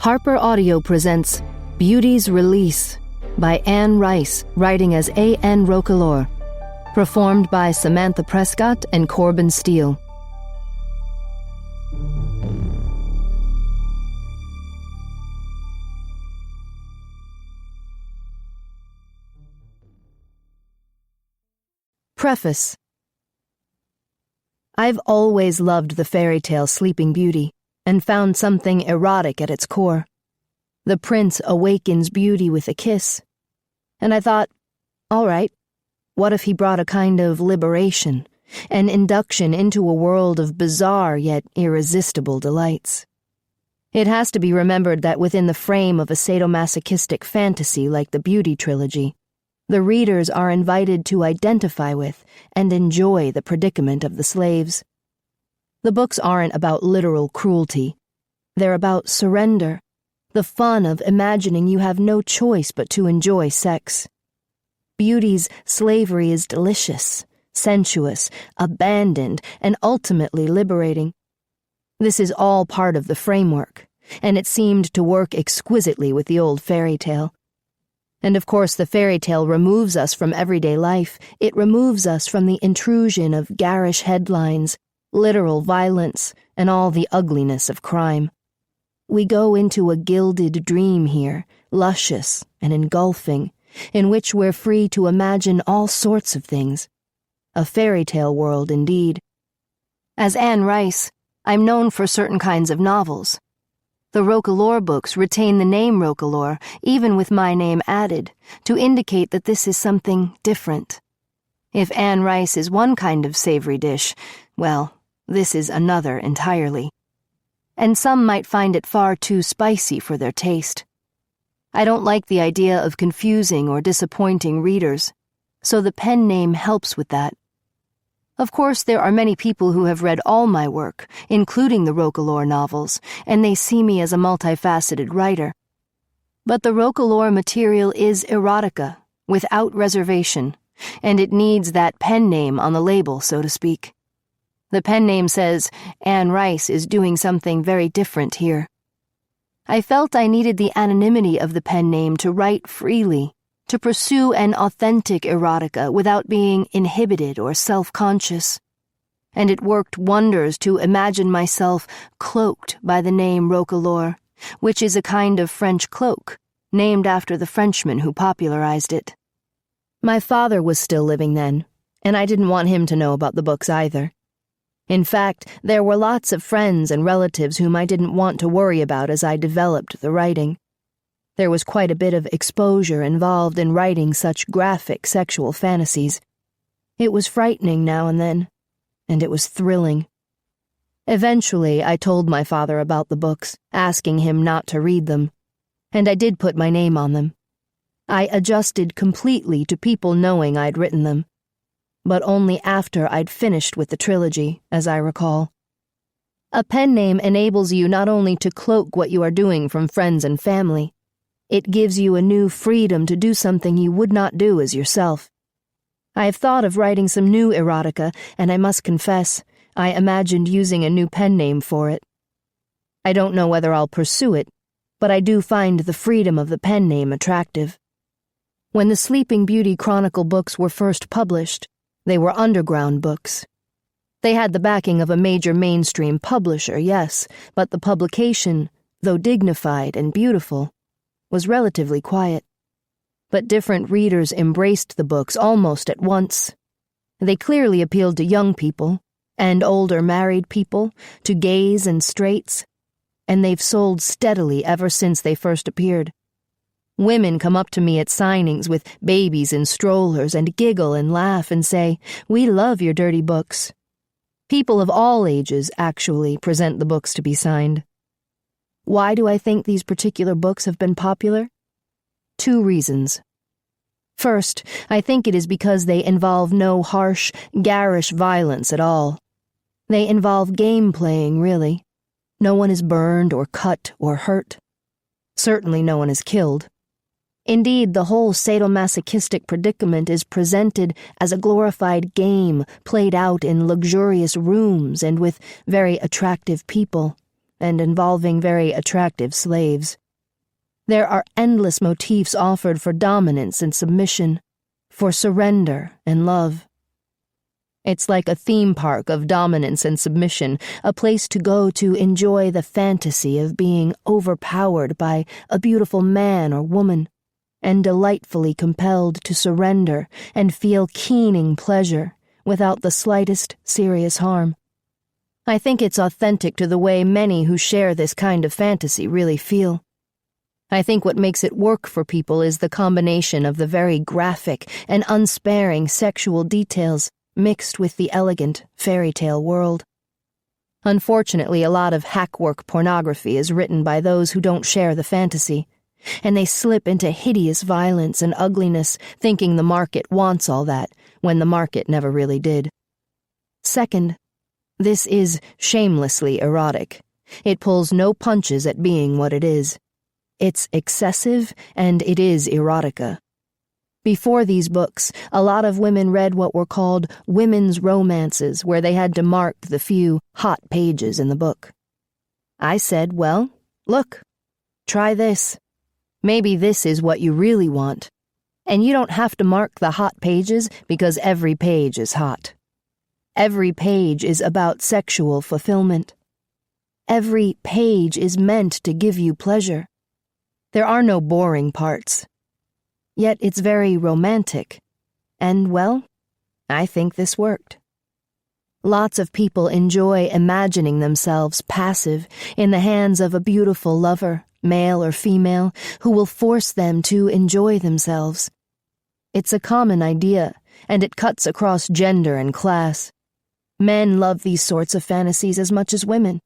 Harper Audio presents Beauty's Release by Anne Rice, writing as A.N. Roquelaure. Performed by Samantha Prescott and Corbin Steele. Preface. I've always loved the fairy tale Sleeping Beauty, and found something erotic at its core. The prince awakens beauty with a kiss. And I thought, all right, what if he brought a kind of liberation, an induction into a world of bizarre yet irresistible delights? It has to be remembered that within the frame of a sadomasochistic fantasy like the Beauty trilogy, the readers are invited to identify with and enjoy the predicament of the slaves. The books aren't about literal cruelty. They're about surrender, the fun of imagining you have no choice but to enjoy sex. Beauty's slavery is delicious, sensuous, abandoned, and ultimately liberating. This is all part of the framework, and it seemed to work exquisitely with the old fairy tale. And of course the fairy tale removes us from everyday life. It removes us from the intrusion of garish headlines, literal violence, and all the ugliness of crime. We go into a gilded dream here, luscious and engulfing, in which we're free to imagine all sorts of things. A fairy tale world indeed. As Anne Rice, I'm known for certain kinds of novels. The Roquelaure books retain the name Roquelaure, even with my name added, to indicate that this is something different. If Anne Rice is one kind of savory dish, well, this is another entirely. And some might find it far too spicy for their taste. I don't like the idea of confusing or disappointing readers, so the pen name helps with that. Of course, there are many people who have read all my work, including the Roquelaure novels, and they see me as a multifaceted writer. But the Roquelaure material is erotica, without reservation, and it needs that pen name on the label, so to speak. The pen name says, Anne Rice is doing something very different here. I felt I needed the anonymity of the pen name to write freely, to pursue an authentic erotica without being inhibited or self-conscious. And it worked wonders to imagine myself cloaked by the name Roquelaure, which is a kind of French cloak, named after the Frenchman who popularized it. My father was still living then, and I didn't want him to know about the books either. In fact, there were lots of friends and relatives whom I didn't want to worry about as I developed the writing. There was quite a bit of exposure involved in writing such graphic sexual fantasies. It was frightening now and then, and it was thrilling. Eventually, I told my father about the books, asking him not to read them, and I did put my name on them. I adjusted completely to people knowing I'd written them, but only after I'd finished with the trilogy, as I recall. A pen name enables you not only to cloak what you are doing from friends and family, it gives you a new freedom to do something you would not do as yourself. I have thought of writing some new erotica, and I must confess, I imagined using a new pen name for it. I don't know whether I'll pursue it, but I do find the freedom of the pen name attractive. When the Sleeping Beauty Chronicle books were first published, they were underground books. They had the backing of a major mainstream publisher, yes, but the publication, though dignified and beautiful, was relatively quiet. But different readers embraced the books almost at once. They clearly appealed to young people, and older married people, to gays and straights, and they've sold steadily ever since they first appeared. Women come up to me at signings with babies in strollers and giggle and laugh and say, "We love your dirty books." People of all ages actually present the books to be signed. Why do I think these particular books have been popular? 2 reasons. First, I think it is because they involve no harsh, garish violence at all. They involve game-playing, really. No one is burned or cut or hurt. Certainly no one is killed. Indeed, the whole sadomasochistic predicament is presented as a glorified game played out in luxurious rooms and with very attractive people, and involving very attractive slaves. There are endless motifs offered for dominance and submission, for surrender and love. It's like a theme park of dominance and submission, a place to go to enjoy the fantasy of being overpowered by a beautiful man or woman, and delightfully compelled to surrender and feel keening pleasure without the slightest serious harm. I think it's authentic to the way many who share this kind of fantasy really feel. I think what makes it work for people is the combination of the very graphic and unsparing sexual details mixed with the elegant fairy tale world. Unfortunately, a lot of hackwork pornography is written by those who don't share the fantasy, and they slip into hideous violence and ugliness thinking the market wants all that, when the market never really did. Second, this is shamelessly erotic. It pulls no punches at being what it is. It's excessive, and it is erotica. Before these books, a lot of women read what were called women's romances, where they had to mark the few hot pages in the book. I said, well, look, try this. Maybe this is what you really want. And you don't have to mark the hot pages because every page is hot. Every page is about sexual fulfillment. Every page is meant to give you pleasure. There are no boring parts. Yet it's very romantic. And, well, I think this worked. Lots of people enjoy imagining themselves passive in the hands of a beautiful lover, male or female, who will force them to enjoy themselves. It's a common idea, and it cuts across gender and class. Men love these sorts of fantasies as much as women.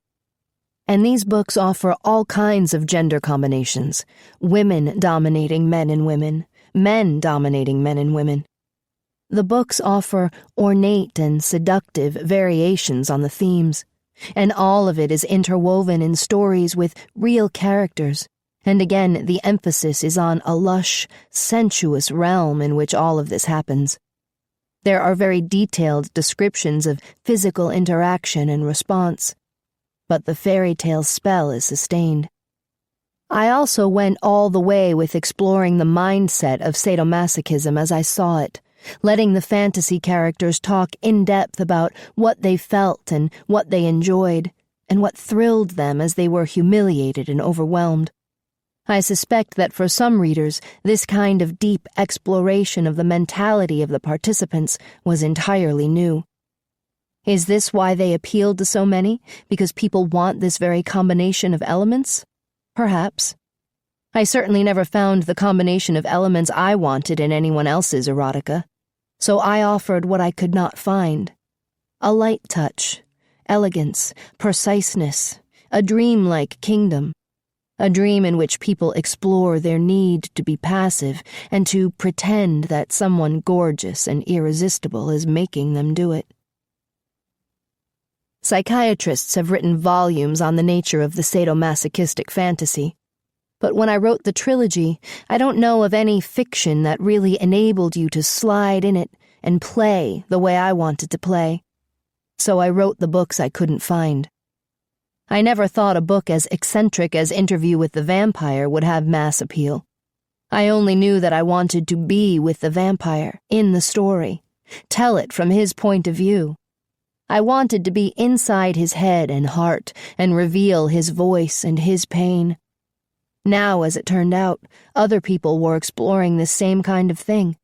And these books offer all kinds of gender combinations, women dominating men and women, men dominating men and women. The books offer ornate and seductive variations on the themes, and all of it is interwoven in stories with real characters, and again the emphasis is on a lush, sensuous realm in which all of this happens. There are very detailed descriptions of physical interaction and response, but the fairy tale spell is sustained. I also went all the way with exploring the mindset of sadomasochism as I saw it, letting the fantasy characters talk in depth about what they felt and what they enjoyed, and what thrilled them as they were humiliated and overwhelmed. I suspect that for some readers, this kind of deep exploration of the mentality of the participants was entirely new. Is this why they appealed to so many? Because people want this very combination of elements? Perhaps. I certainly never found the combination of elements I wanted in anyone else's erotica, so I offered what I could not find. A light touch, elegance, preciseness, a dreamlike kingdom, a dream in which people explore their need to be passive and to pretend that someone gorgeous and irresistible is making them do it. Psychiatrists have written volumes on the nature of the sadomasochistic fantasy, but when I wrote the trilogy, I don't know of any fiction that really enabled you to slide in it and play the way I wanted to play. So I wrote the books I couldn't find. I never thought a book as eccentric as Interview with the Vampire would have mass appeal. I only knew that I wanted to be with the vampire, in the story, tell it from his point of view. I wanted to be inside his head and heart and reveal his voice and his pain. Now, as it turned out, other people were exploring this same kind of thing.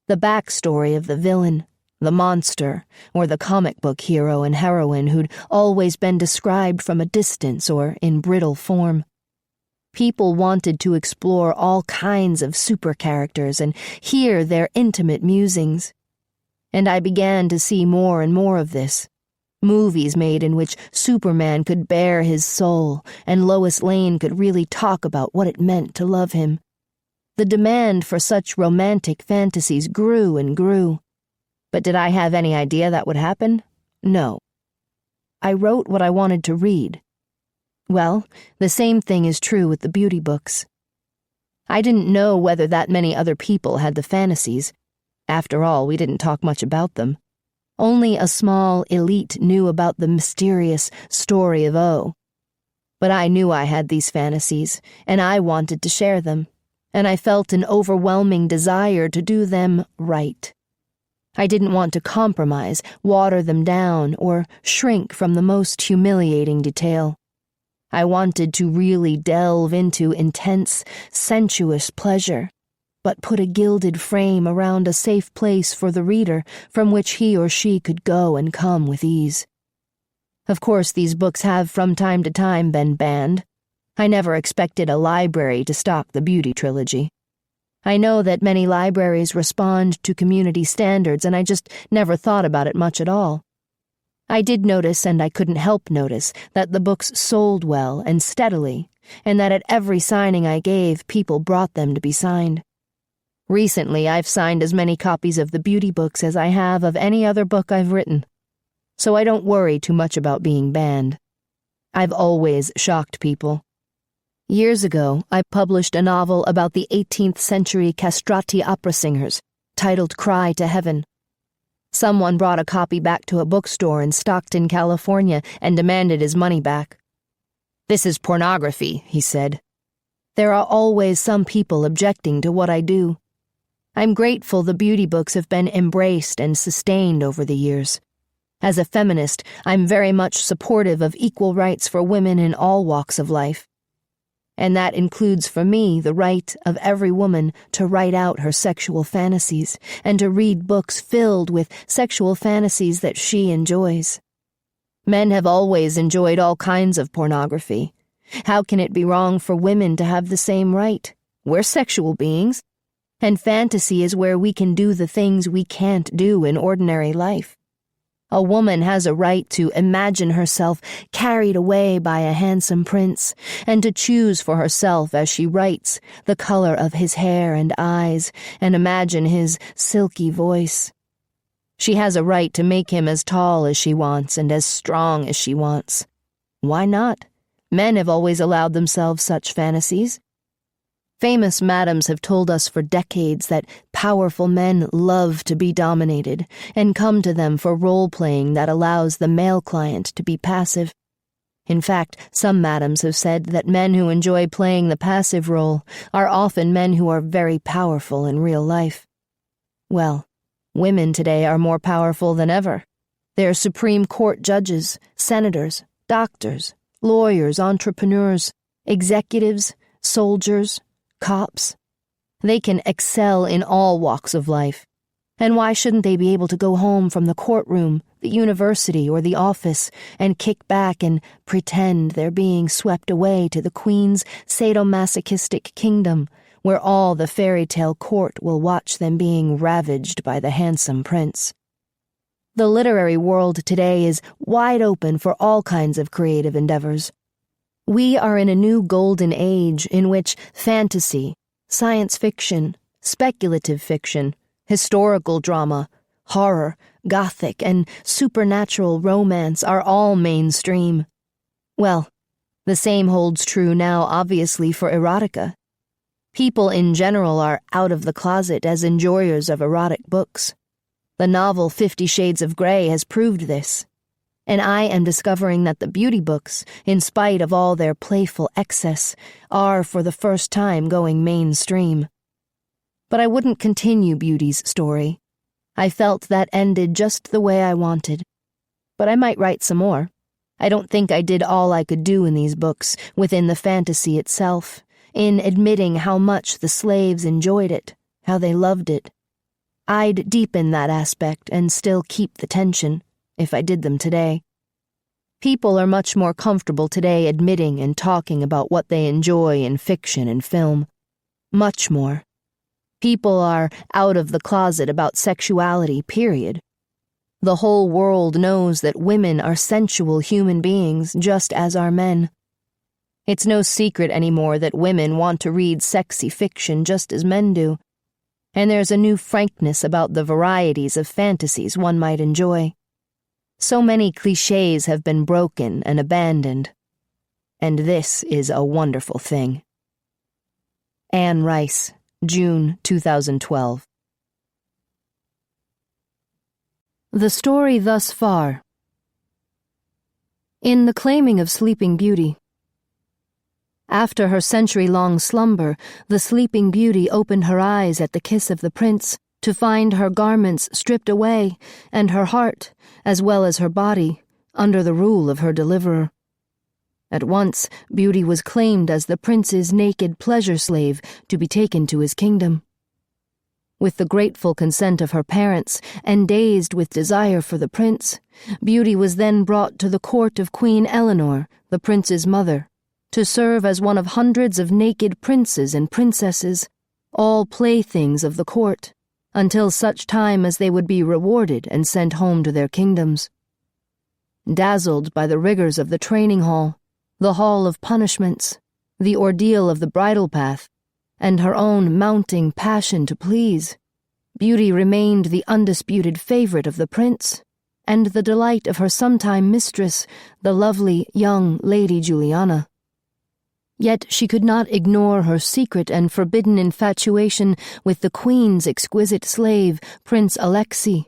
The backstory of the villain, the monster, or the comic book hero and heroine who'd always been described from a distance or in brittle form. People wanted to explore all kinds of super characters and hear their intimate musings. And I began to see more and more of this. Movies made in which Superman could bare his soul and Lois Lane could really talk about what it meant to love him. The demand for such romantic fantasies grew and grew. But did I have any idea that would happen? No. I wrote what I wanted to read. Well, the same thing is true with the beauty books. I didn't know whether that many other people had the fantasies. After all, we didn't talk much about them. Only a small elite knew about the mysterious story of O. But I knew I had these fantasies, and I wanted to share them, and I felt an overwhelming desire to do them right. I didn't want to compromise, water them down, or shrink from the most humiliating detail. I wanted to really delve into intense, sensuous pleasure, but put a gilded frame around a safe place for the reader from which he or she could go and come with ease. Of course, these books have from time to time been banned. I never expected a library to stock the beauty trilogy. I know that many libraries respond to community standards, and I just never thought about it much at all. I did notice, and I couldn't help notice, that the books sold well and steadily, and that at every signing I gave, people brought them to be signed. Recently, I've signed as many copies of the beauty books as I have of any other book I've written, so I don't worry too much about being banned. I've always shocked people. Years ago, I published a novel about the 18th century castrati opera singers, titled Cry to Heaven. Someone brought a copy back to a bookstore in Stockton, California, and demanded his money back. "This is pornography," he said. There are always some people objecting to what I do. I'm grateful the beauty books have been embraced and sustained over the years. As a feminist, I'm very much supportive of equal rights for women in all walks of life. And that includes for me the right of every woman to write out her sexual fantasies and to read books filled with sexual fantasies that she enjoys. Men have always enjoyed all kinds of pornography. How can it be wrong for women to have the same right? We're sexual beings, and fantasy is where we can do the things we can't do in ordinary life. A woman has a right to imagine herself carried away by a handsome prince, and to choose for herself as she writes the color of his hair and eyes, and imagine his silky voice. She has a right to make him as tall as she wants and as strong as she wants. Why not? Men have always allowed themselves such fantasies. Famous madams have told us for decades that powerful men love to be dominated and come to them for role-playing that allows the male client to be passive. In fact, some madams have said that men who enjoy playing the passive role are often men who are very powerful in real life. Well, women today are more powerful than ever. They're Supreme Court judges, senators, doctors, lawyers, entrepreneurs, executives, soldiers, cops. They can excel in all walks of life. And why shouldn't they be able to go home from the courtroom, the university, or the office and kick back and pretend they're being swept away to the Queen's sadomasochistic kingdom, where all the fairy tale court will watch them being ravaged by the handsome prince? The literary world today is wide open for all kinds of creative endeavors. We are in a new golden age in which fantasy, science fiction, speculative fiction, historical drama, horror, gothic, and supernatural romance are all mainstream. Well, the same holds true now, obviously, for erotica. People in general are out of the closet as enjoyers of erotic books. The novel 50 Shades of Grey has proved this. And I am discovering that the beauty books, in spite of all their playful excess, are for the first time going mainstream. But I wouldn't continue Beauty's story. I felt that ended just the way I wanted. But I might write some more. I don't think I did all I could do in these books, within the fantasy itself, in admitting how much the slaves enjoyed it, how they loved it. I'd deepen that aspect and still keep the tension, if I did them today. People are much more comfortable today admitting and talking about what they enjoy in fiction and film. Much more. People are out of the closet about sexuality, period. The whole world knows that women are sensual human beings just as are men. It's no secret anymore that women want to read sexy fiction just as men do. And there's a new frankness about the varieties of fantasies one might enjoy. So many clichés have been broken and abandoned. And this is a wonderful thing. Anne Rice, June 2012. The story thus far. In The Claiming of Sleeping Beauty, After her century-long slumber, the sleeping beauty opened her eyes at the kiss of the prince, to find her garments stripped away, and her heart, as well as her body, under the rule of her deliverer. At once, Beauty was claimed as the prince's naked pleasure slave to be taken to his kingdom. With the grateful consent of her parents, and dazed with desire for the prince, Beauty was then brought to the court of Queen Eleanor, the prince's mother, to serve as one of hundreds of naked princes and princesses, all playthings of the court, until such time as they would be rewarded and sent home to their kingdoms. Dazzled by the rigors of the training hall, the hall of punishments, the ordeal of the bridal path, and her own mounting passion to please, Beauty remained the undisputed favorite of the prince, and the delight of her sometime mistress, the lovely young Lady Juliana. Yet she could not ignore her secret and forbidden infatuation with the queen's exquisite slave, Prince Alexei,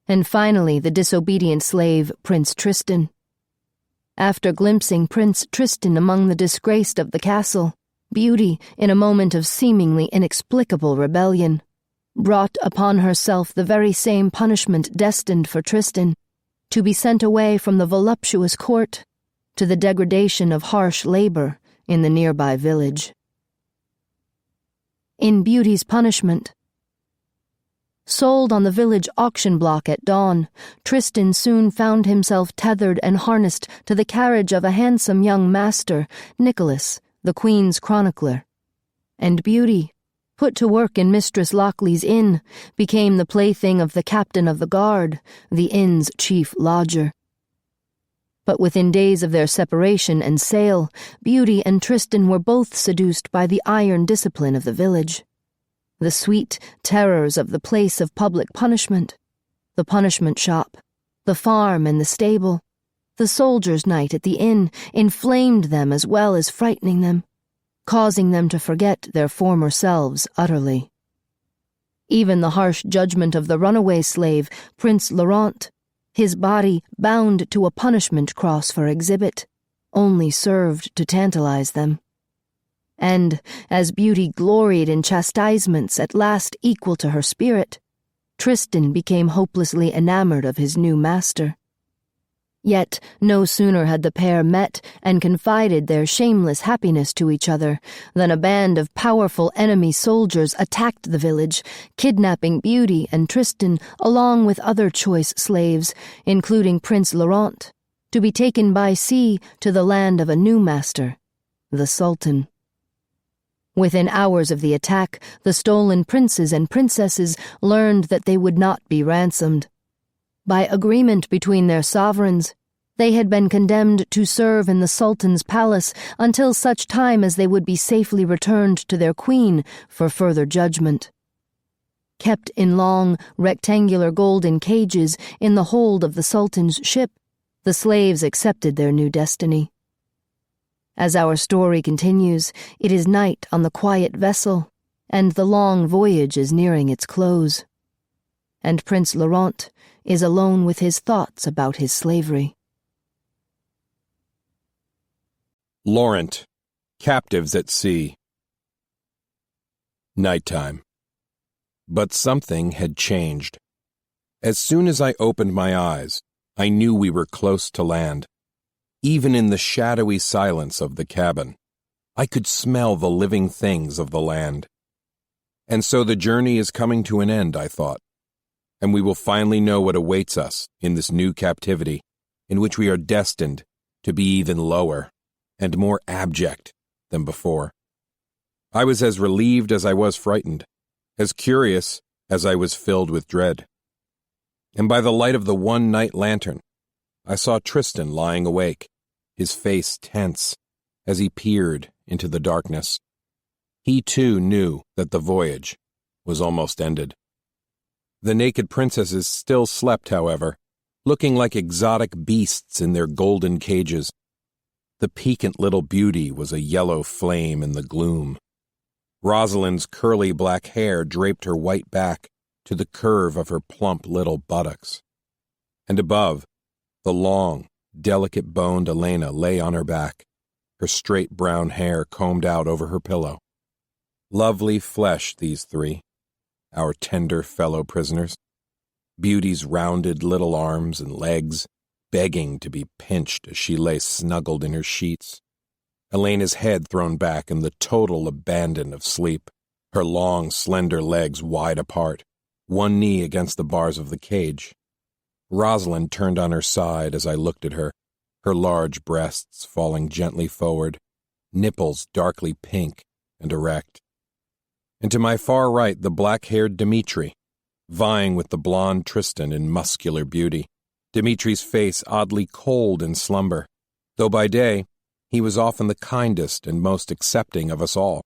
and finally the disobedient slave, Prince Tristan. After glimpsing Prince Tristan among the disgraced of the castle, Beauty, in a moment of seemingly inexplicable rebellion, brought upon herself the very same punishment destined for Tristan, to be sent away from the voluptuous court to the degradation of harsh labor in the nearby village. In Beauty's punishment, sold on the village auction block at dawn, Tristan soon found himself tethered and harnessed to the carriage of a handsome young master, Nicholas, the Queen's chronicler. And Beauty, put to work in Mistress Lockley's inn, became the plaything of the captain of the guard, the inn's chief lodger. But within days of their separation and sale, Beauty and Tristan were both seduced by the iron discipline of the village, the sweet terrors of the place of public punishment, the punishment shop, the farm and the stable, the soldiers' night at the inn inflamed them as well as frightening them, causing them to forget their former selves utterly. Even the harsh judgment of the runaway slave, Prince Laurent, his body bound to a punishment cross for exhibit, only served to tantalize them. And, as Beauty gloried in chastisements at last equal to her spirit, Tristan became hopelessly enamored of his new master. Yet no sooner had the pair met and confided their shameless happiness to each other than a band of powerful enemy soldiers attacked the village, kidnapping Beauty and Tristan along with other choice slaves, including Prince Laurent, to be taken by sea to the land of a new master, the Sultan. Within hours of the attack, the stolen princes and princesses learned that they would not be ransomed. By agreement between their sovereigns, they had been condemned to serve in the Sultan's palace until such time as they would be safely returned to their queen for further judgment. Kept in long, rectangular golden cages in the hold of the Sultan's ship, the slaves accepted their new destiny. As our story continues, it is night on the quiet vessel, and the long voyage is nearing its close. And Prince Laurent is alone with his thoughts about his slavery. Laurent, Captives at Sea. Nighttime. But something had changed. As soon as I opened my eyes, I knew we were close to land. Even in the shadowy silence of the cabin, I could smell the living things of the land. And so the journey is coming to an end, I thought, and we will finally know what awaits us in this new captivity, in which we are destined to be even lower and more abject than before. I was as relieved as I was frightened, as curious as I was filled with dread. And by the light of the one night lantern, I saw Tristan lying awake, his face tense, as he peered into the darkness. He too knew that the voyage was almost ended. The naked princesses still slept, however, looking like exotic beasts in their golden cages. The piquant little Beauty was a yellow flame in the gloom. Rosalind's curly black hair draped her white back to the curve of her plump little buttocks. And above, the long, delicate-boned Elena lay on her back, her straight brown hair combed out over her pillow. Lovely flesh, these three, our tender fellow prisoners. Beauty's rounded little arms and legs, begging to be pinched as she lay snuggled in her sheets. Elena's head thrown back in the total abandon of sleep, her long, slender legs wide apart, one knee against the bars of the cage. Rosalind turned on her side as I looked at her, her large breasts falling gently forward, nipples darkly pink and erect. And to my far right, the black-haired Dmitri, vying with the blonde Tristan in muscular beauty, Dmitri's face oddly cold in slumber, though by day he was often the kindest and most accepting of us all.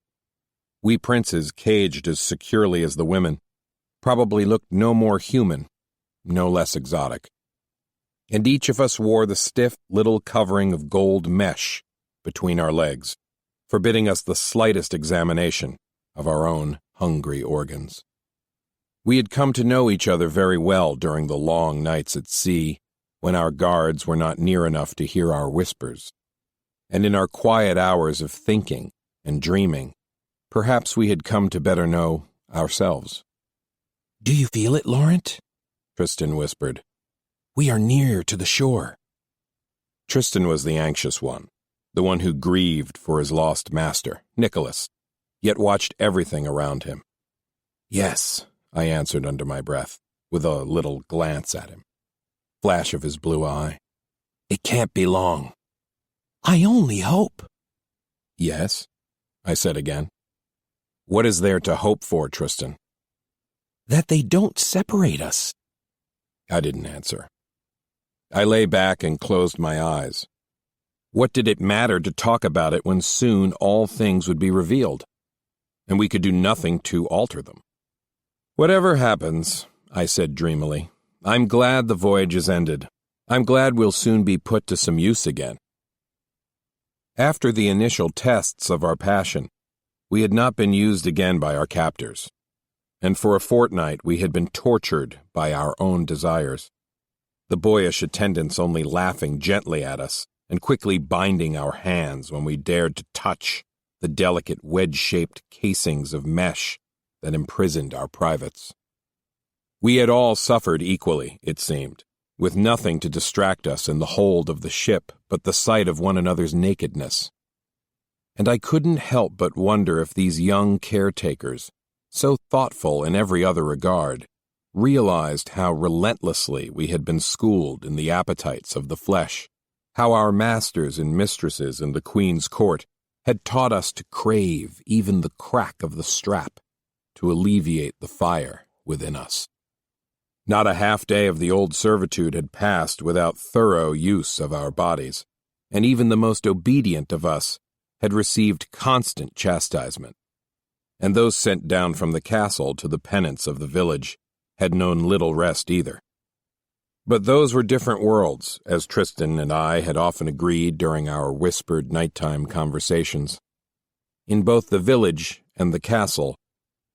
We princes, caged as securely as the women, probably looked no more human, no less exotic. And each of us wore the stiff little covering of gold mesh between our legs, forbidding us the slightest examination of our own hungry organs. We had come to know each other very well during the long nights at sea, when our guards were not near enough to hear our whispers. And in our quiet hours of thinking and dreaming, perhaps we had come to better know ourselves. "Do you feel it, Laurent?" Tristan whispered. "We are near to the shore." Tristan was the anxious one, the one who grieved for his lost master, Nicholas, yet watched everything around him. "Yes," I answered under my breath, with a little glance at him. Flash of his blue eye. "It can't be long." "I only hope." "Yes," I said again. "What is there to hope for, Tristan?" "That they don't separate us." I didn't answer. I lay back and closed my eyes. What did it matter to talk about it when soon all things would be revealed, and we could do nothing to alter them? "Whatever happens," I said dreamily, "I'm glad the voyage is ended. I'm glad we'll soon be put to some use again." After the initial tests of our passion, we had not been used again by our captors, and for a fortnight we had been tortured by our own desires, the boyish attendants only laughing gently at us and quickly binding our hands when we dared to touch the delicate wedge-shaped casings of mesh that imprisoned our privates. We had all suffered equally, it seemed, with nothing to distract us in the hold of the ship but the sight of one another's nakedness. And I couldn't help but wonder if these young caretakers, so thoughtful in every other regard, realized how relentlessly we had been schooled in the appetites of the flesh, how our masters and mistresses in the Queen's court had taught us to crave even the crack of the strap to alleviate the fire within us. Not a half-day of the old servitude had passed without thorough use of our bodies, and even the most obedient of us had received constant chastisement, and those sent down from the castle to the penance of the village had known little rest either. But those were different worlds, as Tristan and I had often agreed during our whispered nighttime conversations. In both the village and the castle,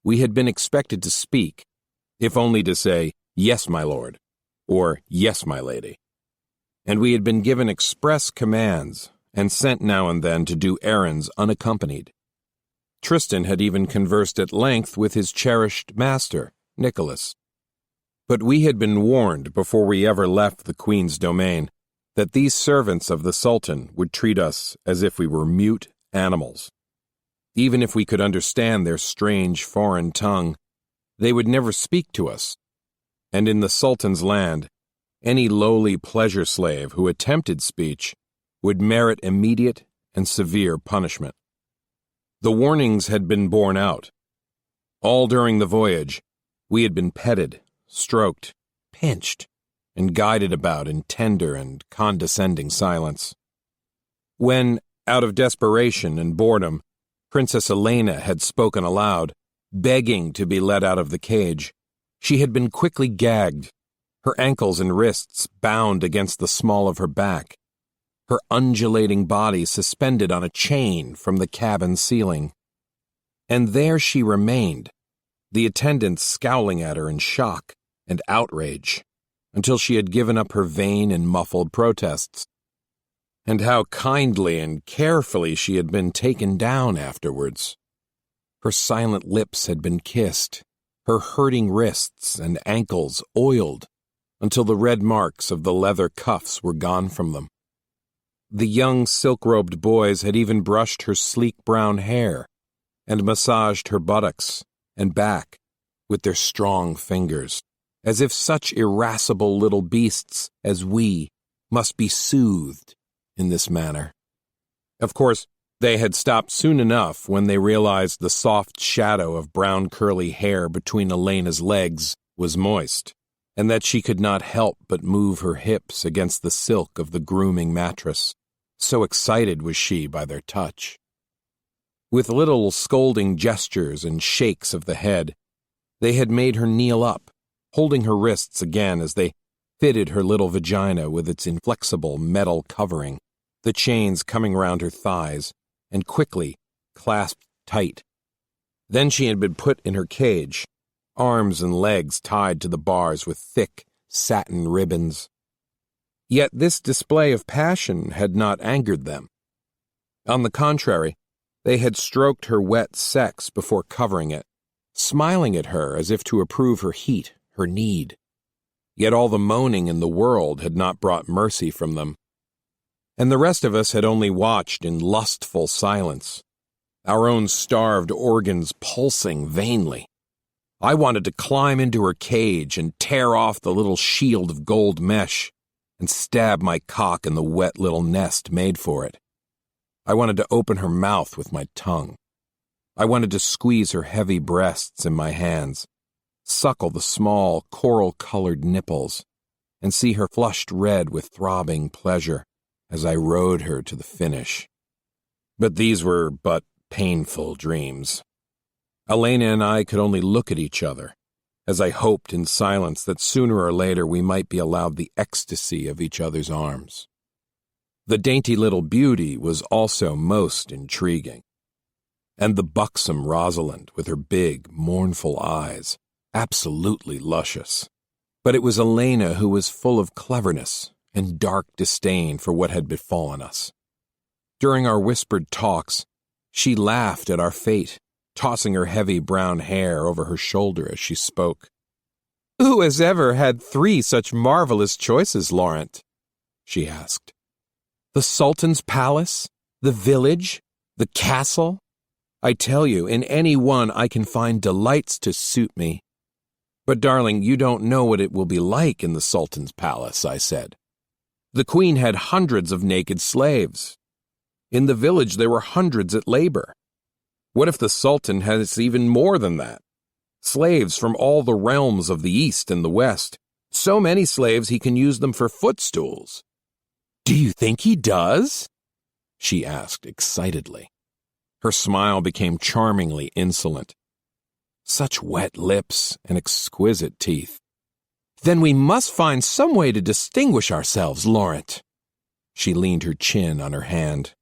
we had been expected to speak, if only to say, "Yes, my lord," or "Yes, my lady." And we had been given express commands and sent now and then to do errands unaccompanied. Tristan had even conversed at length with his cherished master, Nicholas. But we had been warned before we ever left the Queen's domain that these servants of the Sultan would treat us as if we were mute animals. Even if we could understand their strange foreign tongue, they would never speak to us. And in the Sultan's land, any lowly pleasure slave who attempted speech would merit immediate and severe punishment. The warnings had been borne out. All during the voyage, we had been petted, stroked, pinched, and guided about in tender and condescending silence. When, out of desperation and boredom, Princess Elena had spoken aloud, begging to be let out of the cage, she had been quickly gagged, her ankles and wrists bound against the small of her back, her undulating body suspended on a chain from the cabin ceiling. And there she remained, the attendants scowling at her in shock and outrage, until she had given up her vain and muffled protests. and how kindly and carefully she had been taken down afterwards. Her silent lips had been kissed, her hurting wrists and ankles oiled until the red marks of the leather cuffs were gone from them. The young silk-robed boys had even brushed her sleek brown hair and massaged her buttocks and back with their strong fingers, as if such irascible little beasts as we must be soothed in this manner. Of course, they had stopped soon enough when they realized the soft shadow of brown curly hair between Elena's legs was moist, and that she could not help but move her hips against the silk of the grooming mattress, so excited was she by their touch. With little scolding gestures and shakes of the head, they had made her kneel up, holding her wrists again as they fitted her little vagina with its inflexible metal covering, the chains coming round her thighs, and quickly clasped tight. Then she had been put in her cage, arms and legs tied to the bars with thick satin ribbons. Yet this display of passion had not angered them. On the contrary, they had stroked her wet sex before covering it, smiling at her as if to approve her heat, her need. Yet all the moaning in the world had not brought mercy from them. And the rest of us had only watched in lustful silence, our own starved organs pulsing vainly. I wanted to climb into her cage and tear off the little shield of gold mesh and stab my cock in the wet little nest made for it. I wanted to open her mouth with my tongue. I wanted to squeeze her heavy breasts in my hands, suckle the small coral-colored nipples, and see her flushed red with throbbing pleasure as I rode her to the finish. But these were but painful dreams. Elena and I could only look at each other, as I hoped in silence that sooner or later we might be allowed the ecstasy of each other's arms. The dainty little beauty was also most intriguing, and the buxom Rosalind with her big, mournful eyes, absolutely luscious. But it was Elena who was full of cleverness and dark disdain for what had befallen us. During our whispered talks, she laughed at our fate, tossing her heavy brown hair over her shoulder as she spoke. "Who has ever had 3 such marvelous choices, Laurent?" she asked. "The Sultan's palace, the village, the castle. I tell you, in any one I can find delights to suit me." "But, darling, you don't know what it will be like in the Sultan's palace," I said. "The queen had hundreds of naked slaves. In the village there were hundreds at labor. What if the Sultan has even more than that? Slaves from all the realms of the East and the West. So many slaves he can use them for footstools." "Do you think he does?" she asked excitedly. Her smile became charmingly insolent. Such wet lips and exquisite teeth. "Then we must find some way to distinguish ourselves, Laurent." She leaned her chin on her hand.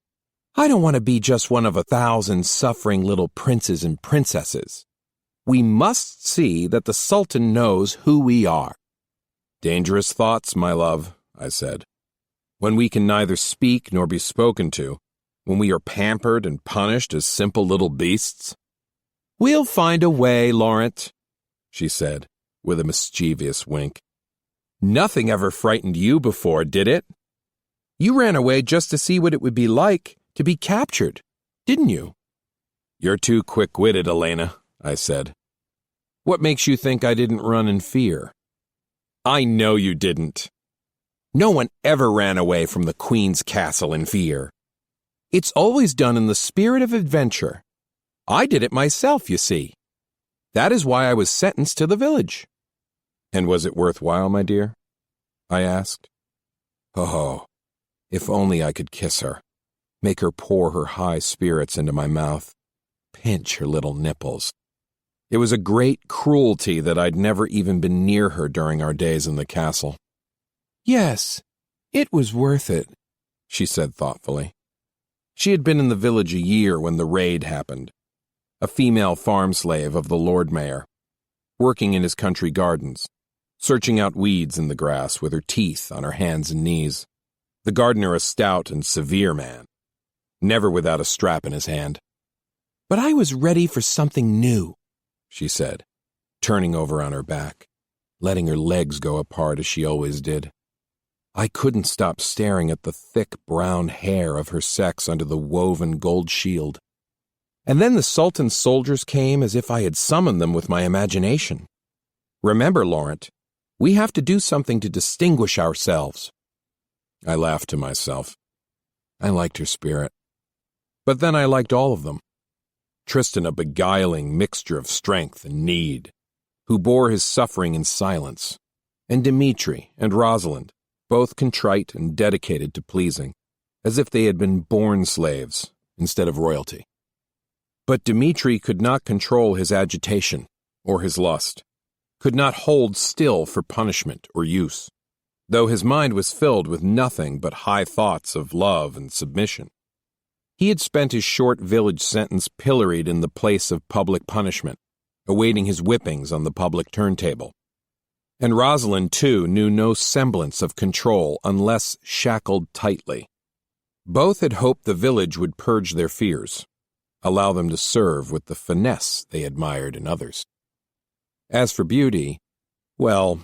"I don't want to be just one of 1,000 suffering little princes and princesses. We must see that the Sultan knows who we are." "Dangerous thoughts, my love," I said. "When we can neither speak nor be spoken to, when we are pampered and punished as simple little beasts." "We'll find a way, Laurent," she said, with a mischievous wink. "Nothing ever frightened you before, did it? You ran away just to see what it would be like to be captured, didn't you?" "You're too quick-witted, Elena," I said. "What makes you think I didn't run in fear?" "I know you didn't. No one ever ran away from the Queen's castle in fear. It's always done in the spirit of adventure. I did it myself, you see. That is why I was sentenced to the village." "And was it worthwhile, my dear?" I asked. Oh, if only I could kiss her, make her pour her high spirits into my mouth, pinch her little nipples. It was a great cruelty that I'd never even been near her during our days in the castle. "Yes, it was worth it," she said thoughtfully. She had been in the village a year when the raid happened, a female farm slave of the Lord Mayor, working in his country gardens, searching out weeds in the grass with her teeth on her hands and knees. the gardener a stout and severe man, never without a strap in his hand. "But I was ready for something new," she said, turning over on her back, letting her legs go apart as she always did. I couldn't stop staring at the thick brown hair of her sex under the woven gold shield. And then the Sultan's soldiers came as if I had summoned them with my imagination. "Remember, Laurent, we have to do something to distinguish ourselves." I laughed to myself. I liked her spirit. But then I liked all of them. Tristan, a beguiling mixture of strength and need, who bore his suffering in silence, and Dimitri and Rosalind, both contrite and dedicated to pleasing, as if they had been born slaves instead of royalty. But Dimitri could not control his agitation or his lust, could not hold still for punishment or use, though his mind was filled with nothing but high thoughts of love and submission. He had spent his short village sentence pilloried in the place of public punishment, awaiting his whippings on the public turntable. And Rosalind, too, knew no semblance of control unless shackled tightly. Both had hoped the village would purge their fears, allow them to serve with the finesse they admired in others. As for beauty, well,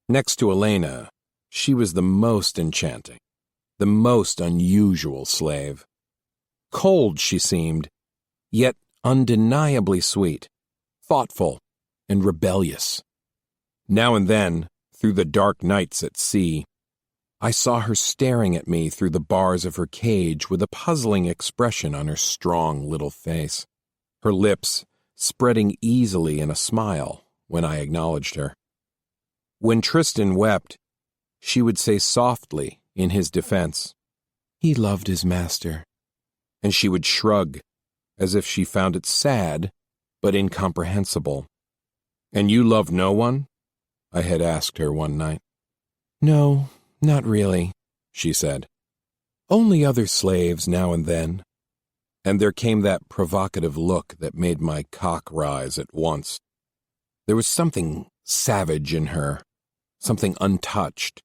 next to Elena, she was the most enchanting, the most unusual slave. Cold she seemed, yet undeniably sweet, thoughtful, and rebellious. Now and then, through the dark nights at sea, I saw her staring at me through the bars of her cage with a puzzling expression on her strong little face, her lips spreading easily in a smile when I acknowledged her. When Tristan wept, she would say softly in his defense, "He loved his master," and she would shrug, as if she found it sad but incomprehensible. "And you love no one?" I had asked her one night. "No, not really," she said. "Only other slaves now and then." And there came that provocative look that made my cock rise at once. There was something savage in her, something untouched,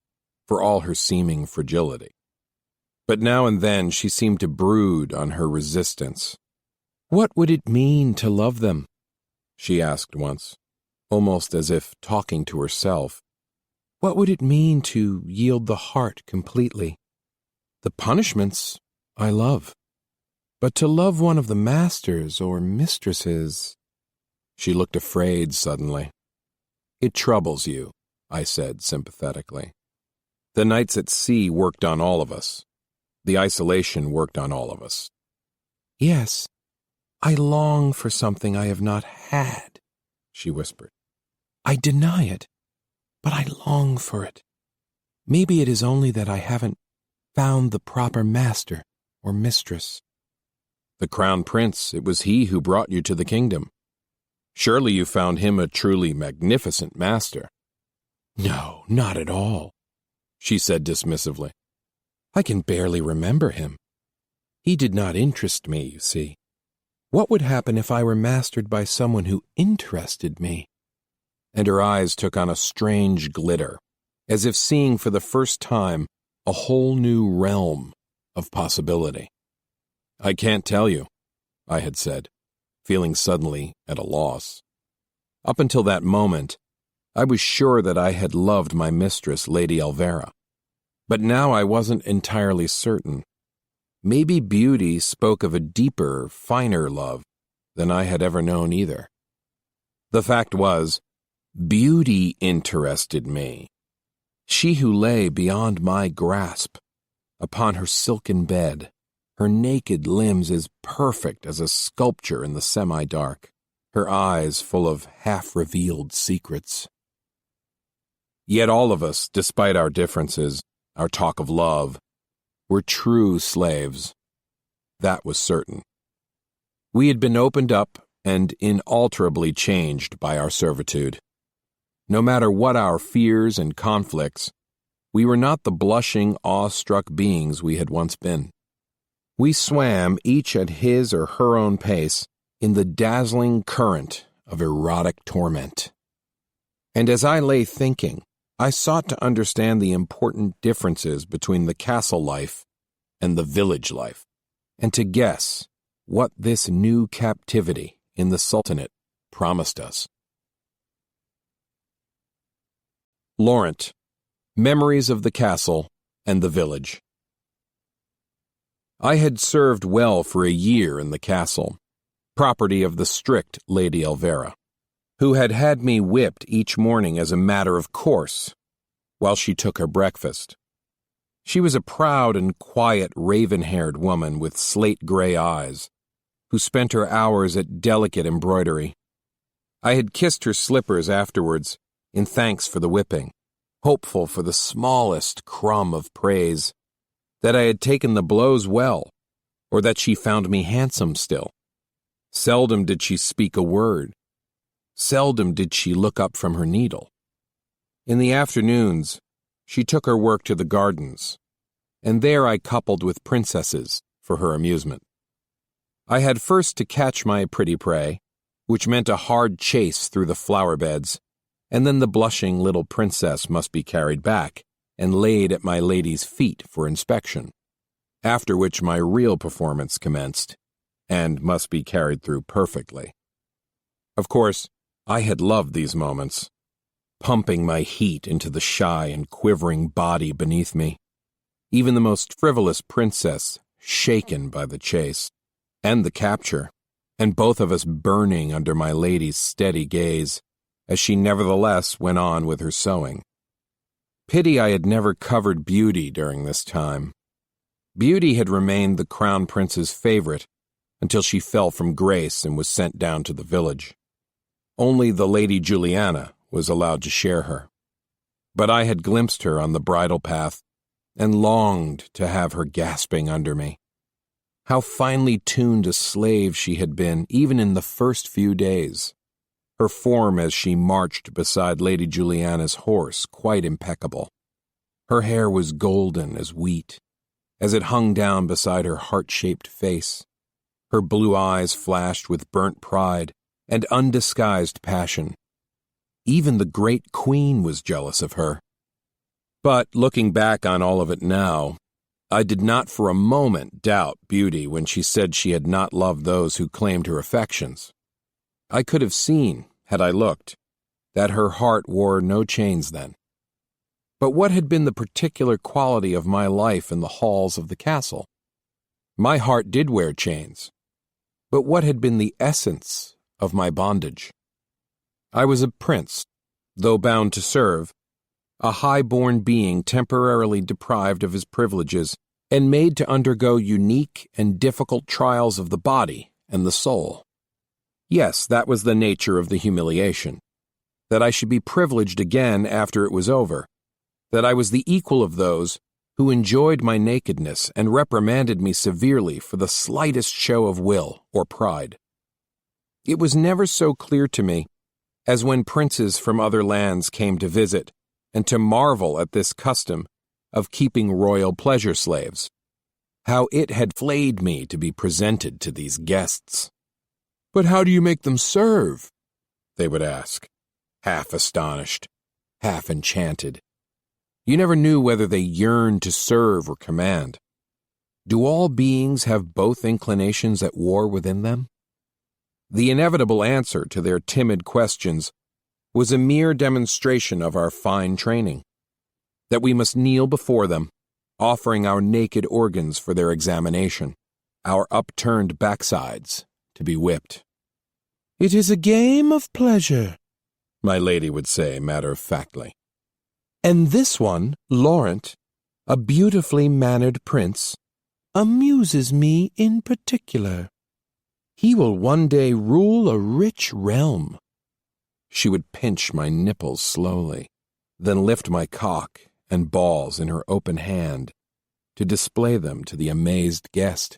for all her seeming fragility. But now and then she seemed to brood on her resistance. "What would it mean to love them?" she asked once, almost as if talking to herself. "What would it mean to yield the heart completely? The punishments I love, but to love one of the masters or mistresses—" She looked afraid suddenly. "It troubles you," I said sympathetically. "The nights at sea worked on all of us. The isolation worked on all of us." "Yes, I long for something I have not had," she whispered. "I deny it, but I long for it. Maybe it is only that I haven't found the proper master or mistress." "The Crown Prince, it was he who brought you to the kingdom. Surely you found him a truly magnificent master." "No, not at all," she said dismissively. "I can barely remember him. He did not interest me, you see. What would happen if I were mastered by someone who interested me?" And her eyes took on a strange glitter, as if seeing for the first time a whole new realm of possibility. "I can't tell you," I had said, feeling suddenly at a loss. Up until that moment, I was sure that I had loved my mistress, Lady Elvira. But now I wasn't entirely certain. Maybe beauty spoke of a deeper, finer love than I had ever known either. The fact was, beauty interested me. She who lay beyond my grasp, upon her silken bed, her naked limbs as perfect as a sculpture in the semi-dark, her eyes full of half-revealed secrets. Yet all of us, despite our differences, our talk of love, were true slaves. That was certain. We had been opened up and inalterably changed by our servitude. No matter what our fears and conflicts, we were not the blushing, awe-struck beings we had once been. We swam, each at his or her own pace, in the dazzling current of erotic torment. And as I lay thinking, I sought to understand the important differences between the castle life and the village life, and to guess what this new captivity in the Sultanate promised us. Laurent, Memories of the Castle and the Village. I had served well for a year in the castle, property of the strict Lady Elvira, who had me whipped each morning as a matter of course while she took her breakfast. She was a proud and quiet raven-haired woman with slate-gray eyes, who spent her hours at delicate embroidery. I had kissed her slippers afterwards in thanks for the whipping, hopeful for the smallest crumb of praise, that I had taken the blows well, or that she found me handsome still. Seldom did she speak a word. Seldom did she look up from her needle. In the afternoons, she took her work to the gardens, and there I coupled with princesses for her amusement. I had first to catch my pretty prey, which meant a hard chase through the flower beds, and then the blushing little princess must be carried back and laid at my lady's feet for inspection, after which my real performance commenced, and must be carried through perfectly. Of course, I had loved these moments, pumping my heat into the shy and quivering body beneath me, even the most frivolous princess shaken by the chase and the capture, and both of us burning under my lady's steady gaze, as she nevertheless went on with her sewing. Pity I had never covered Beauty during this time. Beauty had remained the crown prince's favorite until she fell from grace and was sent down to the village. Only the Lady Juliana was allowed to share her. But I had glimpsed her on the bridal path and longed to have her gasping under me. How finely tuned a slave she had been even in the first few days. Her form as she marched beside Lady Juliana's horse quite impeccable. Her hair was golden as wheat, as it hung down beside her heart-shaped face. Her blue eyes flashed with burnt pride and undisguised passion. Even the great queen was jealous of her. But looking back on all of it now, I did not for a moment doubt Beauty when she said she had not loved those who claimed her affections. I could have seen, had I looked, that her heart wore no chains then. But what had been the particular quality of my life in the halls of the castle? My heart did wear chains, but what had been the essence of my bondage? I was a prince, though bound to serve, a high-born being temporarily deprived of his privileges and made to undergo unique and difficult trials of the body and the soul. Yes, that was the nature of the humiliation, that I should be privileged again after it was over, that I was the equal of those who enjoyed my nakedness and reprimanded me severely for the slightest show of will or pride. It was never so clear to me as when princes from other lands came to visit and to marvel at this custom of keeping royal pleasure slaves, how it had flayed me to be presented to these guests. "But how do you make them serve?" they would ask, half astonished, half enchanted. You never knew whether they yearned to serve or command. Do all beings have both inclinations at war within them? The inevitable answer to their timid questions was a mere demonstration of our fine training, that we must kneel before them, offering our naked organs for their examination, our upturned backsides to be whipped. "It is a game of pleasure," my lady would say matter-of-factly. "And this one, Laurent, a beautifully mannered prince, amuses me in particular. He will one day rule a rich realm." She would pinch my nipples slowly, then lift my cock and balls in her open hand to display them to the amazed guest.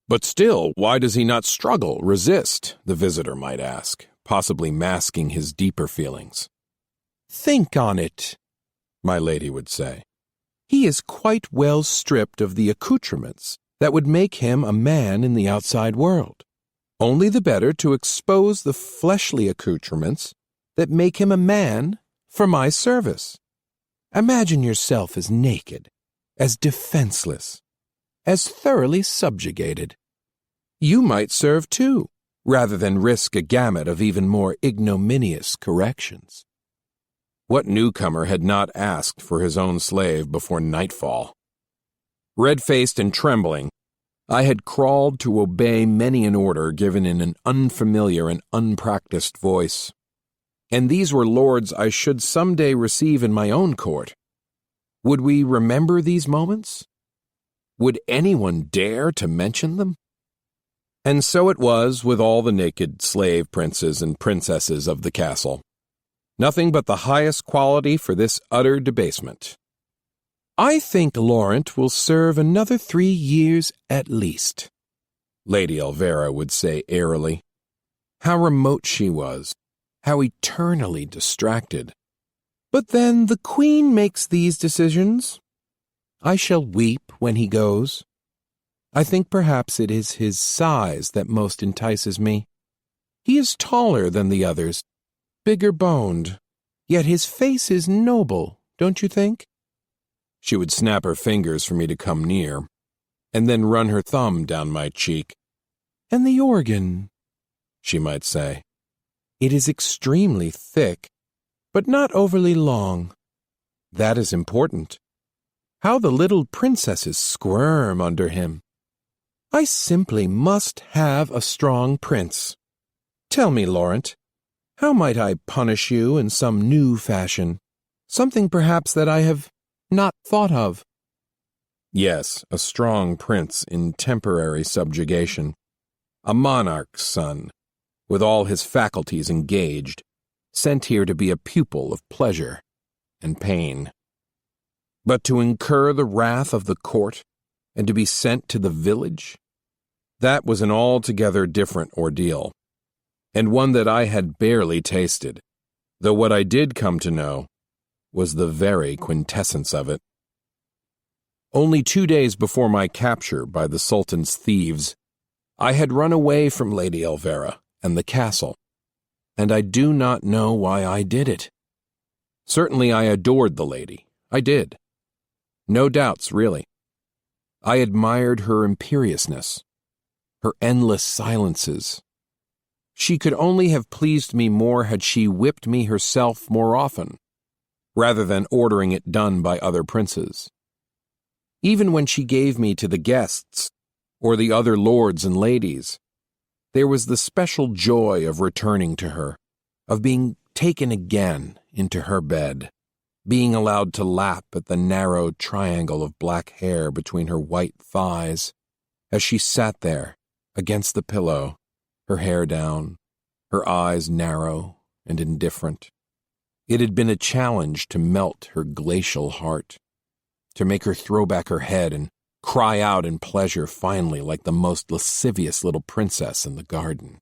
"But still, why does he not struggle, resist?" the visitor might ask, possibly masking his deeper feelings. "Think on it," my lady would say. "He is quite well stripped of the accoutrements that would make him a man in the outside world, only the better to expose the fleshly accoutrements that make him a man for my service. Imagine yourself as naked, as defenseless, as thoroughly subjugated. You might serve too, rather than risk a gamut of even more ignominious corrections. What newcomer had not asked for his own slave before nightfall? Red-faced and trembling, I had crawled to obey many an order given in an unfamiliar and unpracticed voice. And these were lords I should someday receive in my own court. Would we remember these moments? Would anyone dare to mention them? And so it was with all the naked slave princes and princesses of the castle. Nothing but the highest quality for this utter debasement. I think Laurent will serve another 3 years at least, Lady Elvira would say airily. How remote she was, how eternally distracted. But then the Queen makes these decisions. I shall weep when he goes. I think perhaps it is his size that most entices me. He is taller than the others, bigger boned, yet his face is noble, don't you think? She would snap her fingers for me to come near, and then run her thumb down my cheek. And the organ, she might say. It is extremely thick, but not overly long. That is important. How the little princesses squirm under him. I simply must have a strong prince. Tell me, Laurent, how might I punish you in some new fashion? Something perhaps that I have not thought of. Yes, a strong prince in temporary subjugation. A monarch's son, with all his faculties engaged, sent here to be a pupil of pleasure and pain. But to incur the wrath of the court and to be sent to the village, that was an altogether different ordeal, and one that I had barely tasted, though what I did come to know was the very quintessence of it. Only 2 days before my capture by the Sultan's thieves, I had run away from Lady Elvira and the castle, and I do not know why I did it. Certainly I adored the lady, I did. No doubts, really. I admired her imperiousness, her endless silences. She could only have pleased me more had she whipped me herself more often, rather than ordering it done by other princes. Even when she gave me to the guests, or the other lords and ladies, there was the special joy of returning to her, of being taken again into her bed, being allowed to lap at the narrow triangle of black hair between her white thighs, as she sat there against the pillow, her hair down, her eyes narrow and indifferent. It had been a challenge to melt her glacial heart, to make her throw back her head and cry out in pleasure finally like the most lascivious little princess in the garden.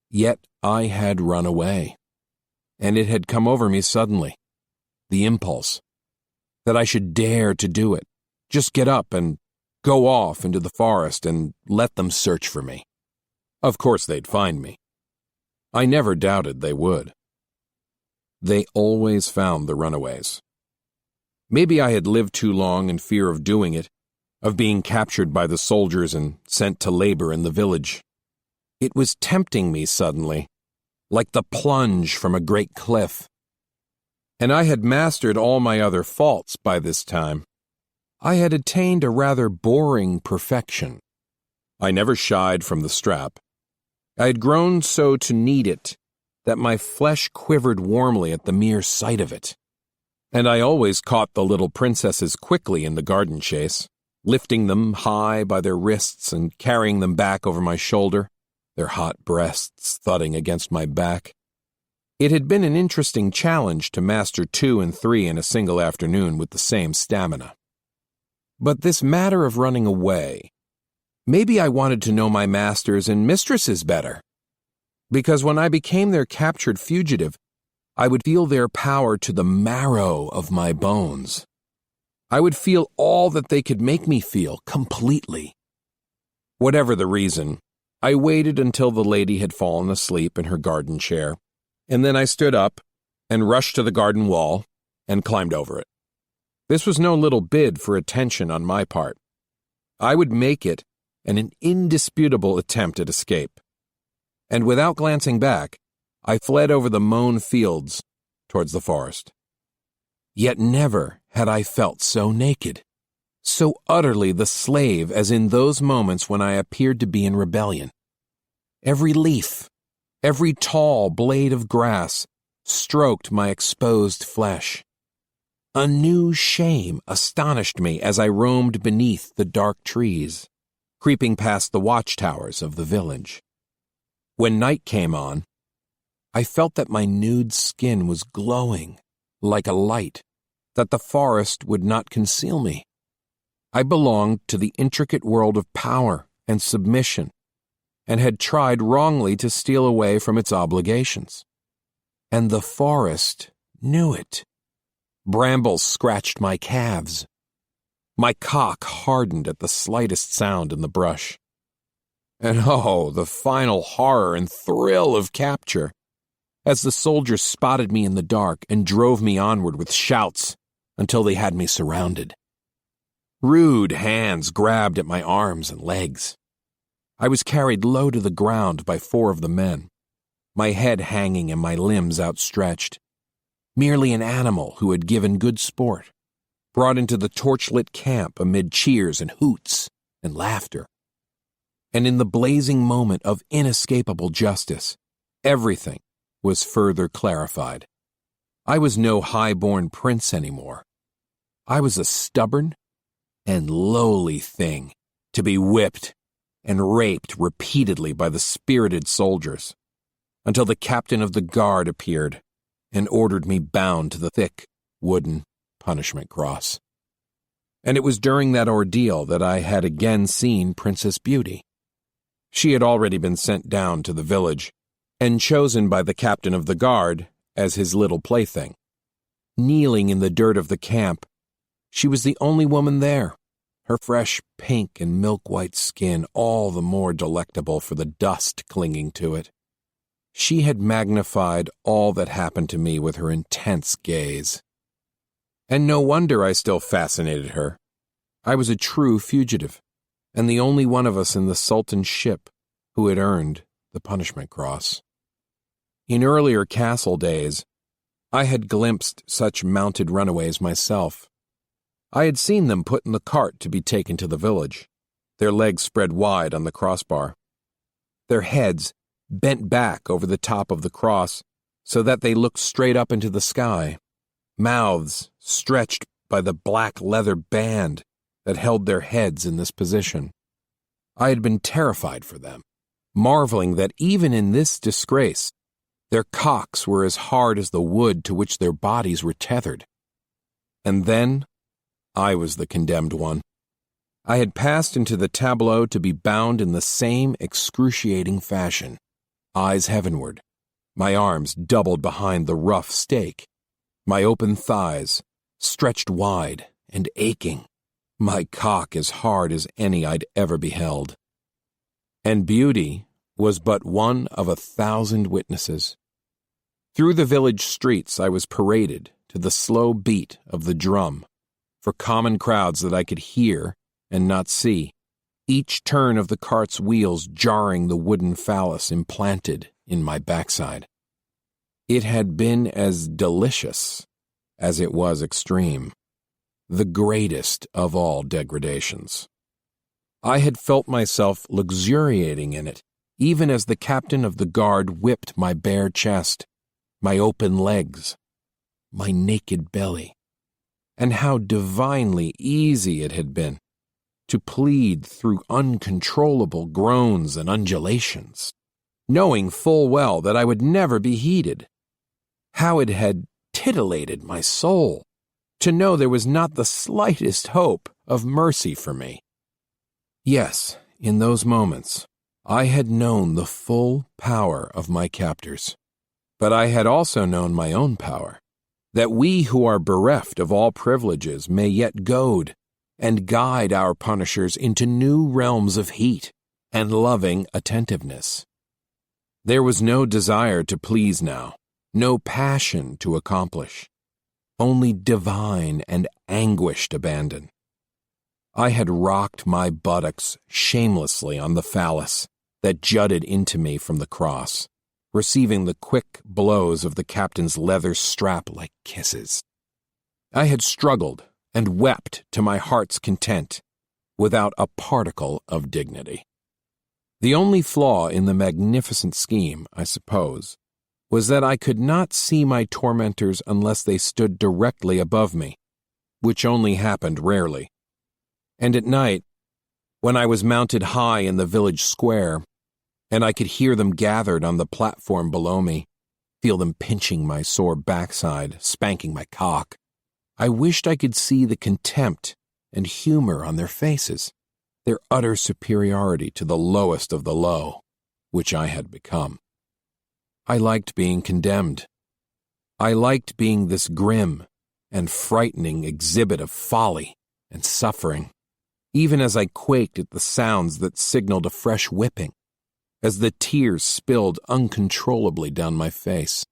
Yet I had run away, and it had come over me suddenly, the impulse, that I should dare to do it, just get up and go off into the forest and let them search for me. Of course they'd find me. I never doubted they would. They always found the runaways. Maybe I had lived too long in fear of doing it, of being captured by the soldiers and sent to labor in the village. It was tempting me suddenly, like the plunge from a great cliff. And I had mastered all my other faults by this time. I had attained a rather boring perfection. I never shied from the strap. I had grown so to need it that my flesh quivered warmly at the mere sight of it. And I always caught the little princesses quickly in the garden chase, lifting them high by their wrists and carrying them back over my shoulder, their hot breasts thudding against my back. It had been an interesting challenge to master 2 and 3 in a single afternoon with the same stamina. But this matter of running away, maybe I wanted to know my masters and mistresses better, because when I became their captured fugitive, I would feel their power to the marrow of my bones. I would feel all that they could make me feel completely. Whatever the reason, I waited until the lady had fallen asleep in her garden chair, and then I stood up and rushed to the garden wall and climbed over it. This was no little bid for attention on my part. I would make it an indisputable attempt at escape. And without glancing back, I fled over the mown fields towards the forest. Yet never had I felt so naked, so utterly the slave as in those moments when I appeared to be in rebellion. Every leaf, every tall blade of grass stroked my exposed flesh. A new shame astonished me as I roamed beneath the dark trees, creeping past the watchtowers of the village. When night came on, I felt that my nude skin was glowing like a light, that the forest would not conceal me. I belonged to the intricate world of power and submission, and had tried wrongly to steal away from its obligations. And the forest knew it. Brambles scratched my calves. My cock hardened at the slightest sound in the brush. And oh, the final horror and thrill of capture, as the soldiers spotted me in the dark and drove me onward with shouts until they had me surrounded. Rude hands grabbed at my arms and legs. I was carried low to the ground by 4 of the men, my head hanging and my limbs outstretched. Merely an animal who had given good sport, brought into the torchlit camp amid cheers and hoots and laughter. And in the blazing moment of inescapable justice, everything was further clarified. I was no high-born prince anymore. I was a stubborn and lowly thing to be whipped and raped repeatedly by the spirited soldiers, until the captain of the guard appeared and ordered me bound to the thick, wooden punishment cross. And it was during that ordeal that I had again seen Princess Beauty. She had already been sent down to the village and chosen by the captain of the guard as his little plaything. Kneeling in the dirt of the camp, she was the only woman there, her fresh pink and milk-white skin all the more delectable for the dust clinging to it. She had magnified all that happened to me with her intense gaze. And no wonder I still fascinated her. I was a true fugitive, and the only one of us in the Sultan's ship who had earned the punishment cross. In earlier castle days, I had glimpsed such mounted runaways myself. I had seen them put in the cart to be taken to the village, their legs spread wide on the crossbar, their heads bent back over the top of the cross so that they looked straight up into the sky, mouths stretched by the black leather band that held their heads in this position. I had been terrified for them, marveling that even in this disgrace, their cocks were as hard as the wood to which their bodies were tethered. And then, I was the condemned one. I had passed into the tableau to be bound in the same excruciating fashion, eyes heavenward, my arms doubled behind the rough stake, my open thighs stretched wide and aching, my cock as hard as any I'd ever beheld. And Beauty was but one of 1,000 witnesses. Through the village streets I was paraded to the slow beat of the drum, for common crowds that I could hear and not see, each turn of the cart's wheels jarring the wooden phallus implanted in my backside. It had been as delicious as it was extreme, the greatest of all degradations. I had felt myself luxuriating in it, even as the captain of the guard whipped my bare chest, my open legs, my naked belly, and how divinely easy it had been to plead through uncontrollable groans and undulations, knowing full well that I would never be heeded. How it had titillated my soul to know there was not the slightest hope of mercy for me. Yes, in those moments, I had known the full power of my captors, but I had also known my own power, that we who are bereft of all privileges may yet goad and guide our punishers into new realms of heat and loving attentiveness. There was no desire to please now, no passion to accomplish, only divine and anguished abandon. I had rocked my buttocks shamelessly on the phallus that jutted into me from the cross, receiving the quick blows of the captain's leather strap like kisses. I had struggled and wept to my heart's content, without a particle of dignity. The only flaw in the magnificent scheme, I suppose, was that I could not see my tormentors unless they stood directly above me, which only happened rarely. And at night, when I was mounted high in the village square, and I could hear them gathered on the platform below me, feel them pinching my sore backside, spanking my cock, I wished I could see the contempt and humor on their faces, their utter superiority to the lowest of the low, which I had become. I liked being condemned. I liked being this grim and frightening exhibit of folly and suffering, even as I quaked at the sounds that signaled a fresh whipping, as the tears spilled uncontrollably down my face.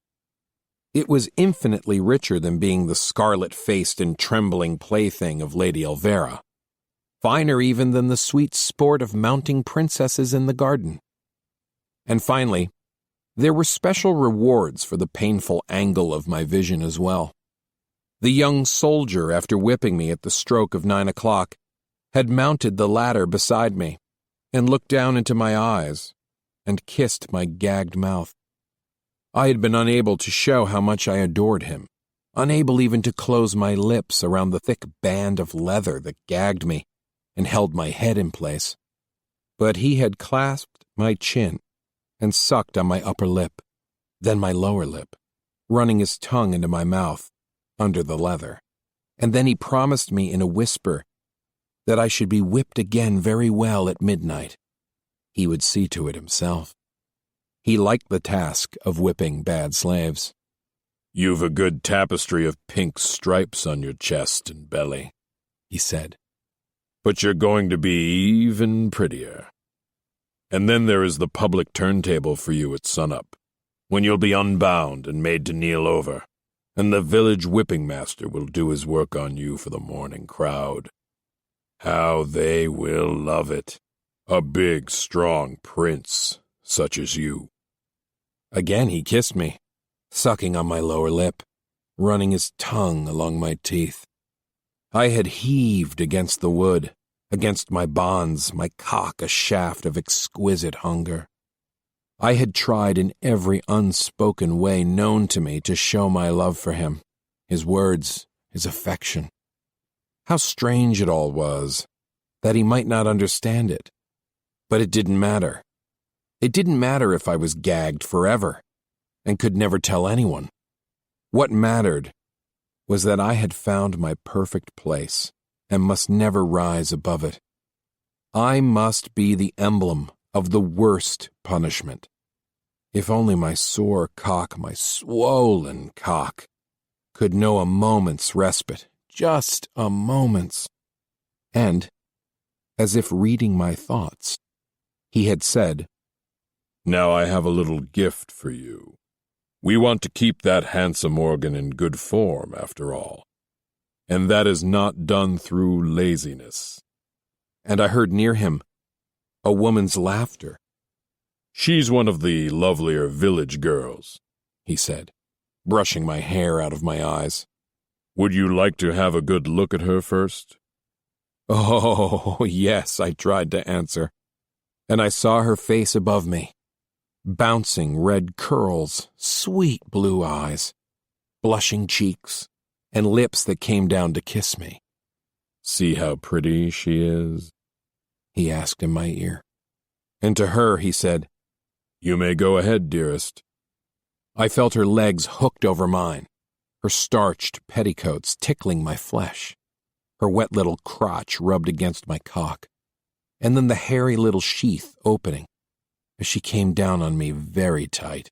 It was infinitely richer than being the scarlet-faced and trembling plaything of Lady Elvira, finer even than the sweet sport of mounting princesses in the garden. And finally, there were special rewards for the painful angle of my vision as well. The young soldier, after whipping me at the stroke of 9 o'clock, had mounted the ladder beside me and looked down into my eyes and kissed my gagged mouth. I had been unable to show how much I adored him, unable even to close my lips around the thick band of leather that gagged me and held my head in place. But he had clasped my chin and sucked on my upper lip, then my lower lip, running his tongue into my mouth under the leather. And then he promised me in a whisper that I should be whipped again very well at midnight. He would see to it himself. He liked the task of whipping bad slaves. "You've a good tapestry of pink stripes on your chest and belly," he said. "But you're going to be even prettier. And then there is the public turntable for you at sunup, when you'll be unbound and made to kneel over, and the village whipping master will do his work on you for the morning crowd. How they will love it. A big, strong prince such as you." Again he kissed me, sucking on my lower lip, running his tongue along my teeth. I had heaved against the wood, against my bonds, my cock a shaft of exquisite hunger. I had tried in every unspoken way known to me to show my love for him, his words, his affection. How strange it all was, that he might not understand it. But it didn't matter. It didn't matter if I was gagged forever and could never tell anyone. What mattered was that I had found my perfect place and must never rise above it. I must be the emblem of the worst punishment. If only my sore cock, my swollen cock, could know a moment's respite, just a moment's. And, as if reading my thoughts, he had said, "Now I have a little gift for you. We want to keep that handsome organ in good form, after all. And that is not done through laziness." And I heard near him a woman's laughter. "She's one of the lovelier village girls," he said, brushing my hair out of my eyes. "Would you like to have a good look at her first?" "Oh, yes," I tried to answer, and I saw her face above me. Bouncing red curls, sweet blue eyes, blushing cheeks, and lips that came down to kiss me. "See how pretty she is?" he asked in my ear. And to her he said, "You may go ahead, dearest." I felt her legs hooked over mine, her starched petticoats tickling my flesh, her wet little crotch rubbed against my cock, and then the hairy little sheath opening as she came down on me very tight.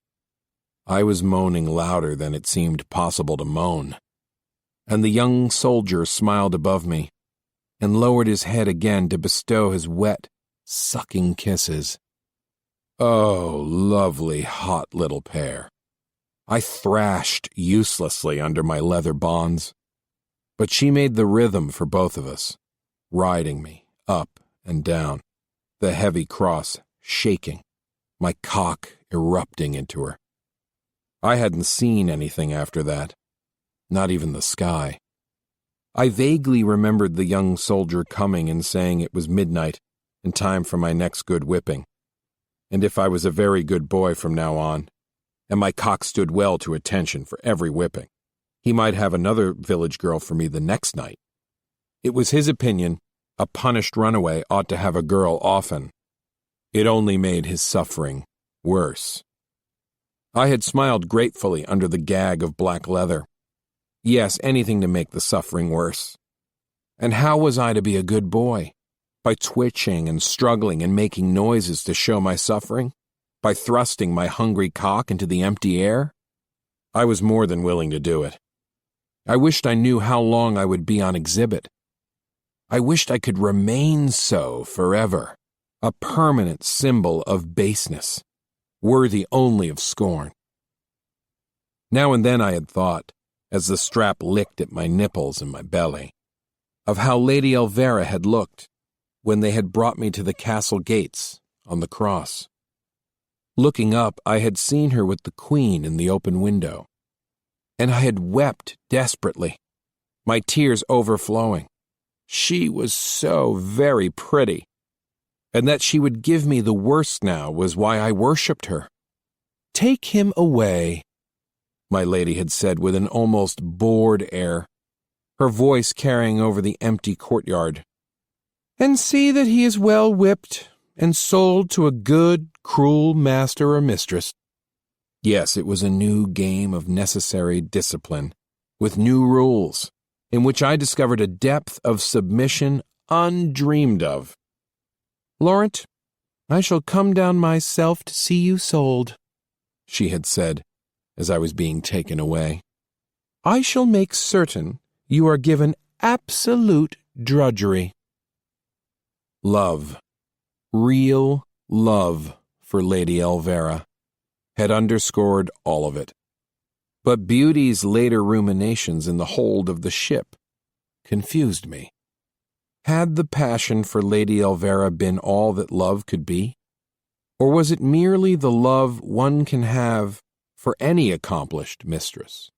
I was moaning louder than it seemed possible to moan, and the young soldier smiled above me and lowered his head again to bestow his wet, sucking kisses. Oh, lovely hot little pair. I thrashed uselessly under my leather bonds, but she made the rhythm for both of us, riding me up and down, the heavy cross shaking, my cock erupting into her. I hadn't seen anything after that, not even the sky. I vaguely remembered the young soldier coming and saying it was midnight and time for my next good whipping, and if I was a very good boy from now on, and my cock stood well to attention for every whipping, he might have another village girl for me the next night. It was his opinion a punished runaway ought to have a girl often. It only made his suffering worse. I had smiled gratefully under the gag of black leather. Yes, anything to make the suffering worse. And how was I to be a good boy? By twitching and struggling and making noises to show my suffering? By thrusting my hungry cock into the empty air? I was more than willing to do it. I wished I knew how long I would be on exhibit. I wished I could remain so forever, a permanent symbol of baseness, worthy only of scorn. Now and then I had thought, as the strap licked at my nipples and my belly, of how Lady Elvira had looked when they had brought me to the castle gates on the cross. Looking up, I had seen her with the Queen in the open window, and I had wept desperately, my tears overflowing. She was so very pretty, and that she would give me the worst now was why I worshipped her. "Take him away," my lady had said with an almost bored air, her voice carrying over the empty courtyard, "and see that he is well whipped and sold to a good, cruel master or mistress." Yes, it was a new game of necessary discipline, with new rules, in which I discovered a depth of submission undreamed of. "Laurent, I shall come down myself to see you sold," she had said, as I was being taken away. "I shall make certain you are given absolute drudgery." Love, real love for Lady Elvira, had underscored all of it. But Beauty's later ruminations in the hold of the ship confused me. Had the passion for Lady Elvira been all that love could be? Or was it merely the love one can have for any accomplished mistress?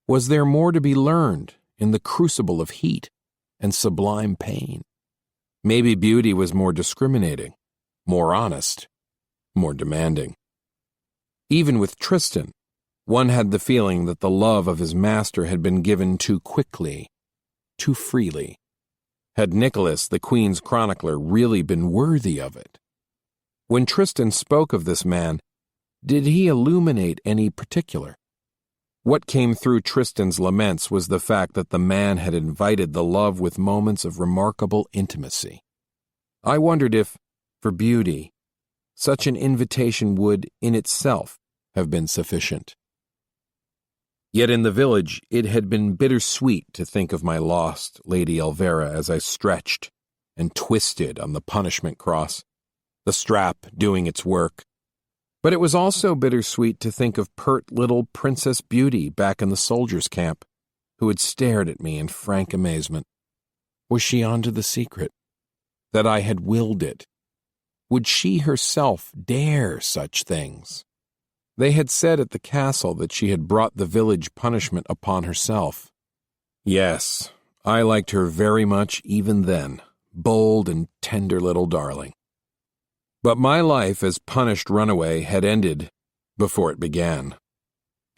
Was there more to be learned in the crucible of heat and sublime pain? Maybe Beauty was more discriminating, more honest, more demanding. Even with Tristan, one had the feeling that the love of his master had been given too quickly, too freely. Had Nicholas, the Queen's chronicler, really been worthy of it? When Tristan spoke of this man, did he illuminate any particular? What came through Tristan's laments was the fact that the man had invited the love with moments of remarkable intimacy. I wondered if, for Beauty, such an invitation would, in itself, have been sufficient. Yet in the village, it had been bittersweet to think of my lost Lady Elvira as I stretched and twisted on the punishment cross, the strap doing its work. But it was also bittersweet to think of pert little Princess Beauty back in the soldiers' camp, who had stared at me in frank amazement. Was she onto the secret? That I had willed it? Would she herself dare such things? They had said at the castle that she had brought the village punishment upon herself. Yes, I liked her very much even then, bold and tender little darling. But my life as punished runaway had ended before it began.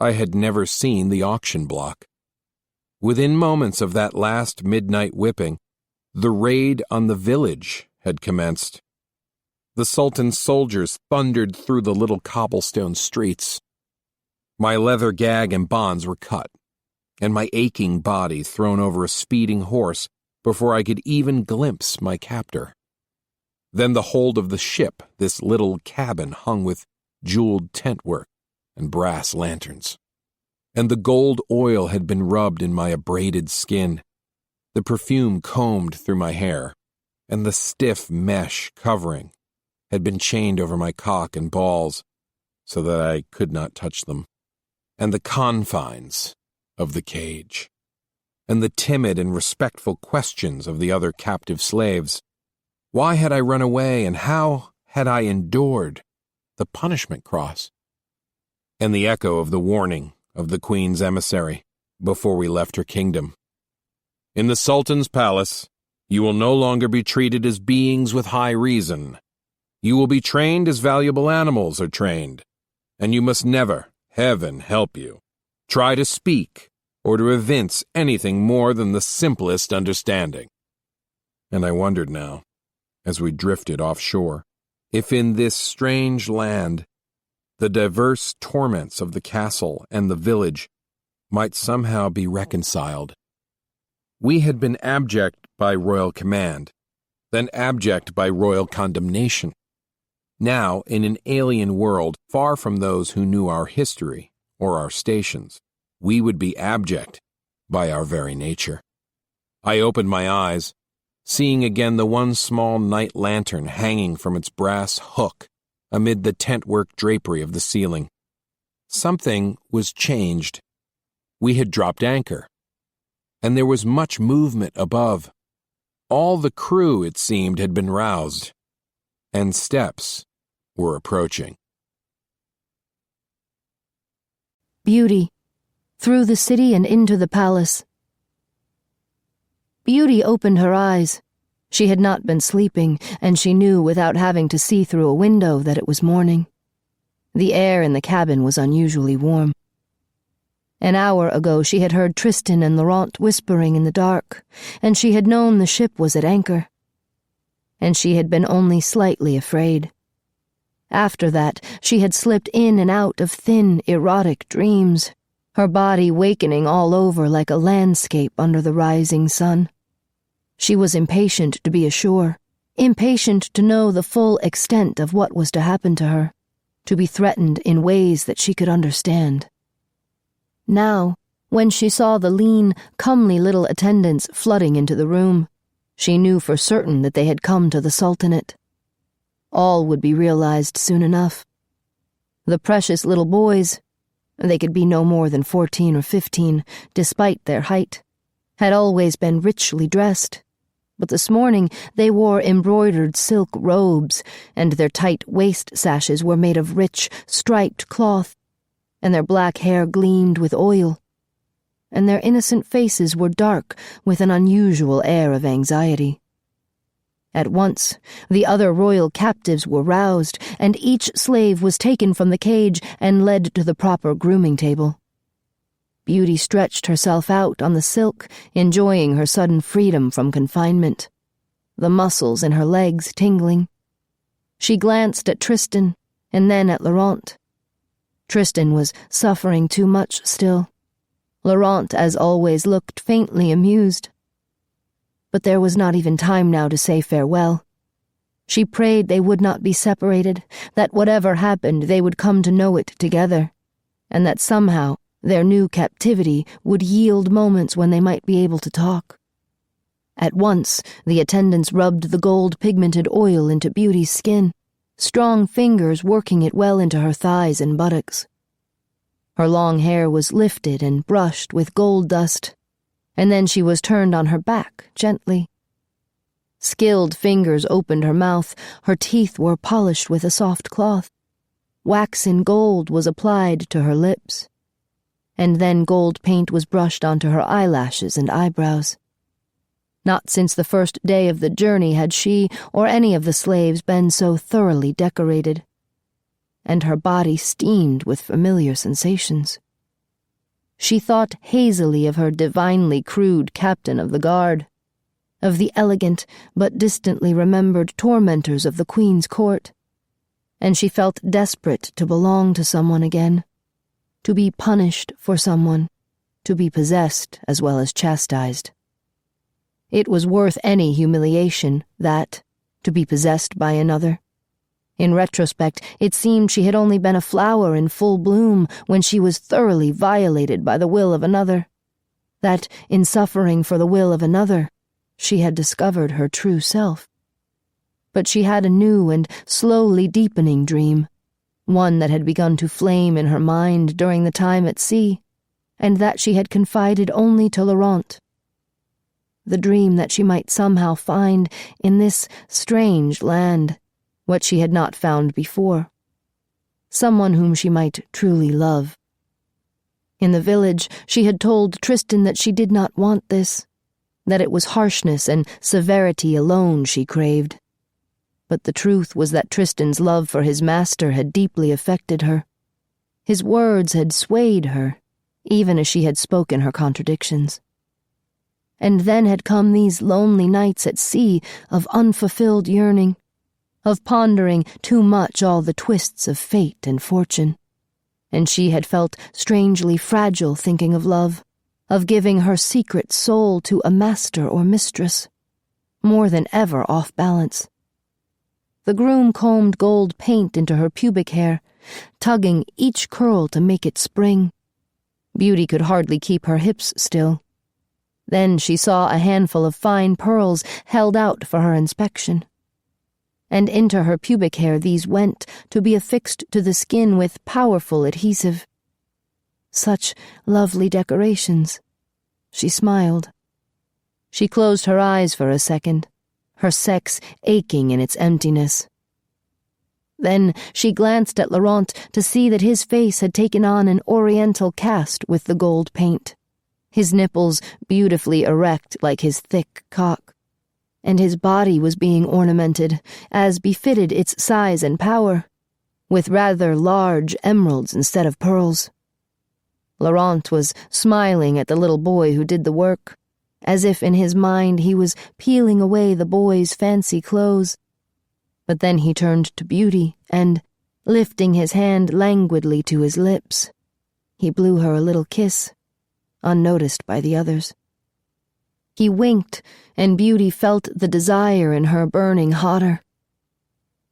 I had never seen the auction block. Within moments of that last midnight whipping, the raid on the village had commenced. The Sultan's soldiers thundered through the little cobblestone streets. My leather gag and bonds were cut, and my aching body thrown over a speeding horse before I could even glimpse my captor. Then the hold of the ship, this little cabin hung with jeweled tent work and brass lanterns. And the gold oil had been rubbed in my abraded skin, the perfume combed through my hair, and the stiff mesh covering had been chained over my cock and balls so that I could not touch them. and the confines of the cage, and the timid and respectful questions of the other captive slaves. Why had I run away, and how had I endured the punishment cross? And the echo of the warning of the queen's emissary before we left her kingdom. In the Sultan's palace, you will no longer be treated as beings with high reason. You will be trained as valuable animals are trained, and you must never, heaven help you, try to speak or to evince anything more than the simplest understanding. And I wondered now, as we drifted offshore, if in this strange land, the diverse torments of the castle and the village might somehow be reconciled. We had been abject by royal command, then abject by royal condemnation. Now, in an alien world, far from those who knew our history or our stations, we would be abject by our very nature. I opened my eyes, seeing again the one small night lantern hanging from its brass hook amid the tent-work drapery of the ceiling. Something was changed. We had dropped anchor, and there was much movement above. All the crew, it seemed, had been roused, and steps were approaching. Beauty, through the city and into the palace. Beauty opened her eyes. She had not been sleeping, and she knew without having to see through a window that it was morning. The air in the cabin was unusually warm. An hour ago she had heard Tristan and Laurent whispering in the dark, and she had known the ship was at anchor. And she had been only slightly afraid. After that, she had slipped in and out of thin, erotic dreams, her body wakening all over like a landscape under the rising sun. She was impatient to be ashore, impatient to know the full extent of what was to happen to her, to be threatened in ways that she could understand. Now, when she saw the lean, comely little attendants flooding into the room, she knew for certain that they had come to the Sultanate. All would be realized soon enough. The precious little boys, they could be no more than 14 or 15, despite their height, had always been richly dressed, but this morning they wore embroidered silk robes, and their tight waist sashes were made of rich, striped cloth, and their black hair gleamed with oil, and their innocent faces were dark with an unusual air of anxiety. At once, the other royal captives were roused, and each slave was taken from the cage and led to the proper grooming table. Beauty stretched herself out on the silk, enjoying her sudden freedom from confinement, the muscles in her legs tingling. She glanced at Tristan, and then at Laurent. Tristan was suffering too much still. Laurent, as always, looked faintly amused. But there was not even time now to say farewell. She prayed they would not be separated, that whatever happened they would come to know it together, and that somehow their new captivity would yield moments when they might be able to talk. At once, the attendants rubbed the gold-pigmented oil into Beauty's skin, strong fingers working it well into her thighs and buttocks. Her long hair was lifted and brushed with gold dust, and then she was turned on her back gently. Skilled fingers opened her mouth, her teeth were polished with a soft cloth. Waxen gold was applied to her lips, and then gold paint was brushed onto her eyelashes and eyebrows. Not since the first day of the journey had she or any of the slaves been so thoroughly decorated, and her body steamed with familiar sensations. She thought hazily of her divinely crude captain of the guard, of the elegant but distantly remembered tormentors of the Queen's court, and she felt desperate to belong to someone again, to be punished for someone, to be possessed as well as chastised. It was worth any humiliation, that, to be possessed by another. In retrospect, it seemed she had only been a flower in full bloom when she was thoroughly violated by the will of another, that, in suffering for the will of another, she had discovered her true self. But she had a new and slowly deepening dream, one that had begun to flame in her mind during the time at sea, and that she had confided only to Laurent. The dream that she might somehow find in this strange land what she had not found before, someone whom she might truly love. In the village, she had told Tristan that she did not want this, that it was harshness and severity alone she craved. But the truth was that Tristan's love for his master had deeply affected her. His words had swayed her, even as she had spoken her contradictions. And then had come these lonely nights at sea of unfulfilled yearning, of pondering too much all the twists of fate and fortune. And she had felt strangely fragile thinking of love, of giving her secret soul to a master or mistress, more than ever off balance. The groom combed gold paint into her pubic hair, tugging each curl to make it spring. Beauty could hardly keep her hips still. Then she saw a handful of fine pearls held out for her inspection. And into her pubic hair these went, to be affixed to the skin with powerful adhesive. Such lovely decorations. She smiled. She closed her eyes for a second, her sex aching in its emptiness. Then she glanced at Laurent to see that his face had taken on an oriental cast with the gold paint, his nipples beautifully erect like his thick cock, and his body was being ornamented, as befitted its size and power, with rather large emeralds instead of pearls. Laurent was smiling at the little boy who did the work, as if in his mind he was peeling away the boy's fancy clothes. But then he turned to Beauty and, lifting his hand languidly to his lips, he blew her a little kiss, unnoticed by the others. He winked, and Beauty felt the desire in her burning hotter.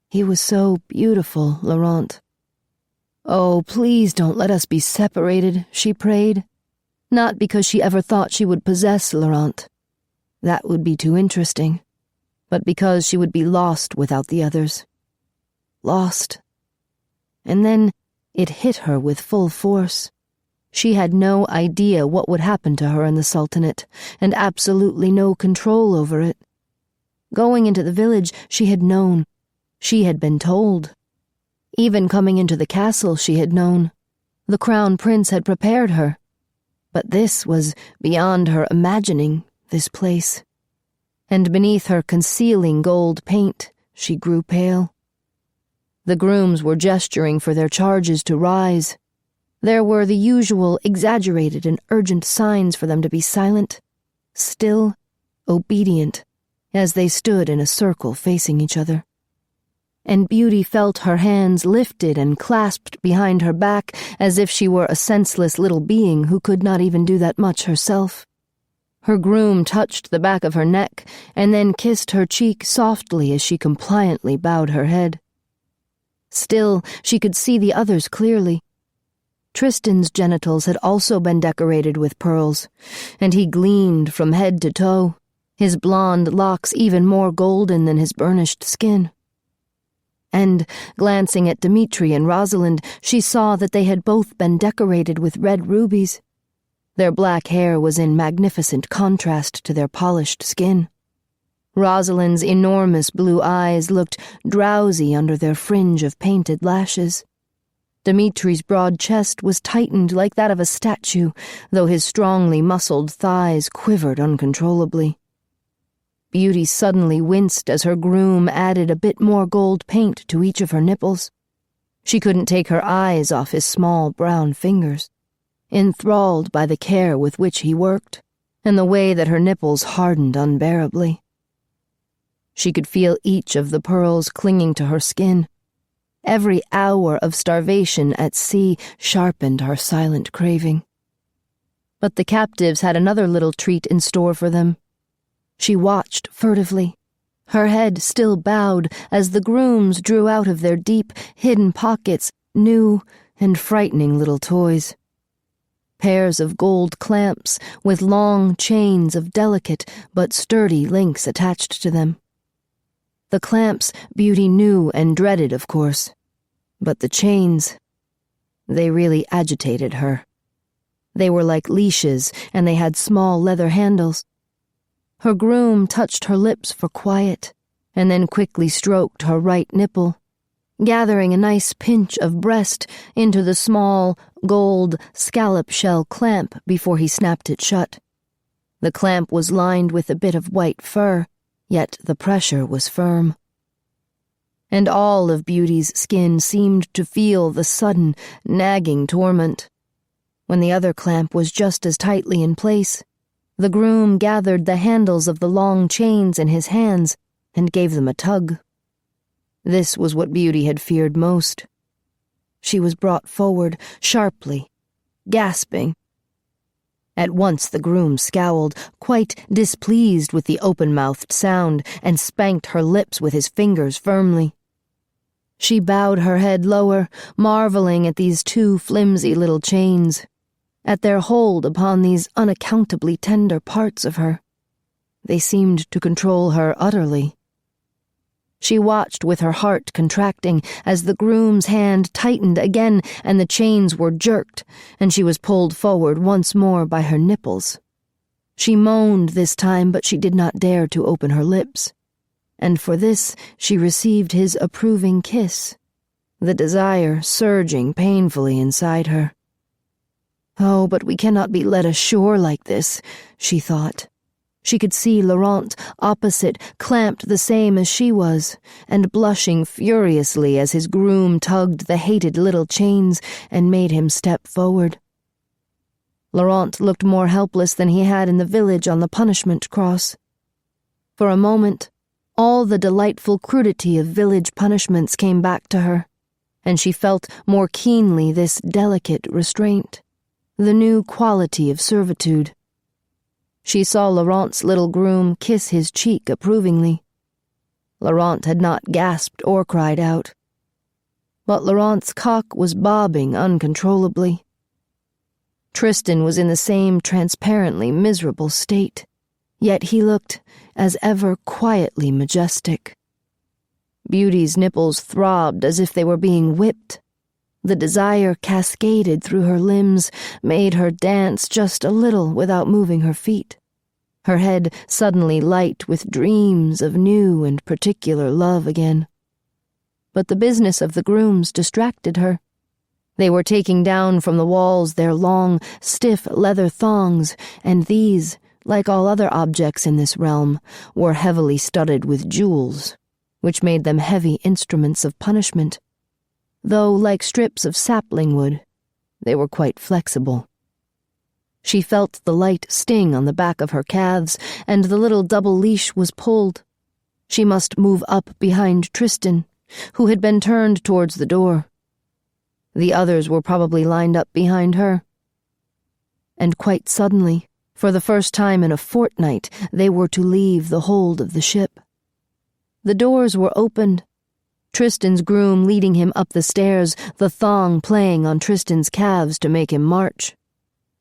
He was so beautiful, Laurent. Oh, please don't let us be separated, she prayed. Not because she ever thought she would possess Laurent. That would be too interesting. But because she would be lost without the others. Lost. And then it hit her with full force. She had no idea what would happen to her in the Sultanate, and absolutely no control over it. Going into the village, she had known. She had been told. Even coming into the castle, she had known. The crown prince had prepared her. But this was beyond her imagining, this place. And beneath her concealing gold paint, she grew pale. The grooms were gesturing for their charges to rise. There were the usual exaggerated and urgent signs for them to be silent, still, obedient, as they stood in a circle facing each other. And Beauty felt her hands lifted and clasped behind her back as if she were a senseless little being who could not even do that much herself. Her groom touched the back of her neck and then kissed her cheek softly as she compliantly bowed her head. Still, she could see the others clearly. Tristan's genitals had also been decorated with pearls, and he gleamed from head to toe, his blonde locks even more golden than his burnished skin. And, glancing at Dimitri and Rosalind, she saw that they had both been decorated with red rubies. Their black hair was in magnificent contrast to their polished skin. Rosalind's enormous blue eyes looked drowsy under their fringe of painted lashes. Dimitri's broad chest was tightened like that of a statue, though his strongly muscled thighs quivered uncontrollably. Beauty suddenly winced as her groom added a bit more gold paint to each of her nipples. She couldn't take her eyes off his small brown fingers, enthralled by the care with which he worked, and the way that her nipples hardened unbearably. She could feel each of the pearls clinging to her skin. Every hour of starvation at sea sharpened her silent craving. But the captives had another little treat in store for them. She watched furtively, her head still bowed as the grooms drew out of their deep, hidden pockets new and frightening little toys. Pairs of gold clamps with long chains of delicate but sturdy links attached to them. The clamps Beauty knew and dreaded, of course. But the chains, they really agitated her. They were like leashes, and they had small leather handles. Her groom touched her lips for quiet, and then quickly stroked her right nipple, gathering a nice pinch of breast into the small, gold, scallop-shell clamp before he snapped it shut. The clamp was lined with a bit of white fur, yet the pressure was firm. And all of Beauty's skin seemed to feel the sudden, nagging torment. When the other clamp was just as tightly in place, the groom gathered the handles of the long chains in his hands and gave them a tug. This was what Beauty had feared most. She was brought forward sharply, gasping. At once the groom scowled, quite displeased with the open-mouthed sound, and spanked her lips with his fingers firmly. She bowed her head lower, marveling at these two flimsy little chains, at their hold upon these unaccountably tender parts of her. They seemed to control her utterly. She watched with her heart contracting as the groom's hand tightened again and the chains were jerked, and she was pulled forward once more by her nipples. She moaned this time, but she did not dare to open her lips. And for this she received his approving kiss, the desire surging painfully inside her. Oh, but we cannot be led ashore like this, she thought. She could see Laurent, opposite, clamped the same as she was, and blushing furiously as his groom tugged the hated little chains and made him step forward. Laurent looked more helpless than he had in the village on the punishment cross. For a moment, all the delightful crudity of village punishments came back to her, and she felt more keenly this delicate restraint, the new quality of servitude. She saw Laurent's little groom kiss his cheek approvingly. Laurent had not gasped or cried out, but Laurent's cock was bobbing uncontrollably. Tristan was in the same transparently miserable state, yet he looked, as ever, quietly majestic. Beauty's nipples throbbed as if they were being whipped. The desire cascaded through her limbs, made her dance just a little without moving her feet, her head suddenly light with dreams of new and particular love again. But the business of the grooms distracted her. They were taking down from the walls their long, stiff leather thongs, and these, like all other objects in this realm, were heavily studded with jewels, which made them heavy instruments of punishment. Though, like strips of sapling wood, they were quite flexible. She felt the light sting on the back of her calves, and the little double leash was pulled. She must move up behind Tristan, who had been turned towards the door. The others were probably lined up behind her. And quite suddenly, for the first time in a fortnight, they were to leave the hold of the ship. The doors were opened, Tristan's groom leading him up the stairs, the thong playing on Tristan's calves to make him march.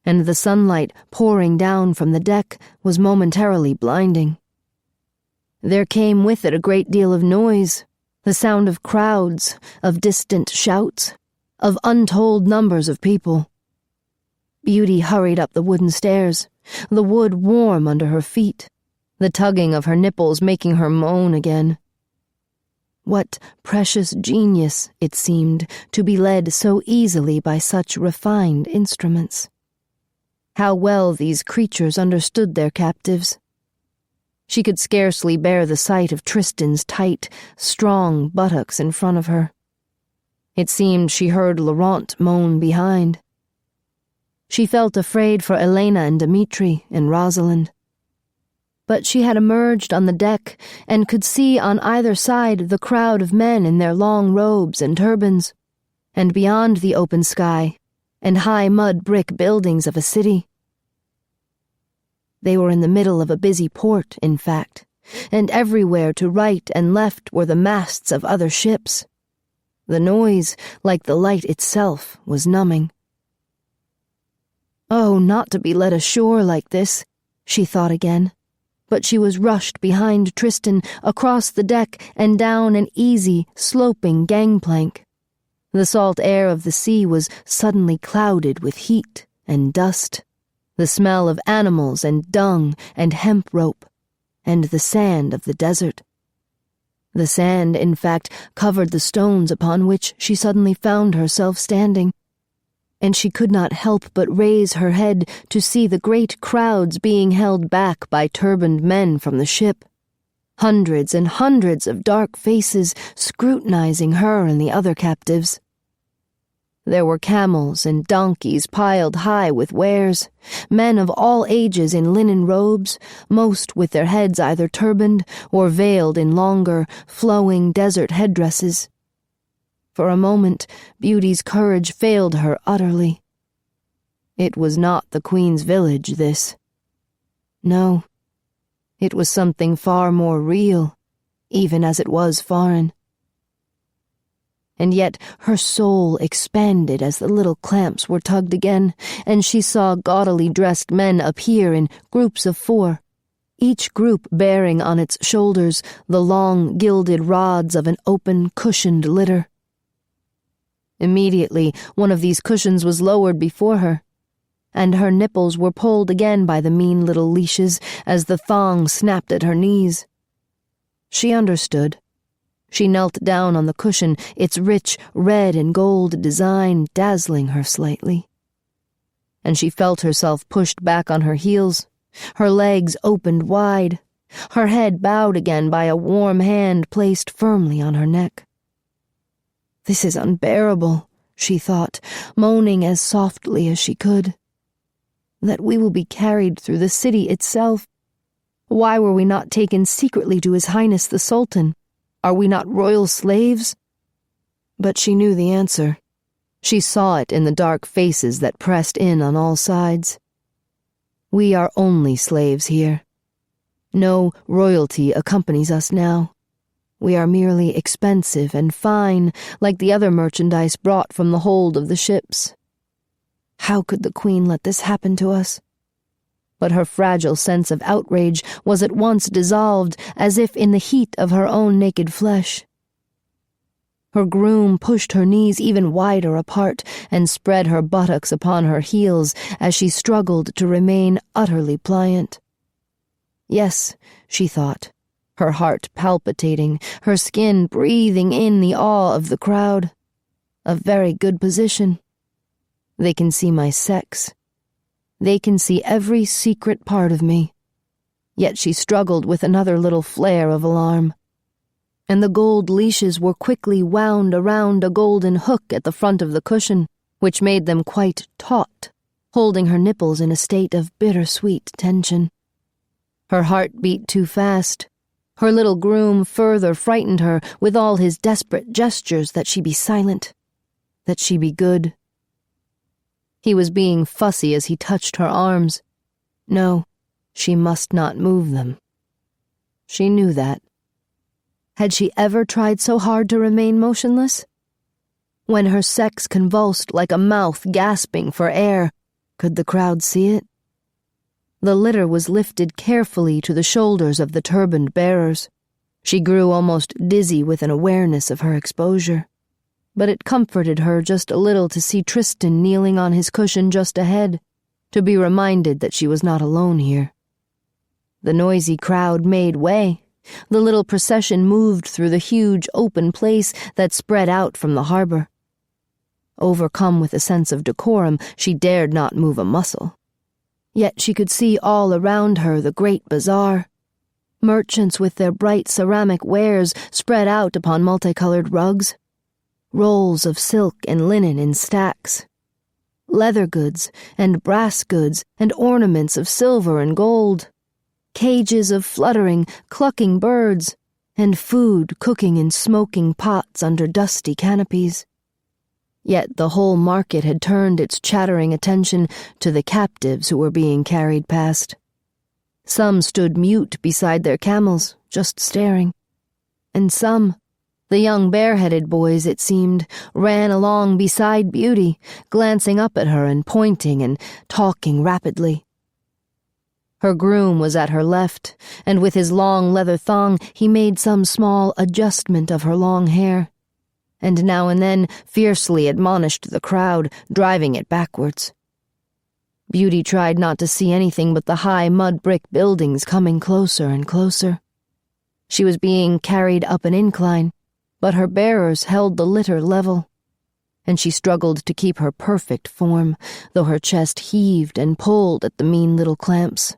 And the sunlight pouring down from the deck was momentarily blinding. There came with it a great deal of noise, the sound of crowds, of distant shouts, of untold numbers of people. Beauty hurried up the wooden stairs, the wood warm under her feet, the tugging of her nipples making her moan again. What precious genius, it seemed, to be led so easily by such refined instruments. How well these creatures understood their captives. She could scarcely bear the sight of Tristan's tight, strong buttocks in front of her. It seemed she heard Laurent moan behind. She felt afraid for Elena and Dmitri and Rosalind. But she had emerged on the deck and could see on either side the crowd of men in their long robes and turbans, and beyond the open sky, and high mud brick buildings of a city. They were in the middle of a busy port, in fact, and everywhere to right and left were the masts of other ships. The noise, like the light itself, was numbing. Oh, not to be led ashore like this, she thought again. But she was rushed behind Tristan, across the deck and down an easy, sloping gangplank. The salt air of the sea was suddenly clouded with heat and dust, the smell of animals and dung and hemp rope, and the sand of the desert. The sand, in fact, covered the stones upon which she suddenly found herself standing, and she could not help but raise her head to see the great crowds being held back by turbaned men from the ship, hundreds and hundreds of dark faces scrutinizing her and the other captives. There were camels and donkeys piled high with wares, men of all ages in linen robes, most with their heads either turbaned or veiled in longer, flowing desert headdresses. For a moment, Beauty's courage failed her utterly. It was not the Queen's village, this. No, it was something far more real, even as it was foreign. And yet her soul expanded as the little clamps were tugged again, and she saw gaudily dressed men appear in groups of 4, each group bearing on its shoulders the long gilded rods of an open, cushioned litter. Immediately, one of these cushions was lowered before her, and her nipples were pulled again by the mean little leashes as the thong snapped at her knees. She understood. She knelt down on the cushion, its rich red and gold design dazzling her slightly. And she felt herself pushed back on her heels, her legs opened wide, her head bowed again by a warm hand placed firmly on her neck. This is unbearable, she thought, moaning as softly as she could. That we will be carried through the city itself. Why were we not taken secretly to His Highness the Sultan? Are we not royal slaves? But she knew the answer. She saw it in the dark faces that pressed in on all sides. We are only slaves here. No royalty accompanies us now. We are merely expensive and fine, like the other merchandise brought from the hold of the ships. How could the Queen let this happen to us? But her fragile sense of outrage was at once dissolved, as if in the heat of her own naked flesh. Her groom pushed her knees even wider apart and spread her buttocks upon her heels as she struggled to remain utterly pliant. Yes, she thought, her heart palpitating, her skin breathing in the awe of the crowd. A very good position. They can see my sex. They can see every secret part of me. Yet she struggled with another little flare of alarm. And the gold leashes were quickly wound around a golden hook at the front of the cushion, which made them quite taut, holding her nipples in a state of bittersweet tension. Her heart beat too fast. Her little groom further frightened her with all his desperate gestures that she be silent, that she be good. He was being fussy as he touched her arms. No, she must not move them. She knew that. Had she ever tried so hard to remain motionless? When her sex convulsed like a mouth gasping for air, could the crowd see it? The litter was lifted carefully to the shoulders of the turbaned bearers. She grew almost dizzy with an awareness of her exposure. But it comforted her just a little to see Tristan kneeling on his cushion just ahead, to be reminded that she was not alone here. The noisy crowd made way. The little procession moved through the huge open place that spread out from the harbor. Overcome with a sense of decorum, she dared not move a muscle. Yet she could see all around her the great bazaar. Merchants with their bright ceramic wares spread out upon multicolored rugs. Rolls of silk and linen in stacks. Leather goods and brass goods and ornaments of silver and gold. Cages of fluttering, clucking birds, and food cooking in smoking pots under dusty canopies. Yet the whole market had turned its chattering attention to the captives who were being carried past. Some stood mute beside their camels, just staring. And some, the young bareheaded boys, it seemed, ran along beside Beauty, glancing up at her and pointing and talking rapidly. Her groom was at her left, and with his long leather thong he made some small adjustment of her long hair, and now and then fiercely admonished the crowd, driving it backwards. Beauty tried not to see anything but the high mud-brick buildings coming closer and closer. She was being carried up an incline, but her bearers held the litter level, and she struggled to keep her perfect form, though her chest heaved and pulled at the mean little clamps,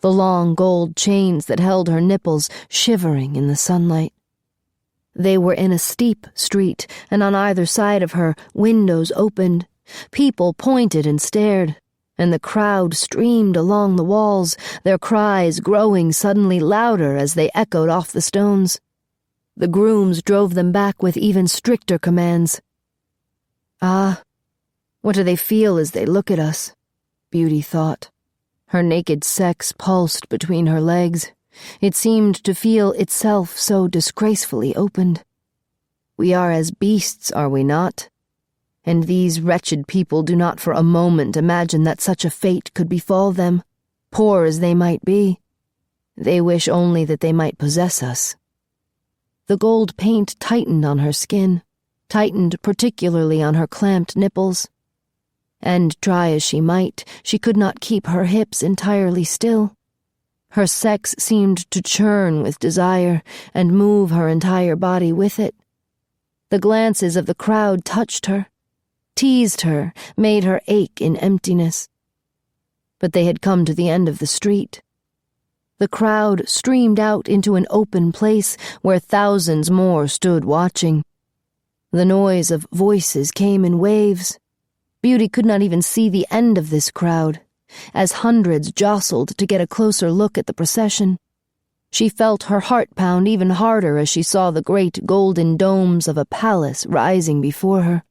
the long gold chains that held her nipples shivering in the sunlight. They were in a steep street, and on either side of her, windows opened. People pointed and stared, and the crowd streamed along the walls, their cries growing suddenly louder as they echoed off the stones. The grooms drove them back with even stricter commands. Ah, what do they feel as they look at us? Beauty thought. Her naked sex pulsed between her legs. It seemed to feel itself so disgracefully opened. We are as beasts, are we not? And these wretched people do not for a moment imagine that such a fate could befall them, poor as they might be. They wish only that they might possess us. The gold paint tightened on her skin, tightened particularly on her clamped nipples. And try as she might, she could not keep her hips entirely still. Her sex seemed to churn with desire and move her entire body with it. The glances of the crowd touched her, teased her, made her ache in emptiness. But they had come to the end of the street. The crowd streamed out into an open place where thousands more stood watching. The noise of voices came in waves. Beauty could not even see the end of this crowd, as hundreds jostled to get a closer look at the procession. She felt her heart pound even harder as she saw the great golden domes of a palace rising before her.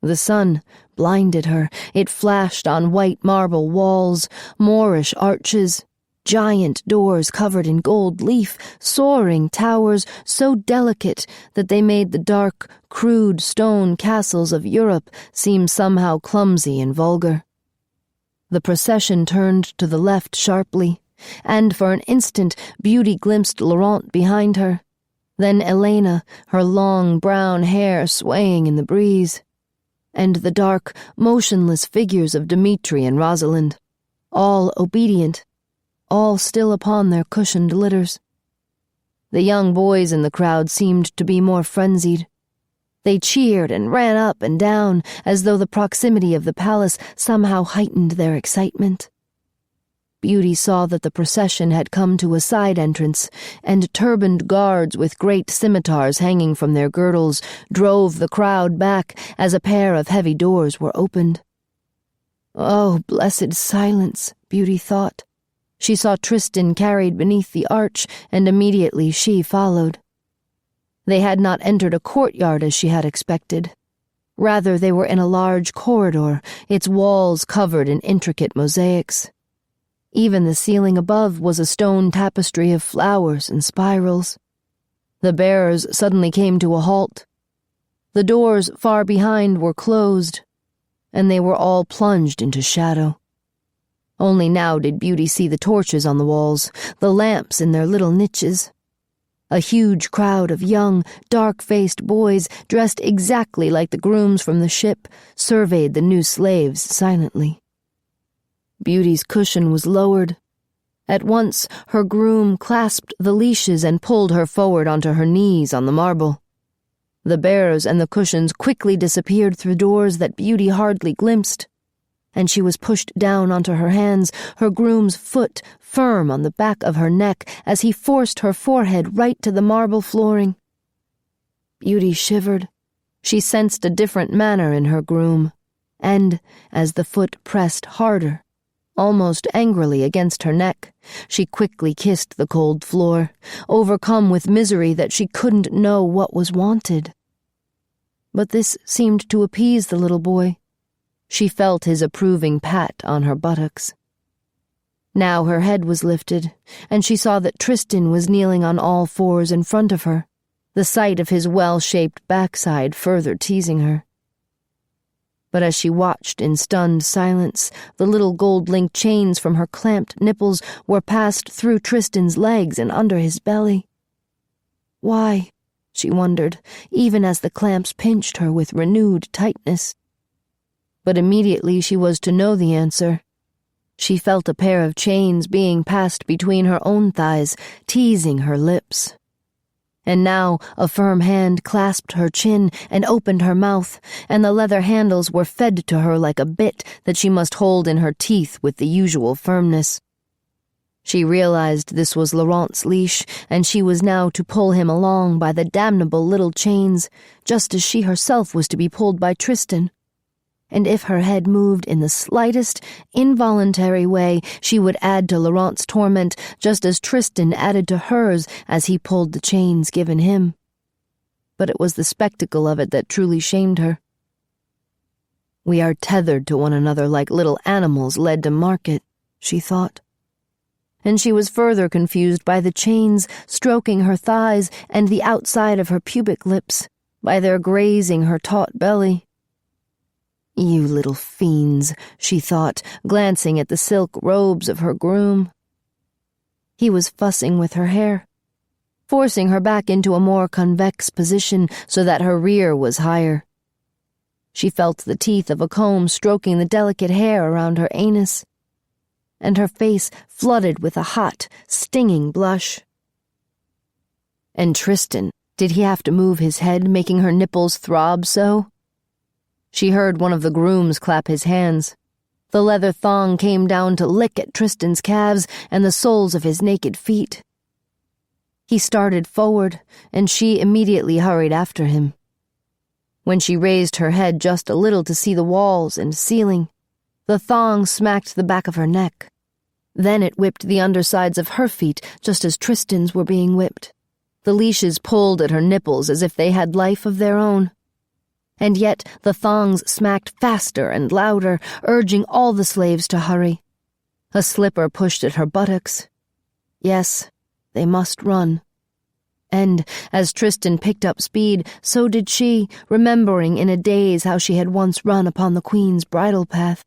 The sun blinded her. It flashed on white marble walls, Moorish arches, giant doors covered in gold leaf, soaring towers so delicate that they made the dark, crude stone castles of Europe seem somehow clumsy and vulgar. The procession turned to the left sharply, and for an instant Beauty glimpsed Laurent behind her, then Elena, her long brown hair swaying in the breeze, and the dark, motionless figures of Dmitri and Rosalind, all obedient, all still upon their cushioned litters. The young boys in the crowd seemed to be more frenzied. They cheered and ran up and down as though the proximity of the palace somehow heightened their excitement. Beauty saw that the procession had come to a side entrance, and turbaned guards with great scimitars hanging from their girdles drove the crowd back as a pair of heavy doors were opened. Oh, blessed silence, Beauty thought. She saw Tristan carried beneath the arch, and immediately she followed. They had not entered a courtyard as she had expected. Rather, they were in a large corridor, its walls covered in intricate mosaics. Even the ceiling above was a stone tapestry of flowers and spirals. The bearers suddenly came to a halt. The doors far behind were closed, and they were all plunged into shadow. Only now did Beauty see the torches on the walls, the lamps in their little niches. A huge crowd of young, dark-faced boys, dressed exactly like the grooms from the ship, surveyed the new slaves silently. Beauty's cushion was lowered. At once, her groom clasped the leashes and pulled her forward onto her knees on the marble. The bearers and the cushions quickly disappeared through doors that Beauty hardly glimpsed, and she was pushed down onto her hands, her groom's foot firm on the back of her neck as he forced her forehead right to the marble flooring. Beauty shivered. She sensed a different manner in her groom, and, as the foot pressed harder, almost angrily against her neck, she quickly kissed the cold floor, overcome with misery that she couldn't know what was wanted. But this seemed to appease the little boy. She felt his approving pat on her buttocks. Now her head was lifted, and she saw that Tristan was kneeling on all fours in front of her, the sight of his well-shaped backside further teasing her. But as she watched in stunned silence, the little gold-linked chains from her clamped nipples were passed through Tristan's legs and under his belly. Why, she wondered, even as the clamps pinched her with renewed tightness. But immediately she was to know the answer. She felt a pair of chains being passed between her own thighs, teasing her lips. And now a firm hand clasped her chin and opened her mouth, and the leather handles were fed to her like a bit that she must hold in her teeth with the usual firmness. She realized this was Laurent's leash, and she was now to pull him along by the damnable little chains, just as she herself was to be pulled by Tristan. And if her head moved in the slightest, involuntary way, she would add to Laurent's torment, just as Tristan added to hers as he pulled the chains given him. But it was the spectacle of it that truly shamed her. "We are tethered to one another like little animals led to market," she thought. And she was further confused by the chains stroking her thighs and the outside of her pubic lips, by their grazing her taut belly. "You little fiends," she thought, glancing at the silk robes of her groom. He was fussing with her hair, forcing her back into a more convex position so that her rear was higher. She felt the teeth of a comb stroking the delicate hair around her anus, and her face flooded with a hot, stinging blush. And Tristan, did he have to move his head, making her nipples throb so? She heard one of the grooms clap his hands. The leather thong came down to lick at Tristan's calves and the soles of his naked feet. He started forward, and she immediately hurried after him. When she raised her head just a little to see the walls and ceiling, the thong smacked the back of her neck. Then it whipped the undersides of her feet just as Tristan's were being whipped. The leashes pulled at her nipples as if they had life of their own. And yet the thongs smacked faster and louder, urging all the slaves to hurry. A slipper pushed at her buttocks. Yes, they must run. And, as Tristan picked up speed, so did she, remembering in a daze how she had once run upon the Queen's bridle path.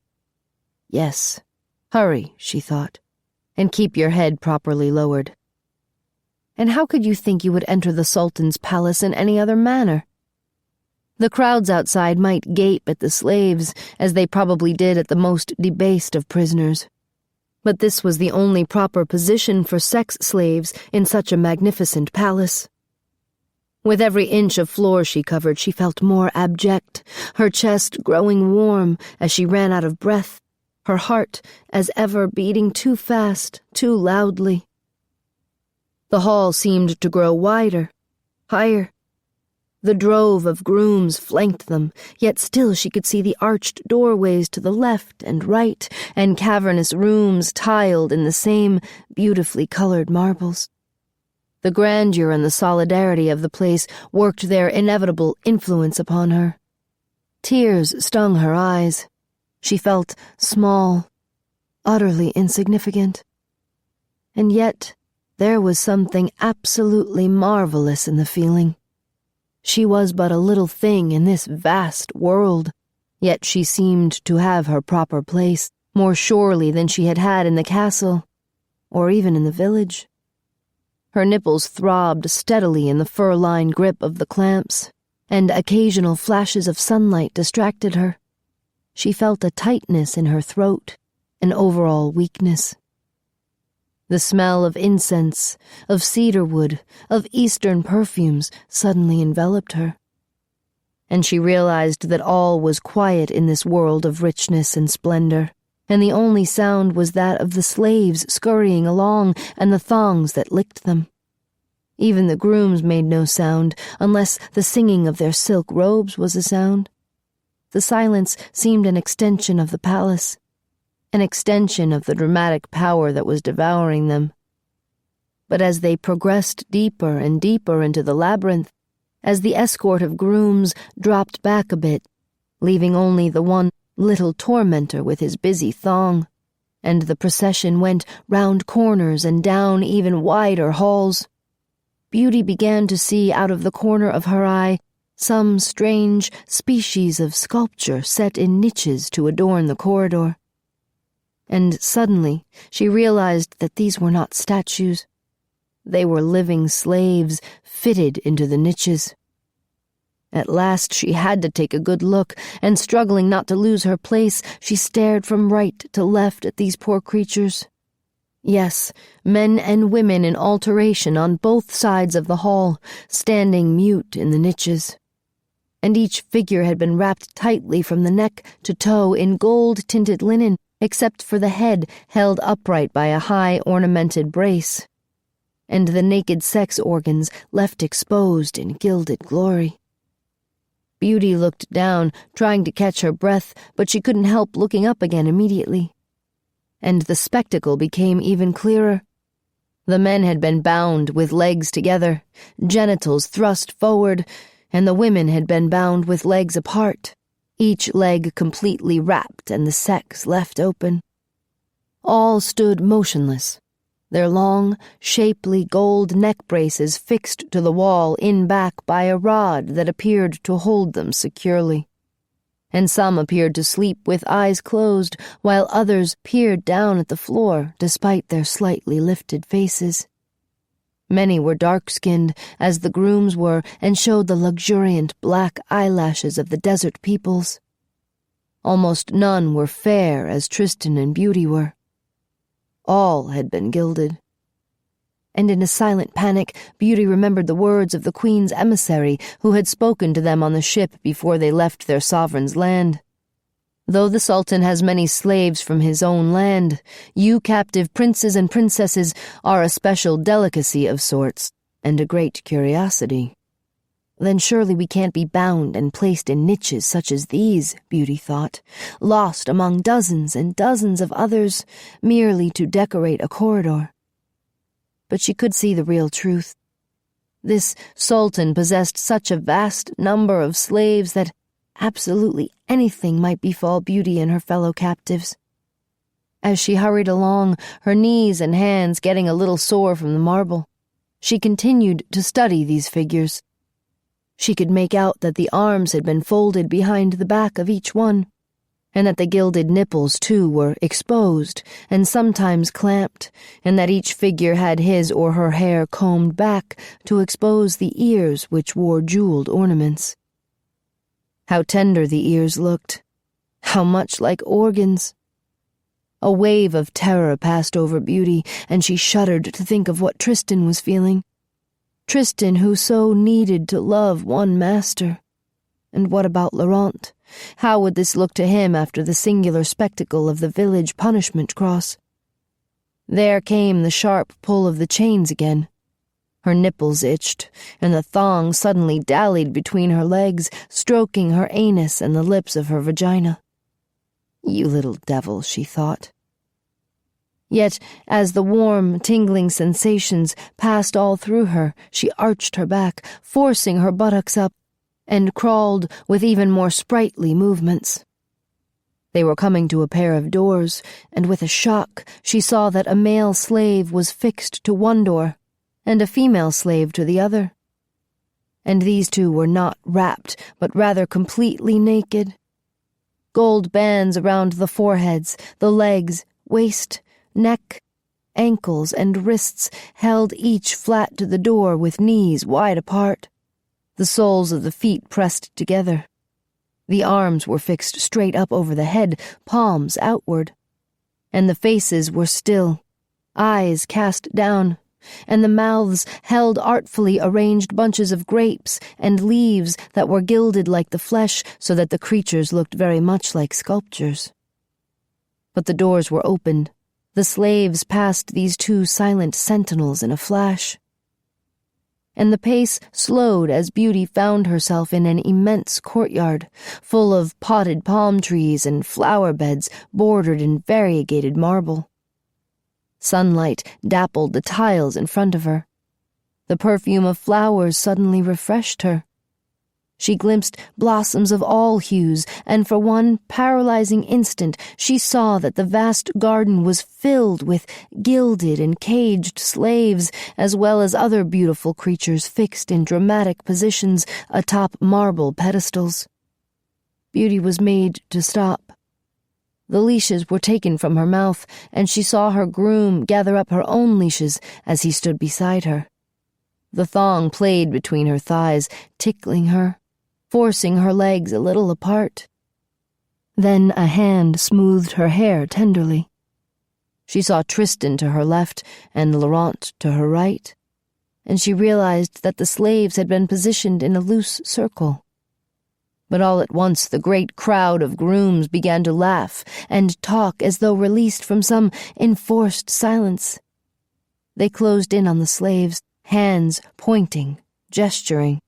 Yes, hurry, she thought, and keep your head properly lowered. And how could you think you would enter the Sultan's palace in any other manner? The crowds outside might gape at the slaves, as they probably did at the most debased of prisoners. But this was the only proper position for sex slaves in such a magnificent palace. With every inch of floor she covered, she felt more abject, her chest growing warm as she ran out of breath, her heart, as ever, beating too fast, too loudly. The hall seemed to grow wider, higher. The drove of grooms flanked them, yet still she could see the arched doorways to the left and right, and cavernous rooms tiled in the same beautifully colored marbles. The grandeur and the solidarity of the place worked their inevitable influence upon her. Tears stung her eyes. She felt small, utterly insignificant. And yet there was something absolutely marvelous in the feeling. She was but a little thing in this vast world, yet she seemed to have her proper place, more surely than she had had in the castle, or even in the village. Her nipples throbbed steadily in the fur-lined grip of the clamps, and occasional flashes of sunlight distracted her. She felt a tightness in her throat, an overall weakness. The smell of incense, of cedarwood, of Eastern perfumes suddenly enveloped her. And she realized that all was quiet in this world of richness and splendor, and the only sound was that of the slaves scurrying along and the thongs that licked them. Even the grooms made no sound, unless the singing of their silk robes was a sound. The silence seemed an extension of the palace, an extension of the dramatic power that was devouring them. But as they progressed deeper and deeper into the labyrinth, as the escort of grooms dropped back a bit, leaving only the one little tormentor with his busy thong, and the procession went round corners and down even wider halls, Beauty began to see out of the corner of her eye some strange species of sculpture set in niches to adorn the corridor. And suddenly she realized that these were not statues. They were living slaves, fitted into the niches. At last she had to take a good look, and struggling not to lose her place, she stared from right to left at these poor creatures. Yes, men and women in alteration on both sides of the hall, standing mute in the niches. And each figure had been wrapped tightly from the neck to toe in gold-tinted linen, except for the head held upright by a high ornamented brace, and the naked sex organs left exposed in gilded glory. Beauty looked down, trying to catch her breath, but she couldn't help looking up again immediately. And the spectacle became even clearer. The men had been bound with legs together, genitals thrust forward, and the women had been bound with legs apart, each leg completely wrapped and the sex left open. All stood motionless, their long, shapely gold neck braces fixed to the wall in back by a rod that appeared to hold them securely. And some appeared to sleep with eyes closed, while others peered down at the floor despite their slightly lifted faces. Many were dark-skinned, as the grooms were, and showed the luxuriant black eyelashes of the desert peoples. Almost none were fair as Tristan and Beauty were. All had been gilded. And in a silent panic, Beauty remembered the words of the Queen's emissary who had spoken to them on the ship before they left their sovereign's land. Though the Sultan has many slaves from his own land, you captive princes and princesses are a special delicacy of sorts, and a great curiosity. Then surely we can't be bound and placed in niches such as these, Beauty thought, lost among dozens and dozens of others, merely to decorate a corridor. But she could see the real truth. This Sultan possessed such a vast number of slaves that absolutely anything might befall Beauty and her fellow captives. As she hurried along, her knees and hands getting a little sore from the marble, she continued to study these figures. She could make out that the arms had been folded behind the back of each one, and that the gilded nipples, too, were exposed and sometimes clamped, and that each figure had his or her hair combed back to expose the ears which wore jeweled ornaments. How tender the ears looked, how much like organs. A wave of terror passed over Beauty, and she shuddered to think of what Tristan was feeling. Tristan, who so needed to love one master. And what about Laurent? How would this look to him after the singular spectacle of the village punishment cross? There came the sharp pull of the chains again. Her nipples itched, and the thong suddenly dallied between her legs, stroking her anus and the lips of her vagina. You little devil, she thought. Yet, as the warm, tingling sensations passed all through her, she arched her back, forcing her buttocks up, and crawled with even more sprightly movements. They were coming to a pair of doors, and with a shock she saw that a male slave was fixed to one door, and a female slave to the other. And these two were not wrapped, but rather completely naked. Gold bands around the foreheads, the legs, waist, neck, ankles, and wrists held each flat to the door with knees wide apart, the soles of the feet pressed together. The arms were fixed straight up over the head, palms outward. And the faces were still, eyes cast down, and the mouths held artfully arranged bunches of grapes and leaves that were gilded like the flesh so that the creatures looked very much like sculptures. But the doors were opened. The slaves passed these two silent sentinels in a flash. And the pace slowed as Beauty found herself in an immense courtyard, full of potted palm trees and flower beds bordered in variegated marble. Sunlight dappled the tiles in front of her. The perfume of flowers suddenly refreshed her. She glimpsed blossoms of all hues, and for one paralyzing instant she saw that the vast garden was filled with gilded and caged slaves, as well as other beautiful creatures fixed in dramatic positions atop marble pedestals. Beauty was made to stop. The leashes were taken from her mouth, and she saw her groom gather up her own leashes as he stood beside her. The thong played between her thighs, tickling her, forcing her legs a little apart. Then a hand smoothed her hair tenderly. She saw Tristan to her left and Laurent to her right, and she realized that the slaves had been positioned in a loose circle. But all at once the great crowd of grooms began to laugh and talk as though released from some enforced silence. They closed in on the slaves, hands pointing, gesturing.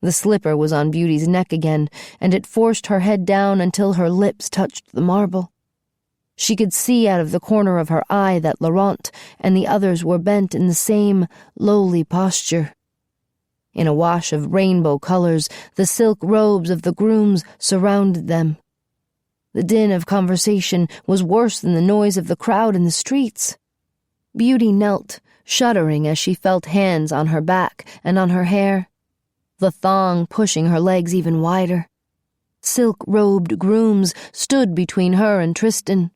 The slipper was on Beauty's neck again, and it forced her head down until her lips touched the marble. She could see out of the corner of her eye that Laurent and the others were bent in the same lowly posture. In a wash of rainbow colors, the silk robes of the grooms surrounded them. The din of conversation was worse than the noise of the crowd in the streets. Beauty knelt, shuddering as she felt hands on her back and on her hair, the thong pushing her legs even wider. Silk-robed grooms stood between her and Tristan,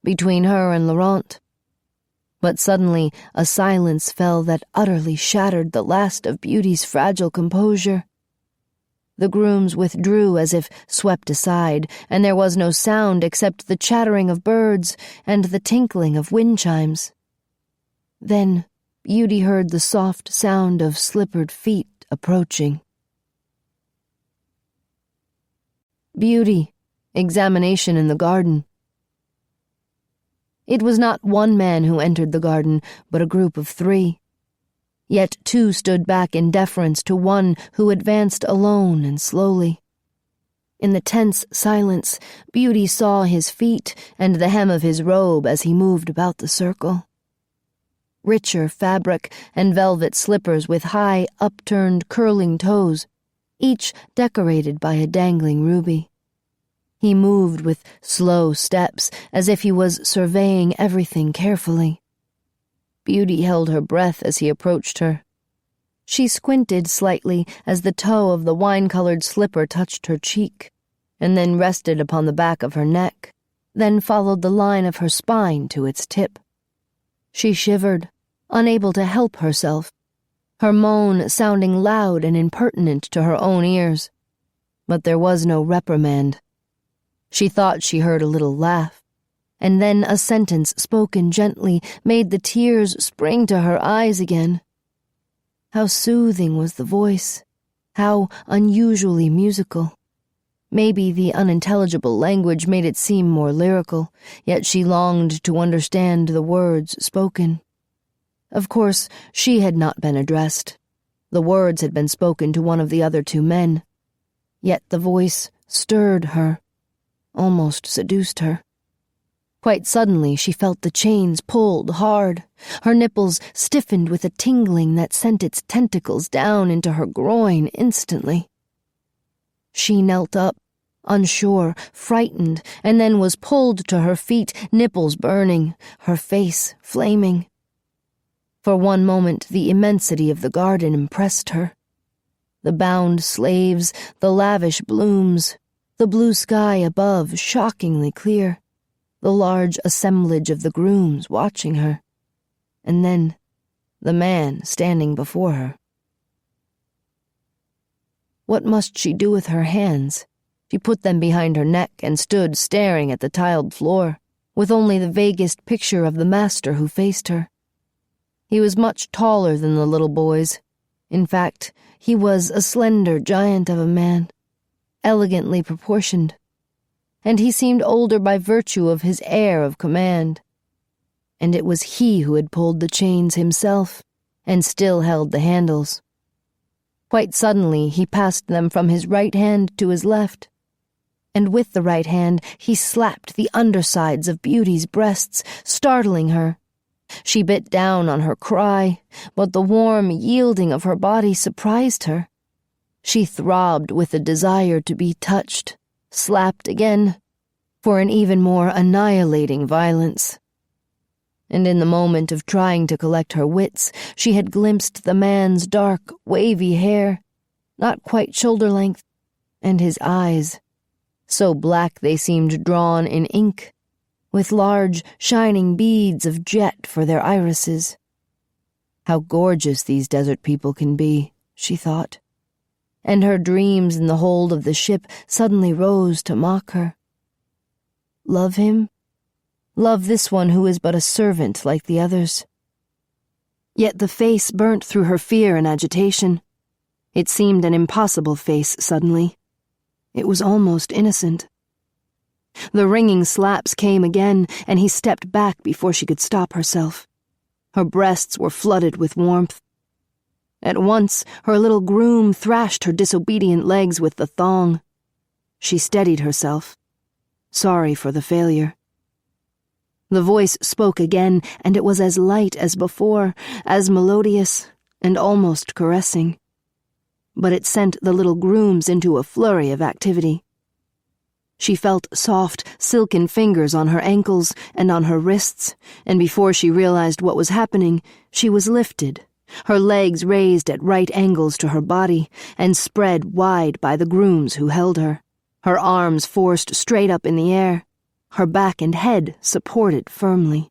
between her and Laurent. But suddenly a silence fell that utterly shattered the last of Beauty's fragile composure. The grooms withdrew as if swept aside, and there was no sound except the chattering of birds and the tinkling of wind chimes. Then Beauty heard the soft sound of slippered feet approaching. Beauty. Examination in the garden. It was not one man who entered the garden, but a group of 3. Yet 2 stood back in deference to one who advanced alone and slowly. In the tense silence, Beauty saw his feet and the hem of his robe as he moved about the circle. Richer fabric and velvet slippers with high, upturned, curling toes, each decorated by a dangling ruby. He moved with slow steps, as if he was surveying everything carefully. Beauty held her breath as he approached her. She squinted slightly as the toe of the wine-colored slipper touched her cheek, and then rested upon the back of her neck, then followed the line of her spine to its tip. She shivered, unable to help herself, her moan sounding loud and impertinent to her own ears. But there was no reprimand. She thought she heard a little laugh, and then a sentence spoken gently made the tears spring to her eyes again. How soothing was the voice, how unusually musical. Maybe the unintelligible language made it seem more lyrical, yet she longed to understand the words spoken. Of course, she had not been addressed. The words had been spoken to one of the other 2 men. Yet the voice stirred her, almost seduced her. Quite suddenly she felt the chains pulled hard. Her nipples stiffened with a tingling that sent its tentacles down into her groin instantly. She knelt up, unsure, frightened, and then was pulled to her feet, nipples burning, her face flaming. For one moment the immensity of the garden impressed her. The bound slaves, the lavish blooms, the blue sky above shockingly clear, the large assemblage of the grooms watching her, and then the man standing before her. What must she do with her hands? She put them behind her neck and stood staring at the tiled floor, with only the vaguest picture of the master who faced her. He was much taller than the little boys. In fact, he was a slender giant of a man, elegantly proportioned, and he seemed older by virtue of his air of command. And it was he who had pulled the chains himself, and still held the handles. Quite suddenly he passed them from his right hand to his left, and with the right hand he slapped the undersides of Beauty's breasts, startling her. She bit down on her cry, but the warm yielding of her body surprised her. She throbbed with the desire to be touched, slapped again, for an even more annihilating violence. And in the moment of trying to collect her wits, she had glimpsed the man's dark, wavy hair, not quite shoulder-length, and his eyes. so black they seemed drawn in ink, with large, shining beads of jet for their irises. How gorgeous these desert people can be, she thought, and her dreams in the hold of the ship suddenly rose to mock her. Love him? Love this one who is but a servant like the others? Yet the face burnt through her fear and agitation. It seemed an impossible face suddenly. It was almost innocent. The ringing slaps came again, and he stepped back before she could stop herself. Her breasts were flooded with warmth. At once, her little groom thrashed her disobedient legs with the thong. She steadied herself, sorry for the failure. The voice spoke again, and it was as light as before, as melodious, and almost caressing. But it sent the little grooms into a flurry of activity. She felt soft, silken fingers on her ankles and on her wrists, and before she realized what was happening, she was lifted, her legs raised at right angles to her body and spread wide by the grooms who held her, her arms forced straight up in the air, her back and head supported firmly.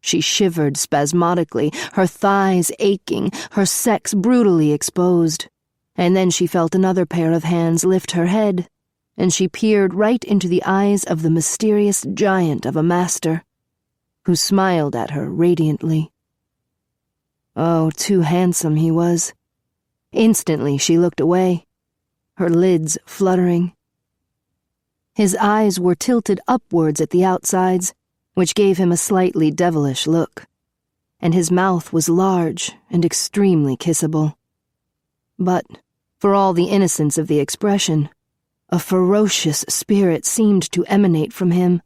She shivered spasmodically, her thighs aching, her sex brutally exposed, and then she felt another pair of hands lift her head, and she peered right into the eyes of the mysterious giant of a master, who smiled at her radiantly. Oh, too handsome he was. Instantly she looked away, her lids fluttering. His eyes were tilted upwards at the outsides, which gave him a slightly devilish look, and his mouth was large and extremely kissable. But, for all the innocence of the expression, a ferocious spirit seemed to emanate from him.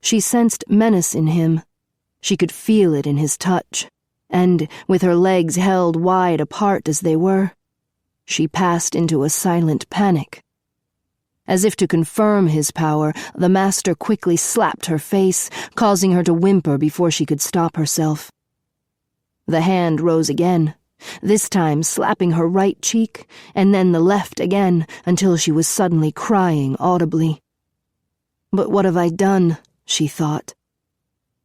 She sensed menace in him. She could feel it in his touch, and, with her legs held wide apart as they were, she passed into a silent panic. As if to confirm his power, the master quickly slapped her face, causing her to whimper before she could stop herself. The hand rose again, this time slapping her right cheek, and then the left again, until she was suddenly crying audibly. But what have I done? She thought.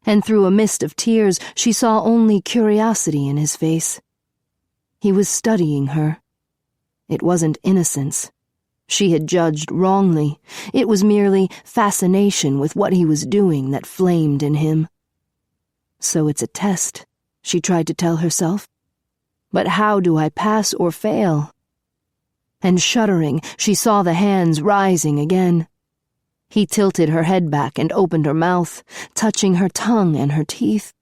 And through a mist of tears, she saw only curiosity in his face. He was studying her. It wasn't innocence. She had judged wrongly. It was merely fascination with what he was doing that flamed in him. So it's a test, she tried to tell herself. But how do I pass or fail? And shuddering, she saw the hands rising again. He tilted her head back and opened her mouth, touching her tongue and her teeth.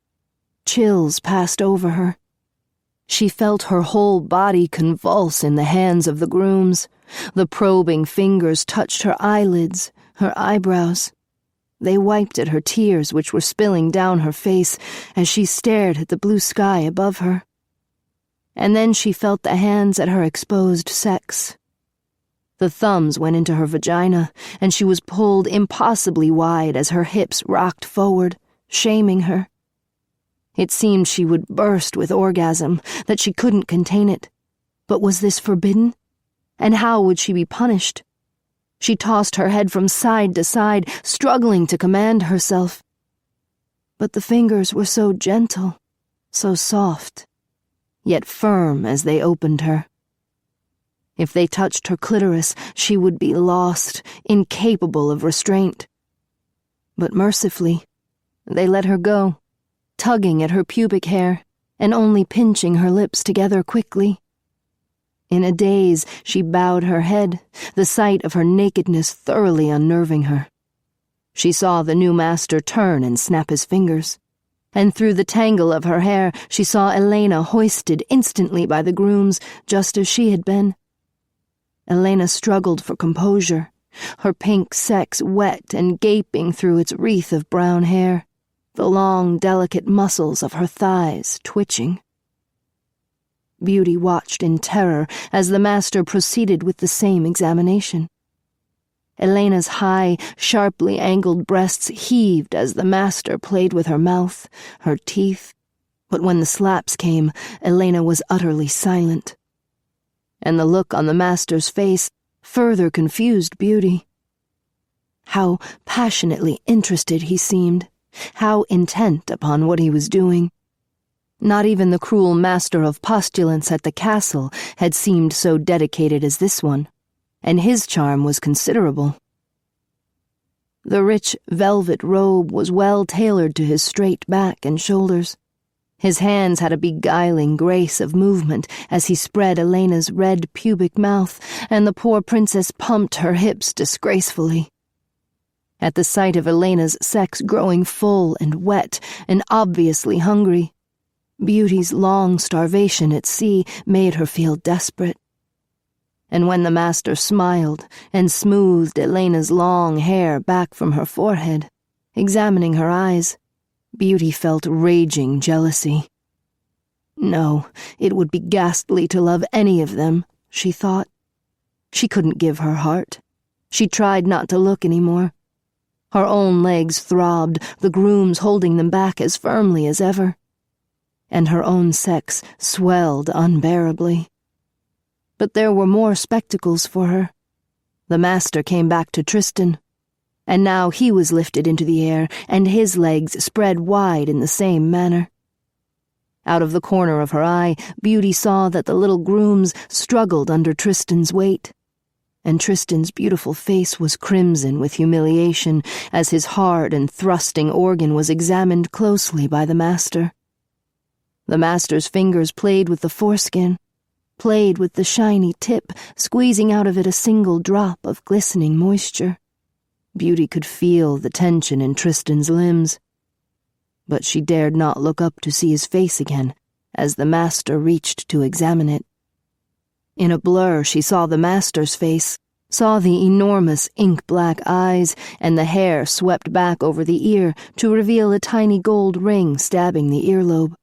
Chills passed over her. She felt her whole body convulse in the hands of the grooms. The probing fingers touched her eyelids, her eyebrows. They wiped at her tears, which were spilling down her face, as she stared at the blue sky above her. And then she felt the hands at her exposed sex. The thumbs went into her vagina, and she was pulled impossibly wide as her hips rocked forward, shaming her. It seemed she would burst with orgasm, that she couldn't contain it. But was this forbidden? And how would she be punished? She tossed her head from side to side, struggling to command herself. But the fingers were so gentle, so soft, yet firm as they opened her. If they touched her clitoris, she would be lost, incapable of restraint. But mercifully, they let her go, tugging at her pubic hair and only pinching her lips together quickly. In a daze, she bowed her head, the sight of her nakedness thoroughly unnerving her. She saw the new master turn and snap his fingers, and through the tangle of her hair she saw Elena hoisted instantly by the grooms, just as she had been. Elena struggled for composure, her pink sex wet and gaping through its wreath of brown hair, the long, delicate muscles of her thighs twitching. Beauty watched in terror as the master proceeded with the same examination. Elena's high, sharply angled breasts heaved as the master played with her mouth, her teeth, but when the slaps came, Elena was utterly silent. And the look on the master's face further confused Beauty. How passionately interested he seemed, how intent upon what he was doing. Not even the cruel master of postulants at the castle had seemed so dedicated as this one, and his charm was considerable. The rich velvet robe was well tailored to his straight back and shoulders. His hands had a beguiling grace of movement as he spread Elena's red pubic mouth, and the poor princess pumped her hips disgracefully. At the sight of Elena's sex growing full and wet and obviously hungry, Beauty's long starvation at sea made her feel desperate. And when the master smiled and smoothed Elena's long hair back from her forehead, examining her eyes, Beauty felt raging jealousy. No, it would be ghastly to love any of them, she thought. She couldn't give her heart. She tried not to look any more. Her own legs throbbed, the grooms holding them back as firmly as ever. And her own sex swelled unbearably. But there were more spectacles for her. The master came back to Tristan, and now he was lifted into the air, and his legs spread wide in the same manner. Out of the corner of her eye, Beauty saw that the little grooms struggled under Tristan's weight, and Tristan's beautiful face was crimson with humiliation as his hard and thrusting organ was examined closely by the master. The master's fingers played with the foreskin, played with the shiny tip, squeezing out of it a single drop of glistening moisture. Beauty could feel the tension in Tristan's limbs, but she dared not look up to see his face again as the master reached to examine it. In a blur she saw the master's face, saw the enormous ink-black eyes and the hair swept back over the ear to reveal a tiny gold ring stabbing the earlobe.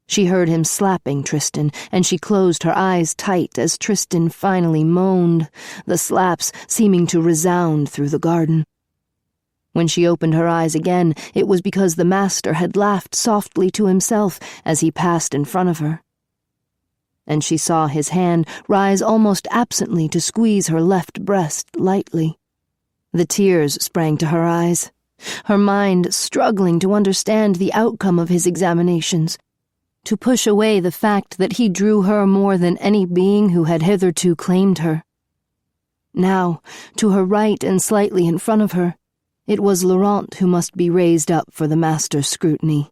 She heard him slapping Tristan, and she closed her eyes tight as Tristan finally moaned, the slaps seeming to resound through the garden. When she opened her eyes again, it was because the master had laughed softly to himself as he passed in front of her. And she saw his hand rise almost absently to squeeze her left breast lightly. The tears sprang to her eyes, her mind struggling to understand the outcome of his examinations, to push away the fact that he drew her more than any being who had hitherto claimed her. Now, to her right and slightly in front of her, it was Laurent who must be raised up for the master's scrutiny.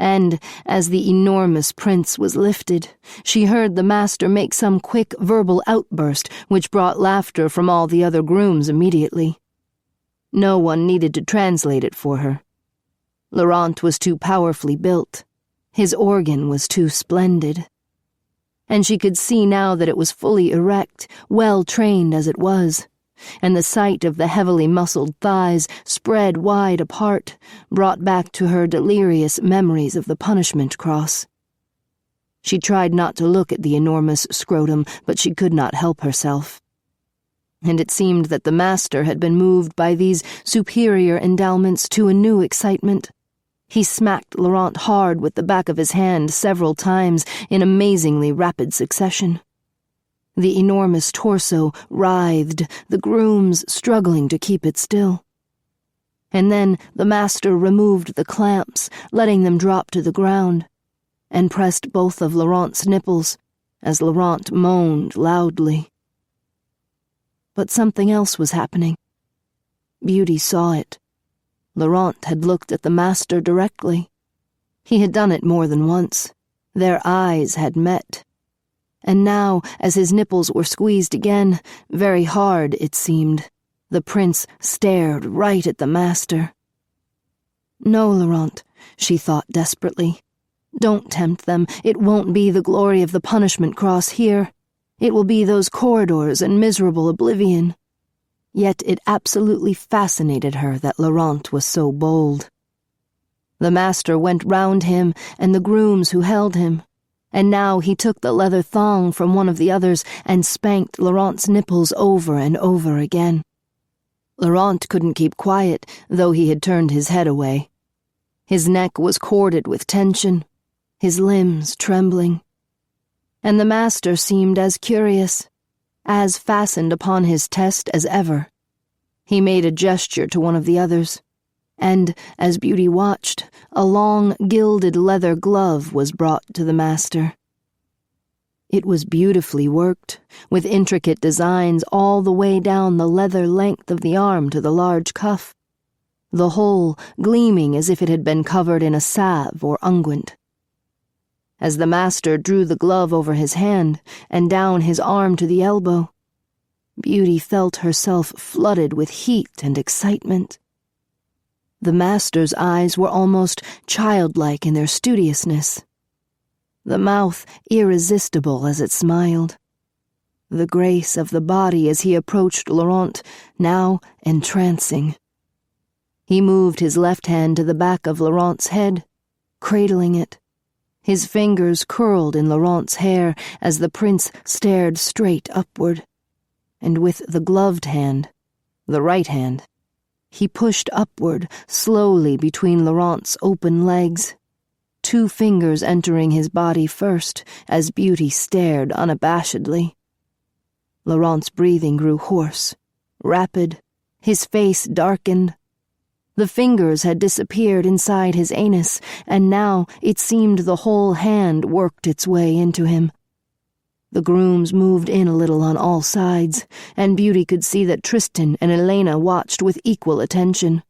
And, as the enormous prince was lifted, she heard the master make some quick verbal outburst which brought laughter from all the other grooms immediately. No one needed to translate it for her. Laurent was too powerfully built. His organ was too splendid. And she could see now that it was fully erect, well trained as it was, and the sight of the heavily muscled thighs spread wide apart brought back to her delirious memories of the punishment cross. She tried not to look at the enormous scrotum, but she could not help herself. And it seemed that the master had been moved by these superior endowments to a new excitement. He smacked Laurent hard with the back of his hand several times in amazingly rapid succession. The enormous torso writhed, the grooms struggling to keep it still. And then the master removed the clamps, letting them drop to the ground, and pressed both of Laurent's nipples as Laurent moaned loudly. But something else was happening. Beauty saw it. Laurent had looked at the master directly. He had done it more than once. Their eyes had met. And now, as his nipples were squeezed again, very hard it seemed, the prince stared right at the master. No, Laurent, she thought desperately. Don't tempt them. It won't be the glory of the punishment cross here. It will be those corridors and miserable oblivion. Yet it absolutely fascinated her that Laurent was so bold. The master went round him and the grooms who held him, and now he took the leather thong from one of the others and spanked Laurent's nipples over and over again. Laurent couldn't keep quiet, though he had turned his head away. His neck was corded with tension, his limbs trembling. And the master seemed as curious, as fastened upon his test as ever. He made a gesture to one of the others, and, as Beauty watched, a long, gilded leather glove was brought to the master. It was beautifully worked, with intricate designs all the way down the leather length of the arm to the large cuff, the whole gleaming as if it had been covered in a salve or unguent. As the master drew the glove over his hand and down his arm to the elbow, Beauty felt herself flooded with heat and excitement. The master's eyes were almost childlike in their studiousness, the mouth irresistible as it smiled, the grace of the body as he approached Laurent, now entrancing. He moved his left hand to the back of Laurent's head, cradling it. His fingers curled in Laurent's hair as the prince stared straight upward, and with the gloved hand, the right hand, he pushed upward slowly between Laurent's open legs, 2 fingers entering his body first as Beauty stared unabashedly. Laurent's breathing grew hoarse, rapid, his face darkened. The fingers had disappeared inside his anus, and now it seemed the whole hand worked its way into him. The grooms moved in a little on all sides, and Beauty could see that Tristan and Elena watched with equal attention.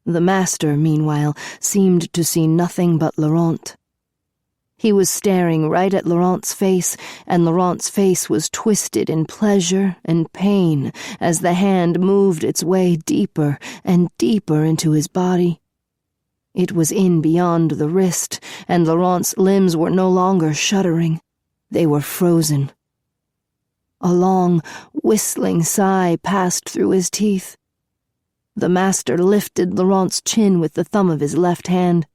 The master, meanwhile, seemed to see nothing but Laurent. He was staring right at Laurent's face, and Laurent's face was twisted in pleasure and pain as the hand moved its way deeper and deeper into his body. It was in beyond the wrist, and Laurent's limbs were no longer shuddering. They were frozen. A long, whistling sigh passed through his teeth. The master lifted Laurent's chin with the thumb of his left hand.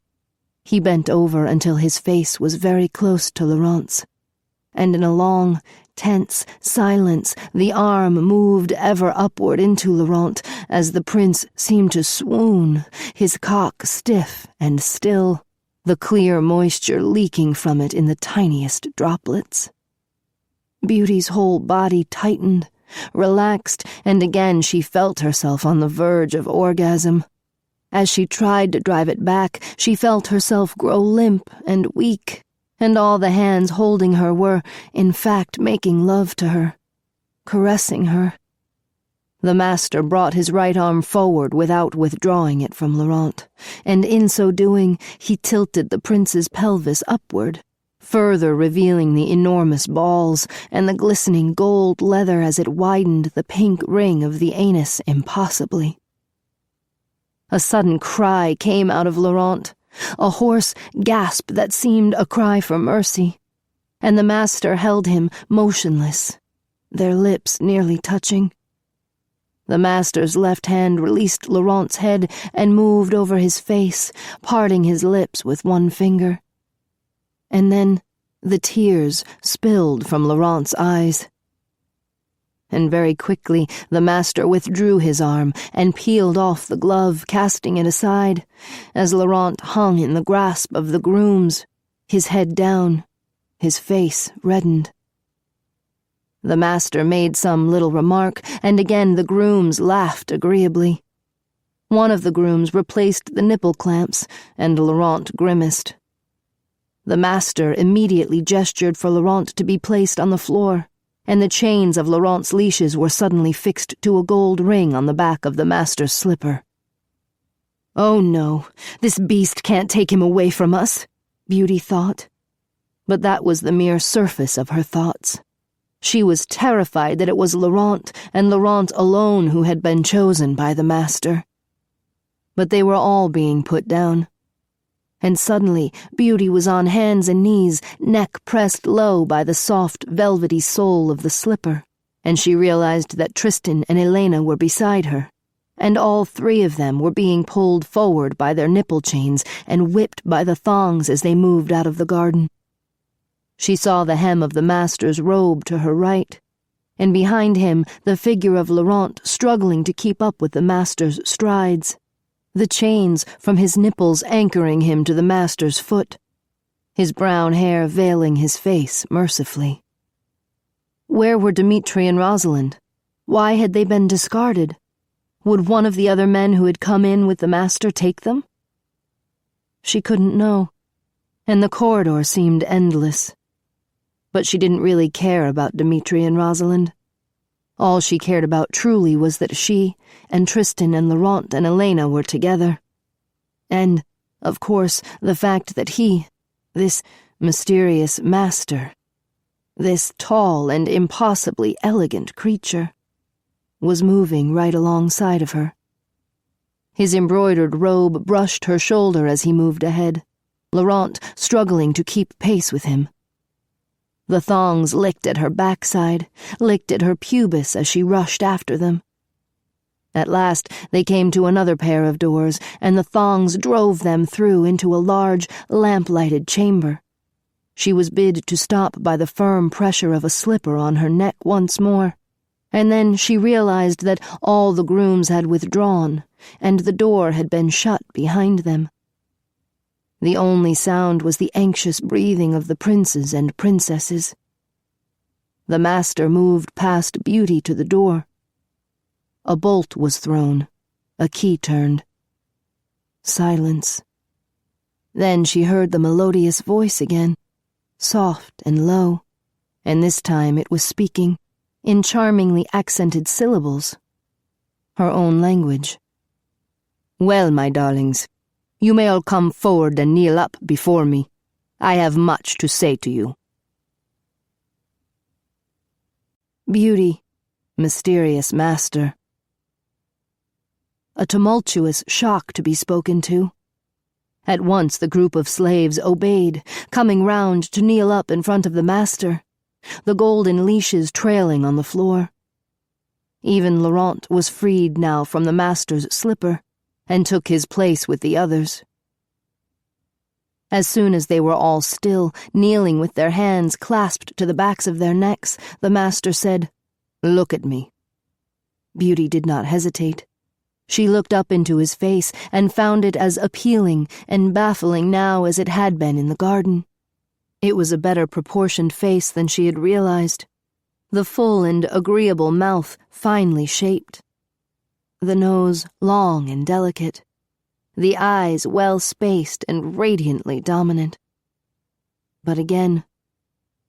He bent over until his face was very close to Laurent's, and in a long, tense silence the arm moved ever upward into Laurent as the prince seemed to swoon, his cock stiff and still, the clear moisture leaking from it in the tiniest droplets. Beauty's whole body tightened, relaxed, and again she felt herself on the verge of orgasm. As she tried to drive it back, she felt herself grow limp and weak, and all the hands holding her were, in fact, making love to her, caressing her. The master brought his right arm forward without withdrawing it from Laurent, and in so doing he tilted the prince's pelvis upward, further revealing the enormous balls and the glistening gold leather as it widened the pink ring of the anus impossibly. A sudden cry came out of Laurent, a hoarse gasp that seemed a cry for mercy, and the master held him motionless, their lips nearly touching. The master's left hand released Laurent's head and moved over his face, parting his lips with one finger. And then the tears spilled from Laurent's eyes. And very quickly the master withdrew his arm and peeled off the glove, casting it aside, as Laurent hung in the grasp of the grooms, his head down, his face reddened. The master made some little remark, and again the grooms laughed agreeably. One of the grooms replaced the nipple clamps, and Laurent grimaced. The master immediately gestured for Laurent to be placed on the floor, and the chains of Laurent's leashes were suddenly fixed to a gold ring on the back of the master's slipper. "Oh no, this beast can't take him away from us," Beauty thought. But that was the mere surface of her thoughts. She was terrified that it was Laurent, and Laurent alone, who had been chosen by the master. But they were all being put down. And suddenly Beauty was on hands and knees, neck pressed low by the soft, velvety sole of the slipper, and she realized that Tristan and Elena were beside her, and all 3 of them were being pulled forward by their nipple chains and whipped by the thongs as they moved out of the garden. She saw the hem of the master's robe to her right, and behind him the figure of Laurent struggling to keep up with the master's strides, the chains from his nipples anchoring him to the master's foot, his brown hair veiling his face mercifully. Where were Dmitri and Rosalind? Why had they been discarded? Would one of the other men who had come in with the master take them? She couldn't know, and the corridor seemed endless. But she didn't really care about Dimitri and Rosalind. All she cared about truly was that she and Tristan and Laurent and Elena were together. And, of course, the fact that he, this mysterious master, this tall and impossibly elegant creature, was moving right alongside of her. His embroidered robe brushed her shoulder as he moved ahead, Laurent struggling to keep pace with him. The thongs licked at her backside, licked at her pubis as she rushed after them. At last they came to another pair of doors, and the thongs drove them through into a large, lamp-lighted chamber. She was bid to stop by the firm pressure of a slipper on her neck once more, and then she realized that all the grooms had withdrawn, and the door had been shut behind them. The only sound was the anxious breathing of the princes and princesses. The master moved past Beauty to the door. A bolt was thrown, a key turned. Silence. Then she heard the melodious voice again, soft and low, and this time it was speaking, in charmingly accented syllables, her own language. "Well, my darlings, you may all come forward and kneel up before me. I have much to say to you." Beauty, mysterious master. A tumultuous shock to be spoken to. At once the group of slaves obeyed, coming round to kneel up in front of the master, the golden leashes trailing on the floor. Even Laurent was freed now from the master's slipper, and took his place with the others. As soon as they were all still, kneeling with their hands clasped to the backs of their necks, the master said, "Look at me." Beauty did not hesitate. She looked up into his face and found it as appealing and baffling now as it had been in the garden. It was a better proportioned face than she had realized, the full and agreeable mouth finely shaped, the nose long and delicate, the eyes well-spaced and radiantly dominant. But again,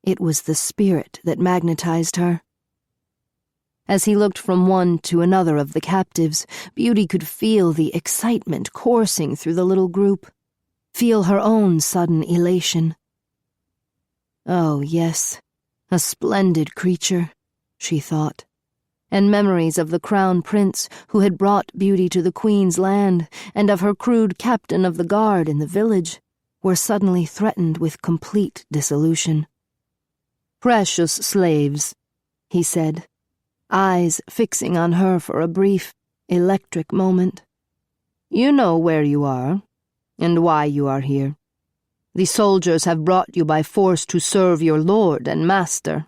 it was the spirit that magnetized her. As he looked from one to another of the captives, Beauty could feel the excitement coursing through the little group, feel her own sudden elation. Oh, yes, a splendid creature, she thought, and memories of the crown prince who had brought Beauty to the queen's land and of her crude captain of the guard in the village were suddenly threatened with complete dissolution. "Precious slaves," he said, eyes fixing on her for a brief, electric moment. "You know where you are, and why you are here. The soldiers have brought you by force to serve your lord and master."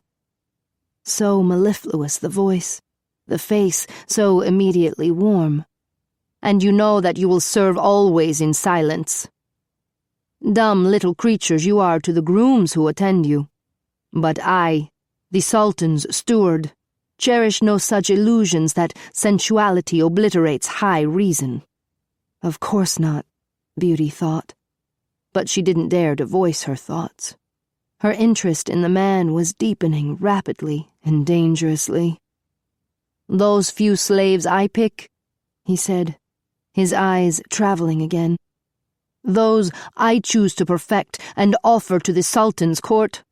So mellifluous the voice, the face so immediately warm. "And you know that you will serve always in silence. Dumb little creatures you are to the grooms who attend you. But I, the Sultan's steward, cherish no such illusions that sensuality obliterates high reason." Of course not, Beauty thought. But she didn't dare to voice her thoughts. Her interest in the man was deepening rapidly and dangerously. "Those few slaves I pick," he said, his eyes traveling again, "those I choose to perfect and offer to the Sultan's court,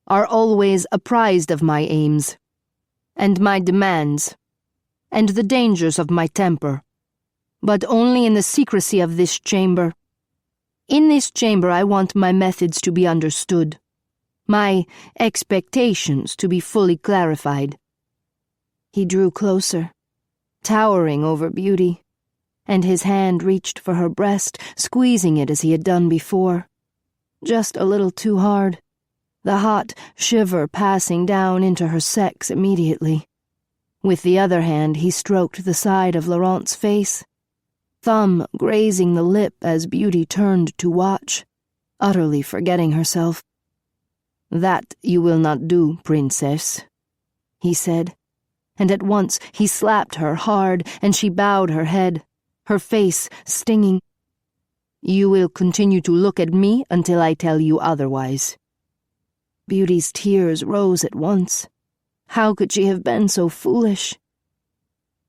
are always apprised of my aims, and my demands, and the dangers of my temper, but only in the secrecy of this chamber. In this chamber I want my methods to be understood, my expectations to be fully clarified." He drew closer, towering over Beauty, and his hand reached for her breast, squeezing it as he had done before, just a little too hard, the hot shiver passing down into her sex immediately. With the other hand he stroked the side of Laurent's face, thumb grazing the lip as Beauty turned to watch, utterly forgetting herself. "That you will not do, princess," he said, and at once he slapped her hard, and she bowed her head, her face stinging. "You will continue to look at me until I tell you otherwise." Beauty's tears rose at once. How could she have been so foolish?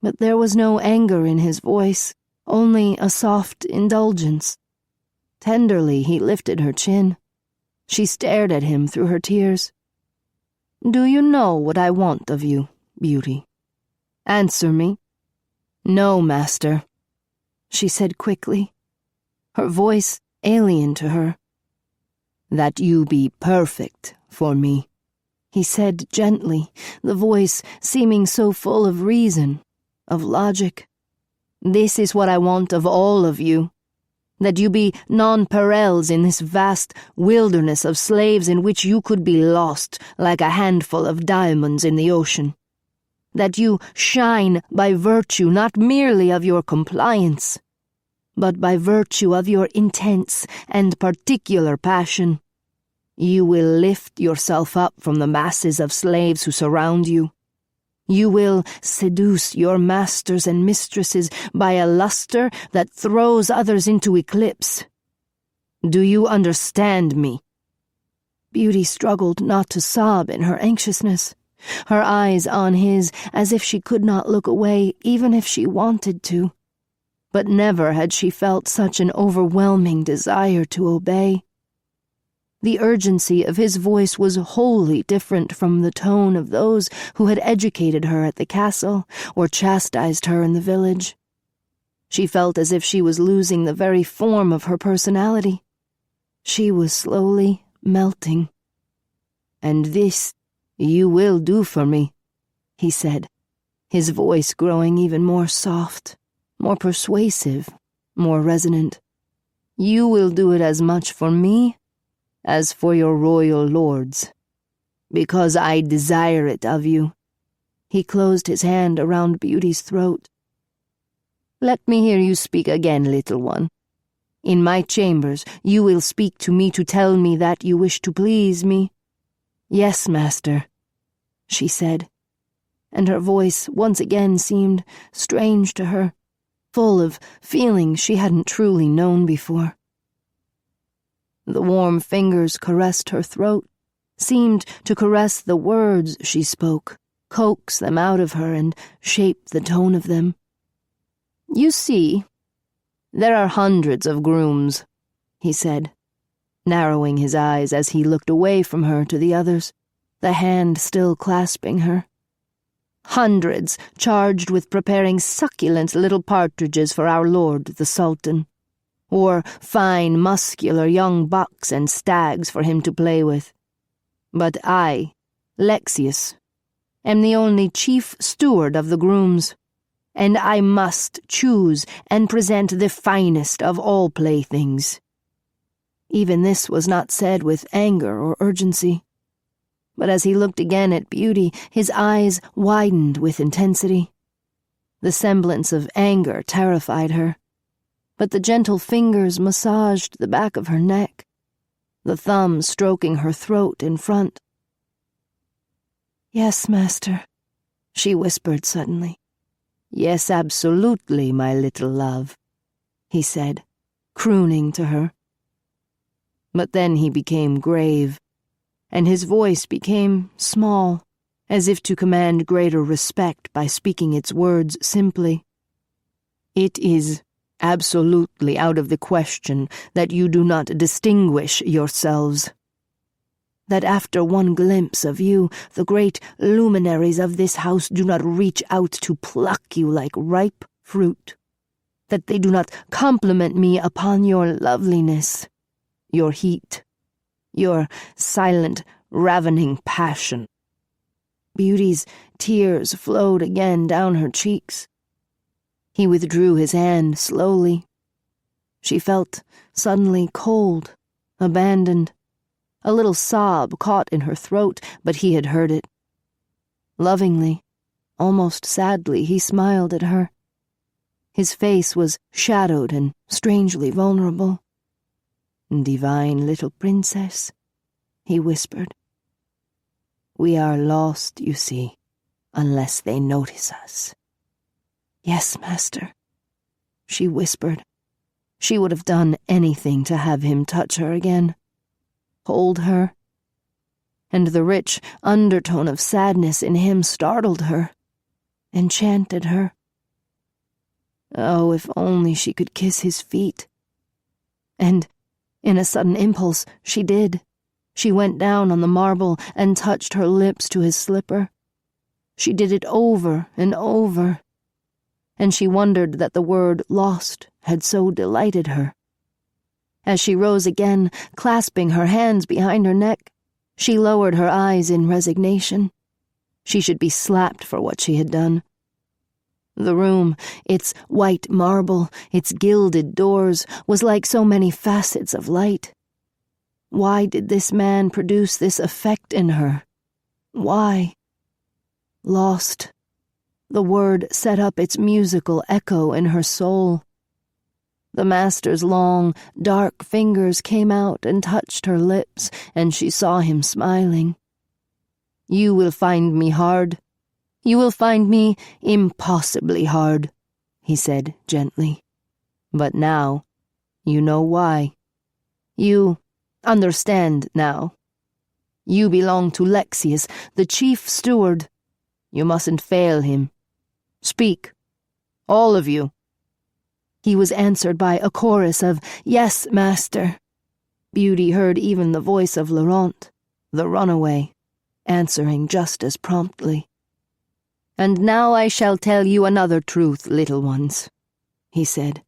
But there was no anger in his voice, only a soft indulgence. Tenderly he lifted her chin. She stared at him through her tears. "Do you know what I want of you, Beauty? Answer me." "No, master," she said quickly, her voice alien to her. "That you be perfect for me," he said gently, the voice seeming so full of reason, of logic. "This is what I want of all of you. That you be nonpareils in this vast wilderness of slaves in which you could be lost like a handful of diamonds in the ocean. That you shine by virtue not merely of your compliance, but by virtue of your intense and particular passion. You will lift yourself up from the masses of slaves who surround you. You will seduce your masters and mistresses by a luster that throws others into eclipse. Do you understand me?" Beauty struggled not to sob in her anxiousness, her eyes on his as if she could not look away even if she wanted to. But never had she felt such an overwhelming desire to obey. The urgency of his voice was wholly different from the tone of those who had educated her at the castle or chastised her in the village. She felt as if she was losing the very form of her personality. She was slowly melting. "And this you will do for me," he said, his voice growing even more soft, more persuasive, more resonant. "You will do it as much for me as for your royal lords, because I desire it of you." He closed his hand around Beauty's throat. "Let me hear you speak again, little one. In my chambers you will speak to me to tell me that you wish to please me." "Yes, master," she said, and her voice once again seemed strange to her, full of feelings she hadn't truly known before. The warm fingers caressed her throat, seemed to caress the words she spoke, coax them out of her and shape the tone of them. "You see, there are hundreds of grooms," he said, narrowing his eyes as he looked away from her to the others, the hand still clasping her. "Hundreds charged with preparing succulent little partridges for our lord the Sultan, or fine, muscular young bucks and stags for him to play with. But I, Lexius, am the only chief steward of the grooms, and I must choose and present the finest of all playthings." Even this was not said with anger or urgency, but as he looked again at Beauty, his eyes widened with intensity. The semblance of anger terrified her, but the gentle fingers massaged the back of her neck, the thumb stroking her throat in front. "Yes, master," she whispered suddenly. "Yes, absolutely, my little love," he said, crooning to her. But then he became grave, and his voice became small, as if to command greater respect by speaking its words simply. "It is absolutely out of the question that you do not distinguish yourselves. That after one glimpse of you, the great luminaries of this house do not reach out to pluck you like ripe fruit. That they do not compliment me upon your loveliness, your heat, your silent, ravening passion." Beauty's tears flowed again down her cheeks. He withdrew his hand slowly. She felt suddenly cold, abandoned. A little sob caught in her throat, but he had heard it. Lovingly, almost sadly, he smiled at her. His face was shadowed and strangely vulnerable. "Divine little princess," he whispered. "We are lost, you see, unless they notice us." "Yes, master," she whispered. She would have done anything to have him touch her again, hold her. And the rich undertone of sadness in him startled her, enchanted her. Oh, if only she could kiss his feet. And, in a sudden impulse, she did. She went down on the marble and touched her lips to his slipper. She did it over and over, and she wondered that the word lost had so delighted her. As she rose again, clasping her hands behind her neck, she lowered her eyes in resignation. She should be slapped for what she had done. The room, its white marble, its gilded doors, was like so many facets of light. Why did this man produce this effect in her? Why? Lost. The word set up its musical echo in her soul. The master's long, dark fingers came out and touched her lips, and she saw him smiling. "You will find me hard. You will find me impossibly hard," he said gently. "But now, you know why. You understand now. You belong to Lexius, the chief steward. You mustn't fail him. Speak, all of you." He was answered by a chorus of, "Yes, master." Beauty heard even the voice of Laurent, the runaway, answering just as promptly. "And now I shall tell you another truth, little ones," he said.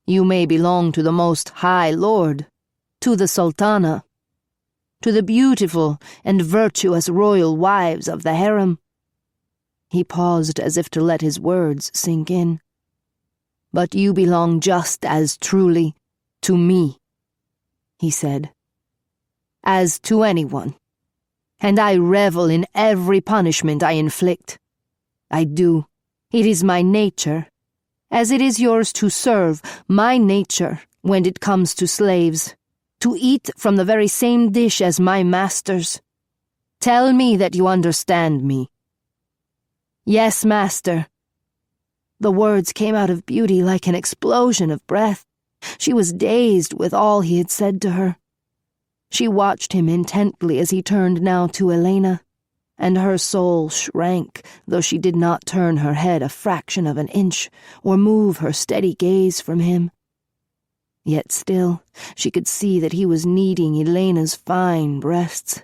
"You may belong to the most high lord, to the sultana, to the beautiful and virtuous royal wives of the harem." He paused as if to let his words sink in. "But you belong just as truly to me," he said, "as to anyone. And I revel in every punishment I inflict. I do. It is my nature, as it is yours to serve, my nature when it comes to slaves, to eat from the very same dish as my masters. Tell me that you understand me." "Yes, master." The words came out of Beauty like an explosion of breath. She was dazed with all he had said to her. She watched him intently as he turned now to Elena, and her soul shrank, though she did not turn her head a fraction of an inch or move her steady gaze from him. Yet still, she could see that he was kneading Elena's fine breasts.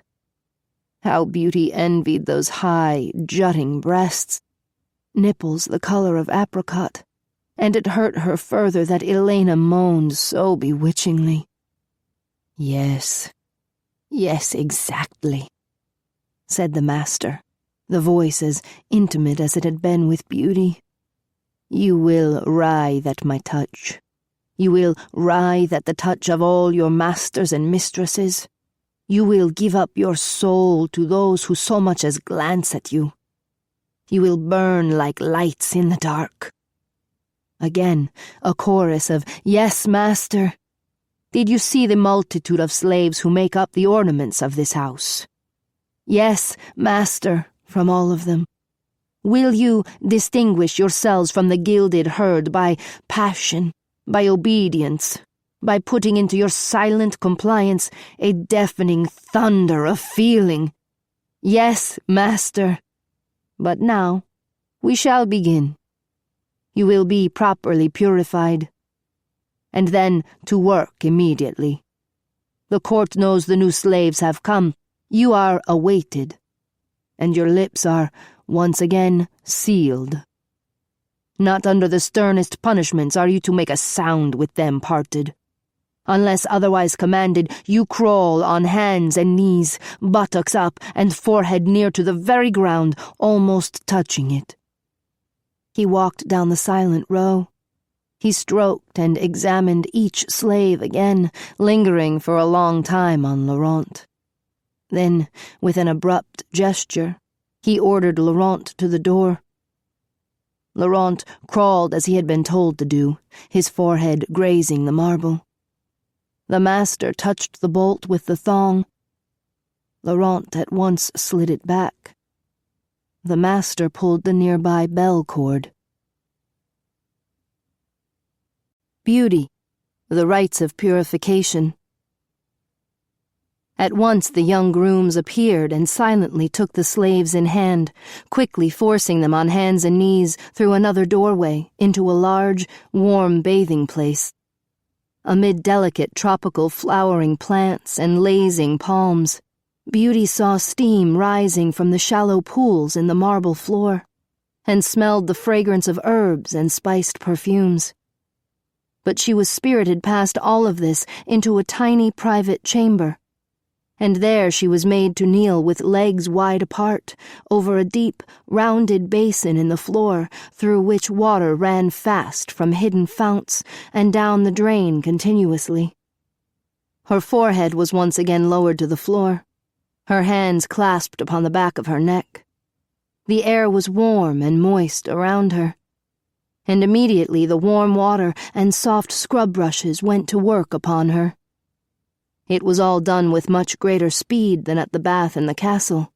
How Beauty envied those high, jutting breasts, nipples the color of apricot, and it hurt her further that Elena moaned so bewitchingly. "Yes, yes, exactly," said the master, the voice as intimate as it had been with Beauty. "You will writhe at my touch. You will writhe at the touch of all your masters and mistresses. You will give up your soul to those who so much as glance at you. You will burn like lights in the dark." Again, a chorus of, "Yes, master." "Did you see the multitude of slaves who make up the ornaments of this house?" "Yes, master," from all of them. "Will you distinguish yourselves from the gilded herd by passion, by obedience, by putting into your silent compliance a deafening thunder of feeling?" "Yes, master." "But now, we shall begin. You will be properly purified. And then to work immediately. The court knows the new slaves have come. You are awaited. And your lips are, once again, sealed. Not under the sternest punishments are you to make a sound with them parted. Unless otherwise commanded, you crawl on hands and knees, buttocks up and forehead near to the very ground, almost touching it. He walked down the silent row. He stroked and examined each slave again, lingering for a long time on Laurent. Then, with an abrupt gesture, he ordered Laurent to the door. Laurent crawled as he had been told to do, his forehead grazing the marble. The master touched the bolt with the thong. Laurent at once slid it back. The master pulled the nearby bell cord. Beauty, the rites of purification. At once the young grooms appeared and silently took the slaves in hand, quickly forcing them on hands and knees through another doorway into a large, warm bathing place. Amid delicate tropical flowering plants and lazing palms, Beauty saw steam rising from the shallow pools in the marble floor, and smelled the fragrance of herbs and spiced perfumes. But she was spirited past all of this into a tiny private chamber, and there she was made to kneel with legs wide apart over a deep, rounded basin in the floor through which water ran fast from hidden founts and down the drain continuously. Her forehead was once again lowered to the floor, her hands clasped upon the back of her neck. The air was warm and moist around her, and immediately the warm water and soft scrub brushes went to work upon her. It was all done with much greater speed than at the bath in the castle,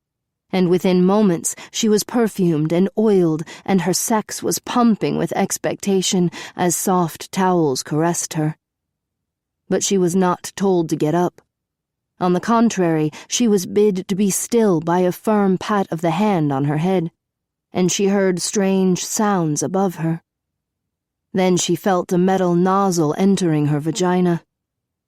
and within moments she was perfumed and oiled, and her sex was pumping with expectation as soft towels caressed her. But she was not told to get up. On the contrary, she was bid to be still by a firm pat of the hand on her head, and she heard strange sounds above her. Then she felt a metal nozzle entering her vagina.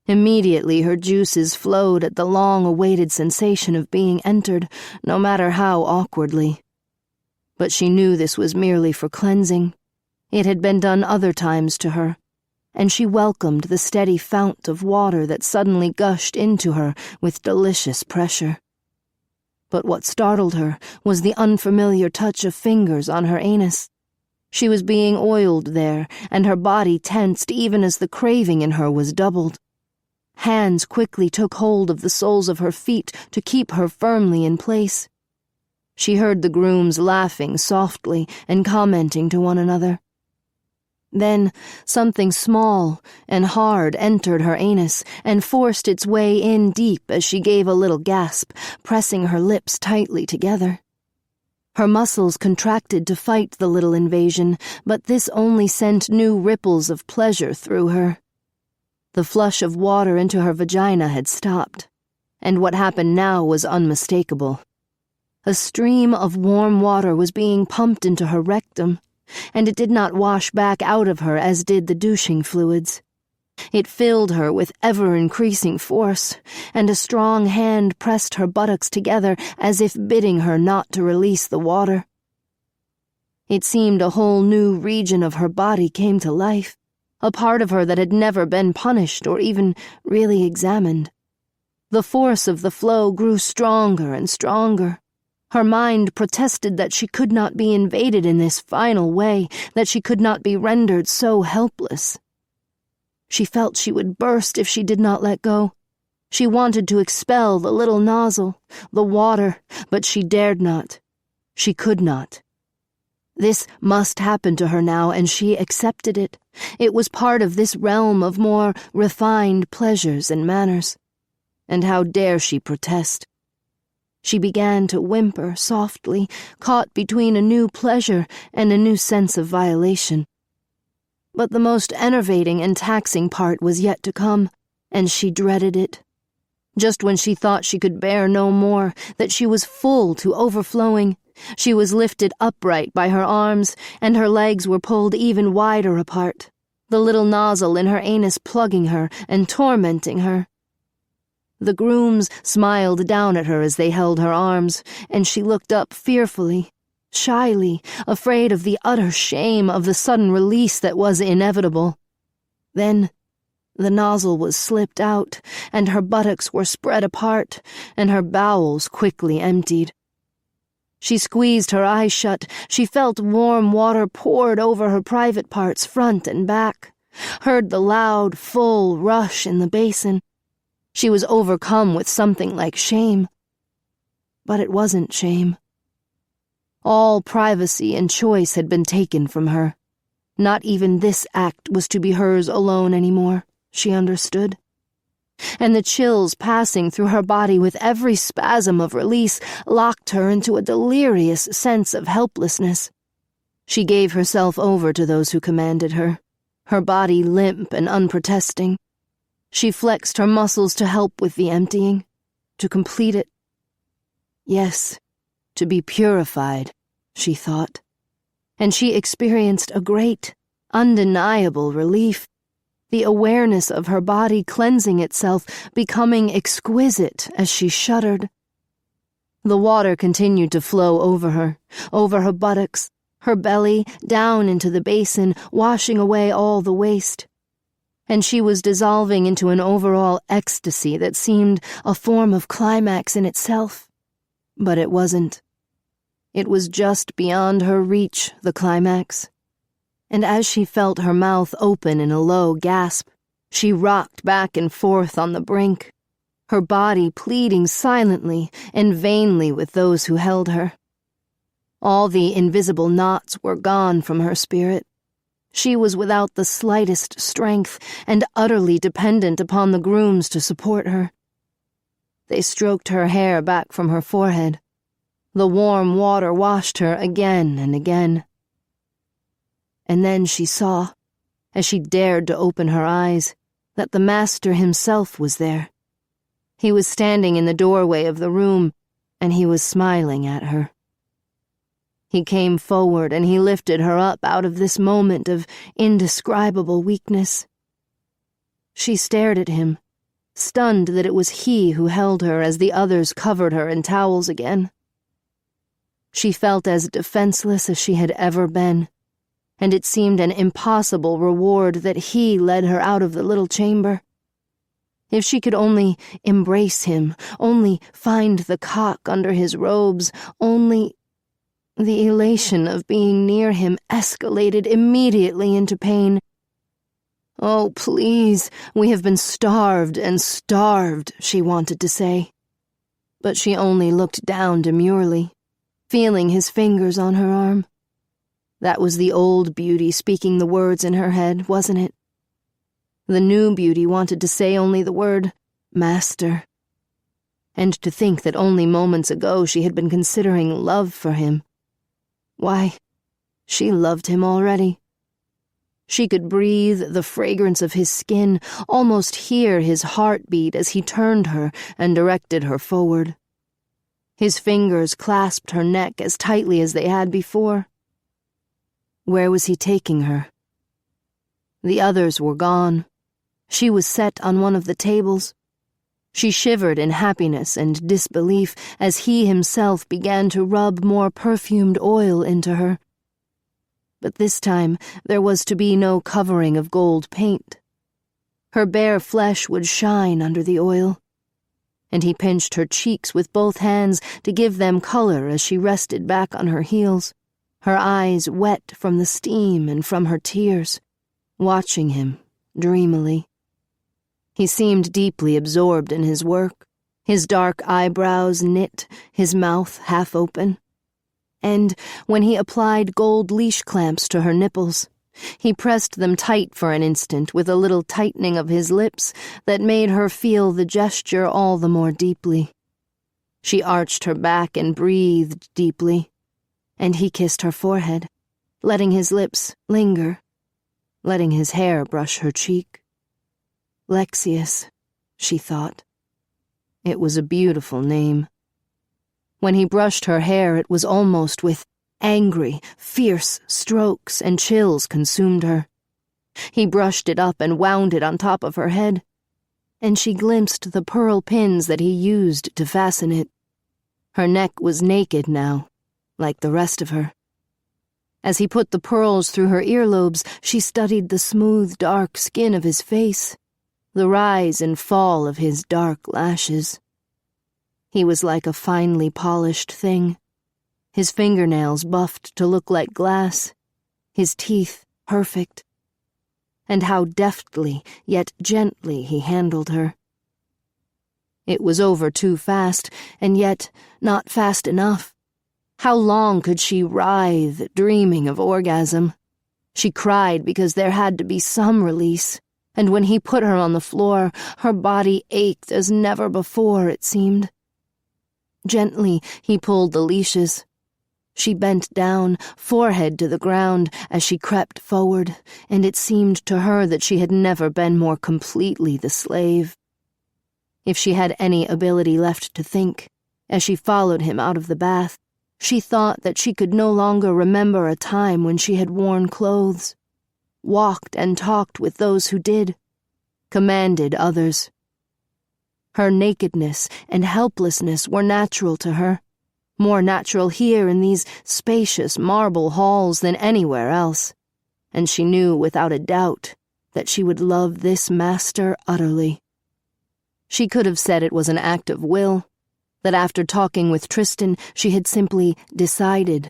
Immediately her juices flowed at the long-awaited sensation of being entered, no matter how awkwardly. But she knew this was merely for cleansing. It had been done other times to her, and she welcomed the steady fount of water that suddenly gushed into her with delicious pressure. But what startled her was the unfamiliar touch of fingers on her anus. She was being oiled there, and her body tensed even as the craving in her was doubled. Hands quickly took hold of the soles of her feet to keep her firmly in place. She heard the grooms laughing softly and commenting to one another. Then something small and hard entered her anus and forced its way in deep as she gave a little gasp, pressing her lips tightly together. Her muscles contracted to fight the little invasion, but this only sent new ripples of pleasure through her. The flush of water into her vagina had stopped, and what happened now was unmistakable. A stream of warm water was being pumped into her rectum, and it did not wash back out of her as did the douching fluids. It filled her with ever-increasing force, and a strong hand pressed her buttocks together as if bidding her not to release the water. It seemed a whole new region of her body came to life, a part of her that had never been punished or even really examined. The force of the flow grew stronger and stronger. Her mind protested that she could not be invaded in this final way, that she could not be rendered so helpless. She felt she would burst if she did not let go. She wanted to expel the little nozzle, the water, but she dared not. She could not. This must happen to her now, and she accepted it. It was part of this realm of more refined pleasures and manners. And how dare she protest? She began to whimper softly, caught between a new pleasure and a new sense of violation. But the most enervating and taxing part was yet to come, and she dreaded it. Just when she thought she could bear no more, that she was full to overflowing, she was lifted upright by her arms, and her legs were pulled even wider apart, the little nozzle in her anus plugging her and tormenting her. The grooms smiled down at her as they held her arms, and she looked up fearfully, shyly, afraid of the utter shame of the sudden release that was inevitable. Then the nozzle was slipped out, and her buttocks were spread apart, and her bowels quickly emptied. She squeezed her eyes shut. She felt warm water poured over her private parts, front and back, heard the loud, full rush in the basin. She was overcome with something like shame. But it wasn't shame. All privacy and choice had been taken from her. Not even this act was to be hers alone anymore, she understood. and the chills passing through her body with every spasm of release locked her into a delirious sense of helplessness. She gave herself over to those who commanded her, her body limp and unprotesting. She flexed her muscles to help with the emptying, to complete it. Yes, to be purified, she thought. And she experienced a great, undeniable relief, the awareness of her body cleansing itself, becoming exquisite as she shuddered. The water continued to flow over her buttocks, her belly, down into the basin, washing away all the waste. And she was dissolving into an overall ecstasy that seemed a form of climax in itself. But it wasn't. It was just beyond her reach, the climax. And as she felt her mouth open in a low gasp, she rocked back and forth on the brink, her body pleading silently and vainly with those who held her. All the invisible knots were gone from her spirit. She was without the slightest strength and utterly dependent upon the grooms to support her. They stroked her hair back from her forehead. The warm water washed her again and again. And then she saw, as she dared to open her eyes, that the master himself was there. He was standing in the doorway of the room, and he was smiling at her. He came forward and he lifted her up out of this moment of indescribable weakness. She stared at him, stunned that it was he who held her as the others covered her in towels again. She felt as defenseless as she had ever been, and it seemed an impossible reward that he led her out of the little chamber. If she could only embrace him, only find the cock under his robes, only... The elation of being near him escalated immediately into pain. "Oh, please, we have been starved and starved," she wanted to say. But she only looked down demurely, feeling his fingers on her arm. That was the old beauty speaking the words in her head, wasn't it? The new beauty wanted to say only the word, master. And to think that only moments ago she had been considering love for him. Why, she loved him already. She could breathe the fragrance of his skin, almost hear his heartbeat as he turned her and directed her forward. His fingers clasped her neck as tightly as they had before. Where was he taking her? The others were gone. She was set on one of the tables. She shivered in happiness and disbelief as he himself began to rub more perfumed oil into her. But this time there was to be no covering of gold paint. Her bare flesh would shine under the oil. And he pinched her cheeks with both hands to give them color as she rested back on her heels, her eyes wet from the steam and from her tears, watching him dreamily. He seemed deeply absorbed in his work, his dark eyebrows knit, his mouth half open. And when he applied gold leash clamps to her nipples, he pressed them tight for an instant with a little tightening of his lips that made her feel the gesture all the more deeply. She arched her back and breathed deeply, and he kissed her forehead, letting his lips linger, letting his hair brush her cheek. Lexius, she thought. It was a beautiful name. When he brushed her hair, it was almost with angry, fierce strokes, and chills consumed her. He brushed it up and wound it on top of her head, and she glimpsed the pearl pins that he used to fasten it. Her neck was naked now, like the rest of her. As he put the pearls through her earlobes, she studied the smooth, dark skin of his face, the rise and fall of his dark lashes. He was like a finely polished thing, his fingernails buffed to look like glass, his teeth perfect. And how deftly, yet gently he handled her. It was over too fast, and yet not fast enough. How long could she writhe, dreaming of orgasm? She cried because there had to be some release, and when he put her on the floor, her body ached as never before, it seemed. Gently, he pulled the leashes. She bent down, forehead to the ground, as she crept forward, and it seemed to her that she had never been more completely the slave. If she had any ability left to think, as she followed him out of the bath, she thought that she could no longer remember a time when she had worn clothes, walked and talked with those who did, commanded others. Her nakedness and helplessness were natural to her, more natural here in these spacious marble halls than anywhere else, and she knew without a doubt that she would love this master utterly. She could have said it was an act of will, that after talking with Tristan she had simply decided.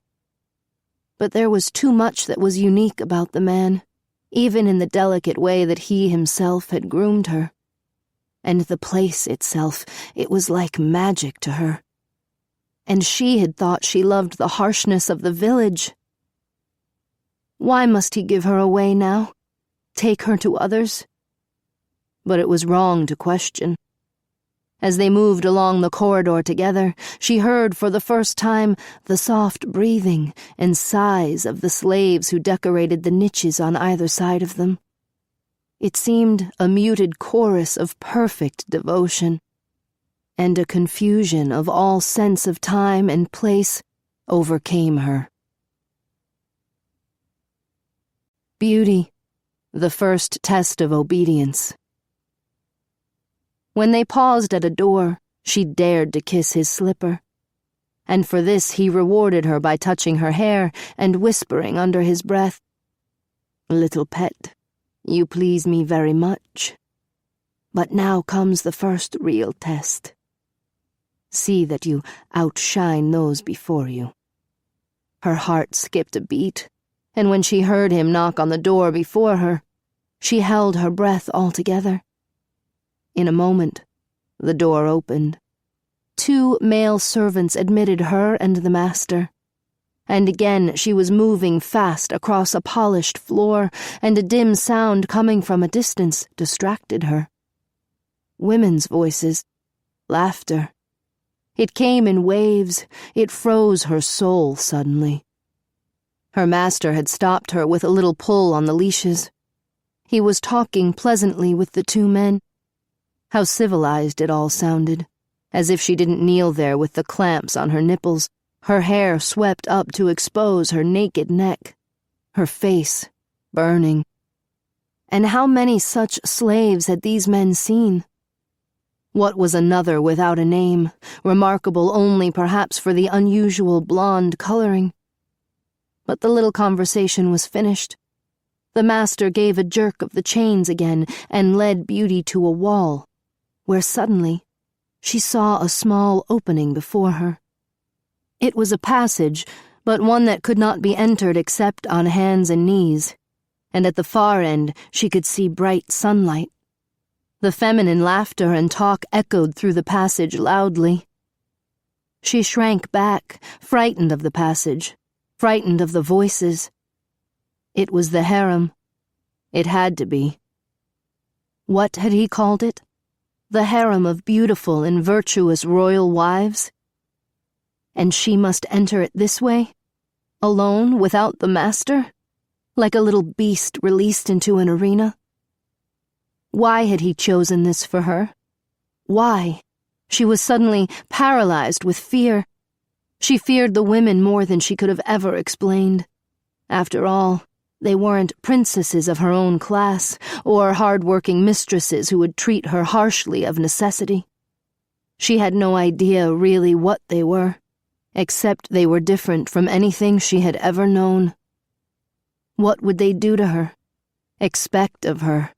But there was too much that was unique about the man, even in the delicate way that he himself had groomed her. And the place itself, it was like magic to her. And she had thought she loved the harshness of the village. Why must he give her away now? Take her to others? But it was wrong to question. As they moved along the corridor together, she heard for the first time the soft breathing and sighs of the slaves who decorated the niches on either side of them. It seemed a muted chorus of perfect devotion, and a confusion of all sense of time and place overcame her. Beauty, the first test of obedience. When they paused at a door, she dared to kiss his slipper, and for this he rewarded her by touching her hair and whispering under his breath, "Little pet, you please me very much. But now comes the first real test. See that you outshine those before you." Her heart skipped a beat, and when she heard him knock on the door before her, she held her breath altogether. In a moment, the door opened. 2 male servants admitted her and the master, and again she was moving fast across a polished floor, and a dim sound coming from a distance distracted her. Women's voices, laughter. It came in waves, it froze her soul suddenly. Her master had stopped her with a little pull on the leashes. He was talking pleasantly with the 2 men. How civilized it all sounded, as if she didn't kneel there with the clamps on her nipples, her hair swept up to expose her naked neck, her face burning. And how many such slaves had these men seen? What was another without a name, remarkable only perhaps for the unusual blonde coloring? But the little conversation was finished. The master gave a jerk of the chains again and led Beauty to a wall, where suddenly she saw a small opening before her. It was a passage, but one that could not be entered except on hands and knees, and at the far end she could see bright sunlight. The feminine laughter and talk echoed through the passage loudly. She shrank back, frightened of the passage, frightened of the voices. It was the harem. It had to be. What had he called it? The harem of beautiful and virtuous royal wives? And she must enter it this way? Alone, without the master? Like a little beast released into an arena? Why had he chosen this for her? Why? She was suddenly paralyzed with fear. She feared the women more than she could have ever explained. After all, they weren't princesses of her own class, or hard-working mistresses who would treat her harshly of necessity. She had no idea really what they were, except they were different from anything she had ever known. What would they do to her? Expect of her?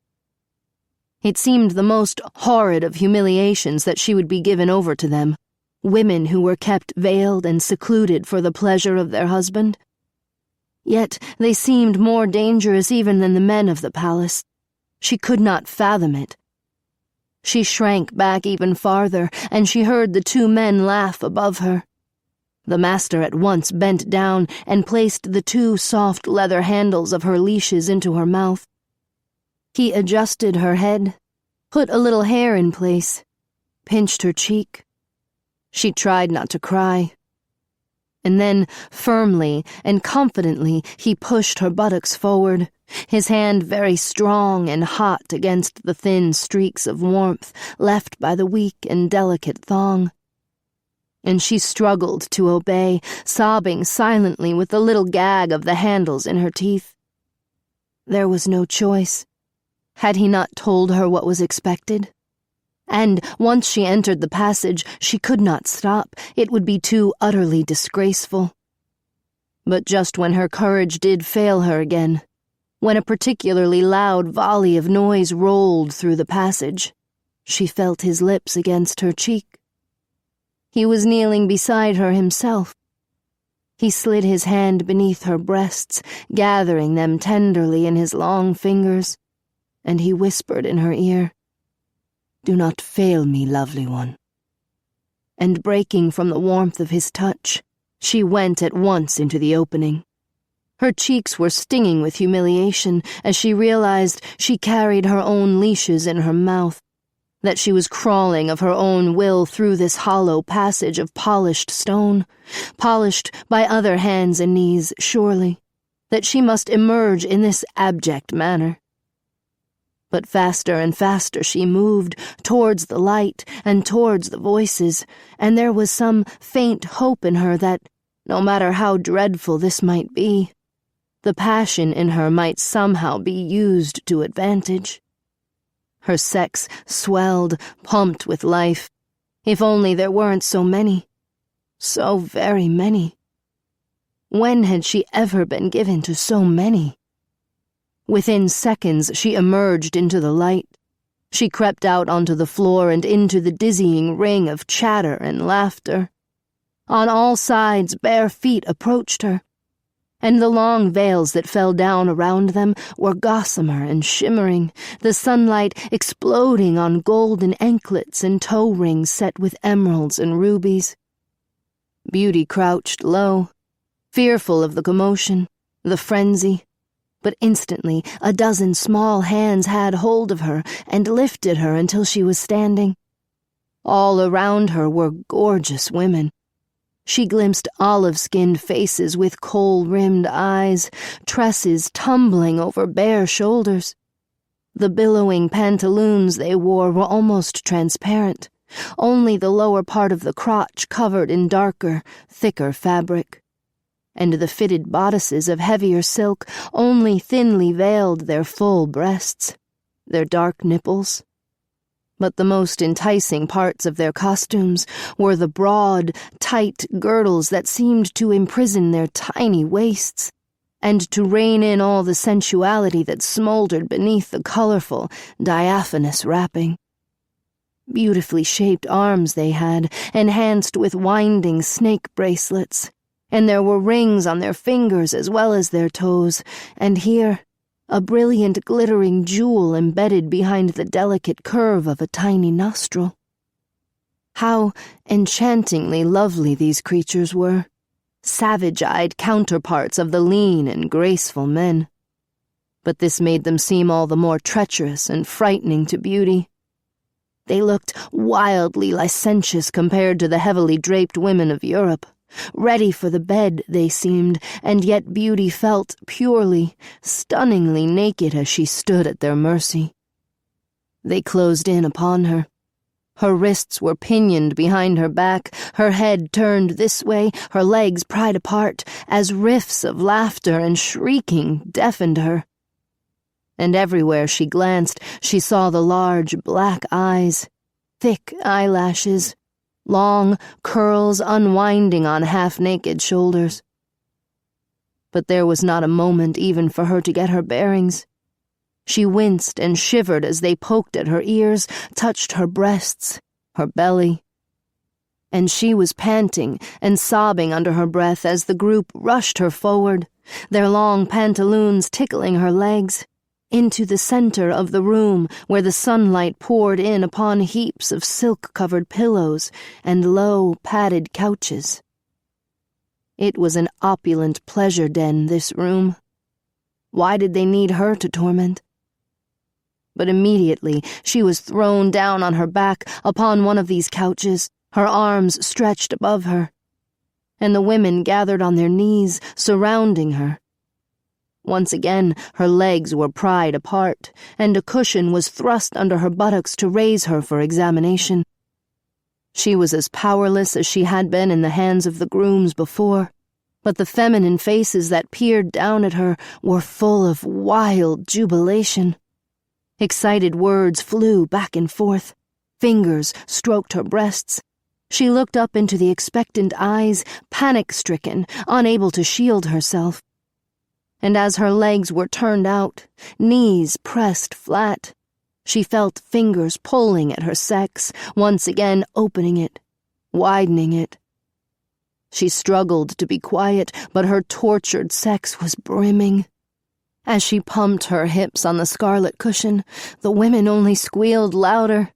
It seemed the most horrid of humiliations that she would be given over to them, women who were kept veiled and secluded for the pleasure of their husband. Yet they seemed more dangerous even than the men of the palace. She could not fathom it. She shrank back even farther, and she heard the 2 men laugh above her. The master at once bent down and placed the 2 soft leather handles of her leashes into her mouth. He adjusted her head, put a little hair in place, pinched her cheek. She tried not to cry. And then, firmly and confidently, he pushed her buttocks forward, his hand very strong and hot against the thin streaks of warmth left by the weak and delicate thong. And she struggled to obey, sobbing silently with the little gag of the handles in her teeth. There was no choice. Had he not told her what was expected? And once she entered the passage, she could not stop. It would be too utterly disgraceful. But just when her courage did fail her again, when a particularly loud volley of noise rolled through the passage, she felt his lips against her cheek. He was kneeling beside her himself. He slid his hand beneath her breasts, gathering them tenderly in his long fingers, and he whispered in her ear, "Do not fail me, lovely one." And breaking from the warmth of his touch, she went at once into the opening. Her cheeks were stinging with humiliation as she realized she carried her own leashes in her mouth, that she was crawling of her own will through this hollow passage of polished stone, polished by other hands and knees, surely, that she must emerge in this abject manner. But faster and faster she moved, towards the light and towards the voices, and there was some faint hope in her that, no matter how dreadful this might be, the passion in her might somehow be used to advantage. Her sex swelled, pumped with life. If only there weren't so many. So very many. When had she ever been given to so many? Within seconds, she emerged into the light. She crept out onto the floor and into the dizzying ring of chatter and laughter. On all sides, bare feet approached her, and the long veils that fell down around them were gossamer and shimmering, the sunlight exploding on golden anklets and toe rings set with emeralds and rubies. Beauty crouched low, fearful of the commotion, the frenzy, but instantly a dozen small hands had hold of her and lifted her until she was standing. All around her were gorgeous women. She glimpsed olive-skinned faces with kohl-rimmed eyes, tresses tumbling over bare shoulders. The billowing pantaloons they wore were almost transparent, only the lower part of the crotch covered in darker, thicker fabric. And the fitted bodices of heavier silk only thinly veiled their full breasts, their dark nipples. But the most enticing parts of their costumes were the broad, tight girdles that seemed to imprison their tiny waists, and to rein in all the sensuality that smoldered beneath the colorful, diaphanous wrapping. Beautifully shaped arms they had, enhanced with winding snake bracelets, and there were rings on their fingers as well as their toes, and here, a brilliant glittering jewel embedded behind the delicate curve of a tiny nostril. How enchantingly lovely these creatures were, savage-eyed counterparts of the lean and graceful men. But this made them seem all the more treacherous and frightening to Beauty. They looked wildly licentious compared to the heavily draped women of Europe. Ready for the bed, they seemed, and yet Beauty felt purely, stunningly naked as she stood at their mercy. They closed in upon her. Her wrists were pinioned behind her back, her head turned this way, her legs pried apart, as riffs of laughter and shrieking deafened her. And everywhere she glanced, she saw the large black eyes, thick eyelashes, long curls unwinding on half-naked shoulders. But there was not a moment even for her to get her bearings. She winced and shivered as they poked at her ears, touched her breasts, her belly. And she was panting and sobbing under her breath as the group rushed her forward, their long pantaloons tickling her legs, into the center of the room where the sunlight poured in upon heaps of silk-covered pillows and low, padded couches. It was an opulent pleasure den, this room. Why did they need her to torment? But immediately she was thrown down on her back upon one of these couches, her arms stretched above her, and the women gathered on their knees, surrounding her. Once again, her legs were pried apart, and a cushion was thrust under her buttocks to raise her for examination. She was as powerless as she had been in the hands of the grooms before, but the feminine faces that peered down at her were full of wild jubilation. Excited words flew back and forth. Fingers stroked her breasts. She looked up into the expectant eyes, panic-stricken, unable to shield herself. And as her legs were turned out, knees pressed flat, she felt fingers pulling at her sex, once again opening it, widening it. She struggled to be quiet, but her tortured sex was brimming. As she pumped her hips on the scarlet cushion, the women only squealed louder.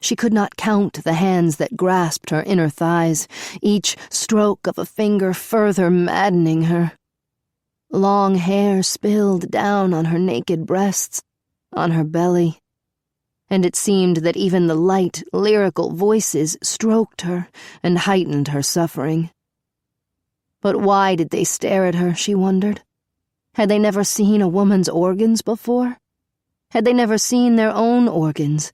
She could not count the hands that grasped her inner thighs, each stroke of a finger further maddening her. Long hair spilled down on her naked breasts, on her belly, and it seemed that even the light, lyrical voices stroked her and heightened her suffering. But why did they stare at her, she wondered? Had they never seen a woman's organs before? Had they never seen their own organs?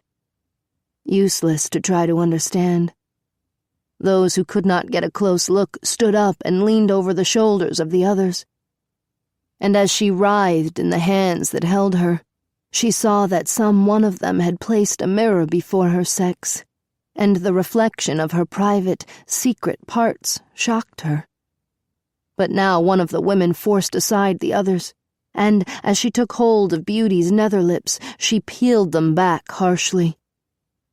Useless to try to understand. Those who could not get a close look stood up and leaned over the shoulders of the others. And as she writhed in the hands that held her, she saw that some one of them had placed a mirror before her sex, and the reflection of her private, secret parts shocked her. But now one of the women forced aside the others, and as she took hold of Beauty's nether lips, she peeled them back harshly.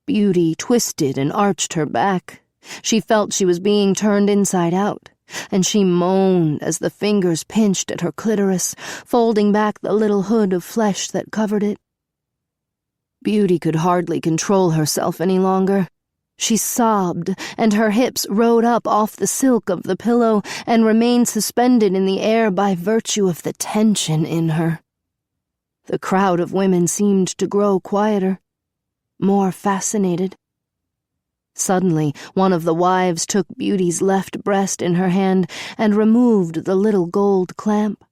Beauty twisted and arched her back. She felt she was being turned inside out, and she moaned as the fingers pinched at her clitoris, folding back the little hood of flesh that covered it. Beauty could hardly control herself any longer. She sobbed, and her hips rode up off the silk of the pillow and remained suspended in the air by virtue of the tension in her. The crowd of women seemed to grow quieter, more fascinated. Suddenly, one of the wives took Beauty's left breast in her hand and removed the little gold clamp,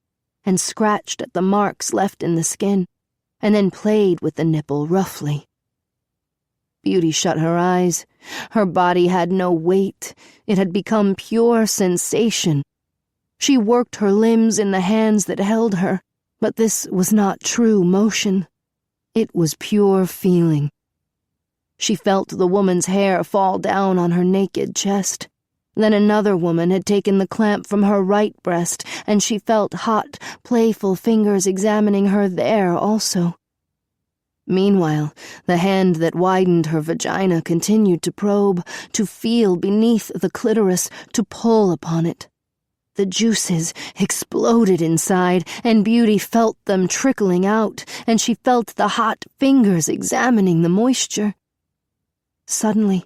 and scratched at the marks left in the skin, and then played with the nipple roughly. Beauty shut her eyes. Her body had no weight. It had become pure sensation. She worked her limbs in the hands that held her, but this was not true motion. It was pure feeling. She felt the woman's hair fall down on her naked chest. Then another woman had taken the clamp from her right breast, and she felt hot, playful fingers examining her there also. Meanwhile, the hand that widened her vagina continued to probe, to feel beneath the clitoris, to pull upon it. The juices exploded inside, and Beauty felt them trickling out, and she felt the hot fingers examining the moisture. Suddenly,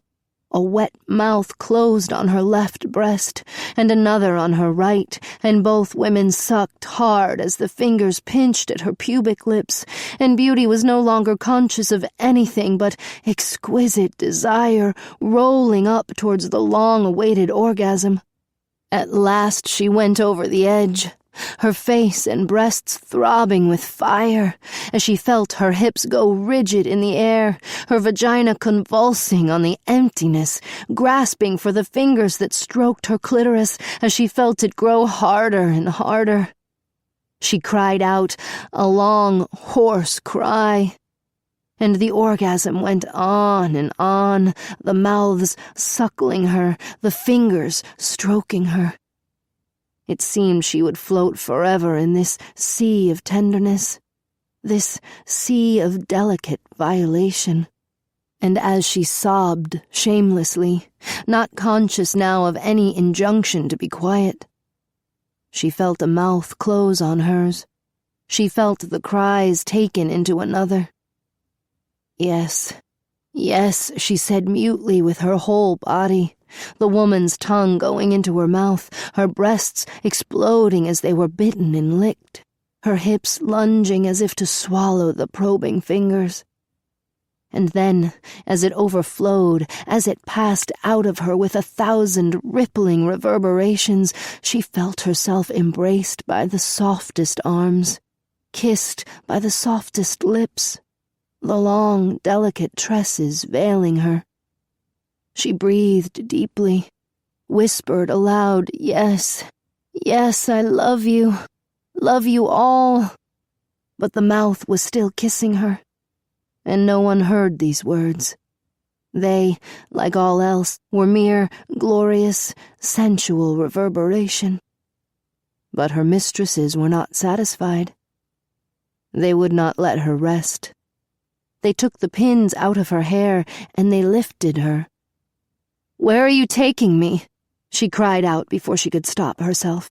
a wet mouth closed on her left breast, and another on her right, and both women sucked hard as the fingers pinched at her pubic lips, and Beauty was no longer conscious of anything but exquisite desire rolling up towards the long-awaited orgasm. At last she went over the edge, her face and breasts throbbing with fire, as she felt her hips go rigid in the air, her vagina convulsing on the emptiness, grasping for the fingers that stroked her clitoris as she felt it grow harder and harder. She cried out, a long, hoarse cry, and the orgasm went on and on, the mouths suckling her, the fingers stroking her. It seemed she would float forever in this sea of tenderness, this sea of delicate violation. And as she sobbed shamelessly, not conscious now of any injunction to be quiet, she felt a mouth close on hers. She felt the cries taken into another. Yes, yes, she said mutely with her whole body, the woman's tongue going into her mouth, her breasts exploding as they were bitten and licked. her hips lunging as if to swallow the probing fingers. And then, as it overflowed, as it passed out of her with 1,000 rippling reverberations, she felt herself embraced by the softest arms, kissed by the softest lips, the long, delicate tresses veiling her. She breathed deeply, whispered aloud, "Yes, yes, I love you all." But the mouth was still kissing her, and no one heard these words. They, like all else, were mere glorious, sensual reverberation. But her mistresses were not satisfied. They would not let her rest. They took the pins out of her hair, and they lifted her. "Where are you taking me?" she cried out before she could stop herself.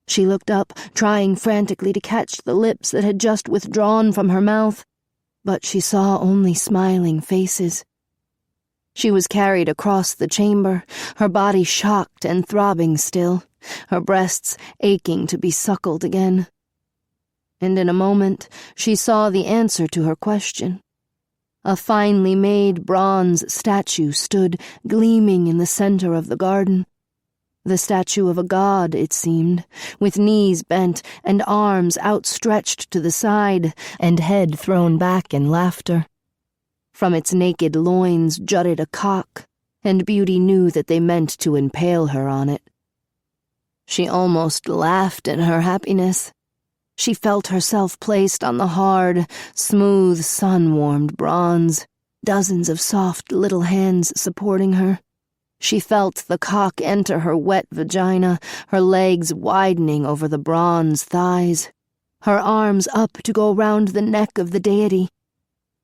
She looked up, trying frantically to catch the lips that had just withdrawn from her mouth, but she saw only smiling faces. She was carried across the chamber, her body shocked and throbbing still, her breasts aching to be suckled again. And in a moment she saw the answer to her question. A finely made bronze statue stood gleaming in the center of the garden. The statue of a god, it seemed, with knees bent and arms outstretched to the side and head thrown back in laughter. From its naked loins jutted a cock, and Beauty knew that they meant to impale her on it. She almost laughed in her happiness. She felt herself placed on the hard, smooth, sun-warmed bronze, dozens of soft little hands supporting her. She felt the cock enter her wet vagina, her legs widening over the bronze thighs, her arms up to go round the neck of the deity.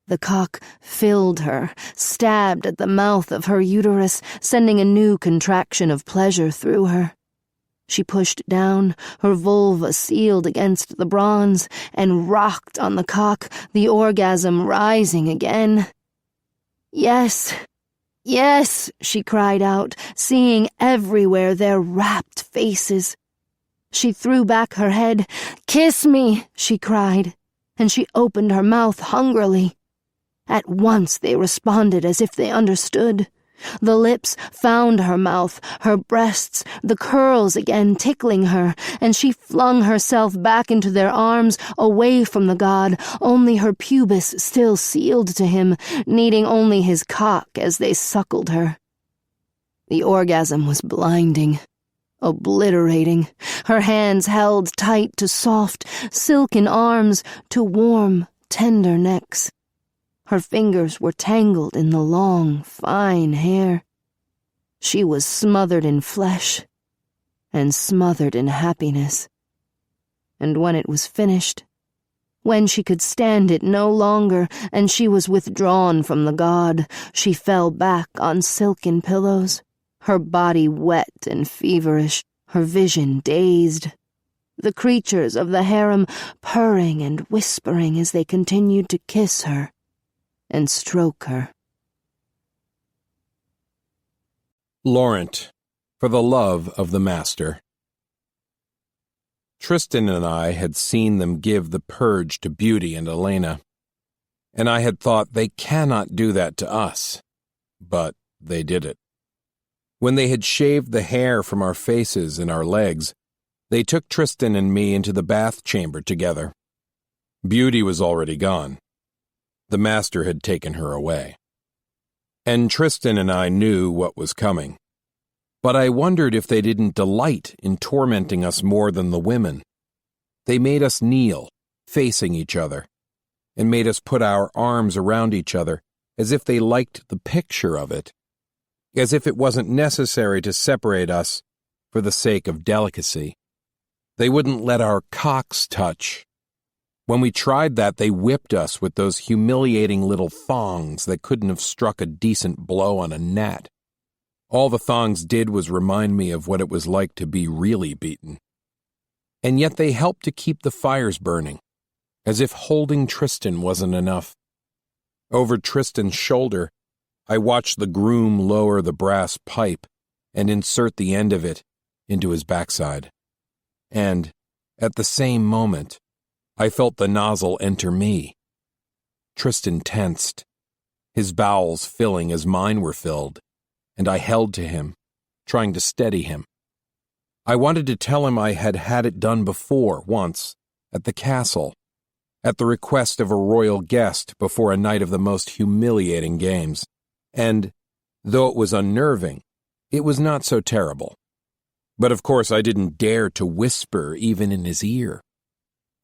The cock filled her, stabbed at the mouth of her uterus, sending a new contraction of pleasure through her. She pushed down, her vulva sealed against the bronze, and rocked on the cock, the orgasm rising again. "Yes, yes," she cried out, seeing everywhere their rapt faces. She threw back her head. "Kiss me," she cried, and she opened her mouth hungrily. At once they responded as if they understood. The lips found her mouth, her breasts, the curls again tickling her, and she flung herself back into their arms, away from the god, only her pubis still sealed to him, needing only his cock as they suckled her. The orgasm was blinding, obliterating. Her hands held tight to soft, silken arms, to warm, tender necks. Her fingers were tangled in the long, fine hair. She was smothered in flesh and smothered in happiness. And when it was finished, when she could stand it no longer and she was withdrawn from the god, she fell back on silken pillows, her body wet and feverish, her vision dazed. The creatures of the harem purring and whispering as they continued to kiss her and stroke her. Laurent, for the love of the master. Tristan and I had seen them give the purge to Beauty and Elena, and I had thought they cannot do that to us, but they did it. When they had shaved the hair from our faces and our legs, they took Tristan and me into the bath chamber together. Beauty was already gone. The master had taken her away. And Tristan and I knew what was coming. But I wondered if they didn't delight in tormenting us more than the women. They made us kneel, facing each other, and made us put our arms around each other as if they liked the picture of it, as if it wasn't necessary to separate us for the sake of delicacy. They wouldn't let our cocks touch. When we tried that, they whipped us with those humiliating little thongs that couldn't have struck a decent blow on a gnat. All the thongs did was remind me of what it was like to be really beaten. And yet they helped to keep the fires burning, as if holding Tristan wasn't enough. Over Tristan's shoulder, I watched the groom lower the brass pipe and insert the end of it into his backside. And, at the same moment, I felt the nozzle enter me. Tristan tensed, his bowels filling as mine were filled, and I held to him, trying to steady him. I wanted to tell him I had had it done before, once, at the castle, at the request of a royal guest before a night of the most humiliating games, and, though it was unnerving, it was not so terrible. But of course I didn't dare to whisper even in his ear.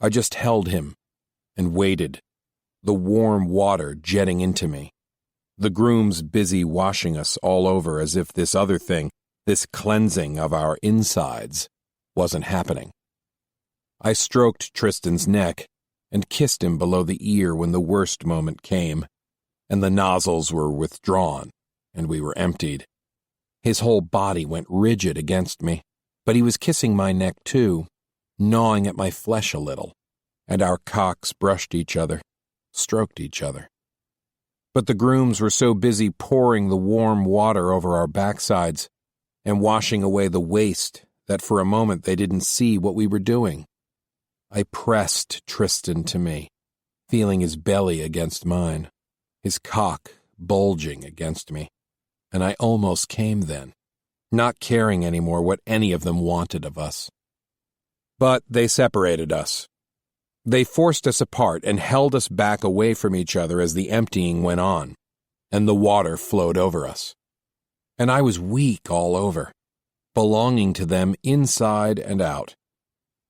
I just held him and waited, the warm water jetting into me, the grooms busy washing us all over as if this other thing, this cleansing of our insides, wasn't happening. I stroked Tristan's neck and kissed him below the ear when the worst moment came, and the nozzles were withdrawn, and we were emptied. His whole body went rigid against me, but he was kissing my neck too, gnawing at my flesh a little, and our cocks brushed each other, stroked each other. But the grooms were so busy pouring the warm water over our backsides and washing away the waste that for a moment they didn't see what we were doing. I pressed Tristan to me, feeling his belly against mine, his cock bulging against me, and I almost came then, not caring anymore what any of them wanted of us. But they separated us. They forced us apart and held us back away from each other as the emptying went on, and the water flowed over us. And I was weak all over, belonging to them inside and out,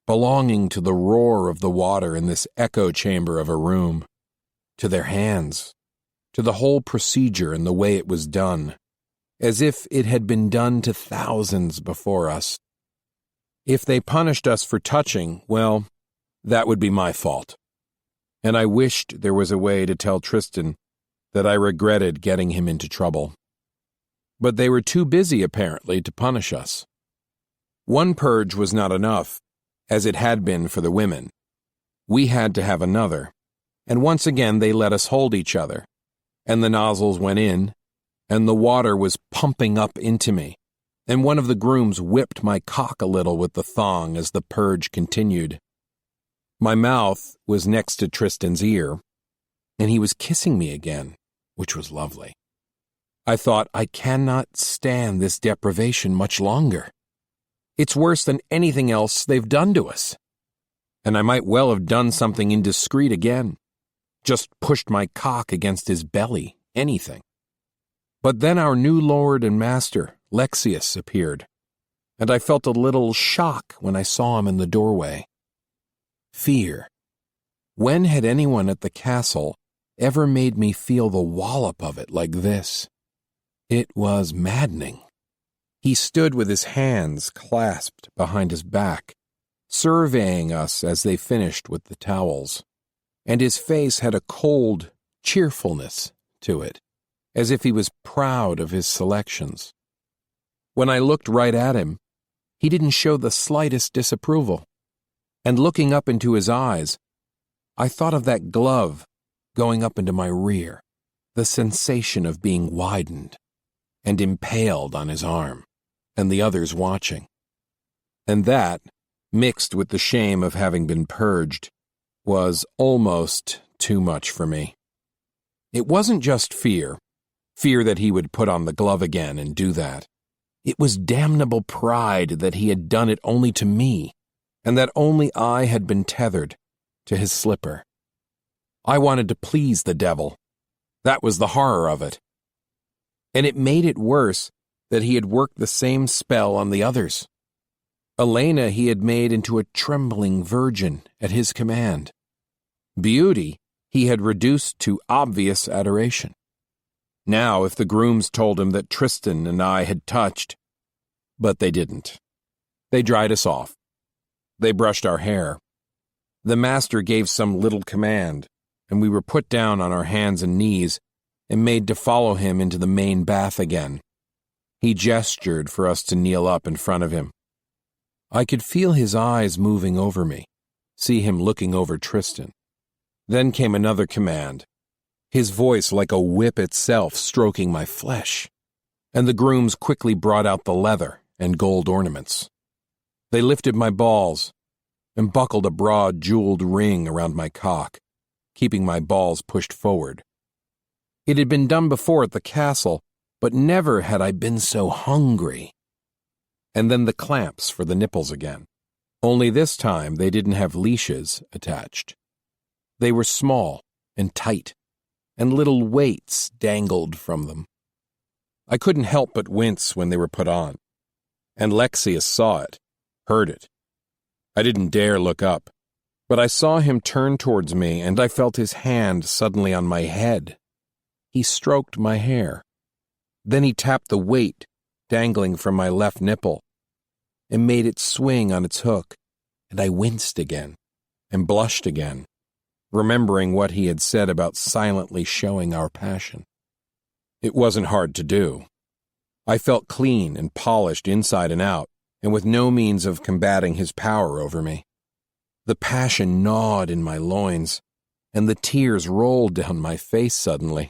belonging to the roar of the water in this echo chamber of a room, to their hands, to the whole procedure and the way it was done, as if it had been done to thousands before us. If they punished us for touching, well, that would be my fault. And I wished there was a way to tell Tristan that I regretted getting him into trouble. But they were too busy, apparently, to punish us. One purge was not enough, as it had been for the women. We had to have another, and once again they let us hold each other, and the nozzles went in, and the water was pumping up into me, and one of the grooms whipped my cock a little with the thong as the purge continued. My mouth was next to Tristan's ear, and he was kissing me again, which was lovely. I thought, I cannot stand this deprivation much longer. It's worse than anything else they've done to us. And I might well have done something indiscreet again, just pushed my cock against his belly, anything. But then our new lord and master, Lexius, appeared, and I felt a little shock when I saw him in the doorway. Fear. When had anyone at the castle ever made me feel the wallop of it like this? It was maddening. He stood with his hands clasped behind his back, surveying us as they finished with the towels, and his face had a cold cheerfulness to it, as if he was proud of his selections. When I looked right at him, he didn't show the slightest disapproval, and looking up into his eyes, I thought of that glove going up into my rear, the sensation of being widened and impaled on his arm, and the others watching. And that, mixed with the shame of having been purged, was almost too much for me. It wasn't just fear that he would put on the glove again and do that. It was damnable pride that he had done it only to me, and that only I had been tethered to his slipper. I wanted to please the devil. That was the horror of it. And it made it worse that he had worked the same spell on the others. Elena he had made into a trembling virgin at his command. Beauty he had reduced to obvious adoration. Now, if the grooms told him that Tristan and I had touched, but they didn't. They dried us off. They brushed our hair. The master gave some little command, and we were put down on our hands and knees and made to follow him into the main bath again. He gestured for us to kneel up in front of him. I could feel his eyes moving over me, see him looking over Tristan. Then came another command, his voice like a whip itself stroking my flesh, and the grooms quickly brought out the leather and gold ornaments. They lifted my balls, and buckled a broad, jeweled ring around my cock, keeping my balls pushed forward. It had been done before at the castle, but never had I been so hungry. And then the clamps for the nipples again. Only this time they didn't have leashes attached. They were small and tight, and little weights dangled from them. I couldn't help but wince when they were put on, and Lexius saw it, heard it. I didn't dare look up, but I saw him turn towards me, and I felt his hand suddenly on my head. He stroked my hair. Then he tapped the weight dangling from my left nipple and made it swing on its hook, and I winced again and blushed again, remembering what he had said about silently showing our passion. It wasn't hard to do. I felt clean and polished inside and out, and with no means of combating his power over me. The passion gnawed in my loins, and the tears rolled down my face suddenly.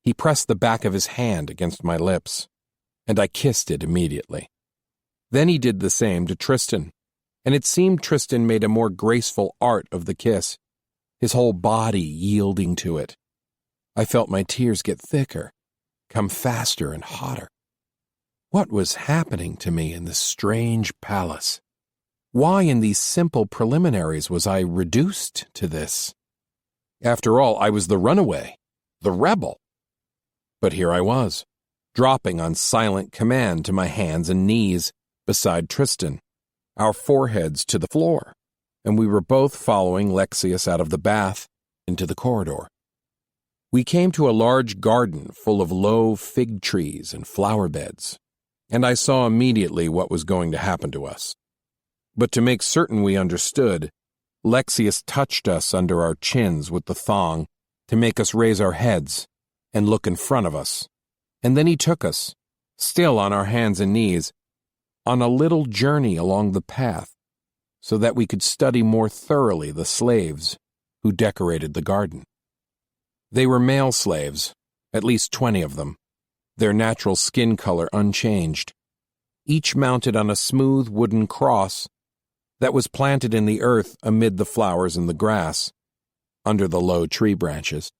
He pressed the back of his hand against my lips, and I kissed it immediately. Then he did the same to Tristan, and it seemed Tristan made a more graceful art of the kiss, his whole body yielding to it. I felt my tears get thicker, come faster and hotter. What was happening to me in this strange palace? Why in these simple preliminaries was I reduced to this? After all, I was the runaway, the rebel. But here I was, dropping on silent command to my hands and knees beside Tristan, our foreheads to the floor, and we were both following Lexius out of the bath into the corridor. We came to a large garden full of low fig trees and flower beds, and I saw immediately what was going to happen to us. But to make certain we understood, Lexius touched us under our chins with the thong to make us raise our heads and look in front of us, and then he took us, still on our hands and knees, on a little journey along the path so that we could study more thoroughly the slaves who decorated the garden. They were male slaves, at least 20 of them, their natural skin color unchanged, each mounted on a smooth wooden cross that was planted in the earth amid the flowers and the grass, under the low tree branches.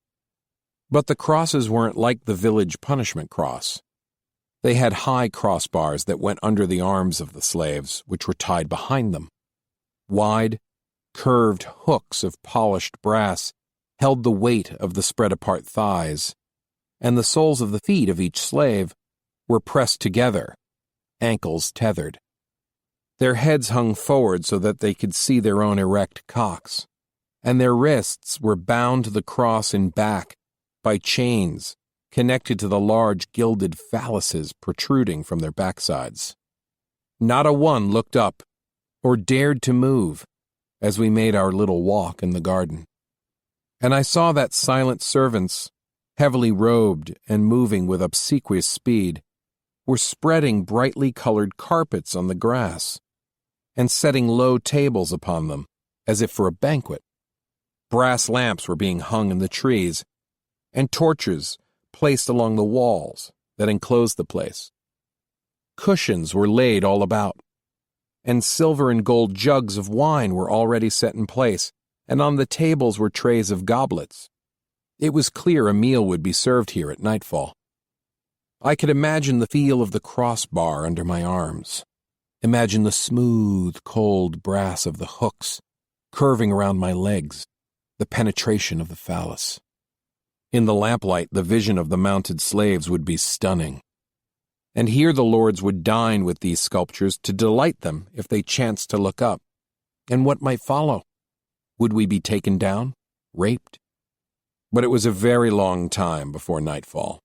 But the crosses weren't like the village punishment cross. They had high crossbars that went under the arms of the slaves, which were tied behind them. Wide, curved hooks of polished brass held the weight of the spread-apart thighs, and the soles of the feet of each slave were pressed together, ankles tethered. Their heads hung forward so that they could see their own erect cocks, and their wrists were bound to the cross in back by chains connected to the large gilded phalluses protruding from their backsides. Not a one looked up or dared to move as we made our little walk in the garden. And I saw that silent servants, heavily robed and moving with obsequious speed, were spreading brightly colored carpets on the grass and setting low tables upon them as if for a banquet. Brass lamps were being hung in the trees, and torches placed along the walls that enclosed the place. Cushions were laid all about, and silver and gold jugs of wine were already set in place, and on the tables were trays of goblets. It was clear a meal would be served here at nightfall. I could imagine the feel of the crossbar under my arms, imagine the smooth, cold brass of the hooks curving around my legs, the penetration of the phallus. In the lamplight, the vision of the mounted slaves would be stunning. And here the lords would dine with these sculptures to delight them if they chanced to look up. And what might follow? Would we be taken down, raped? But it was a very long time before nightfall.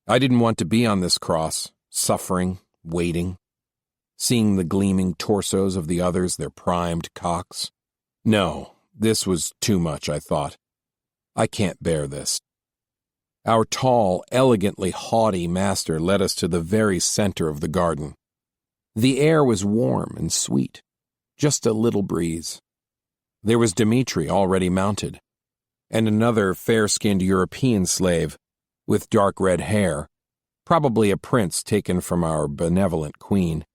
I didn't want to be on this cross, suffering, waiting, seeing the gleaming torsos of the others, their primed cocks. No, this was too much, I thought. I can't bear this. Our tall, elegantly haughty master led us to the very center of the garden. The air was warm and sweet, just a little breeze. There was Dmitri already mounted, and another fair-skinned European slave with dark red hair, probably a prince taken from our benevolent queen,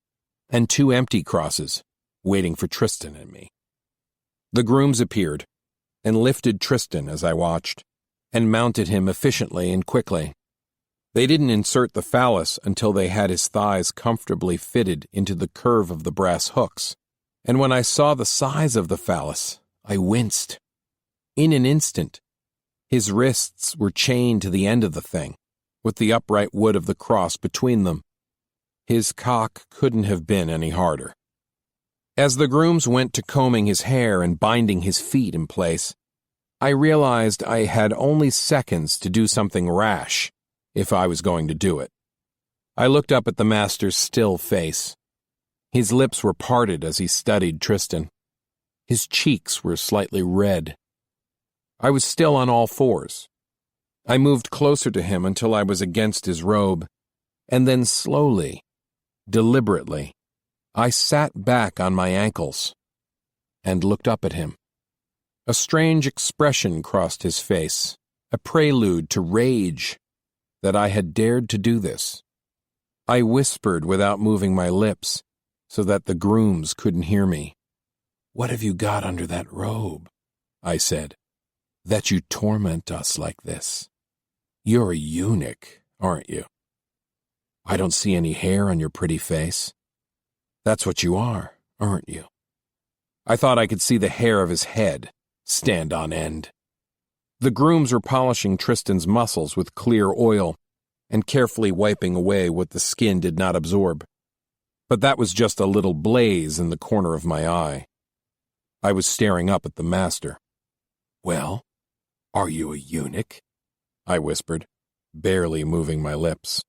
and 2 empty crosses, waiting for Tristan and me. The grooms appeared and lifted Tristan as I watched, and mounted him efficiently and quickly. They didn't insert the phallus until they had his thighs comfortably fitted into the curve of the brass hooks, and when I saw the size of the phallus, I winced. In an instant, his wrists were chained to the end of the thing, with the upright wood of the cross between them. His cock couldn't have been any harder. As the grooms went to combing his hair and binding his feet in place, I realized I had only seconds to do something rash if I was going to do it. I looked up at the master's still face. His lips were parted as he studied Tristan. His cheeks were slightly red. I was still on all fours. I moved closer to him until I was against his robe, and then slowly, deliberately, I sat back on my ankles and looked up at him. A strange expression crossed his face, a prelude to rage that I had dared to do this. I whispered without moving my lips so that the grooms couldn't hear me. "What have you got under that robe?" I said, "that you torment us like this? You're a eunuch, aren't you? I don't see any hair on your pretty face. That's what you are, aren't you?" I thought I could see the hair of his head stand on end. The grooms were polishing Tristan's muscles with clear oil and carefully wiping away what the skin did not absorb. But that was just a little blaze in the corner of my eye. I was staring up at the master. "Well, are you a eunuch?" I whispered, barely moving my lips.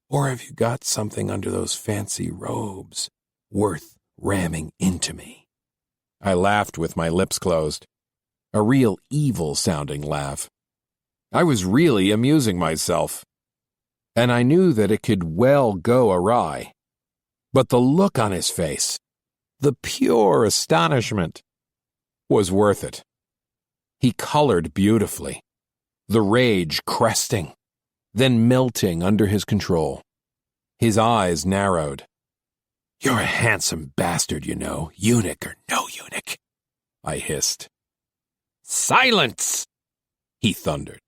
"Or have you got something under those fancy robes worth ramming into me?" I laughed with my lips closed, a real evil-sounding laugh. I was really amusing myself, and I knew that it could well go awry. But the look on his face, the pure astonishment, was worth it. He colored beautifully, the rage cresting, then melting under his control. His eyes narrowed. "You're a handsome bastard, you know, eunuch or no eunuch," I hissed. "Silence!" he thundered.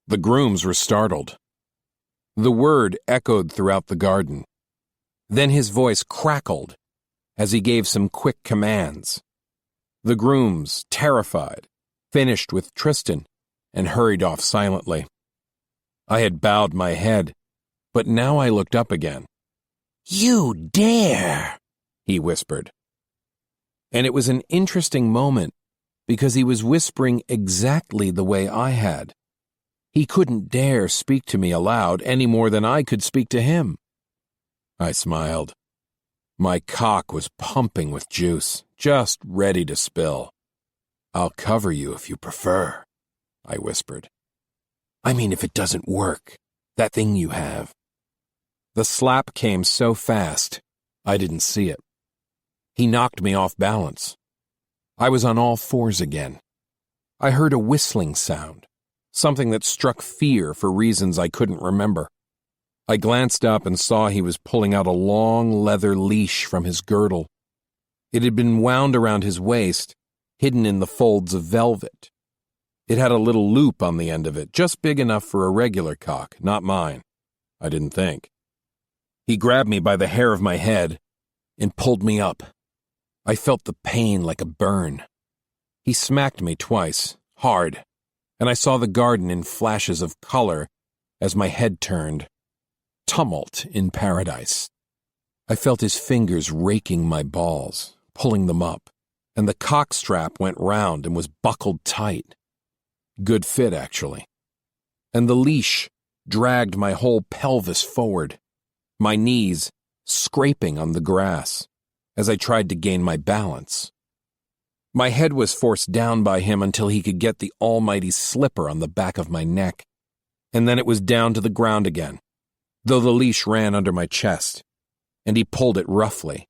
The grooms were startled. The word echoed throughout the garden. Then his voice crackled as he gave some quick commands. The grooms, terrified, finished with Tristan and hurried off silently. I had bowed my head, but now I looked up again. "You dare!" he whispered. And it was an interesting moment because he was whispering exactly the way I had. He couldn't dare speak to me aloud any more than I could speak to him. I smiled. My cock was pumping with juice, just ready to spill. "I'll cover you if you prefer," I whispered. "I mean, if it doesn't work, that thing you have." The slap came so fast, I didn't see it. He knocked me off balance. I was on all fours again. I heard a whistling sound, something that struck fear for reasons I couldn't remember. I glanced up and saw he was pulling out a long leather leash from his girdle. It had been wound around his waist, hidden in the folds of velvet. It had a little loop on the end of it, just big enough for a regular cock, not mine. I didn't think. He grabbed me by the hair of my head and pulled me up. I felt the pain like a burn. He smacked me twice, hard, and I saw the garden in flashes of color as my head turned. Tumult in paradise. I felt his fingers raking my balls, pulling them up, and the cock strap went round and was buckled tight. Good fit, actually. And the leash dragged my whole pelvis forward, my knees scraping on the grass as I tried to gain my balance. My head was forced down by him until he could get the almighty slipper on the back of my neck, and then it was down to the ground again, though the leash ran under my chest, and he pulled it roughly,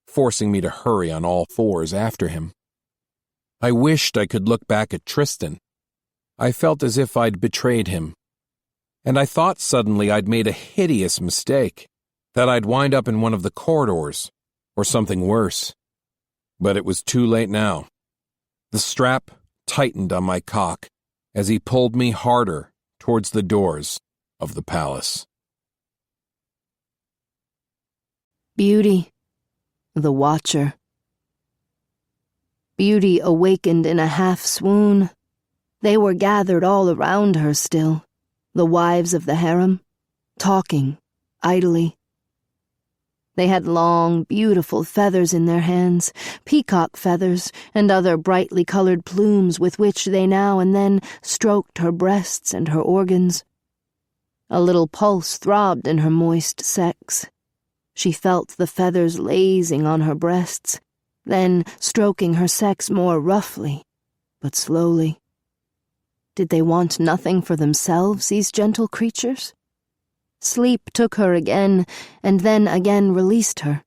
forcing me to hurry on all fours after him. I wished I could look back at Tristan. I felt as if I'd betrayed him, and I thought suddenly I'd made a hideous mistake, that I'd wind up in one of the corridors, or something worse, But it was too late now. The strap tightened on my cock as he pulled me harder towards the doors of the palace. Beauty, the watcher. Beauty awakened in a half-swoon. They were gathered all around her still, the wives of the harem, talking idly. They had long, beautiful feathers in their hands, peacock feathers and other brightly colored plumes with which they now and then stroked her breasts and her organs. A little pulse throbbed in her moist sex. She felt the feathers lazing on her breasts, then stroking her sex more roughly, but slowly. Did they want nothing for themselves, these gentle creatures? Sleep took her again, and then again released her.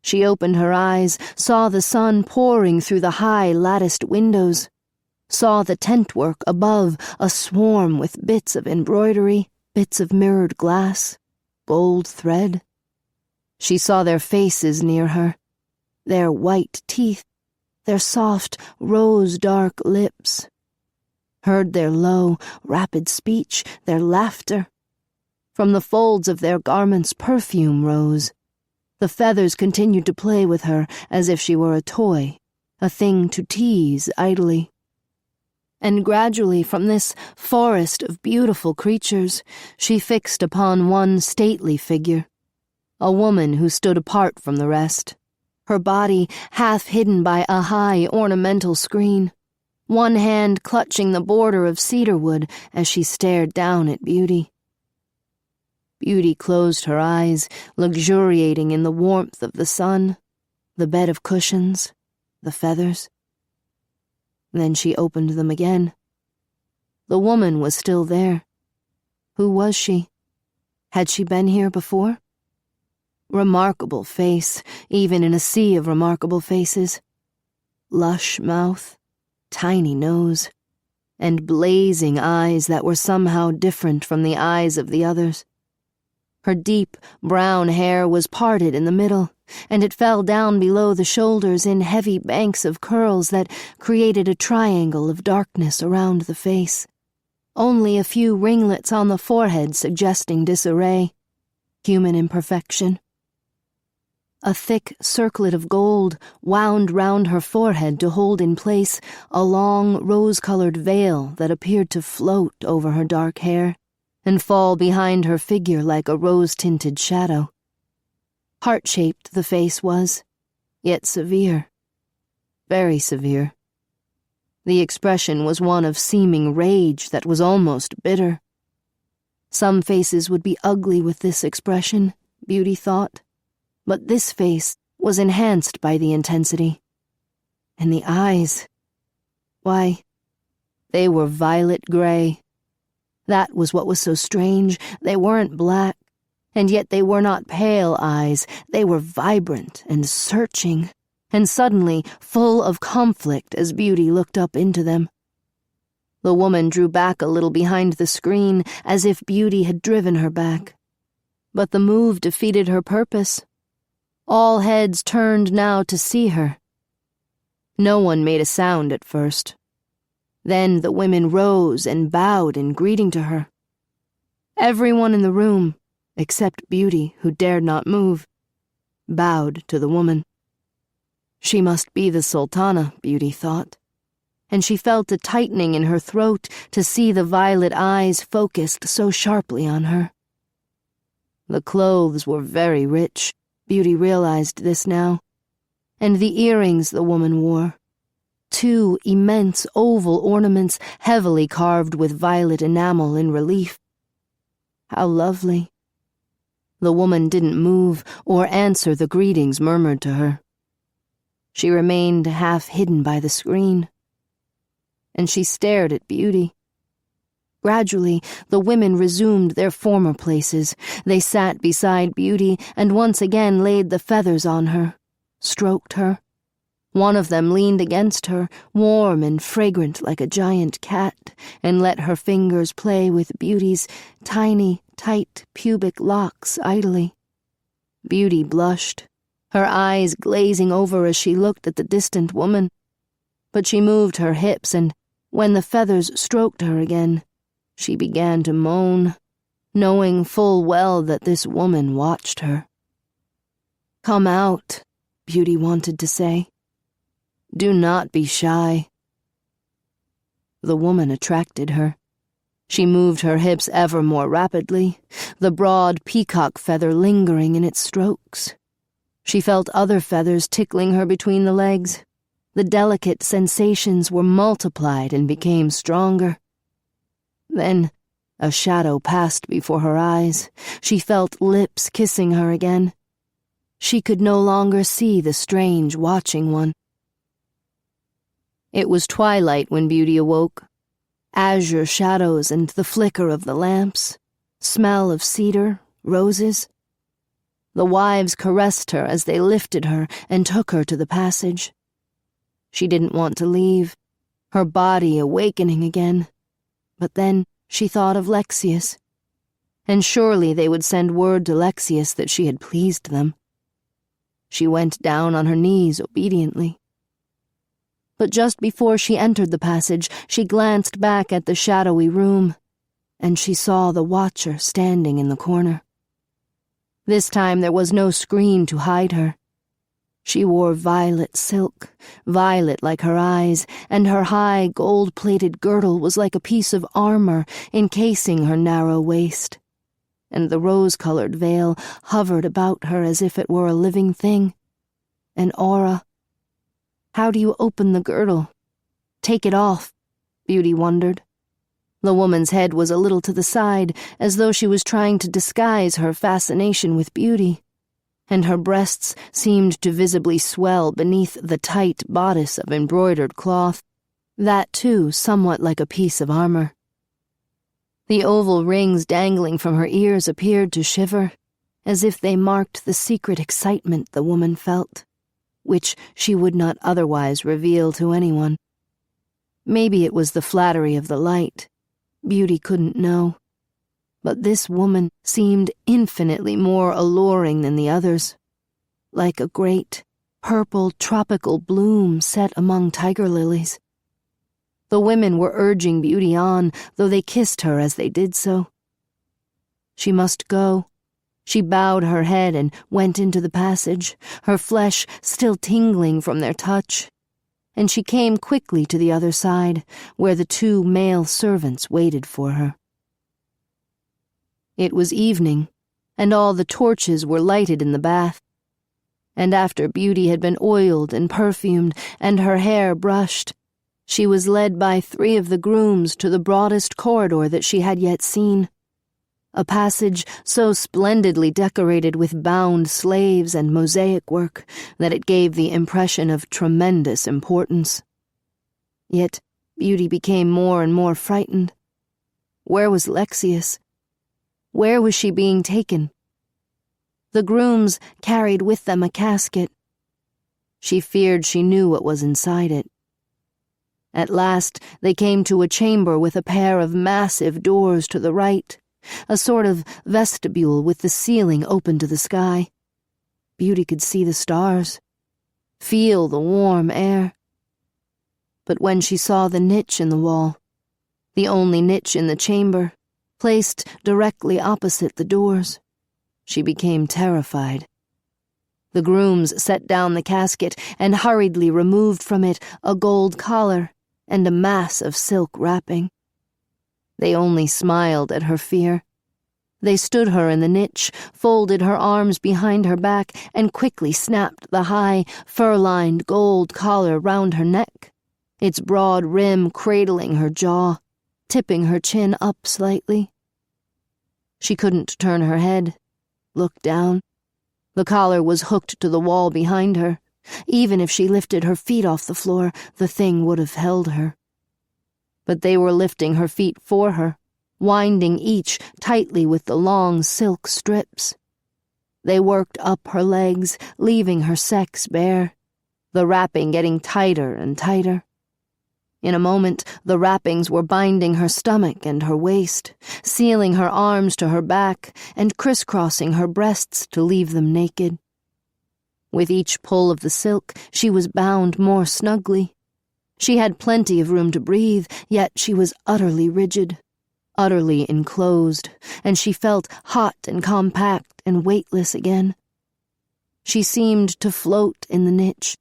She opened her eyes, saw the sun pouring through the high latticed windows, saw the tent-work above aswarm with bits of embroidery, bits of mirrored glass, gold thread. She saw their faces near her, their white teeth, their soft, rose-dark lips, heard their low, rapid speech, their laughter. From the folds of their garments perfume rose. The feathers continued to play with her as if she were a toy, a thing to tease idly. And gradually from this forest of beautiful creatures, she fixed upon one stately figure, a woman who stood apart from the rest, her body half hidden by a high ornamental screen, one hand clutching the border of cedarwood as she stared down at Beauty. Beauty closed her eyes, luxuriating in the warmth of the sun, the bed of cushions, the feathers. Then she opened them again. The woman was still there. Who was she? Had she been here before? Remarkable face, even in a sea of remarkable faces. Lush mouth, tiny nose, and blazing eyes that were somehow different from the eyes of the others. Her deep, brown hair was parted in the middle, and it fell down below the shoulders in heavy banks of curls that created a triangle of darkness around the face. Only a few ringlets on the forehead suggesting disarray, human imperfection. A thick circlet of gold wound round her forehead to hold in place a long, rose-colored veil that appeared to float over her dark hair and fall behind her figure like a rose-tinted shadow. Heart-shaped the face was, yet severe. Very severe. The expression was one of seeming rage that was almost bitter. Some faces would be ugly with this expression, Beauty thought, but this face was enhanced by the intensity. And the eyes, why, they were violet gray. That was what was so strange. They weren't black, and yet they were not pale eyes. They were vibrant and searching, and suddenly full of conflict as Beauty looked up into them. The woman drew back a little behind the screen, as if Beauty had driven her back. But the move defeated her purpose. All heads turned now to see her. No one made a sound at first. Then the women rose and bowed in greeting to her. Everyone in the room, except Beauty, who dared not move, bowed to the woman. She must be the Sultana, Beauty thought, and she felt a tightening in her throat to see the violet eyes focused so sharply on her. The clothes were very rich, Beauty realized this now, and the earrings the woman wore. 2 immense oval ornaments heavily carved with violet enamel in relief. How lovely. The woman didn't move or answer the greetings murmured to her. She remained half hidden by the screen. And she stared at Beauty. Gradually, the women resumed their former places. They sat beside Beauty and once again laid the feathers on her, stroked her. One of them leaned against her, warm and fragrant like a giant cat, and let her fingers play with Beauty's tiny, tight pubic locks idly. Beauty blushed. her eyes glazing over as she looked at the distant woman. But she moved her hips, and when the feathers stroked her again, she began to moan, knowing full well that this woman watched her. "Come out," Beauty wanted to say. "Do not be shy." The woman attracted her. She moved her hips ever more rapidly, the broad peacock feather lingering in its strokes. She felt other feathers tickling her between the legs. The delicate sensations were multiplied and became stronger. Then a shadow passed before her eyes. She felt lips kissing her again. She could no longer see the strange watching one. It was twilight when Beauty awoke. Azure shadows and the flicker of the lamps, smell of cedar, roses. The wives caressed her as they lifted her and took her to the passage. She didn't want to leave, her body awakening again. But then she thought of Lexius. And surely they would send word to Lexius that she had pleased them. She went down on her knees obediently. But just before she entered the passage, she glanced back at the shadowy room, and she saw the watcher standing in the corner. This time there was no screen to hide her. She wore violet silk, violet like her eyes, and her high gold-plated girdle was like a piece of armor encasing her narrow waist. And the rose-colored veil hovered about her as if it were a living thing, an aura. How do you open the girdle? Take it off, Beauty wondered. The woman's head was a little to the side, as though she was trying to disguise her fascination with Beauty, and her breasts seemed to visibly swell beneath the tight bodice of embroidered cloth, that too somewhat like a piece of armor. The oval rings dangling from her ears appeared to shiver, as if they marked the secret excitement the woman felt, which she would not otherwise reveal to anyone. Maybe it was the flattery of the light. Beauty couldn't know. But this woman seemed infinitely more alluring than the others, like a great, purple tropical bloom set among tiger lilies. The women were urging Beauty on, though they kissed her as they did so. She must go. She bowed her head and went into the passage, her flesh still tingling from their touch, and she came quickly to the other side, where the two male servants waited for her. It was evening, and all the torches were lighted in the bath. And after Beauty had been oiled and perfumed, and her hair brushed, she was led by 3 of the grooms to the broadest corridor that she had yet seen, a passage so splendidly decorated with bound slaves and mosaic work that it gave the impression of tremendous importance. Yet Beauty became more and more frightened. Where was Lexius? Where was she being taken? The grooms carried with them a casket. She feared she knew what was inside it. At last they came to a chamber with a pair of massive doors to the right, a sort of vestibule with the ceiling open to the sky. Beauty could see the stars, feel the warm air. But when she saw the niche in the wall, the only niche in the chamber, placed directly opposite the doors, she became terrified. The grooms set down the casket and hurriedly removed from it a gold collar and a mass of silk wrapping. They only smiled at her fear. They stood her in the niche, folded her arms behind her back, and quickly snapped the high, fur-lined gold collar round her neck, its broad rim cradling her jaw, tipping her chin up slightly. She couldn't turn her head, look down. The collar was hooked to the wall behind her. Even if she lifted her feet off the floor, the thing would have held her. But they were lifting her feet for her, winding each tightly with the long silk strips. They worked up her legs, leaving her sex bare, the wrapping getting tighter and tighter. In a moment, the wrappings were binding her stomach and her waist, sealing her arms to her back, and crisscrossing her breasts to leave them naked. With each pull of the silk, she was bound more snugly. She had plenty of room to breathe, yet she was utterly rigid, utterly enclosed, and she felt hot and compact and weightless again. She seemed to float in the niche,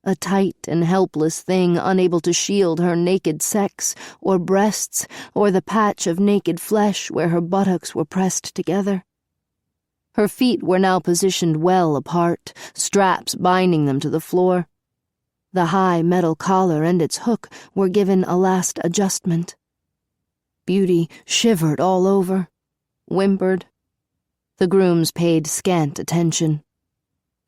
a tight and helpless thing unable to shield her naked sex or breasts or the patch of naked flesh where her buttocks were pressed together. Her feet were now positioned well apart, straps binding them to the floor. The high metal collar and its hook were given a last adjustment. Beauty shivered all over, whimpered. The grooms paid scant attention.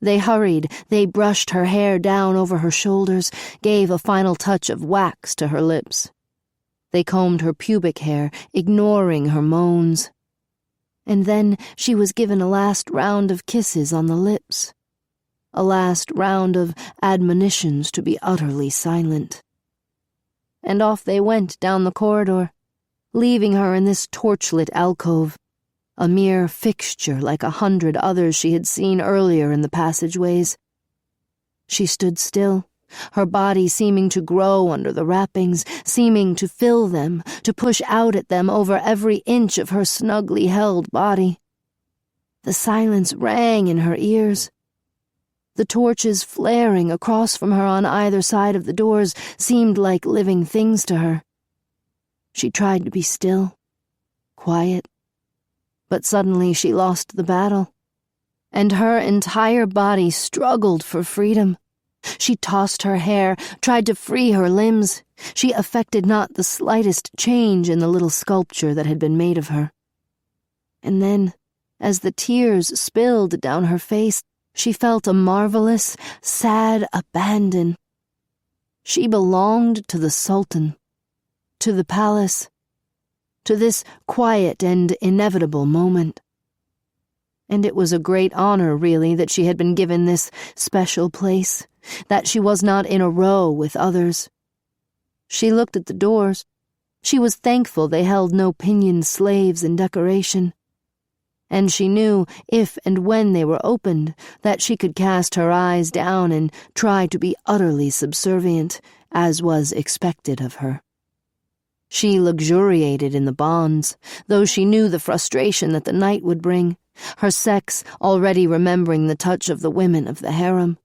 They hurried, they brushed her hair down over her shoulders, gave a final touch of wax to her lips. They combed her pubic hair, ignoring her moans. And then she was given a last round of kisses on the lips, a last round of admonitions to be utterly silent. And off they went down the corridor, leaving her in this torchlit alcove, a mere fixture like 100 others she had seen earlier in the passageways. She stood still, her body seeming to grow under the wrappings, seeming to fill them, to push out at them over every inch of her snugly held body. The silence rang in her ears. The torches flaring across from her on either side of the doors seemed like living things to her. She tried to be still, quiet, but suddenly she lost the battle, and her entire body struggled for freedom. She tossed her hair, tried to free her limbs. She affected not the slightest change in the little sculpture that had been made of her. And then, as the tears spilled down her face, she felt a marvelous, sad abandon. She belonged to the Sultan, to the palace, to this quiet and inevitable moment. And it was a great honor, really, that she had been given this special place, that she was not in a row with others. She looked at the doors. She was thankful they held no pinioned slaves in decoration. And she knew, if and when they were opened, that she could cast her eyes down and try to be utterly subservient, as was expected of her. She luxuriated in the bonds, though she knew the frustration that the night would bring, her sex already remembering the touch of the women of the harem.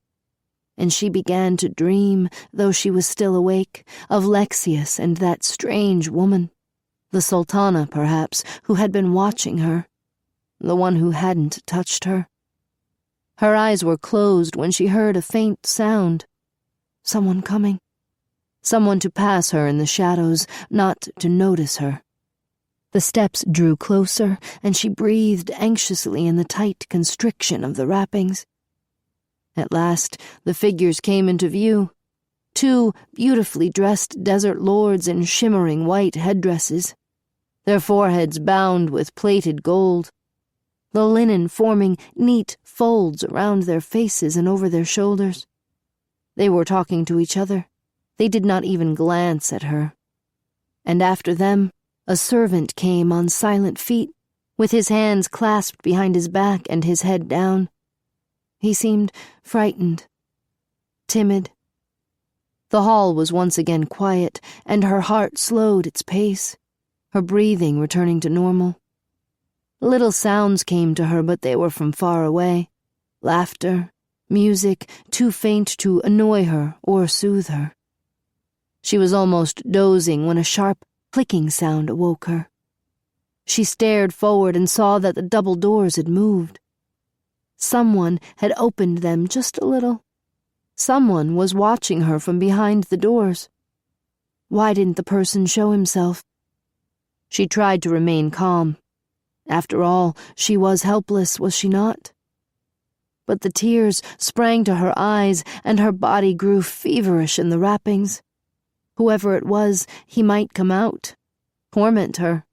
And she began to dream, though she was still awake, of Lexius and that strange woman, the sultana, perhaps, who had been watching her, the one who hadn't touched her. Her eyes were closed when she heard a faint sound. Someone coming. Someone to pass her in the shadows, not to notice her. The steps drew closer, and she breathed anxiously in the tight constriction of the wrappings. At last, the figures came into view. 2 beautifully dressed desert lords in shimmering white headdresses, their foreheads bound with plaited gold, the linen forming neat folds around their faces and over their shoulders. They were talking to each other. They did not even glance at her. And after them, a servant came on silent feet, with his hands clasped behind his back and his head down. He seemed frightened, timid. The hall was once again quiet, and her heart slowed its pace, her breathing returning to normal. Little sounds came to her, but they were from far away. Laughter, music, too faint to annoy her or soothe her. She was almost dozing when a sharp, clicking sound awoke her. She stared forward and saw that the double doors had moved. Someone had opened them just a little. Someone was watching her from behind the doors. Why didn't the person show himself? She tried to remain calm. After all, she was helpless, was she not? But the tears sprang to her eyes, and her body grew feverish in the wrappings. Whoever it was, he might come out, torment her.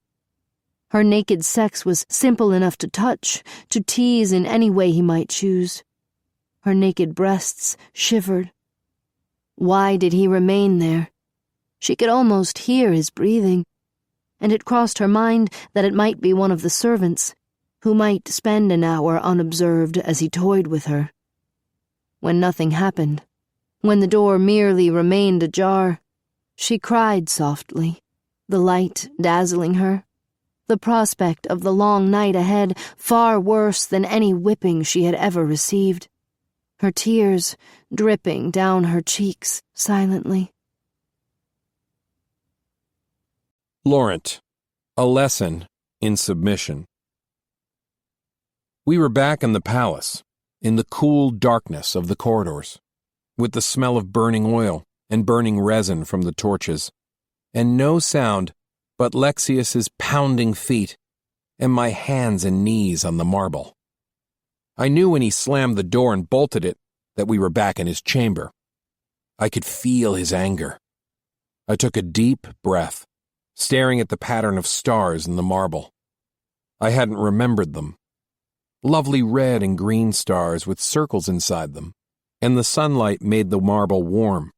Her naked sex was simple enough to touch, to tease in any way he might choose. Her naked breasts shivered. Why did he remain there? She could almost hear his breathing, and it crossed her mind that it might be one of the servants, who might spend an hour unobserved as he toyed with her. when nothing happened, when the door merely remained ajar, she cried softly, the light dazzling her, the prospect of the long night ahead far worse than any whipping she had ever received, her tears dripping down her cheeks silently. Laurent, a lesson in submission. We were back in the palace, in the cool darkness of the corridors, with the smell of burning oil and burning resin from the torches, and no sound but Lexius's pounding feet and my hands and knees on the marble. I knew when he slammed the door and bolted it that we were back in his chamber. I could feel his anger. I took a deep breath, staring at the pattern of stars in the marble. I hadn't remembered them. Lovely red and green stars with circles inside them, and the sunlight made the marble warm.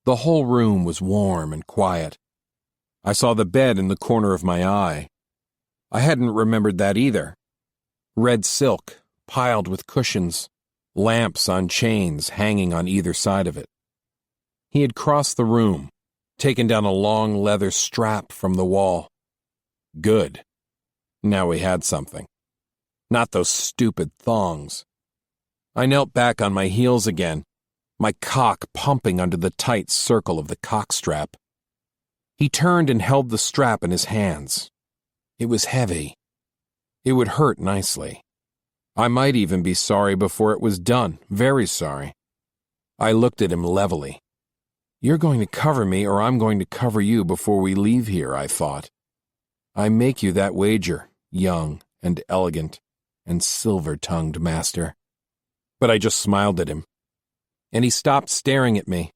The whole room was warm and quiet. I saw the bed in the corner of my eye. I hadn't remembered that either. Red silk, piled with cushions, lamps on chains hanging on either side of it. He had crossed the room, taken down a long leather strap from the wall. Good. Now we had something. Not those stupid thongs. I knelt back on my heels again, my cock pumping under the tight circle of the cock strap. He turned and held the strap in his hands. It was heavy. It would hurt nicely. I might even be sorry before it was done, very sorry. I looked at him levelly. You're going to cover me or I'm going to cover you before we leave here, I thought. I make you that wager, young and elegant and silver-tongued master. But I just smiled at him, and he stopped staring at me,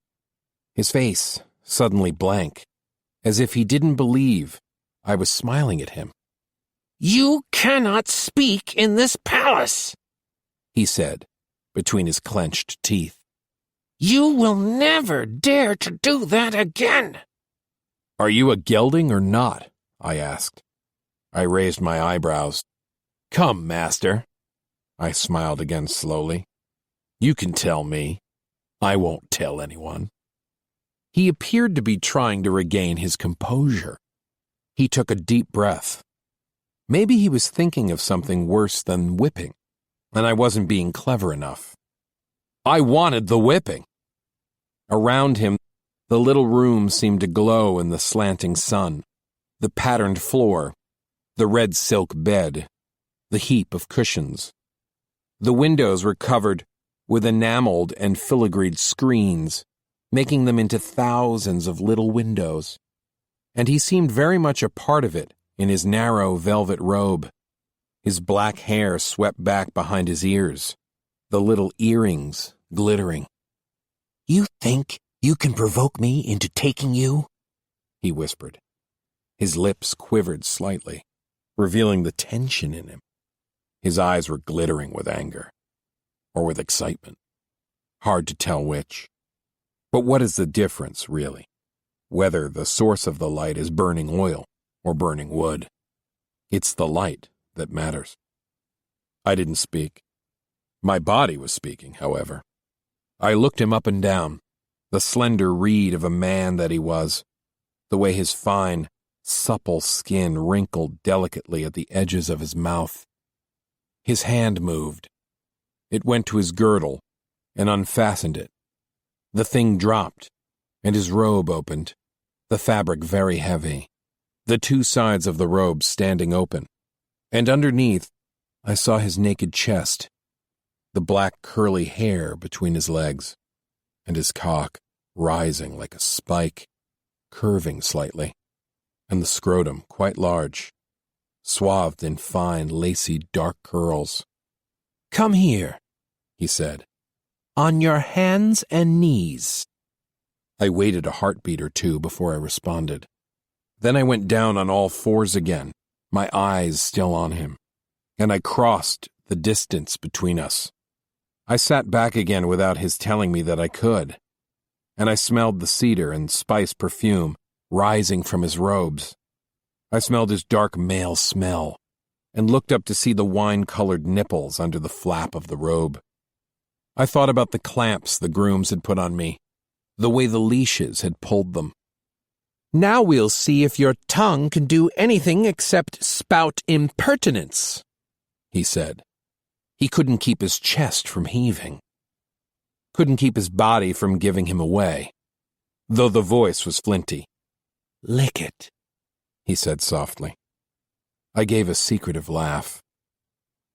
his face suddenly blank, as if he didn't believe I was smiling at him. You cannot speak in this palace, he said, between his clenched teeth. You will never dare to do that again. Are you a gelding or not? I asked. I raised my eyebrows. Come, master. I smiled again slowly. You can tell me. I won't tell anyone. He appeared to be trying to regain his composure. He took a deep breath. Maybe he was thinking of something worse than whipping, and I wasn't being clever enough. I wanted the whipping. Around him, the little room seemed to glow in the slanting sun, the patterned floor, the red silk bed, the heap of cushions. The windows were covered with enameled and filigreed screens, making them into thousands of little windows, and he seemed very much a part of it in his narrow velvet robe, his black hair swept back behind his ears, the little earrings glittering. You think you can provoke me into taking you? He whispered. His lips quivered slightly, revealing the tension in him. His eyes were glittering with anger, or with excitement. Hard to tell which. But what is the difference, really? Whether the source of the light is burning oil or burning wood. It's the light that matters. I didn't speak. My body was speaking, however. I looked him up and down, the slender reed of a man that he was, the way his fine, supple skin wrinkled delicately at the edges of his mouth. His hand moved. It went to his girdle and unfastened it. The thing dropped, and his robe opened, the fabric very heavy, the two sides of the robe standing open, and underneath I saw his naked chest, the black curly hair between his legs, and his cock rising like a spike, curving slightly, and the scrotum quite large, swathed in fine, lacy, dark curls. Come here, he said. On your hands and knees. I waited a heartbeat or two before I responded. Then I went down on all fours again, my eyes still on him, and I crossed the distance between us. I sat back again without his telling me that I could, and I smelled the cedar and spice perfume rising from his robes. I smelled his dark male smell, and looked up to see the wine-colored nipples under the flap of the robe. I thought about the clamps the grooms had put on me, the way the leashes had pulled them. Now we'll see if your tongue can do anything except spout impertinence, he said. He couldn't keep his chest from heaving. Couldn't keep his body from giving him away, though the voice was flinty. Lick it, he said softly. I gave a secretive laugh,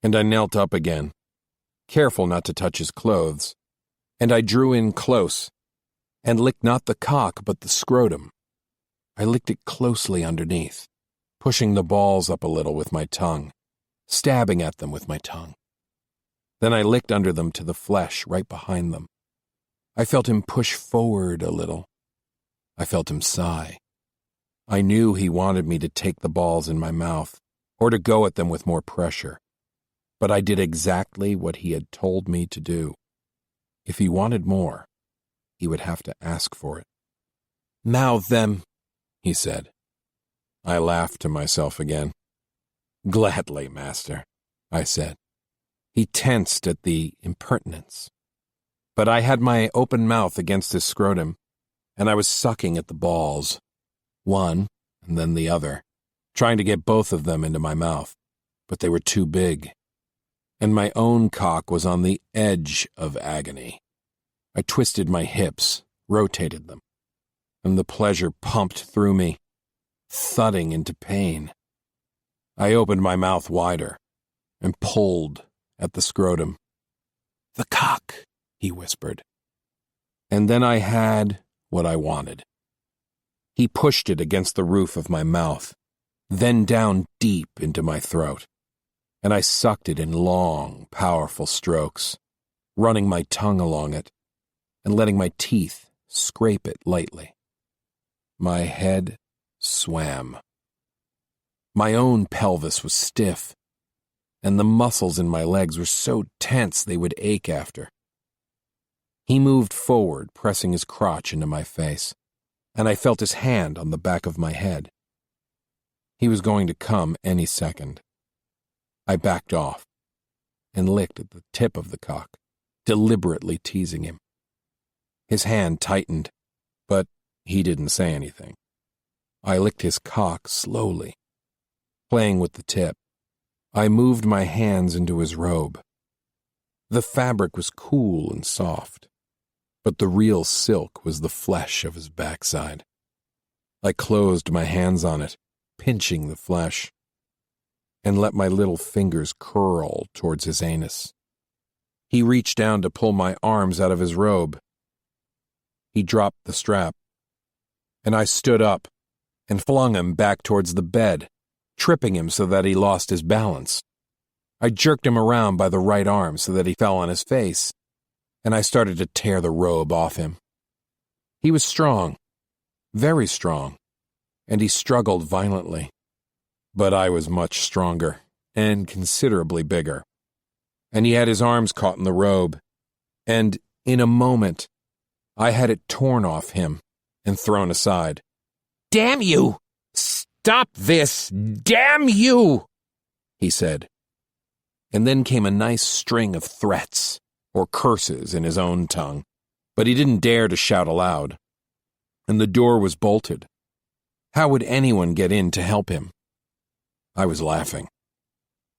and I knelt up again, careful not to touch his clothes, and I drew in close, and licked not the cock but the scrotum. I licked it closely underneath, pushing the balls up a little with my tongue, stabbing at them with my tongue. Then I licked under them to the flesh right behind them. I felt him push forward a little. I felt him sigh. I knew he wanted me to take the balls in my mouth, or to go at them with more pressure. But I did exactly what he had told me to do. If he wanted more, he would have to ask for it. Mouth them, he said. I laughed to myself again. Gladly, master, I said. He tensed at the impertinence. But I had my open mouth against his scrotum, and I was sucking at the balls, one and then the other, trying to get both of them into my mouth, but they were too big, and my own cock was on the edge of agony. I twisted my hips, rotated them, and the pleasure pumped through me, thudding into pain. I opened my mouth wider and pulled at the scrotum. The cock, he whispered. And then I had what I wanted. He pushed it against the roof of my mouth, then down deep into my throat, and I sucked it in long, powerful strokes, running my tongue along it and letting my teeth scrape it lightly. My head swam. My own pelvis was stiff, and the muscles in my legs were so tense they would ache after. He moved forward, pressing his crotch into my face, and I felt his hand on the back of my head. He was going to come any second. I backed off and licked at the tip of the cock, deliberately teasing him. His hand tightened, but he didn't say anything. I licked his cock slowly, playing with the tip. I moved my hands into his robe. The fabric was cool and soft, but the real silk was the flesh of his backside. I closed my hands on it, pinching the flesh, and let my little fingers curl towards his anus. He reached down to pull my arms out of his robe. He dropped the strap, and I stood up and flung him back towards the bed, tripping him so that he lost his balance. I jerked him around by the right arm so that he fell on his face, and I started to tear the robe off him. He was strong, very strong, and he struggled violently. But I was much stronger and considerably bigger, and he had his arms caught in the robe, and in a moment, I had it torn off him and thrown aside. Damn you! Stop this! Damn you! He said. And then came a nice string of threats or curses in his own tongue, but he didn't dare to shout aloud. And the door was bolted. How would anyone get in to help him? I was laughing.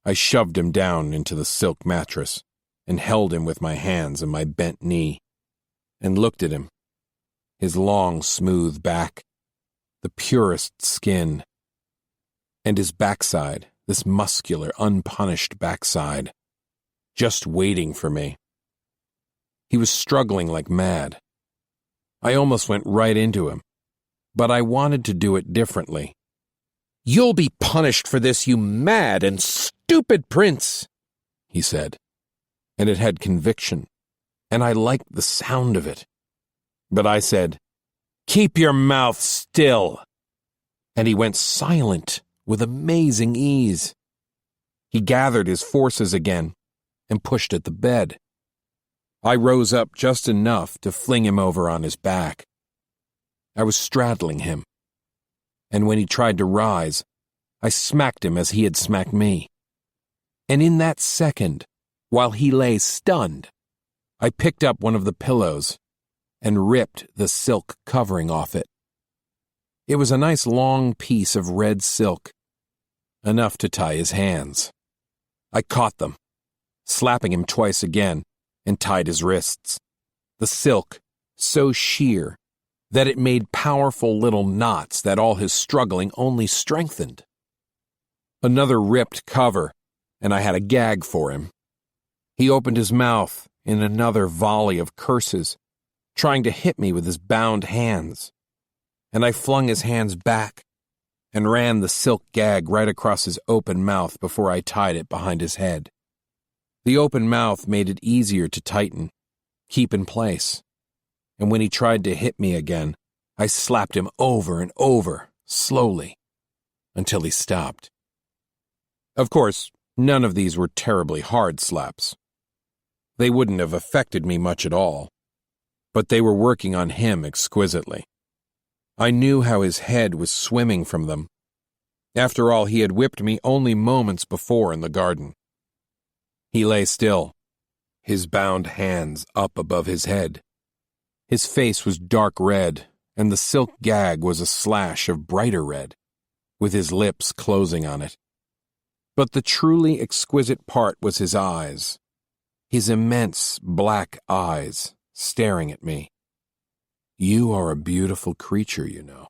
I shoved him down into the silk mattress and held him with my hands and my bent knee and looked at him, his long, smooth back, the purest skin, and his backside, this muscular, unpunished backside, just waiting for me. He was struggling like mad. I almost went right into him, but I wanted to do it differently. You'll be punished for this, you mad and stupid prince, he said, and it had conviction, and I liked the sound of it. But I said, "Keep your mouth still," and he went silent with amazing ease. He gathered his forces again and pushed at the bed. I rose up just enough to fling him over on his back. I was straddling him, and when he tried to rise, I smacked him as he had smacked me. And in that second, while he lay stunned, I picked up one of the pillows and ripped the silk covering off it. It was a nice long piece of red silk, enough to tie his hands. I caught them, slapping him twice again, and tied his wrists. The silk, so sheer that it made powerful little knots that all his struggling only strengthened. Another ripped cover, and I had a gag for him. He opened his mouth in another volley of curses, trying to hit me with his bound hands, and I flung his hands back and ran the silk gag right across his open mouth before I tied it behind his head. The open mouth made it easier to tighten, keep in place, and when he tried to hit me again, I slapped him over and over, slowly, until he stopped. Of course, none of these were terribly hard slaps. They wouldn't have affected me much at all, but they were working on him exquisitely. I knew how his head was swimming from them. After all, he had whipped me only moments before in the garden. He lay still, his bound hands up above his head. His face was dark red, and the silk gag was a slash of brighter red, with his lips closing on it. But the truly exquisite part was his eyes, his immense black eyes staring at me. "You are a beautiful creature, you know,"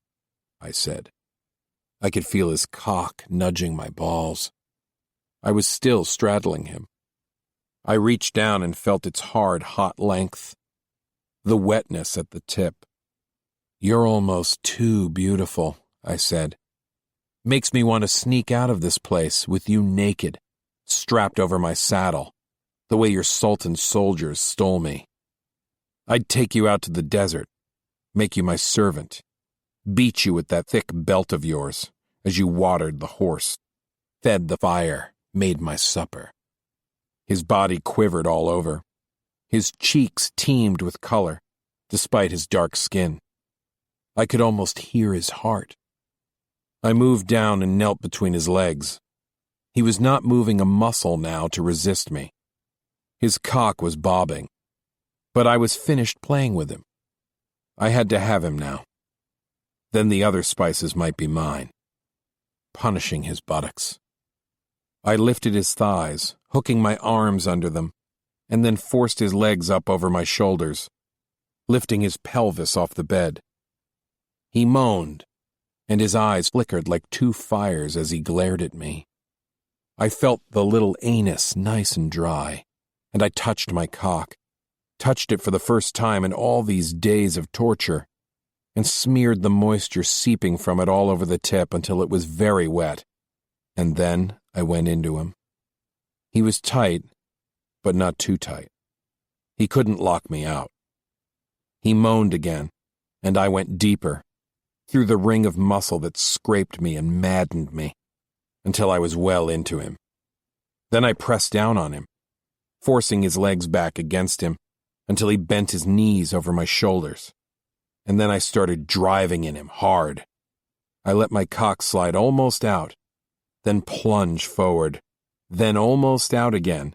I said. I could feel his cock nudging my balls. I was still straddling him. I reached down and felt its hard, hot length, the wetness at the tip. "You're almost too beautiful," I said. "Makes me want to sneak out of this place with you naked, strapped over my saddle, the way your Sultan soldiers stole me. I'd take you out to the desert, make you my servant, beat you with that thick belt of yours as you watered the horse, fed the fire, made my supper." His body quivered all over. His cheeks teemed with color, despite his dark skin. I could almost hear his heart. I moved down and knelt between his legs. He was not moving a muscle now to resist me. His cock was bobbing, but I was finished playing with him. I had to have him now. Then the other spices might be mine, punishing his buttocks. I lifted his thighs, hooking my arms under them, and then forced his legs up over my shoulders, lifting his pelvis off the bed. He moaned, and his eyes flickered like two fires as he glared at me. I felt the little anus nice and dry, and I touched my cock, touched it for the first time in all these days of torture, and smeared the moisture seeping from it all over the tip until it was very wet, and then I went into him. He was tight, but not too tight. He couldn't lock me out. He moaned again, and I went deeper, through the ring of muscle that scraped me and maddened me, until I was well into him. Then I pressed down on him, forcing his legs back against him until he bent his knees over my shoulders, and then I started driving in him hard. I let my cock slide almost out, then plunge forward, then almost out again,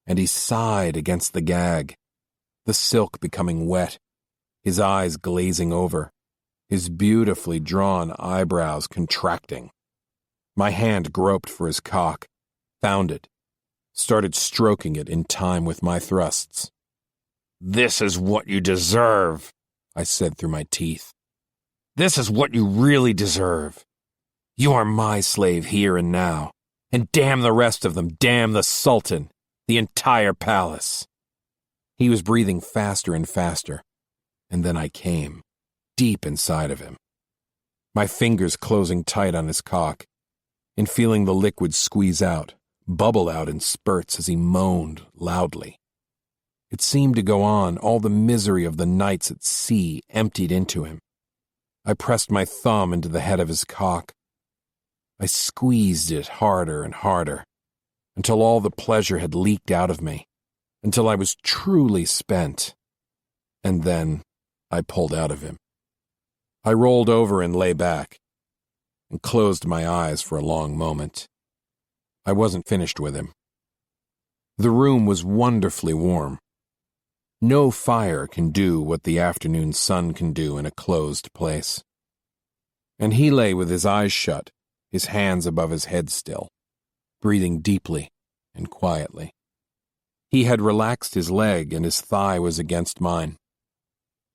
and he sighed against the gag, the silk becoming wet, his eyes glazing over, his beautifully drawn eyebrows contracting. My hand groped for his cock, found it, started stroking it in time with my thrusts. "This is what you deserve," I said through my teeth. "This is what you really deserve. You are my slave here and now, and damn the rest of them, damn the Sultan, the entire palace." He was breathing faster and faster, and then I came, deep inside of him, my fingers closing tight on his cock, and feeling the liquid squeeze out, bubble out in spurts as he moaned loudly. It seemed to go on, all the misery of the nights at sea emptied into him. I pressed my thumb into the head of his cock. I squeezed it harder and harder, until all the pleasure had leaked out of me, until I was truly spent. And then I pulled out of him. I rolled over and lay back, and closed my eyes for a long moment. I wasn't finished with him. The room was wonderfully warm. No fire can do what the afternoon sun can do in a closed place. And he lay with his eyes shut, his hands above his head still, breathing deeply and quietly. He had relaxed his leg and his thigh was against mine.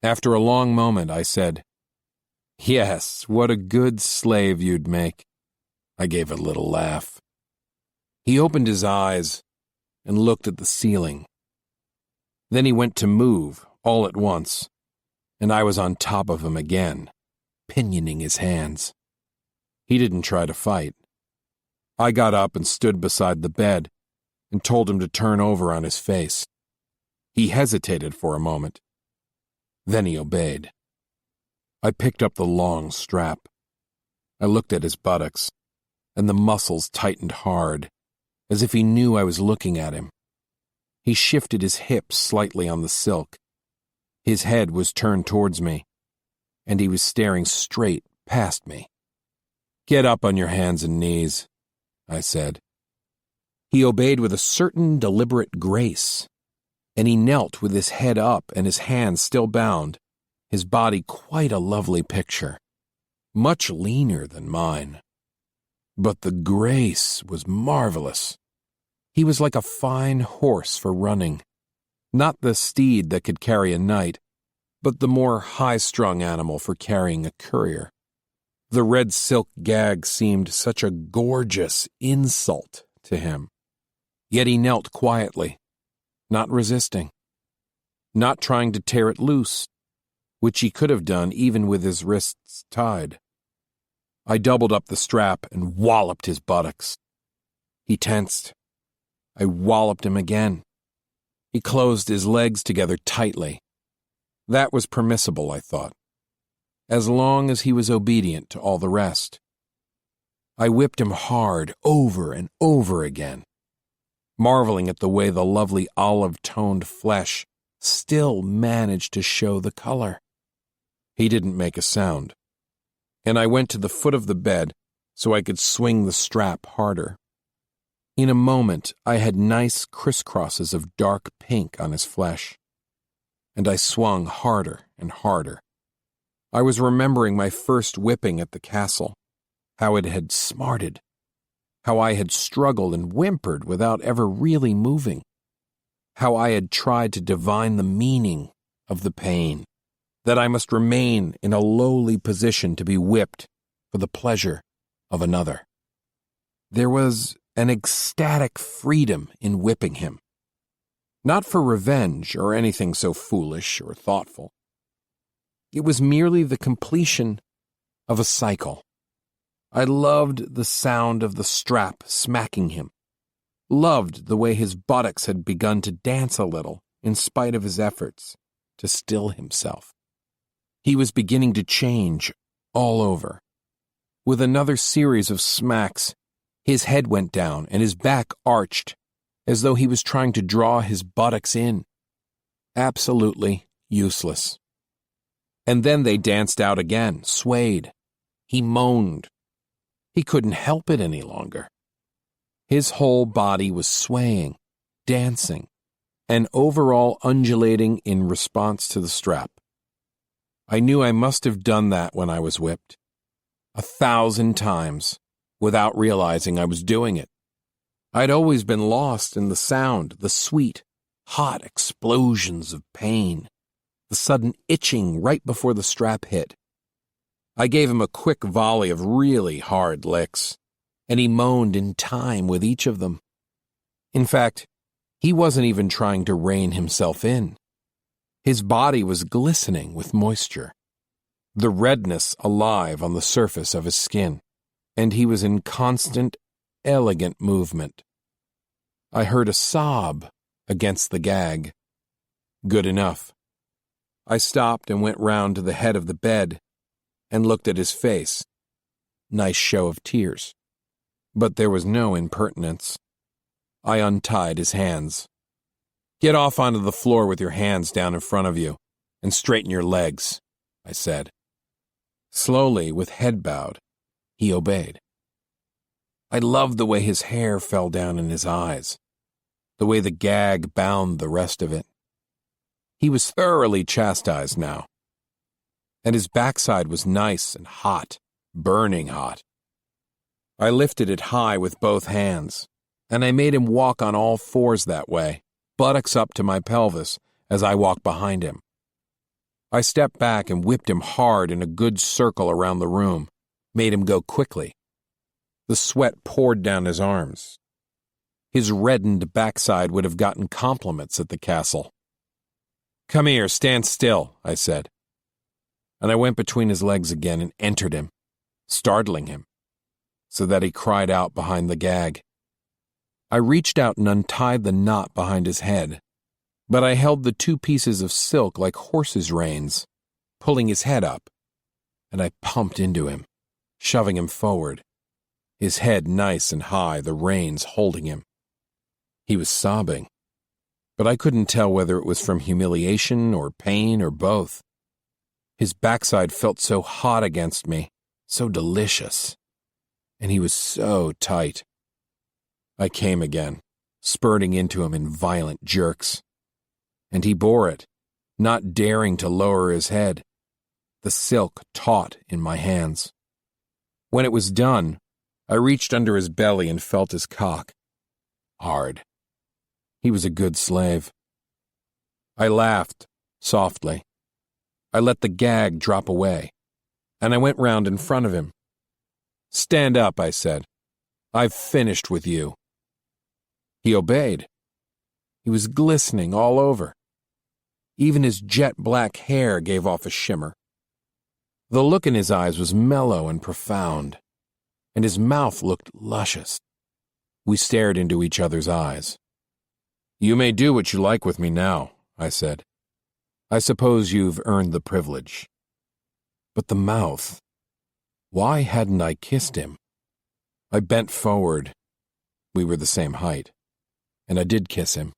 After a long moment, I said, "Yes, what a good slave you'd make." I gave a little laugh. He opened his eyes and looked at the ceiling. Then he went to move, all at once, and I was on top of him again, pinioning his hands. He didn't try to fight. I got up and stood beside the bed and told him to turn over on his face. He hesitated for a moment. Then he obeyed. I picked up the long strap. I looked at his buttocks, and the muscles tightened hard, as if he knew I was looking at him. He shifted his hips slightly on the silk. His head was turned towards me, and he was staring straight past me. "Get up on your hands and knees," I said. He obeyed with a certain deliberate grace, and he knelt with his head up and his hands still bound, his body quite a lovely picture, much leaner than mine. But the grace was marvelous. He was like a fine horse for running, not the steed that could carry a knight, but the more high-strung animal for carrying a courier. The red silk gag seemed such a gorgeous insult to him. Yet he knelt quietly, not resisting, not trying to tear it loose, which he could have done even with his wrists tied. I doubled up the strap and walloped his buttocks. He tensed. I walloped him again. He closed his legs together tightly. That was permissible, I thought, as long as he was obedient to all the rest. I whipped him hard over and over again, marveling at the way the lovely olive-toned flesh still managed to show the color. He didn't make a sound, and I went to the foot of the bed so I could swing the strap harder. In a moment, I had nice crisscrosses of dark pink on his flesh, and I swung harder and harder. I was remembering my first whipping at the castle, how it had smarted, how I had struggled and whimpered without ever really moving, how I had tried to divine the meaning of the pain, that I must remain in a lowly position to be whipped for the pleasure of another. There was an ecstatic freedom in whipping him, not for revenge or anything so foolish or thoughtful. It was merely the completion of a cycle. I loved the sound of the strap smacking him, loved the way his buttocks had begun to dance a little in spite of his efforts to still himself. He was beginning to change all over. With another series of smacks, his head went down and his back arched, as though he was trying to draw his buttocks in. Absolutely useless. And then they danced out again, swayed. He moaned. He couldn't help it any longer. His whole body was swaying, dancing, and overall undulating in response to the strap. I knew I must have done that when I was whipped. 1,000 times. Without realizing I was doing it. I'd always been lost in the sound, the sweet, hot explosions of pain, the sudden itching right before the strap hit. I gave him a quick volley of really hard licks, and he moaned in time with each of them. In fact, he wasn't even trying to rein himself in. His body was glistening with moisture, the redness alive on the surface of his skin, and he was in constant, elegant movement. I heard a sob against the gag. Good enough. I stopped and went round to the head of the bed and looked at his face. Nice show of tears. But there was no impertinence. I untied his hands. "Get off onto the floor with your hands down in front of you and straighten your legs," I said. Slowly, with head bowed, he obeyed. I loved the way his hair fell down in his eyes, the way the gag bound the rest of it. He was thoroughly chastised now. And his backside was nice and hot, burning hot. I lifted it high with both hands, and I made him walk on all fours that way, buttocks up to my pelvis as I walked behind him. I stepped back and whipped him hard in a good circle around the room, made him go quickly. The sweat poured down his arms. His reddened backside would have gotten compliments at the castle. "Come here, stand still," I said. And I went between his legs again and entered him, startling him, so that he cried out behind the gag. I reached out and untied the knot behind his head, but I held the 2 pieces of silk like horses' reins, pulling his head up, and I pumped into him, shoving him forward, his head nice and high, the reins holding him. He was sobbing, but I couldn't tell whether it was from humiliation or pain or both. His backside felt so hot against me, so delicious, and he was so tight. I came again, spurting into him in violent jerks, and he bore it, not daring to lower his head, the silk taut in my hands. When it was done, I reached under his belly and felt his cock. Hard. He was a good slave. I laughed, softly. I let the gag drop away, and I went round in front of him. "Stand up," I said. "I've finished with you." He obeyed. He was glistening all over. Even his jet-black hair gave off a shimmer. The look in his eyes was mellow and profound, and his mouth looked luscious. We stared into each other's eyes. "You may do what you like with me now," I said. "I suppose you've earned the privilege." But the mouth. Why hadn't I kissed him? I bent forward. We were the same height, and I did kiss him.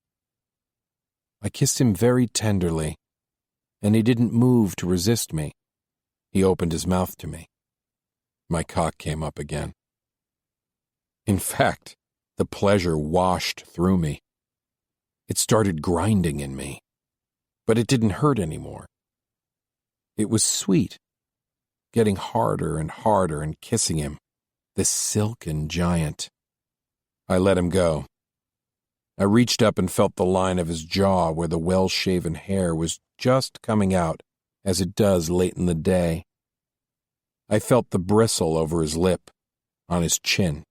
I kissed him very tenderly, and he didn't move to resist me. He opened his mouth to me. My cock came up again. In fact, the pleasure washed through me. It started grinding in me, but it didn't hurt anymore. It was sweet, getting harder and kissing him, this silken giant. I let him go. I reached up and felt the line of his jaw where the well-shaven hair was just coming out as it does late in the day. I felt the bristle over his lip, on his chin.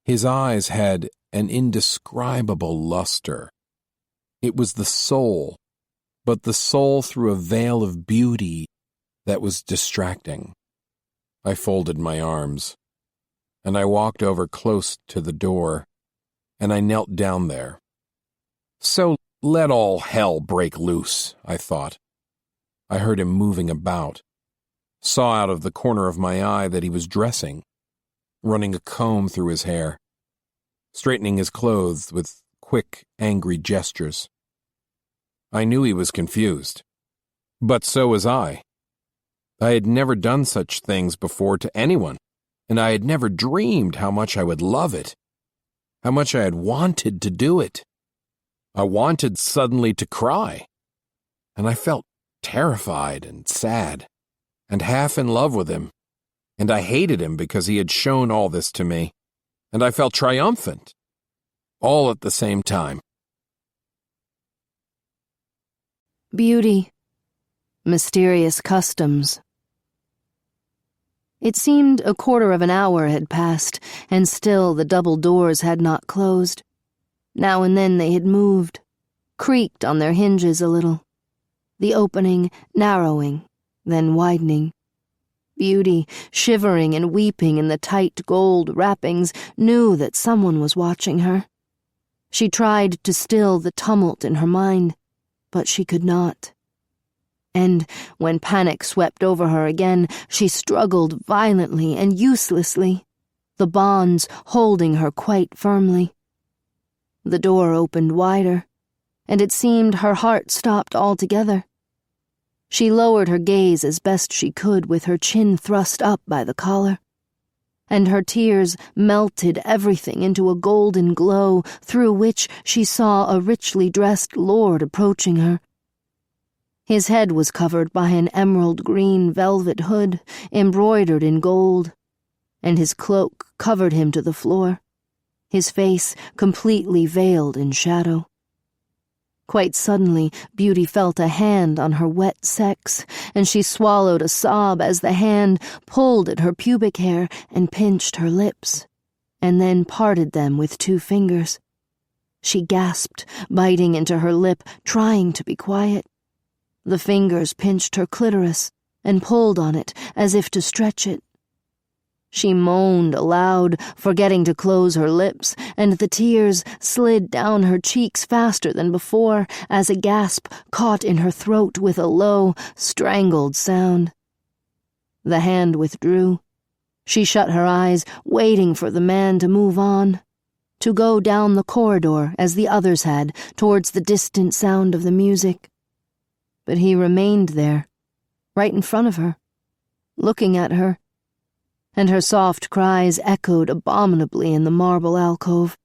His eyes had an indescribable luster. It was the soul, but the soul through a veil of beauty that was distracting. I folded my arms, and I walked over close to the door, and I knelt down there. So let all hell break loose, I thought. I heard him moving about, saw out of the corner of my eye that he was dressing, running a comb through his hair, straightening his clothes with quick, angry gestures. I knew he was confused, but so was I. I had never done such things before to anyone, and I had never dreamed how much I would love it, how much I had wanted to do it. I wanted suddenly to cry, and I felt terrified and sad, and half in love with him, and I hated him because he had shown all this to me, and I felt triumphant, all at the same time. Beauty. Mysterious customs. It seemed a quarter of an hour had passed, and still the double doors had not closed. Now and then they had moved, creaked on their hinges a little, the opening narrowing, then widening. Beauty, shivering and weeping in the tight gold wrappings, knew that someone was watching her. She tried to still the tumult in her mind, but she could not. And when panic swept over her again, she struggled violently and uselessly, the bonds holding her quite firmly. The door opened wider, and it seemed her heart stopped altogether. She lowered her gaze as best she could with her chin thrust up by the collar, and her tears melted everything into a golden glow through which she saw a richly dressed lord approaching her, His head was covered by an emerald green velvet hood embroidered in gold, and his cloak covered him to the floor, his face completely veiled in shadow. Quite suddenly, Beauty felt a hand on her wet sex, and she swallowed a sob as the hand pulled at her pubic hair and pinched her lips, and then parted them with 2 fingers. She gasped, biting into her lip, trying to be quiet. The fingers pinched her clitoris and pulled on it as if to stretch it. She moaned aloud, forgetting to close her lips, and the tears slid down her cheeks faster than before as a gasp caught in her throat with a low, strangled sound. The hand withdrew. She shut her eyes, waiting for the man to move on, to go down the corridor as the others had, towards the distant sound of the music. But he remained there, right in front of her, looking at her, and her soft cries echoed abominably in the marble alcove.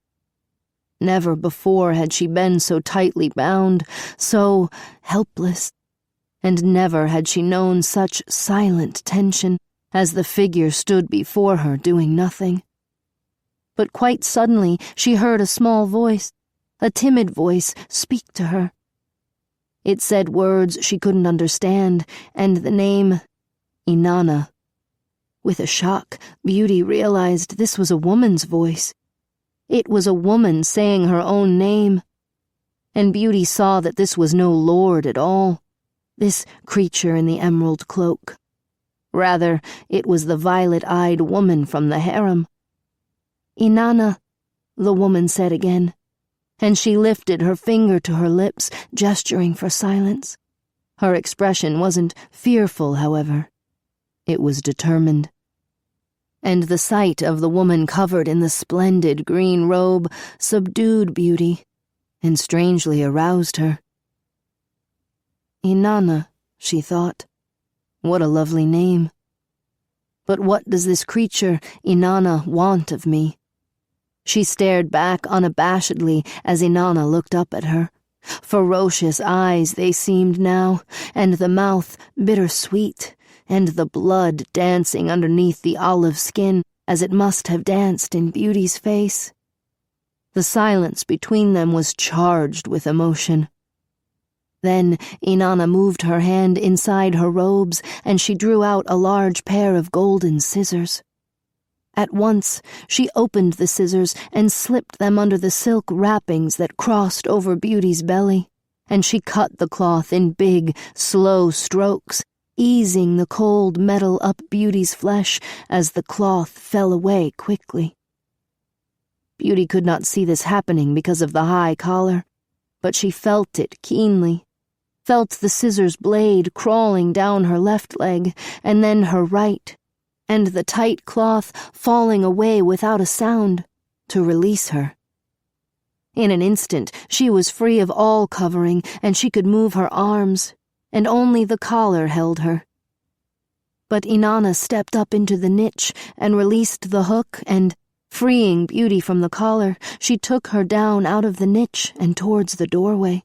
Never before had she been so tightly bound, so helpless, and never had she known such silent tension as the figure stood before her doing nothing. But quite suddenly she heard a small voice, a timid voice, speak to her. It said words she couldn't understand, and the name, Inanna. With a shock, Beauty realized this was a woman's voice. It was a woman saying her own name. And Beauty saw that this was no lord at all, this creature in the emerald cloak. Rather, it was the violet-eyed woman from the harem. Inanna, the woman said again, and she lifted her finger to her lips, gesturing for silence. Her expression wasn't fearful, however. It was determined. And the sight of the woman covered in the splendid green robe subdued Beauty and strangely aroused her. Inanna, she thought. What a lovely name. But what does this creature, Inanna, want of me? She stared back unabashedly as Inanna looked up at her. Ferocious eyes they seemed now, and the mouth bittersweet, and the blood dancing underneath the olive skin as it must have danced in Beauty's face. The silence between them was charged with emotion. Then Inanna moved her hand inside her robes, and she drew out a large pair of golden scissors. At once, she opened the scissors and slipped them under the silk wrappings that crossed over Beauty's belly, and she cut the cloth in big, slow strokes, easing the cold metal up Beauty's flesh as the cloth fell away quickly. Beauty could not see this happening because of the high collar, but she felt it keenly, felt the scissors blade crawling down her left leg, and then her right, and the tight cloth falling away without a sound to release her. In an instant, she was free of all covering, and she could move her arms, and only the collar held her. But Inanna stepped up into the niche and released the hook, and, freeing Beauty from the collar, she took her down out of the niche and towards the doorway.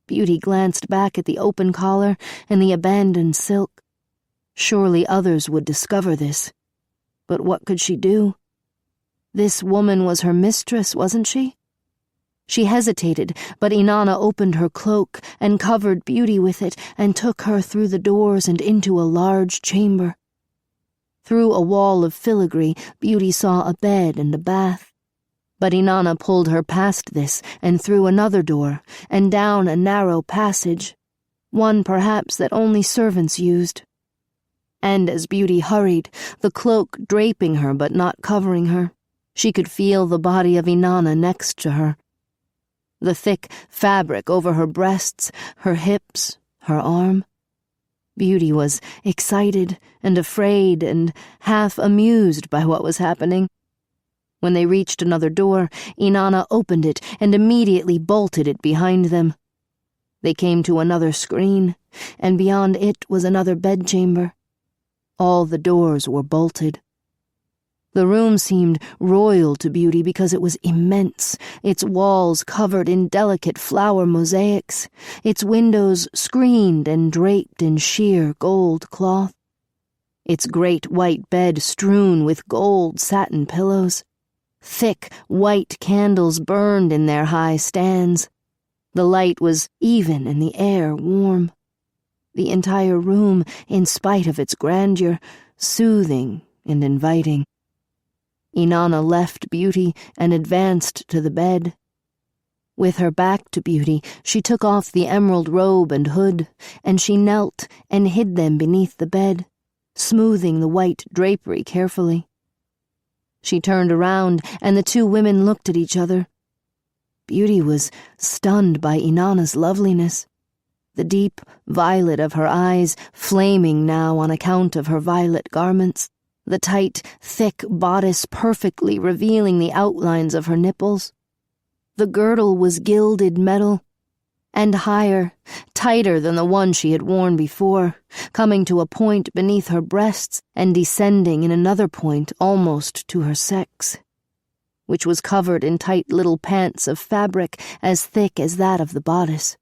Beauty glanced back at the open collar and the abandoned silk. Surely others would discover this. But what could she do? This woman was her mistress, wasn't she? She hesitated, but Inanna opened her cloak and covered Beauty with it and took her through the doors and into a large chamber. Through a wall of filigree, Beauty saw a bed and a bath. But Inanna pulled her past this and through another door and down a narrow passage, one perhaps that only servants used. And as Beauty hurried, the cloak draping her but not covering her, she could feel the body of Inanna next to her. The thick fabric over her breasts, her hips, her arm. Beauty was excited and afraid and half amused by what was happening. When they reached another door, Inanna opened it and immediately bolted it behind them. They came to another screen, and beyond it was another bedchamber. All the doors were bolted. The room seemed royal to Beauty because it was immense, its walls covered in delicate flower mosaics, its windows screened and draped in sheer gold cloth, its great white bed strewn with gold satin pillows. Thick white candles burned in their high stands. The light was even and the air warm. The entire room, in spite of its grandeur, soothing and inviting. Inanna left Beauty and advanced to the bed. With her back to Beauty, she took off the emerald robe and hood, and she knelt and hid them beneath the bed, smoothing the white drapery carefully. She turned around, and the two women looked at each other. Beauty was stunned by Inanna's loveliness, the deep violet of her eyes flaming now on account of her violet garments, the tight, thick bodice perfectly revealing the outlines of her nipples. The girdle was gilded metal, and higher, tighter than the one she had worn before, coming to a point beneath her breasts and descending in another point almost to her sex, which was covered in tight little pants of fabric as thick as that of the bodice.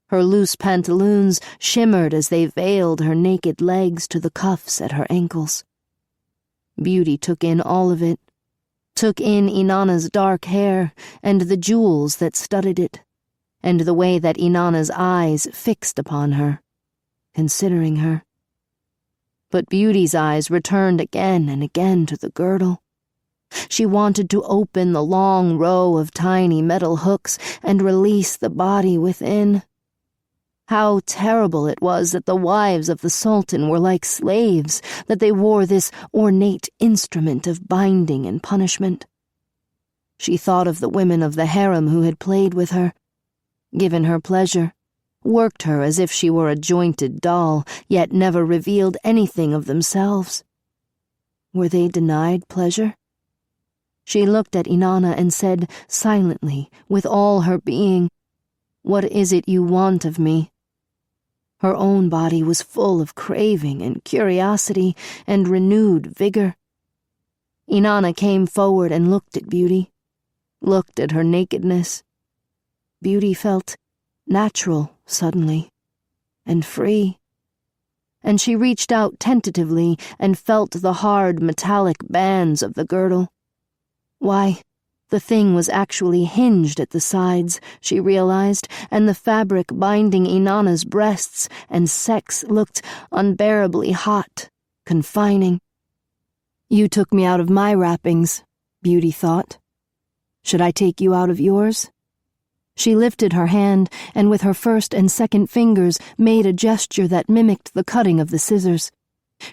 Her loose pantaloons shimmered as they veiled her naked legs to the cuffs at her ankles. Beauty took in all of it, took in Inanna's dark hair and the jewels that studded it, and the way that Inanna's eyes fixed upon her, considering her. But Beauty's eyes returned again and again to the girdle. She wanted to open the long row of tiny metal hooks and release the body within. How terrible it was that the wives of the Sultan were like slaves, that they wore this ornate instrument of binding and punishment. She thought of the women of the harem who had played with her, given her pleasure, worked her as if she were a jointed doll, yet never revealed anything of themselves. Were they denied pleasure? She looked at Inanna and said silently, with all her being, "What is it you want of me?" Her own body was full of craving and curiosity and renewed vigor. Inanna came forward and looked at Beauty, looked at her nakedness. Beauty felt natural suddenly, and free. And she reached out tentatively and felt the hard metallic bands of the girdle. Why, the thing was actually hinged at the sides, she realized, and the fabric binding Inanna's breasts and sex looked unbearably hot, confining. You took me out of my wrappings, Beauty thought. Should I take you out of yours? She lifted her hand and with her first and second fingers made a gesture that mimicked the cutting of the scissors.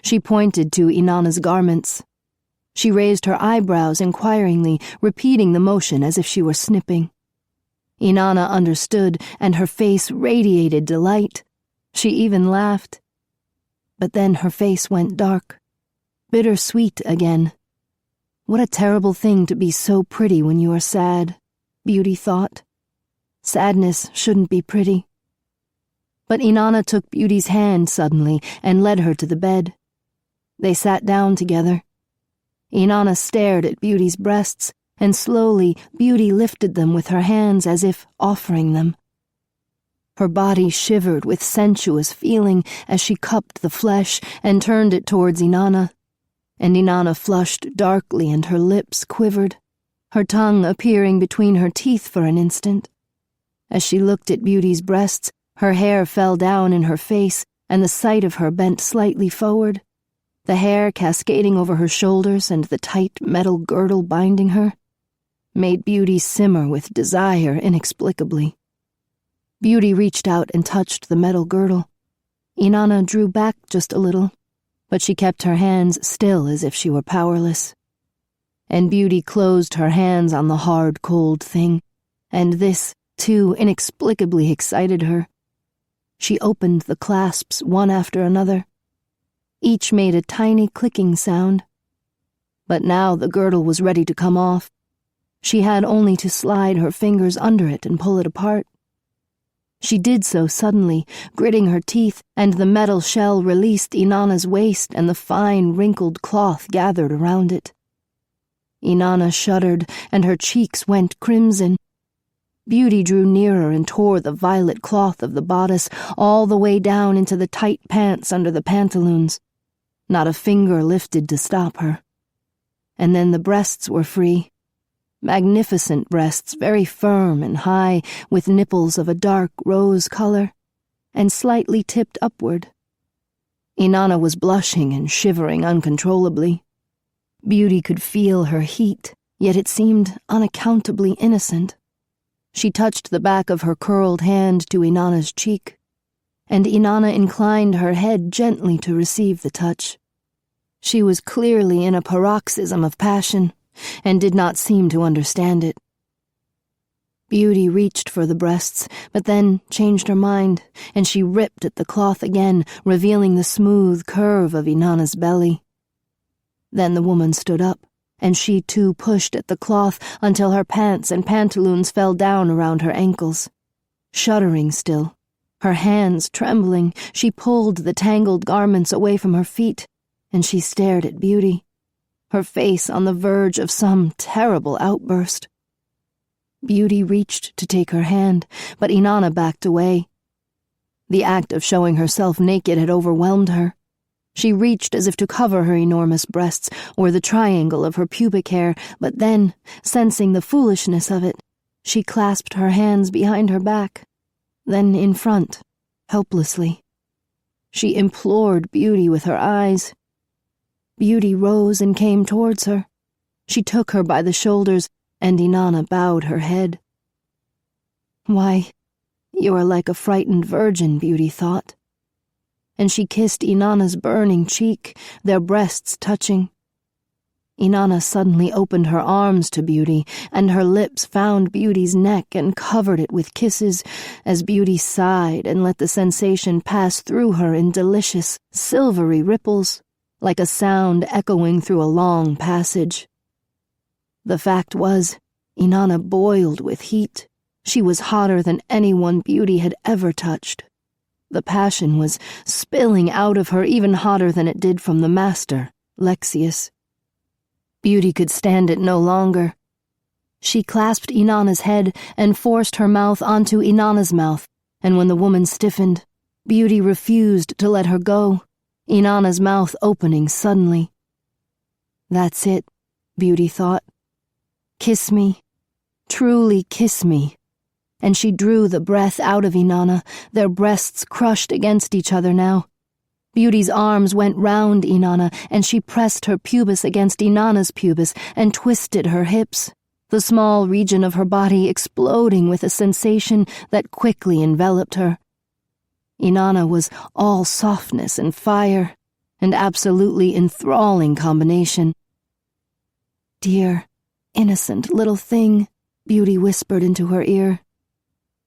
She pointed to Inanna's garments. She raised her eyebrows inquiringly, repeating the motion as if she were snipping. Inanna understood, and her face radiated delight. She even laughed. But then her face went dark, bittersweet again. What a terrible thing to be so pretty when you are sad, Beauty thought. Sadness shouldn't be pretty. But Inanna took Beauty's hand suddenly and led her to the bed. They sat down together. Inanna stared at Beauty's breasts, and slowly Beauty lifted them with her hands as if offering them. Her body shivered with sensuous feeling as she cupped the flesh and turned it towards Inanna, and Inanna flushed darkly and her lips quivered, her tongue appearing between her teeth for an instant. As she looked at Beauty's breasts, her hair fell down in her face, and the sight of her bent slightly forward, the hair cascading over her shoulders and the tight metal girdle binding her, made Beauty simmer with desire inexplicably. Beauty reached out and touched the metal girdle. Inanna drew back just a little, but she kept her hands still as if she were powerless. And Beauty closed her hands on the hard, cold thing, and this, too, inexplicably excited her. She opened the clasps one after another. Each made a tiny clicking sound. But now the girdle was ready to come off. She had only to slide her fingers under it and pull it apart. She did so suddenly, gritting her teeth, and the metal shell released Inanna's waist and the fine, wrinkled cloth gathered around it. Inanna shuddered, and her cheeks went crimson. Beauty drew nearer and tore the violet cloth of the bodice all the way down into the tight pants under the pantaloons. Not a finger lifted to stop her. And then the breasts were free. Magnificent breasts, very firm and high, with nipples of a dark rose color, and slightly tipped upward. Inanna was blushing and shivering uncontrollably. Beauty could feel her heat, yet it seemed unaccountably innocent. She touched the back of her curled hand to Inanna's cheek, and Inanna inclined her head gently to receive the touch. She was clearly in a paroxysm of passion, and did not seem to understand it. Beauty reached for the breasts, but then changed her mind, and she ripped at the cloth again, revealing the smooth curve of Inanna's belly. Then the woman stood up, and she too pushed at the cloth until her pants and pantaloons fell down around her ankles. Shuddering still, her hands trembling, she pulled the tangled garments away from her feet, and she stared at Beauty, her face on the verge of some terrible outburst. Beauty reached to take her hand, but Inanna backed away. The act of showing herself naked had overwhelmed her. She reached as if to cover her enormous breasts or the triangle of her pubic hair, but then, sensing the foolishness of it, she clasped her hands behind her back, then in front, helplessly. She implored Beauty with her eyes. Beauty rose and came towards her. She took her by the shoulders, and Inanna bowed her head. "Why, you are like a frightened virgin," Beauty thought. And she kissed Inanna's burning cheek, their breasts touching. Inanna suddenly opened her arms to Beauty, and her lips found Beauty's neck and covered it with kisses as Beauty sighed and let the sensation pass through her in delicious, silvery ripples, like a sound echoing through a long passage. The fact was, Inanna boiled with heat. She was hotter than anyone Beauty had ever touched. The passion was spilling out of her even hotter than it did from the master, Lexius. Beauty could stand it no longer. She clasped Inanna's head and forced her mouth onto Inanna's mouth, and when the woman stiffened, Beauty refused to let her go, Inanna's mouth opening suddenly. That's it, Beauty thought. Kiss me, truly kiss me. And she drew the breath out of Inanna, their breasts crushed against each other now. Beauty's arms went round Inanna, and she pressed her pubis against Inanna's pubis and twisted her hips, the small region of her body exploding with a sensation that quickly enveloped her. Inanna was all softness and fire, an absolutely enthralling combination. "Dear, innocent little thing," Beauty whispered into her ear.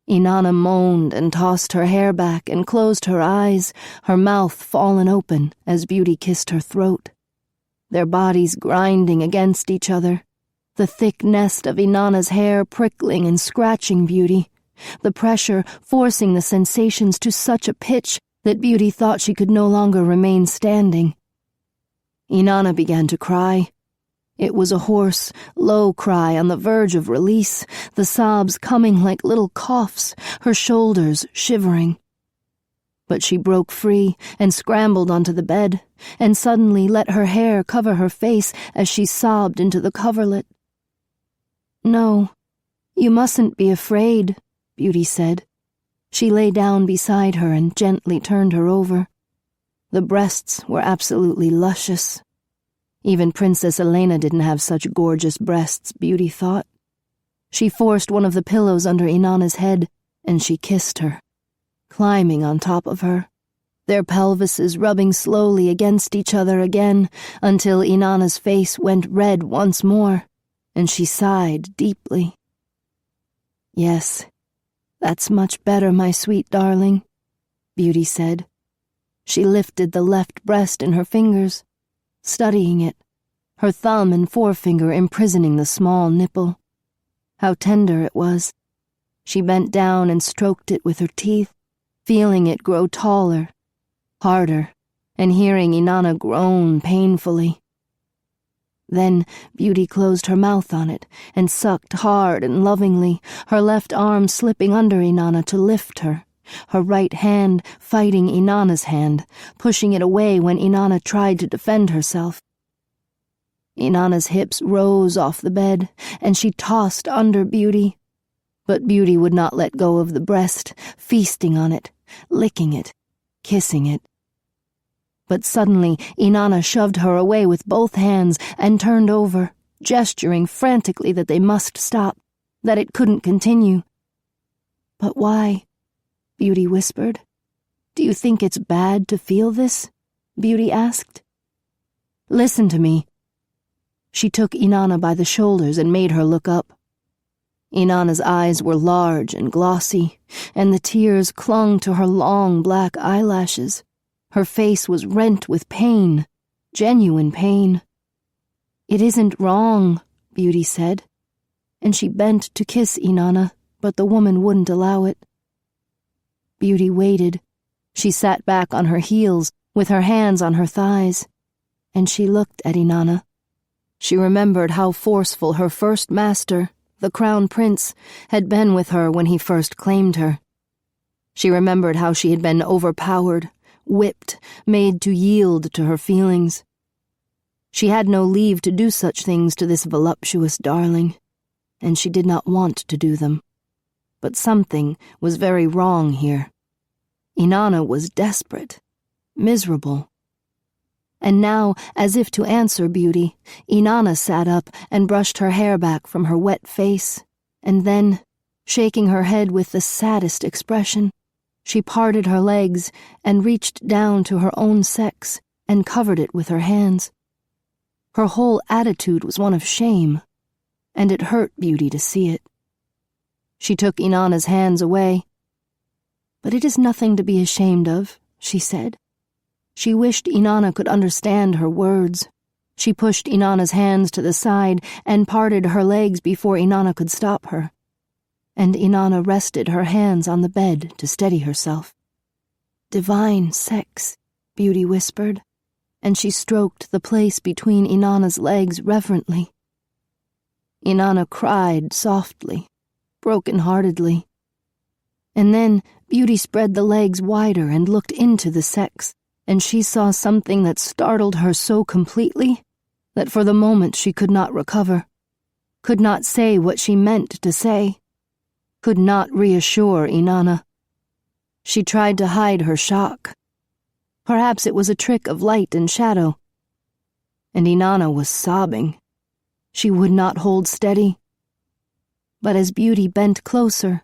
Inanna moaned and tossed her hair back and closed her eyes, her mouth fallen open as Beauty kissed her throat. Their bodies grinding against each other, the thick nest of Inanna's hair prickling and scratching Beauty, the pressure forcing the sensations to such a pitch that Beauty thought she could no longer remain standing. Inanna began to cry. It was a hoarse, low cry on the verge of release, the sobs coming like little coughs, her shoulders shivering. But she broke free and scrambled onto the bed, and suddenly let her hair cover her face as she sobbed into the coverlet. "No, you mustn't be afraid," Beauty said. She lay down beside her and gently turned her over. The breasts were absolutely luscious. Even Princess Elena didn't have such gorgeous breasts, Beauty thought. She forced one of the pillows under Inanna's head, and she kissed her, climbing on top of her, their pelvises rubbing slowly against each other again until Inanna's face went red once more, and she sighed deeply. "Yes, that's much better, my sweet darling," Beauty said. She lifted the left breast in her fingers, studying it, her thumb and forefinger imprisoning the small nipple. How tender it was. She bent down and stroked it with her teeth, feeling it grow taller, harder, and hearing Inanna groan painfully. Then Beauty closed her mouth on it and sucked hard and lovingly, her left arm slipping under Inanna to lift her, her right hand fighting Inanna's hand, pushing it away when Inanna tried to defend herself. Inanna's hips rose off the bed, and she tossed under Beauty. But Beauty would not let go of the breast, feasting on it, licking it, kissing it. But suddenly Inanna shoved her away with both hands and turned over, gesturing frantically that they must stop, that it couldn't continue. "But why?" Beauty whispered. "Do you think it's bad to feel this?" Beauty asked. "Listen to me." She took Inanna by the shoulders and made her look up. Inanna's eyes were large and glossy, and the tears clung to her long black eyelashes. Her face was rent with pain, genuine pain. "It isn't wrong," Beauty said, and she bent to kiss Inanna, but the woman wouldn't allow it. Beauty waited. She sat back on her heels, with her hands on her thighs, and she looked at Inanna. She remembered how forceful her first master, the Crown Prince, had been with her when he first claimed her. She remembered how she had been overpowered, whipped, made to yield to her feelings. She had no leave to do such things to this voluptuous darling, and she did not want to do them. But something was very wrong here. Inanna was desperate, miserable. And now, as if to answer Beauty, Inanna sat up and brushed her hair back from her wet face, and then, shaking her head with the saddest expression, she parted her legs and reached down to her own sex and covered it with her hands. Her whole attitude was one of shame, and it hurt Beauty to see it. She took Inanna's hands away. "But it is nothing to be ashamed of," she said. She wished Inanna could understand her words. She pushed Inanna's hands to the side and parted her legs before Inanna could stop her. And Inanna rested her hands on the bed to steady herself. "Divine sex," Beauty whispered, and she stroked the place between Inanna's legs reverently. Inanna cried softly, broken-heartedly. And then Beauty spread the legs wider and looked into the sex, and she saw something that startled her so completely that for the moment she could not recover, could not say what she meant to say, could not reassure Inanna. She tried to hide her shock. Perhaps it was a trick of light and shadow. And Inanna was sobbing. She would not hold steady. But as Beauty bent closer,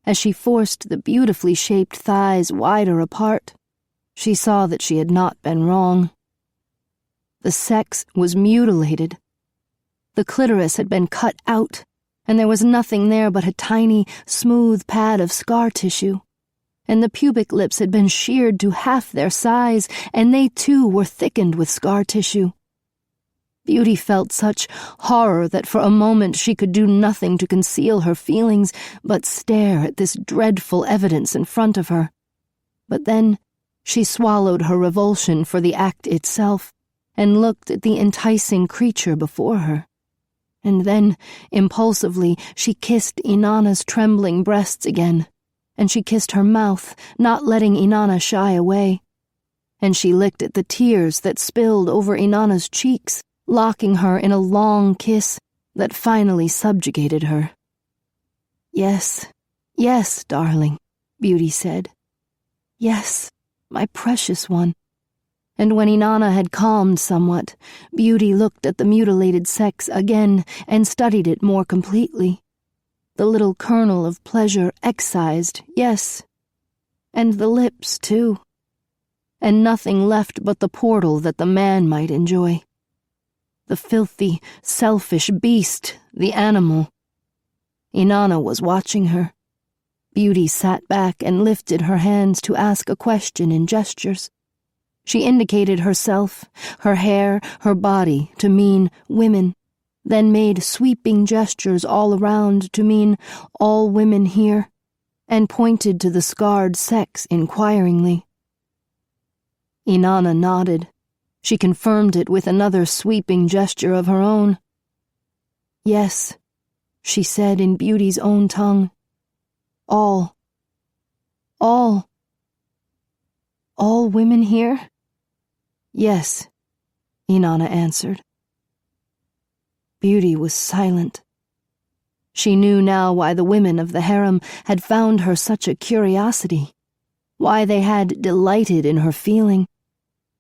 as she forced the beautifully shaped thighs wider apart, she saw that she had not been wrong. The sex was mutilated. The clitoris had been cut out, and there was nothing there but a tiny, smooth pad of scar tissue. And the pubic lips had been sheared to half their size, and they too were thickened with scar tissue. Beauty felt such horror that for a moment she could do nothing to conceal her feelings but stare at this dreadful evidence in front of her. But then she swallowed her revulsion for the act itself and looked at the enticing creature before her. And then, impulsively, she kissed Inanna's trembling breasts again, and she kissed her mouth, not letting Inanna shy away. And she licked at the tears that spilled over Inanna's cheeks, locking her in a long kiss that finally subjugated her. "Yes, yes, darling," Beauty said. "Yes, my precious one." And when Inanna had calmed somewhat, Beauty looked at the mutilated sex again and studied it more completely. The little kernel of pleasure excised, yes, and the lips, too. And nothing left but the portal that the man might enjoy. The filthy, selfish beast, the animal. Inanna was watching her. Beauty sat back and lifted her hands to ask a question in gestures. She indicated herself, her hair, her body to mean women, then made sweeping gestures all around to mean all women here, and pointed to the scarred sex inquiringly. Inanna nodded. She confirmed it with another sweeping gesture of her own. "Yes," she said in Beauty's own tongue. All women here?" "Yes," Inanna answered. Beauty was silent. She knew now why the women of the harem had found her such a curiosity, why they had delighted in her feeling,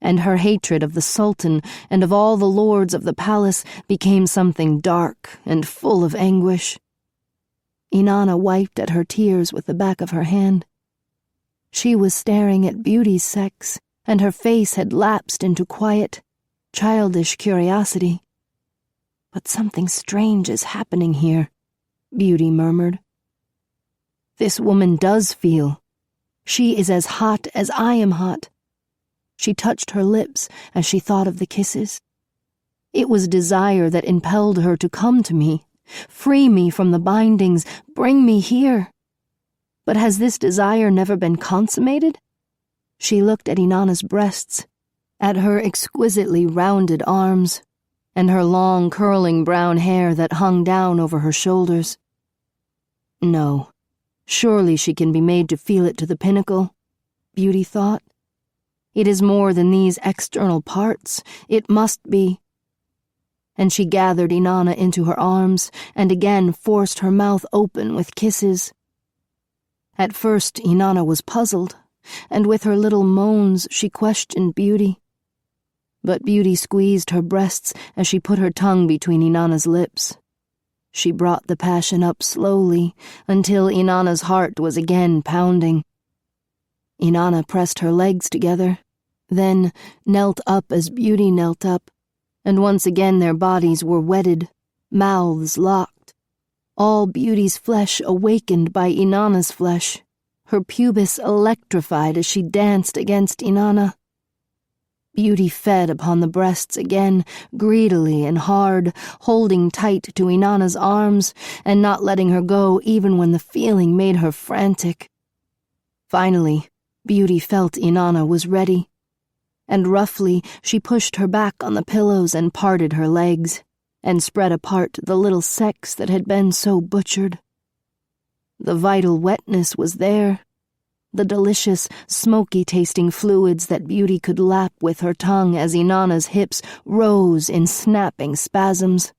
and her hatred of the Sultan and of all the lords of the palace became something dark and full of anguish. Inanna wiped at her tears with the back of her hand. She was staring at Beauty's sex, and her face had lapsed into quiet, childish curiosity. "But something strange is happening here," Beauty murmured. "This woman does feel. She is as hot as I am hot." She touched her lips as she thought of the kisses. It was desire that impelled her to come to me, free me from the bindings, bring me here. But has this desire never been consummated? She looked at Inanna's breasts, at her exquisitely rounded arms, and her long curling brown hair that hung down over her shoulders. No, surely she can be made to feel it to the pinnacle, Beauty thought. It is more than these external parts. It must be. And she gathered Inanna into her arms and again forced her mouth open with kisses. At first Inanna was puzzled, and with her little moans she questioned Beauty. But Beauty squeezed her breasts as she put her tongue between Inanna's lips. She brought the passion up slowly until Inanna's heart was again pounding. Inanna pressed her legs together, then knelt up as Beauty knelt up, and once again their bodies were wedded, mouths locked. All Beauty's flesh awakened by Inanna's flesh, her pubis electrified as she danced against Inanna. Beauty fed upon the breasts again, greedily and hard, holding tight to Inanna's arms and not letting her go even when the feeling made her frantic. Finally, Beauty felt Inanna was ready, and roughly she pushed her back on the pillows and parted her legs, and spread apart the little sex that had been so butchered. The vital wetness was there, the delicious, smoky-tasting fluids that Beauty could lap with her tongue as Inanna's hips rose in snapping spasms.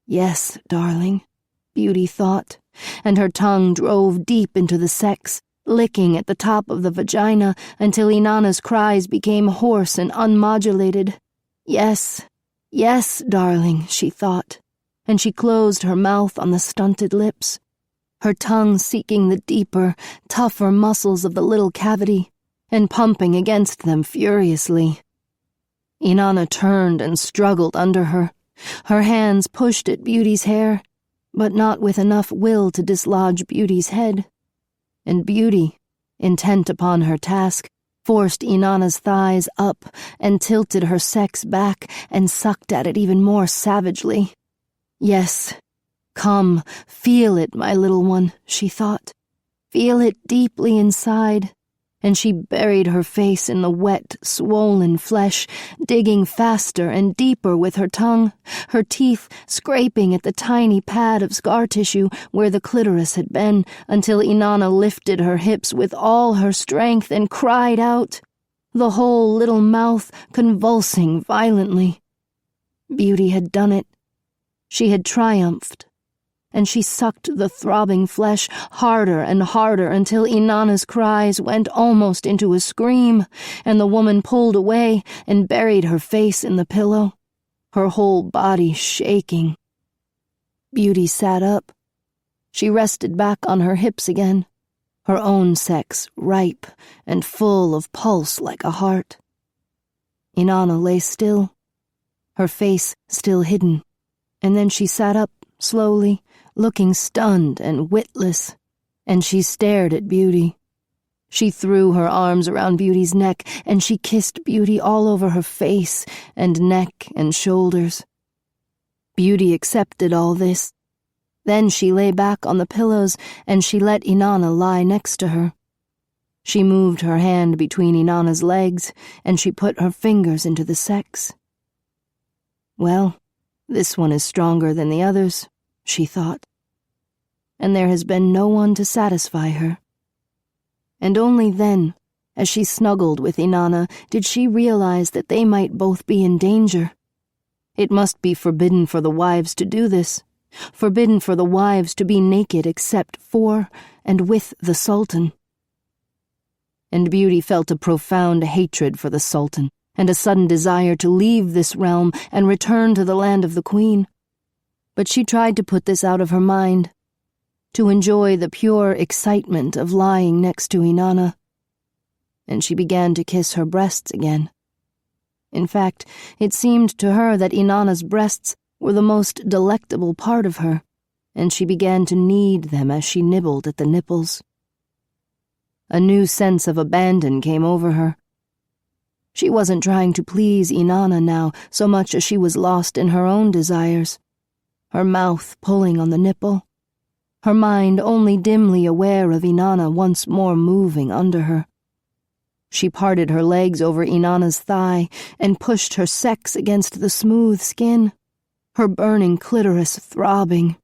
Yes, darling, Beauty thought, and her tongue drove deep into the sex, licking at the top of the vagina until Inanna's cries became hoarse and unmodulated. Yes, yes, darling, she thought, and she closed her mouth on the stunted lips, her tongue seeking the deeper, tougher muscles of the little cavity and pumping against them furiously. Inanna turned and struggled under her. Her hands pushed at Beauty's hair, but not with enough will to dislodge Beauty's head. And Beauty, intent upon her task, forced Inanna's thighs up and tilted her sex back and sucked at it even more savagely. Yes, come, feel it, my little one, she thought. Feel it deeply inside. And she buried her face in the wet, swollen flesh, digging faster and deeper with her tongue, her teeth scraping at the tiny pad of scar tissue where the clitoris had been, until Inanna lifted her hips with all her strength and cried out, the whole little mouth convulsing violently. Beauty had done it. She had triumphed. And she sucked the throbbing flesh harder and harder until Inanna's cries went almost into a scream, and the woman pulled away and buried her face in the pillow, her whole body shaking. Beauty sat up. She rested back on her hips again, her own sex ripe and full of pulse like a heart. Inanna lay still, her face still hidden, and then she sat up slowly, looking stunned and witless, and she stared at Beauty. She threw her arms around Beauty's neck, and she kissed Beauty all over her face and neck and shoulders. Beauty accepted all this. Then she lay back on the pillows, and she let Inanna lie next to her. She moved her hand between Inanna's legs, and she put her fingers into the sex. Well, this one is stronger than the others, she thought. And there has been no one to satisfy her. And only then, as she snuggled with Inanna, did she realize that they might both be in danger. It must be forbidden for the wives to do this, forbidden for the wives to be naked except for and with the Sultan. And Beauty felt a profound hatred for the Sultan, and a sudden desire to leave this realm and return to the land of the Queen. But she tried to put this out of her mind, to enjoy the pure excitement of lying next to Inanna. And she began to kiss her breasts again. In fact, it seemed to her that Inanna's breasts were the most delectable part of her, and she began to knead them as she nibbled at the nipples. A new sense of abandon came over her. She wasn't trying to please Inanna now so much as she was lost in her own desires, her mouth pulling on the nipple, her mind only dimly aware of Inanna once more moving under her. She parted her legs over Inanna's thigh and pushed her sex against the smooth skin, her burning clitoris throbbing.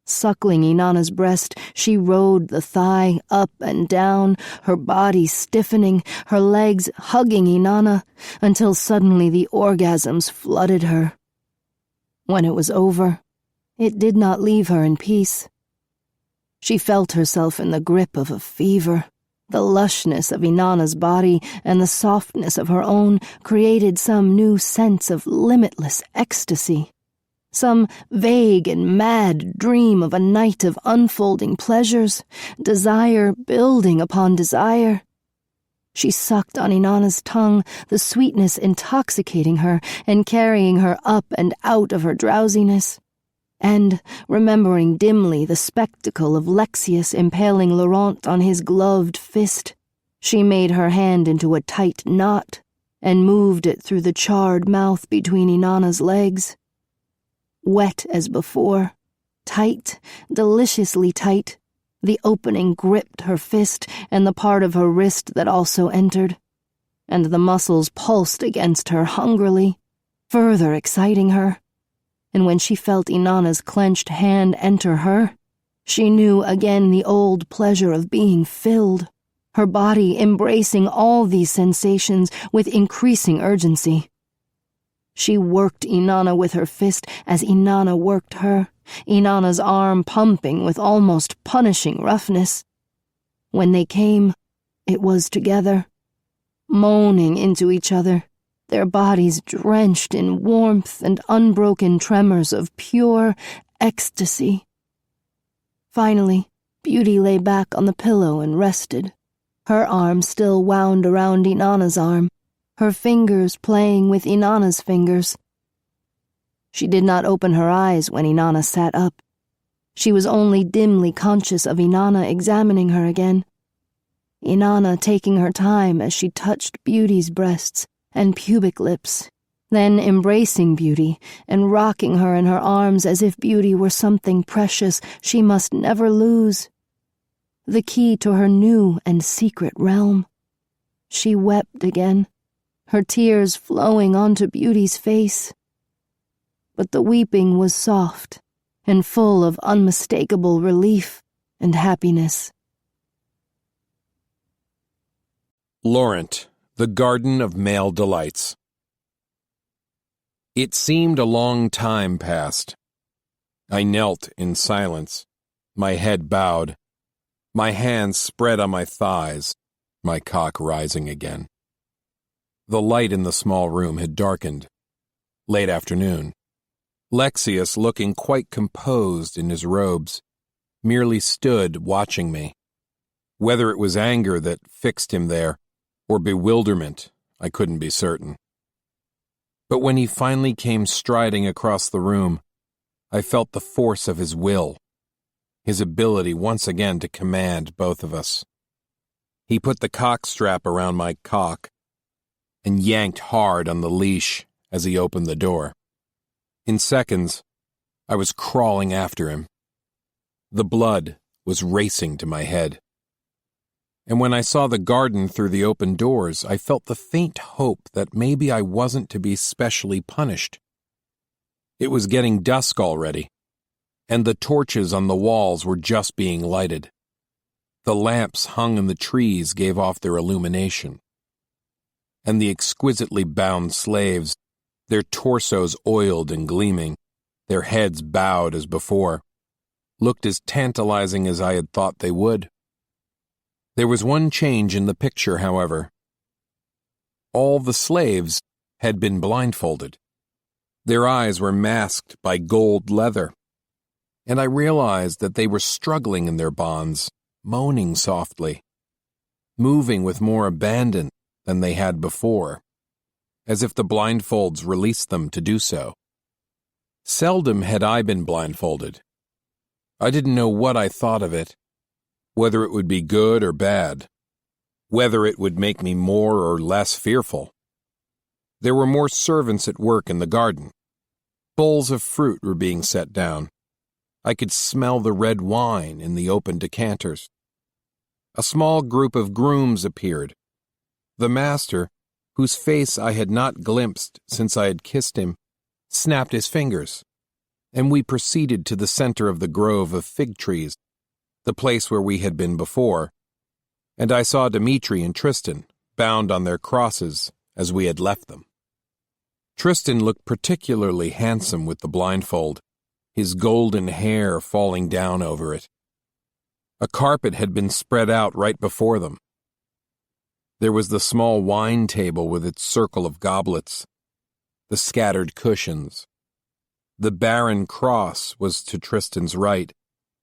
Suckling Inanna's breast, she rode the thigh up and down, her body stiffening, her legs hugging Inanna, until suddenly the orgasms flooded her. When it was over, it did not leave her in peace. She felt herself in the grip of a fever. The lushness of Inanna's body and the softness of her own created some new sense of limitless ecstasy. Some vague and mad dream of a night of unfolding pleasures, desire building upon desire. She sucked on Inanna's tongue, the sweetness intoxicating her and carrying her up and out of her drowsiness. And, remembering dimly the spectacle of Lexius impaling Laurent on his gloved fist, she made her hand into a tight knot and moved it through the charred mouth between Inanna's legs. Wet as before, tight, deliciously tight, the opening gripped her fist and the part of her wrist that also entered, and the muscles pulsed against her hungrily, further exciting her. And when she felt Inanna's clenched hand enter her, she knew again the old pleasure of being filled, her body embracing all these sensations with increasing urgency. She worked Inanna with her fist as Inanna worked her, Inanna's arm pumping with almost punishing roughness. When they came, it was together, moaning into each other, their bodies drenched in warmth and unbroken tremors of pure ecstasy. Finally, Beauty lay back on the pillow and rested, her arm still wound around Inanna's arm, her fingers playing with Inanna's fingers. She did not open her eyes when Inanna sat up. She was only dimly conscious of Inanna examining her again. Inanna taking her time as she touched Beauty's breasts and pubic lips, then embracing Beauty and rocking her in her arms as if Beauty were something precious she must never lose, the key to her new and secret realm. She wept again, her tears flowing onto Beauty's face. But the weeping was soft and full of unmistakable relief and happiness. Laurent, the Garden of Male Delights. It seemed a long time passed. I knelt in silence, my head bowed, my hands spread on my thighs, my cock rising again. The light in the small room had darkened. Late afternoon. Lexius, looking quite composed in his robes, merely stood watching me. Whether it was anger that fixed him there, or bewilderment, I couldn't be certain. But when he finally came striding across the room, I felt the force of his will, his ability once again to command both of us. He put the cock strap around my cock and yanked hard on the leash as he opened the door. In seconds, I was crawling after him. The blood was racing to my head. And when I saw the garden through the open doors, I felt the faint hope that maybe I wasn't to be specially punished. It was getting dusk already, and the torches on the walls were just being lighted. The lamps hung in the trees gave off their illumination. And the exquisitely bound slaves, their torsos oiled and gleaming, their heads bowed as before, looked as tantalizing as I had thought they would. There was one change in the picture, however. All the slaves had been blindfolded. Their eyes were masked by gold leather, and I realized that they were struggling in their bonds, moaning softly, moving with more abandon than they had before, as if the blindfolds released them to do so. Seldom had I been blindfolded. I didn't know what I thought of it, whether it would be good or bad, whether it would make me more or less fearful. There were more servants at work in the garden. Bowls of fruit were being set down. I could smell the red wine in the open decanters. A small group of grooms appeared. The master, whose face I had not glimpsed since I had kissed him, snapped his fingers, and we proceeded to the center of the grove of fig trees, the place where we had been before, and I saw Dmitri and Tristan bound on their crosses as we had left them. Tristan looked particularly handsome with the blindfold, his golden hair falling down over it. A carpet had been spread out right before them. There was the small wine table with its circle of goblets, the scattered cushions. The barren cross was to Tristan's right,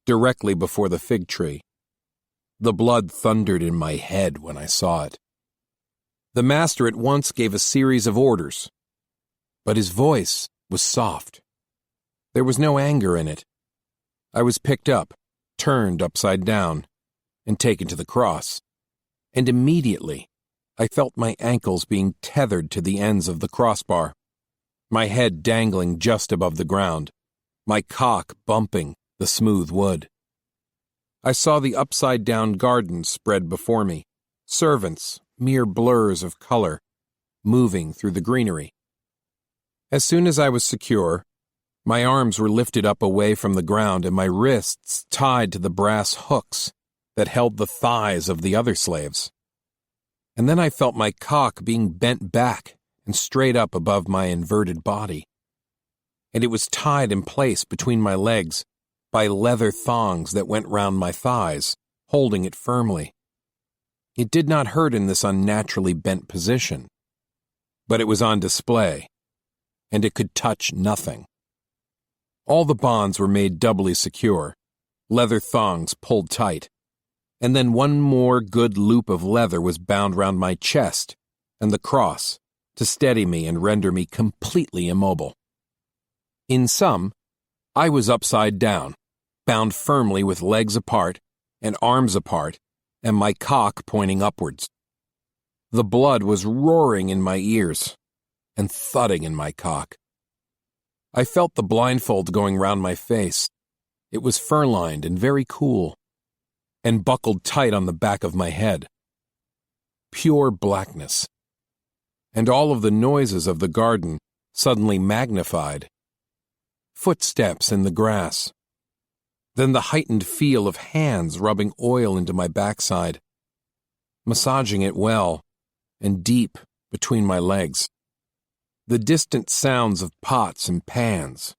directly before the fig tree. The blood thundered in my head when I saw it. The master at once gave a series of orders, but his voice was soft. There was no anger in it. I was picked up, turned upside down, and taken to the cross, and immediately I felt my ankles being tethered to the ends of the crossbar, my head dangling just above the ground, my cock bumping the smooth wood. I saw the upside-down garden spread before me, servants, mere blurs of color, moving through the greenery. As soon as I was secure, my arms were lifted up away from the ground and my wrists tied to the brass hooks that held the thighs of the other slaves. And then I felt my cock being bent back and straight up above my inverted body. And it was tied in place between my legs by leather thongs that went round my thighs, holding it firmly. It did not hurt in this unnaturally bent position, but it was on display, and it could touch nothing. All the bonds were made doubly secure, leather thongs pulled tight, and then one more good loop of leather was bound round my chest and the cross to steady me and render me completely immobile. In sum, I was upside down, bound firmly with legs apart and arms apart, and my cock pointing upwards. The blood was roaring in my ears and thudding in my cock. I felt the blindfold going round my face. It was fur-lined and very cool, and buckled tight on the back of my head. Pure blackness. And all of the noises of the garden suddenly magnified. Footsteps in the grass. Then the heightened feel of hands rubbing oil into my backside, massaging it well and deep between my legs. The distant sounds of pots and pans,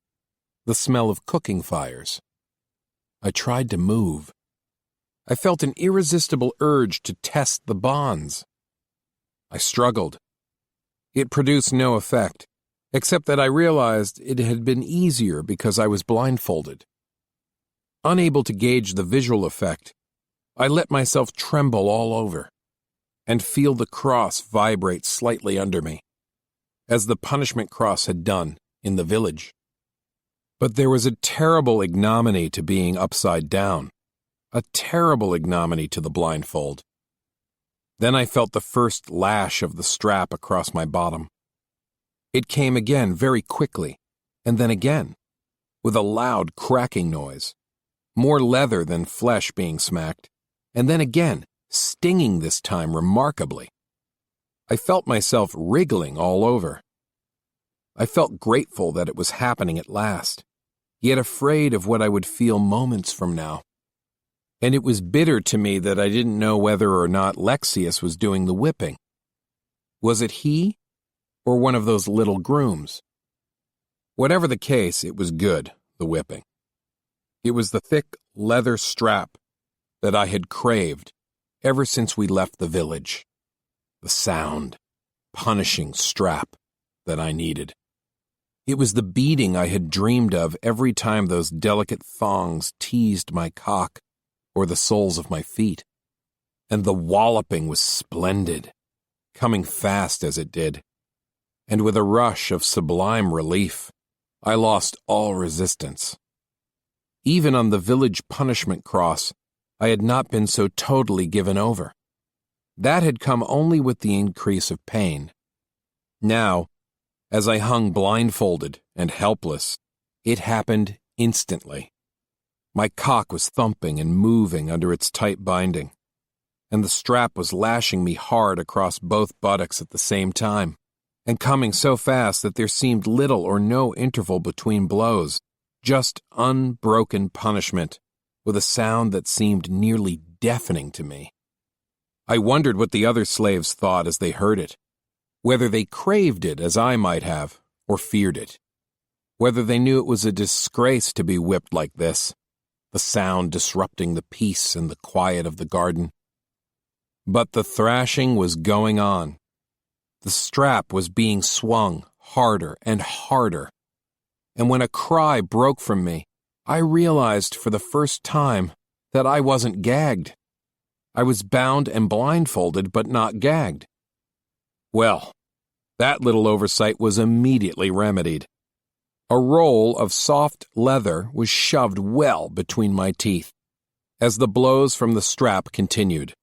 the smell of cooking fires. I tried to move. I felt an irresistible urge to test the bonds. I struggled. It produced no effect, except that I realized it had been easier because I was blindfolded. Unable to gauge the visual effect, I let myself tremble all over and feel the cross vibrate slightly under me, as the punishment cross had done in the village. But there was a terrible ignominy to being upside down, a terrible ignominy to the blindfold. Then I felt the first lash of the strap across my bottom. It came again very quickly, and then again, with a loud cracking noise, more leather than flesh being smacked, and then again, stinging this time remarkably. I felt myself wriggling all over. I felt grateful that it was happening at last, yet afraid of what I would feel moments from now. And it was bitter to me that I didn't know whether or not Lexius was doing the whipping. Was it he, or one of those little grooms? Whatever the case, it was good, the whipping. It was the thick leather strap that I had craved ever since we left the village. The sound, punishing strap that I needed. It was the beating I had dreamed of every time those delicate thongs teased my cock or the soles of my feet. And the walloping was splendid, coming fast as it did. And with a rush of sublime relief, I lost all resistance. Even on the village punishment cross, I had not been so totally given over. That had come only with the increase of pain. Now, as I hung blindfolded and helpless, it happened instantly. My cock was thumping and moving under its tight binding, and the strap was lashing me hard across both buttocks at the same time, and coming so fast that there seemed little or no interval between blows, just unbroken punishment, with a sound that seemed nearly deafening to me. I wondered what the other slaves thought as they heard it, whether they craved it as I might have, or feared it, whether they knew it was a disgrace to be whipped like this, the sound disrupting the peace and the quiet of the garden. But the thrashing was going on. The strap was being swung harder and harder, and when a cry broke from me, I realized for the first time that I wasn't gagged. I was bound and blindfolded, but not gagged. Well, that little oversight was immediately remedied. A roll of soft leather was shoved well between my teeth as the blows from the strap continued,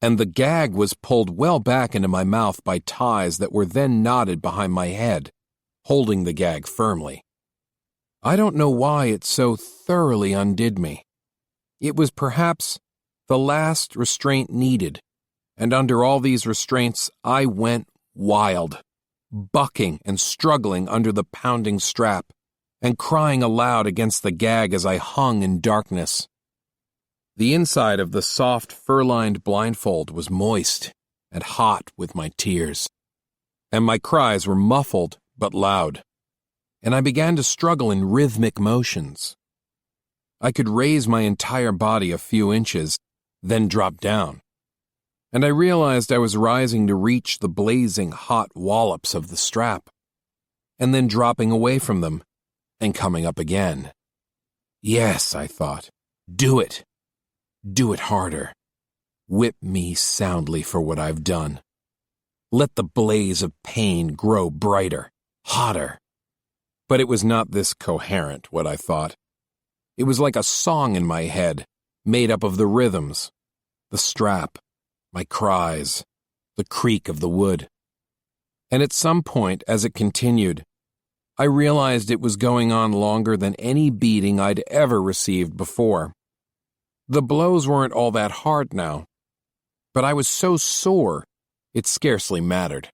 and the gag was pulled well back into my mouth by ties that were then knotted behind my head, holding the gag firmly. I don't know why it so thoroughly undid me. It was perhaps the last restraint needed, and under all these restraints I went wild, bucking and struggling under the pounding strap, and crying aloud against the gag as I hung in darkness. The inside of the soft, fur-lined blindfold was moist and hot with my tears, and my cries were muffled but loud, and I began to struggle in rhythmic motions. I could raise my entire body a few inches, then drop down, and I realized I was rising to reach the blazing hot wallops of the strap, and then dropping away from them and coming up again. Yes, I thought, do it. Do it harder. Whip me soundly for what I've done. Let the blaze of pain grow brighter, hotter. But it was not this coherent, what I thought. It was like a song in my head, made up of the rhythms, the strap, my cries, the creak of the wood. And at some point, as it continued, I realized it was going on longer than any beating I'd ever received before. The blows weren't all that hard now, but I was so sore, it scarcely mattered.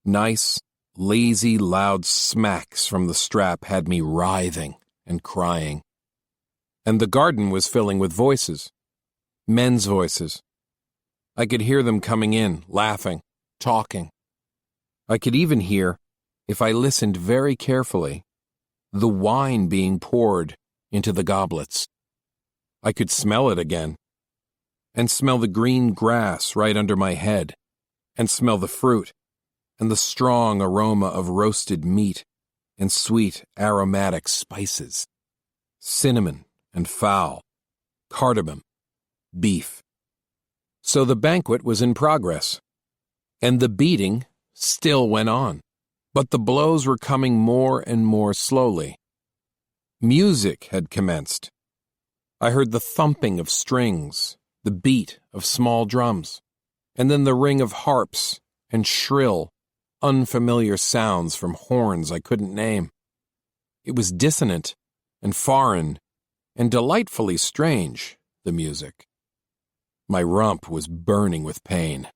Nice, lazy, loud smacks from the strap had me writhing and crying. And the garden was filling with voices, men's voices. I could hear them coming in, laughing, talking. I could even hear, if I listened very carefully, the wine being poured into the goblets. I could smell it again, and smell the green grass right under my head, and smell the fruit, and the strong aroma of roasted meat, and sweet aromatic spices, cinnamon and fowl, cardamom, beef. So the banquet was in progress, and the beating still went on, but the blows were coming more and more slowly. Music had commenced. I heard the thumping of strings, the beat of small drums, and then the ring of harps and shrill, unfamiliar sounds from horns I couldn't name. It was dissonant and foreign and delightfully strange, the music. My rump was burning with pain,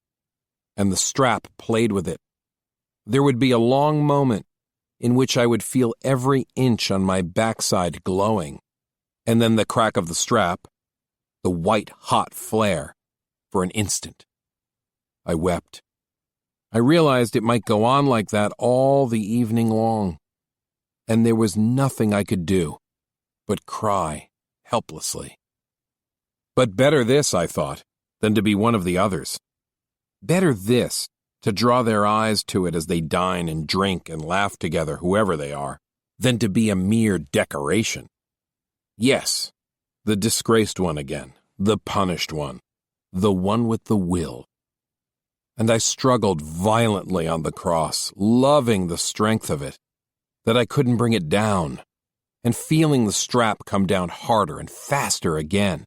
and the strap played with it. There would be a long moment in which I would feel every inch on my backside glowing, and then the crack of the strap, the white-hot flare, for an instant. I wept. I realized it might go on like that all the evening long, and there was nothing I could do but cry helplessly. But better this, I thought, than to be one of the others. Better this, to draw their eyes to it as they dine and drink and laugh together, whoever they are, than to be a mere decoration. Yes, the disgraced one again, the punished one, the one with the will. And I struggled violently on the cross, loving the strength of it, that I couldn't bring it down, and feeling the strap come down harder and faster again,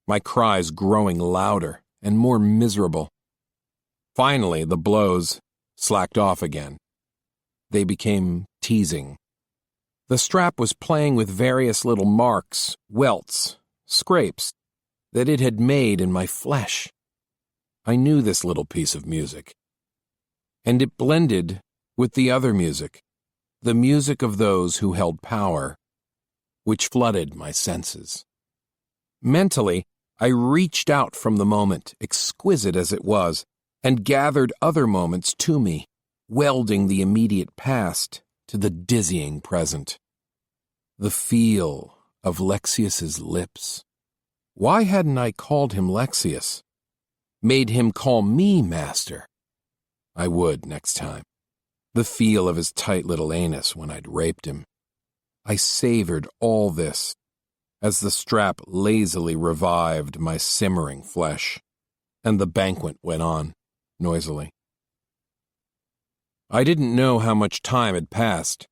my cries growing louder and more miserable. Finally, the blows slacked off again. They became teasing. The strap was playing with various little marks, welts, scrapes that it had made in my flesh. I knew this little piece of music, and it blended with the other music, the music of those who held power, which flooded my senses. Mentally, I reached out from the moment, exquisite as it was, and gathered other moments to me, welding the immediate past to the dizzying present. The feel of Lexius's lips. Why hadn't I called him Lexius? Made him call me master? I would next time. The feel of his tight little anus when I'd raped him. I savored all this as the strap lazily revived my simmering flesh, and the banquet went on noisily. I didn't know how much time had passed.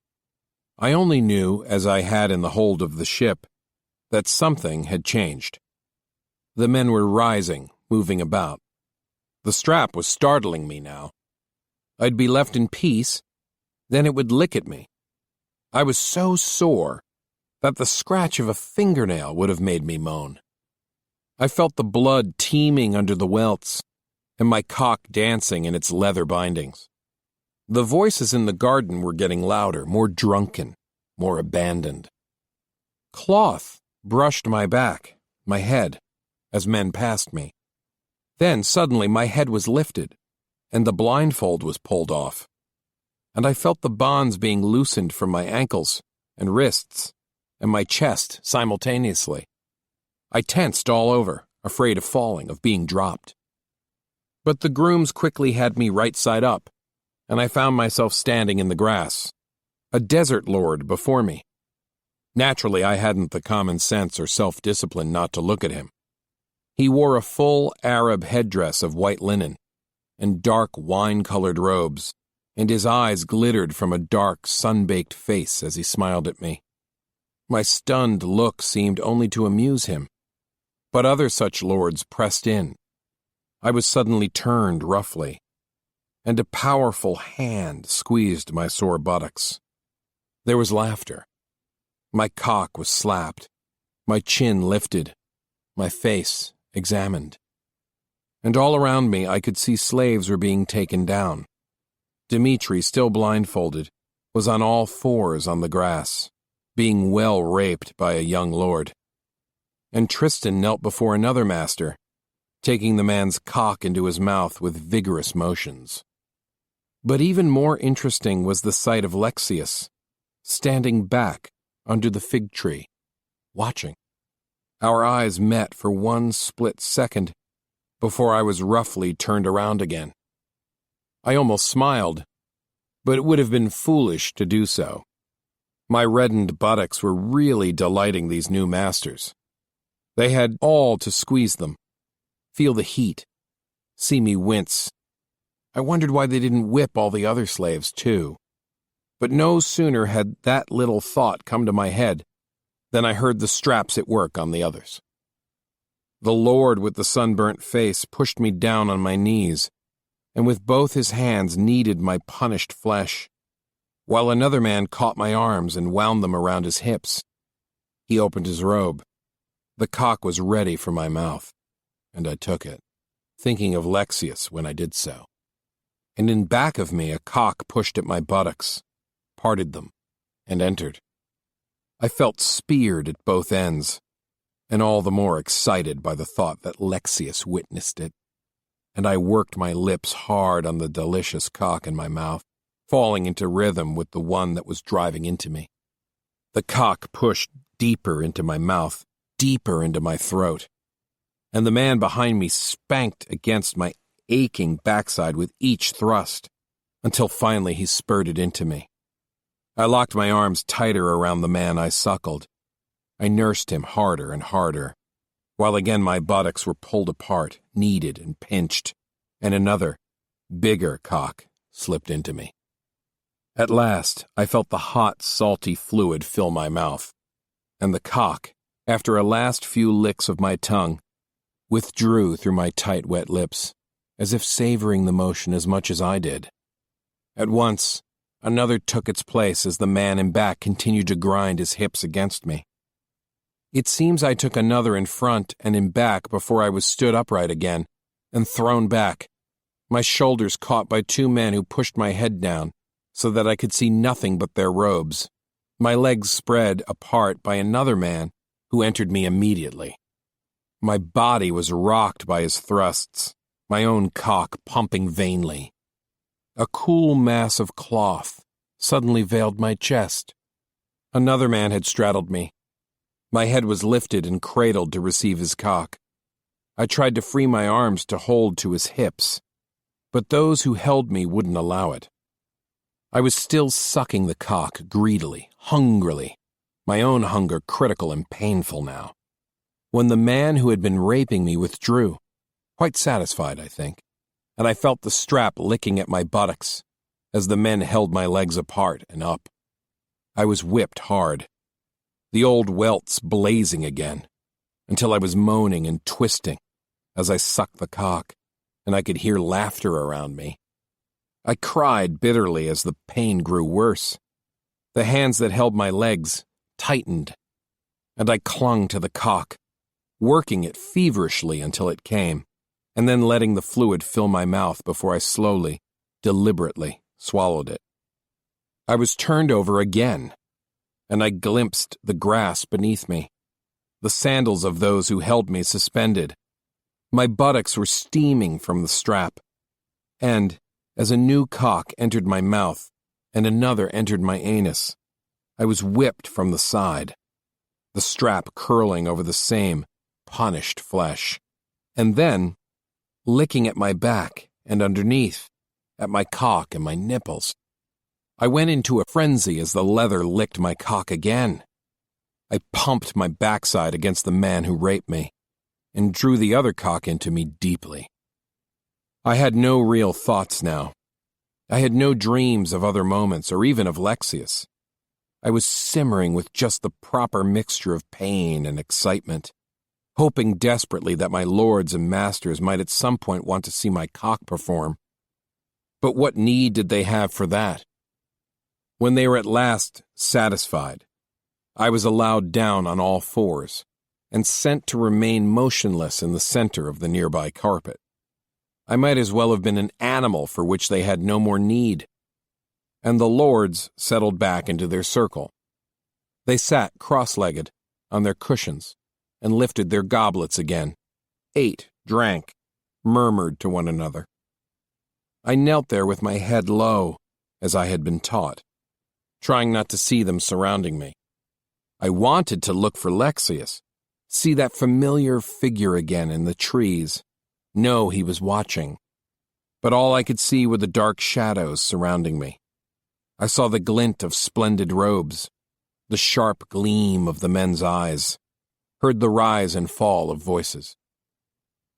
I only knew, as I had in the hold of the ship, that something had changed. The men were rising, moving about. The strap was startling me now. I'd be left in peace, then it would lick at me. I was so sore that the scratch of a fingernail would have made me moan. I felt the blood teeming under the welts, and my cock dancing in its leather bindings. The voices in the garden were getting louder, more drunken, more abandoned. Cloth brushed my back, my head, as men passed me. Then suddenly my head was lifted, and the blindfold was pulled off, and I felt the bonds being loosened from my ankles and wrists and my chest simultaneously. I tensed all over, afraid of falling, of being dropped. But the grooms quickly had me right side up, and I found myself standing in the grass, a desert lord before me. Naturally, I hadn't the common sense or self-discipline not to look at him. He wore a full Arab headdress of white linen and dark wine-colored robes, and his eyes glittered from a dark, sun-baked face as he smiled at me. My stunned look seemed only to amuse him, but other such lords pressed in. I was suddenly turned roughly, and a powerful hand squeezed my sore buttocks. There was laughter. My cock was slapped, my chin lifted, my face examined. And all around me I could see slaves were being taken down. Dmitri, still blindfolded, was on all fours on the grass, being well raped by a young lord. And Tristan knelt before another master, taking the man's cock into his mouth with vigorous motions. But even more interesting was the sight of Lexius, standing back under the fig tree, watching. Our eyes met for one split second before I was roughly turned around again. I almost smiled, but it would have been foolish to do so. My reddened buttocks were really delighting these new masters. They had all to squeeze them, feel the heat, see me wince. I wondered why they didn't whip all the other slaves, too. But no sooner had that little thought come to my head than I heard the straps at work on the others. The lord with the sunburnt face pushed me down on my knees, and with both his hands kneaded my punished flesh, while another man caught my arms and wound them around his hips. He opened his robe. The cock was ready for my mouth, and I took it, thinking of Lexius when I did so. And in back of me a cock pushed at my buttocks, parted them, and entered. I felt speared at both ends, and all the more excited by the thought that Lexius witnessed it, and I worked my lips hard on the delicious cock in my mouth, falling into rhythm with the one that was driving into me. The cock pushed deeper into my mouth, deeper into my throat, and the man behind me spanked against my aching backside with each thrust, until finally he spurted into me. I locked my arms tighter around the man I suckled. I nursed him harder and harder, while again my buttocks were pulled apart, kneaded and pinched, and another, bigger cock slipped into me. At last, I felt the hot, salty fluid fill my mouth, and the cock, after a last few licks of my tongue, withdrew through my tight, wet lips, as if savoring the motion as much as I did. At once, another took its place as the man in back continued to grind his hips against me. It seems I took another in front and in back before I was stood upright again and thrown back, my shoulders caught by two men who pushed my head down so that I could see nothing but their robes, my legs spread apart by another man who entered me immediately. My body was rocked by his thrusts, my own cock pumping vainly. A cool mass of cloth suddenly veiled my chest. Another man had straddled me. My head was lifted and cradled to receive his cock. I tried to free my arms to hold to his hips, but those who held me wouldn't allow it. I was still sucking the cock greedily, hungrily, my own hunger critical and painful now, when the man who had been raping me withdrew, quite satisfied, I think, and I felt the strap licking at my buttocks as the men held my legs apart and up. I was whipped hard, the old welts blazing again, until I was moaning and twisting as I sucked the cock, and I could hear laughter around me. I cried bitterly as the pain grew worse. The hands that held my legs tightened, and I clung to the cock, working it feverishly until it came, and then letting the fluid fill my mouth before I slowly, deliberately swallowed it. I was turned over again, and I glimpsed the grass beneath me, the sandals of those who held me suspended. My buttocks were steaming from the strap, and, as a new cock entered my mouth and another entered my anus, I was whipped from the side, the strap curling over the same punished flesh, and then licking at my back and underneath, at my cock and my nipples. I went into a frenzy as the leather licked my cock again. I pumped my backside against the man who raped me, and drew the other cock into me deeply. I had no real thoughts now. I had no dreams of other moments or even of Lexius. I was simmering with just the proper mixture of pain and excitement, hoping desperately that my lords and masters might at some point want to see my cock perform. But what need did they have for that? When they were at last satisfied, I was allowed down on all fours and sent to remain motionless in the center of the nearby carpet. I might as well have been an animal for which they had no more need. And the lords settled back into their circle. They sat cross-legged on their cushions and lifted their goblets again, ate, drank, murmured to one another. I knelt there with my head low, as I had been taught, trying not to see them surrounding me. I wanted to look for Lexius, see that familiar figure again in the trees, know he was watching. But all I could see were the dark shadows surrounding me. I saw the glint of splendid robes, the sharp gleam of the men's eyes, heard the rise and fall of voices.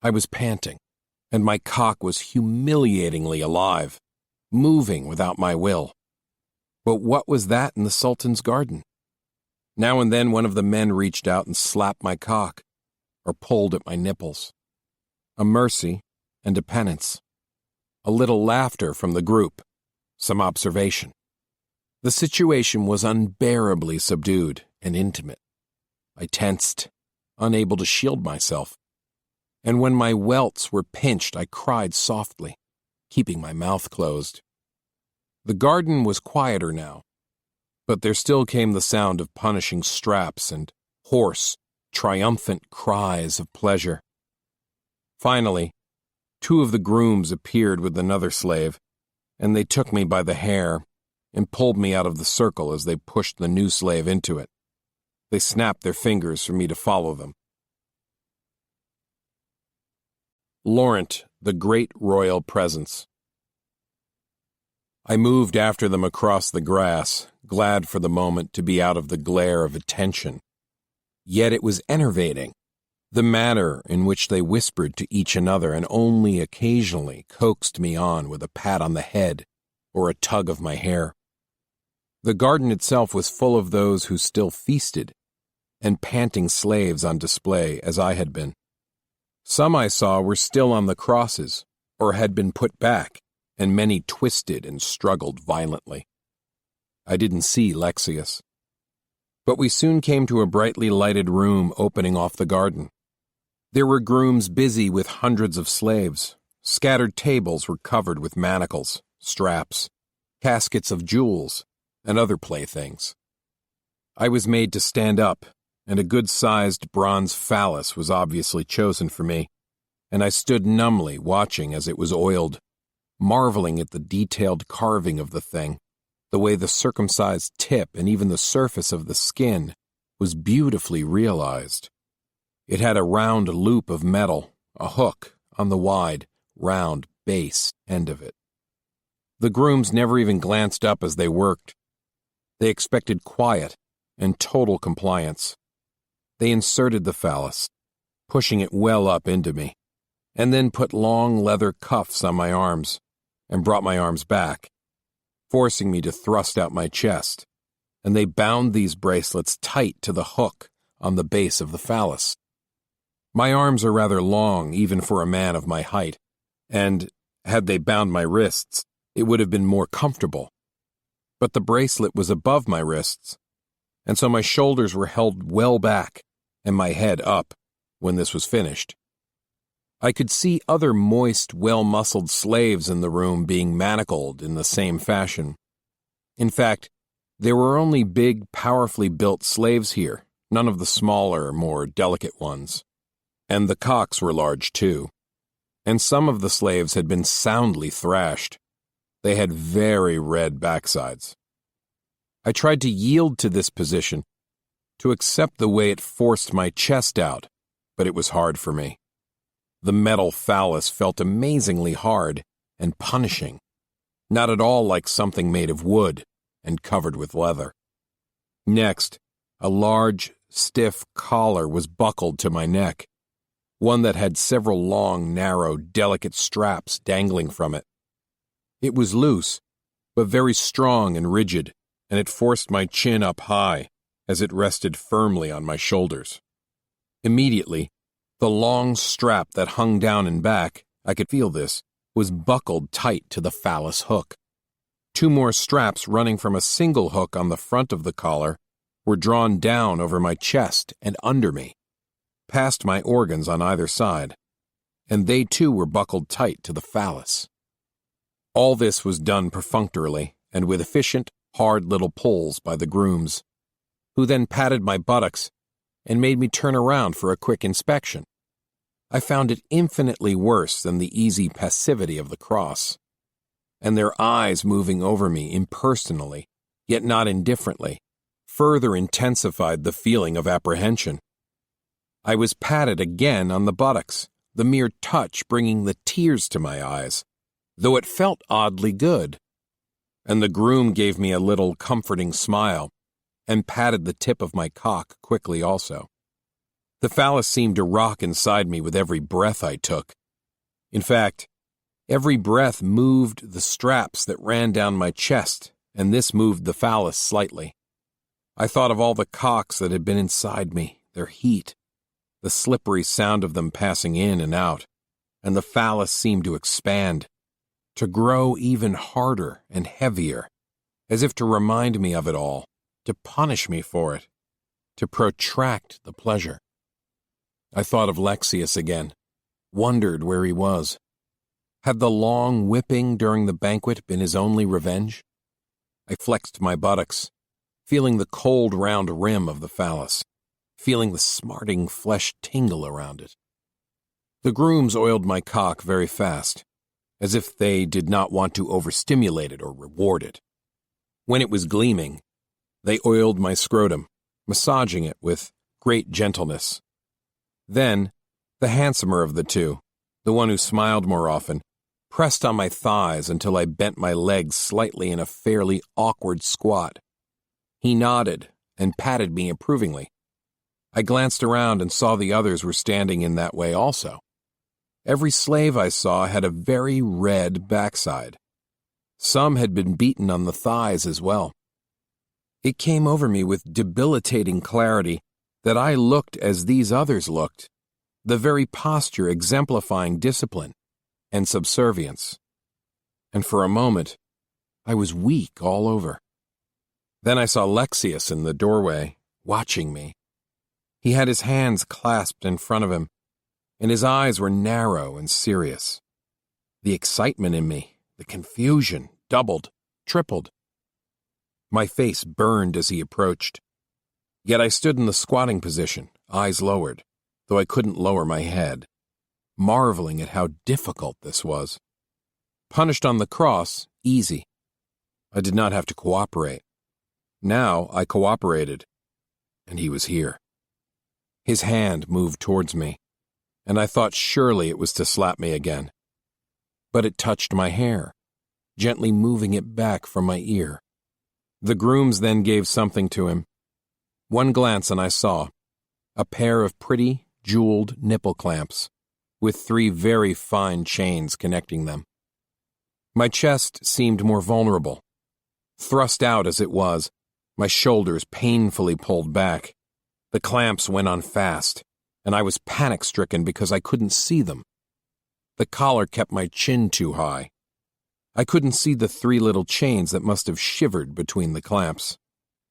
I was panting, and my cock was humiliatingly alive, moving without my will. But what was that in the Sultan's garden? Now and then one of the men reached out and slapped my cock, or pulled at my nipples. A mercy and a penance. A little laughter from the group, some observation. The situation was unbearably subdued and intimate. I tensed, unable to shield myself. and when my welts were pinched, I cried softly, keeping my mouth closed. The garden was quieter now, but there still came the sound of punishing straps and hoarse, triumphant cries of pleasure. Finally, 2 of the grooms appeared with another slave, and they took me by the hair and pulled me out of the circle as they pushed the new slave into it. They snapped their fingers for me to follow them. Laurent, the Great Royal Presence. I moved after them across the grass, glad for the moment to be out of the glare of attention. Yet it was enervating, the manner in which they whispered to each another and only occasionally coaxed me on with a pat on the head or a tug of my hair. The garden itself was full of those who still feasted, and panting slaves on display as I had been. Some I saw were still on the crosses, or had been put back, and many twisted and struggled violently. I didn't see Lexius. But we soon came to a brightly lighted room opening off the garden. There were grooms busy with hundreds of slaves. Scattered tables were covered with manacles, straps, caskets of jewels, and other playthings. I was made to stand up, and a good-sized bronze phallus was obviously chosen for me, and I stood numbly watching as it was oiled, marveling at the detailed carving of the thing, the way the circumcised tip and even the surface of the skin was beautifully realized. It had a round loop of metal, a hook on the wide, round base end of it. The grooms never even glanced up as they worked. They expected quiet and total compliance. They inserted the phallus, pushing it well up into me, and then put long leather cuffs on my arms and brought my arms back, forcing me to thrust out my chest, and they bound these bracelets tight to the hook on the base of the phallus. My arms are rather long even for a man of my height, and, had they bound my wrists, it would have been more comfortable. But the bracelet was above my wrists, and so my shoulders were held well back and my head up when this was finished. I could see other moist, well-muscled slaves in the room being manacled in the same fashion. In fact, there were only big, powerfully built slaves here, none of the smaller, more delicate ones. And the cocks were large too. And some of the slaves had been soundly thrashed. They had very red backsides. I tried to yield to this position, to accept the way it forced my chest out, but it was hard for me. The metal phallus felt amazingly hard and punishing, not at all like something made of wood and covered with leather. Next, a large, stiff collar was buckled to my neck, one that had several long, narrow, delicate straps dangling from it. It was loose, but very strong and rigid, and it forced my chin up high as it rested firmly on my shoulders. Immediately, the long strap that hung down and back, I could feel this, was buckled tight to the phallus hook. 2 more straps running from a single hook on the front of the collar were drawn down over my chest and under me, past my organs on either side, and they too were buckled tight to the phallus. All this was done perfunctorily and with efficient, hard little pulls by the grooms, who then patted my buttocks and made me turn around for a quick inspection. I found it infinitely worse than the easy passivity of the cross, and their eyes moving over me impersonally, yet not indifferently, further intensified the feeling of apprehension. I was patted again on the buttocks, the mere touch bringing the tears to my eyes, though it felt oddly good. And the groom gave me a little comforting smile and patted the tip of my cock quickly also. The phallus seemed to rock inside me with every breath I took. In fact, every breath moved the straps that ran down my chest, and this moved the phallus slightly. I thought of all the cocks that had been inside me, their heat, the slippery sound of them passing in and out, and the phallus seemed to expand, to grow even harder and heavier, as if to remind me of it all, to punish me for it, to protract the pleasure. I thought of Lexius again, wondered where he was. Had the long whipping during the banquet been his only revenge? I flexed my buttocks, feeling the cold round rim of the phallus, feeling the smarting flesh tingle around it. The grooms oiled my cock very fast, as if they did not want to overstimulate it or reward it. When it was gleaming, they oiled my scrotum, massaging it with great gentleness. Then, the handsomer of the two, the one who smiled more often, pressed on my thighs until I bent my legs slightly in a fairly awkward squat. He nodded and patted me approvingly. I glanced around and saw the others were standing in that way also. Every slave I saw had a very red backside. Some had been beaten on the thighs as well. It came over me with debilitating clarity that I looked as these others looked, the very posture exemplifying discipline and subservience. And for a moment, I was weak all over. Then I saw Lexius in the doorway, watching me. He had his hands clasped in front of him, and his eyes were narrow and serious. The excitement in me, the confusion, doubled, tripled. My face burned as he approached. Yet I stood in the squatting position, eyes lowered, though I couldn't lower my head, marveling at how difficult this was. Punished on the cross, easy. I did not have to cooperate. Now I cooperated, and he was here. His hand moved towards me, and I thought surely it was to slap me again. But it touched my hair, gently moving it back from my ear. The grooms then gave something to him. One glance and I saw a pair of pretty, jeweled nipple clamps, with 3 very fine chains connecting them. My chest seemed more vulnerable. Thrust out as it was, my shoulders painfully pulled back. The clamps went on fast, and I was panic-stricken because I couldn't see them. The collar kept my chin too high. I couldn't see the 3 little chains that must have shivered between the clamps,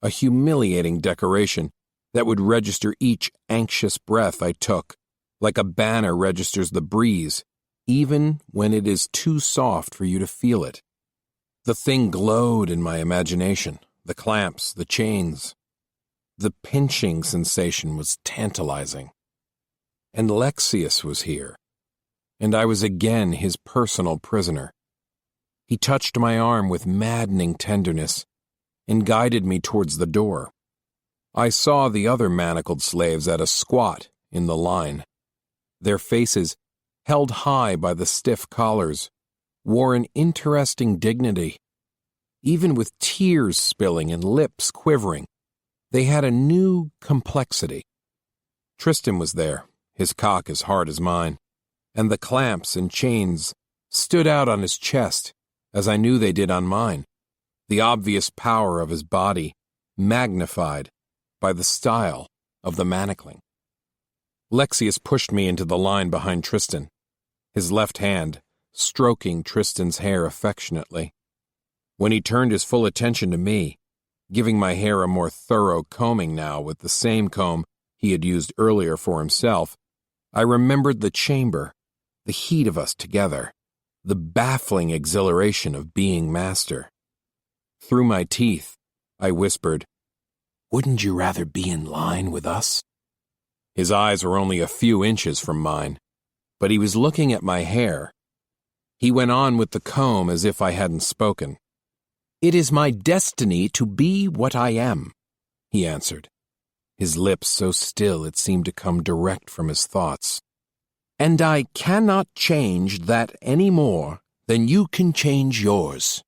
a humiliating decoration that would register each anxious breath I took, like a banner registers the breeze, even when it is too soft for you to feel it. The thing glowed in my imagination, the clamps, the chains. The pinching sensation was tantalizing. And Lexius was here, and I was again his personal prisoner. He touched my arm with maddening tenderness and guided me towards the door. I saw the other manacled slaves at a squat in the line. Their faces, held high by the stiff collars, wore an interesting dignity. Even with tears spilling and lips quivering, they had a new complexity. Tristan was there, his cock as hard as mine, and the clamps and chains stood out on his chest, as I knew they did on mine, the obvious power of his body magnified by the style of the manacling. Lexius pushed me into the line behind Tristan, his left hand stroking Tristan's hair affectionately. When he turned his full attention to me, giving my hair a more thorough combing now with the same comb he had used earlier for himself, I remembered the chamber, the heat of us together, the baffling exhilaration of being master. Through my teeth, I whispered, "Wouldn't you rather be in line with us?" His eyes were only a few inches from mine, but he was looking at my hair. He went on with the comb as if I hadn't spoken. "It is my destiny to be what I am," he answered, his lips so still it seemed to come direct from his thoughts. "And I cannot change that any more than you can change yours."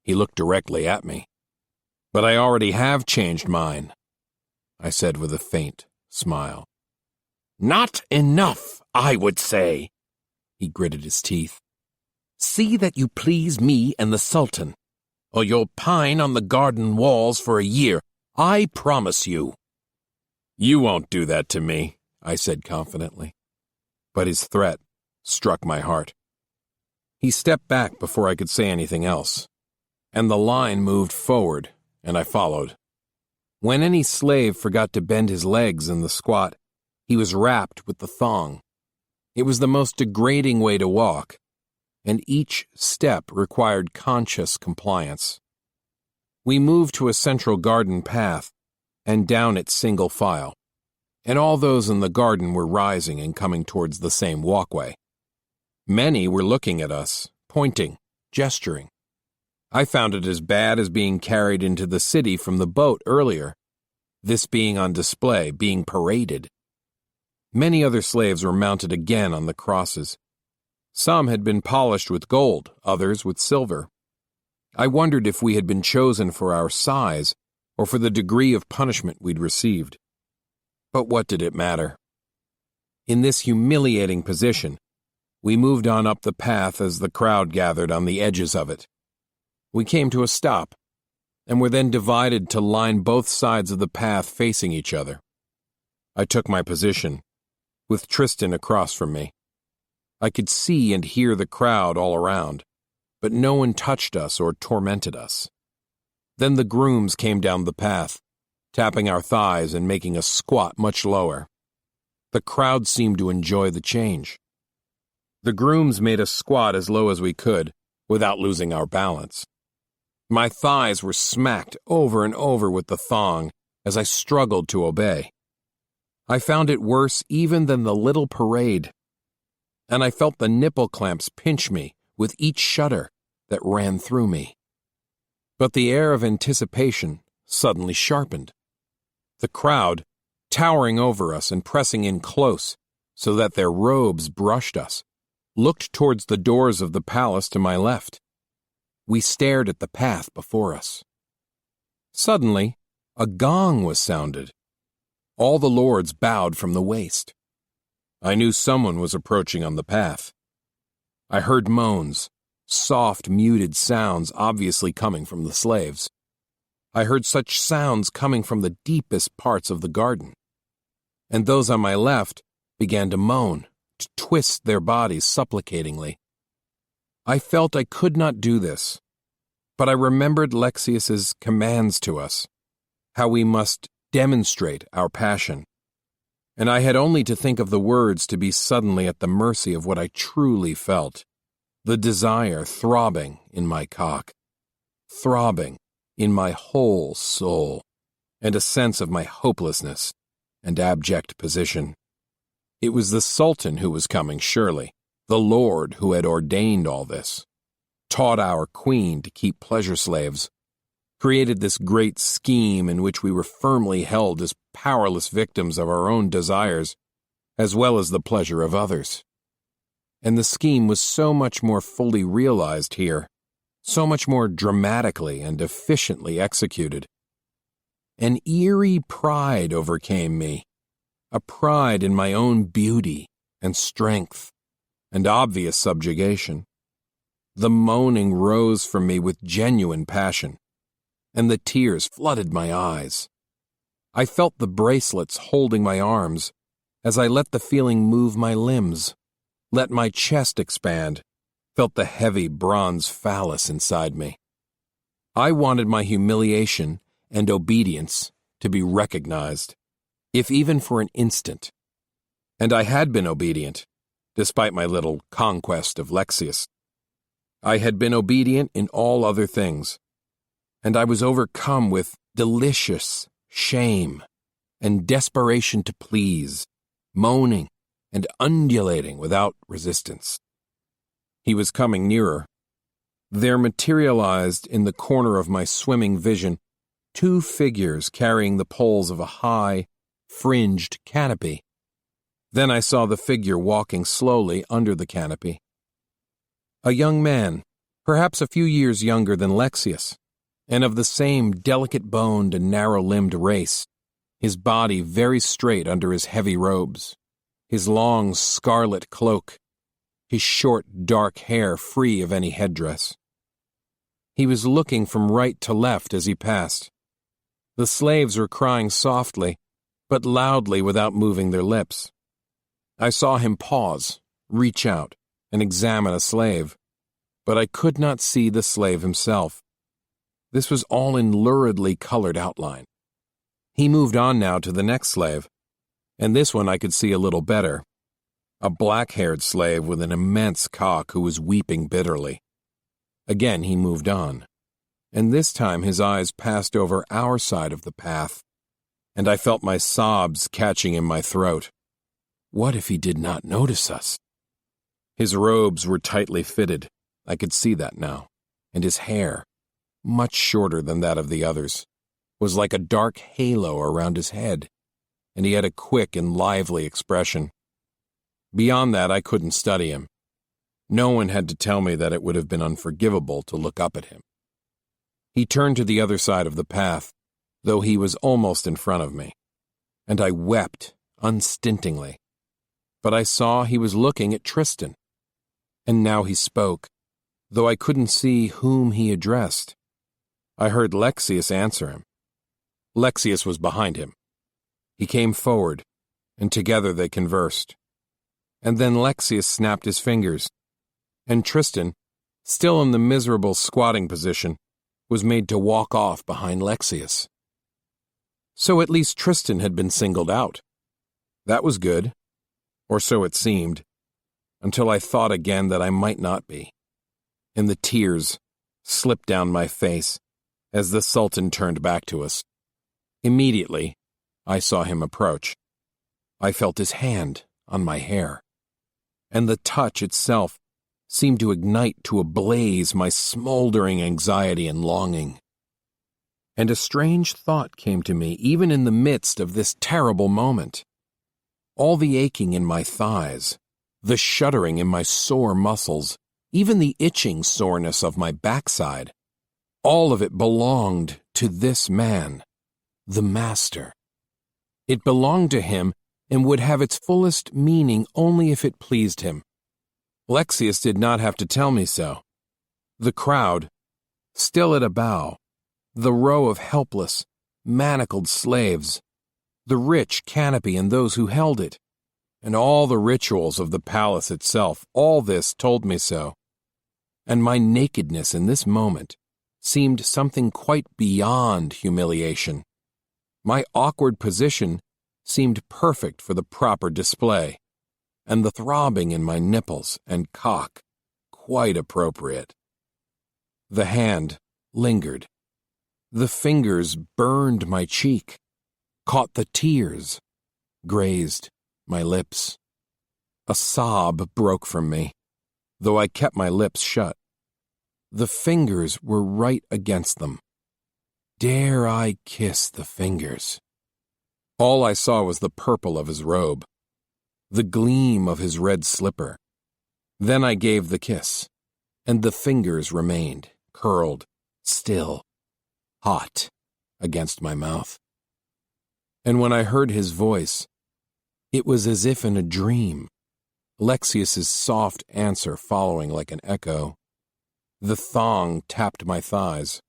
He looked directly at me. "But I already have changed mine," I said with a faint smile. "Not enough, I would say," he gritted his teeth. "See that you please me and the Sultan, or you'll pine on the garden walls for a year, I promise you." "You won't do that to me," I said confidently. But his threat struck my heart. He stepped back before I could say anything else, and the line moved forward, and I followed. When any slave forgot to bend his legs in the squat, he was rapped with the thong. It was the most degrading way to walk, and each step required conscious compliance. We moved to a central garden path and down it single file, and all those in the garden were rising and coming towards the same walkway. Many were looking at us, pointing, gesturing. I found it as bad as being carried into the city from the boat earlier, this being on display, being paraded. Many other slaves were mounted again on the crosses. Some had been polished with gold, others with silver. I wondered if we had been chosen for our size or for the degree of punishment we'd received. But what did it matter? In this humiliating position, we moved on up the path as the crowd gathered on the edges of it. We came to a stop, and were then divided to line both sides of the path facing each other. I took my position, with Tristan across from me. I could see and hear the crowd all around, but no one touched us or tormented us. Then the grooms came down the path, tapping our thighs and making us squat much lower. The crowd seemed to enjoy the change. The grooms made us squat as low as we could, without losing our balance. My thighs were smacked over and over with the thong as I struggled to obey. I found it worse even than the little parade, and I felt the nipple clamps pinch me with each shudder that ran through me. But the air of anticipation suddenly sharpened. The crowd, towering over us and pressing in close so that their robes brushed us, looked towards the doors of the palace to my left. We stared at the path before us. Suddenly, a gong was sounded. All the lords bowed from the waist. I knew someone was approaching on the path. I heard moans, soft, muted sounds obviously coming from the slaves. I heard such sounds coming from the deepest parts of the garden. And those on my left began to moan, to twist their bodies supplicatingly. I felt I could not do this, but I remembered Lexius's commands to us, how we must demonstrate our passion, and I had only to think of the words to be suddenly at the mercy of what I truly felt, the desire throbbing in my cock, throbbing in my whole soul, and a sense of my hopelessness and abject position. It was the Sultan who was coming, surely, the Lord who had ordained all this, taught our queen to keep pleasure slaves, created this great scheme in which we were firmly held as powerless victims of our own desires, as well as the pleasure of others. And the scheme was so much more fully realized here, so much more dramatically and efficiently executed. An eerie pride overcame me, a pride in my own beauty and strength and obvious subjugation. The moaning rose from me with genuine passion, and the tears flooded my eyes. I felt the bracelets holding my arms as I let the feeling move my limbs, let my chest expand, felt the heavy bronze phallus inside me. I wanted my humiliation and obedience to be recognized, if even for an instant. And I had been obedient, despite my little conquest of Lexius. I had been obedient in all other things, and I was overcome with delicious shame and desperation to please, moaning and undulating without resistance. He was coming nearer. There materialized in the corner of my swimming vision 2 figures carrying the poles of a high, fringed canopy. Then I saw the figure walking slowly under the canopy. A young man, perhaps a few years younger than Lexius, and of the same delicate-boned and narrow-limbed race, his body very straight under his heavy robes, his long scarlet cloak, his short dark hair free of any headdress. He was looking from right to left as he passed. The slaves were crying softly, but loudly without moving their lips. I saw him pause, reach out, and examine a slave, but I could not see the slave himself. This was all in luridly colored outline. He moved on now to the next slave, and this one I could see a little better. a black-haired slave with an immense cock who was weeping bitterly. Again he moved on, and this time his eyes passed over our side of the path, and I felt my sobs catching in my throat. What if he did not notice us? His robes were tightly fitted, I could see that now, and his hair, much shorter than that of the others, was like a dark halo around his head, and he had a quick and lively expression. Beyond that, I couldn't study him. No one had to tell me that it would have been unforgivable to look up at him. He turned to the other side of the path, though he was almost in front of me, and I wept unstintingly. But I saw he was looking at Tristan, and now he spoke, though I couldn't see whom he addressed. I heard Lexius answer him. Lexius was behind him. He came forward, and together they conversed. And then Lexius snapped his fingers, and Tristan, still in the miserable squatting position, was made to walk off behind Lexius. So at least Tristan had been singled out. That was good, or so it seemed, until I thought again that I might not be, and the tears slipped down my face as the Sultan turned back to us. Immediately, I saw him approach. I felt his hand on my hair, and the touch itself seemed to ignite to a blaze my smoldering anxiety and longing. And a strange thought came to me even in the midst of this terrible moment. All the aching in my thighs, the shuddering in my sore muscles, even the itching soreness of my backside, all of it belonged to this man, the master. It belonged to him and would have its fullest meaning only if it pleased him. Lexius did not have to tell me so. The crowd, still at a bow, the row of helpless, manacled slaves, the rich canopy and those who held it, and all the rituals of the palace itself, all this told me so. And my nakedness in this moment seemed something quite beyond humiliation. My awkward position seemed perfect for the proper display, and the throbbing in my nipples and cock quite appropriate. The hand lingered. The fingers burned my cheek, caught the tears, grazed my lips. A sob broke from me, though I kept my lips shut. The fingers were right against them. Dare I kiss the fingers? All I saw was the purple of his robe, the gleam of his red slipper. Then I gave the kiss, and the fingers remained, curled, still, hot, against my mouth. And when I heard his voice, it was as if in a dream, Lexius's soft answer following like an echo. The thong tapped my thighs.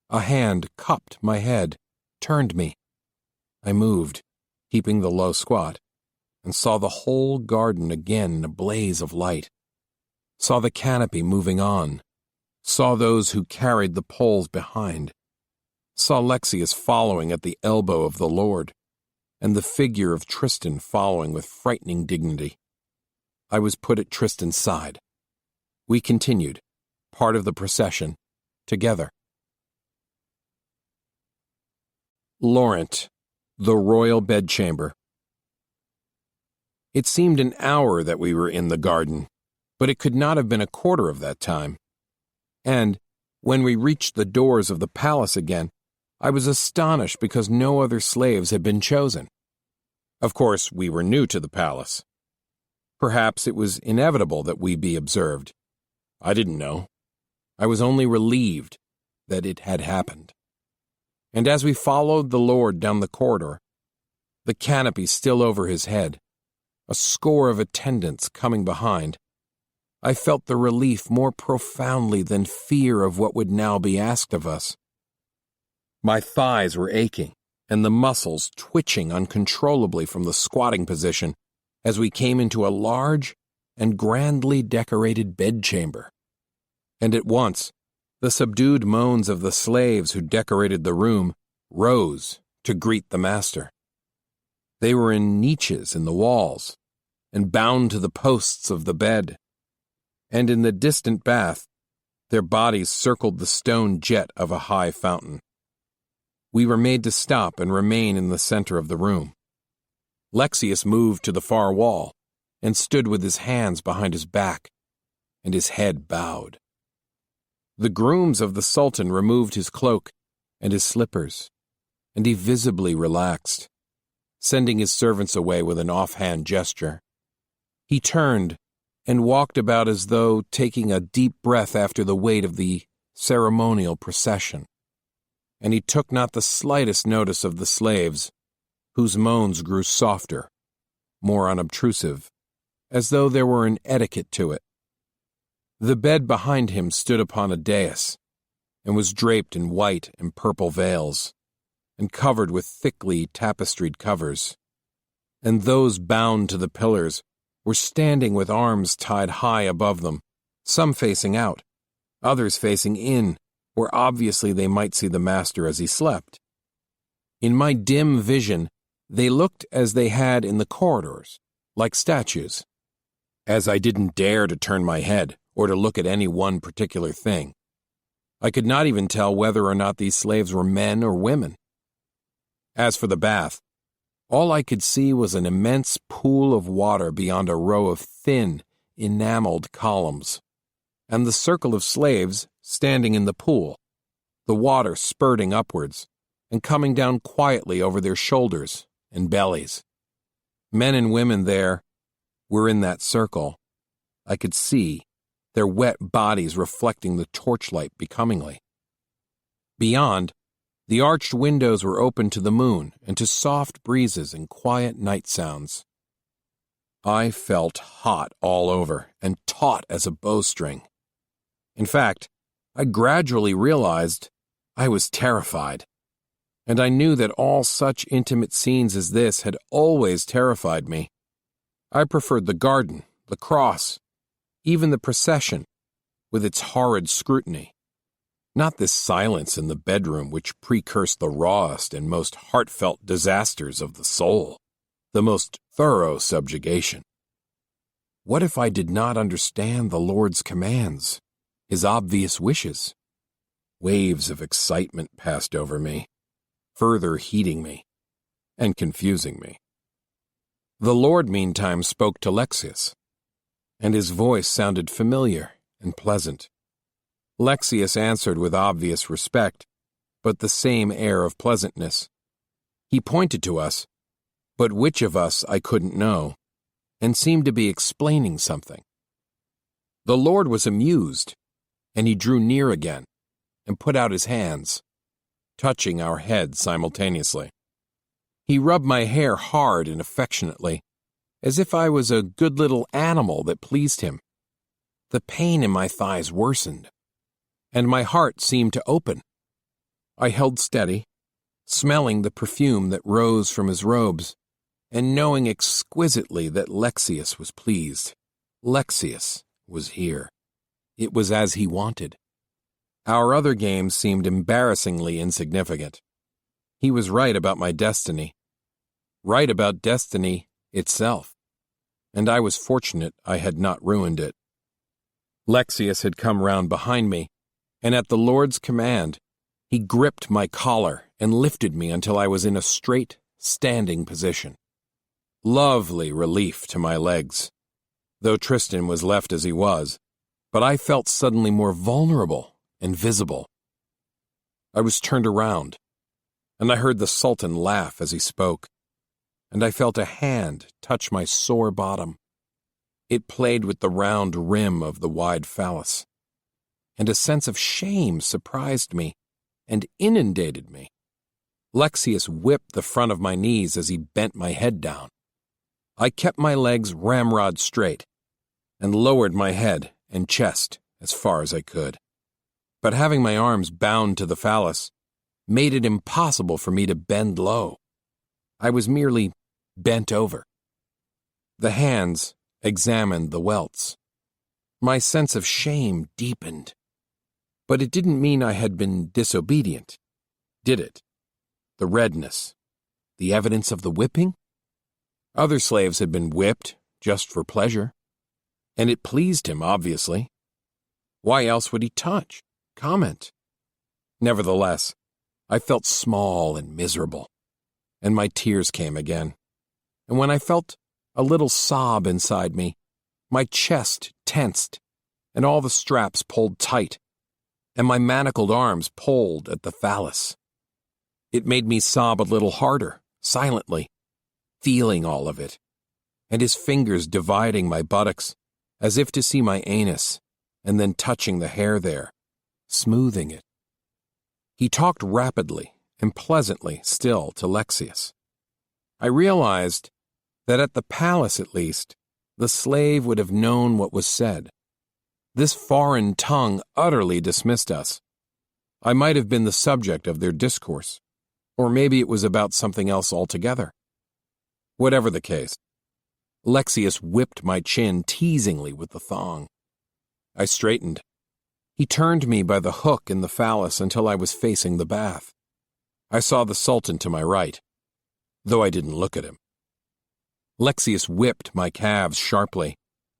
A hand cupped my head, turned me. I moved, keeping the low squat, and saw the whole garden again in a blaze of light. Saw the canopy moving on. Saw those who carried the poles behind. Saw Lexius following at the elbow of the Lord, and the figure of Tristan following with frightening dignity. I was put at Tristan's side. We continued, part of the procession, together. Laurent, the royal bedchamber. It seemed an hour that we were in the garden, but it could not have been a quarter of that time. And, when we reached the doors of the palace again, I was astonished because no other slaves had been chosen. Of course, we were new to the palace. Perhaps it was inevitable that we be observed. I didn't know. I was only relieved that it had happened. And as we followed the Lord down the corridor, the canopy still over his head, a score of attendants coming behind, I felt the relief more profoundly than fear of what would now be asked of us. My thighs were aching, and the muscles twitching uncontrollably from the squatting position as we came into a large and grandly decorated bedchamber. And at once, the subdued moans of the slaves who decorated the room rose to greet the master. They were in niches in the walls, and bound to the posts of the bed. And in the distant bath, their bodies circled the stone jet of a high fountain. We were made to stop and remain in the center of the room. Lexius moved to the far wall and stood with his hands behind his back and his head bowed. The grooms of the Sultan removed his cloak and his slippers, and he visibly relaxed, sending his servants away with an offhand gesture. He turned and walked about as though taking a deep breath after the weight of the ceremonial procession, and he took not the slightest notice of the slaves, whose moans grew softer, more unobtrusive, as though there were an etiquette to it. The bed behind him stood upon a dais, and was draped in white and purple veils, and covered with thickly tapestried covers, and those bound to the pillars were standing with arms tied high above them, some facing out, others facing in, where obviously they might see the master as he slept. In my dim vision, they looked as they had in the corridors, like statues, as I didn't dare to turn my head or to look at any one particular thing. I could not even tell whether or not these slaves were men or women. As for the bath, all I could see was an immense pool of water beyond a row of thin, enameled columns, and the circle of slaves standing in the pool, the water spurting upwards and coming down quietly over their shoulders and bellies. Men and women there were in that circle. I could see their wet bodies reflecting the torchlight becomingly. Beyond, the arched windows were open to the moon and to soft breezes and quiet night sounds. I felt hot all over and taut as a bowstring. In fact, I gradually realized I was terrified, and I knew that all such intimate scenes as this had always terrified me. I preferred the garden, the cross, even the procession, with its horrid scrutiny, not this silence in the bedroom which precursed the rawest and most heartfelt disasters of the soul, the most thorough subjugation. What if I did not understand the Lord's commands, his obvious wishes? Waves of excitement passed over me, further heating me and confusing me. The Lord meantime spoke to Lexius, and his voice sounded familiar and pleasant. Lexius answered with obvious respect, but the same air of pleasantness. He pointed to us, but which of us I couldn't know, and seemed to be explaining something. The Lord was amused, and he drew near again and put out his hands, touching our heads simultaneously. He rubbed my hair hard and affectionately, as if I was a good little animal that pleased him. The pain in my thighs worsened, and my heart seemed to open. I held steady, smelling the perfume that rose from his robes, and knowing exquisitely that Lexius was pleased. Lexius was here. It was as he wanted. Our other games seemed embarrassingly insignificant. He was right about my destiny, right about destiny itself, and I was fortunate I had not ruined it. Lexius had come round behind me, and at the Lord's command, he gripped my collar and lifted me until I was in a straight, standing position. Lovely relief to my legs, though Tristan was left as he was, but I felt suddenly more vulnerable and visible. I was turned around, and I heard the Sultan laugh as he spoke, and I felt a hand touch my sore bottom. It played with the round rim of the wide phallus, and a sense of shame surprised me and inundated me. Lexius whipped the front of my knees as he bent my head down. I kept my legs ramrod straight and lowered my head and chest as far as I could. But having my arms bound to the phallus made it impossible for me to bend low. I was merely bent over. The hands examined the welts. My sense of shame deepened. But it didn't mean I had been disobedient, did it? The redness, the evidence of the whipping? Other slaves had been whipped, just for pleasure. And it pleased him, obviously. Why else would he touch, comment? Nevertheless, I felt small and miserable, and my tears came again. And when I felt a little sob inside me, my chest tensed, and all the straps pulled tight, and my manacled arms pulled at the phallus. It made me sob a little harder, silently, feeling all of it, and his fingers dividing my buttocks, as if to see my anus, and then touching the hair there, smoothing it. He talked rapidly and pleasantly still to Lexius. I realized that at the palace, at least, the slave would have known what was said. This foreign tongue utterly dismissed us. I might have been the subject of their discourse, or maybe it was about something else altogether. Whatever the case, Lexius whipped my chin teasingly with the thong. I straightened. He turned me by the hook in the phallus until I was facing the bath. I saw the Sultan to my right, though I didn't look at him. Lexius whipped my calves sharply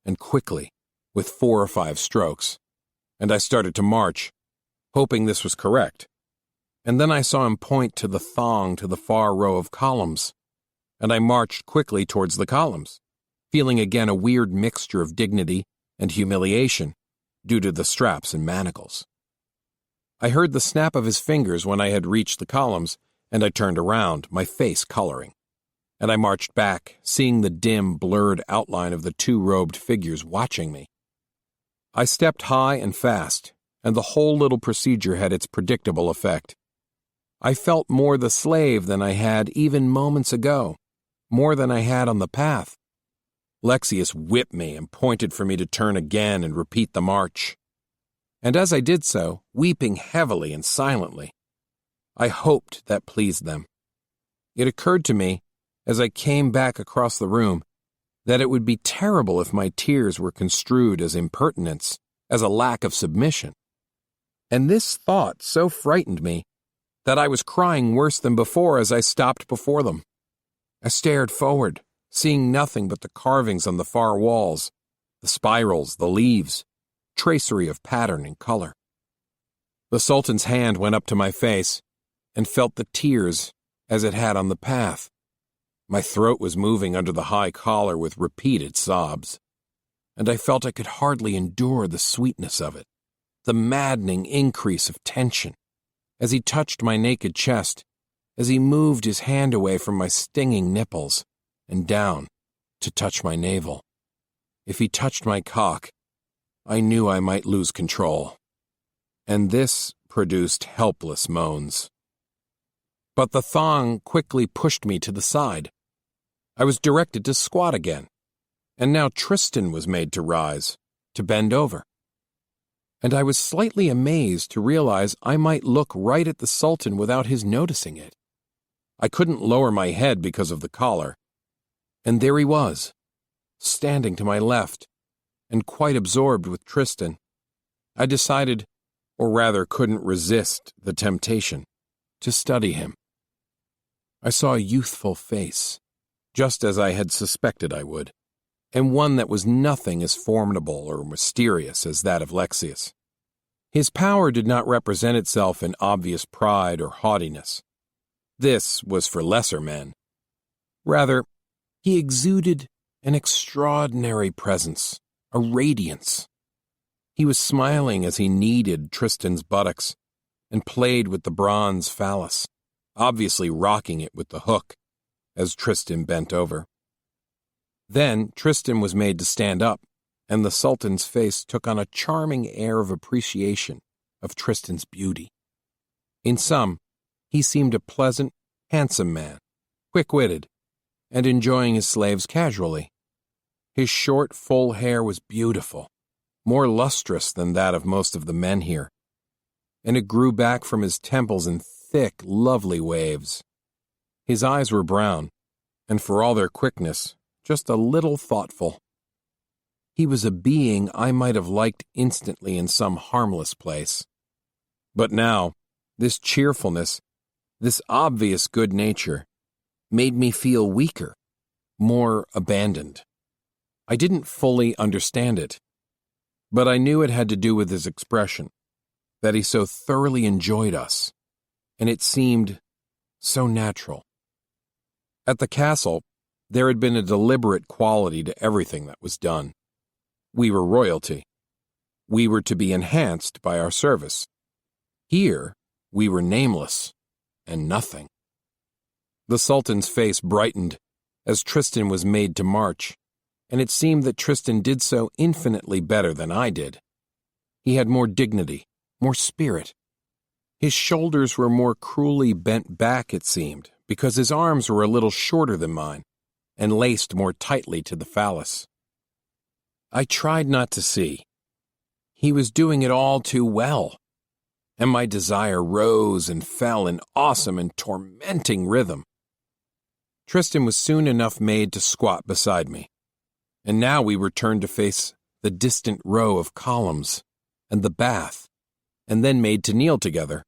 and quickly, with 4 or 5 strokes, and I started to march, hoping this was correct. And then I saw him point to the thong to the far row of columns, and I marched quickly towards the columns, feeling again a weird mixture of dignity and humiliation due to the straps and manacles. I heard the snap of his fingers when I had reached the columns, and I turned around, my face coloring. And I marched back, seeing the dim, blurred outline of the 2 robed figures watching me. I stepped high and fast, and the whole little procedure had its predictable effect. I felt more the slave than I had even moments ago, more than I had on the path. Lexius whipped me and pointed for me to turn again and repeat the march. And as I did so, weeping heavily and silently, I hoped that pleased them. It occurred to me, as I came back across the room, that it would be terrible if my tears were construed as impertinence, as a lack of submission. And this thought so frightened me that I was crying worse than before as I stopped before them. I stared forward, seeing nothing but the carvings on the far walls, the spirals, the leaves, tracery of pattern and color. The Sultan's hand went up to my face and felt the tears as it had on the path. My throat was moving under the high collar with repeated sobs, and I felt I could hardly endure the sweetness of it, the maddening increase of tension, as he touched my naked chest, as he moved his hand away from my stinging nipples and down to touch my navel. If he touched my cock, I knew I might lose control, and this produced helpless moans. But the thong quickly pushed me to the side. I was directed to squat again, and now Tristan was made to rise, to bend over. And I was slightly amazed to realize I might look right at the Sultan without his noticing it. I couldn't lower my head because of the collar, and there he was, standing to my left, and quite absorbed with Tristan. I decided, or rather couldn't resist the temptation, to study him. I saw a youthful face, just as I had suspected I would, and one that was nothing as formidable or mysterious as that of Lexius. His power did not represent itself in obvious pride or haughtiness. This was for lesser men. Rather, he exuded an extraordinary presence, a radiance. He was smiling as he kneaded Tristan's buttocks and played with the bronze phallus, obviously rocking it with the hook, as Tristan bent over. Then Tristan was made to stand up, and the Sultan's face took on a charming air of appreciation of Tristan's beauty. In sum, he seemed a pleasant, handsome man, quick-witted, and enjoying his slaves casually. His short, full hair was beautiful, more lustrous than that of most of the men here, and it grew back from his temples in thick, lovely waves. His eyes were brown, and for all their quickness, just a little thoughtful. He was a being I might have liked instantly in some harmless place. But now, this cheerfulness, this obvious good nature, made me feel weaker, more abandoned. I didn't fully understand it, but I knew it had to do with his expression, that he so thoroughly enjoyed us, and it seemed so natural. At the castle, there had been a deliberate quality to everything that was done. We were royalty. We were to be enhanced by our service. Here, we were nameless and nothing. The Sultan's face brightened as Tristan was made to march, and it seemed that Tristan did so infinitely better than I did. He had more dignity, more spirit. His shoulders were more cruelly bent back, it seemed, because his arms were a little shorter than mine and laced more tightly to the phallus. I tried not to see. He was doing it all too well, and my desire rose and fell in awesome and tormenting rhythm. Tristan was soon enough made to squat beside me, and now we were turned to face the distant row of columns and the bath, and then made to kneel together.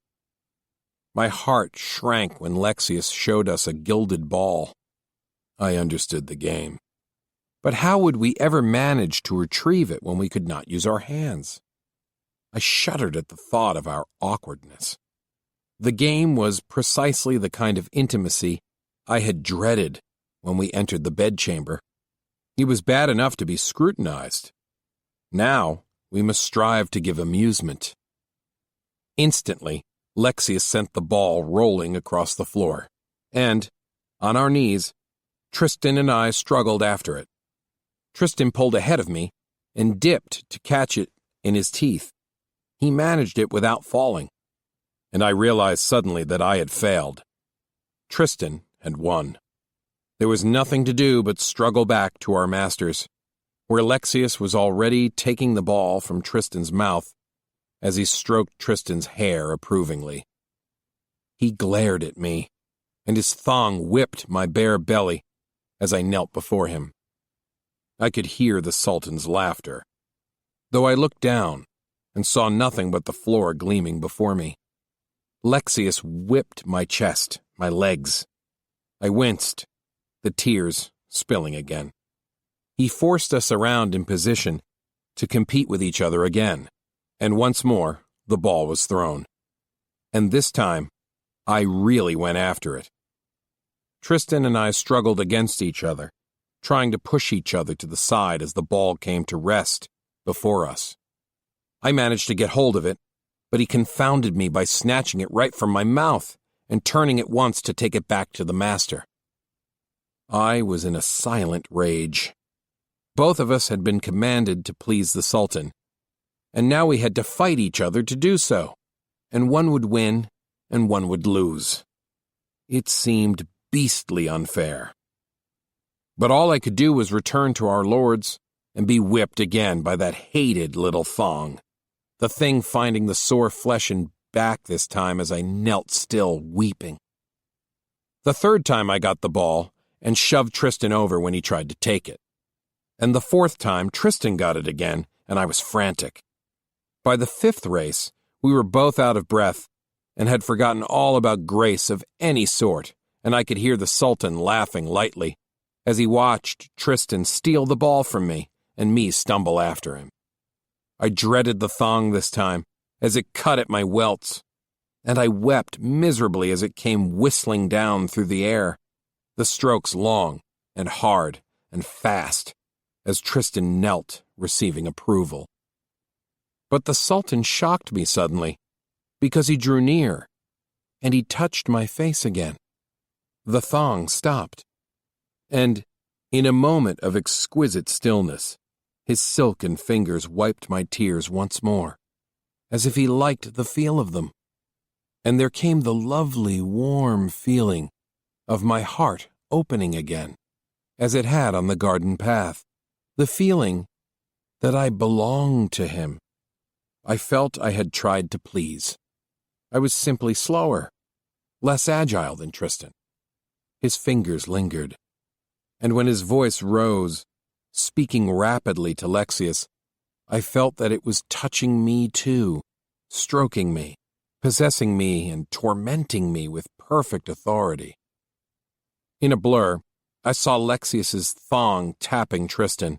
My heart shrank when Lexius showed us a gilded ball. I understood the game. But how would we ever manage to retrieve it when we could not use our hands? I shuddered at the thought of our awkwardness. The game was precisely the kind of intimacy I had dreaded when we entered the bedchamber. It was bad enough to be scrutinized. Now we must strive to give amusement. Instantly, Lexius sent the ball rolling across the floor, and, on our knees, Tristan and I struggled after it. Tristan pulled ahead of me and dipped to catch it in his teeth. He managed it without falling, and I realized suddenly that I had failed. Tristan had won. There was nothing to do but struggle back to our masters, where Lexius was already taking the ball from Tristan's mouth as he stroked Tristan's hair approvingly. He glared at me, and his thong whipped my bare belly as I knelt before him. I could hear the Sultan's laughter, though I looked down and saw nothing but the floor gleaming before me. Lexius whipped my chest, my legs. I winced, the tears spilling again. He forced us around in position to compete with each other again, and once more the ball was thrown. And this time, I really went after it. Tristan and I struggled against each other, trying to push each other to the side as the ball came to rest before us. I managed to get hold of it, but he confounded me by snatching it right from my mouth and turning at once to take it back to the master. I was in a silent rage. Both of us had been commanded to please the Sultan, and now we had to fight each other to do so, and one would win and one would lose. It seemed beastly unfair. But all I could do was return to our lords and be whipped again by that hated little thong, the thing finding the sore flesh and back this time as I knelt still, weeping. The third time I got the ball and shoved Tristan over when he tried to take it. And the fourth time Tristan got it again, and I was frantic. By the fifth race, we were both out of breath and had forgotten all about grace of any sort, and I could hear the Sultan laughing lightly as he watched Tristan steal the ball from me and me stumble after him. I dreaded the thong this time as it cut at my welts, and I wept miserably as it came whistling down through the air, the strokes long and hard and fast as Tristan knelt, receiving approval. But the Sultan shocked me suddenly, because he drew near, and he touched my face again. The thong stopped, and, in a moment of exquisite stillness, his silken fingers wiped my tears once more, as if he liked the feel of them. And there came the lovely, warm feeling of my heart opening again, as it had on the garden path, the feeling that I belonged to him. I felt I had tried to please. I was simply slower, less agile than Tristan. His fingers lingered, and when his voice rose, speaking rapidly to Lexius, I felt that it was touching me too, stroking me, possessing me and tormenting me with perfect authority. In a blur, I saw Lexius's thong tapping Tristan,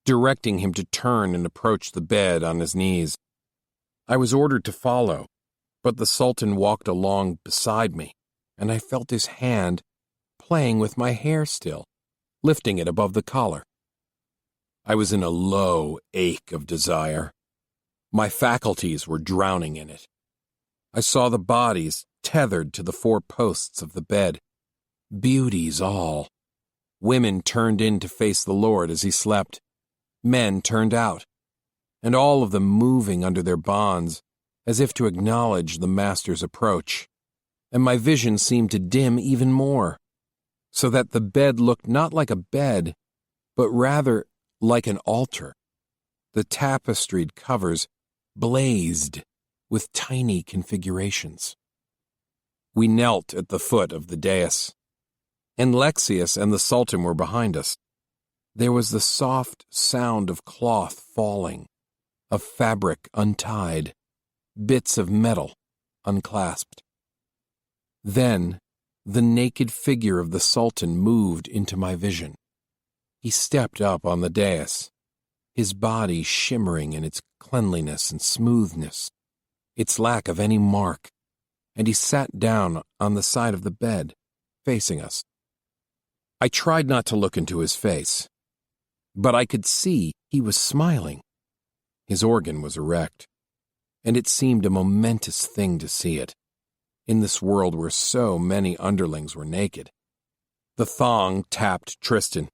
directing him to turn and approach the bed on his knees. I was ordered to follow, but the Sultan walked along beside me, and I felt his hand playing with my hair still, lifting it above the collar. I was in a low ache of desire. My faculties were drowning in it. I saw the bodies tethered to the four posts of the bed. Beauties all. Women turned in to face the Lord as he slept. Men turned out, and all of them moving under their bonds, as if to acknowledge the master's approach. And my vision seemed to dim even more, so that the bed looked not like a bed, but rather like an altar. The tapestried covers blazed with tiny configurations. We knelt at the foot of the dais, and Lexius and the Sultan were behind us. There was the soft sound of cloth falling, of fabric untied, bits of metal unclasped. Then, the naked figure of the Sultan moved into my vision. He stepped up on the dais, his body shimmering in its cleanliness and smoothness, its lack of any mark, and he sat down on the side of the bed, facing us. I tried not to look into his face, but I could see he was smiling. His organ was erect, and it seemed a momentous thing to see it, in this world where so many underlings were naked. The thong tapped Tristan,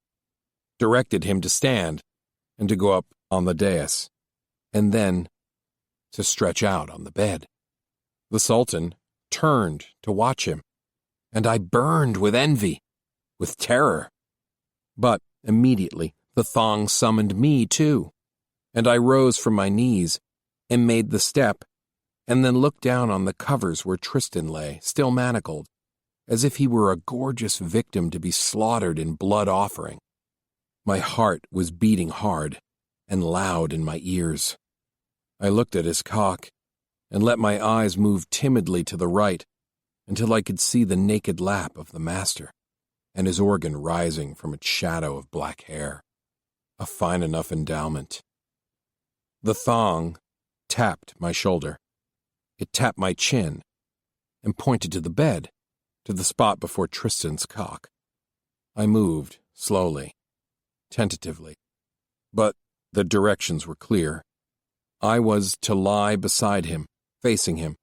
directed him to stand and to go up on the dais, and then to stretch out on the bed. The Sultan turned to watch him, and I burned with envy, with terror. But immediately the thong summoned me too, and I rose from my knees and made the step, and then looked down on the covers where Tristan lay, still manacled, as if he were a gorgeous victim to be slaughtered in blood offering. My heart was beating hard and loud in my ears. I looked at his cock and let my eyes move timidly to the right until I could see the naked lap of the master and his organ rising from its shadow of black hair, a fine enough endowment. The thong tapped my shoulder. It tapped my chin and pointed to the bed, to the spot before Tristan's cock. I moved slowly, tentatively, but the directions were clear. I was to lie beside him, facing him,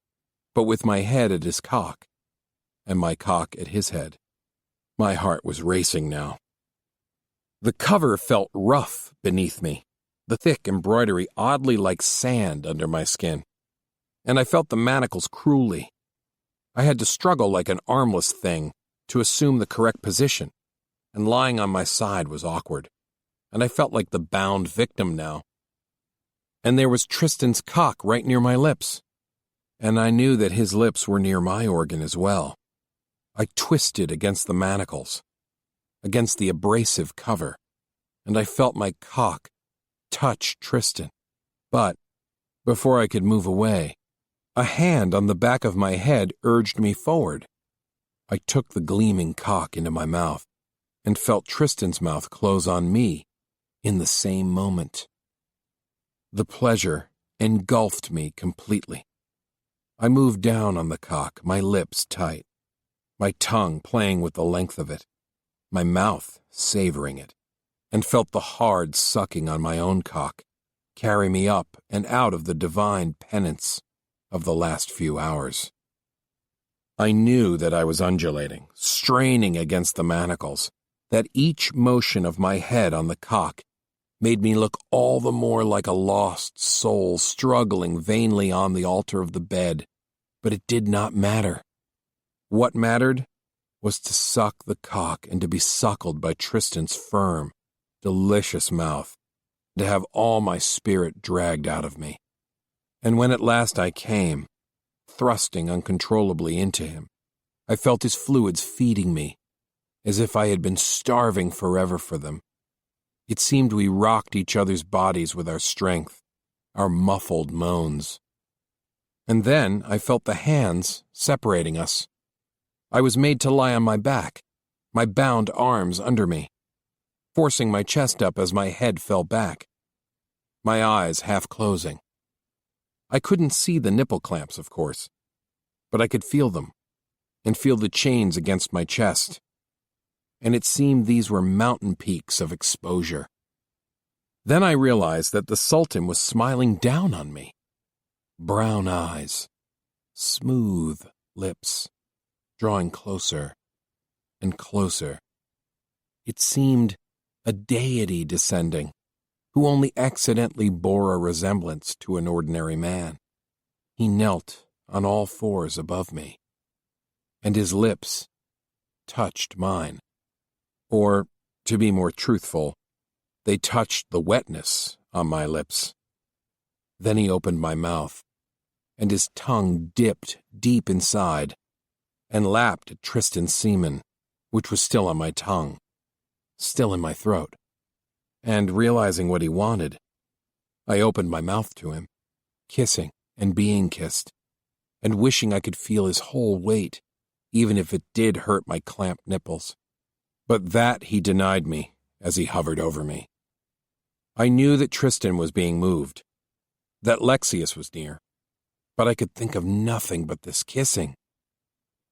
but with my head at his cock, and my cock at his head. My heart was racing now. The cover felt rough beneath me, the thick embroidery oddly like sand under my skin, and I felt the manacles cruelly. I had to struggle like an armless thing to assume the correct position, and lying on my side was awkward, and I felt like the bound victim now. And there was Tristan's cock right near my lips, and I knew that his lips were near my organ as well. I twisted against the manacles, against the abrasive cover, and I felt my cock touch Tristan. But before I could move away, a hand on the back of my head urged me forward. I took the gleaming cock into my mouth and felt Tristan's mouth close on me in the same moment. The pleasure engulfed me completely. I moved down on the cock, my lips tight, my tongue playing with the length of it, my mouth savoring it, and felt the hard sucking on my own cock carry me up and out of the divine penance of the last few hours. I knew that I was undulating, straining against the manacles, that each motion of my head on the cock made me look all the more like a lost soul struggling vainly on the altar of the bed, but it did not matter. What mattered was to suck the cock and to be suckled by Tristan's firm, delicious mouth, to have all my spirit dragged out of me. And when at last I came, thrusting uncontrollably into him, I felt his fluids feeding me, as if I had been starving forever for them. It seemed we rocked each other's bodies with our strength, our muffled moans. And then I felt the hands separating us. I was made to lie on my back, my bound arms under me. forcing my chest up as my head fell back, my eyes half closing. I couldn't see the nipple clamps, of course, but I could feel them, and feel the chains against my chest, and it seemed these were mountain peaks of exposure. Then I realized that the Sultan was smiling down on me. Brown eyes, smooth lips, drawing closer and closer. It seemed a deity descending, who only accidentally bore a resemblance to an ordinary man. He knelt on all fours above me, and his lips touched mine. Or, to be more truthful, they touched the wetness on my lips. Then he opened my mouth, and his tongue dipped deep inside and lapped at Tristan's semen, which was still on my tongue, still in my throat. And realizing what he wanted, I opened my mouth to him, kissing and being kissed, and wishing I could feel his whole weight, even if it did hurt my clamped nipples. But that he denied me as he hovered over me. I knew that Tristan was being moved, that Lexius was near, but I could think of nothing but this kissing,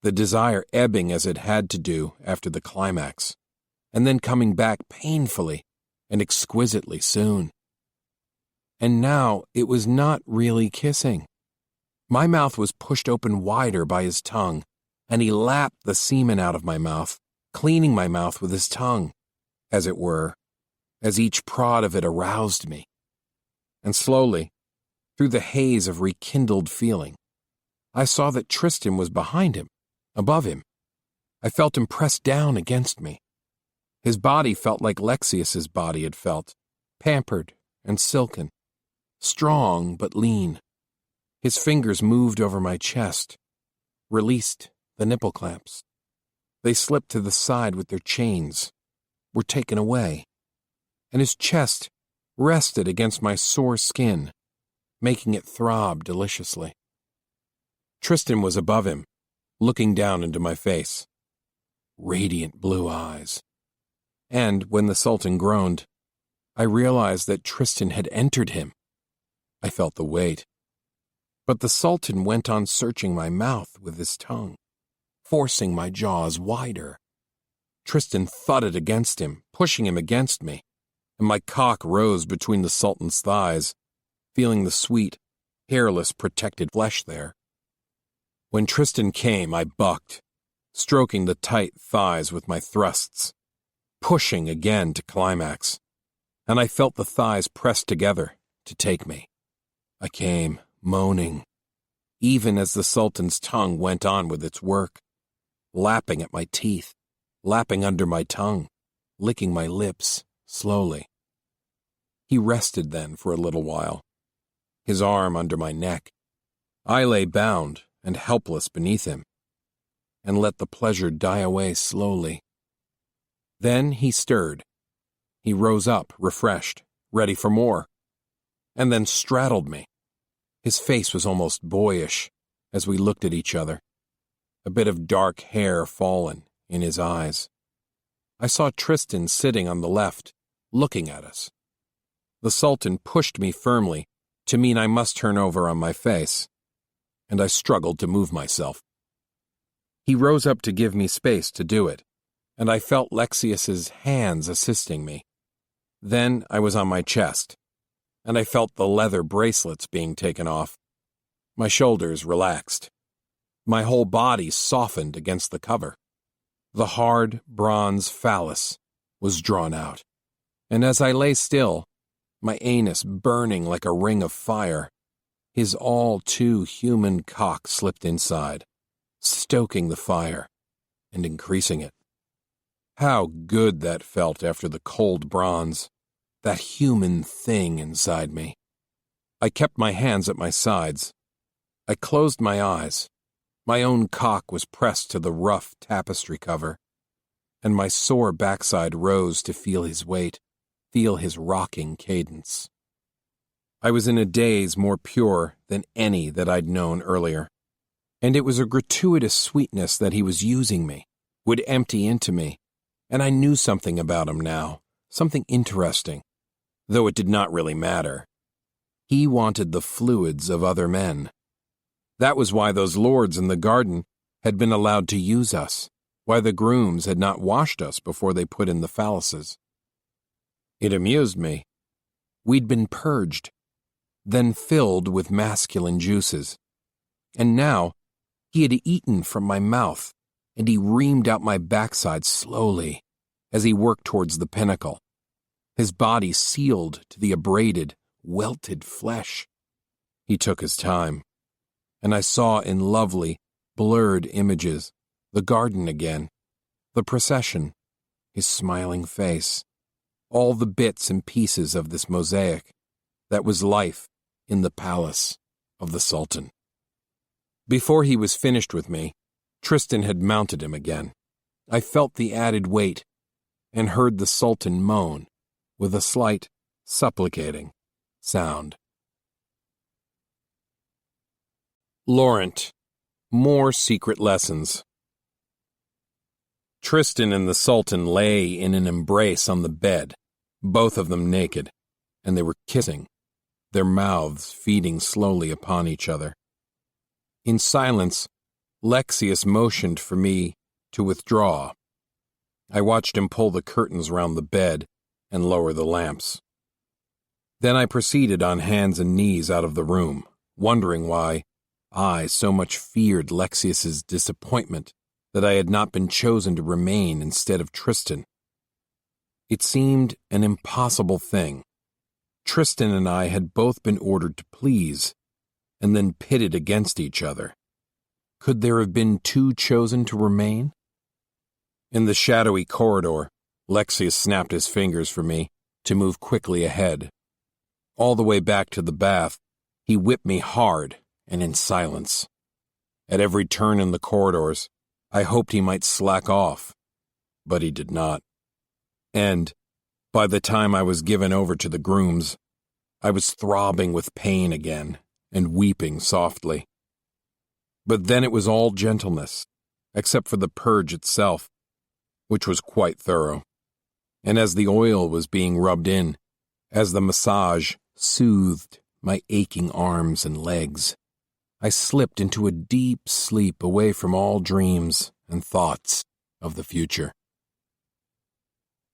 the desire ebbing as it had to do after the climax, and then coming back painfully and exquisitely soon. And now it was not really kissing. My mouth was pushed open wider by his tongue, and he lapped the semen out of my mouth, cleaning my mouth with his tongue, as it were, as each prod of it aroused me. And slowly, through the haze of rekindled feeling, I saw that Tristan was behind him, above him. I felt him pressed down against me. His body felt like Lexius's body had felt, pampered and silken, strong but lean. His fingers moved over my chest, released the nipple clamps. They slipped to the side with their chains, were taken away, and his chest rested against my sore skin, making it throb deliciously. Tristan was above him, looking down into my face. Radiant blue eyes. And when the Sultan groaned, I realized that Tristan had entered him. I felt the weight. But the Sultan went on searching my mouth with his tongue, forcing my jaws wider. Tristan thudded against him, pushing him against me, and my cock rose between the Sultan's thighs, feeling the sweet, hairless, protected flesh there. When Tristan came, I bucked, stroking the tight thighs with my thrusts, pushing again to climax, and I felt the thighs press together to take me. I came, moaning, even as the Sultan's tongue went on with its work, lapping at my teeth, lapping under my tongue, licking my lips slowly. He rested then for a little while, his arm under my neck. I lay bound and helpless beneath him, and let the pleasure die away slowly. Then he stirred. He rose up, refreshed, ready for more, and then straddled me. His face was almost boyish as we looked at each other, a bit of dark hair fallen in his eyes. I saw Tristan sitting on the left, looking at us. The Sultan pushed me firmly to mean I must turn over on my face, and I struggled to move myself. He rose up to give me space to do it, and I felt Lexius's hands assisting me. Then I was on my chest, and I felt the leather bracelets being taken off. My shoulders relaxed. My whole body softened against the cover. The hard bronze phallus was drawn out, and as I lay still, my anus burning like a ring of fire, his all-too-human cock slipped inside, stoking the fire and increasing it. How good that felt after the cold bronze, that human thing inside me. I kept my hands at my sides. I closed my eyes. My own cock was pressed to the rough tapestry cover, and my sore backside rose to feel his weight, feel his rocking cadence. I was in a daze more pure than any that I'd known earlier, and it was a gratuitous sweetness that he was using me, would empty into me, and I knew something about him now, something interesting, though it did not really matter. He wanted the fluids of other men. That was why those lords in the garden had been allowed to use us, why the grooms had not washed us before they put in the phalluses. It amused me. We'd been purged, then filled with masculine juices. And now, he had eaten from my mouth, and he reamed out my backside slowly as he worked towards the pinnacle, his body sealed to the abraded, welted flesh. He took his time, and I saw in lovely, blurred images the garden again, the procession, his smiling face, all the bits and pieces of this mosaic that was life in the palace of the Sultan. Before he was finished with me, Tristan had mounted him again. I felt the added weight and heard the Sultan moan with a slight, supplicating sound. Laurent. More secret lessons. Tristan and the Sultan lay in an embrace on the bed, both of them naked, and they were kissing, their mouths feeding slowly upon each other. In silence, Lexius motioned for me to withdraw. I watched him pull the curtains round the bed and lower the lamps. Then I proceeded on hands and knees out of the room, wondering why I so much feared Lexius's disappointment that I had not been chosen to remain instead of Tristan. It seemed an impossible thing. Tristan and I had both been ordered to please, and then pitted against each other. Could there have been two chosen to remain? In the shadowy corridor, Lexius snapped his fingers for me to move quickly ahead. All the way back to the bath, he whipped me hard and in silence. At every turn in the corridors, I hoped he might slack off, but he did not. And, by the time I was given over to the grooms, I was throbbing with pain again and weeping softly. But then it was all gentleness, except for the purge itself, which was quite thorough. And as the oil was being rubbed in, as the massage soothed my aching arms and legs, I slipped into a deep sleep away from all dreams and thoughts of the future.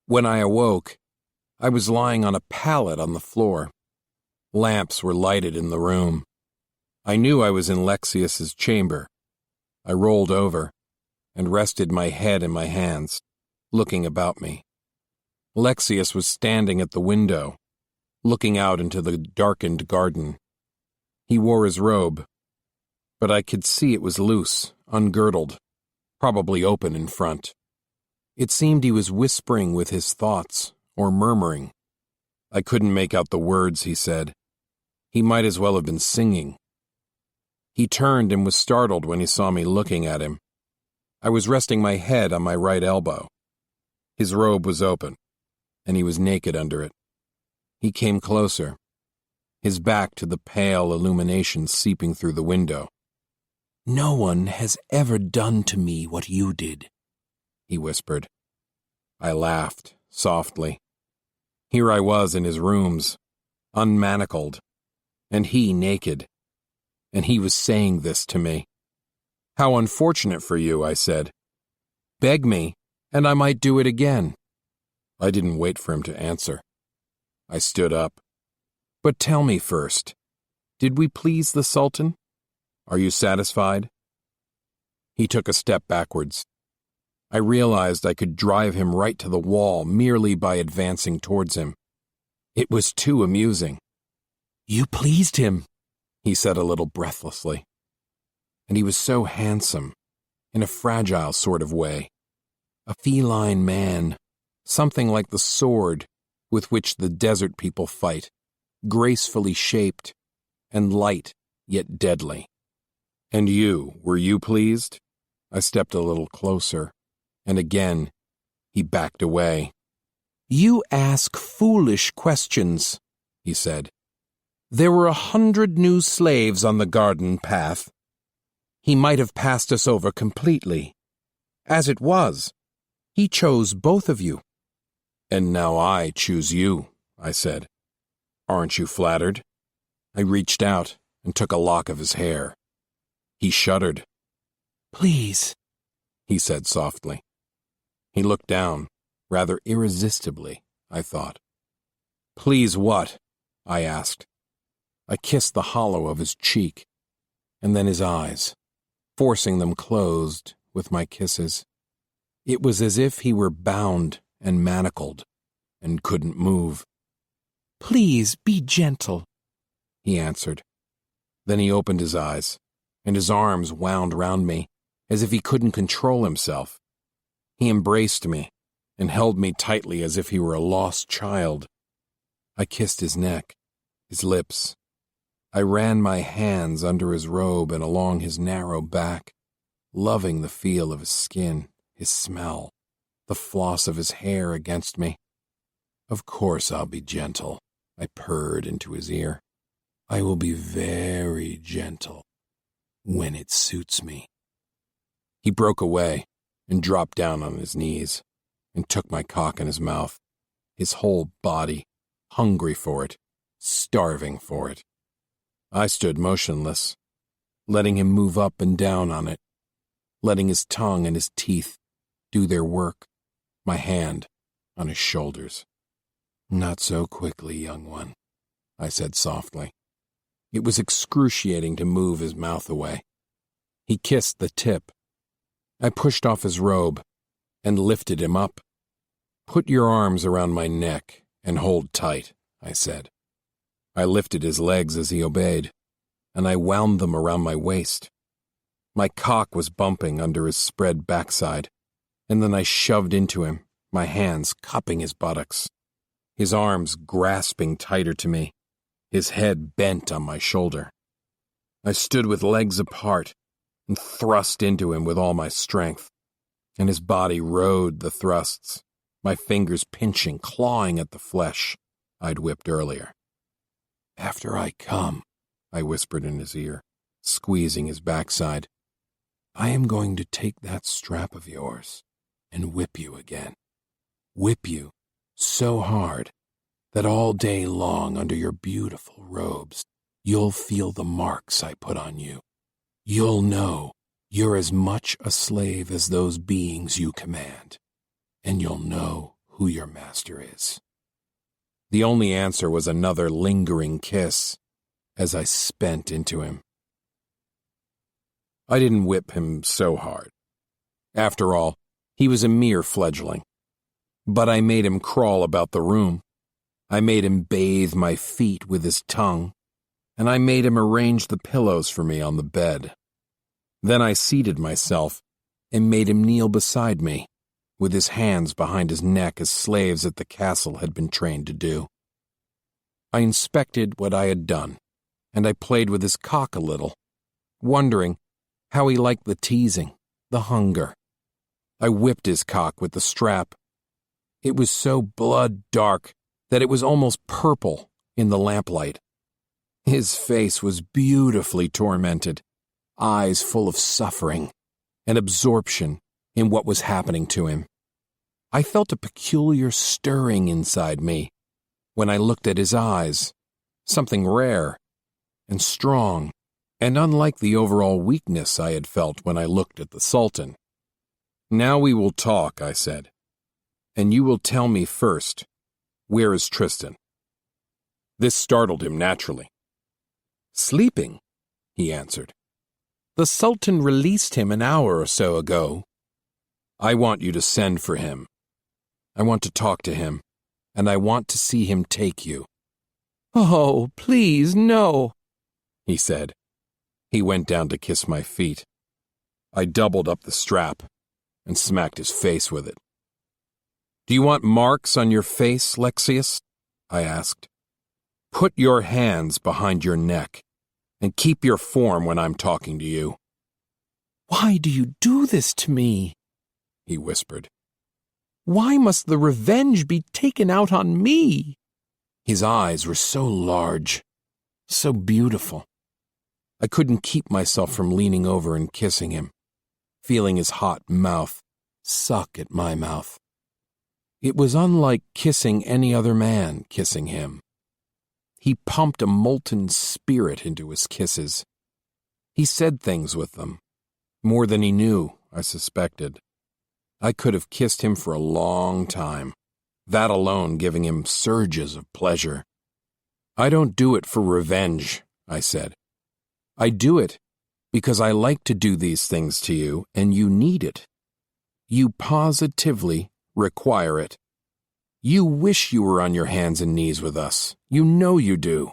When I awoke, I was lying on a pallet on the floor. Lamps were lighted in the room. I knew I was in Lexius's chamber. I rolled over and rested my head in my hands, looking about me. Lexius was standing at the window, looking out into the darkened garden. He wore his robe, but I could see it was loose, ungirdled, probably open in front. It seemed he was whispering with his thoughts, or murmuring. I couldn't make out the words he said. He might as well have been singing. He turned and was startled when he saw me looking at him. I was resting my head on my right elbow. His robe was open, and he was naked under it. He came closer, his back to the pale illumination seeping through the window. "No one has ever done to me what you did," he whispered. I laughed, softly. Here I was in his rooms, unmanacled, and he naked, and he was saying this to me. "How unfortunate for you," I said. "Beg me, and I might do it again." I didn't wait for him to answer. I stood up. "But tell me first, did we please the Sultan? Are you satisfied?" He took a step backwards. I realized I could drive him right to the wall merely by advancing towards him. It was too amusing. "You pleased him," he said a little breathlessly. And he was so handsome, in a fragile sort of way. A feline man, something like the sword with which the desert people fight, gracefully shaped, and light yet deadly. "And you, were you pleased?" I stepped a little closer, and again he backed away. "You ask foolish questions," he said. "There were 100 new slaves on the garden path. He might have passed us over completely. As it was, he chose both of you. "And now I choose you," I said. "Aren't you flattered?" I reached out and took a lock of his hair. He shuddered. Please, he said softly. He looked down, rather irresistibly, I thought. "Please what?" I asked. I kissed the hollow of his cheek, and then his eyes, forcing them closed with my kisses. It was as if he were bound and manacled and couldn't move. Please be gentle, he answered. Then he opened his eyes, and his arms wound round me as if he couldn't control himself. He embraced me and held me tightly as if he were a lost child. I kissed his neck, his lips. I ran my hands under his robe and along his narrow back, loving the feel of his skin, his smell, the floss of his hair against me. "Of course I'll be gentle," I purred into his ear. "I will be very gentle when it suits me." He broke away and dropped down on his knees and took my cock in his mouth, his whole body, hungry for it, starving for it. I stood motionless, letting him move up and down on it, letting his tongue and his teeth do their work, my hand on his shoulders. "Not so quickly, young one," I said softly. It was excruciating to move his mouth away. He kissed the tip. I pushed off his robe and lifted him up. "Put your arms around my neck and hold tight," I said. I lifted his legs as he obeyed, and I wound them around my waist. My cock was bumping under his spread backside, and then I shoved into him, my hands cupping his buttocks, his arms grasping tighter to me, his head bent on my shoulder. I stood with legs apart and thrust into him with all my strength, and his body rode the thrusts, my fingers pinching, clawing at the flesh I'd whipped earlier. "After I come," I whispered in his ear, squeezing his backside, "I am going to take that strap of yours and whip you again. Whip you so hard that all day long under your beautiful robes, you'll feel the marks I put on you. You'll know you're as much a slave as those beings you command, and you'll know who your master is." The only answer was another lingering kiss as I spent into him. I didn't whip him so hard. After all, he was a mere fledgling. But I made him crawl about the room. I made him bathe my feet with his tongue, and I made him arrange the pillows for me on the bed. Then I seated myself and made him kneel beside me, with his hands behind his neck as slaves at the castle had been trained to do. I inspected what I had done, and I played with his cock a little, wondering how he liked the teasing, the hunger. I whipped his cock with the strap. It was so blood-dark that it was almost purple in the lamplight. His face was beautifully tormented, eyes full of suffering and absorption in what was happening to him. I felt a peculiar stirring inside me when I looked at his eyes, something rare and strong, and unlike the overall weakness I had felt when I looked at the Sultan. "Now we will talk," I said, "and you will tell me first, where is Tristan?" This startled him naturally. "Sleeping," he answered. "The Sultan released him an hour or so ago." "I want you to send for him. I want to talk to him, and I want to see him take you." "Oh, please, no," he said. He went down to kiss my feet. I doubled up the strap and smacked his face with it. "Do you want marks on your face, Lexius?" I asked. "Put your hands behind your neck and keep your form when I'm talking to you." "Why do you do this to me?" he whispered. "Why must the revenge be taken out on me?" His eyes were so large, so beautiful. I couldn't keep myself from leaning over and kissing him, feeling his hot mouth suck at my mouth. It was unlike kissing any other man kissing him. He pumped a molten spirit into his kisses. He said things with them, more than he knew, I suspected. I could have kissed him for a long time, that alone giving him surges of pleasure. I don't do it for revenge, I said. I do it because I like to do these things to you, and you need it. You positively require it. You wish you were on your hands and knees with us. You know you do.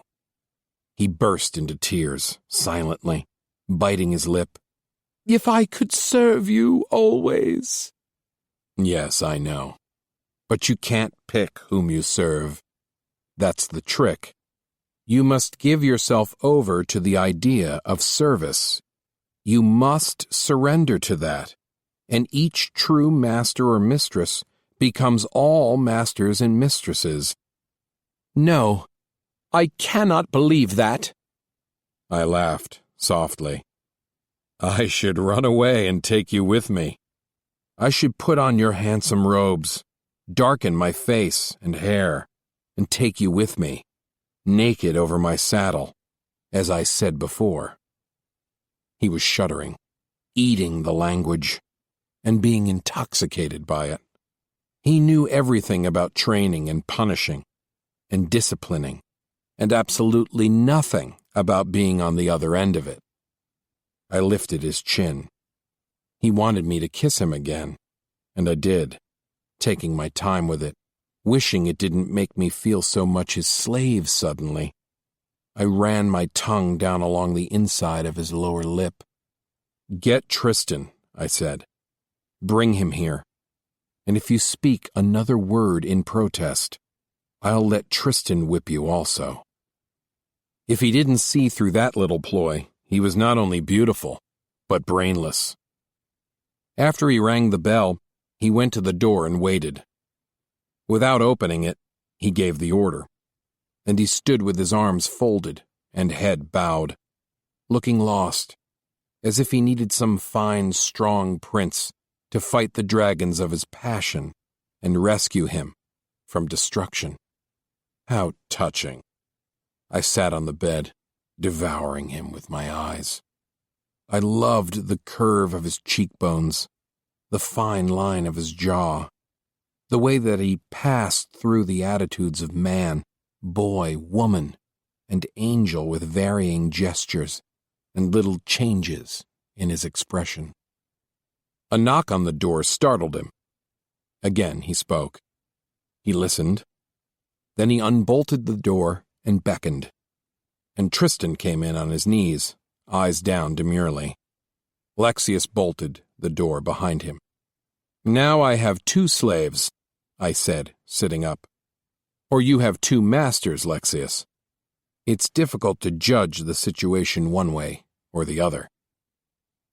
He burst into tears, silently, biting his lip. If I could serve you always. Yes, I know. But you can't pick whom you serve. That's the trick. You must give yourself over to the idea of service. You must surrender to that, and each true master or mistress becomes all masters and mistresses. No, I cannot believe that. I laughed softly. I should run away and take you with me. I should put on your handsome robes, darken my face and hair, and take you with me, naked over my saddle, as I said before. He was shuddering, eating the language, and being intoxicated by it. He knew everything about training and punishing, and disciplining, and absolutely nothing about being on the other end of it. I lifted his chin. He wanted me to kiss him again, and I did, taking my time with it, wishing it didn't make me feel so much his slave suddenly. I ran my tongue down along the inside of his lower lip. Get Tristan, I said. Bring him here. And if you speak another word in protest, I'll let Tristan whip you also. If he didn't see through that little ploy, he was not only beautiful, but brainless. After he rang the bell, he went to the door and waited. Without opening it, he gave the order, and he stood with his arms folded and head bowed, looking lost, as if he needed some fine, strong prince to fight the dragons of his passion and rescue him from destruction. How touching. I sat on the bed, devouring him with my eyes. I loved the curve of his cheekbones, the fine line of his jaw, the way that he passed through the attitudes of man, boy, woman, and angel with varying gestures and little changes in his expression. A knock on the door startled him. Again he spoke. He listened. Then he unbolted the door and beckoned, and Tristan came in on his knees, eyes down demurely. Lexius bolted the door behind him. Now I have 2 slaves, I said, sitting up. Or you have 2 masters, Lexius. It's difficult to judge the situation one way or the other.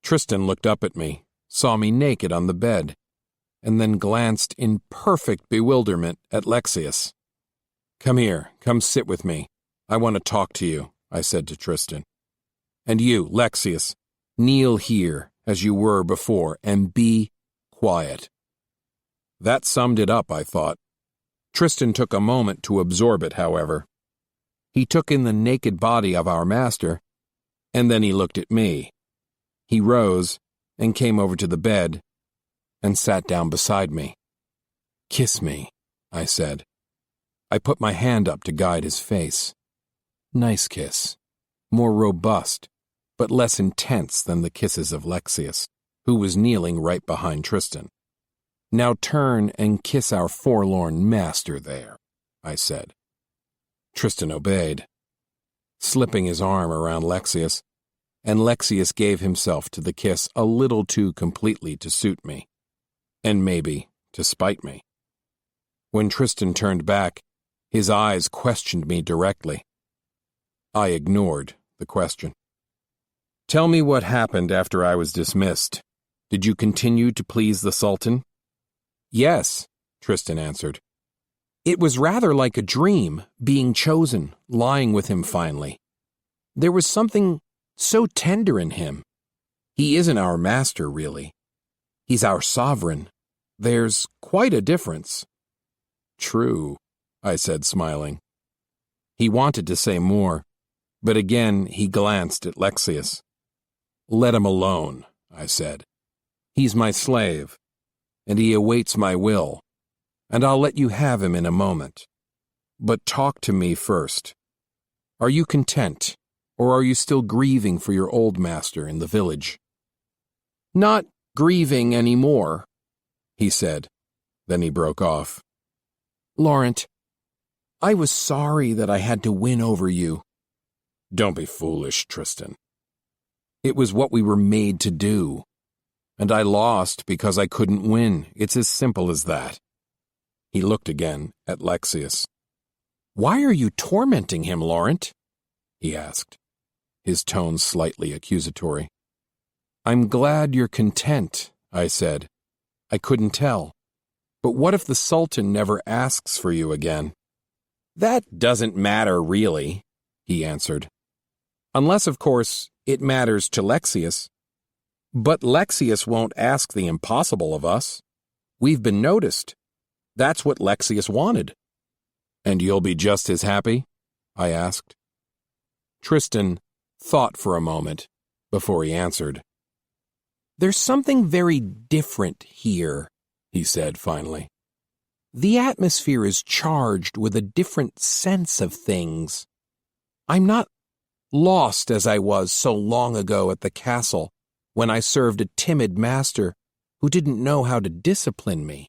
Tristan looked up at me, saw me naked on the bed, and then glanced in perfect bewilderment at Lexius. Come here, come sit with me. I want to talk to you, I said to Tristan. And you, Lexius, kneel here as you were before and be quiet. That summed it up, I thought. Tristan took a moment to absorb it, however. He took in the naked body of our master, and then he looked at me. He rose and came over to the bed and sat down beside me. Kiss me, I said. I put my hand up to guide his face. Nice kiss, more robust, but less intense than the kisses of Lexius, who was kneeling right behind Tristan. Now turn and kiss our forlorn master there, I said. Tristan obeyed, slipping his arm around Lexius, and Lexius gave himself to the kiss a little too completely to suit me, and maybe to spite me. When Tristan turned back, his eyes questioned me directly. I ignored the question. Tell me what happened after I was dismissed. Did you continue to please the Sultan? Yes, Tristan answered. It was rather like a dream, being chosen, lying with him finally. There was something so tender in him. He isn't our master, really. He's our sovereign. There's quite a difference. True, I said, smiling. He wanted to say more, but again he glanced at Lexius. Let him alone, I said. He's my slave, and he awaits my will, and I'll let you have him in a moment. But talk to me first. Are you content, or are you still grieving for your old master in the village? Not grieving any more, he said. Then he broke off. Laurent, I was sorry that I had to win over you. Don't be foolish, Tristan. It was what we were made to do. And I lost because I couldn't win. It's as simple as that. He looked again at Lexius. Why are you tormenting him, Laurent? He asked, his tone slightly accusatory. I'm glad you're content, I said. I couldn't tell. But what if the Sultan never asks for you again? That doesn't matter, really, he answered. Unless, of course, it matters to Lexius. But Lexius won't ask the impossible of us. We've been noticed. That's what Lexius wanted. And you'll be just as happy? I asked. Tristan thought for a moment before he answered. There's something very different here, he said finally. The atmosphere is charged with a different sense of things. I'm not lost as I was so long ago at the castle when I served a timid master who didn't know how to discipline me.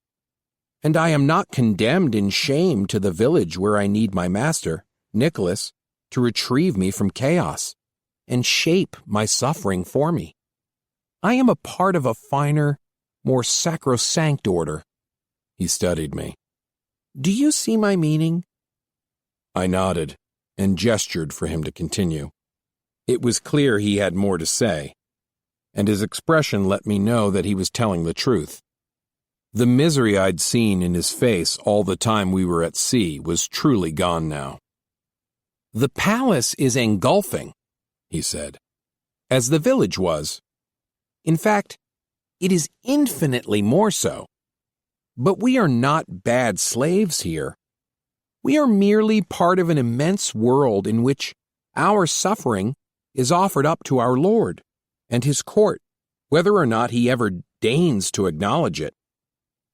And I am not condemned in shame to the village where I need my master, Nicholas, to retrieve me from chaos and shape my suffering for me. I am a part of a finer, more sacrosanct order. He studied me. Do you see my meaning? I nodded and gestured for him to continue. It was clear he had more to say, and his expression let me know that he was telling the truth. The misery I'd seen in his face all the time we were at sea was truly gone now. The palace is engulfing, he said, as the village was. In fact, it is infinitely more so. But we are not bad slaves here. We are merely part of an immense world in which our suffering is offered up to our Lord and his court, whether or not he ever deigns to acknowledge it.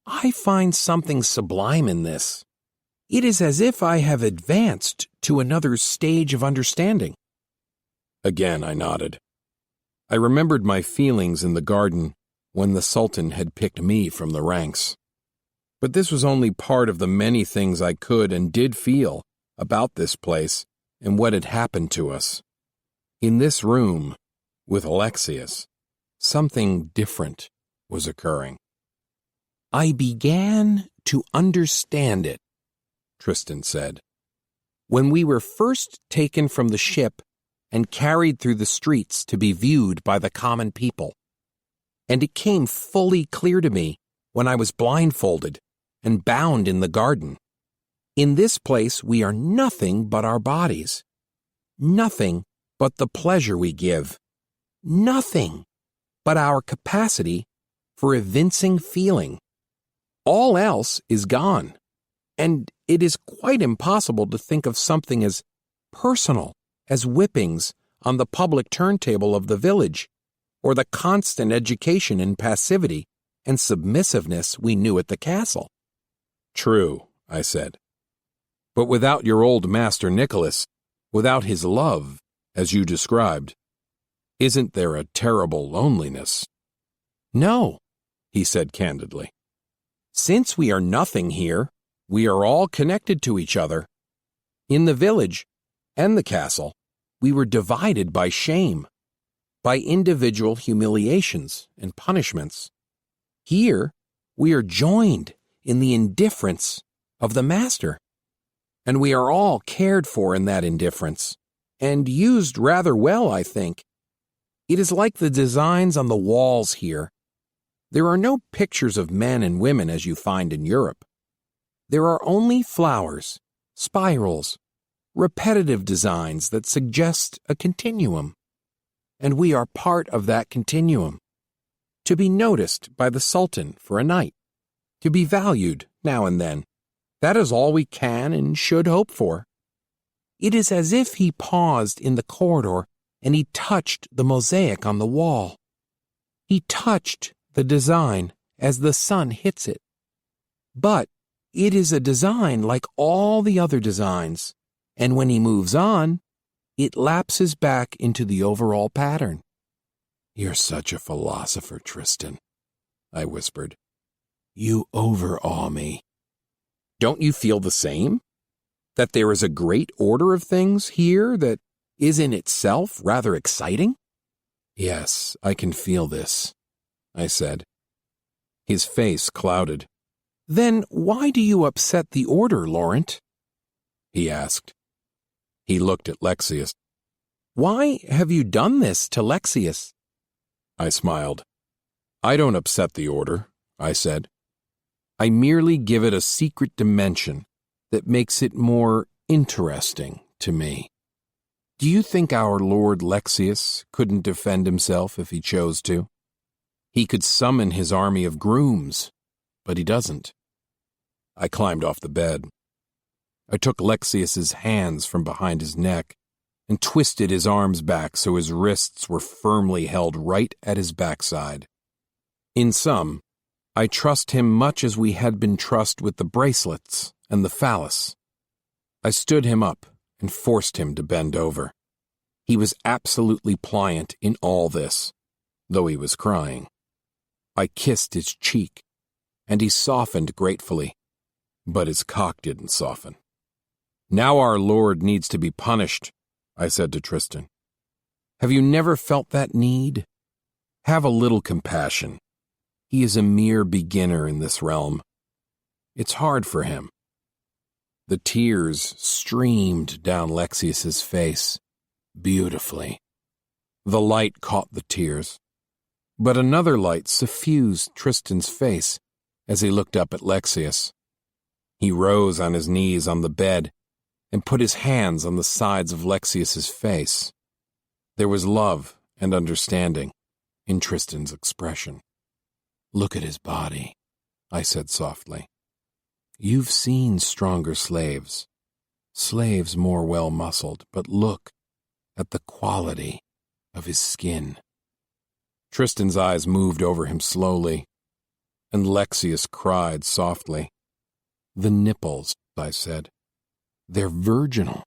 I find something sublime in this. It is as if I have advanced to another stage of understanding. Again I nodded. I remembered my feelings in the garden when the Sultan had picked me from the ranks. But this was only part of the many things I could and did feel about this place and what had happened to us. In this room, with Lexius, something different was occurring. I began to understand it, Tristan said. When we were first taken from the ship and carried through the streets to be viewed by the common people. And it came fully clear to me when I was blindfolded and bound in the garden. In this place we are nothing but our bodies, nothing but the pleasure we give, nothing but our capacity for evincing feeling. All else is gone, and it is quite impossible to think of something as personal as whippings on the public turntable of the village, or the constant education in passivity and submissiveness we knew at the castle. True, I said. But without your old master Nicholas, without his love, as you described, isn't there a terrible loneliness? No, he said candidly. Since we are nothing here, we are all connected to each other. In the village and the castle, we were divided by shame, by individual humiliations and punishments. Here, we are joined in the indifference of the master, and we are all cared for in that indifference, and used rather well, I think. It is like the designs on the walls here. There are no pictures of men and women as you find in Europe. There are only flowers, spirals, repetitive designs that suggest a continuum. And we are part of that continuum, to be noticed by the Sultan for a night, to be valued now and then, That is all we can and should hope for. It is as if he paused in the corridor and he touched the mosaic on the wall. He touched the design as the sun hits it. But it is a design like all the other designs, and when he moves on, it lapses back into the overall pattern. "You're such a philosopher, Tristan," I whispered. "You overawe me." Don't you feel the same? That there is a great order of things here that is in itself rather exciting? "Yes, I can feel this," I said. His face clouded. Then why do you upset the order, Laurent? He asked. He looked at Lexius. Why have you done this to Lexius? I smiled. I don't upset the order, I said. I merely give it a secret dimension that makes it more interesting to me. Do you think our Lord Lexius couldn't defend himself if he chose to? He could summon his army of grooms, but he doesn't. I climbed off the bed. I took Lexius's hands from behind his neck and twisted his arms back so his wrists were firmly held right at his backside. In sum, I trust him much as we had been trussed with the bracelets and the phallus. I stood him up and forced him to bend over. He was absolutely pliant in all this, though he was crying. I kissed his cheek, and he softened gratefully, but his cock didn't soften. Now our Lord needs to be punished, I said to Tristan. Have you never felt that need? Have a little compassion. He is a mere beginner in this realm. It's hard for him. The tears streamed down Lexius's face, beautifully. The light caught the tears, but another light suffused Tristan's face as he looked up at Lexius. He rose on his knees on the bed and put his hands on the sides of Lexius's face. There was love and understanding in Tristan's expression. Look at his body, I said softly. You've seen stronger slaves more well-muscled, but look at the quality of his skin. Tristan's eyes moved over him slowly, and Lexius cried softly. The nipples, I said. They're virginal.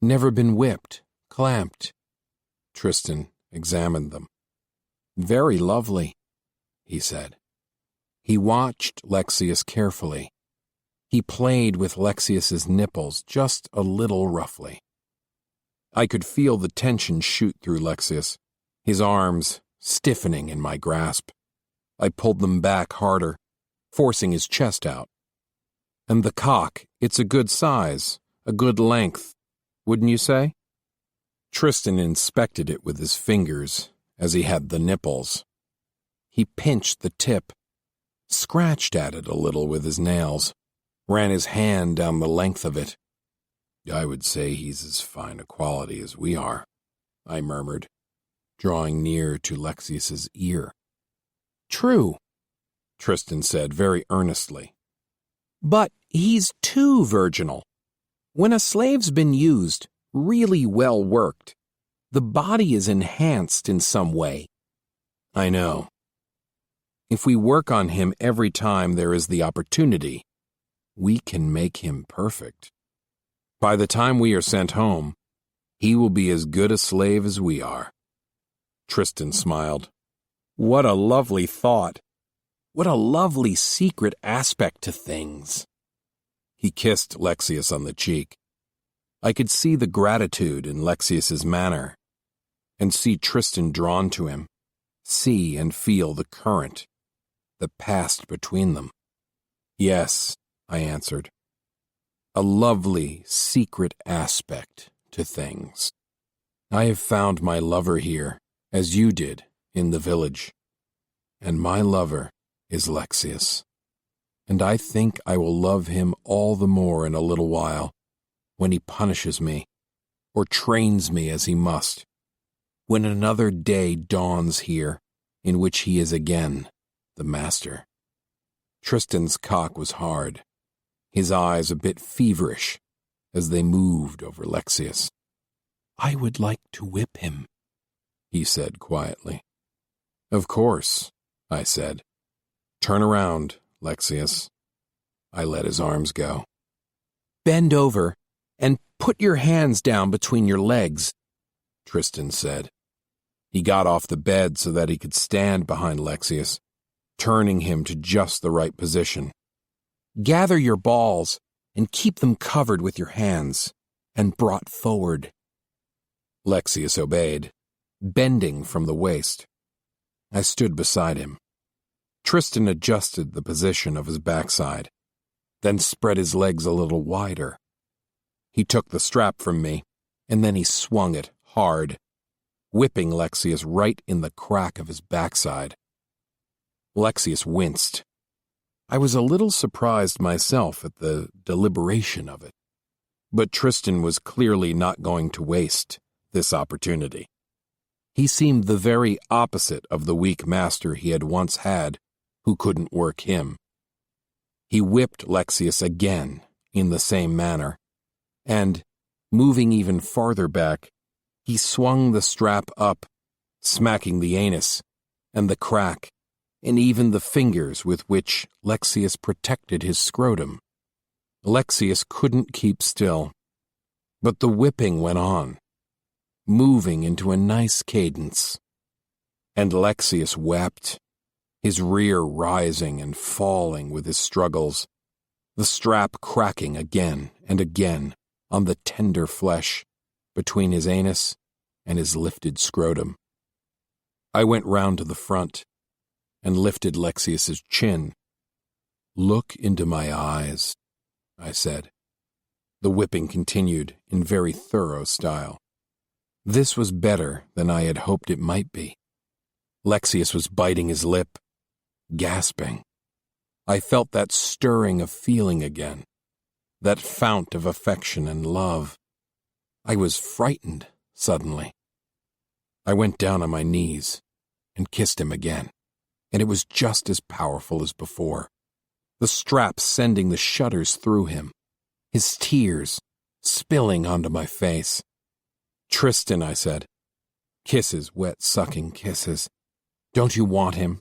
Never been whipped, clamped. Tristan examined them. Very lovely, he said. He watched Lexius carefully. He played with Lexius's nipples just a little roughly. I could feel the tension shoot through Lexius, his arms stiffening in my grasp. I pulled them back harder, forcing his chest out. And the cock, it's a good size, a good length, wouldn't you say? Tristan inspected it with his fingers as he had the nipples. He pinched the tip, scratched at it a little with his nails, ran his hand down the length of it. I would say he's as fine a quality as we are, I murmured, drawing near to Lexius's ear. True, Tristan said very earnestly. But he's too virginal. When a slave's been used, really well worked, the body is enhanced in some way. I know. If we work on him every time there is the opportunity, we can make him perfect. By the time we are sent home, he will be as good a slave as we are. Tristan smiled. What a lovely thought. What a lovely secret aspect to things. He kissed Lexius on the cheek. I could see the gratitude in Lexius's manner, and see Tristan drawn to him, see and feel the current that passed between them. Yes, I answered. A lovely secret aspect to things. I have found my lover here, as you did in the village, and my lover is Lexius, and I think I will love him all the more in a little while, when he punishes me, or trains me as he must, when another day dawns here, in which he is again the master. Tristan's cock was hard. his eyes a bit feverish as they moved over Lexius. "I would like to whip him," he said quietly. "Of course," I said. "Turn around, Lexius." I let his arms go. "Bend over and put your hands down between your legs," Tristan said. He got off the bed so that he could stand behind Lexius, turning him to just the right position. "Gather your balls and keep them covered with your hands and brought forward." Lexius obeyed, bending from the waist. I stood beside him. Tristan adjusted the position of his backside, then spread his legs a little wider. He took the strap from me, and then he swung it hard, whipping Lexius right in the crack of his backside. Lexius winced. I was a little surprised myself at the deliberation of it, but Tristan was clearly not going to waste this opportunity. He seemed the very opposite of the weak master he had once had, who couldn't work him. He whipped Lexius again in the same manner, and, moving even farther back, he swung the strap up, smacking the anus and the crack and even the fingers with which Lexius protected his scrotum. Lexius couldn't keep still, but the whipping went on, moving into a nice cadence. And Lexius wept, his rear rising and falling with his struggles, the strap cracking again and again on the tender flesh between his anus and his lifted scrotum. I went round to the front and lifted Lexius's chin. "Look into my eyes," I said. The whipping continued in very thorough style. This was better than I had hoped it might be. Lexius was biting his lip, gasping. I felt that stirring of feeling again, that fount of affection and love. I was frightened suddenly. I went down on my knees and kissed him again, and it was just as powerful as before, the strap sending the shudders through him, his tears spilling onto my face. "Tristan," I said, "kisses, wet, sucking kisses. Don't you want him?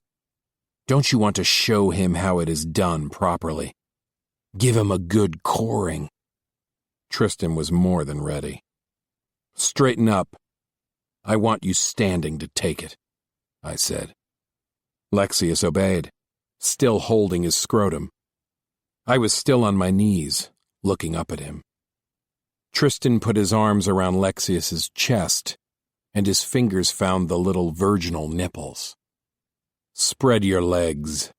Don't you want to show him how it is done properly? Give him a good coring." Tristan was more than ready. "Straighten up. I want you standing to take it," I said. Lexius obeyed, still holding his scrotum. I was still on my knees, looking up at him. Tristan put his arms around Lexius's chest, and his fingers found the little virginal nipples. "Spread your legs,"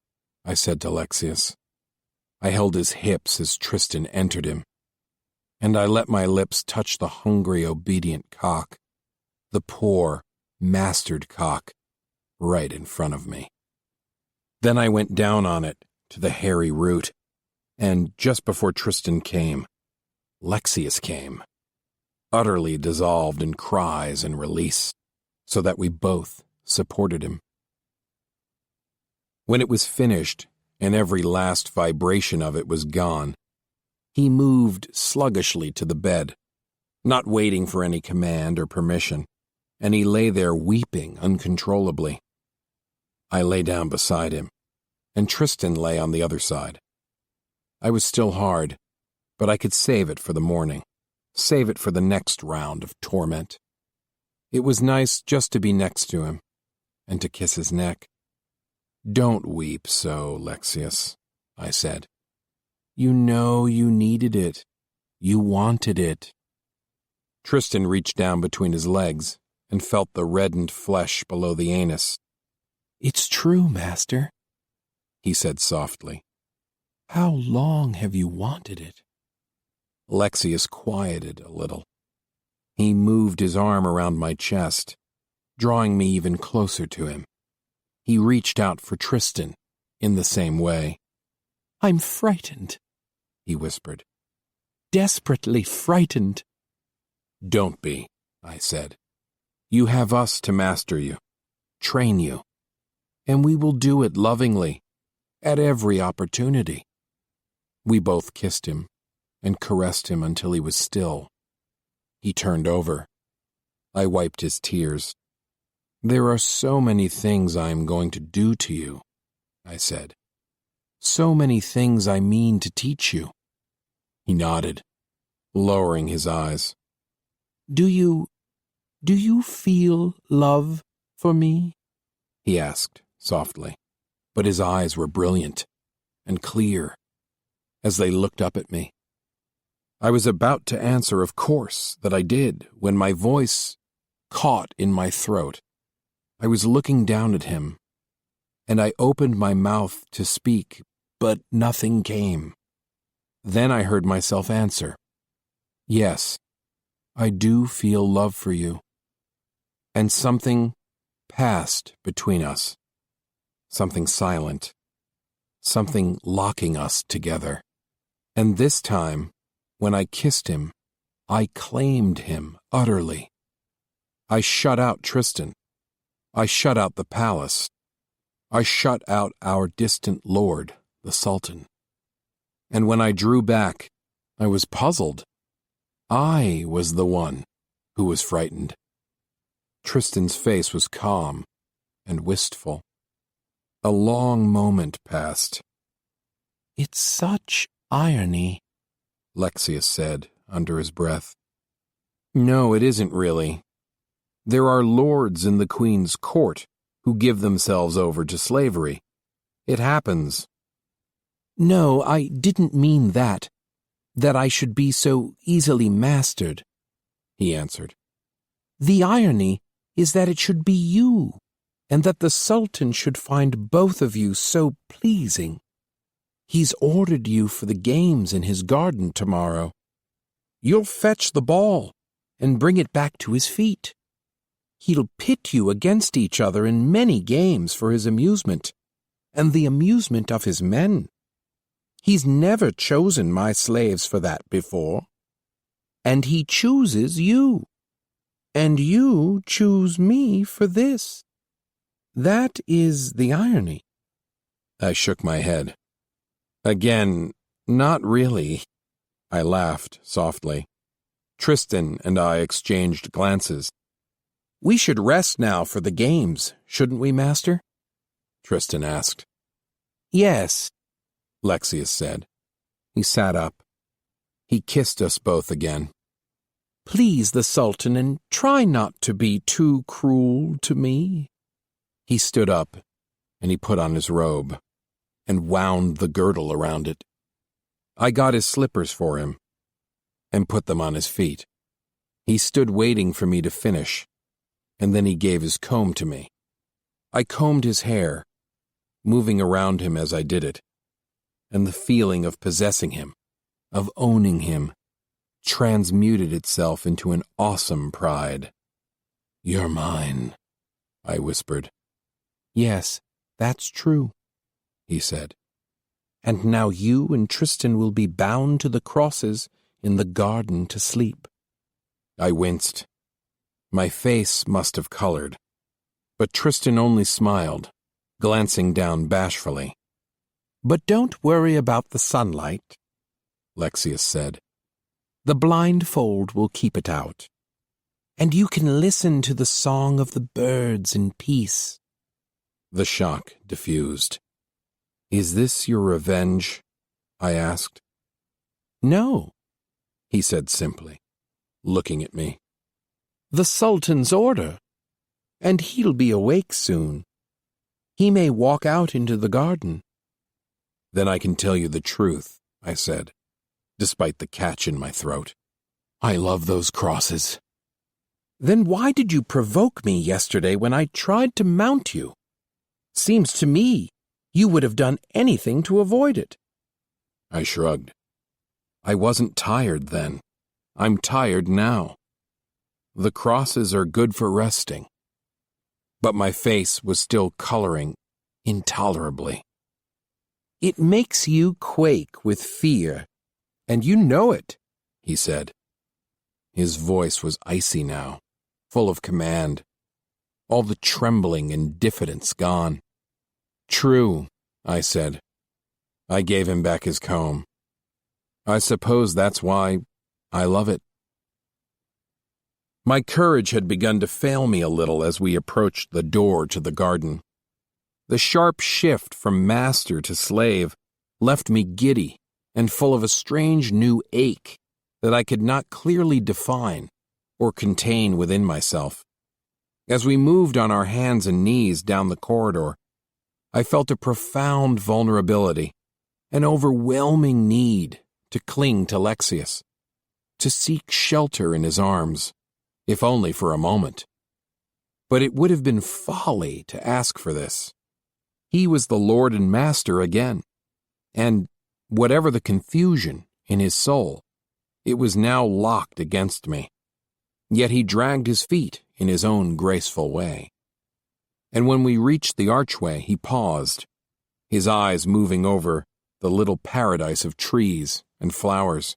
I said to Lexius. I held his hips as Tristan entered him, and I let my lips touch the hungry, obedient cock, the poor, mastered cock, right in front of me. Then I went down on it to the hairy root, and just before Tristan came, Lexius came, utterly dissolved in cries and release, so that we both supported him. When it was finished, and every last vibration of it was gone, he moved sluggishly to the bed, not waiting for any command or permission, and he lay there weeping uncontrollably. I lay down beside him, and Tristan lay on the other side. I was still hard, but I could save it for the morning, save it for the next round of torment. It was nice just to be next to him, and to kiss his neck. "Don't weep so, Lexius," I said. "You know you needed it. You wanted it." Tristan reached down between his legs and felt the reddened flesh below the anus. "It's true, master," he said softly. "How long have you wanted it?" Lexius quieted a little. He moved his arm around my chest, drawing me even closer to him. He reached out for Tristan in the same way. "I'm frightened," he whispered. "Desperately frightened." "Don't be," I said. "You have us to master you, train you, and we will do it lovingly, at every opportunity." We both kissed him and caressed him until he was still. He turned over. I wiped his tears. "There are so many things I am going to do to you," I said. "So many things I mean to teach you." He nodded, lowering his eyes. Do you feel love for me?" he asked softly, but his eyes were brilliant and clear as they looked up at me. I was about to answer, of course, that I did, when my voice caught in my throat. I was looking down at him, and I opened my mouth to speak, but nothing came. Then I heard myself answer, "Yes, I do feel love for you." And something passed between us, something silent, something locking us together. And this time, when I kissed him, I claimed him utterly. I shut out Tristan. I shut out the palace. I shut out our distant lord, the Sultan. And when I drew back, I was puzzled. I was the one who was frightened. Tristan's face was calm and wistful. A long moment passed. "It's such irony," Lexius said under his breath. "No, it isn't really. There are lords in the Queen's court who give themselves over to slavery. It happens." "No, I didn't mean that I should be so easily mastered," he answered. "The irony is that it should be you, and that the Sultan should find both of you so pleasing. He's ordered you for the games in his garden tomorrow. You'll fetch the ball and bring it back to his feet. He'll pit you against each other in many games for his amusement, and the amusement of his men. He's never chosen my slaves for that before. And he chooses you. And you choose me for this. That is the irony." I shook my head. "Again, not really." I laughed softly. Tristan and I exchanged glances. "We should rest now for the games, shouldn't we, Master?" Tristan asked. "Yes," Lexius said. He sat up. He kissed us both again. "Please the Sultan and try not to be too cruel to me." He stood up, and he put on his robe, and wound the girdle around it. I got his slippers for him, and put them on his feet. He stood waiting for me to finish, and then he gave his comb to me. I combed his hair, moving around him as I did it, and the feeling of possessing him, of owning him, transmuted itself into an awesome pride. "You're mine," I whispered. "Yes, that's true," he said. "And now you and Tristan will be bound to the crosses in the garden to sleep." I winced. My face must have colored, but Tristan only smiled, glancing down bashfully. "But don't worry about the sunlight," Lexius said. "The blindfold will keep it out, and you can listen to the song of the birds in peace." The shock diffused. "Is this your revenge?" I asked. "No," he said simply, looking at me. "The Sultan's order, and he'll be awake soon. He may walk out into the garden." "Then I can tell you the truth," I said, despite the catch in my throat. "I love those crosses." "Then why did you provoke me yesterday when I tried to mount you? Seems to me you would have done anything to avoid it." I shrugged. "I wasn't tired then. I'm tired now. The crosses are good for resting." But my face was still coloring intolerably. "It makes you quake with fear, and you know it," he said. His voice was icy now, full of command, all the trembling and diffidence gone. "True," I said. I gave him back his comb. I suppose that's why I love it. My courage had begun to fail me a little as we approached the door to the garden. The sharp shift from master to slave left me giddy and full of a strange new ache that I could not clearly define or contain within myself. As we moved on our hands and knees down the corridor, I felt a profound vulnerability, an overwhelming need to cling to Lexius, to seek shelter in his arms, if only for a moment. But it would have been folly to ask for this. He was the Lord and Master again, and whatever the confusion in his soul, it was now locked against me. Yet he dragged his feet in his own graceful way. And when we reached the archway, he paused, his eyes moving over the little paradise of trees and flowers,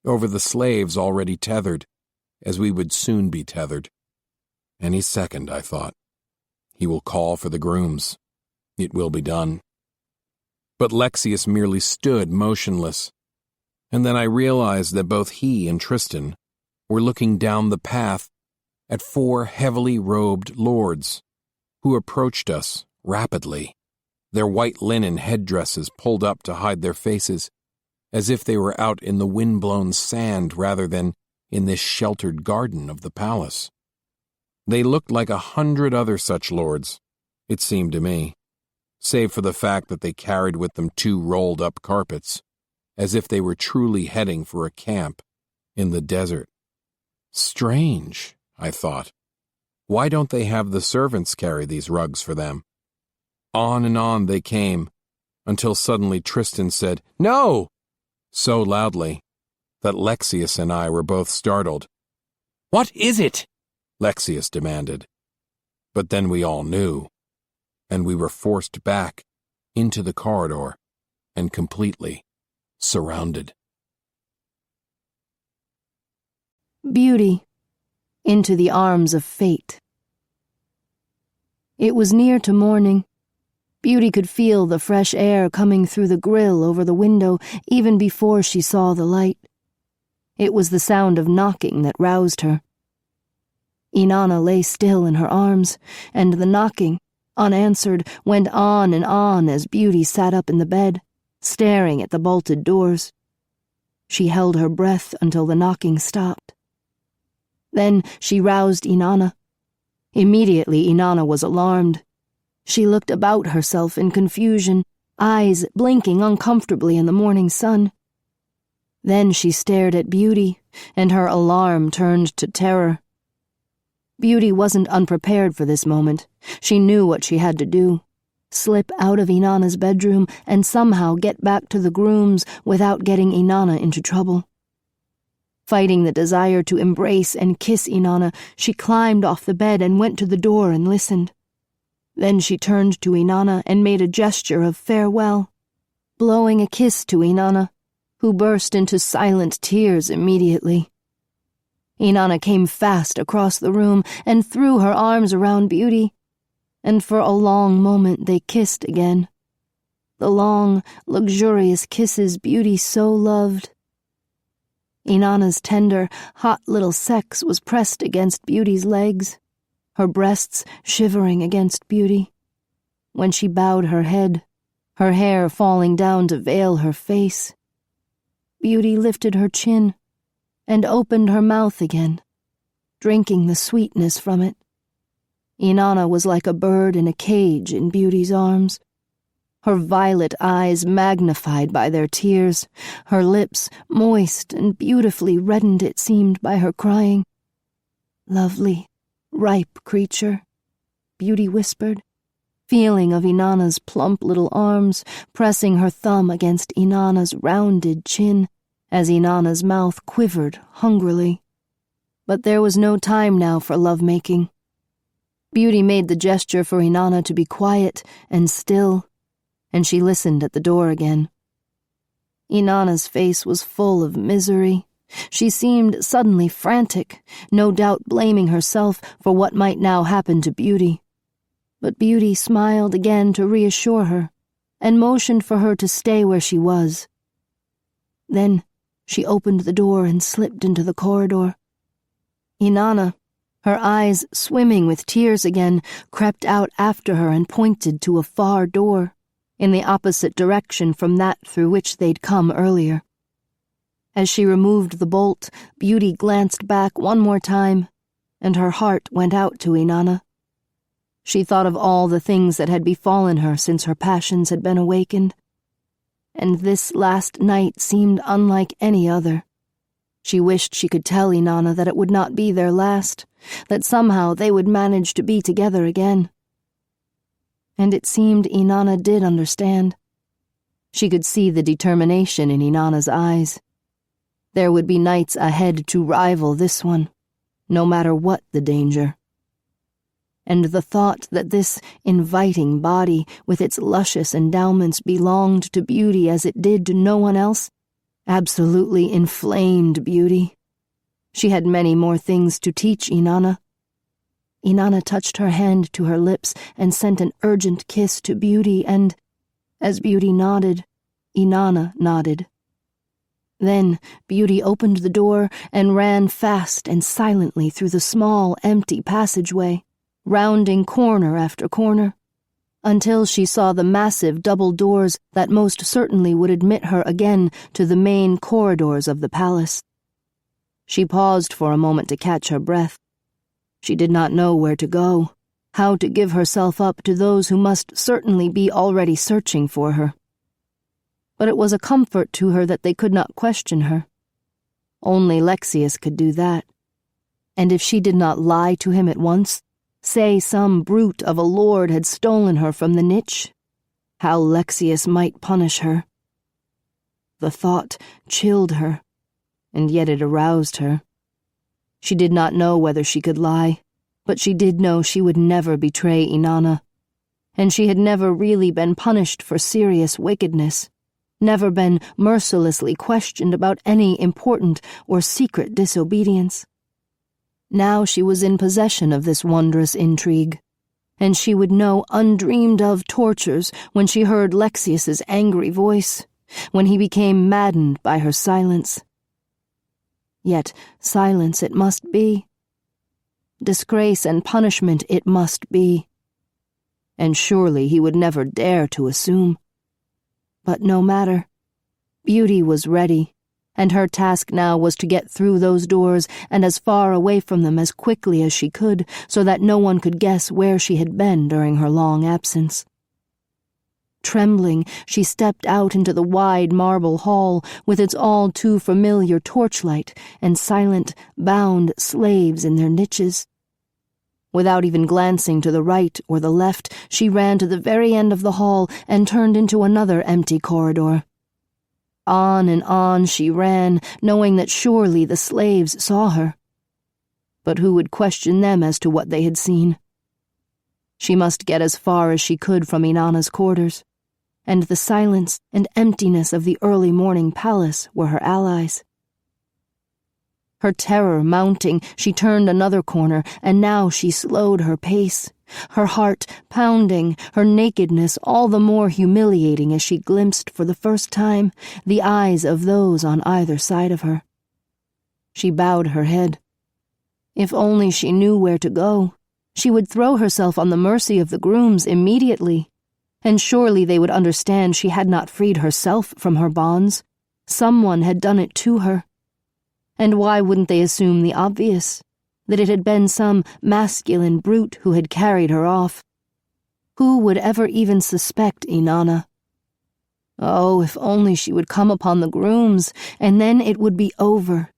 over the slaves already tethered, as we would soon be tethered. Any second, I thought. He will call for the grooms. It will be done. But Lexius merely stood motionless, and then I realized that both he and Tristan were looking down the path at 4 heavily robed lords who approached us rapidly, their white linen headdresses pulled up to hide their faces, as if they were out in the wind-blown sand rather than in this sheltered garden of the palace. They looked like 100 other such lords, it seemed to me, save for the fact that they carried with them 2 rolled-up carpets, as if they were truly heading for a camp in the desert. Strange, I thought. Why don't they have the servants carry these rugs for them? On and on they came, until suddenly Tristan said, "No!" so loudly that Lexius and I were both startled. "What is it?" Lexius demanded. But then we all knew, and we were forced back into the corridor and completely surrounded. Beauty, into the arms of fate. It was near to morning. Beauty could feel the fresh air coming through the grill over the window even before she saw the light. It was the sound of knocking that roused her. Inanna lay still in her arms, and the knocking, unanswered, went on and on as Beauty sat up in the bed, staring at the bolted doors. She held her breath until the knocking stopped. Then she roused Inanna. Immediately Inanna was alarmed. She looked about herself in confusion, eyes blinking uncomfortably in the morning sun. Then she stared at Beauty, and her alarm turned to terror. Beauty wasn't unprepared for this moment. She knew what she had to do. Slip out of Inanna's bedroom and somehow get back to the grooms without getting Inanna into trouble. Fighting the desire to embrace and kiss Inanna, she climbed off the bed and went to the door and listened. Then she turned to Inanna and made a gesture of farewell, blowing a kiss to Inanna, who burst into silent tears immediately. Inanna came fast across the room and threw her arms around Beauty, and for a long moment they kissed again. The long, luxurious kisses Beauty so loved. Inanna's tender, hot little sex was pressed against Beauty's legs, her breasts shivering against Beauty. When she bowed her head, her hair falling down to veil her face, Beauty lifted her chin and opened her mouth again, drinking the sweetness from it. Inanna was like a bird in a cage in Beauty's arms, her violet eyes magnified by their tears, her lips moist and beautifully reddened, it seemed, by her crying. "Lovely, ripe creature," Beauty whispered, feeling of Inanna's plump little arms, pressing her thumb against Inanna's rounded chin as Inanna's mouth quivered hungrily. But there was no time now for lovemaking. Beauty made the gesture for Inanna to be quiet and still, and she listened at the door again. Inanna's face was full of misery. She seemed suddenly frantic, no doubt blaming herself for what might now happen to Beauty. But Beauty smiled again to reassure her, and motioned for her to stay where she was. Then She opened the door and slipped into the corridor. Inanna, her eyes swimming with tears again, crept out after her and pointed to a far door, in the opposite direction from that through which they'd come earlier. As she removed the bolt, Beauty glanced back one more time, and her heart went out to Inanna. She thought of all the things that had befallen her since her passions had been awakened, and this last night seemed unlike any other. She wished she could tell Inanna that it would not be their last, that somehow they would manage to be together again. And it seemed Inanna did understand. She could see the determination in Inanna's eyes. There would be nights ahead to rival this one, no matter what the danger. And the thought that this inviting body with its luscious endowments belonged to Beauty as it did to no one else absolutely inflamed Beauty. She had many more things to teach Inanna. Inanna touched her hand to her lips and sent an urgent kiss to Beauty, and, as Beauty nodded, Inanna nodded. Then Beauty opened the door and ran fast and silently through the small, empty passageway, rounding corner after corner, until she saw the massive double doors that most certainly would admit her again to the main corridors of the palace. She paused for a moment to catch her breath. She did not know where to go, how to give herself up to those who must certainly be already searching for her. But it was a comfort to her that they could not question her. Only Lexius could do that. And if she did not lie to him at once, say some brute of a lord had stolen her from the niche, how Lexius might punish her. The thought chilled her, and yet it aroused her. She did not know whether she could lie, but she did know she would never betray Inanna, and she had never really been punished for serious wickedness, never been mercilessly questioned about any important or secret disobedience. Now she was in possession of this wondrous intrigue, and she would know undreamed-of tortures when she heard Lexius's angry voice, when he became maddened by her silence. Yet silence it must be. Disgrace and punishment it must be. And surely he would never dare to assume. But no matter. Beauty was ready, and her task now was to get through those doors and as far away from them as quickly as she could, so that no one could guess where she had been during her long absence. Trembling, she stepped out into the wide marble hall with its all-too-familiar torchlight and silent, bound slaves in their niches. Without even glancing to the right or the left, she ran to the very end of the hall and turned into another empty corridor. On and on she ran, knowing that surely the slaves saw her. But who would question them as to what they had seen? She must get as far as she could from Inanna's quarters, and the silence and emptiness of the early morning palace were her allies. Her terror mounting, she turned another corner, and now she slowed her pace, her heart pounding, her nakedness all the more humiliating as she glimpsed for the first time the eyes of those on either side of her. She bowed her head. If only she knew where to go, she would throw herself on the mercy of the grooms immediately, and surely they would understand she had not freed herself from her bonds. Someone had done it to her. And why wouldn't they assume the obvious, that it had been some masculine brute who had carried her off? Who would ever even suspect Inanna? Oh, if only she would come upon the grooms, and then it would be over.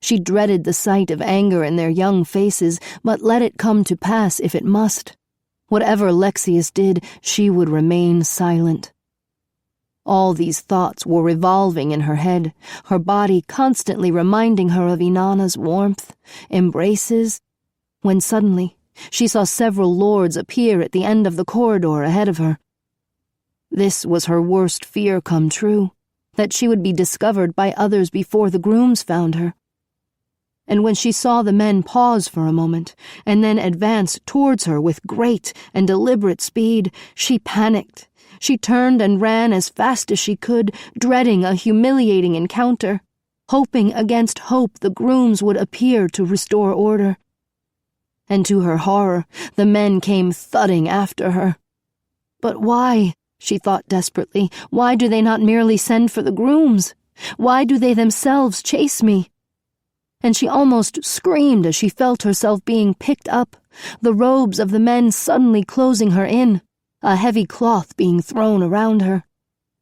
She dreaded the sight of anger in their young faces, but let it come to pass if it must. Whatever Lexius did, she would remain silent. All these thoughts were revolving in her head, her body constantly reminding her of Inanna's warmth, embraces, when suddenly she saw several lords appear at the end of the corridor ahead of her. This was her worst fear come true, that she would be discovered by others before the grooms found her. And when she saw the men pause for a moment, and then advance towards her with great and deliberate speed, she panicked. She turned and ran as fast as she could, dreading a humiliating encounter. hoping against hope the grooms would appear to restore order. And to her horror, the men came thudding after her. But why, she thought desperately, why do they not merely send for the grooms? Why do they themselves chase me? And she almost screamed as she felt herself being picked up, the robes of the men suddenly closing her in, a heavy cloth being thrown around her.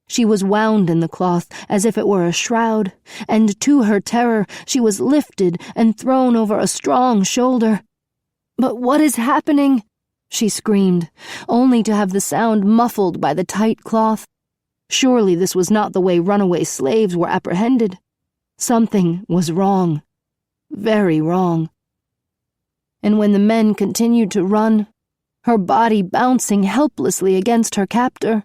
She was wound in the cloth as if it were a shroud, and to her terror she was lifted and thrown over a strong shoulder. "But what is happening?" she screamed, only to have the sound muffled by the tight cloth. Surely this was not the way runaway slaves were apprehended. Something was wrong. Very wrong. And when the men continued to run, her body bouncing helplessly against her captor,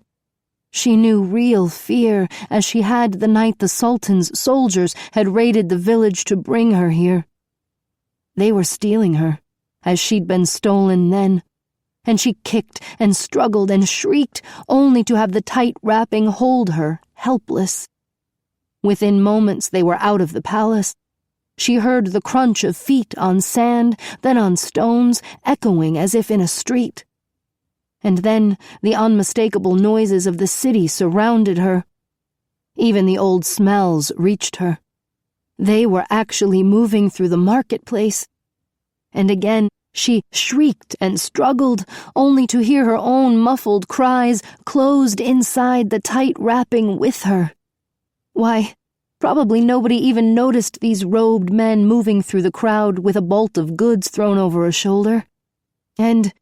she knew real fear as she had the night the Sultan's soldiers had raided the village to bring her here. They were stealing her, as she'd been stolen then, and she kicked and struggled and shrieked only to have the tight wrapping hold her, helpless. Within moments they were out of the palace. She heard the crunch of feet on sand, then on stones, echoing as if in a street. And then the unmistakable noises of the city surrounded her. Even the old smells reached her. They were actually moving through the marketplace. And again she shrieked and struggled, only to hear her own muffled cries closed inside the tight wrapping with her. Why, probably nobody even noticed these robed men moving through the crowd with a bolt of goods thrown over a shoulder. And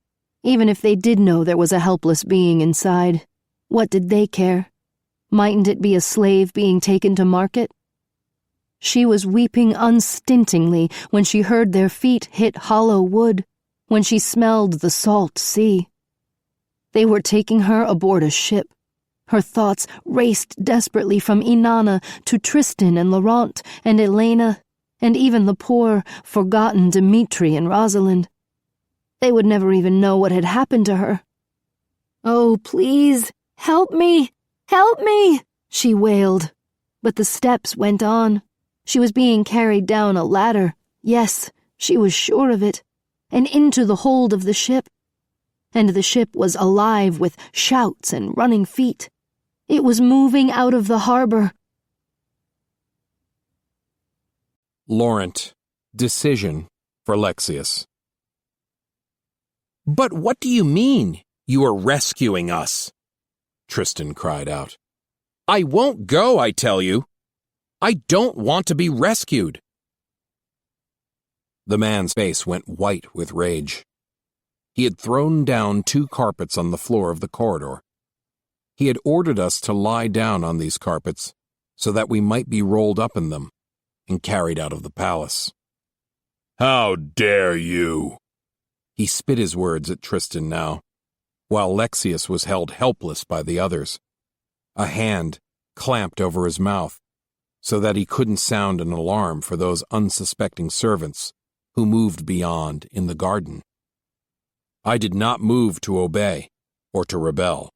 even if they did know there was a helpless being inside, what did they care? Mightn't it be a slave being taken to market? She was weeping unstintingly when she heard their feet hit hollow wood, when she smelled the salt sea. They were taking her aboard a ship. Her thoughts raced desperately from Inanna to Tristan and Laurent and Elena, and even the poor, forgotten Dimitri and Rosalind. They would never even know what had happened to her. "Oh, please, help me! Help me!" she wailed. But the steps went on. She was being carried down a ladder. Yes, she was sure of it. And into the hold of the ship. And the ship was alive with shouts and running feet. It was moving out of the harbor. Laurent, decision for Lexius. "But what do you mean, you are rescuing us?" Tristan cried out. "I won't go, I tell you. I don't want to be rescued." The man's face went white with rage. He had thrown down 2 carpets on the floor of the corridor. He had ordered us to lie down on these carpets so that we might be rolled up in them and carried out of the palace. "How dare you!" He spit his words at Tristan now, while Lexius was held helpless by the others. A hand clamped over his mouth so that he couldn't sound an alarm for those unsuspecting servants who moved beyond in the garden. I did not move to obey or to rebel.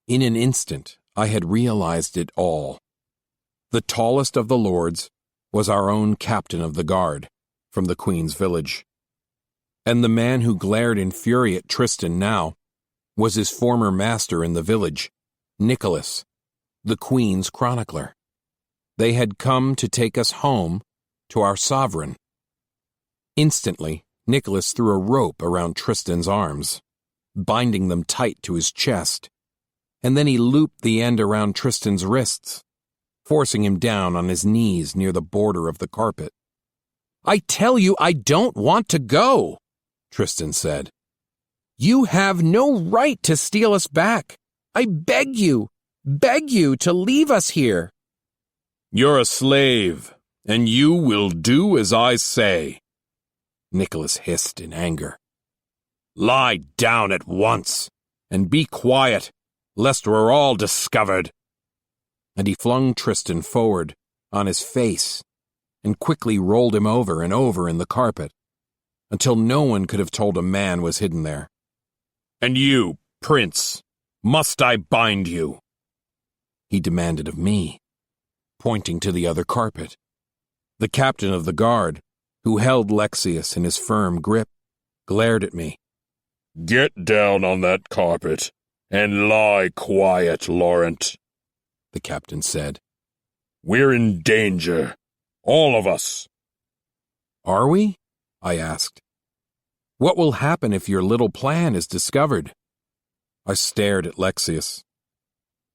In an instant, I had realized it all. The tallest of the lords was our own captain of the guard from the Queen's village. And the man who glared in fury at Tristan now was his former master in the village, Nicholas, the Queen's chronicler. They had come to take us home to our sovereign. Instantly, Nicholas threw a rope around Tristan's arms, binding them tight to his chest, and then he looped the end around Tristan's wrists, forcing him down on his knees near the border of the carpet. "I tell you I don't want to go," Tristan said. "You have no right to steal us back. I beg you to leave us here." "You're a slave, and you will do as I say," Nicholas hissed in anger. "Lie down at once, and be quiet, lest we're all discovered." And he flung Tristan forward on his face and quickly rolled him over and over in the carpet until no one could have told a man was hidden there. "And you, Prince, must I bind you?" He demanded of me. pointing to the other carpet. The captain of the guard, who held Lexius in his firm grip, glared at me. Get down on that carpet and lie quiet, Laurent, the captain said. We're in danger, all of us. Are we? I asked. What will happen if your little plan is discovered? I stared at Lexius.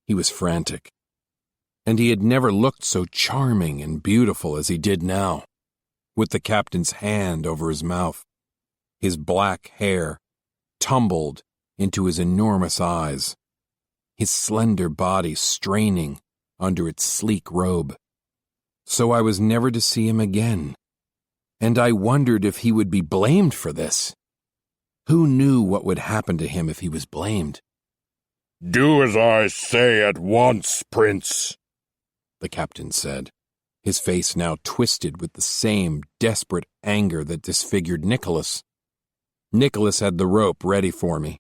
He was frantic, and he had never looked so charming and beautiful as he did now, with the captain's hand over his mouth, his black hair tumbled into his enormous eyes, his slender body straining under its sleek robe. So I was never to see him again, and I wondered if he would be blamed for this. Who knew what would happen to him if he was blamed? Do as I say at once, Prince, the captain said, his face now twisted with the same desperate anger that disfigured Nicholas. Nicholas had the rope ready for me,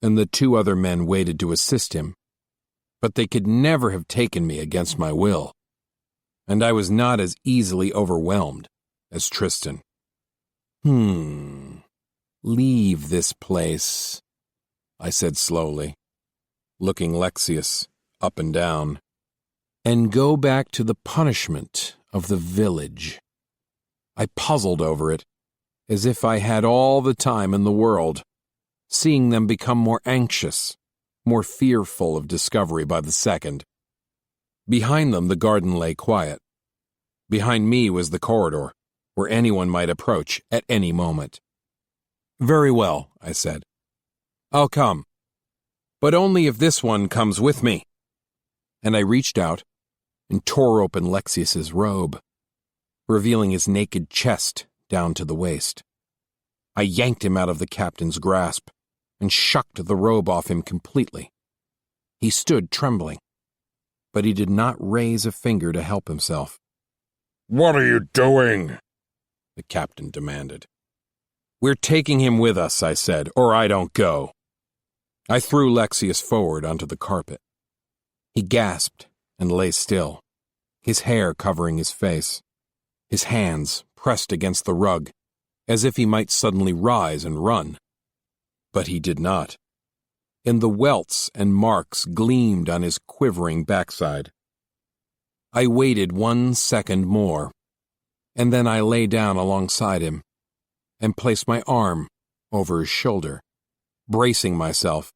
and the two other men waited to assist him, but they could never have taken me against my will, and I was not as easily overwhelmed as Tristan. Leave this place, I said slowly, looking Lexius up and down, and go back to the punishment of the village. I puzzled over it, as if I had all the time in the world, seeing them become more anxious, more fearful of discovery by the second. Behind them the garden lay quiet. Behind me was the corridor, where anyone might approach at any moment. Very well, I said. I'll come, but only if this one comes with me. And I reached out and tore open Lexius's robe, revealing his naked chest down to the waist. I yanked him out of the captain's grasp and shucked the robe off him completely. He stood trembling, but he did not raise a finger to help himself. What are you doing? The captain demanded. We're taking him with us, I said, or I don't go. I threw Lexius forward onto the carpet. He gasped and lay still, his hair covering his face, his hands pressed against the rug, as if he might suddenly rise and run. But he did not, and the welts and marks gleamed on his quivering backside. I waited 1 second more, and then I lay down alongside him and placed my arm over his shoulder, bracing myself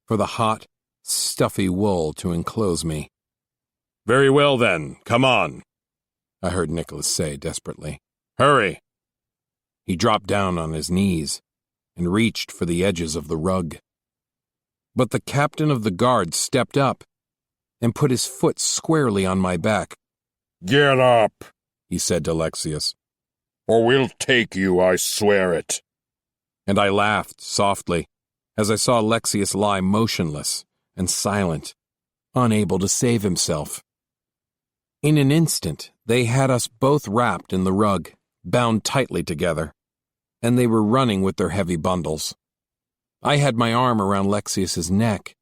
for the hot, stuffy wool to enclose me. Very well then, come on, I heard Nicholas say desperately. Hurry. He dropped down on his knees and reached for the edges of the rug. But the captain of the guard stepped up and put his foot squarely on my back. Get up, he said to Lexius, or we'll take you, I swear it. And I laughed softly as I saw Lexius lie motionless and silent, unable to save himself. In an instant, they had us both wrapped in the rug, bound tightly together, and they were running with their heavy bundles. I had my arm around Lexius's neck,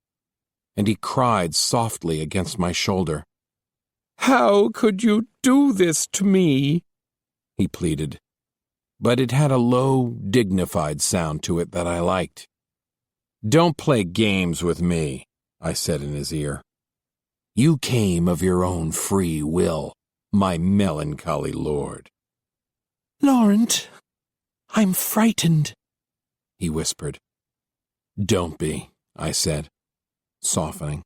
and he cried softly against my shoulder. "How could you do this to me?" he pleaded, but it had a low, dignified sound to it that I liked. "Don't play games with me," I said in his ear. "You came of your own free will, my melancholy lord." "Laurent, I'm frightened," he whispered. "Don't be," I said, softening,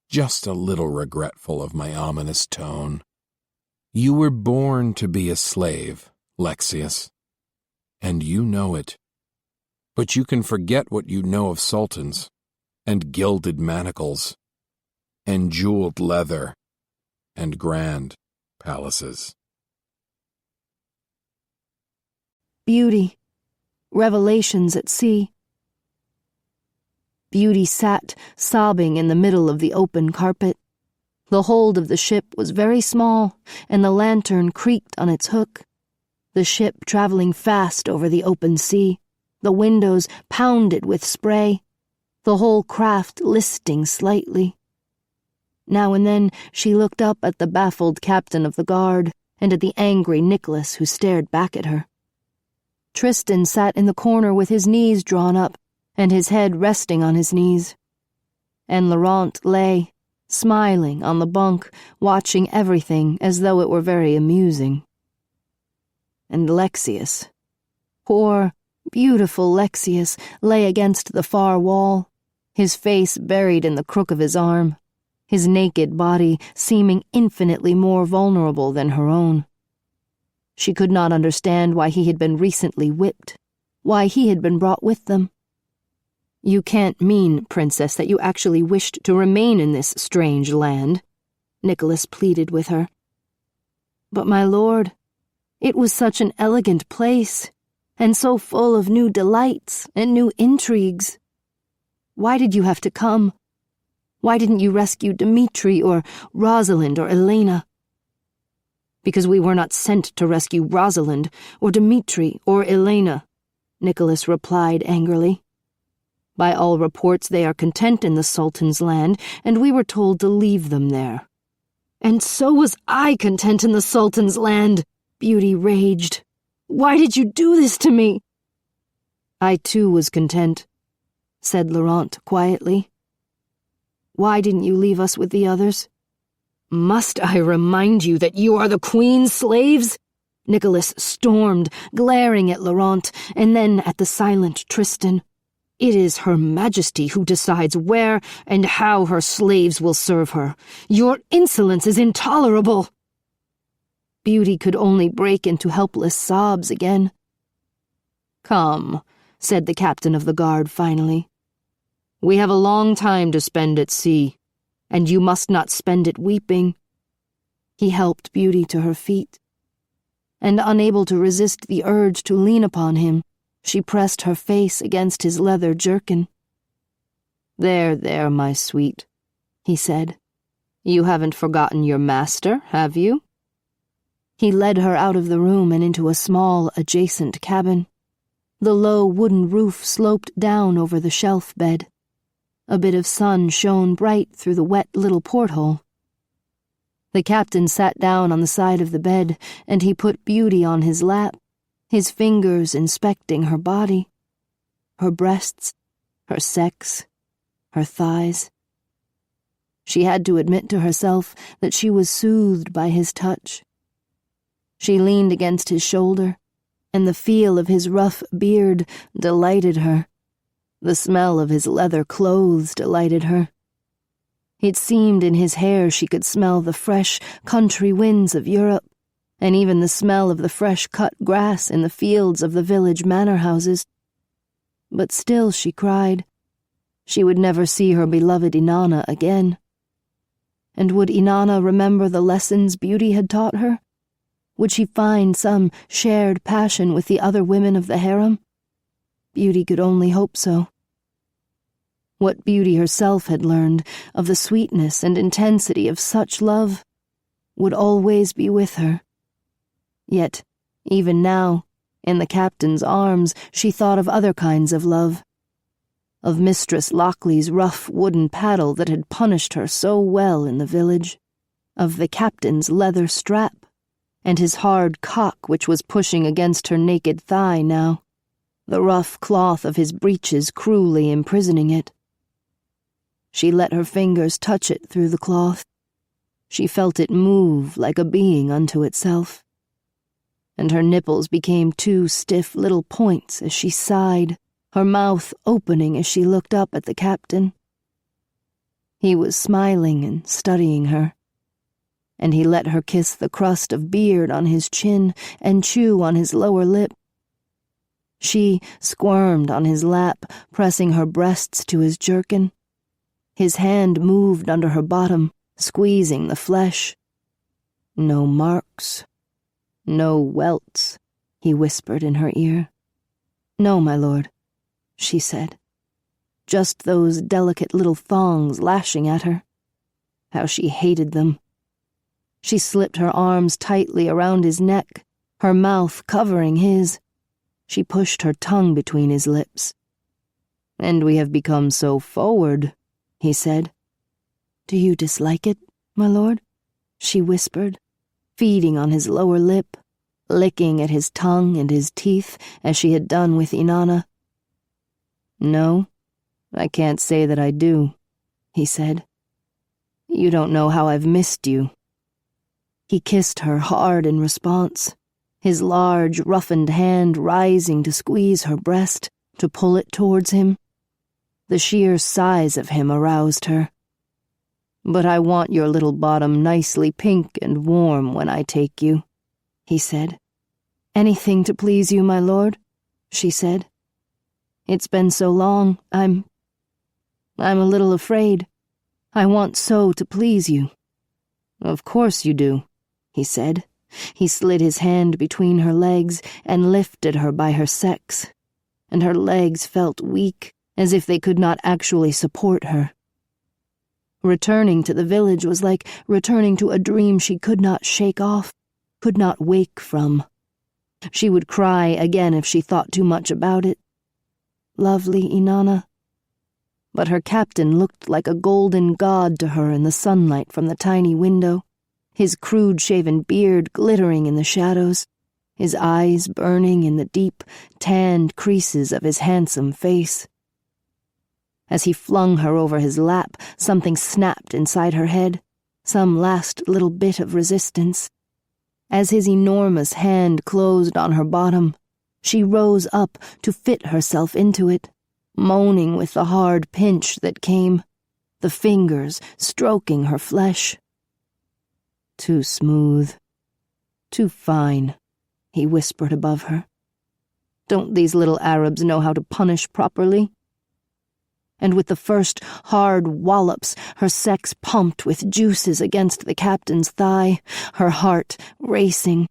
just a little regretful of my ominous tone. "You were born to be a slave, Lexius, and you know it. But you can forget what you know of sultans, and gilded manacles, and jeweled leather, and grand palaces." Beauty. Revelations at sea. Beauty sat, sobbing in the middle of the open carpet. The hold of the ship was very small, and the lantern creaked on its hook. The ship traveling fast over the open sea, the windows pounded with spray, the whole craft listing slightly. Now and then she looked up at the baffled captain of the guard and at the angry Nicholas who stared back at her. Tristan sat in the corner with his knees drawn up and his head resting on his knees. And Laurent lay, smiling on the bunk, watching everything as though it were very amusing. And Lexius, poor, beautiful Lexius, lay against the far wall, his face buried in the crook of his arm, his naked body seeming infinitely more vulnerable than her own. She could not understand why he had been recently whipped, why he had been brought with them. "You can't mean, Princess, that you actually wished to remain in this strange land," Nicholas pleaded with her. "But, my lord, it was such an elegant place, and so full of new delights and new intrigues. Why did you have to come? Why didn't you rescue Dmitri or Rosalind or Elena?" "Because we were not sent to rescue Rosalind or Dmitri or Elena," Nicholas replied angrily. "By all reports they are content in the Sultan's land, and we were told to leave them there." "And so was I content in the Sultan's land," Beauty raged. "Why did you do this to me?" "I too was content," said Laurent quietly. "Why didn't you leave us with the others?" "Must I remind you that you are the Queen's slaves?" Nicholas stormed, glaring at Laurent and then at the silent Tristan. "It is Her Majesty who decides where and how her slaves will serve her. Your insolence is intolerable." Beauty could only break into helpless sobs again. "Come," said the captain of the guard finally. "We have a long time to spend at sea, and you must not spend it weeping." He helped Beauty to her feet, and unable to resist the urge to lean upon him, she pressed her face against his leather jerkin. There, my sweet," he said. "You haven't forgotten your master, have you?" He led her out of the room and into a small, adjacent cabin. The low wooden roof sloped down over the shelf bed. A bit of sun shone bright through the wet little porthole. The captain sat down on the side of the bed, and he put Beauty on his lap, his fingers inspecting her body, her breasts, her sex, her thighs. She had to admit to herself that she was soothed by his touch. She leaned against his shoulder, and the feel of his rough beard delighted her. The smell of his leather clothes delighted her. It seemed in his hair she could smell the fresh country winds of Europe, and even the smell of the fresh cut grass in the fields of the village manor houses. But still she cried. She would never see her beloved Inanna again. And would Inanna remember the lessons Beauty had taught her? Would she find some shared passion with the other women of the harem? Beauty could only hope so. What Beauty herself had learned of the sweetness and intensity of such love would always be with her. Yet, even now, in the captain's arms, she thought of other kinds of love. Of Mistress Lockley's rough wooden paddle that had punished her so well in the village. Of the captain's leather strap, and his hard cock which was pushing against her naked thigh now, the rough cloth of his breeches cruelly imprisoning it. She let her fingers touch it through the cloth. She felt it move like a being unto itself. And her nipples became two stiff little points as she sighed, her mouth opening as she looked up at the captain. He was smiling and studying her, and he let her kiss the crust of beard on his chin and chew on his lower lip. She squirmed on his lap, pressing her breasts to his jerkin. His hand moved under her bottom, squeezing the flesh. "No marks, no welts," he whispered in her ear. "No, my lord," she said. Just those delicate little thongs lashing at her. How she hated them. She slipped her arms tightly around his neck, her mouth covering his. She pushed her tongue between his lips. "And we have become so forward," he said. "Do you dislike it, my lord?" she whispered, feeding on his lower lip, licking at his tongue and his teeth as she had done with Inanna. "No, I can't say that I do," he said. "You don't know how I've missed you." He kissed her hard in response, his large, roughened hand rising to squeeze her breast, to pull it towards him. The sheer size of him aroused her. "But I want your little bottom nicely pink and warm when I take you," he said. "Anything to please you, my lord," she said. "It's been so long, I'm a little afraid. I want so to please you." "Of course you do," he said. He slid his hand between her legs and lifted her by her sex, and her legs felt weak, as if they could not actually support her. Returning to the village was like returning to a dream she could not shake off, could not wake from. She would cry again if she thought too much about it. Lovely Inanna. But her captain looked like a golden god to her in the sunlight from the tiny window, his crude-shaven beard glittering in the shadows, his eyes burning in the deep, tanned creases of his handsome face. As he flung her over his lap, something snapped inside her head, some last little bit of resistance. As his enormous hand closed on her bottom, she rose up to fit herself into it, moaning with the hard pinch that came, the fingers stroking her flesh. "Too smooth, too fine," he whispered above her. "Don't these little Arabs know how to punish properly?" And with the first hard wallops, her sex pumped with juices against the captain's thigh, her heart racing.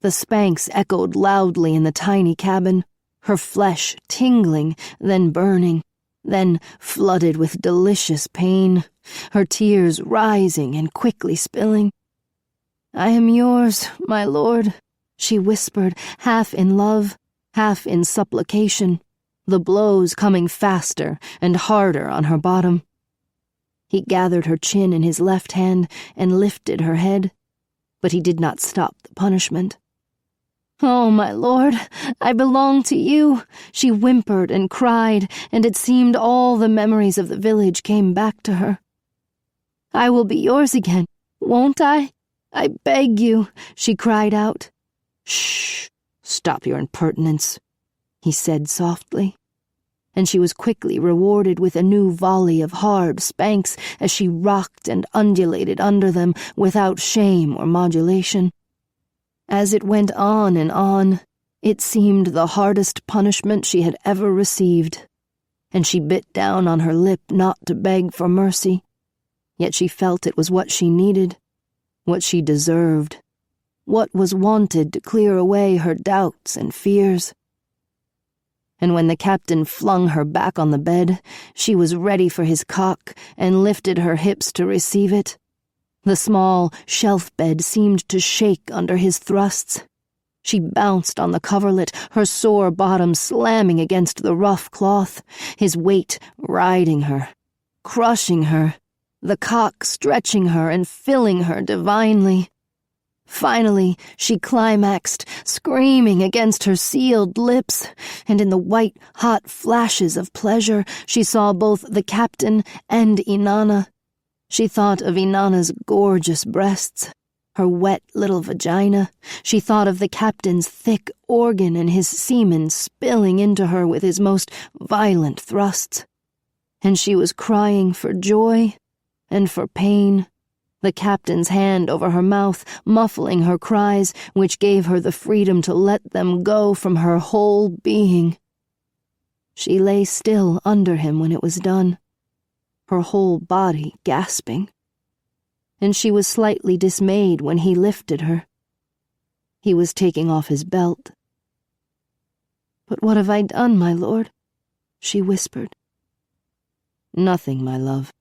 The spanks echoed loudly in the tiny cabin, her flesh tingling, then burning, then flooded with delicious pain, her tears rising and quickly spilling. "I am yours, my lord," she whispered, half in love, half in supplication, the blows coming faster and harder on her bottom. He gathered her chin in his left hand and lifted her head, but he did not stop the punishment. "Oh, my lord, I belong to you," she whimpered and cried, and it seemed all the memories of the village came back to her. "I will be yours again, won't I? I beg you," she cried out. "Shh, stop your impertinence," he said softly, and she was quickly rewarded with a new volley of hard spanks as she rocked and undulated under them without shame or modulation. As it went on and on, it seemed the hardest punishment she had ever received, and she bit down on her lip not to beg for mercy, yet she felt it was what she needed, what she deserved, what was wanted to clear away her doubts and fears. And when the captain flung her back on the bed, she was ready for his cock and lifted her hips to receive it. The small shelf bed seemed to shake under his thrusts. She bounced on the coverlet, her sore bottom slamming against the rough cloth, his weight riding her, crushing her, the cock stretching her and filling her divinely. Finally, she climaxed, screaming against her sealed lips, and in the white, hot flashes of pleasure, she saw both the captain and Inanna. She thought of Inanna's gorgeous breasts, her wet little vagina. She thought of the captain's thick organ and his semen spilling into her with his most violent thrusts. And she was crying for joy and for pain, the captain's hand over her mouth, muffling her cries, which gave her the freedom to let them go from her whole being. She lay still under him when it was done, her whole body gasping, and she was slightly dismayed when he lifted her. He was taking off his belt. "But what have I done, my lord?" she whispered. "Nothing, my love.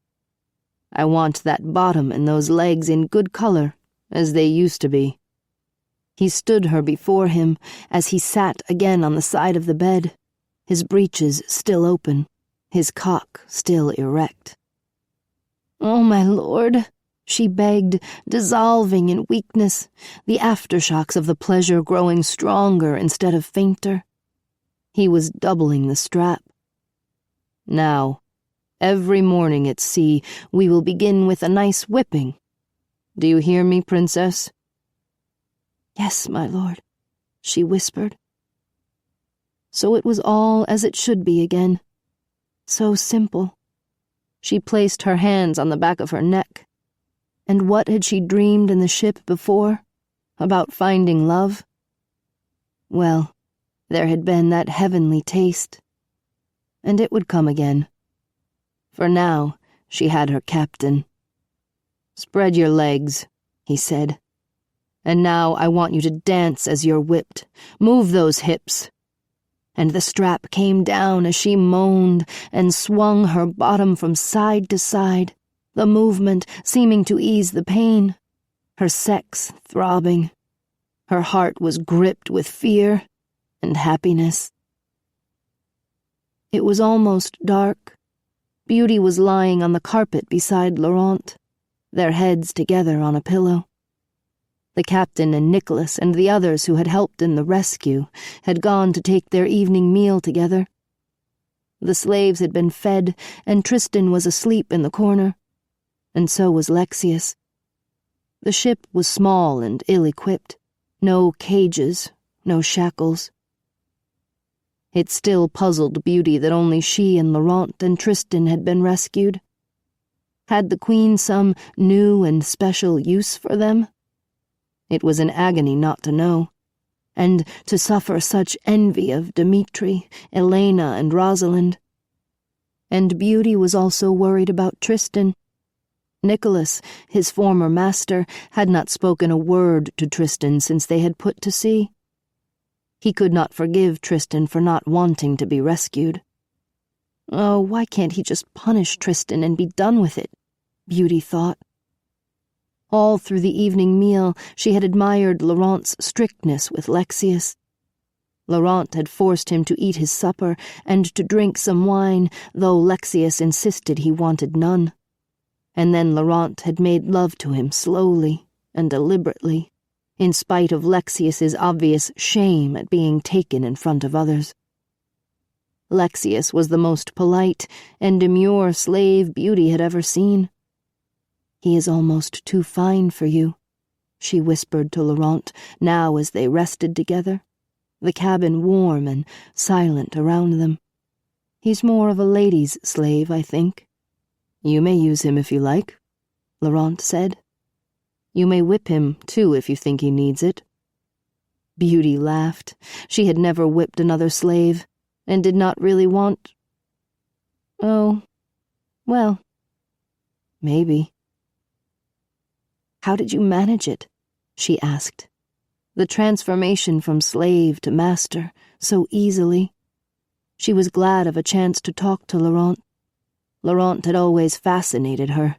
I want that bottom and those legs in good color, as they used to be." He stood her before him as he sat again on the side of the bed, his breeches still open, his cock still erect. "Oh, my lord," she begged, dissolving in weakness, the aftershocks of the pleasure growing stronger instead of fainter. He was doubling the strap. "Now, every morning at sea, we will begin with a nice whipping. Do you hear me, princess?" "Yes, my lord," she whispered. So it was all as it should be again. So simple. She placed her hands on the back of her neck. And what had she dreamed in the ship before? About finding love? Well, there had been that heavenly taste. And it would come again. For now, she had her captain. "Spread your legs," he said. "And now I want you to dance as you're whipped. Move those hips." And the strap came down as she moaned and swung her bottom from side to side, the movement seeming to ease the pain, her sex throbbing. Her heart was gripped with fear and happiness. It was almost dark. Beauty was lying on the carpet beside Laurent, their heads together on a pillow. The captain and Nicholas and the others who had helped in the rescue had gone to take their evening meal together. The slaves had been fed, and Tristan was asleep in the corner, and so was Lexius. The ship was small and ill-equipped. No cages, no shackles. It still puzzled Beauty that only she and Laurent and Tristan had been rescued. Had the Queen some new and special use for them? It was an agony not to know, and to suffer such envy of Dmitri, Elena, and Rosalind. And Beauty was also worried about Tristan. Nicholas, his former master, had not spoken a word to Tristan since they had put to sea. He could not forgive Tristan for not wanting to be rescued. Oh, why can't he just punish Tristan and be done with it? Beauty thought. All through the evening meal, she had admired Laurent's strictness with Lexius. Laurent had forced him to eat his supper and to drink some wine, though Lexius insisted he wanted none. And then Laurent had made love to him slowly and deliberately, in spite of Lexius's obvious shame at being taken in front of others. Lexius was the most polite and demure slave Beauty had ever seen. "He is almost too fine for you," she whispered to Laurent, now as they rested together, the cabin warm and silent around them. "He's more of a lady's slave, I think." "You may use him if you like," Laurent said. "You may whip him, too, if you think he needs it." Beauty laughed. She had never whipped another slave, and did not really want... Oh, well, maybe. "How did you manage it?" she asked. The transformation from slave to master, so easily. She was glad of a chance to talk to Laurent. Laurent had always fascinated her.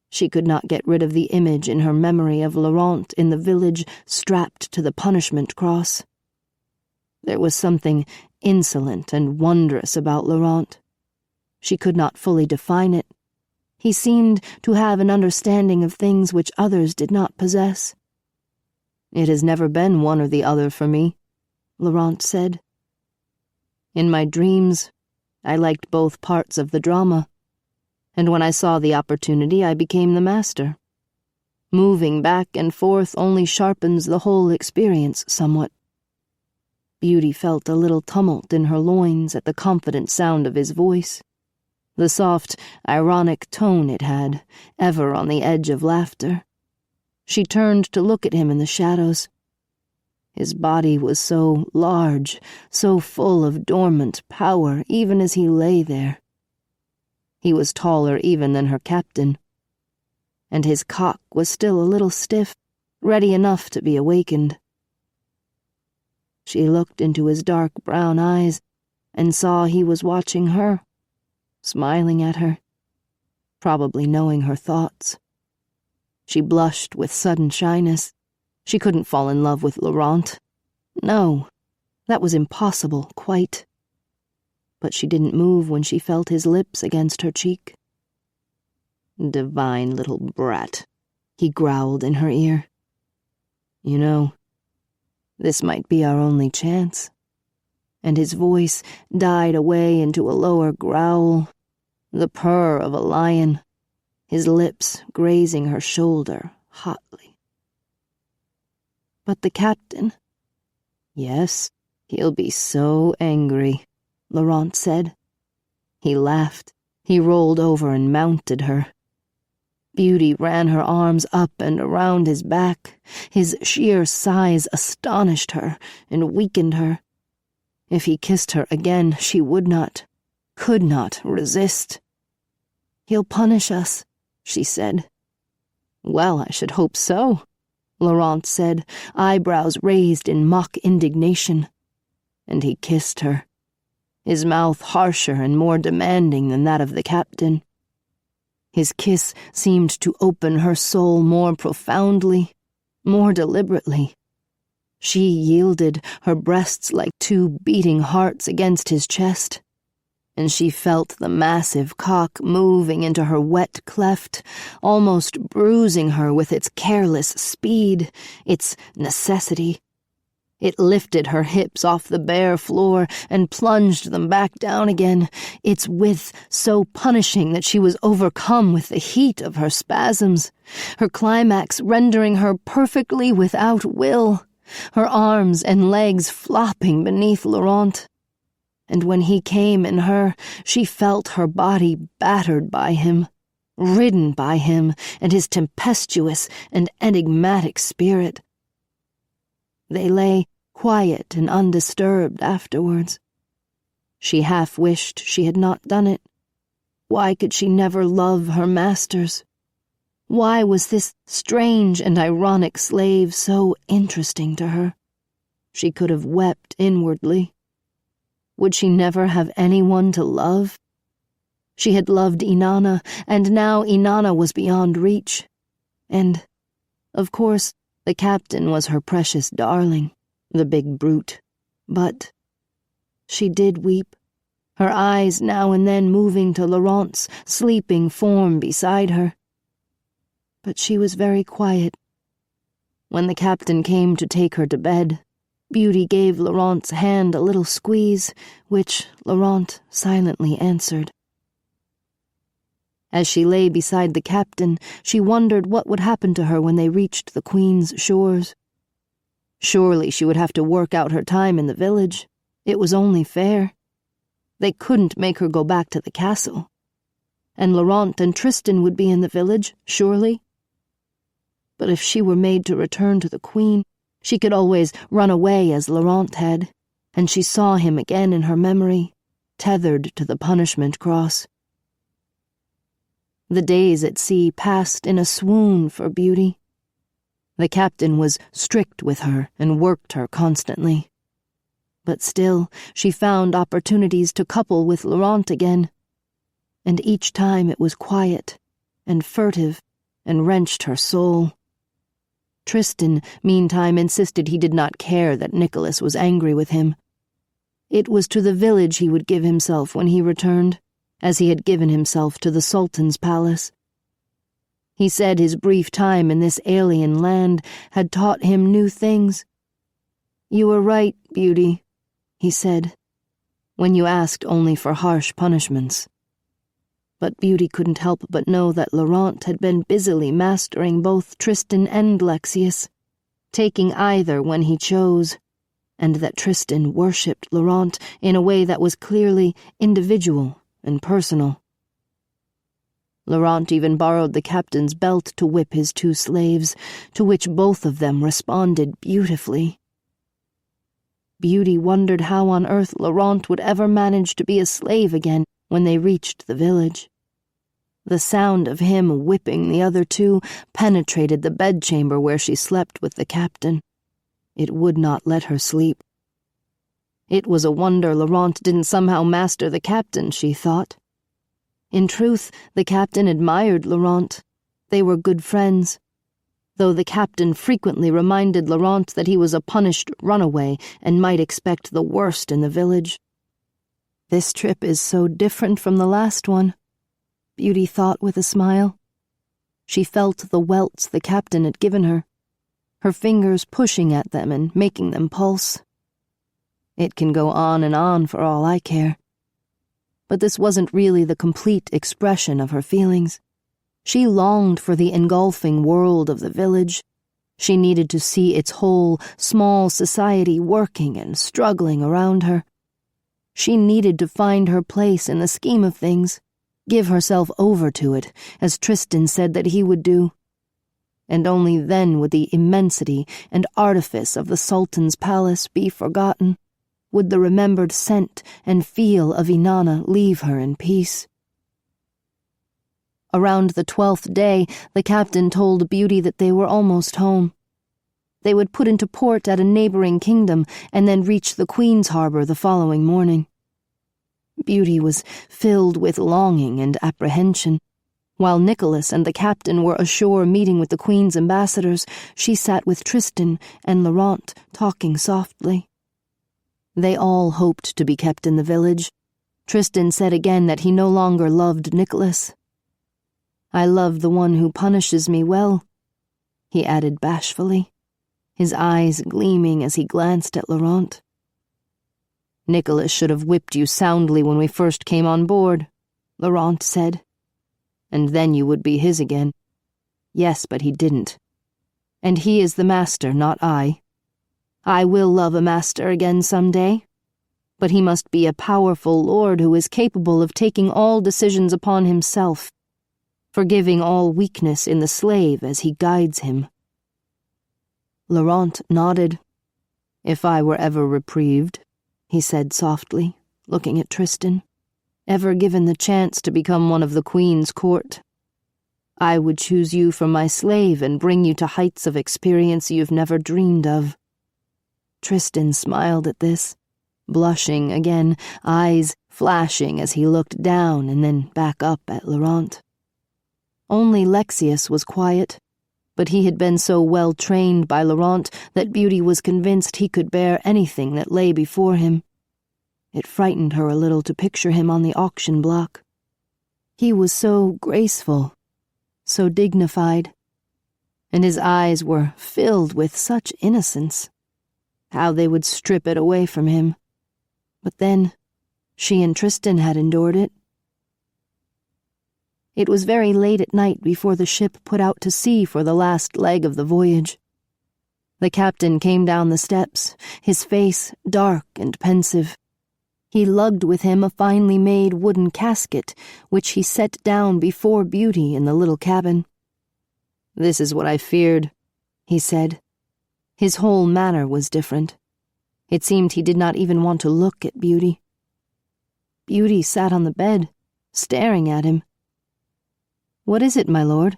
She could not get rid of the image in her memory of Laurent in the village strapped to the punishment cross. There was something insolent and wondrous about Laurent. She could not fully define it. He seemed to have an understanding of things which others did not possess. "It has never been one or the other for me," Laurent said. "In my dreams, I liked both parts of the drama, and when I saw the opportunity, I became the master. Moving back and forth only sharpens the whole experience somewhat." Beauty felt a little tumult in her loins at the confident sound of his voice. The soft, ironic tone it had, ever on the edge of laughter. She turned to look at him in the shadows. His body was so large, so full of dormant power, even as he lay there. He was taller even than her captain, and his cock was still a little stiff, ready enough to be awakened. She looked into his dark brown eyes and saw he was watching her, smiling at her, probably knowing her thoughts. She blushed with sudden shyness. She couldn't fall in love with Laurent. No, that was impossible, quite. But she didn't move when she felt his lips against her cheek. Divine little brat, he growled in her ear. You know, this might be our only chance. And his voice died away into a lower growl, the purr of a lion, his lips grazing her shoulder hotly. But the captain... Yes, he'll be so angry, Laurent said. He laughed. He rolled over and mounted her. Beauty ran her arms up and around his back. His sheer size astonished her and weakened her. If he kissed her again, she would not, could not resist. He'll punish us, she said. Well, I should hope so, Laurent said, eyebrows raised in mock indignation. And he kissed her, his mouth harsher and more demanding than that of the captain. His kiss seemed to open her soul more profoundly, more deliberately. She yielded, her breasts like two beating hearts against his chest, and she felt the massive cock moving into her wet cleft, almost bruising her with its careless speed, its necessity. It lifted her hips off the bare floor and plunged them back down again, its width so punishing that she was overcome with the heat of her spasms, her climax rendering her perfectly without will, her arms and legs flopping beneath Laurent. And when he came in her, she felt her body battered by him, ridden by him and his tempestuous and enigmatic spirit. They lay quiet and undisturbed afterwards. She half wished she had not done it. Why could she never love her masters? Why was this strange and ironic slave so interesting to her? She could have wept inwardly. Would she never have anyone to love? She had loved Inanna, and now Inanna was beyond reach. And, of course, the captain was her precious darling, the big brute. But she did weep, her eyes now and then moving to Laurent's sleeping form beside her. But she was very quiet. When the captain came to take her to bed, Beauty gave Laurent's hand a little squeeze, which Laurent silently answered. As she lay beside the captain, she wondered what would happen to her when they reached the Queen's shores. Surely she would have to work out her time in the village. It was only fair. They couldn't make her go back to the castle. And Laurent and Tristan would be in the village, surely. But if she were made to return to the Queen, she could always run away as Laurent had, and she saw him again in her memory, tethered to the punishment cross. The days at sea passed in a swoon for Beauty. The captain was strict with her and worked her constantly. But still, she found opportunities to couple with Laurent again, and each time it was quiet and furtive and wrenched her soul. Tristan, meantime, insisted he did not care that Nicholas was angry with him. It was to the village he would give himself when he returned, as he had given himself to the Sultan's palace. He said his brief time in this alien land had taught him new things. "You were right, Beauty," he said, "when you asked only for harsh punishments." But Beauty couldn't help but know that Laurent had been busily mastering both Tristan and Lexius, taking either when he chose, and that Tristan worshipped Laurent in a way that was clearly individual and personal. Laurent even borrowed the captain's belt to whip his two slaves, to which both of them responded beautifully. Beauty wondered how on earth Laurent would ever manage to be a slave again when they reached the village. The sound of him whipping the other two penetrated the bedchamber where she slept with the captain. It would not let her sleep. It was a wonder Laurent didn't somehow master the captain, she thought. In truth, the captain admired Laurent. They were good friends, though the captain frequently reminded Laurent that he was a punished runaway and might expect the worst in the village. This trip is so different from the last one, Beauty thought with a smile. She felt the welts the captain had given her, her fingers pushing at them and making them pulse. It can go on and on for all I care. But this wasn't really the complete expression of her feelings. She longed for the engulfing world of the village. She needed to see its whole, small society working and struggling around her. She needed to find her place in the scheme of things, give herself over to it, as Tristan said that he would do. And only then would the immensity and artifice of the Sultan's palace be forgotten, would the remembered scent and feel of Inanna leave her in peace. Around the 12th day, the captain told Beauty that they were almost home. They would put into port at a neighboring kingdom and then reach the Queen's harbor the following morning. Beauty was filled with longing and apprehension. While Nicholas and the captain were ashore meeting with the Queen's ambassadors, she sat with Tristan and Laurent talking softly. They all hoped to be kept in the village. Tristan said again that he no longer loved Nicholas. "I love the one who punishes me well," he added bashfully, his eyes gleaming as he glanced at Laurent. "Nicholas should have whipped you soundly when we first came on board," Laurent said. "And then you would be his again." "Yes, but he didn't. And he is the master, not I. I will love a master again some day, but he must be a powerful lord who is capable of taking all decisions upon himself, forgiving all weakness in the slave as he guides him." Laurent nodded. "If I were ever reprieved," he said softly, looking at Tristan, "ever given the chance to become one of the Queen's court, I would choose you for my slave and bring you to heights of experience you've never dreamed of." Tristan smiled at this, blushing again, eyes flashing as he looked down and then back up at Laurent. Only Lexius was quiet, but he had been so well trained by Laurent that Beauty was convinced he could bear anything that lay before him. It frightened her a little to picture him on the auction block. He was so graceful, so dignified, and his eyes were filled with such innocence. How they would strip it away from him. But then, she and Tristan had endured it. It was very late at night before the ship put out to sea for the last leg of the voyage. The captain came down the steps, his face dark and pensive. He lugged with him a finely made wooden casket, which he set down before Beauty in the little cabin. "This is what I feared," he said. His whole manner was different. It seemed he did not even want to look at Beauty. Beauty sat on the bed, staring at him. "What is it, my lord?"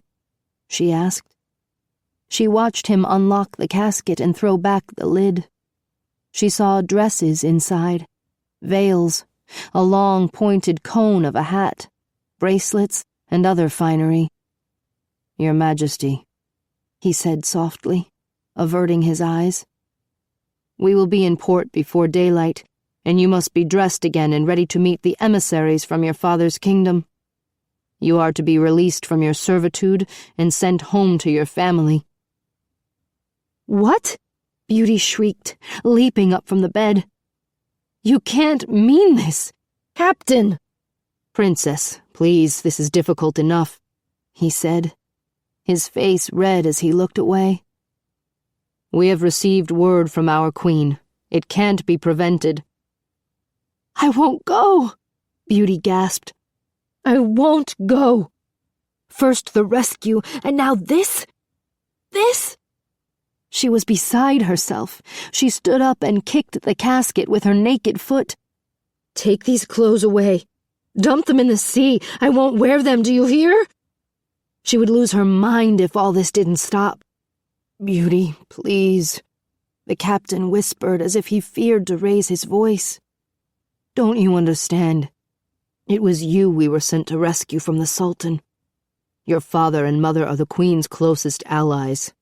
she asked. She watched him unlock the casket and throw back the lid. She saw dresses inside, veils, a long pointed cone of a hat, bracelets, and other finery. "Your Majesty," he said softly, averting his eyes. "We will be in port before daylight, and you must be dressed again and ready to meet the emissaries from your father's kingdom. You are to be released from your servitude and sent home to your family." "What?" Beauty shrieked, leaping up from the bed. "You can't mean this! Captain!" "Princess, please, this is difficult enough," he said, his face red as he looked away. "We have received word from our queen. It can't be prevented." "I won't go," Beauty gasped. "I won't go. First the rescue, and now this? This?" She was beside herself. She stood up and kicked the casket with her naked foot. "Take these clothes away. Dump them in the sea. I won't wear them, do you hear?" She would lose her mind if all this didn't stop. "Beauty, please," the captain whispered as if he feared to raise his voice. "Don't you understand? It was you we were sent to rescue from the Sultan. Your father and mother are the Queen's closest allies.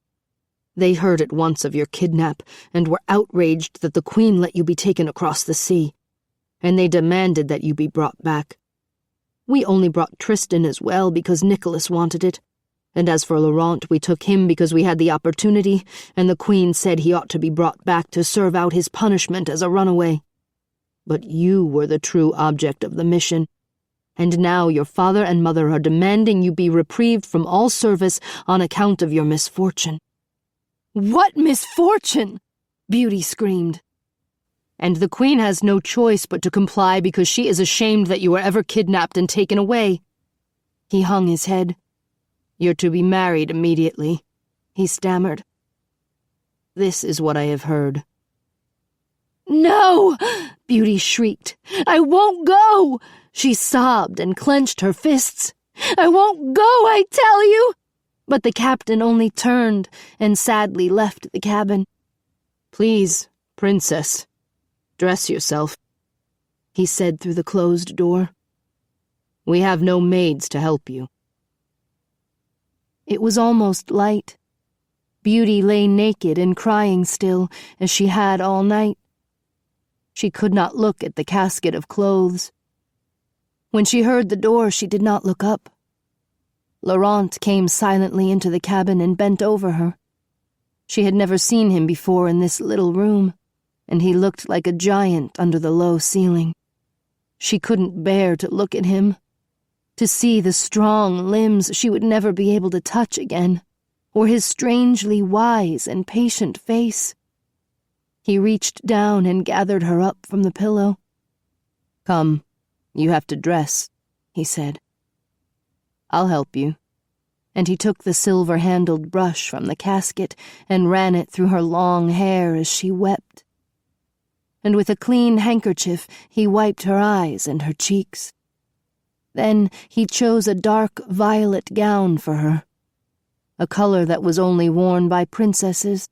They heard at once of your kidnap and were outraged that the Queen let you be taken across the sea, and they demanded that you be brought back. We only brought Tristan as well because Nicholas wanted it. And as for Laurent, we took him because we had the opportunity, and the Queen said he ought to be brought back to serve out his punishment as a runaway. But you were the true object of the mission, and now your father and mother are demanding you be reprieved from all service on account of your misfortune." "What misfortune?" Beauty screamed. "And the Queen has no choice but to comply because she is ashamed that you were ever kidnapped and taken away." He hung his head. "You're to be married immediately," he stammered. "This is what I have heard." "No!" Beauty shrieked. "I won't go!" She sobbed and clenched her fists. "I won't go, I tell you!" But the captain only turned and sadly left the cabin. "Please, princess, dress yourself," he said through the closed door. "We have no maids to help you." It was almost light. Beauty lay naked and crying still, as she had all night. She could not look at the casket of clothes. When she heard the door, she did not look up. Laurent came silently into the cabin and bent over her. She had never seen him before in this little room, and he looked like a giant under the low ceiling. She couldn't bear to look at him, to see the strong limbs she would never be able to touch again, or his strangely wise and patient face. He reached down and gathered her up from the pillow. "Come, you have to dress," he said. "I'll help you." And he took the silver-handled brush from the casket and ran it through her long hair as she wept. And with a clean handkerchief he wiped her eyes and her cheeks. Then he chose a dark violet gown for her, a color that was only worn by princesses.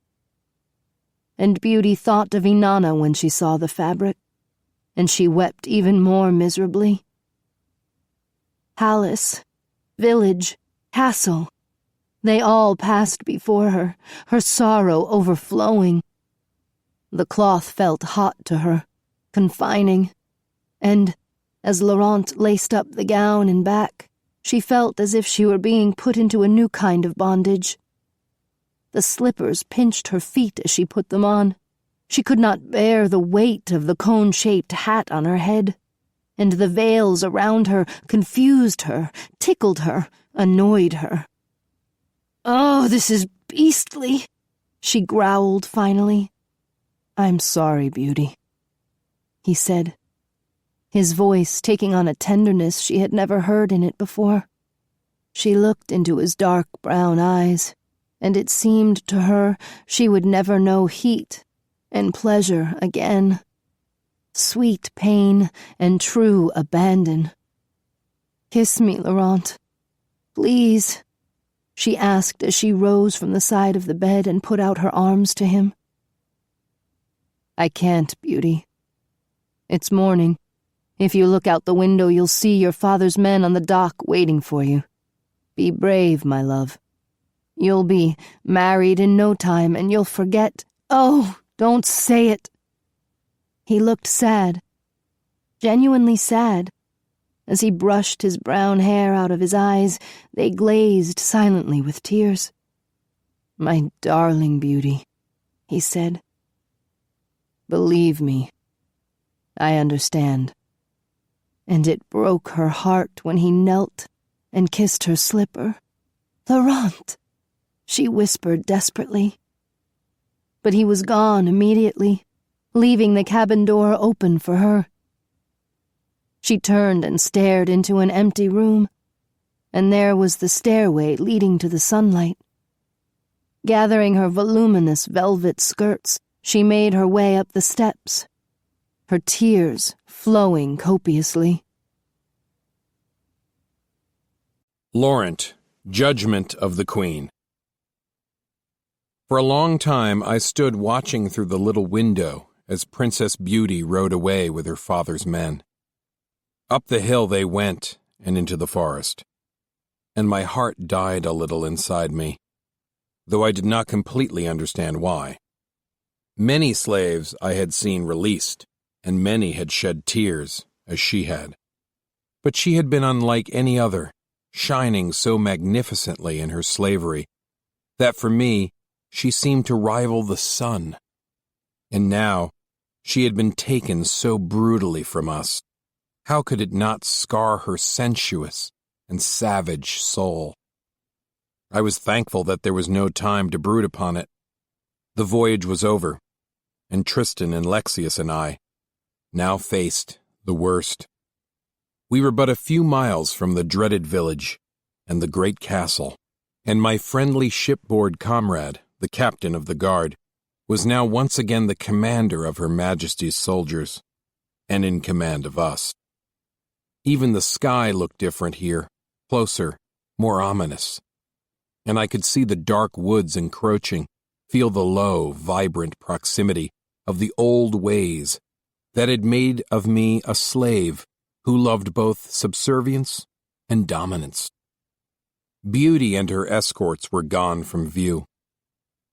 And Beauty thought of Inanna when she saw the fabric, and she wept even more miserably. Palace, village, castle, they all passed before her, her sorrow overflowing. The cloth felt hot to her, confining, and, as Laurent laced up the gown and back, she felt as if she were being put into a new kind of bondage. The slippers pinched her feet as she put them on. She could not bear the weight of the cone-shaped hat on her head, and the veils around her confused her, tickled her, annoyed her. "Oh, this is beastly," she growled finally. "I'm sorry, Beauty," he said, his voice taking on a tenderness she had never heard in it before. She looked into his dark brown eyes, and it seemed to her she would never know heat and pleasure again, sweet pain and true abandon. "Kiss me, Laurent, please," she asked as she rose from the side of the bed and put out her arms to him. "I can't, Beauty. It's morning. If you look out the window, you'll see your father's men on the dock waiting for you. Be brave, my love. You'll be married in no time, and you'll forget—" "Oh, don't say it." He looked sad, genuinely sad. As he brushed his brown hair out of his eyes, they glazed silently with tears. "My darling Beauty," he said. "Believe me, I understand." And it broke her heart when he knelt and kissed her slipper. "Laurent," she whispered desperately. But he was gone immediately, leaving the cabin door open for her. She turned and stared into an empty room, and there was the stairway leading to the sunlight. Gathering her voluminous velvet skirts, she made her way up the steps, her tears flowing copiously. Laurent, Judgment of the Queen. For a long time I stood watching through the little window as Princess Beauty rode away with her father's men. Up the hill they went and into the forest, and my heart died a little inside me, though I did not completely understand why. Many slaves I had seen released, and many had shed tears, as she had. But she had been unlike any other, shining so magnificently in her slavery, that for me, she seemed to rival the sun. And now, she had been taken so brutally from us. How could it not scar her sensuous and savage soul? I was thankful that there was no time to brood upon it. The voyage was over, and Tristan and Lexius and I now faced the worst. We were but a few miles from the dreaded village and the great castle, and my friendly shipboard comrade, the captain of the guard, was now once again the commander of Her Majesty's soldiers, and in command of us. Even the sky looked different here, closer, more ominous, and I could see the dark woods encroaching, feel the low, vibrant proximity of the old ways that had made of me a slave who loved both subservience and dominance. Beauty and her escorts were gone from view.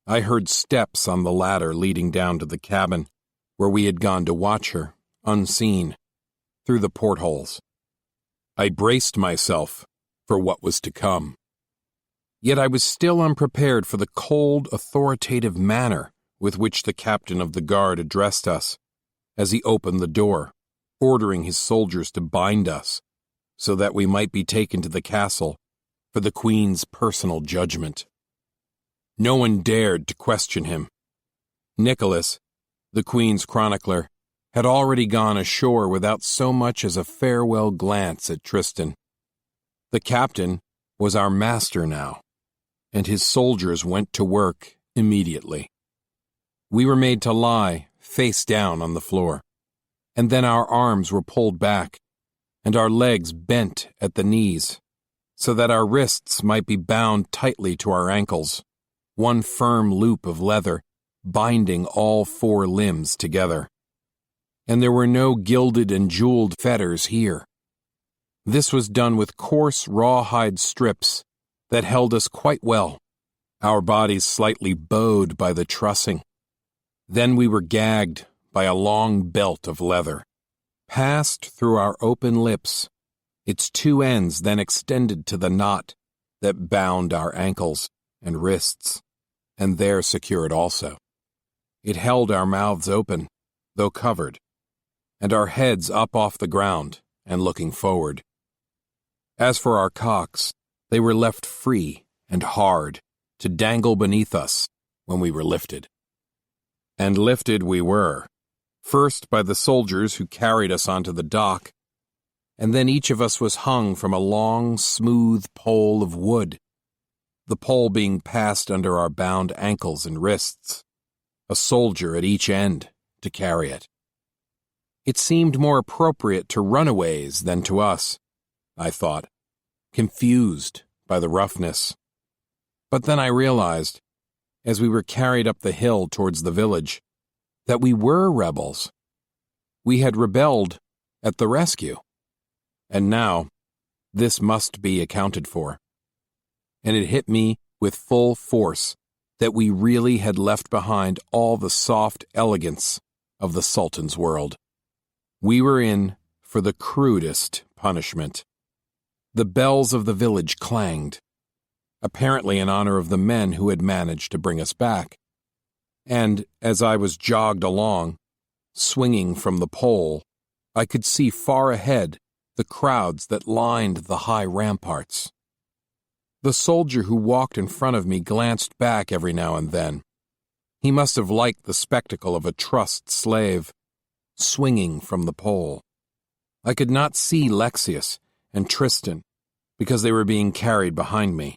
I heard steps on the ladder leading down to the cabin, where we had gone to watch her, unseen, through the portholes. I braced myself for what was to come. Yet I was still unprepared for the cold, authoritative manner with which the captain of the guard addressed us as he opened the door, ordering his soldiers to bind us so that we might be taken to the castle for the Queen's personal judgment. No one dared to question him. Nicholas, the Queen's chronicler, had already gone ashore without so much as a farewell glance at Tristan. The captain was our master now, and his soldiers went to work immediately. We were made to lie face down on the floor, and then our arms were pulled back, and our legs bent at the knees, so that our wrists might be bound tightly to our ankles, one firm loop of leather binding all four limbs together. And there were no gilded and jeweled fetters here. This was done with coarse rawhide strips that held us quite well, our bodies slightly bowed by the trussing. Then we were gagged by a long belt of leather, passed through our open lips, its two ends then extended to the knot that bound our ankles and wrists, and there secured also. It held our mouths open, though covered, and our heads up off the ground and looking forward. As for our cocks, they were left free and hard to dangle beneath us when we were lifted. And lifted we were, first by the soldiers who carried us onto the dock, and then each of us was hung from a long, smooth pole of wood, the pole being passed under our bound ankles and wrists, a soldier at each end to carry it. It seemed more appropriate to runaways than to us, I thought, confused by the roughness. But then I realized, as we were carried up the hill towards the village, that we were rebels. We had rebelled at the rescue. And now, this must be accounted for. And it hit me with full force that we really had left behind all the soft elegance of the Sultan's world. We were in for the crudest punishment. The bells of the village clanged, apparently in honor of the men who had managed to bring us back. And as I was jogged along, swinging from the pole, I could see far ahead the crowds that lined the high ramparts. The soldier who walked in front of me glanced back every now and then. He must have liked the spectacle of a trussed slave, swinging from the pole. I could not see Lexius and Tristan because they were being carried behind me.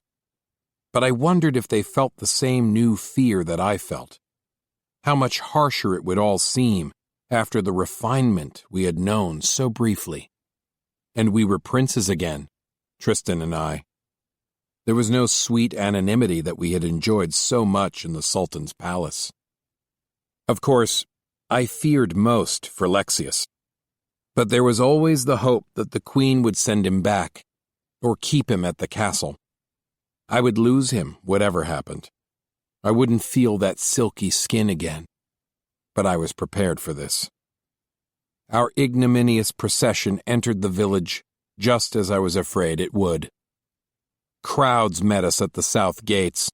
But I wondered if they felt the same new fear that I felt. How much harsher it would all seem after the refinement we had known so briefly. And we were princes again, Tristan and I. There was no sweet anonymity that we had enjoyed so much in the Sultan's palace. Of course, I feared most for Lexius, but there was always the hope that the Queen would send him back, or keep him at the castle. I would lose him, whatever happened. I wouldn't feel that silky skin again, but I was prepared for this. Our ignominious procession entered the village just as I was afraid it would. Crowds met us at the south gates,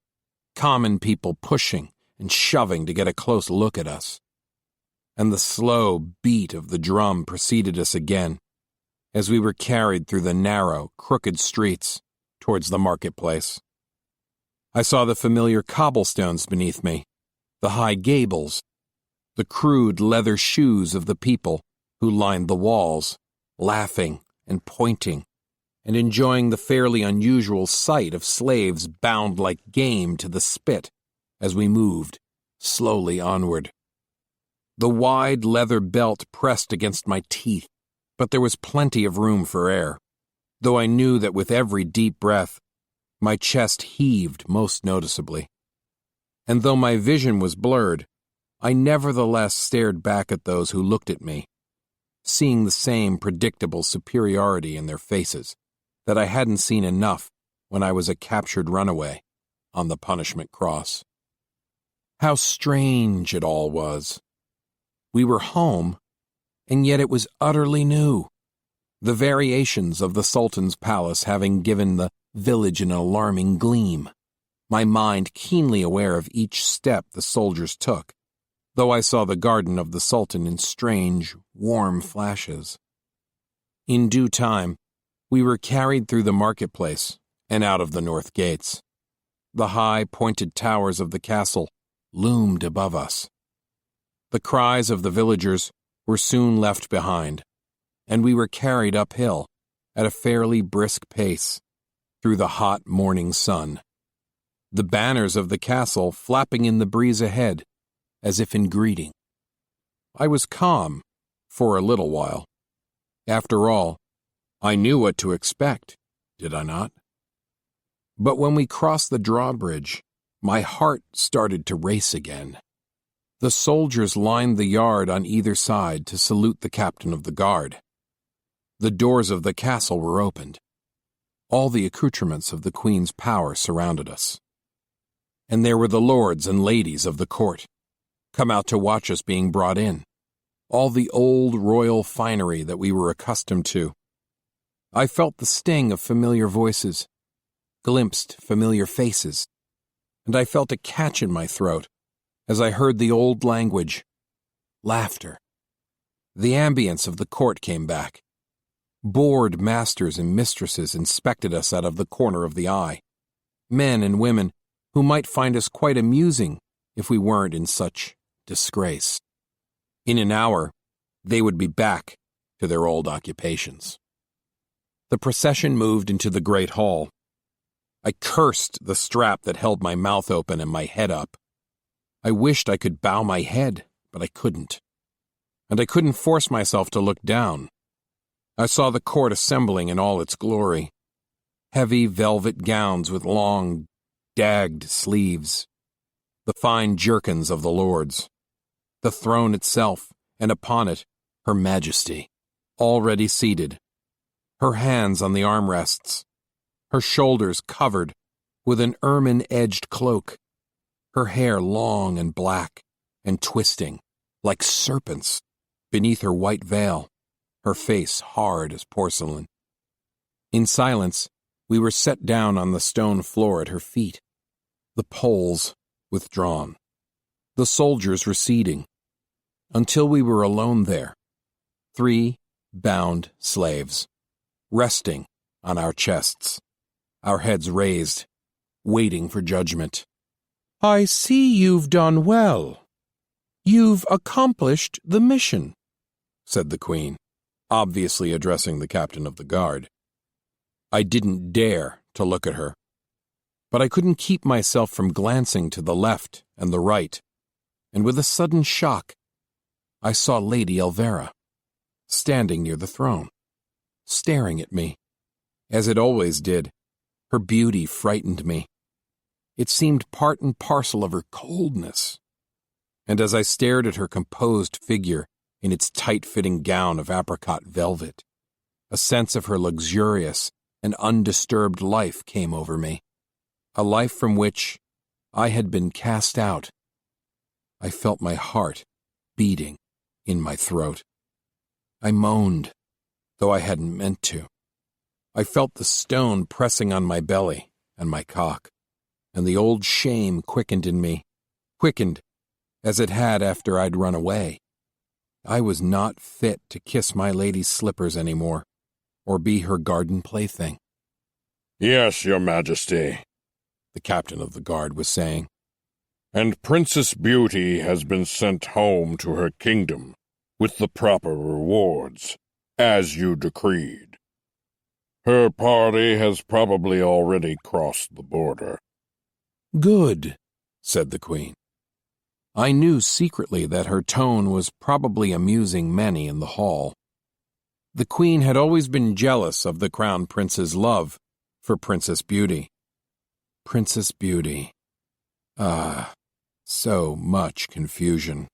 common people pushing and shoving to get a close look at us. And the slow beat of the drum preceded us again, as we were carried through the narrow, crooked streets towards the marketplace. I saw the familiar cobblestones beneath me, the high gables, the crude leather shoes of the people who lined the walls, laughing and pointing, and enjoying the fairly unusual sight of slaves bound like game to the spit as we moved slowly onward. The wide leather belt pressed against my teeth, but there was plenty of room for air, though I knew that with every deep breath, my chest heaved most noticeably. And though my vision was blurred, I nevertheless stared back at those who looked at me, seeing the same predictable superiority in their faces that I hadn't seen enough when I was a captured runaway on the punishment cross. How strange it all was. We were home, and yet it was utterly new, the variations of the Sultan's palace having given the village an alarming gleam, my mind keenly aware of each step the soldiers took, though I saw the garden of the Sultan in strange, warm flashes. In due time, we were carried through the marketplace and out of the north gates. The high, pointed towers of the castle loomed above us. The cries of the villagers were soon left behind, and we were carried uphill at a fairly brisk pace through the hot morning sun, the banners of the castle flapping in the breeze ahead as if in greeting. I was calm for a little while. After all, I knew what to expect, did I not? But when we crossed the drawbridge, my heart started to race again. The soldiers lined the yard on either side to salute the captain of the guard. The doors of the castle were opened. All the accoutrements of the Queen's power surrounded us. And there were the lords and ladies of the court, come out to watch us being brought in, all the old royal finery that we were accustomed to. I felt the sting of familiar voices, glimpsed familiar faces, and I felt a catch in my throat as I heard the old language, laughter. The ambience of the court came back. Bored masters and mistresses inspected us out of the corner of the eye, men and women who might find us quite amusing if we weren't in such disgrace. In an hour, they would be back to their old occupations. The procession moved into the great hall. I cursed the strap that held my mouth open and my head up. I wished I could bow my head, but I couldn't. And I couldn't force myself to look down. I saw the court assembling in all its glory. Heavy velvet gowns with long, dagged sleeves. The fine jerkins of the lords. The throne itself, and upon it, Her Majesty, already seated. Her hands on the armrests. Her shoulders covered with an ermine-edged cloak. Her hair long and black and twisting, like serpents, beneath her white veil, her face hard as porcelain. In silence, we were set down on the stone floor at her feet, the poles withdrawn, the soldiers receding, until we were alone there, 3 bound slaves, resting on our chests, our heads raised, waiting for judgment. I see you've done well. You've accomplished the mission, said the Queen, obviously addressing the captain of the guard. I didn't dare to look at her, but I couldn't keep myself from glancing to the left and the right, and with a sudden shock, I saw Lady Elvira, standing near the throne, staring at me. As it always did, her beauty frightened me. It seemed part and parcel of her coldness. And as I stared at her composed figure in its tight-fitting gown of apricot velvet, a sense of her luxurious and undisturbed life came over me, a life from which I had been cast out. I felt my heart beating in my throat. I moaned, though I hadn't meant to. I felt the stone pressing on my belly and my cock, and the old shame quickened in me, quickened as it had after I'd run away. I was not fit to kiss my lady's slippers any more, or be her garden plaything. "Yes, your majesty," the captain of the guard was saying. "And Princess Beauty has been sent home to her kingdom with the proper rewards, as you decreed. Her party has probably already crossed the border." "Good," said the queen. I knew secretly that her tone was probably amusing many in the hall. The queen had always been jealous of the crown prince's love for Princess Beauty. Princess Beauty. So much confusion.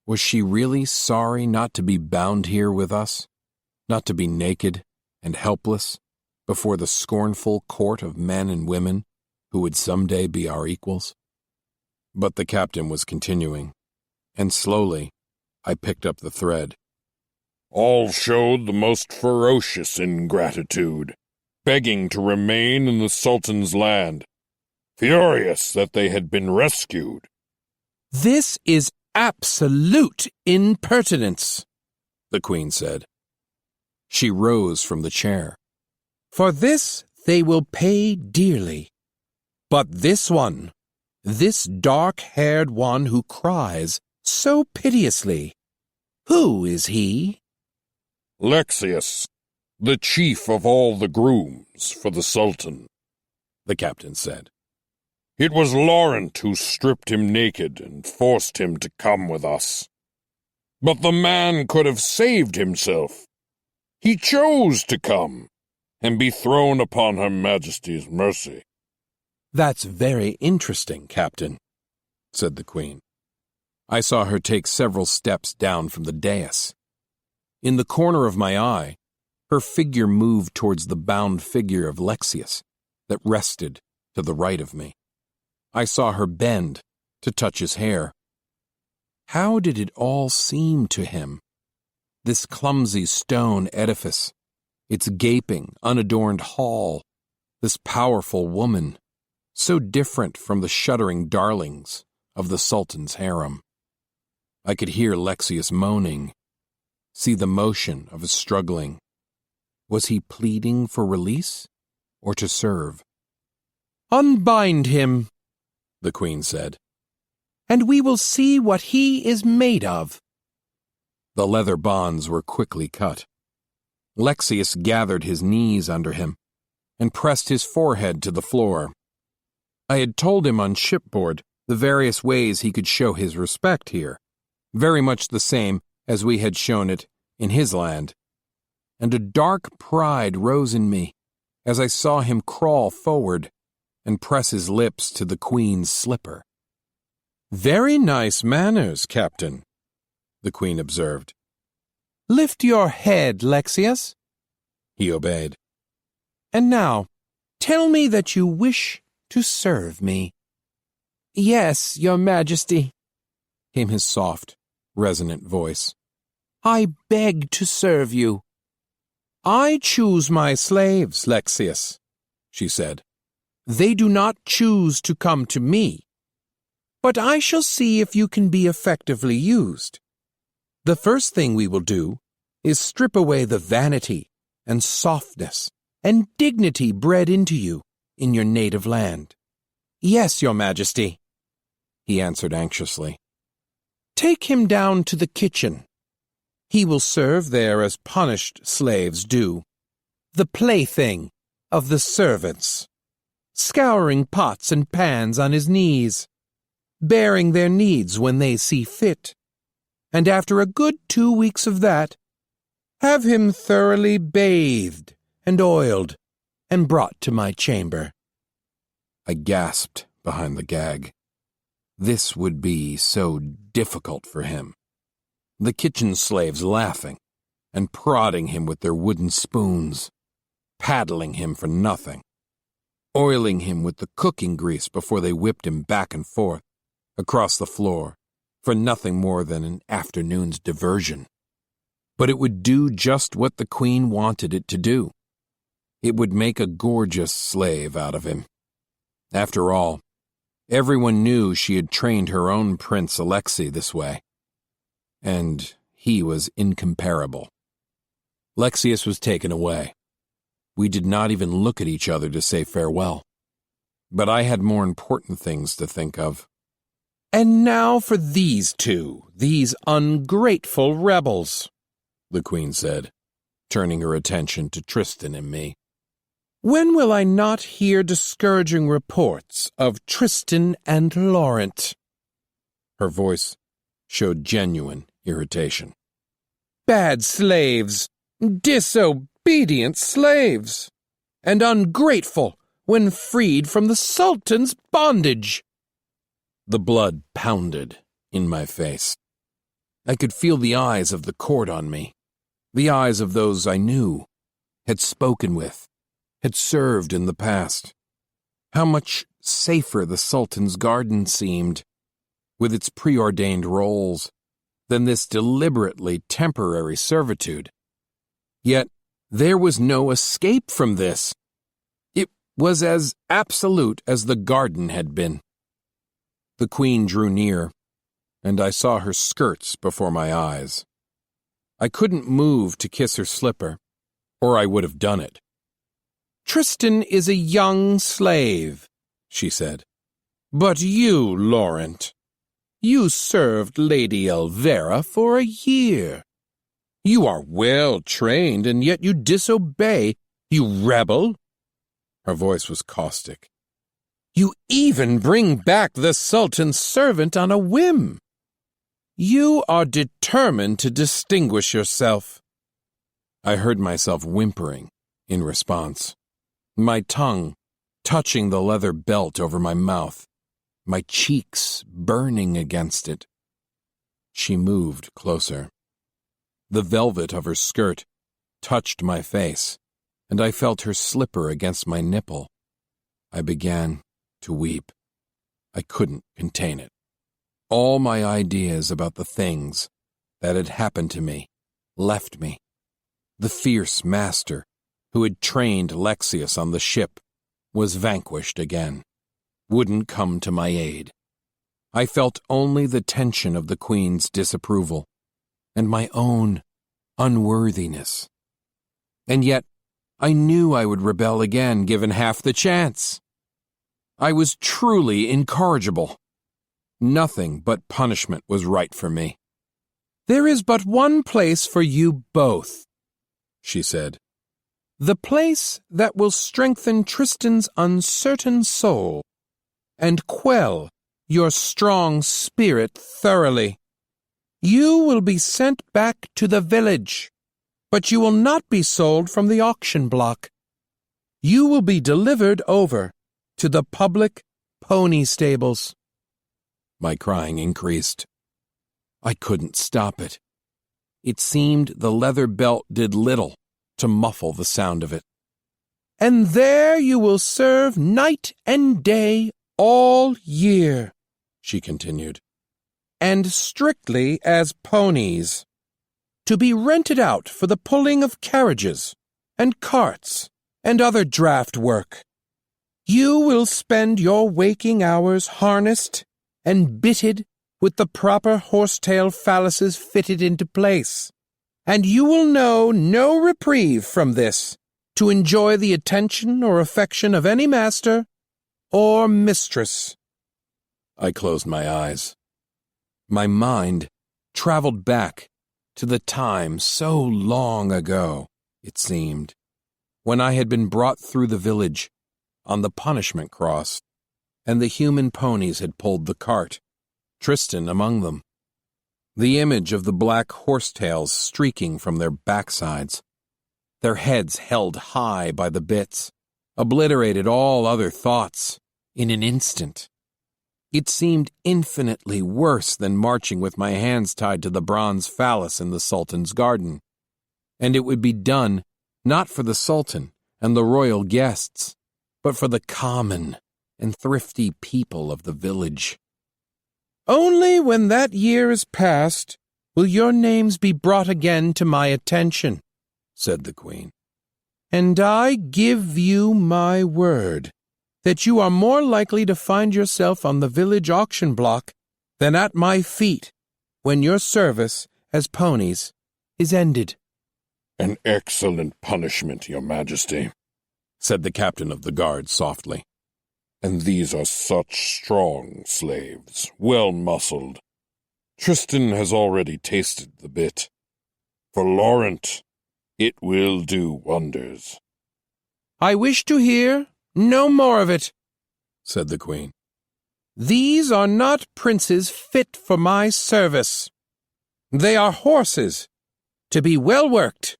Was she really sorry not to be bound here with us? Not to be naked and helpless before the scornful court of men and women who would someday be our equals? But the captain was continuing, and slowly I picked up the thread. "All showed the most ferocious ingratitude, begging to remain in the Sultan's land, furious that they had been rescued." "This is absolute impertinence," the queen said. She rose from the chair. "For this they will pay dearly. But this one, this dark-haired one who cries so piteously, who is he?" "Lexius, the chief of all the grooms for the Sultan," the captain said. "It was Laurent who stripped him naked and forced him to come with us. But the man could have saved himself. He chose to come and be thrown upon Her Majesty's mercy." "That's very interesting, Captain," said the queen. I saw her take several steps down from the dais. In the corner of my eye, her figure moved towards the bound figure of Lexius that rested to the right of me. I saw her bend to touch his hair. How did it all seem to him? This clumsy stone edifice, its gaping, unadorned hall, this powerful woman, so different from the shuddering darlings of the Sultan's harem. I could hear Lexius moaning, see the motion of his struggling. Was he pleading for release or to serve? "Unbind him," the queen said, "and we will see what he is made of." The leather bonds were quickly cut. Lexius gathered his knees under him and pressed his forehead to the floor. I had told him on shipboard the various ways he could show his respect here, very much the same as we had shown it in his land, and a dark pride rose in me as I saw him crawl forward and press his lips to the queen's slipper. "Very nice manners, Captain," the queen observed. "Lift your head, Lexius." He obeyed. "And now, tell me that you wish to serve me." "Yes, your majesty," came his soft, resonant voice. "I beg to serve you." "I choose my slaves, Lexius," she said. "They do not choose to come to me. But I shall see if you can be effectively used. The first thing we will do is strip away the vanity and softness and dignity bred into you in your native land." "Yes, your majesty," he answered anxiously. "Take him down to the kitchen. He will serve there as punished slaves do, the plaything of the servants, scouring pots and pans on his knees, bearing their needs when they see fit, and after a good 2 weeks of that, have him thoroughly bathed and oiled and brought to my chamber." I gasped behind the gag. This would be so difficult for him. The kitchen slaves laughing and prodding him with their wooden spoons, paddling him for nothing, oiling him with the cooking grease before they whipped him back and forth across the floor for nothing more than an afternoon's diversion. But it would do just what the queen wanted it to do. It would make a gorgeous slave out of him. After all, everyone knew she had trained her own Prince Alexei this way. And he was incomparable. Lexius was taken away. We did not even look at each other to say farewell. But I had more important things to think of. "And now for these two, these ungrateful rebels," the Queen said, turning her attention to Tristan and me. "When will I not hear discouraging reports of Tristan and Laurent?" Her voice showed genuine irritation. "Bad slaves, disobedient slaves, and ungrateful when freed from the Sultan's bondage." The blood pounded in my face. I could feel the eyes of the court on me, the eyes of those I knew, had spoken with, had served in the past. How much safer the Sultan's garden seemed, with its preordained roles, than this deliberately temporary servitude. Yet there was no escape from this. It was as absolute as the garden had been. The Queen drew near, and I saw her skirts before my eyes. I couldn't move to kiss her slipper, or I would have done it. "Tristan is a young slave," she said. "But you, Laurent, you served Lady Elvira for a year. You are well trained, and yet you disobey, you rebel." Her voice was caustic. "You even bring back the Sultan's servant on a whim. You are determined to distinguish yourself." I heard myself whimpering in response, my tongue touching the leather belt over my mouth, my cheeks burning against it. She moved closer. The velvet of her skirt touched my face, and I felt her slipper against my nipple. I began to weep. I couldn't contain it. All my ideas about the things that had happened to me left me. The fierce master who had trained Lexius on the ship was vanquished again, wouldn't come to my aid. I felt only the tension of the Queen's disapproval and my own unworthiness. And yet, I knew I would rebel again given half the chance. I was truly incorrigible. Nothing but punishment was right for me. "There is but one place for you both," she said. "The place that will strengthen Tristan's uncertain soul and quell your strong spirit thoroughly. You will be sent back to the village, but you will not be sold from the auction block. You will be delivered over to the public pony stables." My crying increased. I couldn't stop it. It seemed the leather belt did little to muffle the sound of it. "And there you will serve night and day all year," she continued, "and strictly as ponies, to be rented out for the pulling of carriages and carts and other draft work. You will spend your waking hours harnessed and bitted with the proper horsetail phalluses fitted into place, and you will know no reprieve from this to enjoy the attention or affection of any master or mistress." I closed my eyes. My mind traveled back to the time so long ago, it seemed, when I had been brought through the village on the punishment cross, and the human ponies had pulled the cart, Tristan among them. The image of the black horsetails streaking from their backsides, their heads held high by the bits, obliterated all other thoughts in an instant. It seemed infinitely worse than marching with my hands tied to the bronze phallus in the Sultan's garden. And it would be done not for the Sultan and the royal guests, but for the common and thrifty people of the village. "Only when that year is past will your names be brought again to my attention," said the Queen. "And I give you my word that you are more likely to find yourself on the village auction block than at my feet when your service as ponies is ended." "An excellent punishment, your majesty," said the captain of the guard softly. "And these are such strong slaves, well-muscled. Tristan has already tasted the bit. For Laurent, it will do wonders." "I wish to hear no more of it," said the queen. "These are not princes fit for my service. They are horses, to be well worked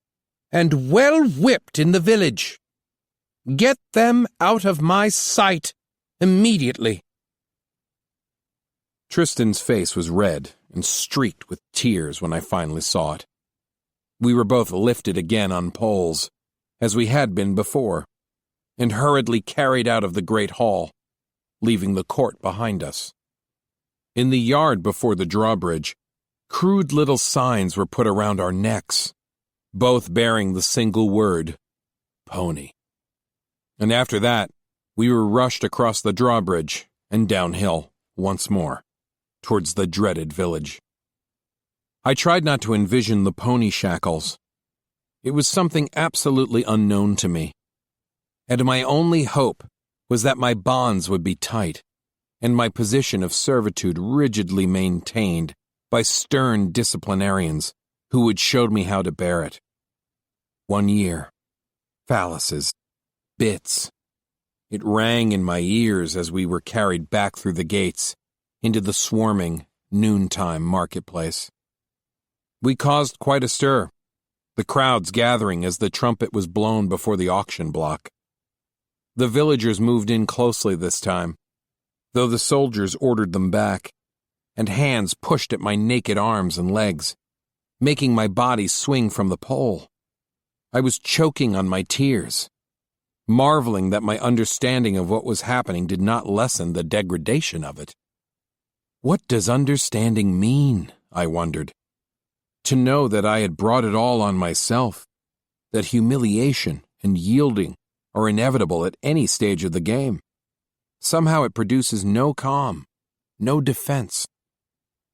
and well whipped in the village. Get them out of my sight immediately." Tristan's face was red and streaked with tears when I finally saw it. We were both lifted again on poles, as we had been before, and hurriedly carried out of the great hall, leaving the court behind us. In the yard before the drawbridge, crude little signs were put around our necks, both bearing the single word, pony. And after that, we were rushed across the drawbridge and downhill once more, towards the dreaded village. I tried not to envision the pony shackles. It was something absolutely unknown to me, and my only hope was that my bonds would be tight, and my position of servitude rigidly maintained by stern disciplinarians who would show me how to bear it. 1 year. Phalluses. Bits. It rang in my ears as we were carried back through the gates into the swarming, noontime marketplace. We caused quite a stir, the crowds gathering as the trumpet was blown before the auction block. The villagers moved in closely this time, though the soldiers ordered them back, and hands pushed at my naked arms and legs, making my body swing from the pole. I was choking on my tears, marveling that my understanding of what was happening did not lessen the degradation of it. What does understanding mean, I wondered? To know that I had brought it all on myself, that humiliation and yielding are inevitable at any stage of the game. Somehow it produces no calm, no defense.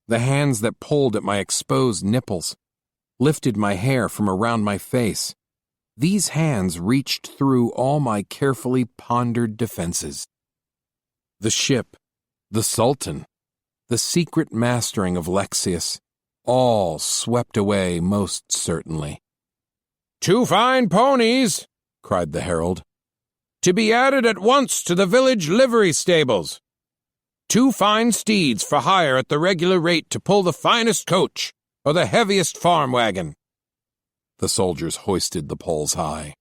The hands that pulled at my exposed nipples, lifted my hair from around my face, these hands reached through all my carefully pondered defenses. The ship, the Sultan, the secret mastering of Lexius, all swept away most certainly. "2 fine ponies," cried the herald, "to be added at once to the village livery stables. 2 fine steeds for hire at the regular rate to pull the finest coach or the heaviest farm wagon." The soldiers hoisted the poles high.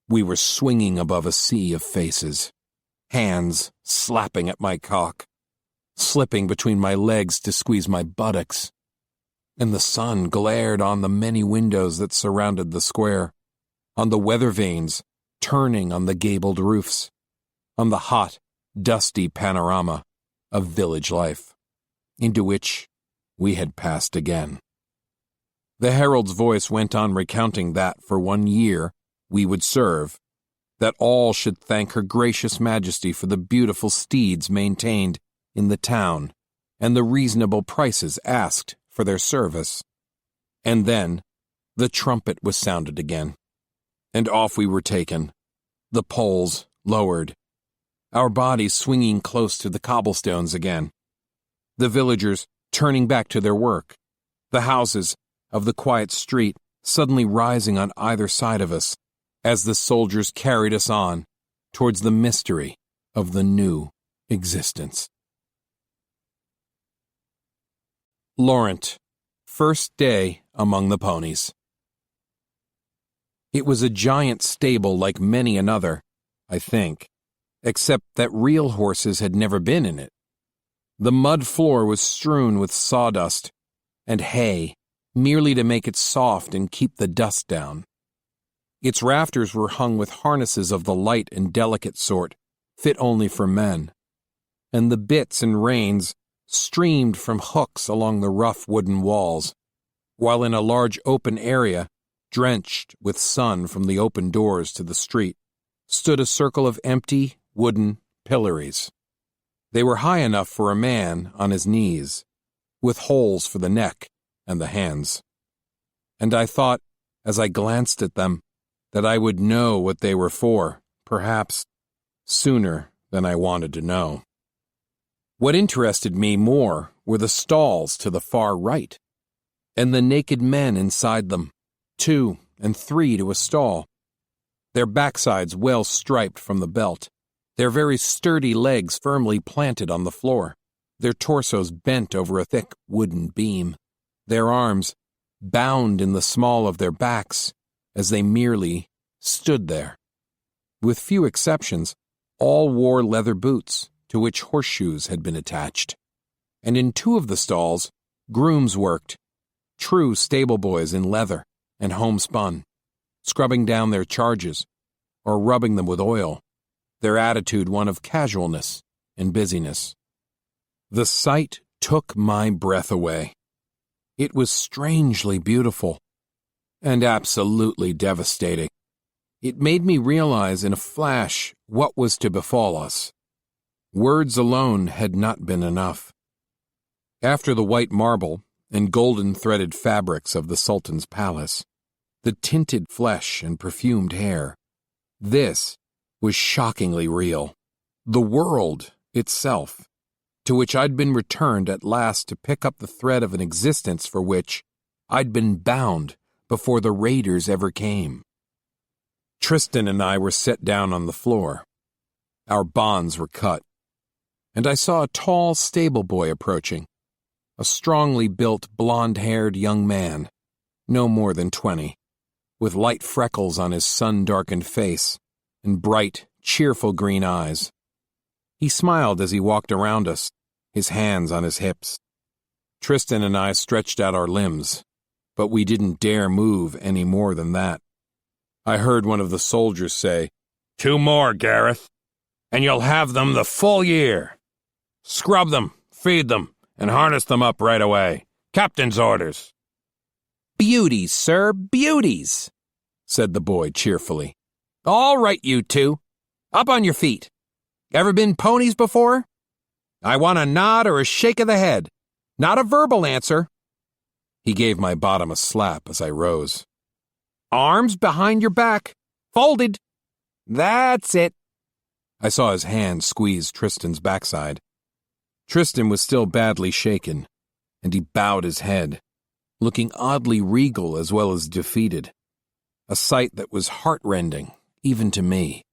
We were swinging above a sea of faces, hands slapping at my cock, slipping between my legs to squeeze my buttocks, and the sun glared on the many windows that surrounded the square, on the weather vanes turning on the gabled roofs, on the hot, dusty panorama of village life, into which we had passed again. The herald's voice went on recounting that for 1 year we would serve, that all should thank her gracious majesty for the beautiful steeds maintained in the town and the reasonable prices asked for their service. And then the trumpet was sounded again, and off we were taken, the poles lowered, our bodies swinging close to the cobblestones again, the villagers turning back to their work, the houses of the quiet street suddenly rising on either side of us as the soldiers carried us on towards the mystery of the new existence. Laurent, first day among the ponies. It was a giant stable like many another, I think, except that real horses had never been in it. The mud floor was strewn with sawdust and hay, merely to make it soft and keep the dust down. Its rafters were hung with harnesses of the light and delicate sort, fit only for men, and the bits and reins streamed from hooks along the rough wooden walls, while in a large open area, drenched with sun from the open doors to the street, stood a circle of empty, wooden, pillories. They were high enough for a man on his knees, with holes for the neck and the hands. And I thought, as I glanced at them, that I would know what they were for, perhaps sooner than I wanted to know. What interested me more were the stalls to the far right, and the naked men inside them, 2 and 3 to a stall, their backsides well striped from the belt, their very sturdy legs firmly planted on the floor, their torsos bent over a thick wooden beam, their arms bound in the small of their backs as they merely stood there. With few exceptions, all wore leather boots to which horseshoes had been attached, and in 2 of the stalls, grooms worked, true stable boys in leather and homespun, scrubbing down their charges or rubbing them with oil, their attitude one of casualness and busyness. The sight took my breath away. It was strangely beautiful and absolutely devastating. It made me realize in a flash what was to befall us. Words alone had not been enough. After the white marble and golden-threaded fabrics of the Sultan's palace, the tinted flesh and perfumed hair, this was shockingly real. The world itself, to which I'd been returned at last to pick up the thread of an existence for which I'd been bound before the raiders ever came. Tristan and I were set down on the floor. Our bonds were cut, and I saw a tall stable boy approaching, a strongly built, blonde-haired young man, no more than 20, with light freckles on his sun-darkened face and bright, cheerful green eyes. He smiled as he walked around us, his hands on his hips. Tristan and I stretched out our limbs, but we didn't dare move any more than that. I heard one of the soldiers say, "2 more, Gareth, and you'll have them the full year. Scrub them, feed them, and harness them up right away. Captain's orders." "Beauties, sir, beauties," said the boy cheerfully. "All right, you 2. Up on your feet. Ever been ponies before? I want a nod or a shake of the head, not a verbal answer." He gave my bottom a slap as I rose. "Arms behind your back, folded. That's it." I saw his hand squeeze Tristan's backside. Tristan was still badly shaken, and he bowed his head, looking oddly regal as well as defeated, a sight that was heart-rending, even to me.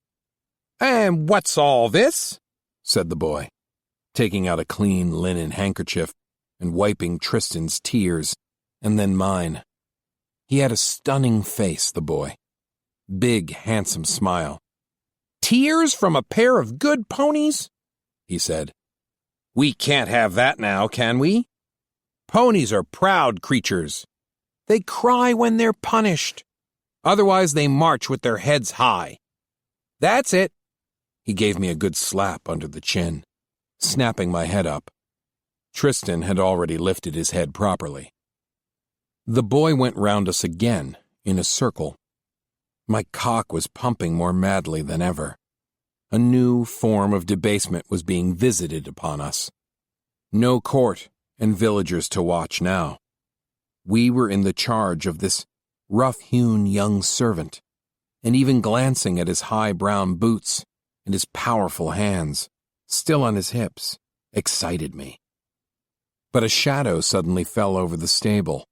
"And what's all this?" said the boy, taking out a clean linen handkerchief and wiping Tristan's tears, and then mine. He had a stunning face, the boy. Big, handsome smile. "Tears from a pair of good ponies?" he said. "We can't have that now, can we? Ponies are proud creatures. They cry when they're punished. Otherwise they march with their heads high. That's it." He gave me a good slap under the chin, snapping my head up. Tristan had already lifted his head properly. The boy went round us again, in a circle. My cock was pumping more madly than ever. A new form of debasement was being visited upon us. No court and villagers to watch now. We were in the charge of this rough-hewn young servant, and even glancing at his high brown boots and his powerful hands, still on his hips, excited me. But a shadow suddenly fell over the stable,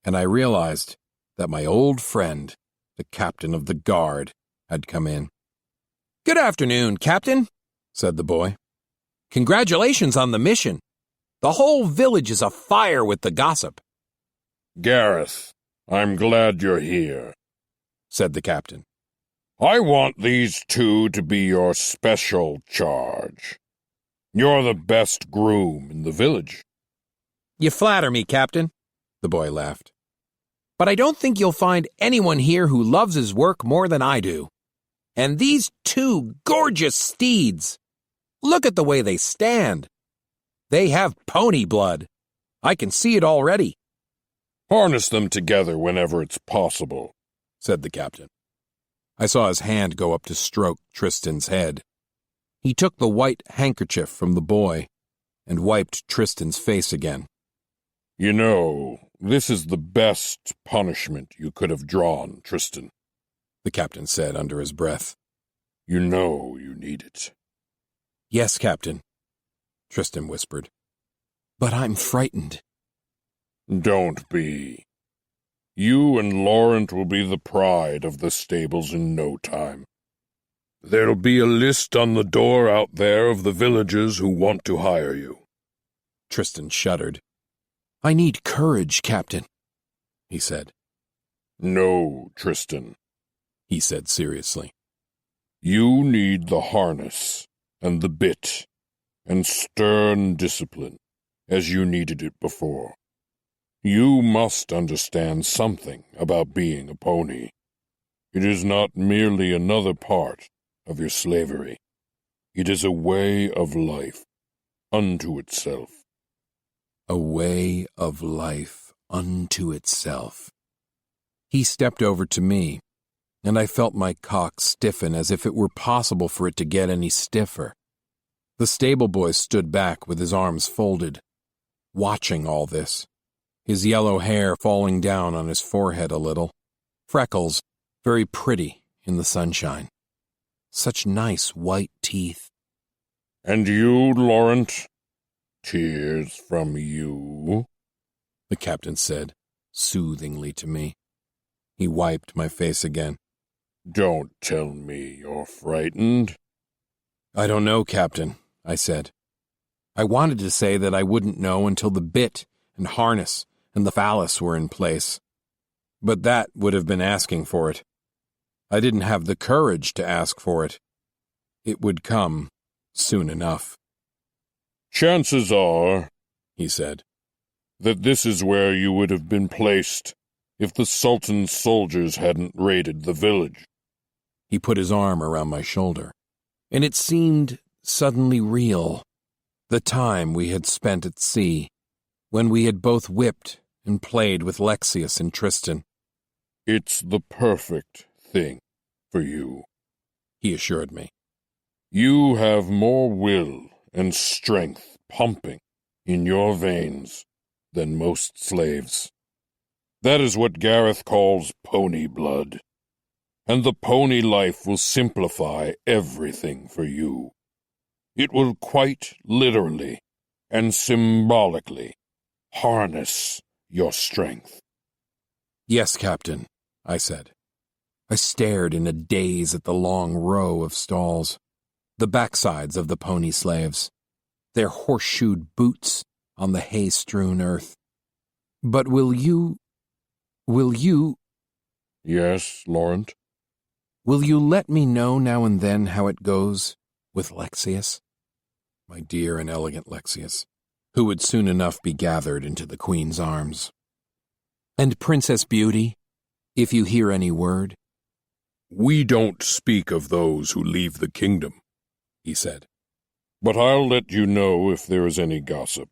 and I realized that my old friend, the captain of the guard, had come in. "Good afternoon, Captain," said the boy. "Congratulations on the mission. The whole village is afire with the gossip." Gareth, I'm glad you're here, said the captain. I want these 2 to be your special charge. You're the best groom in the village. "You flatter me, Captain," the boy laughed. "But I don't think you'll find anyone here who loves his work more than I do. And these 2 gorgeous steeds, look at the way they stand. They have pony blood. I can see it already." Harness them together whenever it's possible, said the captain. I saw his hand go up to stroke Tristan's head. He took the white handkerchief from the boy and wiped Tristan's face again. You know, this is the best punishment you could have drawn, Tristan, the captain said under his breath. You know you need it. Yes, Captain, Tristan whispered. But I'm frightened. Don't be. You and Laurent will be the pride of the stables in no time. There'll be a list on the door out there of the villagers who want to hire you. Tristan shuddered. I need courage, Captain, he said. No, Tristan, he said seriously. You need the harness and the bit and stern discipline as you needed it before. You must understand something about being a pony. It is not merely another part of your slavery. It is a way of life unto itself. A way of life unto itself. He stepped over to me, and I felt my cock stiffen as if it were possible for it to get any stiffer. The stable boy stood back with his arms folded, watching all this, his yellow hair falling down on his forehead a little, freckles very pretty in the sunshine. Such nice white teeth. And you, Laurent? Tears from you? The captain said, soothingly to me. He wiped my face again. Don't tell me you're frightened. I don't know, Captain, I said. I wanted to say that I wouldn't know until the bit and harness and the phallus were in place. But that would have been asking for it. I didn't have the courage to ask for it. It would come soon enough. Chances are, he said, that this is where you would have been placed if the Sultan's soldiers hadn't raided the village. He put his arm around my shoulder, and it seemed suddenly real. The time we had spent at sea, when we had both whipped and played with Lexius and Tristan. It's the perfect thing for you, he assured me. You have more will and strength pumping in your veins than most slaves. That is what Gareth calls pony blood. And the pony life will simplify everything for you. It will quite literally and symbolically harness your strength. Yes, Captain, I said. I stared in a daze at the long row of stalls, the backsides of the pony slaves, their horseshoed boots on the hay-strewn earth. But will you... Yes, Laurent? Will you let me know now and then how it goes with Lexius? My dear and elegant Lexius, who would soon enough be gathered into the Queen's arms. And Princess Beauty, if you hear any word? We don't speak of those who leave the kingdom, he said. But I'll let you know if there is any gossip.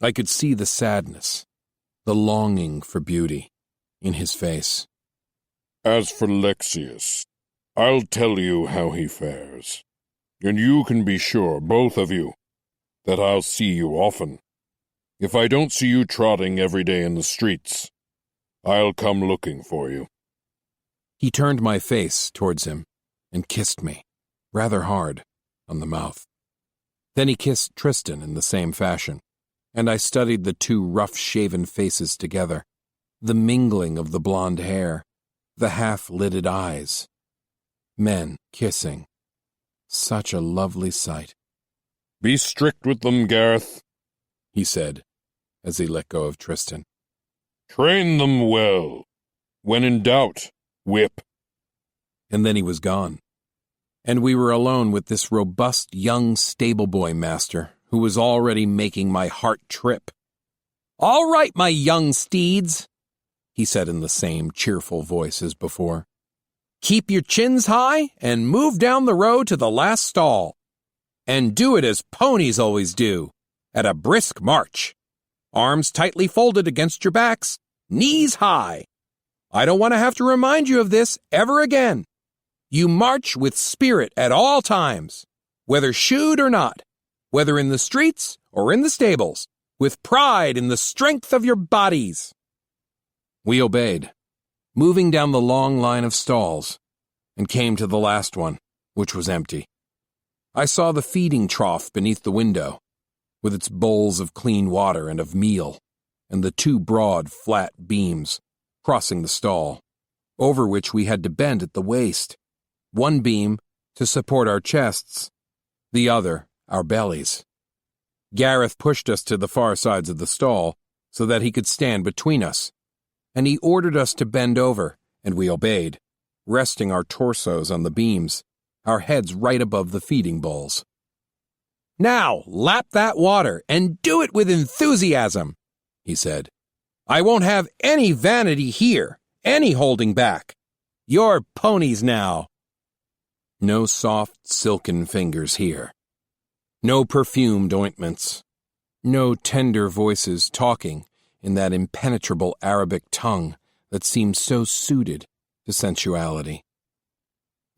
I could see the sadness, the longing for Beauty in his face. As for Lexius, I'll tell you how he fares. And you can be sure, both of you, that I'll see you often. If I don't see you trotting every day in the streets, I'll come looking for you. He turned my face towards him and kissed me, rather hard, on the mouth. Then he kissed Tristan in the same fashion, and I studied the two rough-shaven faces together, the mingling of the blonde hair, the half-lidded eyes. Men kissing. Such a lovely sight. Be strict with them, Gareth, he said, as he let go of Tristan. Train them well. When in doubt, whip. And then he was gone, and we were alone with this robust young stable-boy master who was already making my heart trip. "All right, my young steeds," he said in the same cheerful voice as before. "Keep your chins high and move down the road to the last stall. And do it as ponies always do, at a brisk march. Arms tightly folded against your backs, knees high. I don't want to have to remind you of this ever again. You march with spirit at all times, whether shoed or not, whether in the streets or in the stables, with pride in the strength of your bodies." We obeyed, moving down the long line of stalls, and came to the last one, which was empty. I saw the feeding trough beneath the window, with its bowls of clean water and of meal, and the two broad, flat beams crossing the stall, over which we had to bend at the waist, one beam to support our chests, the other our bellies. Gareth pushed us to the far sides of the stall so that he could stand between us, and he ordered us to bend over, and we obeyed, resting our torsos on the beams, our heads right above the feeding bowls. "Now, lap that water, and do it with enthusiasm," he said. "I won't have any vanity here, any holding back. You're ponies now." No soft, silken fingers here. No perfumed ointments. No tender voices talking in that impenetrable Arabic tongue that seemed so suited to sensuality.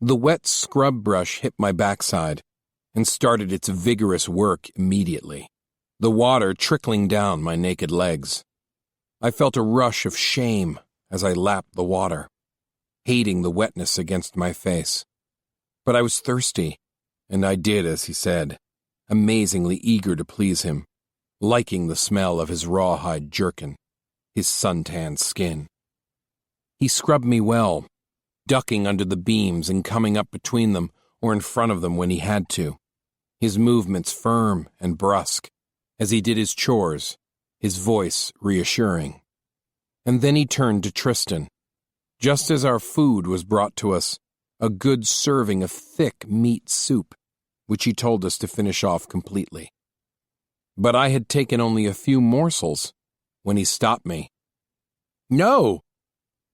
The wet scrub brush hit my backside and started its vigorous work immediately, the water trickling down my naked legs. I felt a rush of shame as I lapped the water, hating the wetness against my face. But I was thirsty, and I did as he said, amazingly eager to please him, liking the smell of his rawhide jerkin, his suntanned skin. He scrubbed me well, ducking under the beams and coming up between them or in front of them when he had to, his movements firm and brusque, as he did his chores, his voice reassuring. And then he turned to Tristan, just as our food was brought to us, a good serving of thick meat soup, which he told us to finish off completely. But I had taken only a few morsels when he stopped me. "No,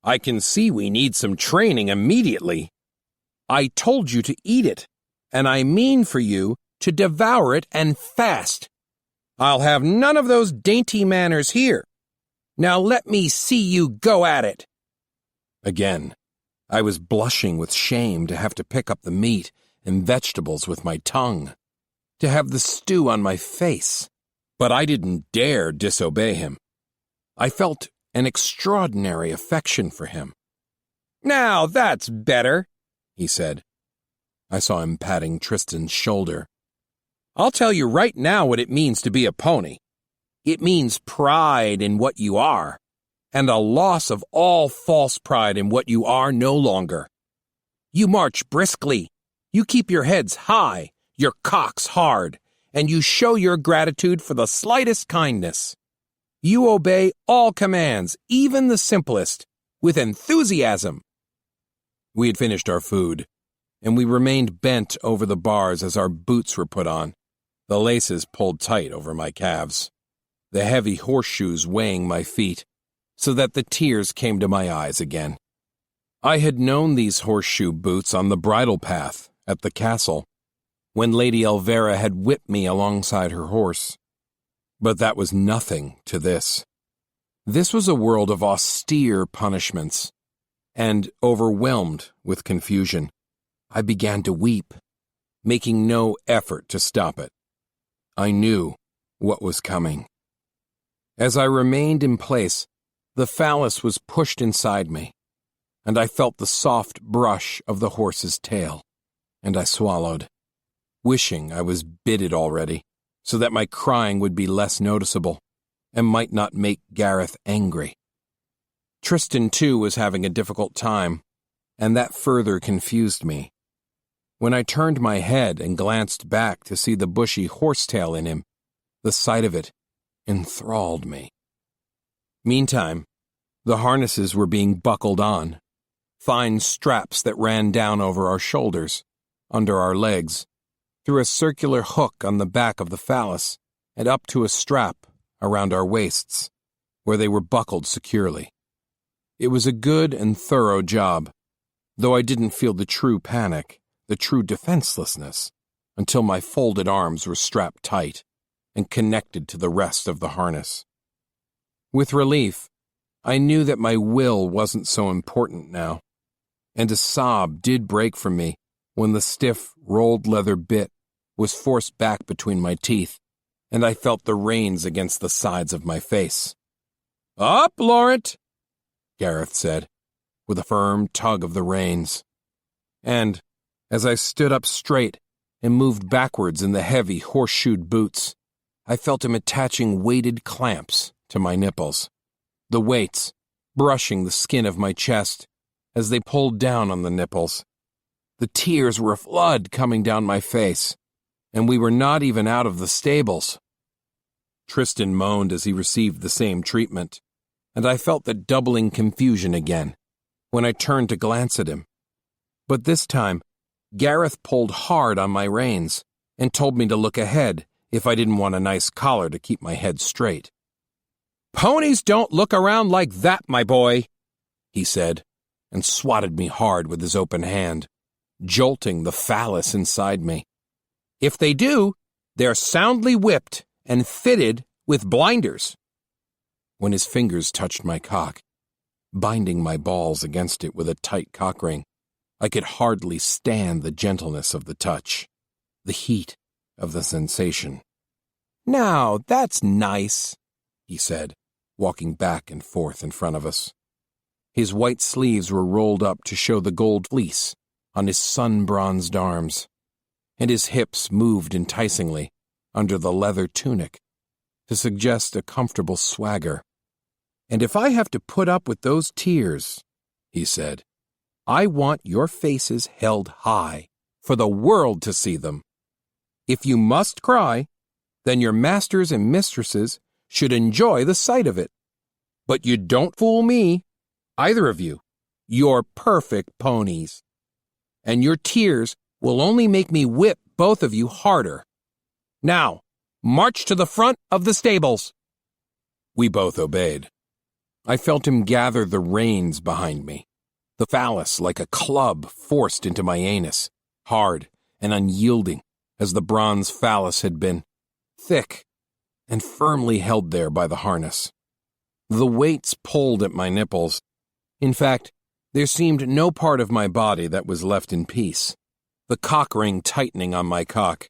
I can see we need some training immediately. I told you to eat it, and I mean for you to devour it and fast. I'll have none of those dainty manners here. Now let me see you go at it." Again, I was blushing with shame to have to pick up the meat and vegetables with my tongue, to have the stew on my face, but I didn't dare disobey him. I felt an extraordinary affection for him. "Now that's better," he said. I saw him patting Tristan's shoulder. "I'll tell you right now what it means to be a pony. It means pride in what you are, and a loss of all false pride in what you are no longer. You march briskly, you keep your heads high, your cocks hard, and you show your gratitude for the slightest kindness. You obey all commands, even the simplest, with enthusiasm." We had finished our food, and we remained bent over the bars as our boots were put on, the laces pulled tight over my calves, the heavy horseshoes weighing my feet, so that the tears came to my eyes again. I had known these horseshoe boots on the bridle path at the castle, when Lady Elvira had whipped me alongside her horse. But that was nothing to this. This was a world of austere punishments, and, overwhelmed with confusion, I began to weep, making no effort to stop it. I knew what was coming. As I remained in place, the phallus was pushed inside me, and I felt the soft brush of the horse's tail, and I swallowed, wishing I was bitted already, so that my crying would be less noticeable, and might not make Gareth angry. Tristan, too, was having a difficult time, and that further confused me. When I turned my head and glanced back to see the bushy horsetail in him, the sight of it enthralled me. Meantime, the harnesses were being buckled on, fine straps that ran down over our shoulders, under our legs, through a circular hook on the back of the phallus, and up to a strap around our waists, where they were buckled securely. It was a good and thorough job, though I didn't feel the true panic, the true defenselessness, until my folded arms were strapped tight and connected to the rest of the harness. With relief, I knew that my will wasn't so important now, and a sob did break from me when the stiff, rolled leather bit was forced back between my teeth, and I felt the reins against the sides of my face. "Up, Laurent," Gareth said, with a firm tug of the reins. And, as I stood up straight and moved backwards in the heavy horseshoed boots, I felt him attaching weighted clamps to my nipples, the weights brushing the skin of my chest as they pulled down on the nipples. The tears were a flood coming down my face, and we were not even out of the stables. Tristan moaned as he received the same treatment, and I felt the doubling confusion again when I turned to glance at him. But this time, Gareth pulled hard on my reins and told me to look ahead if I didn't want a nice collar to keep my head straight. "Ponies don't look around like that, my boy," he said, and swatted me hard with his open hand, jolting the phallus inside me. "If they do, they're soundly whipped and fitted with blinders." When his fingers touched my cock, binding my balls against it with a tight cock ring, I could hardly stand the gentleness of the touch, the heat of the sensation. "Now, that's nice," he said, walking back and forth in front of us. His white sleeves were rolled up to show the gold fleece on his sun-bronzed arms, and his hips moved enticingly under the leather tunic to suggest a comfortable swagger. "And if I have to put up with those tears," he said, "I want your faces held high for the world to see them. If you must cry, then your masters and mistresses should enjoy the sight of it. But you don't fool me, either of you. You're perfect ponies. And your tears will only make me whip both of you harder. Now, march to the front of the stables." We both obeyed. I felt him gather the reins behind me, the phallus like a club forced into my anus, hard and unyielding as the bronze phallus had been, thick and firmly held there by the harness. The weights pulled at my nipples. In fact, there seemed no part of my body that was left in peace. The cock ring tightening on my cock,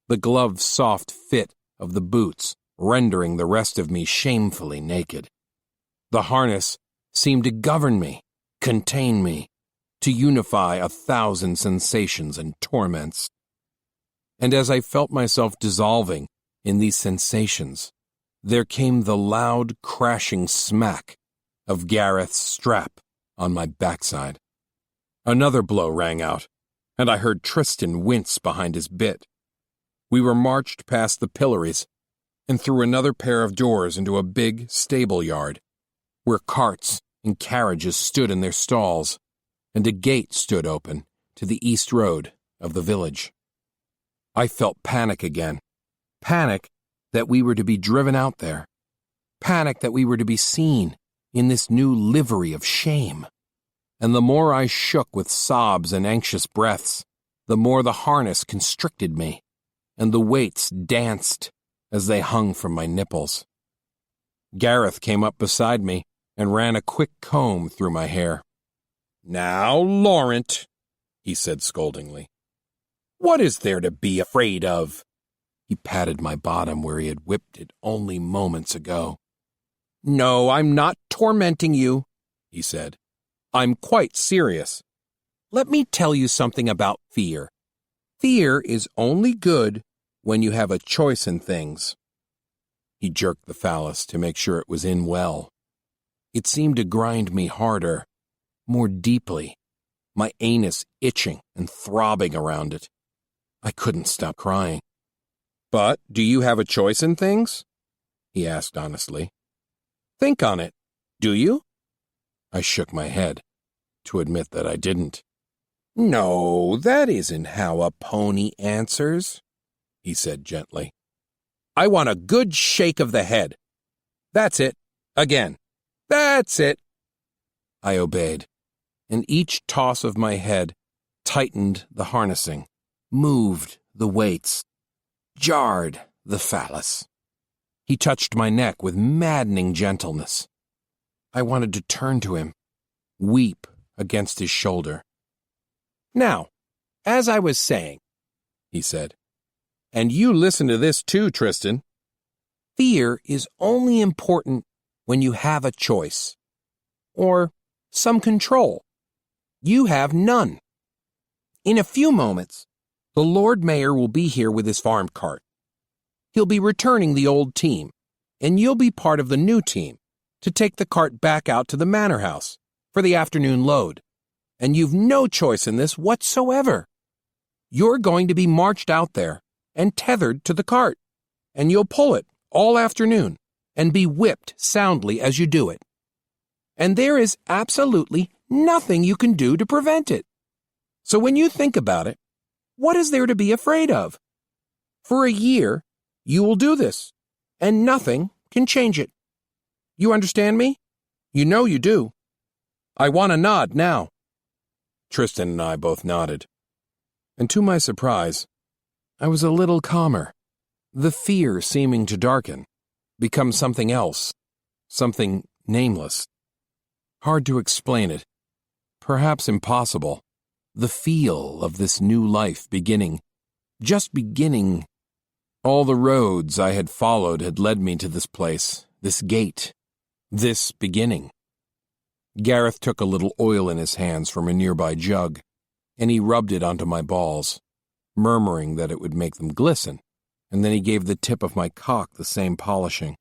the gloved soft fit of the boots rendering the rest of me shamefully naked. The harness seemed to govern me, contain me, to unify 1,000 sensations and torments. And as I felt myself dissolving in these sensations, there came the loud, crashing smack of Gareth's strap on my backside. Another blow rang out, and I heard Tristan wince behind his bit. We were marched past the pillories and through another pair of doors into a big stable yard, where carts and carriages stood in their stalls, and a gate stood open to the east road of the village. I felt panic again. Panic that we were to be driven out there. Panic that we were to be seen in this new livery of shame. And the more I shook with sobs and anxious breaths, the more the harness constricted me, and the weights danced as they hung from my nipples. Gareth came up beside me and ran a quick comb through my hair. "Now, Laurent," he said scoldingly, "what is there to be afraid of?" He patted my bottom where he had whipped it only moments ago. "No, I'm not tormenting you," he said. "I'm quite serious. Let me tell you something about fear. Fear is only good when you have a choice in things." He jerked the phallus to make sure it was in well. It seemed to grind me harder, more deeply, my anus itching and throbbing around it. I couldn't stop crying. "But do you have a choice in things?" he asked honestly. "Think on it. Do you?" I shook my head to admit that I didn't. "No, that isn't how a pony answers," he said gently. "I want a good shake of the head. That's it. Again. That's it." I obeyed, and each toss of my head tightened the harnessing, moved the weights, jarred the phallus. He touched my neck with maddening gentleness. I wanted to turn to him, weep against his shoulder. "Now, as I was saying," he said, And you listen to this too, Tristan. Fear is only important when you have a choice, or some control. You have none. In a few moments, the Lord Mayor will be here with his farm cart. He'll be returning the old team, and you'll be part of the new team to take the cart back out to the manor house for the afternoon load. And you've no choice in this whatsoever. You're going to be marched out there and tethered to the cart, and you'll pull it all afternoon and be whipped soundly as you do it. And there is absolutely nothing you can do to prevent it. So when you think about it, what is there to be afraid of? For a year, you will do this, and nothing can change it. You understand me? You know you do. I want a nod now. Tristan and I both nodded. And to my surprise, I was a little calmer. The fear seeming to darken, become something else, something nameless. Hard to explain it, perhaps impossible. The feel of this new life beginning, just beginning. All the roads I had followed had led me to this place, this gate, this beginning. Gareth took a little oil in his hands from a nearby jug, and he rubbed it onto my balls, murmuring that it would make them glisten, and then he gave the tip of my cock the same polishing.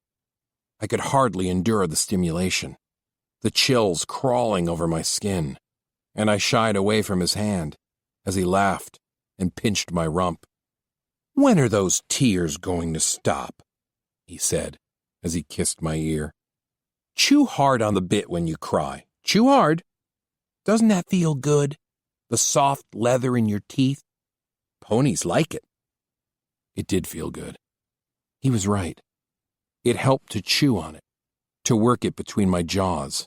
I could hardly endure the stimulation, the chills crawling over my skin, and I shied away from his hand as he laughed and pinched my rump. "When are those tears going to stop?" he said as he kissed my ear. "Chew hard on the bit when you cry. Chew hard. Doesn't that feel good? The soft leather in your teeth? Ponies like it." It did feel good. He was right. It helped to chew on it, to work it between my jaws.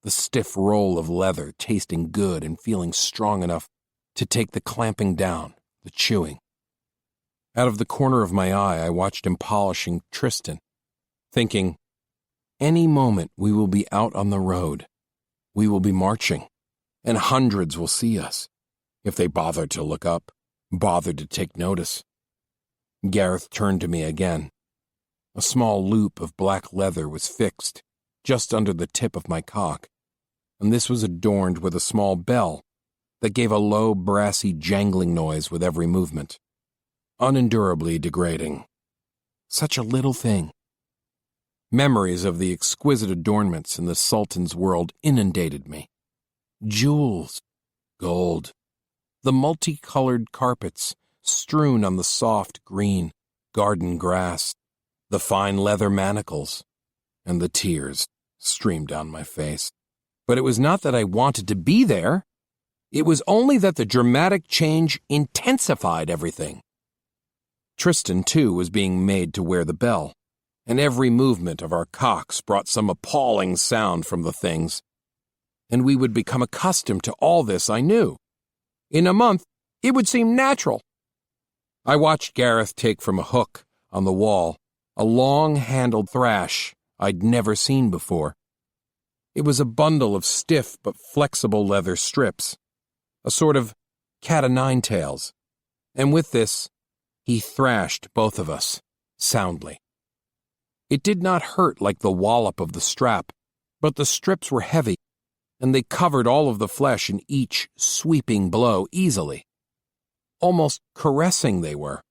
The stiff roll of leather tasting good and feeling strong enough to take the clamping down, the chewing. Out of the corner of my eye, I watched him polishing Tristan, thinking, any moment we will be out on the road. We will be marching, and hundreds will see us, if they bother to look up, bother to take notice. Gareth turned to me again. A small loop of black leather was fixed just under the tip of my cock, and this was adorned with a small bell that gave a low, brassy jangling noise with every movement. Unendurably degrading. Such a little thing. Memories of the exquisite adornments in the Sultan's world inundated me. Jewels, gold, the multicolored carpets strewn on the soft green garden grass, the fine leather manacles, and the tears streamed down my face. But it was not that I wanted to be there. It was only that the dramatic change intensified everything. Tristan, too, was being made to wear the bell, and every movement of our cocks brought some appalling sound from the things. And we would become accustomed to all this, I knew. In a month, it would seem natural. I watched Gareth take from a hook on the wall a long-handled thrash I'd never seen before. It was a bundle of stiff but flexible leather strips, a sort of cat-o'-nine-tails, and with this, he thrashed both of us, soundly. It did not hurt like the wallop of the strap, but the strips were heavy, and they covered all of the flesh in each sweeping blow easily. Almost caressing they were,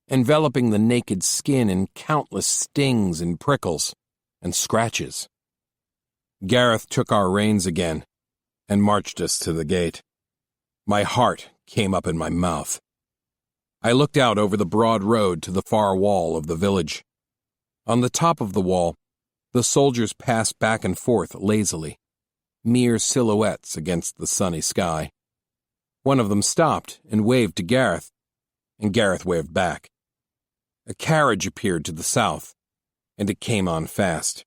enveloping the naked skin in countless stings and prickles and scratches. Gareth took our reins again and marched us to the gate. My heart came up in my mouth. I looked out over the broad road to the far wall of the village. On the top of the wall, the soldiers passed back and forth lazily, mere silhouettes against the sunny sky. One of them stopped and waved to Gareth, and Gareth waved back. A carriage appeared to the south, and it came on fast,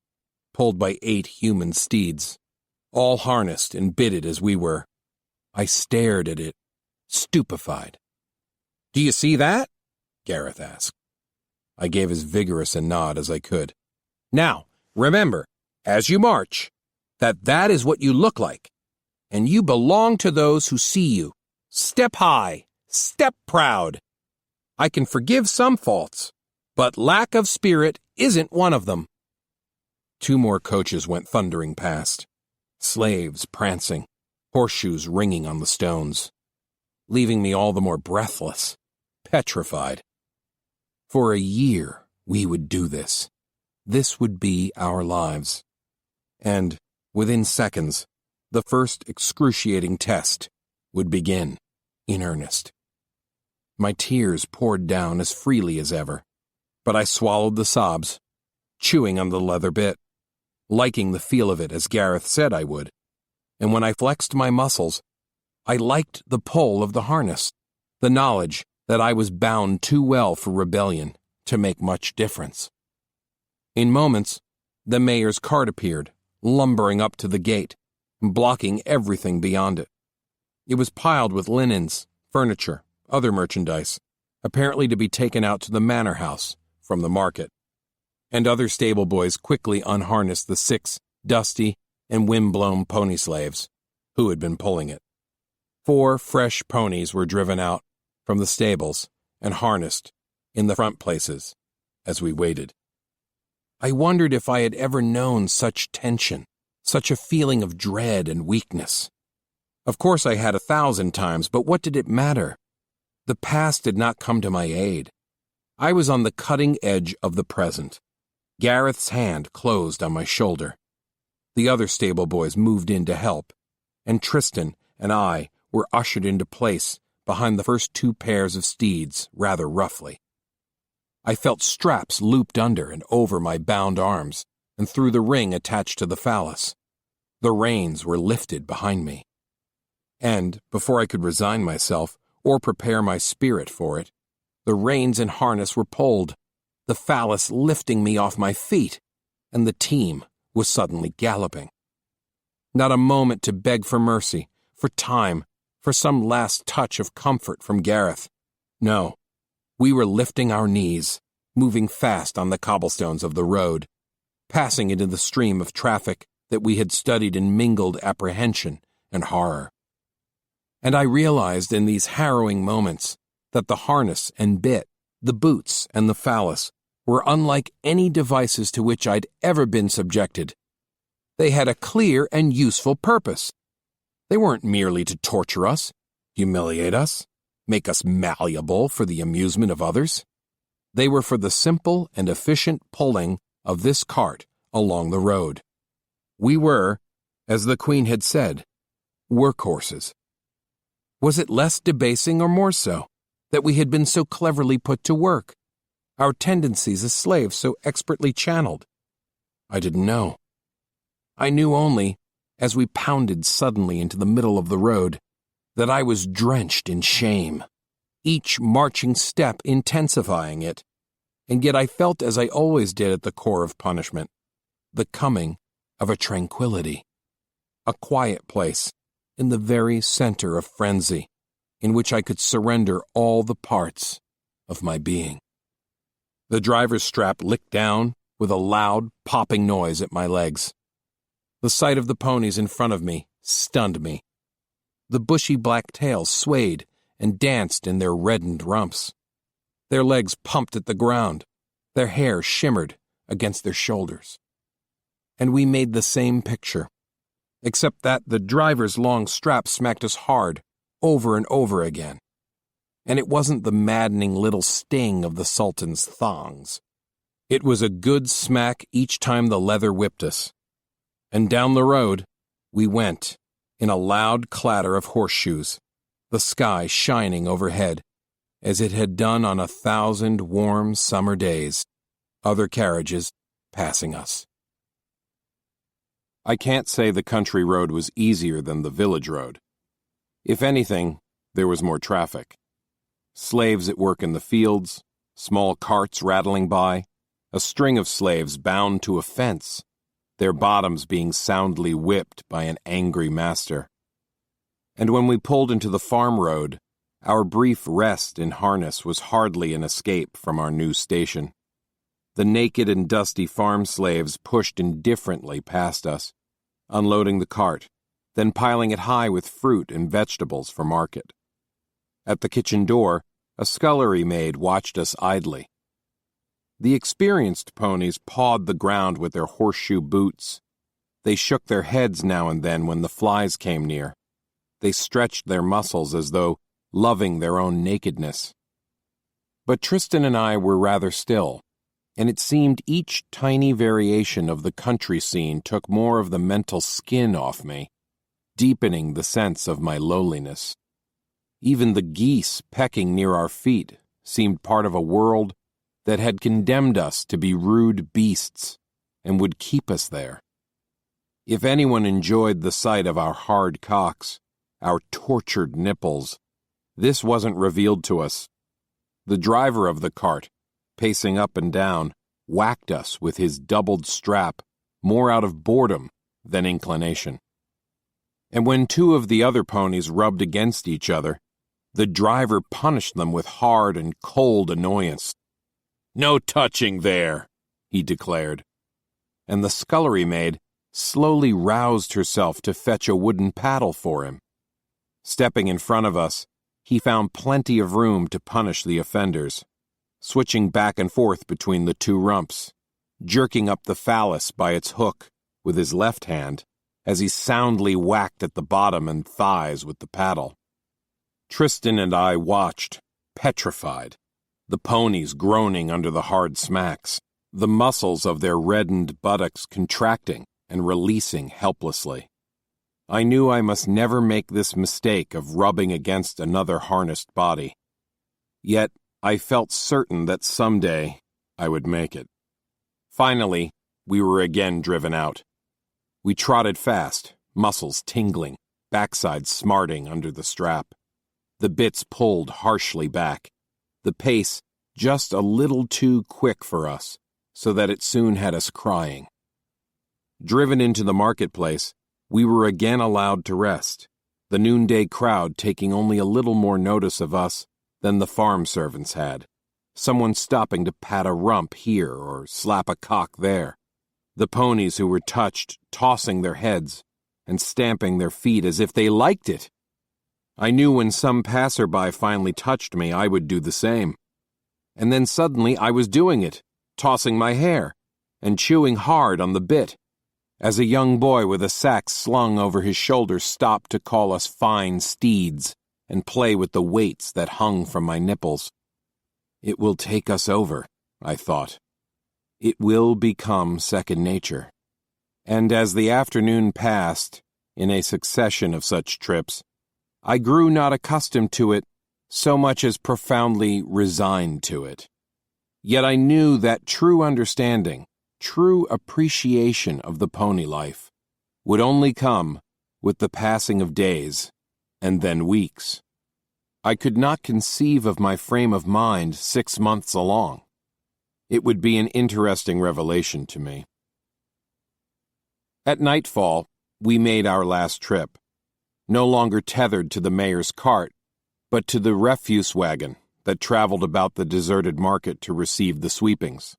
pulled by 8 human steeds, all harnessed and bitted as we were. I stared at it, stupefied. "Do you see that?" Gareth asked. I gave as vigorous a nod as I could. "Now, remember, as you march, that is what you look like, and you belong to those who see you. Step high, step proud." I can forgive some faults, but lack of spirit isn't one of them. 2 more coaches went thundering past, slaves prancing, horseshoes ringing on the stones, leaving me all the more breathless, petrified. For a year, we would do this. This would be our lives. And, within seconds, the first excruciating test would begin, in earnest. My tears poured down as freely as ever, but I swallowed the sobs, chewing on the leather bit, liking the feel of it as Gareth said I would, and when I flexed my muscles, I liked the pull of the harness, the knowledge that I was bound too well for rebellion to make much difference. In moments, the mayor's cart appeared, lumbering up to the gate, blocking everything beyond it. It was piled with linens, furniture, other merchandise, apparently to be taken out to the manor house from the market. And other stable boys quickly unharnessed the 6 dusty and wind-blown pony slaves who had been pulling it. 4 fresh ponies were driven out from the stables and harnessed in the front places as we waited. I wondered if I had ever known such tension, such a feeling of dread and weakness. Of course I had 1,000 times, but what did it matter? The past did not come to my aid. I was on the cutting edge of the present. Gareth's hand closed on my shoulder. The other stable boys moved in to help, and Tristan and I were ushered into place behind the first 2 pairs of steeds rather roughly. I felt straps looped under and over my bound arms and through the ring attached to the phallus. The reins were lifted behind me. And, before I could resign myself or prepare my spirit for it, the reins and harness were pulled, the phallus lifting me off my feet, and the team was suddenly galloping. Not a moment to beg for mercy, for time, for some last touch of comfort from Gareth. No, we were lifting our knees, moving fast on the cobblestones of the road, passing into the stream of traffic that we had studied in mingled apprehension and horror. And I realized in these harrowing moments that the harness and bit, the boots and the phallus, were unlike any devices to which I'd ever been subjected. They had a clear and useful purpose. They weren't merely to torture us, humiliate us, make us malleable for the amusement of others. They were for the simple and efficient pulling of this cart along the road. We were, as the Queen had said, workhorses. Was it less debasing or more so, that we had been so cleverly put to work, our tendencies as slaves so expertly channeled? I didn't know. I knew only, as we pounded suddenly into the middle of the road, that I was drenched in shame, each marching step intensifying it, and yet I felt as I always did at the core of punishment, the coming of a tranquility, a quiet place in the very center of frenzy, in which I could surrender all the parts of my being. The driver's strap licked down with a loud, popping noise at my legs. The sight of the ponies in front of me stunned me. The bushy black tails swayed and danced in their reddened rumps. Their legs pumped at the ground, their hair shimmered against their shoulders. And we made the same picture, except that the driver's long strap smacked us hard, over and over again. And it wasn't the maddening little sting of the Sultan's thongs. It was a good smack each time the leather whipped us. And down the road, we went, in a loud clatter of horseshoes, the sky shining overhead, as it had done on 1,000 warm summer days, other carriages passing us. I can't say the country road was easier than the village road. If anything, there was more traffic. Slaves at work in the fields, small carts rattling by, a string of slaves bound to a fence, their bottoms being soundly whipped by an angry master. And when we pulled into the farm road, our brief rest in harness was hardly an escape from our new station. The naked and dusty farm slaves pushed indifferently past us, unloading the cart, then piling it high with fruit and vegetables for market. At the kitchen door, A scullery maid watched us idly. The experienced ponies pawed the ground with their horseshoe boots. They shook their heads now and then when the flies came near. They stretched their muscles as though loving their own nakedness. But Tristan and I were rather still, and it seemed each tiny variation of the country scene took more of the mental skin off me, deepening the sense of my lowliness. Even the geese pecking near our feet seemed part of a world that had condemned us to be rude beasts and would keep us there. If anyone enjoyed the sight of our hard cocks, our tortured nipples, this wasn't revealed to us. The driver of the cart, pacing up and down, whacked us with his doubled strap more out of boredom than inclination. And when two of the other ponies rubbed against each other, the driver punished them with hard and cold annoyance. "No touching there," he declared. And the scullery maid slowly roused herself to fetch a wooden paddle for him. Stepping in front of us, he found plenty of room to punish the offenders, switching back and forth between the two rumps, jerking up the phallus by its hook with his left hand as he soundly whacked at the bottom and thighs with the paddle. Tristan and I watched, petrified, the ponies groaning under the hard smacks, the muscles of their reddened buttocks contracting and releasing helplessly. I knew I must never make this mistake of rubbing against another harnessed body. Yet I felt certain that someday I would make it. Finally, we were again driven out. We trotted fast, muscles tingling, backside smarting under the strap. The bits pulled harshly back, the pace just a little too quick for us, so that it soon had us crying. Driven into the marketplace, we were again allowed to rest, the noonday crowd taking only a little more notice of us than the farm servants had, someone stopping to pat a rump here or slap a cock there, the ponies who were touched tossing their heads and stamping their feet as if they liked it. I knew when some passerby finally touched me, I would do the same. And then suddenly I was doing it, tossing my hair and chewing hard on the bit, as a young boy with a sack slung over his shoulder stopped to call us fine steeds and play with the weights that hung from my nipples. It will take us over, I thought. It will become second nature. And as the afternoon passed, in a succession of such trips, I grew not accustomed to it so much as profoundly resigned to it. Yet I knew that true understanding, true appreciation of the pony life, would only come with the passing of days, and then weeks. I could not conceive of my frame of mind 6 months along. It would be an interesting revelation to me. At nightfall, we made our last trip, no longer tethered to the mayor's cart, but to the refuse wagon that traveled about the deserted market to receive the sweepings.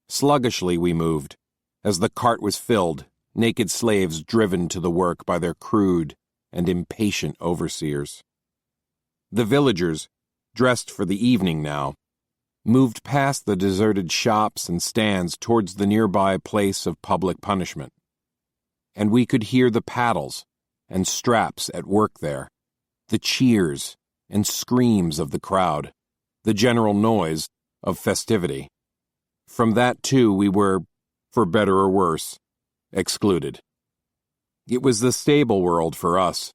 Sluggishly we moved, as the cart was filled, naked slaves driven to the work by their crude and impatient overseers. The villagers, dressed for the evening now, moved past the deserted shops and stands towards the nearby place of public punishment, and we could hear the paddles and straps at work there, the cheers and screams of the crowd, the general noise of festivity. From that, too, we were, for better or worse, excluded. It was the stable world for us,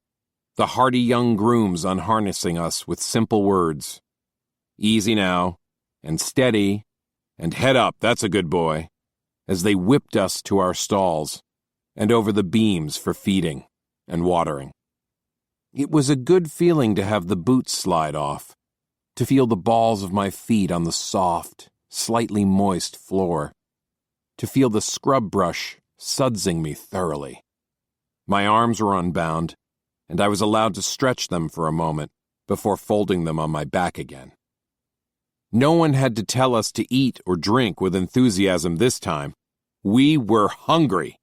the hardy young grooms unharnessing us with simple words. Easy now, and steady, and head up, that's a good boy, as they whipped us to our stalls and over the beams for feeding and watering. It was a good feeling to have the boots slide off, to feel the balls of my feet on the soft, slightly moist floor, to feel the scrub brush sudsing me thoroughly. My arms were unbound, and I was allowed to stretch them for a moment before folding them on my back again. No one had to tell us to eat or drink with enthusiasm this time. We were hungry,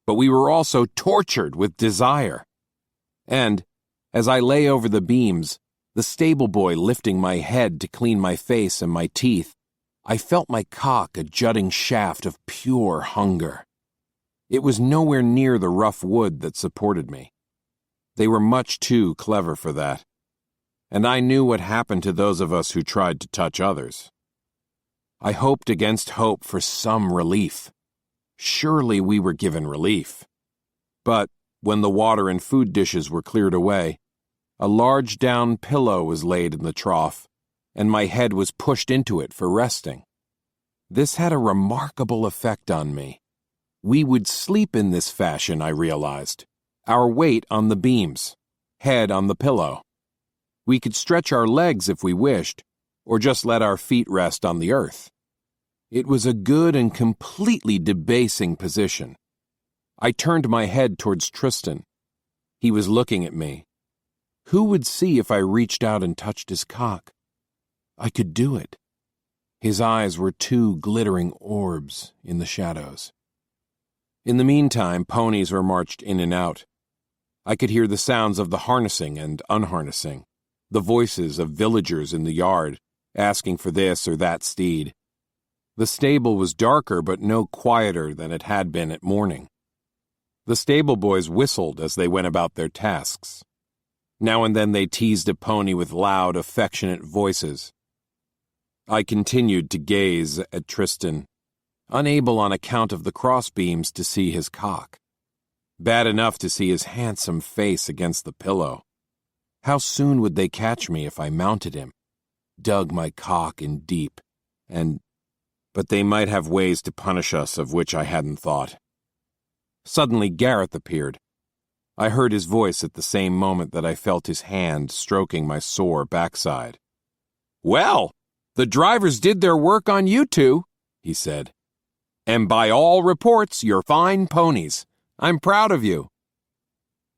but we were also tortured with desire. And, as I lay over the beams, the stable boy lifting my head to clean my face and my teeth, I felt my cock a jutting shaft of pure hunger. It was nowhere near the rough wood that supported me. They were much too clever for that. And I knew what happened to those of us who tried to touch others. I hoped against hope for some relief. Surely we were given relief. But when the water and food dishes were cleared away, a large down pillow was laid in the trough, and my head was pushed into it for resting. This had a remarkable effect on me. We would sleep in this fashion, I realized, our weight on the beams, head on the pillow. We could stretch our legs if we wished, or just let our feet rest on the earth. It was a good and completely debasing position. I turned my head towards Tristan. He was looking at me. Who would see if I reached out and touched his cock? I could do it. His eyes were two glittering orbs in the shadows. In the meantime, ponies were marched in and out. I could hear the sounds of the harnessing and unharnessing, the voices of villagers in the yard, asking for this or that steed. The stable was darker but no quieter than it had been at morning. The stable boys whistled as they went about their tasks. Now and then they teased a pony with loud, affectionate voices. I continued to gaze at Tristan, unable on account of the crossbeams to see his cock. Bad enough to see his handsome face against the pillow. How soon would they catch me if I mounted him, dug my cock in deep, but they might have ways to punish us of which I hadn't thought. Suddenly Gareth appeared. I heard his voice at the same moment that I felt his hand stroking my sore backside. "Well, the drivers did their work on you two," he said. "And by all reports, you're fine ponies. I'm proud of you."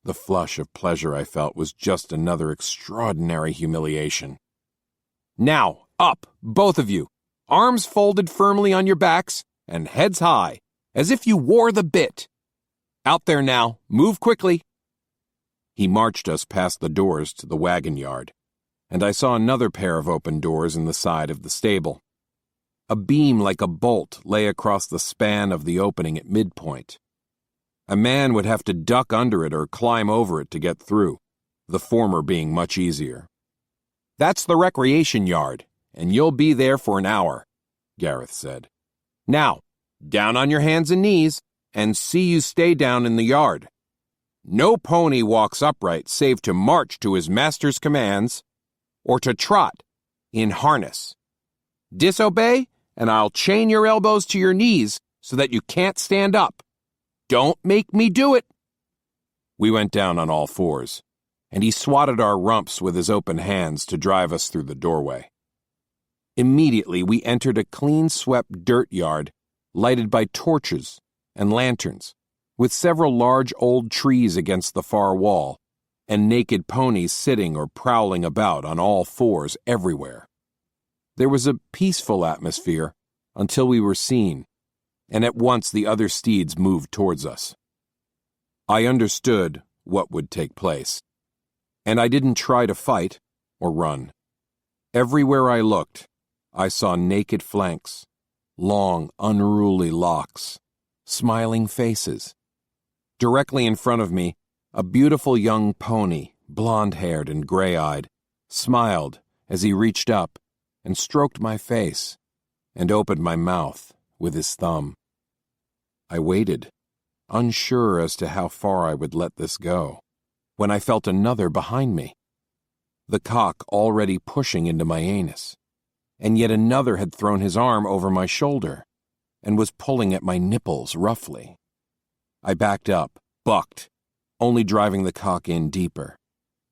The flush of pleasure I felt was just another extraordinary humiliation. "Now, up, both of you, arms folded firmly on your backs and heads high, as if you wore the bit. Out there now, move quickly." He marched us past the doors to the wagon yard, and I saw another pair of open doors in the side of the stable. A beam like a bolt lay across the span of the opening at midpoint. A man would have to duck under it or climb over it to get through, the former being much easier. "That's the recreation yard, and you'll be there for an hour," Gareth said. "Now, down on your hands and knees, and see you stay down in the yard. No pony walks upright save to march to his master's commands, or to trot in harness. Disobey, and I'll chain your elbows to your knees so that you can't stand up. Don't make me do it." We went down on all fours, and he swatted our rumps with his open hands to drive us through the doorway. Immediately we entered a clean-swept dirt yard lighted by torches and lanterns, with several large old trees against the far wall, and naked ponies sitting or prowling about on all fours everywhere. There was a peaceful atmosphere until we were seen, and at once the other steeds moved towards us. I understood what would take place, and I didn't try to fight or run. Everywhere I looked, I saw naked flanks, long, unruly locks, smiling faces. Directly in front of me, a beautiful young pony, blonde-haired and gray-eyed, smiled as he reached up and stroked my face and opened my mouth with his thumb. I waited, unsure as to how far I would let this go, when I felt another behind me, the cock already pushing into my anus, and yet another had thrown his arm over my shoulder and was pulling at my nipples roughly. I backed up, bucked, only driving the cock in deeper,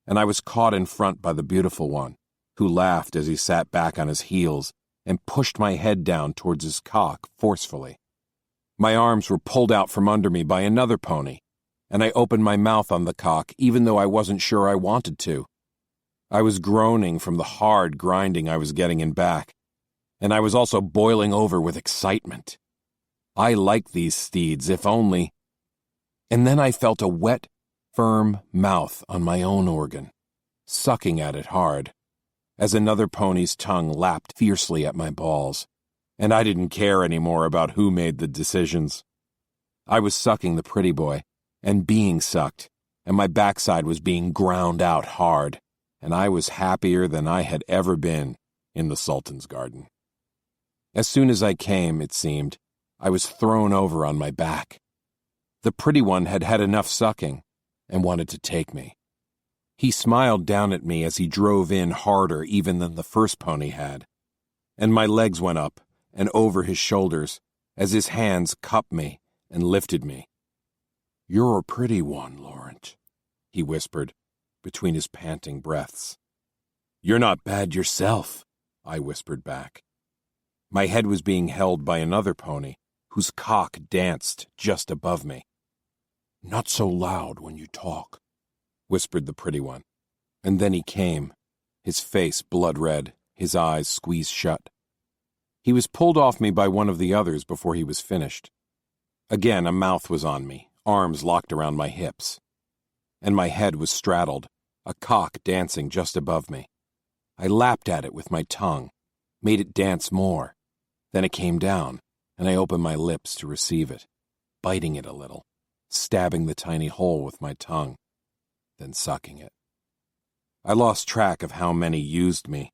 and I was caught in front by the beautiful one, who laughed as he sat back on his heels and pushed my head down towards his cock forcefully. My arms were pulled out from under me by another pony, and I opened my mouth on the cock even though I wasn't sure I wanted to. I was groaning from the hard grinding I was getting in back, and I was also boiling over with excitement. I liked these steeds, if only. And then I felt a wet, firm mouth on my own organ, sucking at it hard. as another pony's tongue lapped fiercely at my balls, and I didn't care anymore about who made the decisions. I was sucking the pretty boy, and being sucked, and my backside was being ground out hard, and I was happier than I had ever been in the Sultan's garden. As soon as I came, it seemed, I was thrown over on my back. The pretty one had had enough sucking and wanted to take me. He smiled down at me as he drove in harder even than the first pony had, and my legs went up and over his shoulders as his hands cupped me and lifted me. "You're a pretty one, Laurent," he whispered between his panting breaths. "You're not bad yourself," I whispered back. My head was being held by another pony, whose cock danced just above me. "Not so loud when you talk," whispered the pretty one, and then he came, his face blood-red, his eyes squeezed shut. He was pulled off me by one of the others before he was finished. Again, a mouth was on me, arms locked around my hips, and my head was straddled, a cock dancing just above me. I lapped at it with my tongue, made it dance more. Then it came down, and I opened my lips to receive it, biting it a little, stabbing the tiny hole with my tongue, then sucking it. I lost track of how many used me,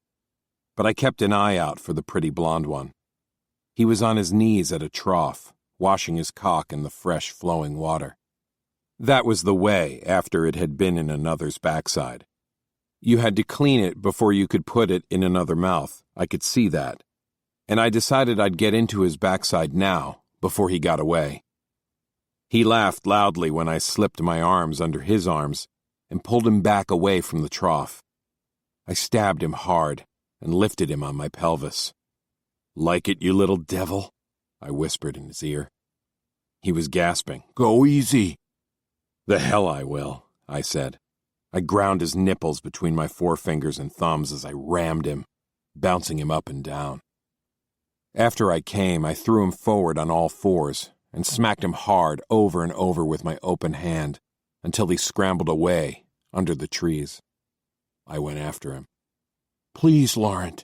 but I kept an eye out for the pretty blonde one. He was on his knees at a trough, washing his cock in the fresh flowing water. That was the way after it had been in another's backside. You had to clean it before you could put it in another mouth, I could see that, and I decided I'd get into his backside now, before he got away. He laughed loudly when I slipped my arms under his arms and pulled him back away from the trough. I stabbed him hard and lifted him on my pelvis. "Like it, you little devil?" I whispered in his ear. He was gasping. "Go easy." "The hell I will," I said. I ground his nipples between my forefingers and thumbs as I rammed him, bouncing him up and down. After I came, I threw him forward on all fours and smacked him hard over and over with my open hand until he scrambled away under the trees. I went after him. "Please, Laurent,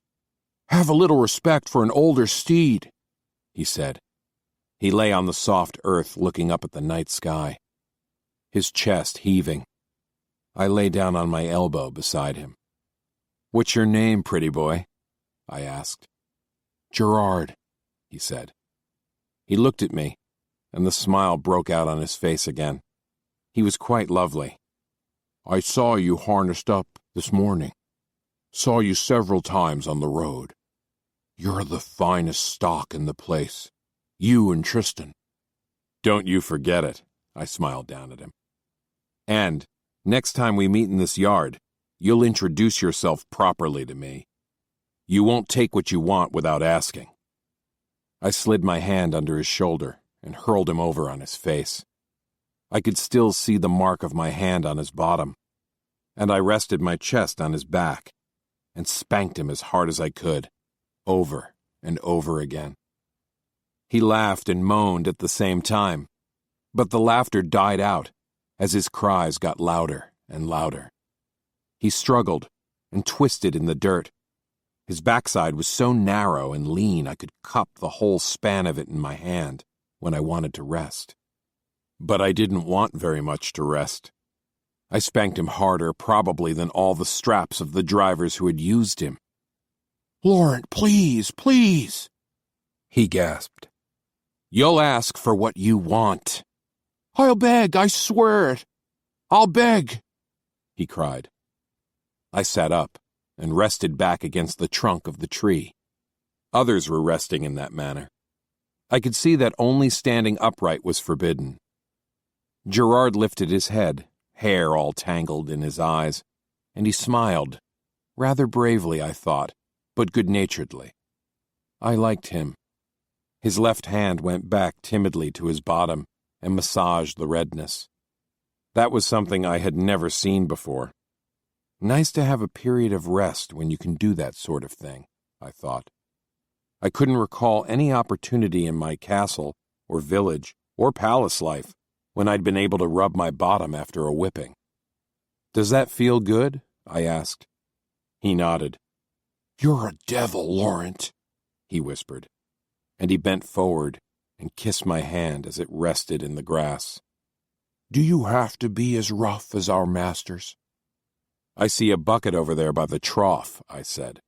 have a little respect for an older steed," he said. He lay on the soft earth looking up at the night sky, his chest heaving. I lay down on my elbow beside him. "What's your name, pretty boy?" I asked. "Gerard," he said. He looked at me, and the smile broke out on his face again. He was quite lovely. "I saw you harnessed up this morning. Saw you several times on the road. You're the finest stock in the place. You and Tristan." "Don't you forget it," I smiled down at him. "And, next time we meet in this yard, you'll introduce yourself properly to me. You won't take what you want without asking." I slid my hand under his shoulder and hurled him over on his face. I could still see the mark of my hand on his bottom, and I rested my chest on his back and spanked him as hard as I could, over and over again. He laughed and moaned at the same time, but the laughter died out as his cries got louder and louder. He struggled and twisted in the dirt. His backside was so narrow and lean I could cup the whole span of it in my hand when I wanted to rest. But I didn't want very much to rest. I spanked him harder probably than all the straps of the drivers who had used him. "Laurent, please, please," he gasped. "You'll ask for what you want." "I'll beg, I swear it. I'll beg," he cried. I sat up and rested back against the trunk of the tree. Others were resting in that manner. I could see that only standing upright was forbidden. Gerard lifted his head, hair all tangled in his eyes, and he smiled, rather bravely, I thought, but good-naturedly. I liked him. His left hand went back timidly to his bottom and massaged the redness. That was something I had never seen before. Nice to have a period of rest when you can do that sort of thing, I thought. I couldn't recall any opportunity in my castle or village or palace life when I'd been able to rub my bottom after a whipping. "Does that feel good?" I asked. He nodded. "You're a devil, Laurent," he whispered, and he bent forward and kissed my hand as it rested in the grass. "Do you have to be as rough as our masters?" "I see a bucket over there by the trough," I said.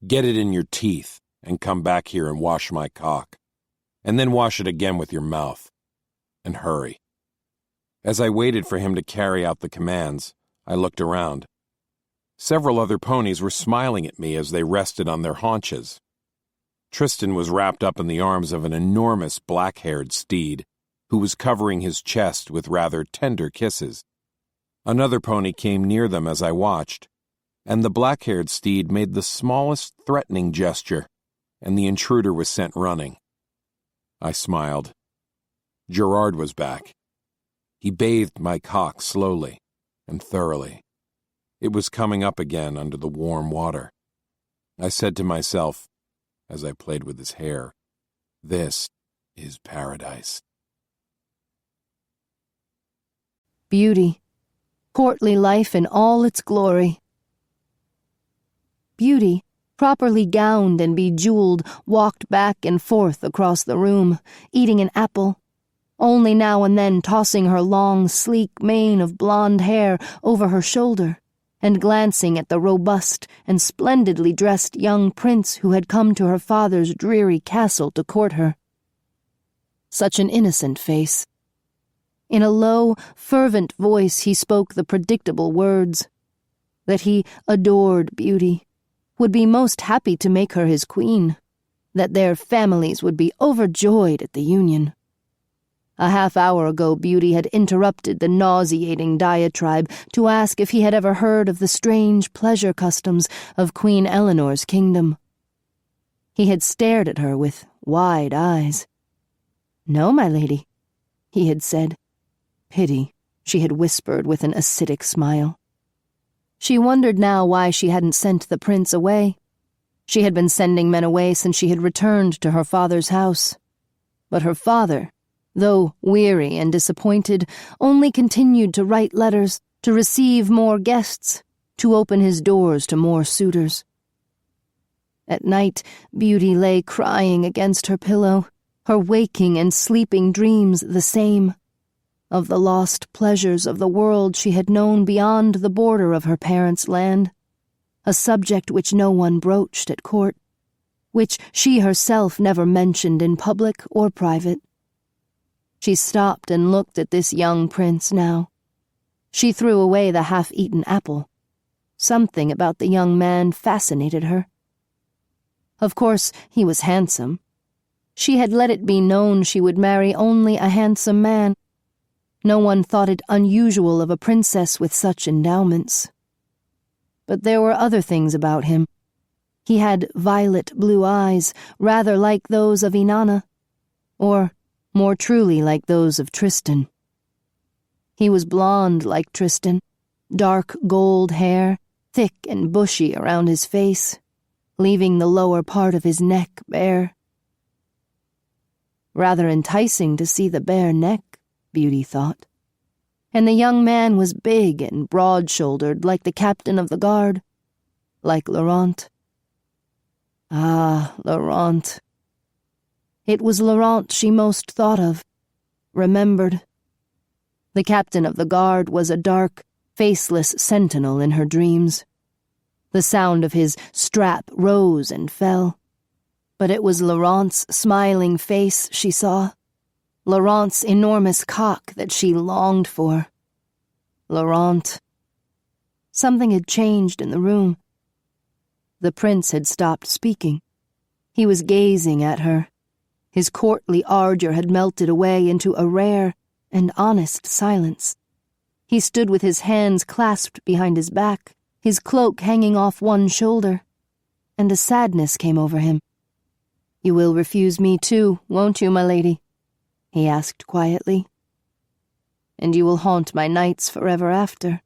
"Get it in your teeth and come back here and wash my cock, and then wash it again with your mouth. And hurry." As I waited for him to carry out the commands, I looked around. Several other ponies were smiling at me as they rested on their haunches. Tristan was wrapped up in the arms of an enormous black-haired steed, who was covering his chest with rather tender kisses. Another pony came near them as I watched, and the black-haired steed made the smallest threatening gesture, and the intruder was sent running. I smiled. Gerard was back. He bathed my cock slowly and thoroughly. It was coming up again under the warm water. I said to myself, as I played with his hair, "This is paradise." Beauty. Courtly life in all its glory. Beauty, properly gowned and bejeweled, walked back and forth across the room, eating an apple, only now and then tossing her long, sleek mane of blonde hair over her shoulder, and glancing at the robust and splendidly dressed young prince who had come to her father's dreary castle to court her. Such an innocent face. In a low, fervent voice he spoke the predictable words, that he adored Beauty, would be most happy to make her his queen, that their families would be overjoyed at the union. A half-hour ago Beauty had interrupted the nauseating diatribe to ask if he had ever heard of the strange pleasure customs of Queen Eleanor's kingdom. He had stared at her with wide eyes. "No, my lady," he had said. "Pity," she had whispered with an acidic smile. She wondered now why she hadn't sent the prince away. She had been sending men away since she had returned to her father's house. But her father, though weary and disappointed, only continued to write letters, to receive more guests, to open his doors to more suitors. At night, Beauty lay crying against her pillow, her waking and sleeping dreams the same, of the lost pleasures of the world she had known beyond the border of her parents' land, a subject which no one broached at court, which she herself never mentioned in public or private. She stopped and looked at this young prince now. She threw away the half-eaten apple. Something about the young man fascinated her. Of course, he was handsome. She had let it be known she would marry only a handsome man. No one thought it unusual of a princess with such endowments. But there were other things about him. He had violet blue eyes, rather like those of Inanna, or more truly like those of Tristan. He was blonde like Tristan, dark gold hair, thick and bushy around his face, leaving the lower part of his neck bare. Rather enticing to see the bare neck, Beauty thought. And the young man was big and broad-shouldered like the captain of the guard, like Laurent. Ah, Laurent. It was Laurent she most thought of, remembered. The captain of the guard was a dark, faceless sentinel in her dreams. The sound of his strap rose and fell. But it was Laurent's smiling face she saw, Laurent's enormous cock that she longed for. Laurent. Something had changed in the room. The prince had stopped speaking. He was gazing at her. His courtly ardor had melted away into a rare and honest silence. He stood with his hands clasped behind his back, his cloak hanging off one shoulder, and a sadness came over him. "You will refuse me too, won't you, my lady?" he asked quietly. "And you will haunt my nights forever after.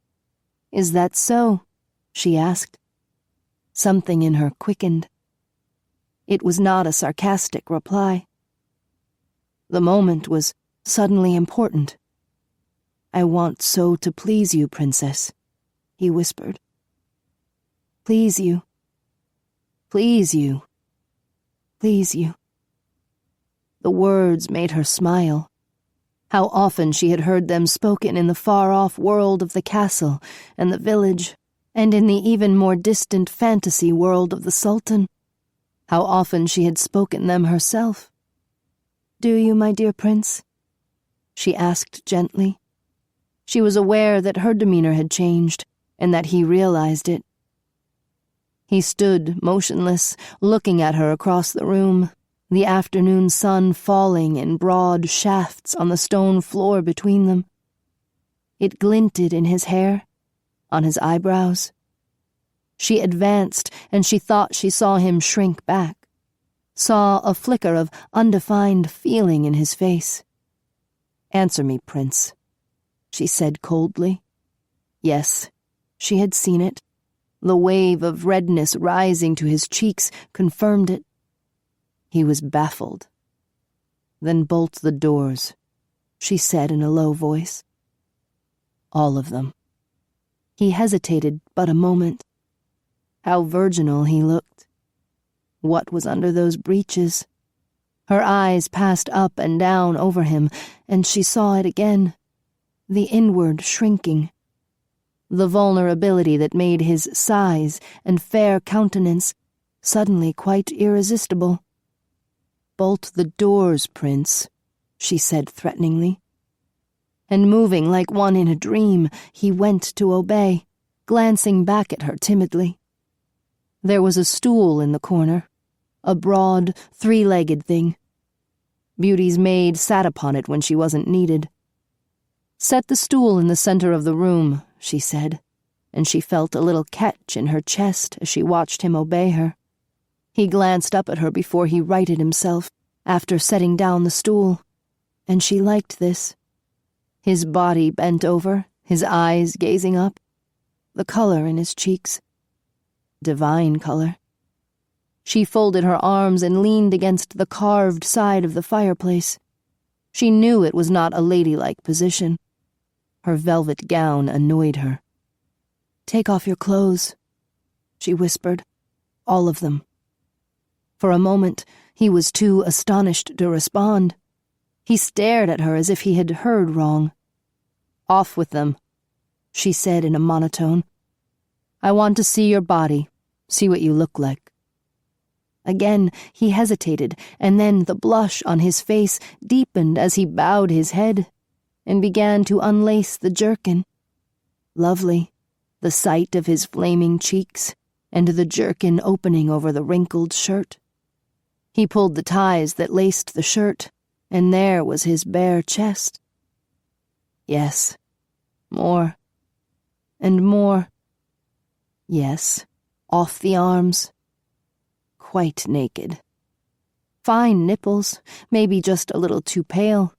Is that so?" she asked. Something in her quickened. It was not a sarcastic reply. The moment was suddenly important. "I want so to please you, princess," he whispered. "Please you. Please you. Please you. The words made her smile. How often she had heard them spoken in the far-off world of the castle and the village, and in the even more distant fantasy world of the Sultan. How often she had spoken them herself. "Do you, my dear prince?" she asked gently. She was aware that her demeanor had changed, and that he realized it. He stood motionless, looking at her across the room, the afternoon sun falling in broad shafts on the stone floor between them. It glinted in his hair, on his eyebrows. She advanced, and she thought she saw him shrink back, saw a flicker of undefined feeling in his face. "Answer me, Prince," she said coldly. Yes, she had seen it. The wave of redness rising to his cheeks confirmed it. He was baffled. "Then bolt the doors," she said in a low voice. "All of them." He hesitated but a moment. How virginal he looked. What was under those breeches? Her eyes passed up and down over him, and she saw it again. The inward shrinking. The vulnerability that made his size and fair countenance suddenly quite irresistible. "Bolt the doors, Prince," she said threateningly. And moving like one in a dream, he went to obey, glancing back at her timidly. There was a stool in the corner, a broad, three-legged thing. Beauty's maid sat upon it when she wasn't needed. "Set the stool in the center of the room," she said, and she felt a little catch in her chest as she watched him obey her. He glanced up at her before he righted himself, after setting down the stool, and she liked this. His body bent over, his eyes gazing up, the color in his cheeks. Divine color. She folded her arms and leaned against the carved side of the fireplace. She knew it was not a ladylike position. Her velvet gown annoyed her. "Take off your clothes," she whispered. "All of them." For a moment, he was too astonished to respond. He stared at her as if he had heard wrong. "Off with them," she said in a monotone. "I want to see your body, see what you look like." Again he hesitated, and then the blush on his face deepened as he bowed his head and began to unlace the jerkin. Lovely, the sight of his flaming cheeks and the jerkin opening over the wrinkled shirt. He pulled the ties that laced the shirt, and there was his bare chest. Yes, more, and more. Yes, off the arms. Quite naked. Fine nipples, maybe just a little too pale,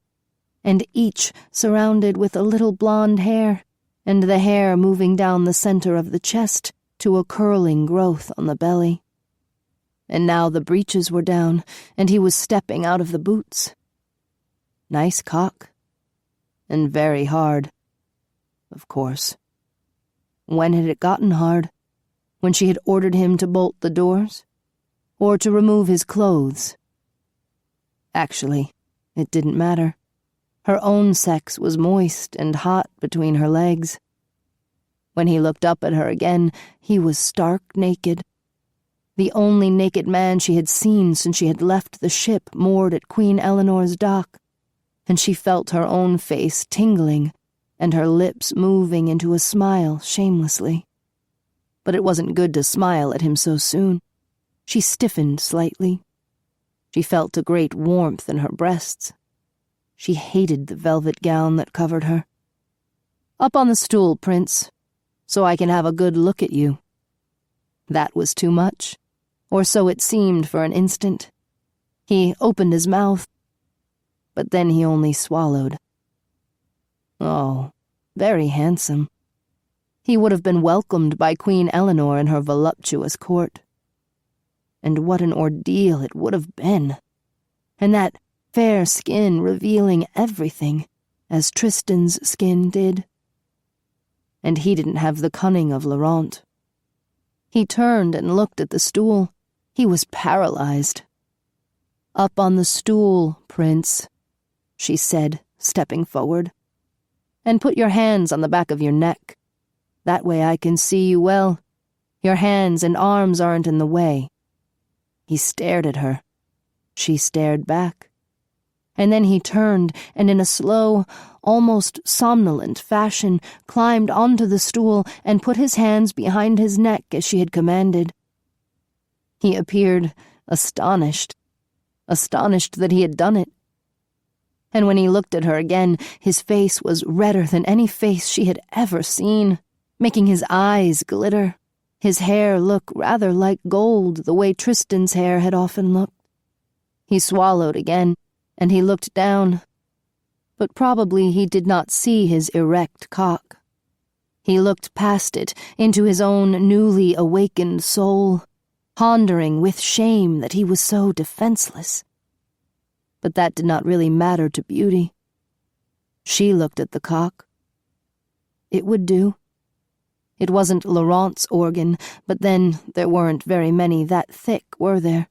and each surrounded with a little blonde hair, and the hair moving down the center of the chest to a curling growth on the belly. And now the breeches were down, and he was stepping out of the boots. Nice cock. And very hard. Of course. When had it gotten hard? When she had ordered him to bolt the doors? Or to remove his clothes? Actually, it didn't matter. Her own sex was moist and hot between her legs. When he looked up at her again, he was stark naked. The only naked man she had seen since she had left the ship moored at Queen Eleanor's dock, and she felt her own face tingling and her lips moving into a smile shamelessly. But it wasn't good to smile at him so soon. She stiffened slightly. She felt a great warmth in her breasts. She hated the velvet gown that covered her. "Up on the stool, Prince, so I can have a good look at you." That was too much, or so it seemed for an instant. He opened his mouth, but then he only swallowed. Oh, very handsome. He would have been welcomed by Queen Eleanor in her voluptuous court. And what an ordeal it would have been. And that fair skin revealing everything, as Tristan's skin did. And he didn't have the cunning of Laurent. He turned and looked at the stool, He was paralyzed. "Up on the stool, Prince," she said, stepping forward. "And put your hands on the back of your neck. That way I can see you well. Your hands and arms aren't in the way." He stared at her. She stared back. And then he turned and in a slow, almost somnolent fashion climbed onto the stool and put his hands behind his neck as she had commanded. He appeared astonished that he had done it. And when he looked at her again, his face was redder than any face she had ever seen, making his eyes glitter, his hair look rather like gold the way Tristan's hair had often looked. He swallowed again, and he looked down, but probably he did not see his erect cock. He looked past it into his own newly awakened soul, pondering with shame that he was so defenseless. But that did not really matter to Beauty. She looked at the cock. It would do. It wasn't Laurent's organ, but then there weren't very many that thick, were there?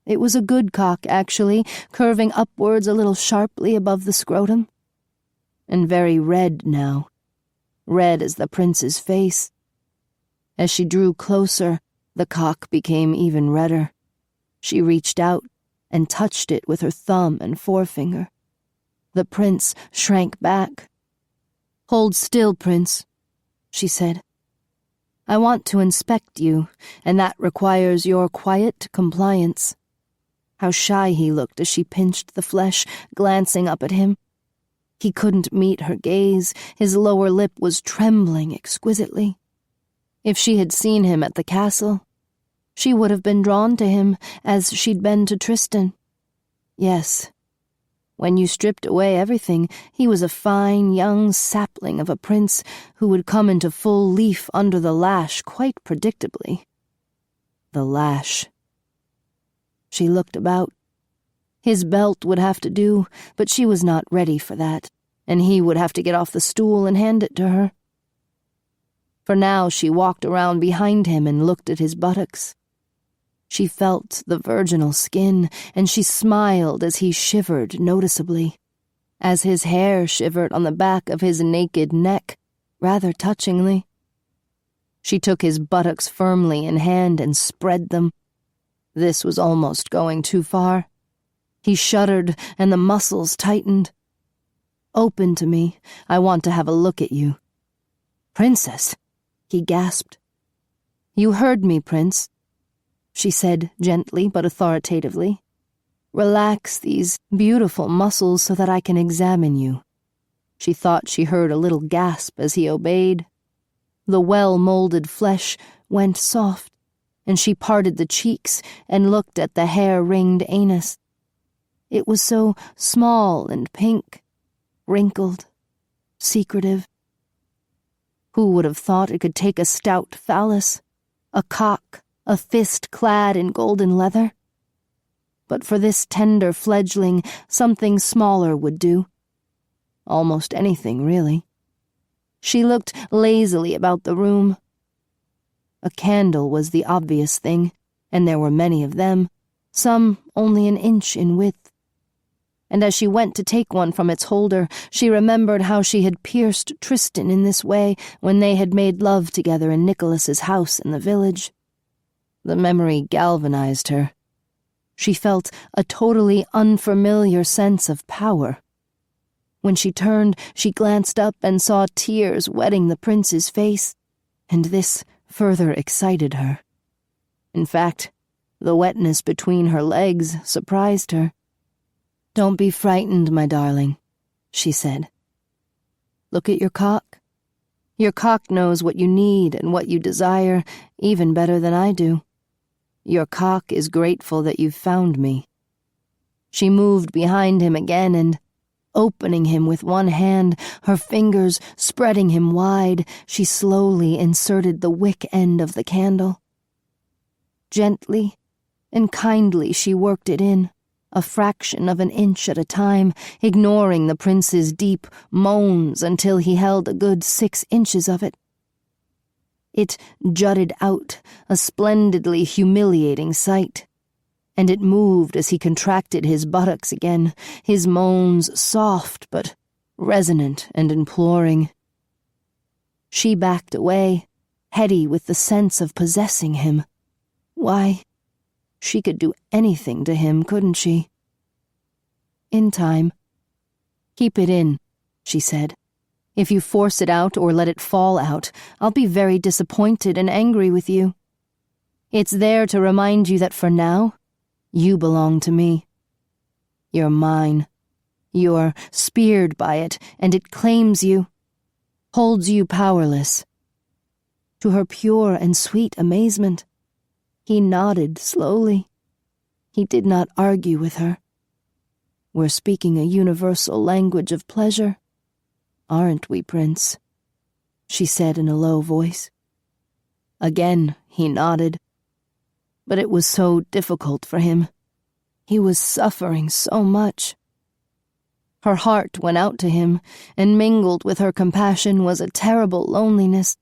It was a good cock, actually, curving upwards a little sharply above the scrotum. And very red now. Red as the prince's face. As she drew closer, the cock became even redder. She reached out and touched it with her thumb and forefinger. The prince shrank back. "Hold still, Prince," she said. "I want to inspect you, and that requires your quiet compliance." How shy he looked as she pinched the flesh, glancing up at him. He couldn't meet her gaze. His lower lip was trembling exquisitely. If she had seen him at the castle, she would have been drawn to him as she'd been to Tristan. Yes, when you stripped away everything, he was a fine young sapling of a prince who would come into full leaf under the lash quite predictably. The lash. She looked about. His belt would have to do, but she was not ready for that, and he would have to get off the stool and hand it to her. For now she walked around behind him and looked at his buttocks. She felt the virginal skin, and she smiled as he shivered noticeably, as his hair shivered on the back of his naked neck, rather touchingly. She took his buttocks firmly in hand and spread them. This was almost going too far. He shuddered, and the muscles tightened. "Open to me. I want to have a look at you." "Princess," he gasped. "You heard me, Prince," she said gently but authoritatively. "Relax these beautiful muscles so that I can examine you." She thought she heard a little gasp as he obeyed. The well-molded flesh went soft, and she parted the cheeks and looked at the hair-ringed anus. It was so small and pink, wrinkled, secretive. Who would have thought it could take a stout phallus, a cock, a fist clad in golden leather? But for this tender fledgling, something smaller would do. Almost anything, really. She looked lazily about the room. A candle was the obvious thing, and there were many of them, some only an inch in width. And as she went to take one from its holder, she remembered how she had pierced Tristan in this way when they had made love together in Nicholas's house in the village. The memory galvanized her. She felt a totally unfamiliar sense of power. When she turned, she glanced up and saw tears wetting the prince's face, and this further excited her. In fact, the wetness between her legs surprised her. "Don't be frightened, my darling," she said. "Look at your cock. Your cock knows what you need and what you desire even better than I do. Your cock is grateful that you've found me." She moved behind him again and, opening him with one hand, her fingers spreading him wide, she slowly inserted the wick end of the candle. Gently and kindly she worked it in, a fraction of an inch at a time, ignoring the prince's deep moans until he held a good 6 inches of it. It jutted out, a splendidly humiliating sight. And it moved as he contracted his buttocks again, his moans soft but resonant and imploring. She backed away, heady with the sense of possessing him. Why, she could do anything to him, couldn't she? In time. Keep it in, she said. If you force it out or let it fall out, I'll be very disappointed and angry with you. It's there to remind you that for now, you belong to me. You're mine. You're speared by it, and it claims you, holds you powerless. To her pure and sweet amazement, he nodded slowly. He did not argue with her. We're speaking a universal language of pleasure, aren't we, Prince? She said in a low voice. Again he nodded. But it was so difficult for him. He was suffering so much. Her heart went out to him, and mingled with her compassion was a terrible loneliness,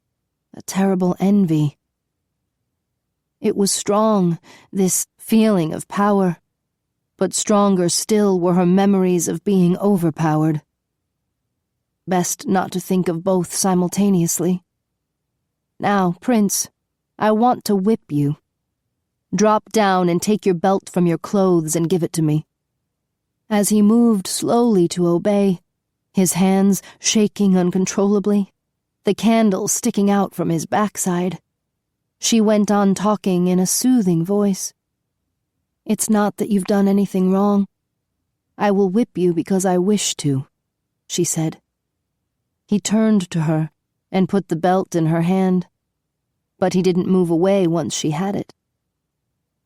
a terrible envy. It was strong, this feeling of power, but stronger still were her memories of being overpowered. Best not to think of both simultaneously. Now, Prince, I want to whip you. Drop down and take your belt from your clothes and give it to me. As he moved slowly to obey, his hands shaking uncontrollably, the candle sticking out from his backside, she went on talking in a soothing voice. It's not that you've done anything wrong. I will whip you because I wish to, she said. He turned to her and put the belt in her hand, but he didn't move away once she had it.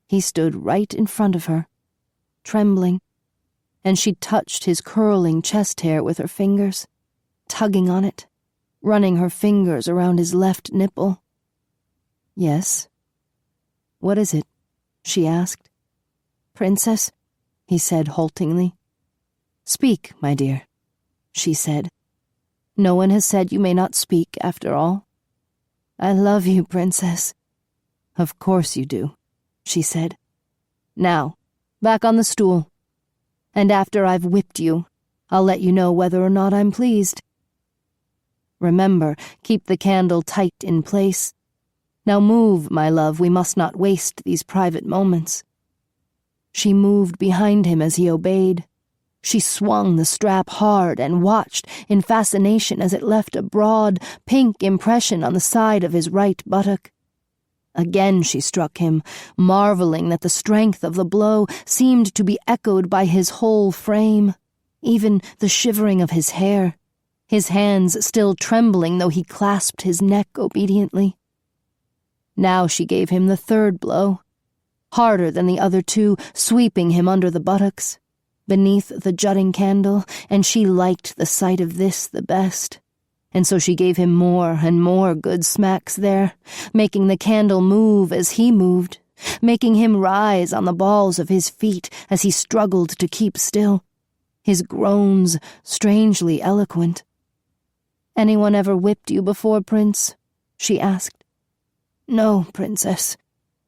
He stood right in front of her, trembling, and she touched his curling chest hair with her fingers, tugging on it, running her fingers around his left nipple. Yes. What is it? She asked. Princess, he said haltingly. Speak, my dear, she said. No one has said you may not speak, after all. I love you, Princess. Of course you do, she said. Now, back on the stool. And after I've whipped you, I'll let you know whether or not I'm pleased. Remember, keep the candle tight in place. Now move, my love, we must not waste these private moments. She moved behind him as he obeyed. She swung the strap hard and watched in fascination as it left a broad, pink impression on the side of his right buttock. Again she struck him, marveling that the strength of the blow seemed to be echoed by his whole frame, even the shivering of his hair, his hands still trembling though he clasped his neck obediently. Now she gave him the third blow, harder than the other two, sweeping him under the buttocks, beneath the jutting candle, and she liked the sight of this the best. And so she gave him more and more good smacks there, making the candle move as he moved, making him rise on the balls of his feet as he struggled to keep still, his groans strangely eloquent. Anyone ever whipped you before, Prince? She asked. No, Princess,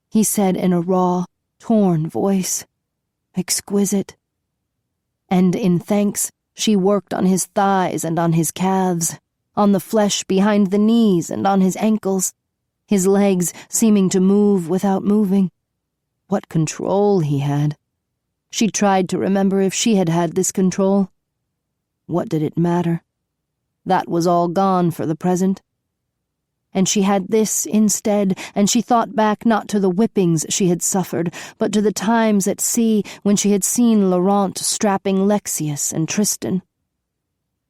he said in a raw, torn voice. Exquisite. And in thanks, she worked on his thighs and on his calves, on the flesh behind the knees and on his ankles, his legs seeming to move without moving. What control he had. She tried to remember if she had had this control. What did it matter? That was all gone for the present. And she had this instead, and she thought back not to the whippings she had suffered, but to the times at sea when she had seen Laurent strapping Lexius and Tristan.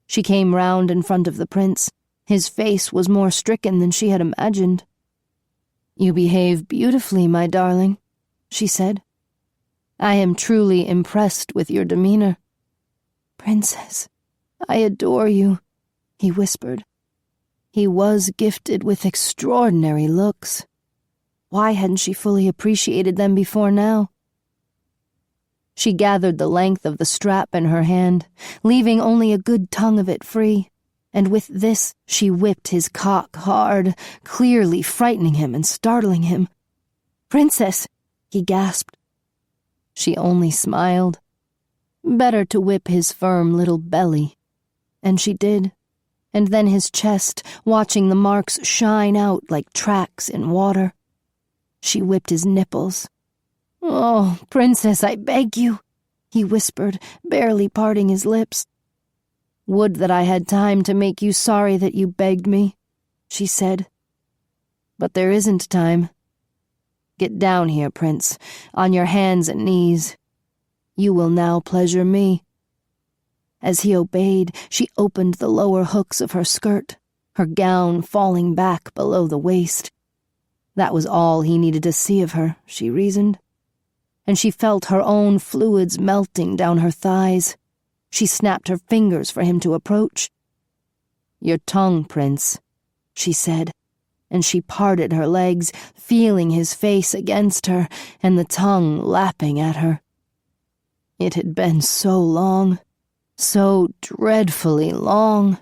She came round in front of the prince. His face was more stricken than she had imagined. You behave beautifully, my darling, she said. I am truly impressed with your demeanor. Princess, I adore you, he whispered. He was gifted with extraordinary looks. Why hadn't she fully appreciated them before now? She gathered the length of the strap in her hand, leaving only a good tongue of it free, and with this she whipped his cock hard, clearly frightening him and startling him. "Princess," he gasped. She only smiled. Better to whip his firm little belly. And she did. And then his chest, watching the marks shine out like tracks in water. She whipped his nipples. "Oh, Princess, I beg you," he whispered, barely parting his lips. "Would that I had time to make you sorry that you begged me," she said. "But there isn't time. Get down here, Prince, on your hands and knees. You will now pleasure me." As he obeyed, she opened the lower hooks of her skirt, her gown falling back below the waist. That was all he needed to see of her, she reasoned. And she felt her own fluids melting down her thighs. She snapped her fingers for him to approach. "Your tongue, Prince," she said, and she parted her legs, feeling his face against her and the tongue lapping at her. It had been so long, so dreadfully long,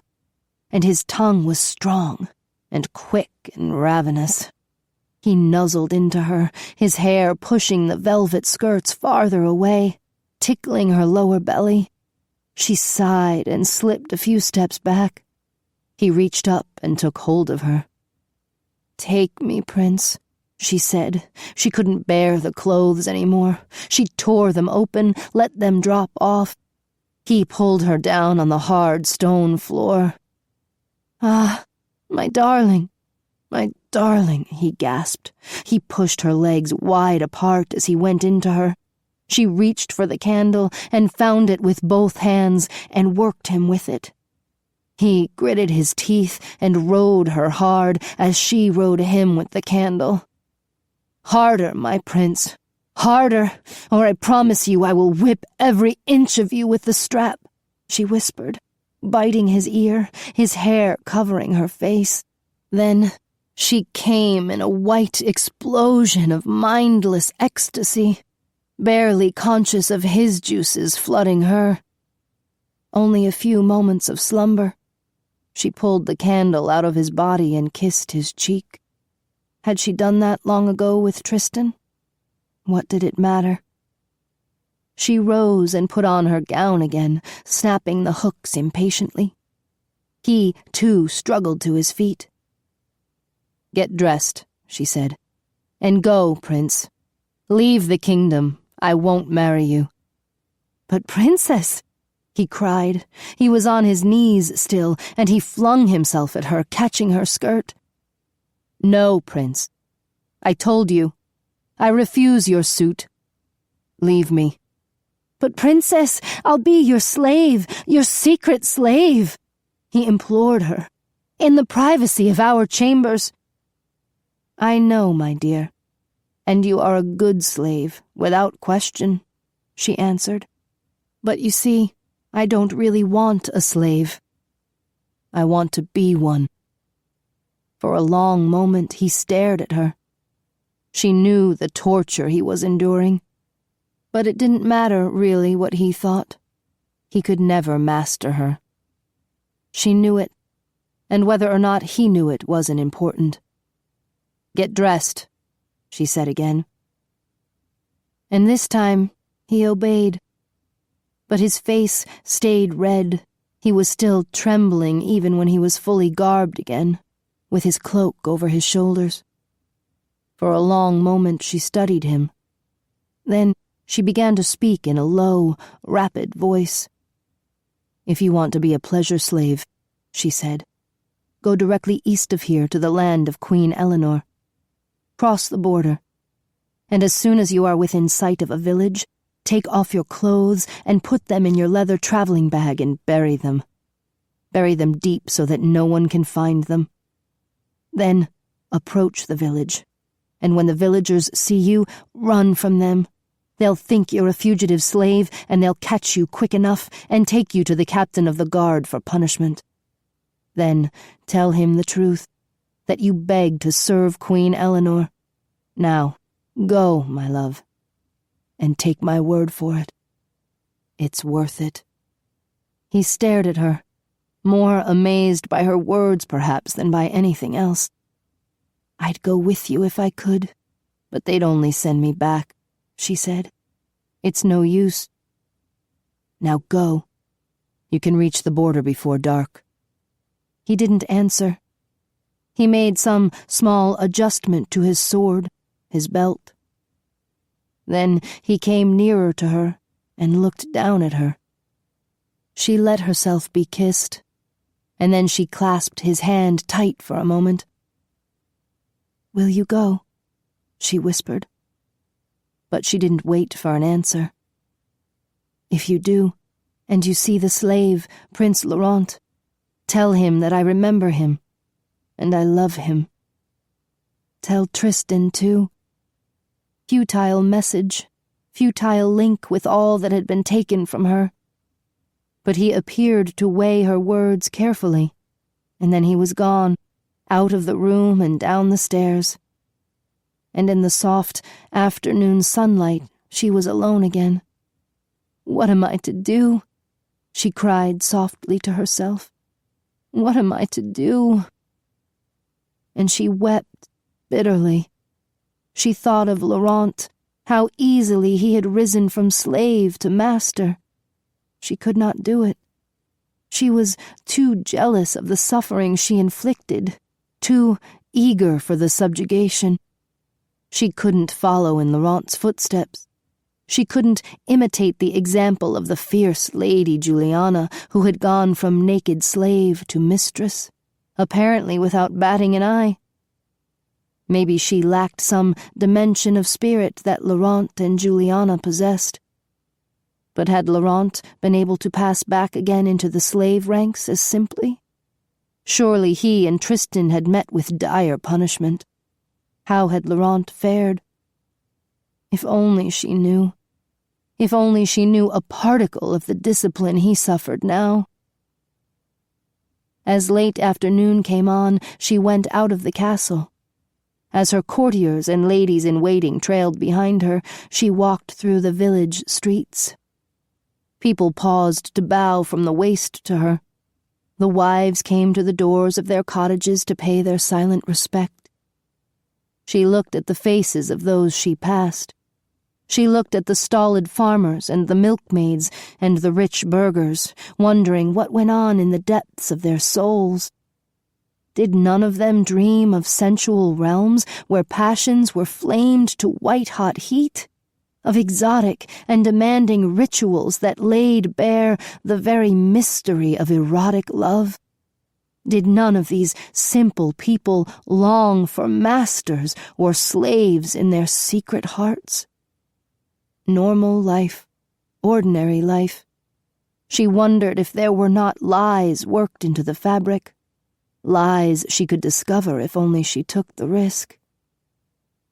and his tongue was strong and quick and ravenous. He nuzzled into her, his hair pushing the velvet skirts farther away, tickling her lower belly. She sighed and slipped a few steps back. He reached up and took hold of her. "Take me, Prince," she said. She couldn't bear the clothes anymore. She tore them open, let them drop off. He pulled her down on the hard stone floor. "Ah, my darling, he gasped. He pushed her legs wide apart as he went into her. She reached for the candle and found it with both hands and worked him with it. He gritted his teeth and rode her hard as she rode him with the candle. "Harder, my prince, harder, or I promise you I will whip every inch of you with the strap," she whispered, biting his ear, his hair covering her face. Then she came in a white explosion of mindless ecstasy, barely conscious of his juices flooding her. Only a few moments of slumber. She pulled the candle out of his body and kissed his cheek. Had she done that long ago with Tristan? What did it matter? She rose and put on her gown again, snapping the hooks impatiently. He, too, struggled to his feet. "Get dressed," she said. "And go, Prince. Leave the kingdom. I won't marry you." "But, Princess," he cried. He was on his knees still, and he flung himself at her, catching her skirt. "No, Prince. I told you. I refuse your suit. Leave me." "But, Princess, I'll be your slave, your secret slave," he implored her, "in the privacy of our chambers." "I know, my dear, and you are a good slave, without question," she answered. "But you see, I don't really want a slave. I want to be one." For a long moment he stared at her. She knew the torture he was enduring, but it didn't matter really what he thought. He could never master her. She knew it, and whether or not he knew it wasn't important. "Get dressed," she said again. And this time he obeyed. But his face stayed red. He was still trembling even when he was fully garbed again, with his cloak over his shoulders. For a long moment she studied him. Then she began to speak in a low, rapid voice. "If you want to be a pleasure slave," she said, "go directly east of here to the land of Queen Eleanor. Cross the border, and as soon as you are within sight of a village, take off your clothes and put them in your leather traveling bag and bury them. Bury them deep so that no one can find them. Then approach the village, and when the villagers see you, run from them. They'll think you're a fugitive slave, and they'll catch you quick enough and take you to the captain of the guard for punishment. Then tell him the truth, that you begged to serve Queen Eleanor. Now, go, my love, and take my word for it. It's worth it." He stared at her, more amazed by her words, perhaps, than by anything else. "I'd go with you if I could, but they'd only send me back," she said. "It's no use. Now go. You can reach the border before dark." He didn't answer. He made some small adjustment to his sword, his belt. Then he came nearer to her and looked down at her. She let herself be kissed, and then she clasped his hand tight for a moment. "Will you go?" she whispered. But she didn't wait for an answer. "If you do, and you see the slave, Prince Laurent, tell him that I remember him, and I love him. Tell Tristan, too." Futile message, futile link with all that had been taken from her. But he appeared to weigh her words carefully, and then he was gone, out of the room and down the stairs. And in the soft afternoon sunlight, she was alone again. "What am I to do?" she cried softly to herself. "What am I to do?" And she wept bitterly. She thought of Laurent, how easily he had risen from slave to master. She could not do it. She was too jealous of the suffering she inflicted, too eager for the subjugation. She couldn't follow in Laurent's footsteps. She couldn't imitate the example of the fierce Lady Juliana, who had gone from naked slave to mistress, apparently without batting an eye. Maybe she lacked some dimension of spirit that Laurent and Juliana possessed. But had Laurent been able to pass back again into the slave ranks as simply? Surely he and Tristan had met with dire punishment. How had Laurent fared? If only she knew. If only she knew a particle of the discipline he suffered now. As late afternoon came on, she went out of the castle. As her courtiers and ladies-in-waiting trailed behind her, she walked through the village streets. People paused to bow from the waist to her. The wives came to the doors of their cottages to pay their silent respect. She looked at the faces of those she passed. She looked at the stolid farmers and the milkmaids and the rich burghers, wondering what went on in the depths of their souls. Did none of them dream of sensual realms where passions were flamed to white-hot heat? Of exotic and demanding rituals that laid bare the very mystery of erotic love? Did none of these simple people long for masters or slaves in their secret hearts? Normal life, ordinary life. She wondered if there were not lies worked into the fabric. Lies she could discover if only she took the risk.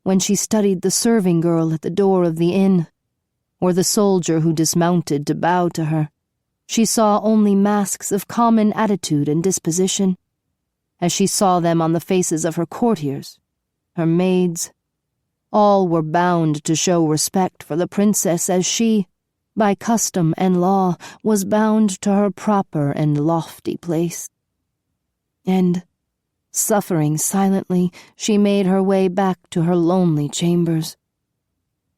When she studied the serving girl at the door of the inn, or the soldier who dismounted to bow to her, she saw only masks of common attitude and disposition, as she saw them on the faces of her courtiers, her maids. All were bound to show respect for the princess as she, by custom and law, was bound to her proper and lofty place. And, suffering silently, she made her way back to her lonely chambers.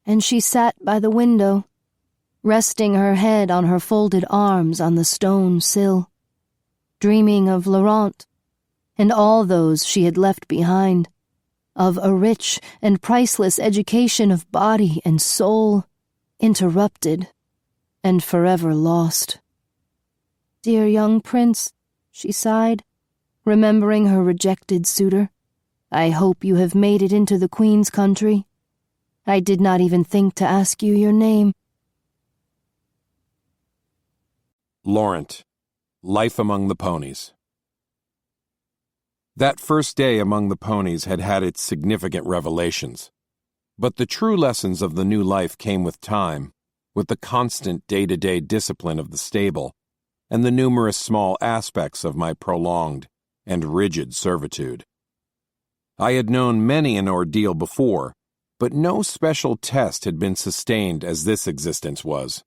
And she sat by the window, resting her head on her folded arms on the stone sill, dreaming of Laurent and all those she had left behind, of a rich and priceless education of body and soul, interrupted and forever lost. "Dear young prince," she sighed, remembering her rejected suitor, "I hope you have made it into the Queen's country. I did not even think to ask you your name." Laurent, Life Among the Ponies. That first day among the ponies had had its significant revelations. But the true lessons of the new life came with time, with the constant day-to-day discipline of the stable, and the numerous small aspects of my prolonged and rigid servitude. I had known many an ordeal before, but no special test had been sustained as this existence was,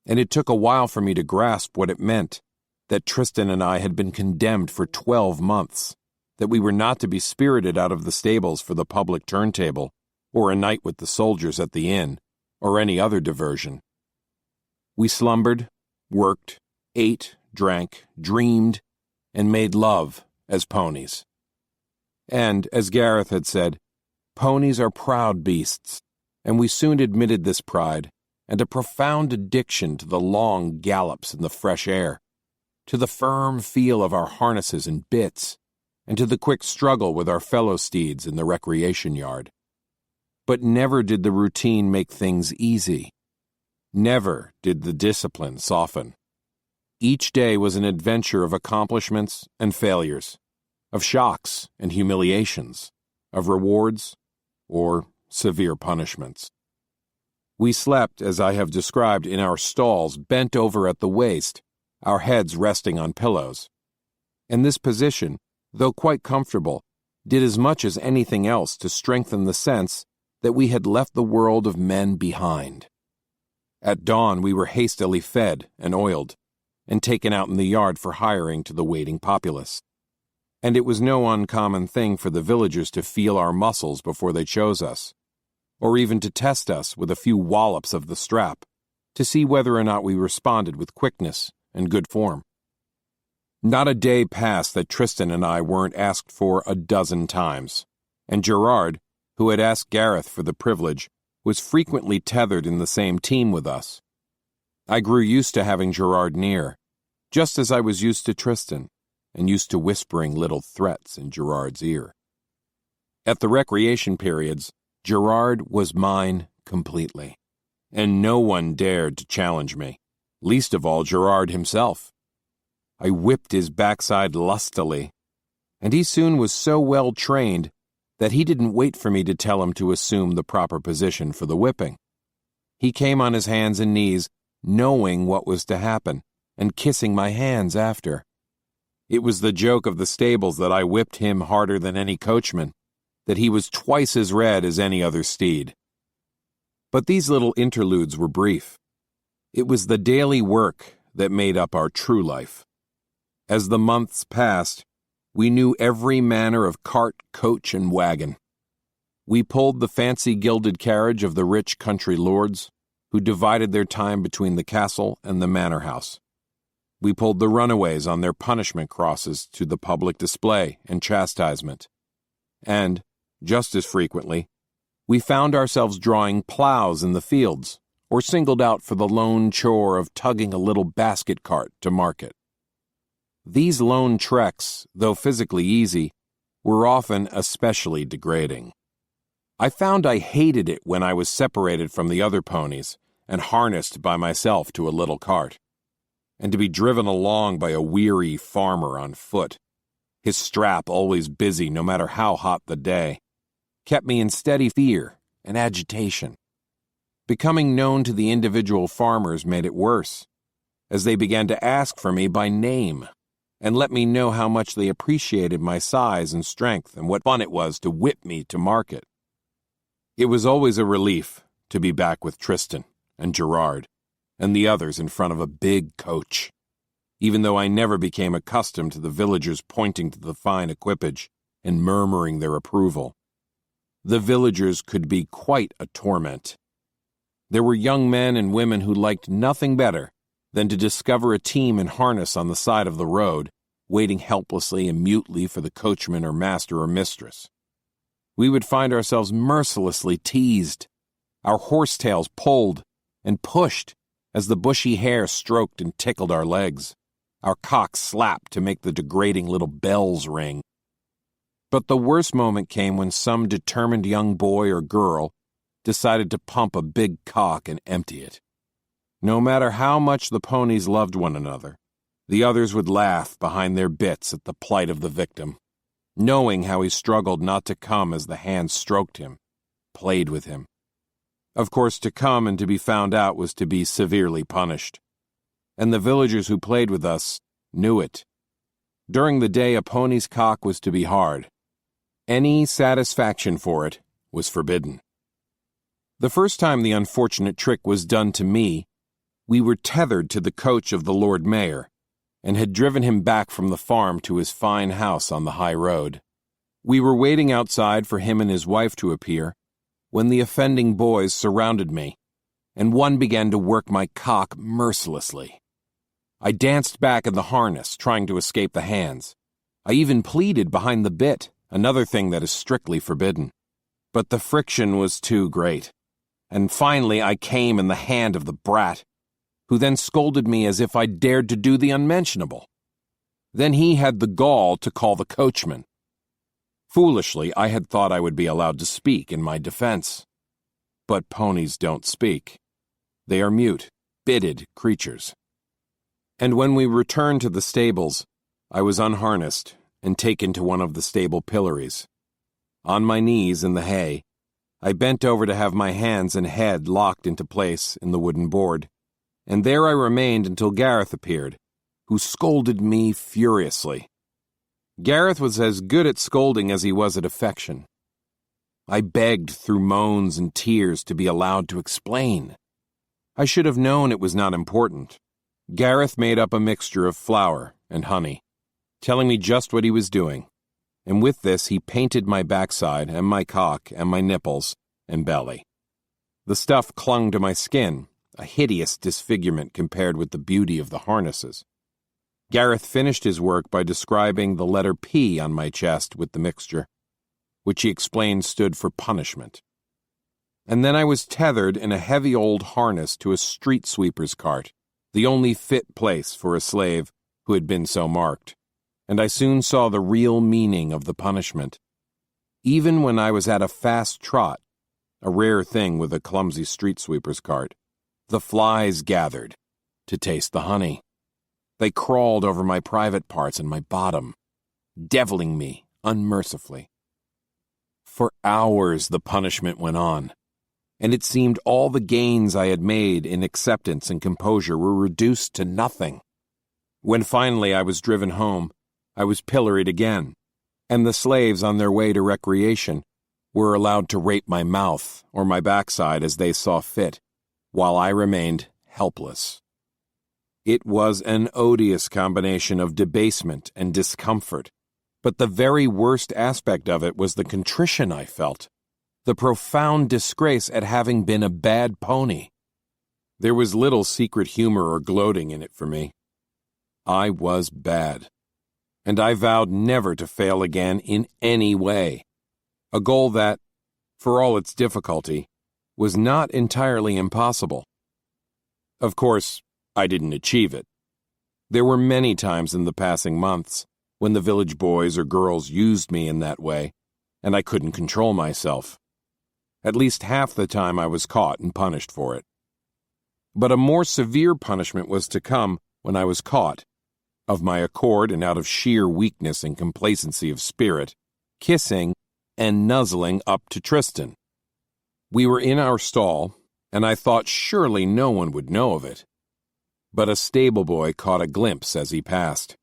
and it took a while for me to grasp what it meant, that Tristan and I had been condemned for 12 months, that we were not to be spirited out of the stables for the public turntable, or a night with the soldiers at the inn, or any other diversion. We slumbered, worked, ate, drank, dreamed, and made love as ponies. And, as Gareth had said, ponies are proud beasts, and we soon admitted this pride and a profound addiction to the long gallops in the fresh air, to the firm feel of our harnesses and bits, and to the quick struggle with our fellow steeds in the recreation yard. But never did the routine make things easy. Never did the discipline soften. Each day was an adventure of accomplishments and failures, of shocks and humiliations, of rewards or severe punishments. We slept, as I have described, in our stalls, bent over at the waist, our heads resting on pillows. And this position, though quite comfortable, did as much as anything else to strengthen the sense that we had left the world of men behind. At dawn we were hastily fed and oiled, and taken out in the yard for hiring to the waiting populace. And it was no uncommon thing for the villagers to feel our muscles before they chose us, or even to test us with a few wallops of the strap, to see whether or not we responded with quickness and good form. Not a day passed that Tristan and I weren't asked for a dozen times, and Gerard, who had asked Gareth for the privilege, was frequently tethered in the same team with us. I grew used to having Gerard near, just as I was used to Tristan, and used to whispering little threats in Gerard's ear. At the recreation periods, Gerard was mine completely, and no one dared to challenge me, least of all Gerard himself. I whipped his backside lustily, and he soon was so well trained that he didn't wait for me to tell him to assume the proper position for the whipping. He came on his hands and knees, knowing what was to happen, and kissing my hands after. It was the joke of the stables that I whipped him harder than any coachman, that he was twice as red as any other steed. But these little interludes were brief. It was the daily work that made up our true life. As the months passed, we knew every manner of cart, coach, and wagon. We pulled the fancy gilded carriage of the rich country lords, who divided their time between the castle and the manor house. We pulled the runaways on their punishment crosses to the public display and chastisement. And, just as frequently, we found ourselves drawing plows in the fields, or singled out for the lone chore of tugging a little basket cart to market. These lone treks, though physically easy, were often especially degrading. I found I hated it when I was separated from the other ponies and harnessed by myself to a little cart, and to be driven along by a weary farmer on foot, his strap always busy no matter how hot the day, kept me in steady fear and agitation. Becoming known to the individual farmers made it worse, as they began to ask for me by name and let me know how much they appreciated my size and strength and what fun it was to whip me to market. It was always a relief to be back with Tristan and Gerard and the others in front of a big coach, even though I never became accustomed to the villagers pointing to the fine equipage and murmuring their approval. The villagers could be quite a torment. There were young men and women who liked nothing better than to discover a team in harness on the side of the road, waiting helplessly and mutely for the coachman or master or mistress. We would find ourselves mercilessly teased, our horsetails pulled and pushed as the bushy hair stroked and tickled our legs, our cocks slapped to make the degrading little bells ring. But the worst moment came when some determined young boy or girl decided to pump a big cock and empty it. No matter how much the ponies loved one another, the others would laugh behind their bits at the plight of the victim, knowing how he struggled not to come as the hand stroked him, played with him. Of course, to come and to be found out was to be severely punished, and the villagers who played with us knew it. During the day, a pony's cock was to be hard. Any satisfaction for it was forbidden. The first time the unfortunate trick was done to me, we were tethered to the coach of the Lord Mayor, and had driven him back from the farm to his fine house on the high road. We were waiting outside for him and his wife to appear when the offending boys surrounded me, and one began to work my cock mercilessly. I danced back in the harness, trying to escape the hands. I even pleaded behind the bit, another thing that is strictly forbidden. But the friction was too great, and finally I came in the hand of the brat, who then scolded me as if I dared to do the unmentionable. Then he had the gall to call the coachman. Foolishly, I had thought I would be allowed to speak in my defense. But ponies don't speak. They are mute, bitted creatures. And when we returned to the stables, I was unharnessed and taken to one of the stable pillories. On my knees in the hay, I bent over to have my hands and head locked into place in the wooden board, and there I remained until Gareth appeared, who scolded me furiously. Gareth was as good at scolding as he was at affection. I begged through moans and tears to be allowed to explain. I should have known it was not important. Gareth made up a mixture of flour and honey, telling me just what he was doing, and with this he painted my backside and my cock and my nipples and belly. The stuff clung to my skin, a hideous disfigurement compared with the beauty of the harnesses. Gareth finished his work by describing the letter P on my chest with the mixture, which he explained stood for punishment. And then I was tethered in a heavy old harness to a street sweeper's cart, the only fit place for a slave who had been so marked, and I soon saw the real meaning of the punishment. Even when I was at a fast trot, a rare thing with a clumsy street sweeper's cart, the flies gathered to taste the honey. They crawled over my private parts and my bottom, deviling me unmercifully. For hours the punishment went on, and it seemed all the gains I had made in acceptance and composure were reduced to nothing. When finally I was driven home, I was pilloried again, and the slaves on their way to recreation were allowed to rape my mouth or my backside as they saw fit, while I remained helpless. It was an odious combination of debasement and discomfort, but the very worst aspect of it was the contrition I felt, the profound disgrace at having been a bad pony. There was little secret humor or gloating in it for me. I was bad, and I vowed never to fail again in any way, a goal that, for all its difficulty, was not entirely impossible. Of course, I didn't achieve it. There were many times in the passing months when the village boys or girls used me in that way, and I couldn't control myself. At least half the time I was caught and punished for it. But a more severe punishment was to come when I was caught, of my accord and out of sheer weakness and complacency of spirit, kissing and nuzzling up to Tristan. We were in our stall, and I thought surely no one would know of it. But a stable boy caught a glimpse as he passed,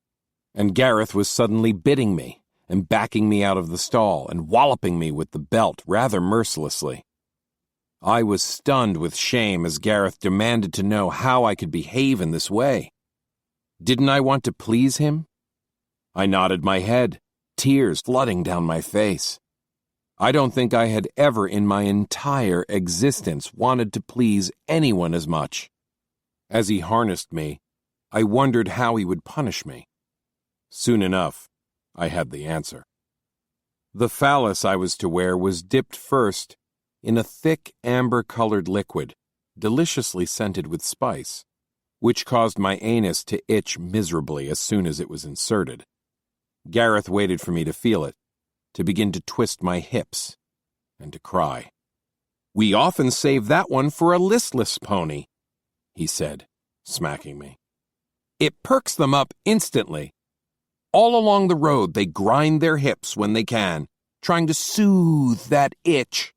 and Gareth was suddenly bidding me and backing me out of the stall and walloping me with the belt rather mercilessly. I was stunned with shame as Gareth demanded to know how I could behave in this way. Didn't I want to please him? I nodded my head, tears flooding down my face. I don't think I had ever in my entire existence wanted to please anyone as much. As he harnessed me, I wondered how he would punish me. Soon enough, I had the answer. The phallus I was to wear was dipped first in a thick amber-colored liquid, deliciously scented with spice, which caused my anus to itch miserably as soon as it was inserted. Gareth waited for me to feel it, to begin to twist my hips, and to cry. "We often save that one for a listless pony," he said, smacking me. "It perks them up instantly. All along the road they grind their hips when they can, trying to soothe that itch.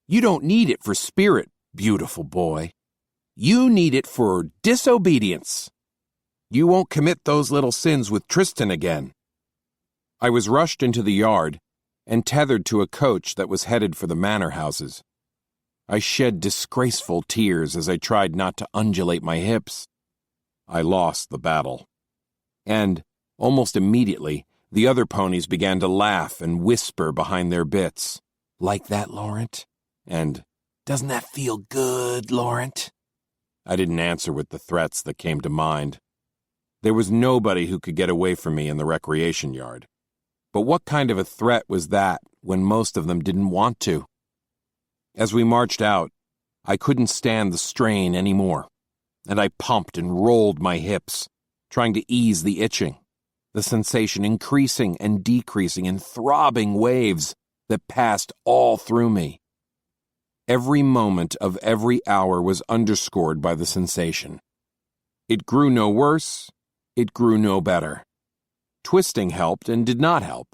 You don't need it for spirit, beautiful boy. You need it for disobedience. You won't commit those little sins with Tristan again." I was rushed into the yard and tethered to a coach that was headed for the manor houses. I shed disgraceful tears as I tried not to undulate my hips. I lost the battle. And, almost immediately, the other ponies began to laugh and whisper behind their bits. "Like that, Laurent?" And, "Doesn't that feel good, Laurent?" I didn't answer with the threats that came to mind. There was nobody who could get away from me in the recreation yard. But what kind of a threat was that when most of them didn't want to? As we marched out, I couldn't stand the strain anymore, and I pumped and rolled my hips, trying to ease the itching, the sensation increasing and decreasing in throbbing waves that passed all through me. Every moment of every hour was underscored by the sensation. It grew no worse, it grew no better. Twisting helped and did not help.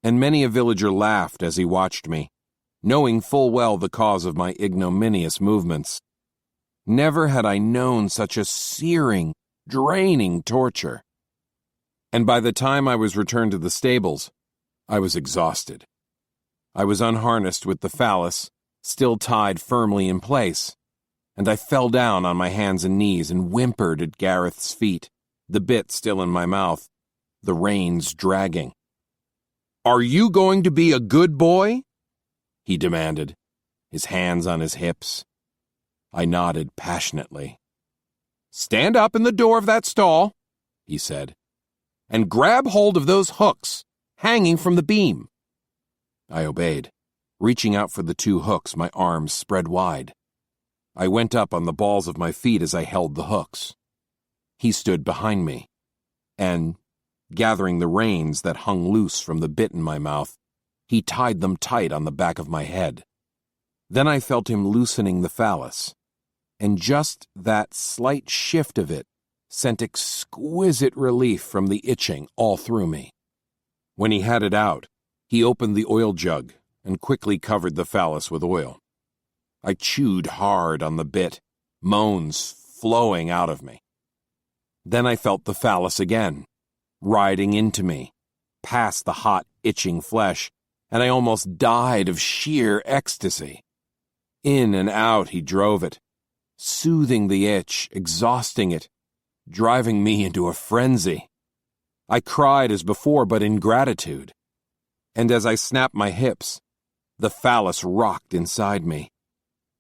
And many a villager laughed as he watched me, knowing full well the cause of my ignominious movements. Never had I known such a searing, draining torture. And by the time I was returned to the stables, I was exhausted. I was unharnessed with the phallus, still tied firmly in place, and I fell down on my hands and knees and whimpered at Gareth's feet, the bit still in my mouth, the reins dragging. "Are you going to be a good boy?" he demanded, his hands on his hips. I nodded passionately. "Stand up in the door of that stall," he said, "and grab hold of those hooks hanging from the beam." I obeyed, reaching out for the two hooks, my arms spread wide. I went up on the balls of my feet as I held the hooks. He stood behind me, and, gathering the reins that hung loose from the bit in my mouth, he tied them tight on the back of my head. Then I felt him loosening the phallus, and just that slight shift of it sent exquisite relief from the itching all through me. When he had it out, he opened the oil jug and quickly covered the phallus with oil. I chewed hard on the bit, moans flowing out of me. Then I felt the phallus again, riding into me, past the hot, itching flesh, and I almost died of sheer ecstasy. In and out he drove it, soothing the itch, exhausting it, driving me into a frenzy. I cried as before, but in gratitude. And as I snapped my hips, the phallus rocked inside me,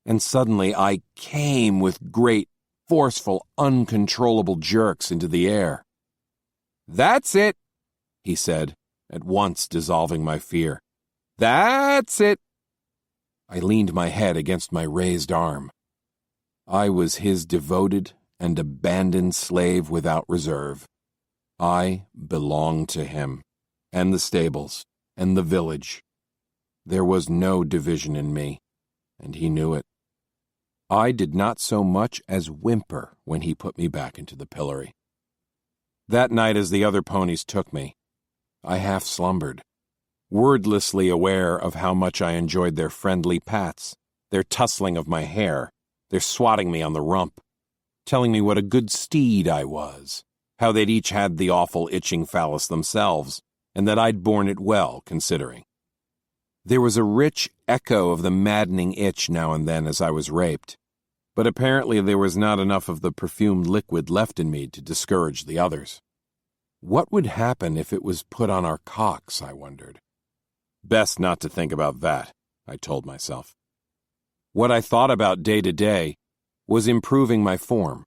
and suddenly I came with great, forceful, uncontrollable jerks into the air. "That's it," he said, at once dissolving my fear. "That's it." I leaned my head against my raised arm. I was his devoted and abandoned slave without reserve. I belonged to him, and the stables, and the village. There was no division in me, and he knew it. I did not so much as whimper when he put me back into the pillory. That night as the other ponies took me, I half slumbered, wordlessly aware of how much I enjoyed their friendly pats, their tussling of my hair, their swatting me on the rump, telling me what a good steed I was, how they'd each had the awful itching phallus themselves, and that I'd borne it well, considering. There was a rich echo of the maddening itch now and then as I was raped, but apparently there was not enough of the perfumed liquid left in me to discourage the others. What would happen if it was put on our cocks, I wondered. Best not to think about that, I told myself. What I thought about day to day was improving my form,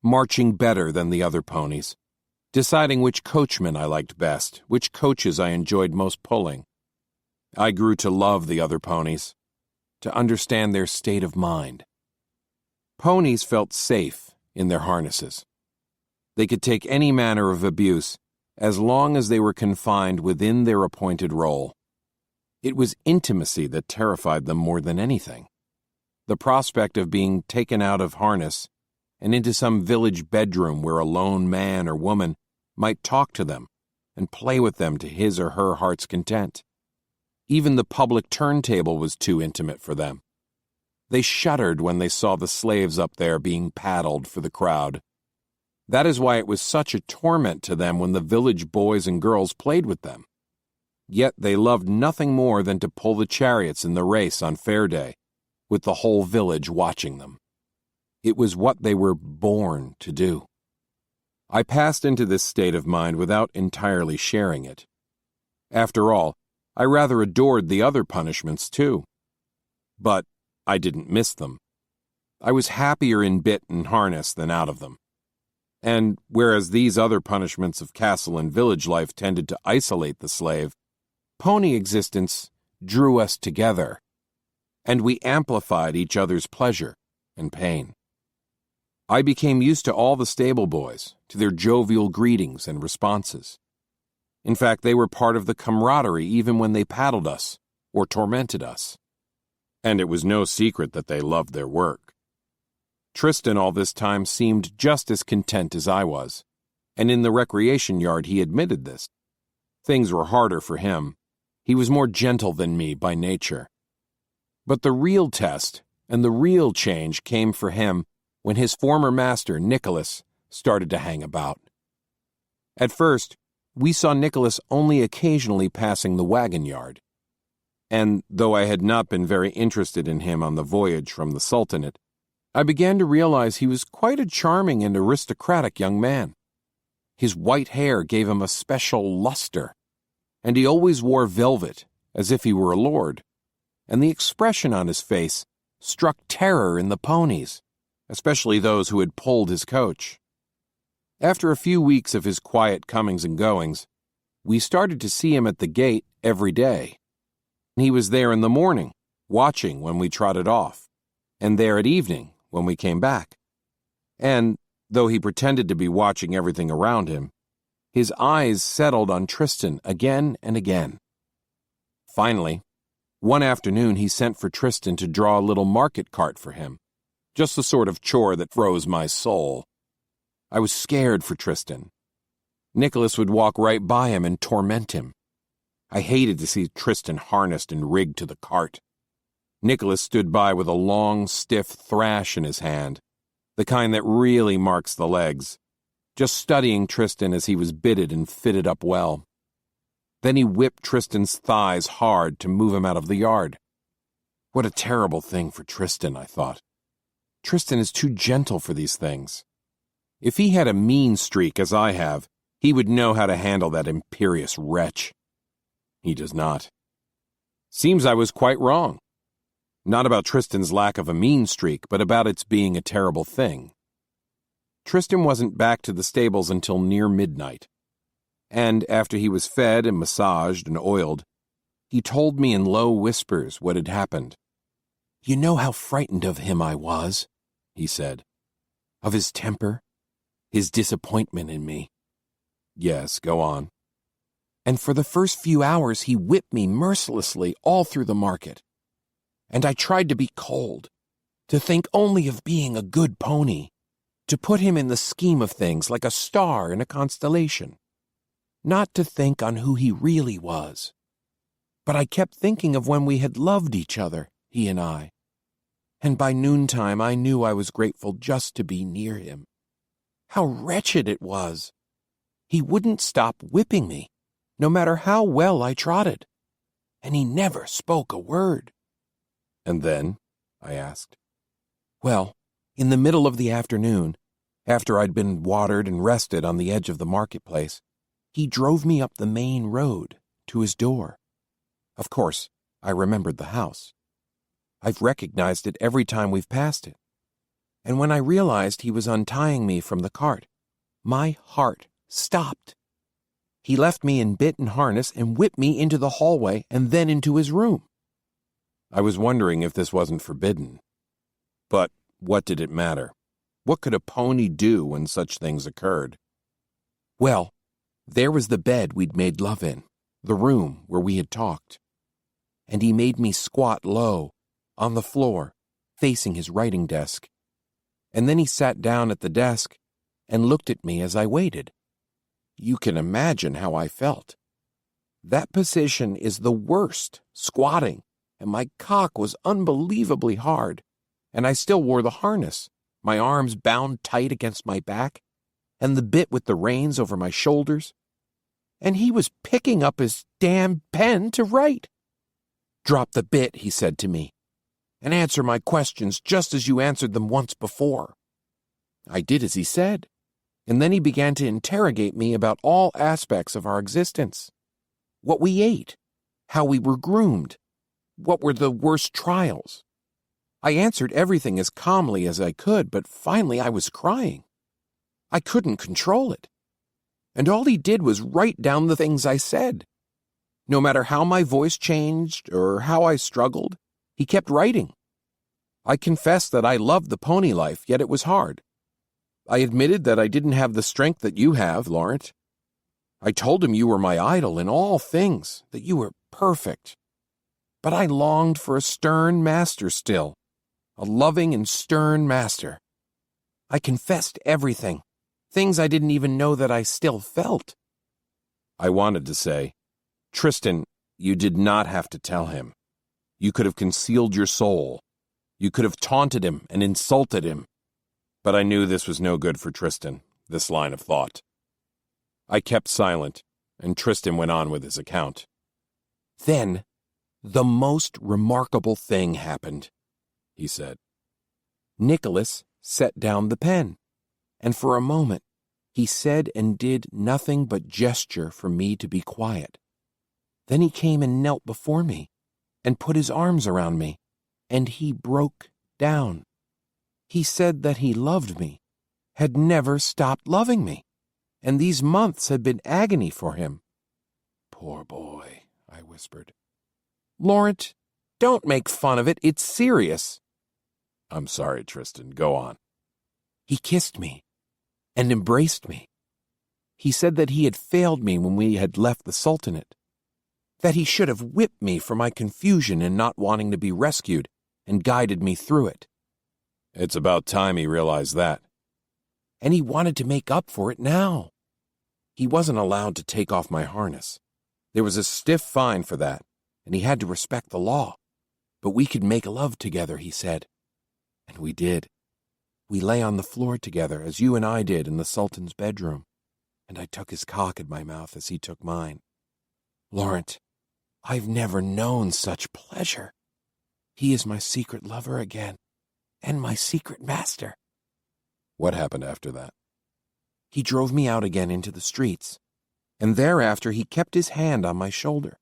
marching better than the other ponies, deciding which coachmen I liked best, which coaches I enjoyed most pulling. I grew to love the other ponies, to understand their state of mind. Ponies felt safe in their harnesses. They could take any manner of abuse as long as they were confined within their appointed role. It was intimacy that terrified them more than anything. The prospect of being taken out of harness and into some village bedroom where a lone man or woman might talk to them and play with them to his or her heart's content. Even the public turntable was too intimate for them. They shuddered when they saw the slaves up there being paddled for the crowd. That is why it was such a torment to them when the village boys and girls played with them. Yet they loved nothing more than to pull the chariots in the race on fair day, with the whole village watching them. It was what they were born to do. I passed into this state of mind without entirely sharing it. After all, I rather adored the other punishments too. But I didn't miss them. I was happier in bit and harness than out of them. And whereas these other punishments of castle and village life tended to isolate the slave, pony existence drew us together, and we amplified each other's pleasure and pain. I became used to all the stable boys, to their jovial greetings and responses. In fact, they were part of the camaraderie even when they paddled us or tormented us. And it was no secret that they loved their work. Tristan all this time seemed just as content as I was, and in the recreation yard he admitted this. Things were harder for him. He was more gentle than me by nature. But the real test and the real change came for him when his former master, Nicholas, started to hang about. At first, we saw Nicholas only occasionally passing the wagon yard. And though I had not been very interested in him on the voyage from the Sultanate, I began to realize he was quite a charming and aristocratic young man. His white hair gave him a special luster, and he always wore velvet, as if he were a lord, and the expression on his face struck terror in the ponies, especially those who had pulled his coach. After a few weeks of his quiet comings and goings, we started to see him at the gate every day. He was there in the morning, watching when we trotted off, and there at evening when we came back. And, though he pretended to be watching everything around him, his eyes settled on Tristan again and again. Finally, one afternoon he sent for Tristan to draw a little market cart for him, just the sort of chore that froze my soul. I was scared for Tristan. Nicholas would walk right by him and torment him. I hated to see Tristan harnessed and rigged to the cart. Nicholas stood by with a long, stiff thrash in his hand, the kind that really marks the legs, just studying Tristan as he was bitted and fitted up well. Then he whipped Tristan's thighs hard to move him out of the yard. What a terrible thing for Tristan, I thought. Tristan is too gentle for these things. If he had a mean streak as I have, he would know how to handle that imperious wretch. He does not. Seems I was quite wrong. Not about Tristan's lack of a mean streak, but about its being a terrible thing. Tristan wasn't back to the stables until near midnight, and after he was fed and massaged and oiled, he told me in low whispers what had happened. "You know how frightened of him I was," he said. "Of his temper, his disappointment in me." "Yes, go on." "And for the first few hours he whipped me mercilessly all through the market. And I tried to be cold, to think only of being a good pony, to put him in the scheme of things like a star in a constellation, not to think on who he really was. But I kept thinking of when we had loved each other, he and I. And by noontime I knew I was grateful just to be near him. How wretched it was! He wouldn't stop whipping me, no matter how well I trotted, and he never spoke a word." "And then?" I asked. "Well, in the middle of the afternoon, after I'd been watered and rested on the edge of the marketplace, he drove me up the main road to his door. Of course, I remembered the house. I've recognized it every time we've passed it. And when I realized he was untying me from the cart, my heart stopped. He left me in bit and harness and whipped me into the hallway and then into his room." I was wondering if this wasn't forbidden. But what did it matter? What could a pony do when such things occurred? "Well, there was the bed we'd made love in, the room where we had talked. And he made me squat low, on the floor, facing his writing desk. And then he sat down at the desk and looked at me as I waited. You can imagine how I felt. That position is the worst, squatting, and my cock was unbelievably hard, and I still wore the harness, my arms bound tight against my back, and the bit with the reins over my shoulders. And he was picking up his damn pen to write. 'Drop the bit,' he said to me, 'and answer my questions just as you answered them once before.' I did as he said, and then he began to interrogate me about all aspects of our existence. What we ate, how we were groomed, what were the worst trials. I answered everything as calmly as I could, but finally I was crying. I couldn't control it. And all he did was write down the things I said. No matter how my voice changed or how I struggled, he kept writing. I confessed that I loved the pony life, yet it was hard. I admitted that I didn't have the strength that you have, Laurent. I told him you were my idol in all things, that you were perfect. But I longed for a stern master still, a loving and stern master. I confessed everything, things I didn't even know that I still felt. I wanted to say, Tristan, you did not have to tell him. You could have concealed your soul. You could have taunted him and insulted him. But I knew this was no good for Tristan, this line of thought. I kept silent, and Tristan went on with his account. Then, the most remarkable thing happened, he said. Nicholas set down the pen, and for a moment he said and did nothing but gesture for me to be quiet. Then he came and knelt before me, and put his arms around me, and he broke down. He said that he loved me, had never stopped loving me, and these months had been agony for him. Poor boy, I whispered. Laurent, don't make fun of it, it's serious. I'm sorry, Tristan, go on. He kissed me and embraced me. He said that he had failed me when we had left the Sultanate, that he should have whipped me for my confusion in not wanting to be rescued and guided me through it. It's about time he realized that. And he wanted to make up for it now. He wasn't allowed to take off my harness. There was a stiff fine for that, and he had to respect the law. But we could make love together, he said. And we did. We lay on the floor together, as you and I did in the Sultan's bedroom, and I took his cock in my mouth as he took mine. Laurent, I've never known such pleasure. He is my secret lover again, and my secret master. What happened after that? He drove me out again into the streets, and thereafter he kept his hand on my shoulder,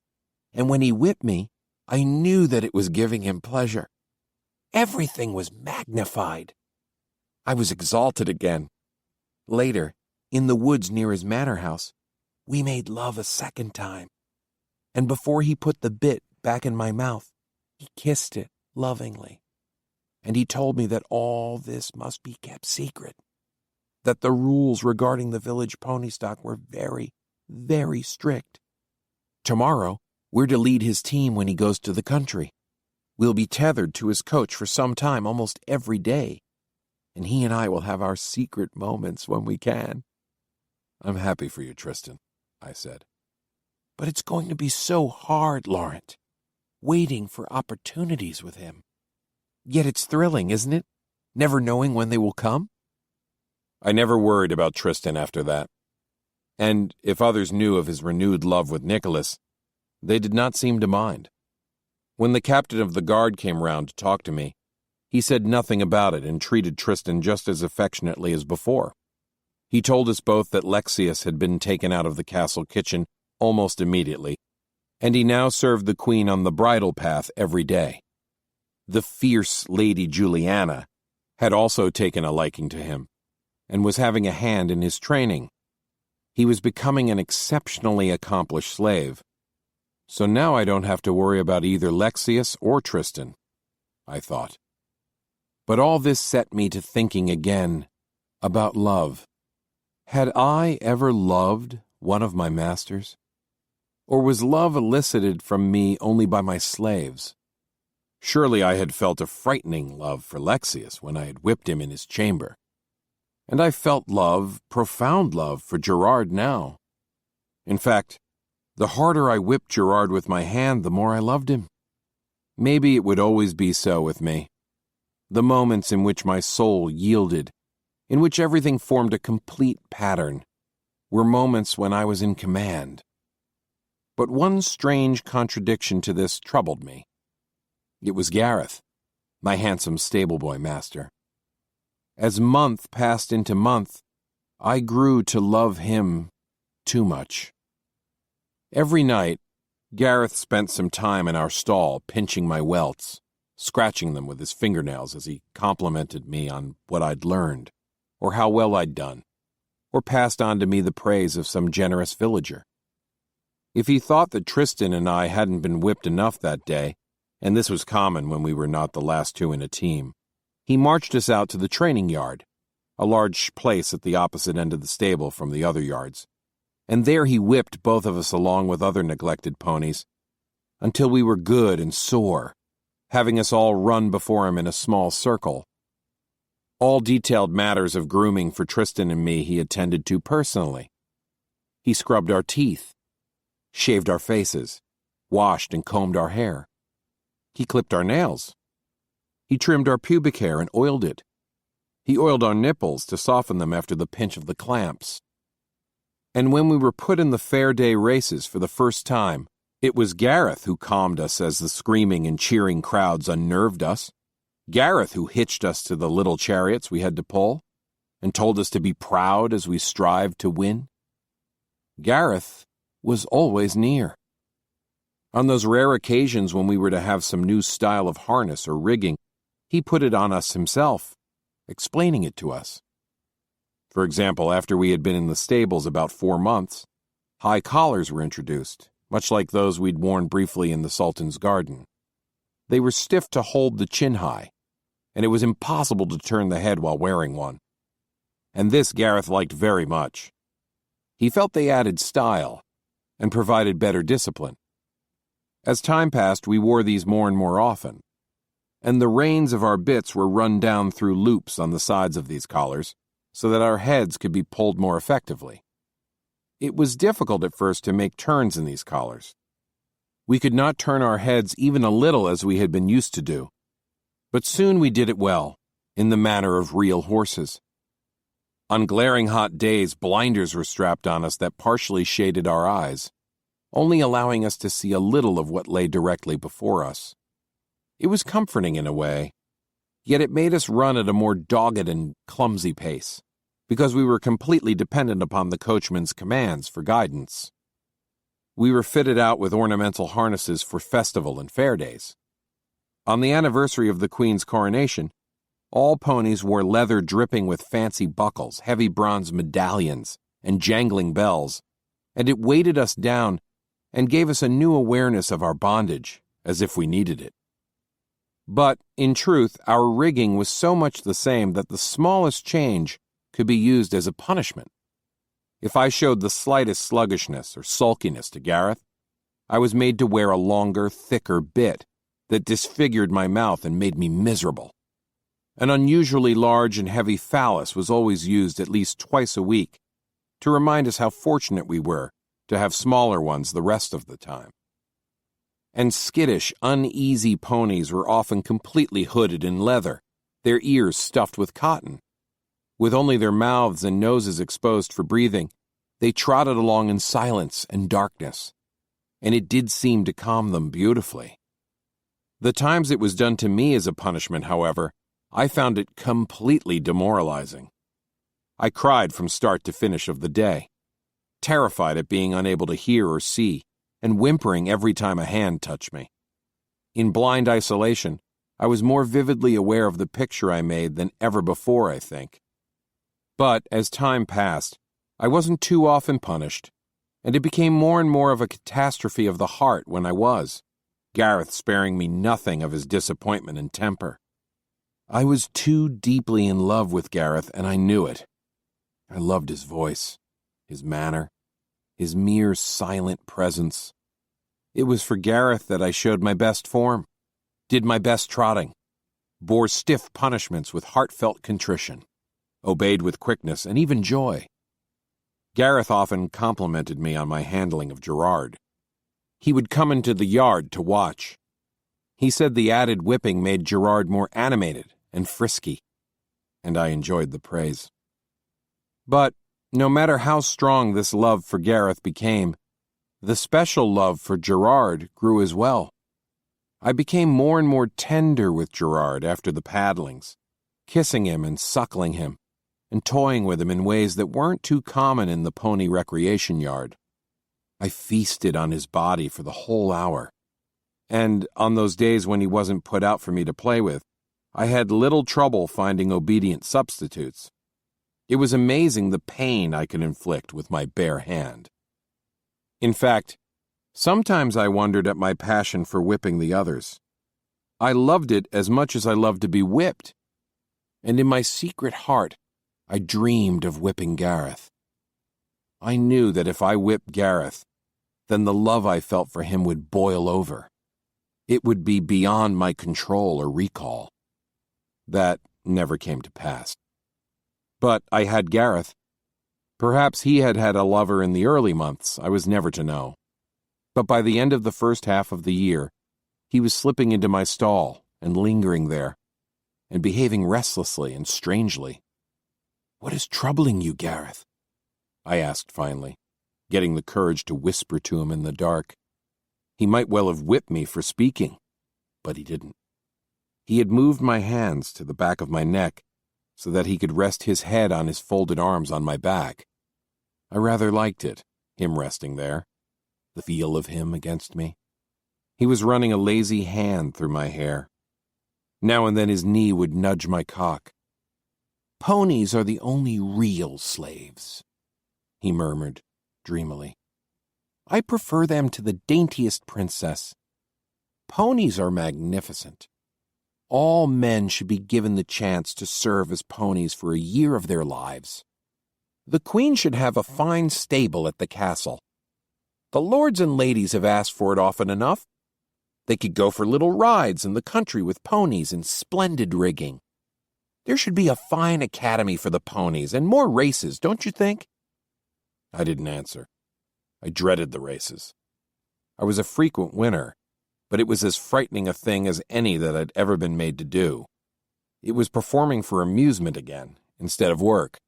and when he whipped me, I knew that it was giving him pleasure. Everything was magnified. I was exalted again. Later, in the woods near his manor house, we made love a second time, and before he put the bit back in my mouth, he kissed it lovingly. And he told me that all this must be kept secret, that the rules regarding the village pony stock were very, very strict. Tomorrow, we're to lead his team when he goes to the country. We'll be tethered to his coach for some time, almost every day, and he and I will have our secret moments when we can. I'm happy for you, Tristan, I said. But it's going to be so hard, Laurent, waiting for opportunities with him. Yet it's thrilling, isn't it? Never knowing when they will come? I never worried about Tristan after that. And if others knew of his renewed love with Nicholas, they did not seem to mind. When the captain of the guard came round to talk to me, he said nothing about it and treated Tristan just as affectionately as before. He told us both that Lexius had been taken out of the castle kitchen almost immediately, and he now served the queen on the bridal path every day. The fierce Lady Juliana had also taken a liking to him, and was having a hand in his training. He was becoming an exceptionally accomplished slave. So now I don't have to worry about either Lexius or Tristan, I thought. But all this set me to thinking again about love. Had I ever loved one of my masters? Or was love elicited from me only by my slaves? Surely I had felt a frightening love for Lexius when I had whipped him in his chamber. And I felt love, profound love, for Gerard now. In fact, the harder I whipped Gerard with my hand, the more I loved him. Maybe it would always be so with me. The moments in which my soul yielded, in which everything formed a complete pattern, were moments when I was in command. But one strange contradiction to this troubled me. It was Gareth, my handsome stable-boy master. As month passed into month, I grew to love him too much. Every night, Gareth spent some time in our stall pinching my welts, scratching them with his fingernails as he complimented me on what I'd learned, or how well I'd done, or passed on to me the praise of some generous villager. If he thought that Tristan and I hadn't been whipped enough that day, and this was common when we were not the last two in a team, he marched us out to the training yard, a large place at the opposite end of the stable from the other yards, and there he whipped both of us along with other neglected ponies, until we were good and sore, having us all run before him in a small circle. All detailed matters of grooming for Tristan and me he attended to personally. He scrubbed our teeth, shaved our faces, washed and combed our hair. He clipped our nails. He trimmed our pubic hair and oiled it. He oiled our nipples to soften them after the pinch of the clamps. And when we were put in the fair day races for the first time, it was Gareth who calmed us as the screaming and cheering crowds unnerved us. Gareth who hitched us to the little chariots we had to pull, and told us to be proud as we strived to win. Gareth was always near. On those rare occasions when we were to have some new style of harness or rigging, he put it on us himself, explaining it to us. For example, after we had been in the stables about 4 months, high collars were introduced, much like those we'd worn briefly in the Sultan's garden. They were stiff to hold the chin high, and it was impossible to turn the head while wearing one. And this Gareth liked very much. He felt they added style and provided better discipline. As time passed, we wore these more and more often, and the reins of our bits were run down through loops on the sides of these collars so that our heads could be pulled more effectively. It was difficult at first to make turns in these collars. We could not turn our heads even a little as we had been used to do, but soon we did it well, in the manner of real horses. On glaring hot days, blinders were strapped on us that partially shaded our eyes, only allowing us to see a little of what lay directly before us. It was comforting in a way, yet it made us run at a more dogged and clumsy pace, because we were completely dependent upon the coachman's commands for guidance. We were fitted out with ornamental harnesses for festival and fair days. On the anniversary of the Queen's coronation, all ponies wore leather dripping with fancy buckles, heavy bronze medallions, and jangling bells, and it weighted us down and gave us a new awareness of our bondage, as if we needed it. But, in truth, our rigging was so much the same that the smallest change could be used as a punishment. If I showed the slightest sluggishness or sulkiness to Gareth, I was made to wear a longer, thicker bit that disfigured my mouth and made me miserable. An unusually large and heavy phallus was always used at least twice a week to remind us how fortunate we were to have smaller ones the rest of the time. And skittish, uneasy ponies were often completely hooded in leather, their ears stuffed with cotton. With only their mouths and noses exposed for breathing, they trotted along in silence and darkness, and it did seem to calm them beautifully. The times it was done to me as a punishment, however, I found it completely demoralizing. I cried from start to finish of the day, terrified at being unable to hear or see, and whimpering every time a hand touched me. In blind isolation, I was more vividly aware of the picture I made than ever before, I think. But as time passed, I wasn't too often punished, and it became more and more of a catastrophe of the heart when I was, Gareth sparing me nothing of his disappointment and temper. I was too deeply in love with Gareth, and I knew it. I loved his voice, his manner, his mere silent presence. It was for Gareth that I showed my best form, did my best trotting, bore stiff punishments with heartfelt contrition, obeyed with quickness and even joy. Gareth often complimented me on my handling of Gerard. He would come into the yard to watch. He said the added whipping made Gerard more animated and frisky, and I enjoyed the praise. But no matter how strong this love for Gareth became, the special love for Gerard grew as well. I became more and more tender with Gerard after the paddlings, kissing him and suckling him, and toying with him in ways that weren't too common in the pony recreation yard. I feasted on his body for the whole hour. And on those days when he wasn't put out for me to play with, I had little trouble finding obedient substitutes. It was amazing the pain I could inflict with my bare hand. In fact, sometimes I wondered at my passion for whipping the others. I loved it as much as I loved to be whipped. And in my secret heart, I dreamed of whipping Gareth. I knew that if I whipped Gareth, then the love I felt for him would boil over. It would be beyond my control or recall. That never came to pass. But I had Gareth. Perhaps he had had a lover in the early months, I was never to know. But by the end of the first half of the year, he was slipping into my stall and lingering there, and behaving restlessly and strangely. "What is troubling you, Gareth?" I asked finally, getting the courage to whisper to him in the dark. He might well have whipped me for speaking, but he didn't. He had moved my hands to the back of my neck so that he could rest his head on his folded arms on my back. I rather liked it, him resting there, the feel of him against me. He was running a lazy hand through my hair. Now and then his knee would nudge my cock. "Ponies are the only real slaves," he murmured dreamily. "I prefer them to the daintiest princess. Ponies are magnificent. All men should be given the chance to serve as ponies for a year of their lives. The queen should have a fine stable at the castle. The lords and ladies have asked for it often enough. They could go for little rides in the country with ponies in splendid rigging. There should be a fine academy for the ponies and more races, don't you think?" I didn't answer. I dreaded the races. I was a frequent winner, but it was as frightening a thing as any that I'd ever been made to do. It was performing for amusement again, instead of work.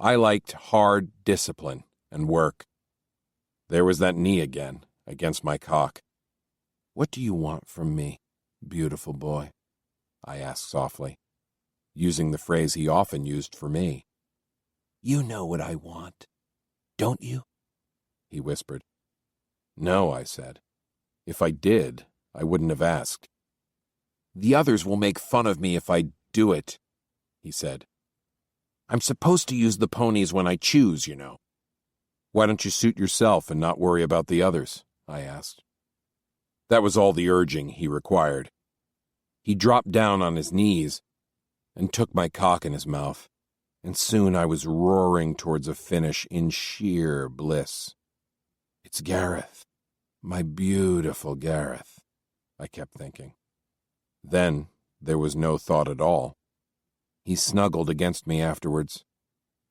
I liked hard discipline and work. There was that knee again, against my cock. "What do you want from me, beautiful boy?" I asked softly, using the phrase he often used for me. "You know what I want, don't you?" he whispered. "No," I said. "If I did, I wouldn't have asked." "The others will make fun of me if I do it," he said. "I'm supposed to use the ponies when I choose, you know." "Why don't you suit yourself and not worry about the others?" I asked. That was all the urging he required. He dropped down on his knees and took my cock in his mouth, and soon I was roaring towards a finish in sheer bliss. "It's Gareth, my beautiful Gareth," I kept thinking. Then there was no thought at all. He snuggled against me afterwards,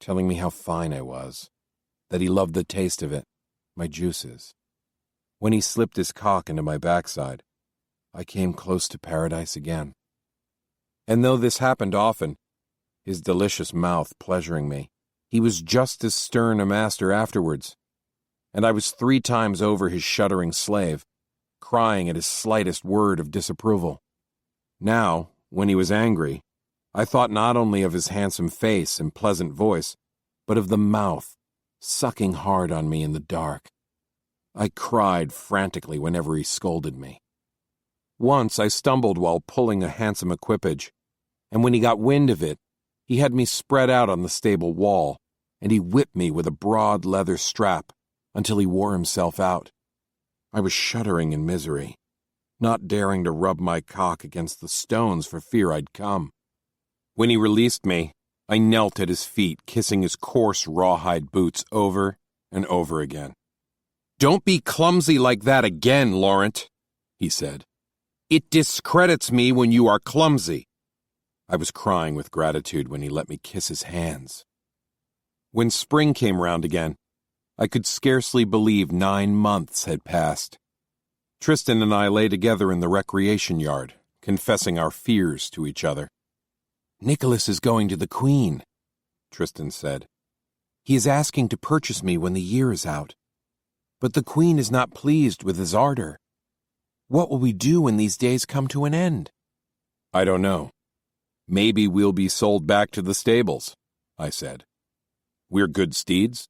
telling me how fine I was, that he loved the taste of it, my juices. When he slipped his cock into my backside, I came close to paradise again. And though this happened often, his delicious mouth pleasuring me, he was just as stern a master afterwards, and I was 3 times over his shuddering slave, crying at his slightest word of disapproval. Now, when he was angry, I thought not only of his handsome face and pleasant voice, but of the mouth, sucking hard on me in the dark. I cried frantically whenever he scolded me. Once I stumbled while pulling a handsome equipage, and when he got wind of it, he had me spread out on the stable wall, and he whipped me with a broad leather strap until he wore himself out. I was shuddering in misery, not daring to rub my cock against the stones for fear I'd come. When he released me, I knelt at his feet, kissing his coarse rawhide boots over and over again. "Don't be clumsy like that again, Laurent," he said. "It discredits me when you are clumsy." I was crying with gratitude when he let me kiss his hands. When spring came round again, I could scarcely believe 9 months had passed. Tristan and I lay together in the recreation yard, confessing our fears to each other. "Nicholas is going to the Queen," Tristan said. "He is asking to purchase me when the year is out. But the Queen is not pleased with his ardor. What will we do when these days come to an end?" "I don't know. Maybe we'll be sold back to the stables," I said. We're good steeds?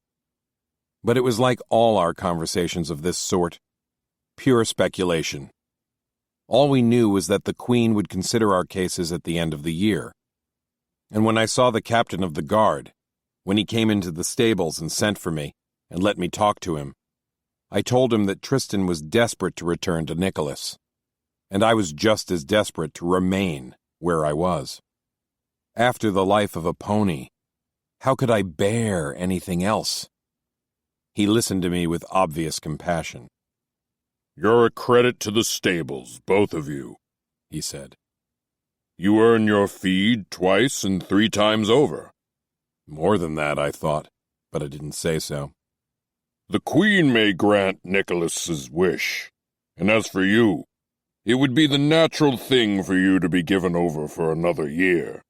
But it was like all our conversations of this sort, pure speculation. All we knew was that the Queen would consider our cases at the end of the year. And when I saw the captain of the guard, when he came into the stables and sent for me and let me talk to him, I told him that Tristan was desperate to return to Nicholas, and I was just as desperate to remain where I was. After the life of a pony, how could I bear anything else? He listened to me with obvious compassion. "You're a credit to the stables, both of you," he said. "You earn your feed twice and 3 times over." More than that, I thought, but I didn't say so. "The Queen may grant Nicholas's wish, and as for you, it would be the natural thing for you to be given over for another year.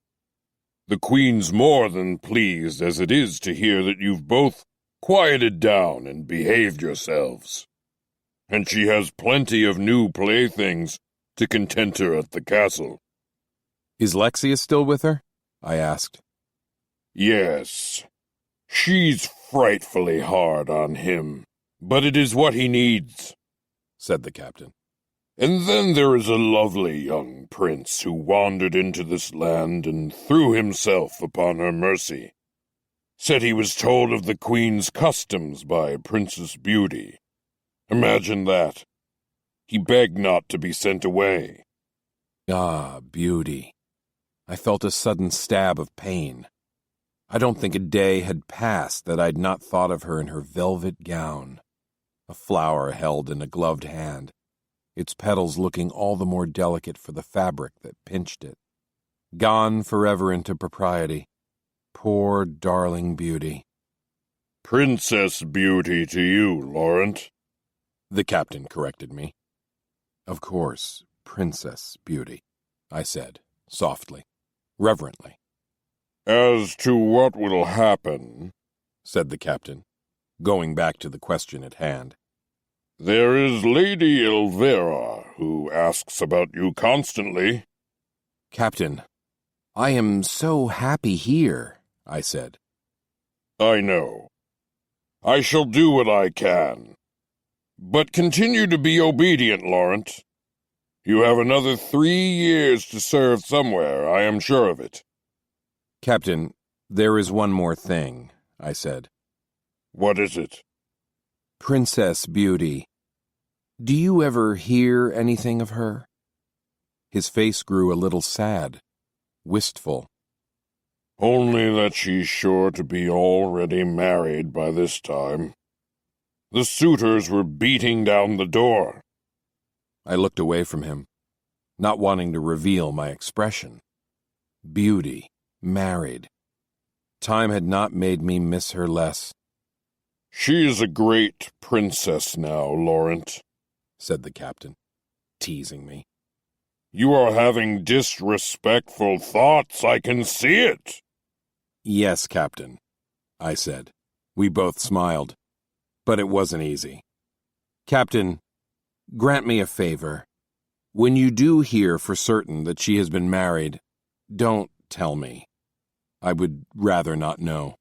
The Queen's more than pleased as it is to hear that you've both quieted down and behaved yourselves. And she has plenty of new playthings to content her at the castle." Is Lexia still with her? I asked. "Yes. She's frightfully hard on him, but it is what he needs," said the captain. "And then there is a lovely young prince who wandered into this land and threw himself upon her mercy. Said he was told of the Queen's customs by Princess Beauty. Imagine that. He begged not to be sent away." Ah, Beauty. I felt a sudden stab of pain. I don't think a day had passed that I'd not thought of her in her velvet gown, a flower held in a gloved hand, its petals looking all the more delicate for the fabric that pinched it. Gone forever into propriety. Poor, darling Beauty. "Princess Beauty to you, Laurent," the captain corrected me. Of course, Princess Beauty, I said, softly, reverently. "As to what will happen," said the captain, going back to the question at hand. "There is Lady Elvira, who asks about you constantly." Captain, I am so happy here, I said. "I know. I shall do what I can. But continue to be obedient, Laurent. You have another 3 years to serve somewhere, I am sure of it." Captain, there is one more thing, I said. "What is it?" Princess Beauty. Do you ever hear anything of her? His face grew a little sad, wistful. "Only that she's sure to be already married by this time. The suitors were beating down the door." I looked away from him, not wanting to reveal my expression. Beauty, married. Time had not made me miss her less. "She is a great princess now, Laurent," said the captain, teasing me. "You are having disrespectful thoughts, I can see it." Yes, Captain, I said. We both smiled, but it wasn't easy. Captain, grant me a favor. When you do hear for certain that she has been married, don't tell me. I would rather not know.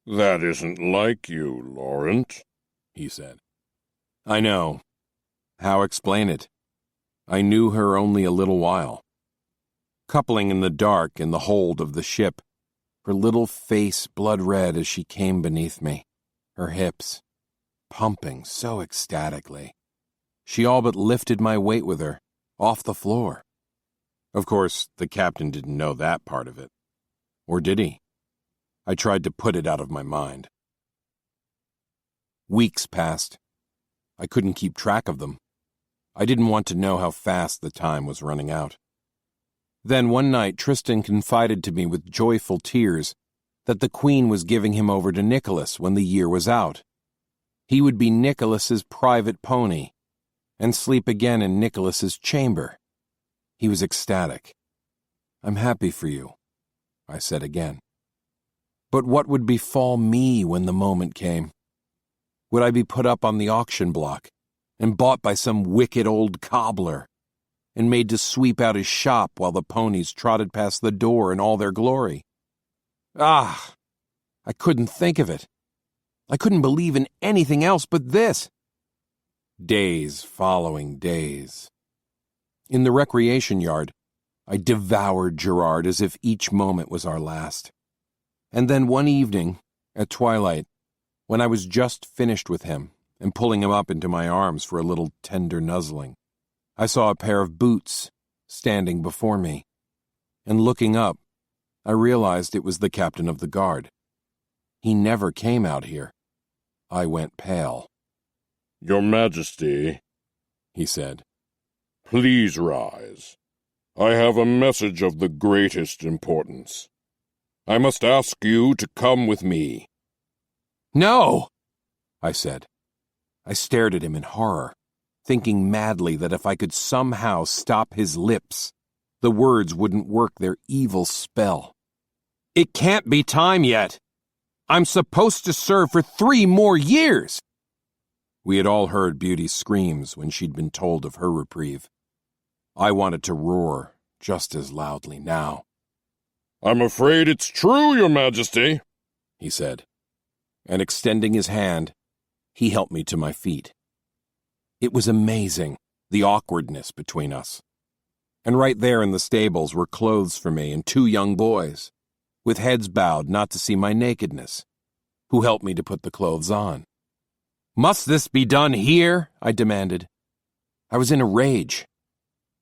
"That isn't like you, Laurent," he said. I know. How explain it? I knew her only a little while. Coupling in the dark in the hold of the ship, her little face blood-red as she came beneath me, her hips pumping so ecstatically. She all but lifted my weight with her, off the floor. Of course, the captain didn't know that part of it. Or did he? I tried to put it out of my mind. Weeks passed. I couldn't keep track of them. I didn't want to know how fast the time was running out. Then one night Tristan confided to me with joyful tears that the Queen was giving him over to Nicholas when the year was out. He would be Nicholas's private pony and sleep again in Nicholas's chamber. He was ecstatic. I'm happy for you, I said again. But what would befall me when the moment came? Would I be put up on the auction block and bought by some wicked old cobbler and made to sweep out his shop while the ponies trotted past the door in all their glory? Ah, I couldn't think of it. I couldn't believe in anything else but this. Days following days. In the recreation yard, I devoured Gerard as if each moment was our last. And then one evening, at twilight, when I was just finished with him and pulling him up into my arms for a little tender nuzzling, I saw a pair of boots standing before me, and looking up, I realized it was the captain of the guard. He never came out here. I went pale. "Your Majesty," he said. "Please rise. I have a message of the greatest importance. I must ask you to come with me." "No," I said. I stared at him in horror, thinking madly that if I could somehow stop his lips, the words wouldn't work their evil spell. "It can't be time yet. I'm supposed to serve for 3 more years." We had all heard Beauty's screams when she'd been told of her reprieve. I wanted to roar just as loudly now. "I'm afraid it's true, Your Majesty," he said, and extending his hand, he helped me to my feet. It was amazing, the awkwardness between us. And right there in the stables were clothes for me and 2 young boys, with heads bowed not to see my nakedness, who helped me to put the clothes on. "Must this be done here?" I demanded. I was in a rage,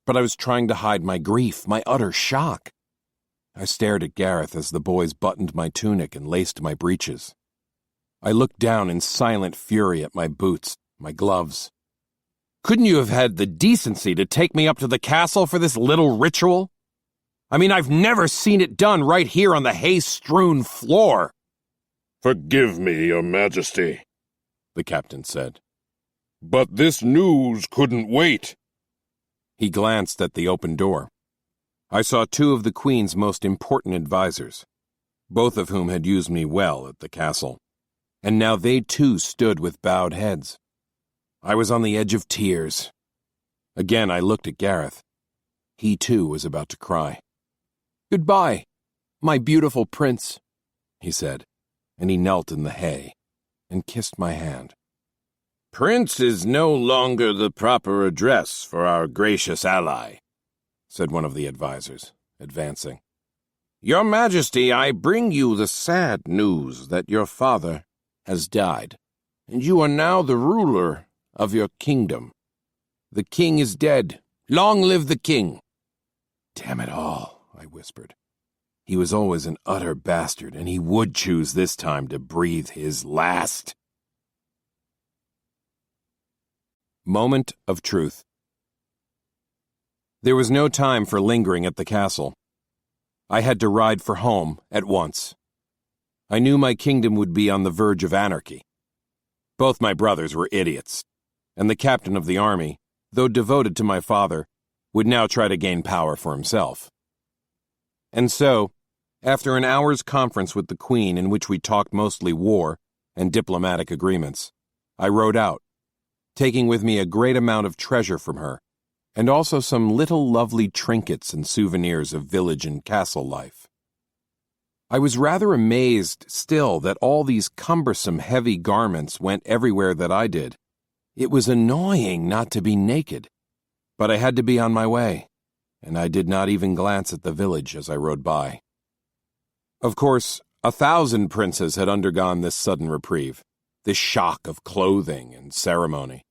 but I was trying to hide my grief, my utter shock. I stared at Gareth as the boys buttoned my tunic and laced my breeches. I looked down in silent fury at my boots, my gloves. "Couldn't you have had the decency to take me up to the castle for this little ritual? I mean, I've never seen it done right here on the hay-strewn floor." "Forgive me, Your Majesty," the captain said, "but this news couldn't wait." He glanced at the open door. I saw 2 of the Queen's most important advisers, both of whom had used me well at the castle, and now they too stood with bowed heads. I was on the edge of tears. Again I looked at Gareth. He too was about to cry. "Goodbye, my beautiful prince," he said, and he knelt in the hay and kissed my hand. "Prince is no longer the proper address for our gracious ally," said one of the advisers, advancing. "Your Majesty, I bring you the sad news that your father has died, and you are now the ruler of your kingdom. The king is dead. Long live the king!" "Damn it all," I whispered. He was always an utter bastard, and he would choose this time to breathe his last. Moment of truth. There was no time for lingering at the castle. I had to ride for home at once. I knew my kingdom would be on the verge of anarchy. Both my brothers were idiots, and the captain of the army, though devoted to my father, would now try to gain power for himself. And so, after an hour's conference with the Queen in which we talked mostly war and diplomatic agreements, I rode out, taking with me a great amount of treasure from her, and also some little lovely trinkets and souvenirs of village and castle life. I was rather amazed still that all these cumbersome heavy garments went everywhere that I did. It was annoying not to be naked, but I had to be on my way, and I did not even glance at the village as I rode by. Of course, 1,000 princes had undergone this sudden reprieve, this shock of clothing and ceremony,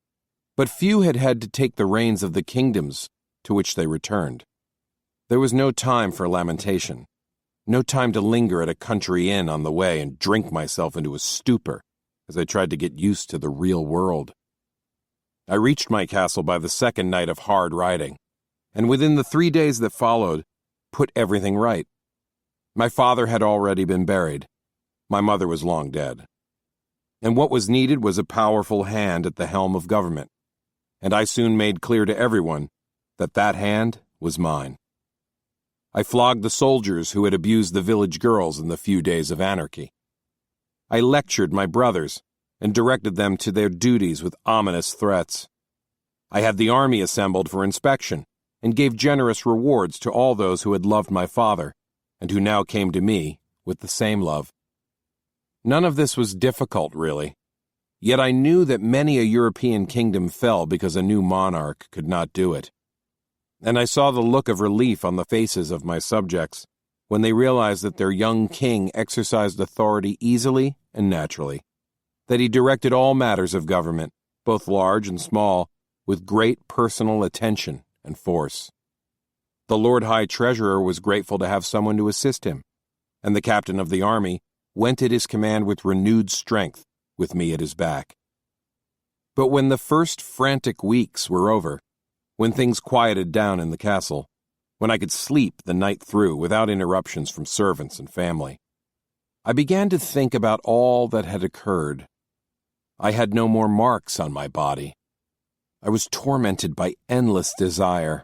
but few had had to take the reins of the kingdoms to which they returned. There was no time for lamentation, no time to linger at a country inn on the way and drink myself into a stupor as I tried to get used to the real world. I reached my castle by the 2nd night of hard riding, and within the 3 days that followed, put everything right. My father had already been buried. My mother was long dead. And what was needed was a powerful hand at the helm of government, and I soon made clear to everyone that that hand was mine. I flogged the soldiers who had abused the village girls in the few days of anarchy. I lectured my brothers and directed them to their duties with ominous threats. I had the army assembled for inspection and gave generous rewards to all those who had loved my father and who now came to me with the same love. None of this was difficult, really. Yet I knew that many a European kingdom fell because a new monarch could not do it. And I saw the look of relief on the faces of my subjects when they realized that their young king exercised authority easily and naturally, that he directed all matters of government, both large and small, with great personal attention and force. The Lord High Treasurer was grateful to have someone to assist him, and the captain of the army went at his command with renewed strength, with me at his back. But when the first frantic weeks were over, when things quieted down in the castle, when I could sleep the night through without interruptions from servants and family, I began to think about all that had occurred. I had no more marks on my body. I was tormented by endless desire.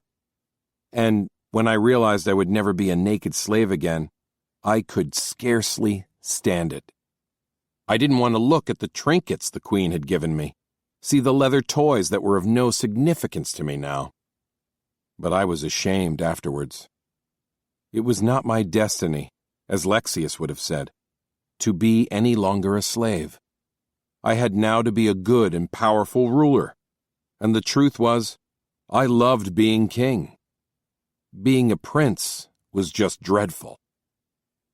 And when I realized I would never be a naked slave again, I could scarcely stand it. I didn't want to look at the trinkets the Queen had given me, see the leather toys that were of no significance to me now. But I was ashamed afterwards. It was not my destiny, as Lexius would have said, to be any longer a slave. I had now to be a good and powerful ruler, and the truth was, I loved being king. Being a prince was just dreadful,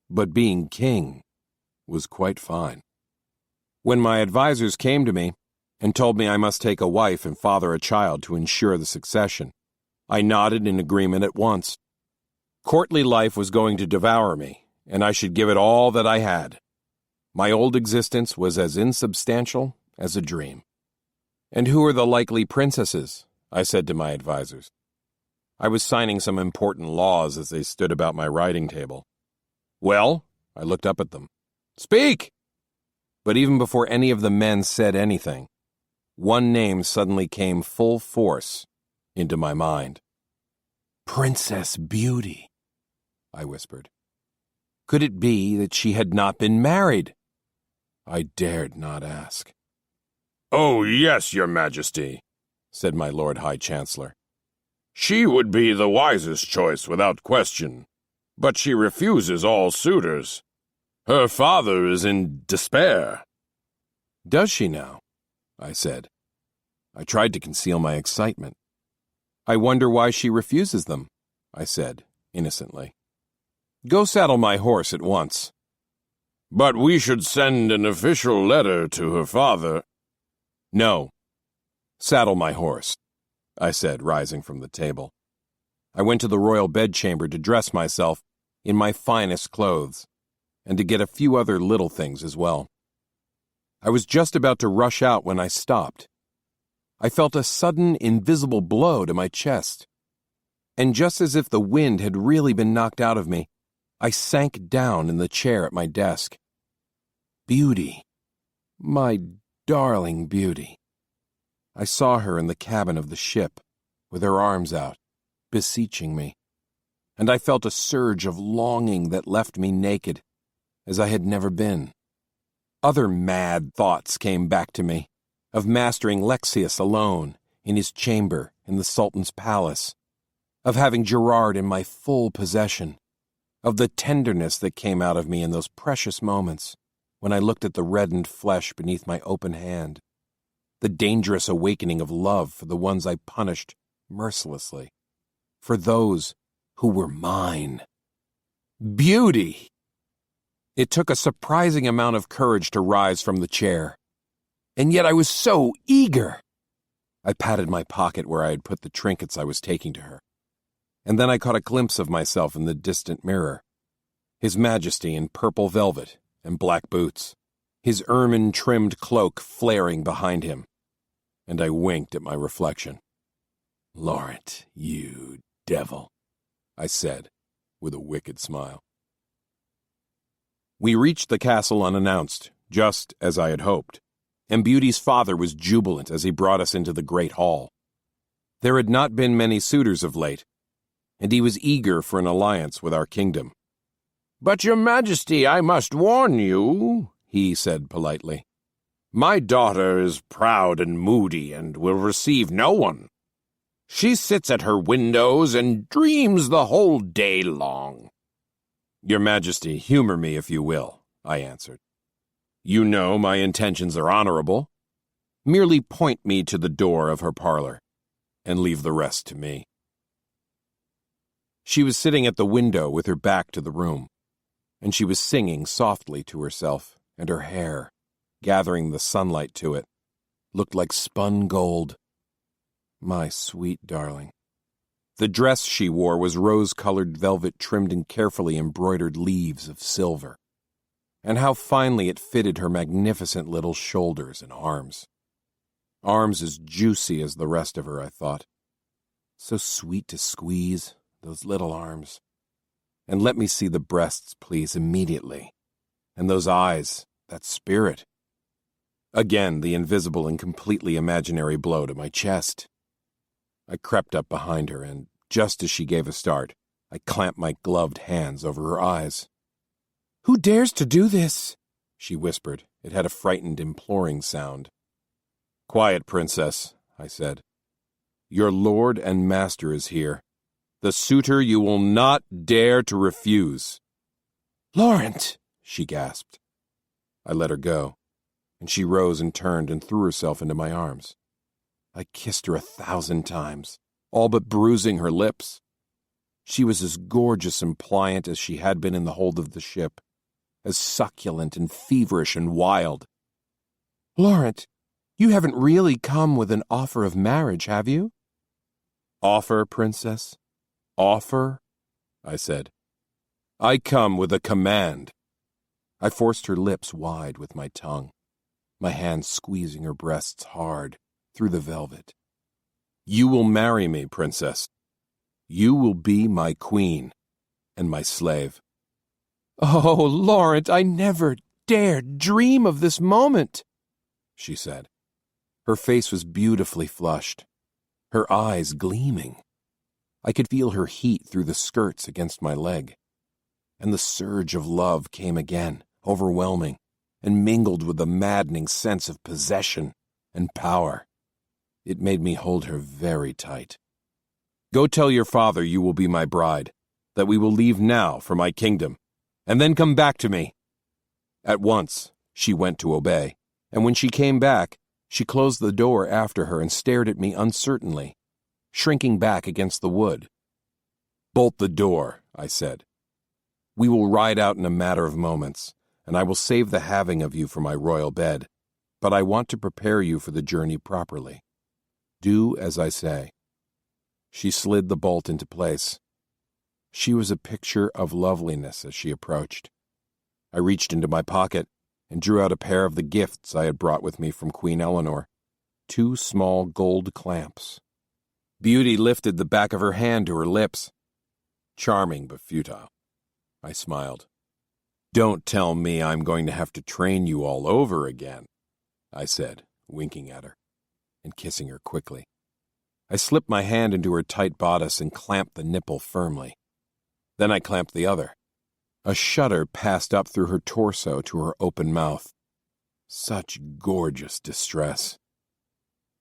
but being king was quite fine. When my advisers came to me and told me I must take a wife and father a child to ensure the succession, I nodded in agreement at once. Courtly life was going to devour me, and I should give it all that I had. My old existence was as insubstantial as a dream. "And who are the likely princesses?" I said to my advisers. I was signing some important laws as they stood about my writing table. "Well," I looked up at them. "Speak!" But even before any of the men said anything, one name suddenly came full force into my mind. "Princess Beauty," I whispered. Could it be that she had not been married? I dared not ask. "Oh, yes, Your Majesty," said my Lord High Chancellor. "She would be the wisest choice without question, but she refuses all suitors. Her father is in despair." "Does she now?" I said. I tried to conceal my excitement. "I wonder why she refuses them," I said, innocently. "Go saddle my horse at once." "But we should send an official letter to her father." "No. Saddle my horse," I said, rising from the table. I went to the royal bedchamber to dress myself in my finest clothes, and to get a few other little things as well. I was just about to rush out when I stopped. I felt a sudden invisible blow to my chest, and just as if the wind had really been knocked out of me, I sank down in the chair at my desk. Beauty, my darling Beauty. I saw her in the cabin of the ship, with her arms out, beseeching me, and I felt a surge of longing that left me naked, as I had never been. Other mad thoughts came back to me, of mastering Lexius alone, in his chamber in the Sultan's palace, of having Gerard in my full possession, of the tenderness that came out of me in those precious moments when I looked at the reddened flesh beneath my open hand, the dangerous awakening of love for the ones I punished mercilessly, for those who were mine. Beauty! It took a surprising amount of courage to rise from the chair, and yet I was so eager. I patted my pocket where I had put the trinkets I was taking to her, and then I caught a glimpse of myself in the distant mirror, His Majesty in purple velvet and black boots, his ermine-trimmed cloak flaring behind him, and I winked at my reflection. "Laurent, you devil," I said, with a wicked smile. We reached the castle unannounced, just as I had hoped, and Beauty's father was jubilant as he brought us into the great hall. There had not been many suitors of late, and he was eager for an alliance with our kingdom. "But, Your Majesty, I must warn you," he said politely. "My daughter is proud and moody and will receive no one. She sits at her windows and dreams the whole day long. Your Majesty, humor me if you will, I answered. You know my intentions are honorable. Merely point me to the door of her parlor, and leave the rest to me. She was sitting at the window with her back to the room, and she was singing softly to herself, and her hair, gathering the sunlight to it, looked like spun gold. My sweet darling. The dress she wore was rose-colored velvet trimmed in carefully embroidered leaves of silver, and how finely it fitted her magnificent little shoulders and arms. Arms as juicy as the rest of her, I thought. So sweet to squeeze, those little arms. And let me see the breasts, please, immediately. And those eyes, that spirit. Again, the invisible and completely imaginary blow to my chest. I crept up behind her, and just as she gave a start, I clamped my gloved hands over her eyes. "Who dares to do this?" she whispered. It had a frightened, imploring sound. "Quiet, princess," I said. "Your lord and master is here. The suitor you will not dare to refuse." "Laurent!" she gasped. I let her go, and she rose and turned and threw herself into my arms. I kissed her 1,000 times, all but bruising her lips. She was as gorgeous and pliant as she had been in the hold of the ship, as succulent and feverish and wild. "Laurent, you haven't really come with an offer of marriage, have you?" "Offer, princess? Offer?" I said. "I come with a command." I forced her lips wide with my tongue, my hands squeezing her breasts hard through the velvet. "You will marry me, princess. You will be my queen and my slave." "Oh, Laurent, I never dared dream of this moment," she said. Her face was beautifully flushed, her eyes gleaming. I could feel her heat through the skirts against my leg. And the surge of love came again, overwhelming, and mingled with the maddening sense of possession and power. It made me hold her very tight. "Go tell your father you will be my bride, that we will leave now for my kingdom, and then come back to me." At once, she went to obey, and when she came back, she closed the door after her and stared at me uncertainly, shrinking back against the wood. "Bolt the door," I said. "We will ride out in a matter of moments, and I will save the having of you for my royal bed, but I want to prepare you for the journey properly. Do as I say." She slid the bolt into place. She was a picture of loveliness as she approached. I reached into my pocket and drew out a pair of the gifts I had brought with me from Queen Eleanor, 2 small gold clamps. Beauty lifted the back of her hand to her lips. Charming but futile. I smiled. "Don't tell me I'm going to have to train you all over again," I said, winking at her and kissing her quickly. I slipped my hand into her tight bodice and clamped the nipple firmly. Then I clamped the other. A shudder passed up through her torso to her open mouth. Such gorgeous distress.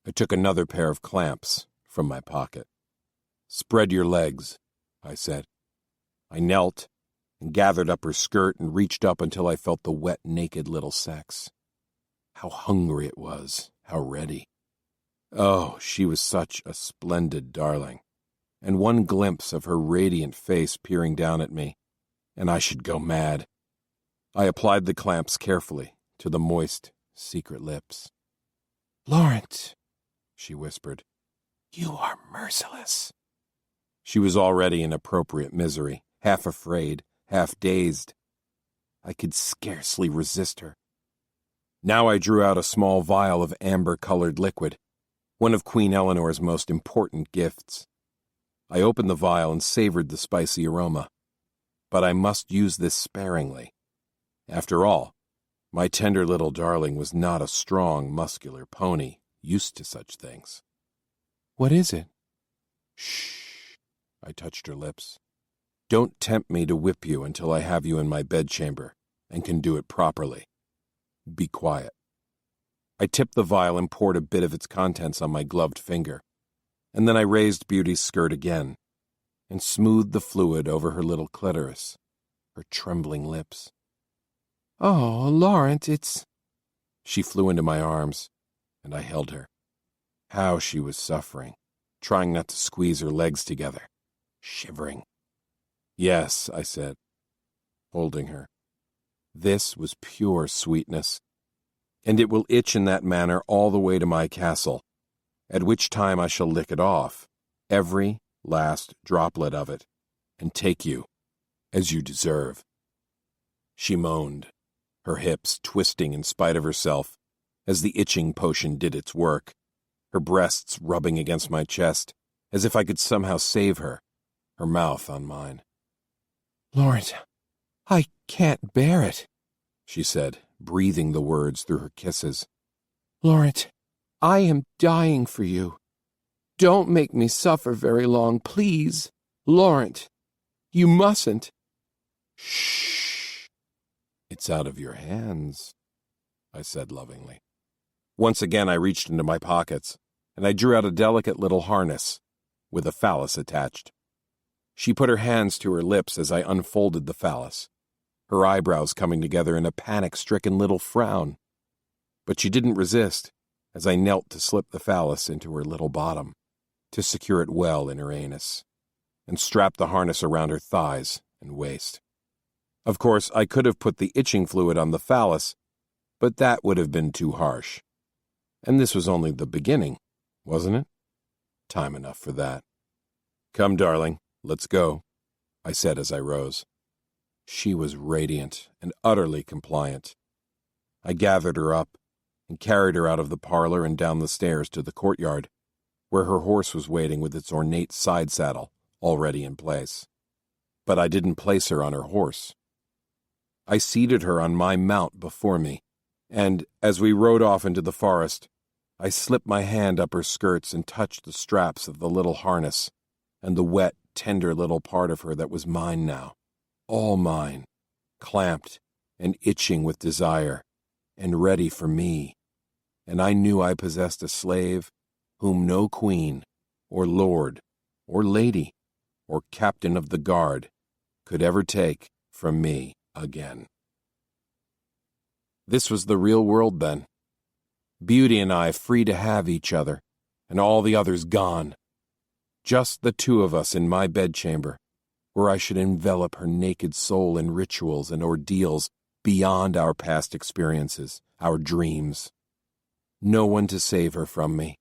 I took another pair of clamps from my pocket. "Spread your legs," I said. I knelt and gathered up her skirt and reached up until I felt the wet, naked little sex. How hungry it was, how ready. Oh, she was such a splendid darling, and one glimpse of her radiant face peering down at me, and I should go mad. I applied the clamps carefully to the moist, secret lips. "Laurent," she whispered, "you are merciless." She was already in appropriate misery, half afraid, half dazed. I could scarcely resist her. Now I drew out a small vial of amber-colored liquid, one of Queen Eleanor's most important gifts. I opened the vial and savored the spicy aroma. But I must use this sparingly. After all, my tender little darling was not a strong, muscular pony used to such things. "What is it?" "Shh," I touched her lips. "Don't tempt me to whip you until I have you in my bedchamber and can do it properly. Be quiet." I tipped the vial and poured a bit of its contents on my gloved finger, and then I raised Beauty's skirt again and smoothed the fluid over her little clitoris. her trembling lips. Oh, Laurent, it's... She flew into my arms, and I held her. How she was suffering, trying not to squeeze her legs together, shivering. Yes, I said, holding her. This was pure sweetness, and it will itch in that manner all the way to my castle, at which time I shall lick it off, every last droplet of it, and take you, as you deserve. She moaned, her hips twisting in spite of herself, as the itching potion did its work, her breasts rubbing against my chest, as if I could somehow save her, her mouth on mine. Laurent, I can't bear it, she said, breathing the words through her kisses. Laurent, I am dying for you. Don't make me suffer very long, please. Laurent, you mustn't. Shh. It's out of your hands, I said lovingly. Once again I reached into my pockets, and I drew out a delicate little harness with a phallus attached. She put her hands to her lips as I unfolded the phallus, her eyebrows coming together in a panic-stricken little frown. But she didn't resist, as I knelt to slip the phallus into her little bottom, to secure it well in her anus, and strap the harness around her thighs and waist. Of course, I could have put the itching fluid on the phallus, but that would have been too harsh. And this was only the beginning, wasn't it? Time enough for that. Come, darling, let's go, I said as I rose. She was radiant and utterly compliant. I gathered her up and carried her out of the parlor and down the stairs to the courtyard, where her horse was waiting with its ornate side saddle already in place. But I didn't place her on her horse. I seated her on my mount before me, and, as we rode off into the forest, I slipped my hand up her skirts and touched the straps of the little harness, and the wet, tender little part of her that was mine now, all mine, clamped and itching with desire, and ready for me, and I knew I possessed a slave whom no queen, or lord, or lady, or captain of the guard could ever take from me again. This was the real world then. Beauty and I free to have each other, and all the others gone. Just the two of us in my bedchamber, where I should envelop her naked soul in rituals and ordeals beyond our past experiences, our dreams. No one to save her from me.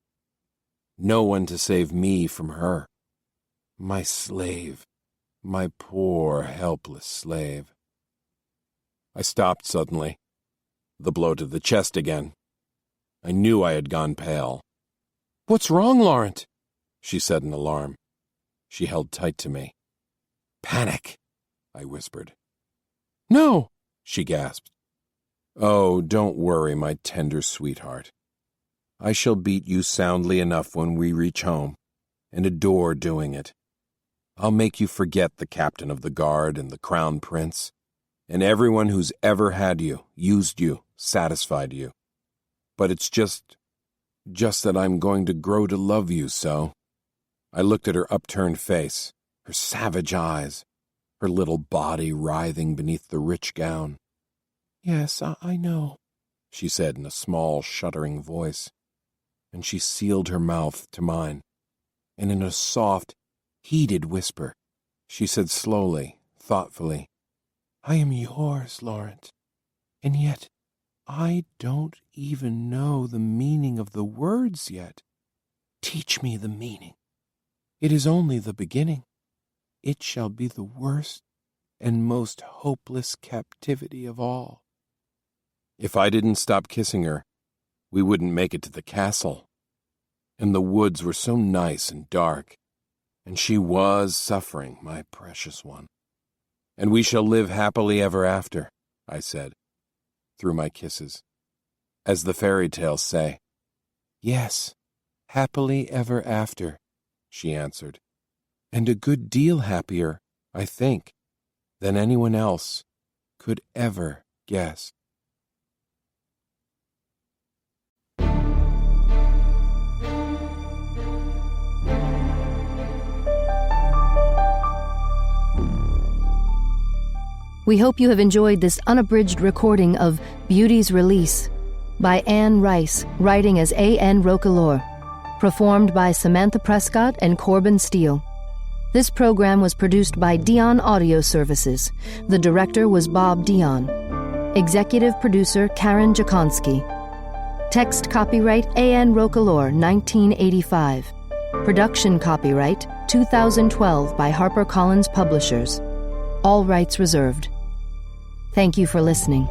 No one to save me from her. My slave, my poor, helpless slave. I stopped suddenly, the blow to the chest again. I knew I had gone pale. What's wrong, Laurent? She said in alarm. She held tight to me. Panic, I whispered. No, she gasped. Oh, don't worry, my tender sweetheart. I shall beat you soundly enough when we reach home, and adore doing it. I'll make you forget the captain of the guard and the crown prince, and everyone who's ever had you, used you, satisfied you. But it's just that I'm going to grow to love you so. I looked at her upturned face, her savage eyes, her little body writhing beneath the rich gown. Yes, I know, she said in a small, shuddering voice, and she sealed her mouth to mine, and in a soft, heated whisper, she said slowly, thoughtfully, I am yours, Laurent, and yet I don't even know the meaning of the words yet. Teach me the meaning. It is only the beginning. It shall be the worst and most hopeless captivity of all. If I didn't stop kissing her, we wouldn't make it to the castle. And the woods were so nice and dark, and she was suffering, my precious one. And we shall live happily ever after, I said, through my kisses, as the fairy tales say. Yes, happily ever after, she answered, and a good deal happier, I think, than anyone else could ever guess. We hope you have enjoyed this unabridged recording of Beauty's Release by Anne Rice, writing as A.N. Roquelaure, performed by Samantha Prescott and Corbin Steele. This program was produced by Dion Audio Services. The director was Bob Dion. Executive producer Karen Jakonski. Text copyright A.N. Roquelaure, 1985. Production copyright 2012 by HarperCollins Publishers. All rights reserved. Thank you for listening.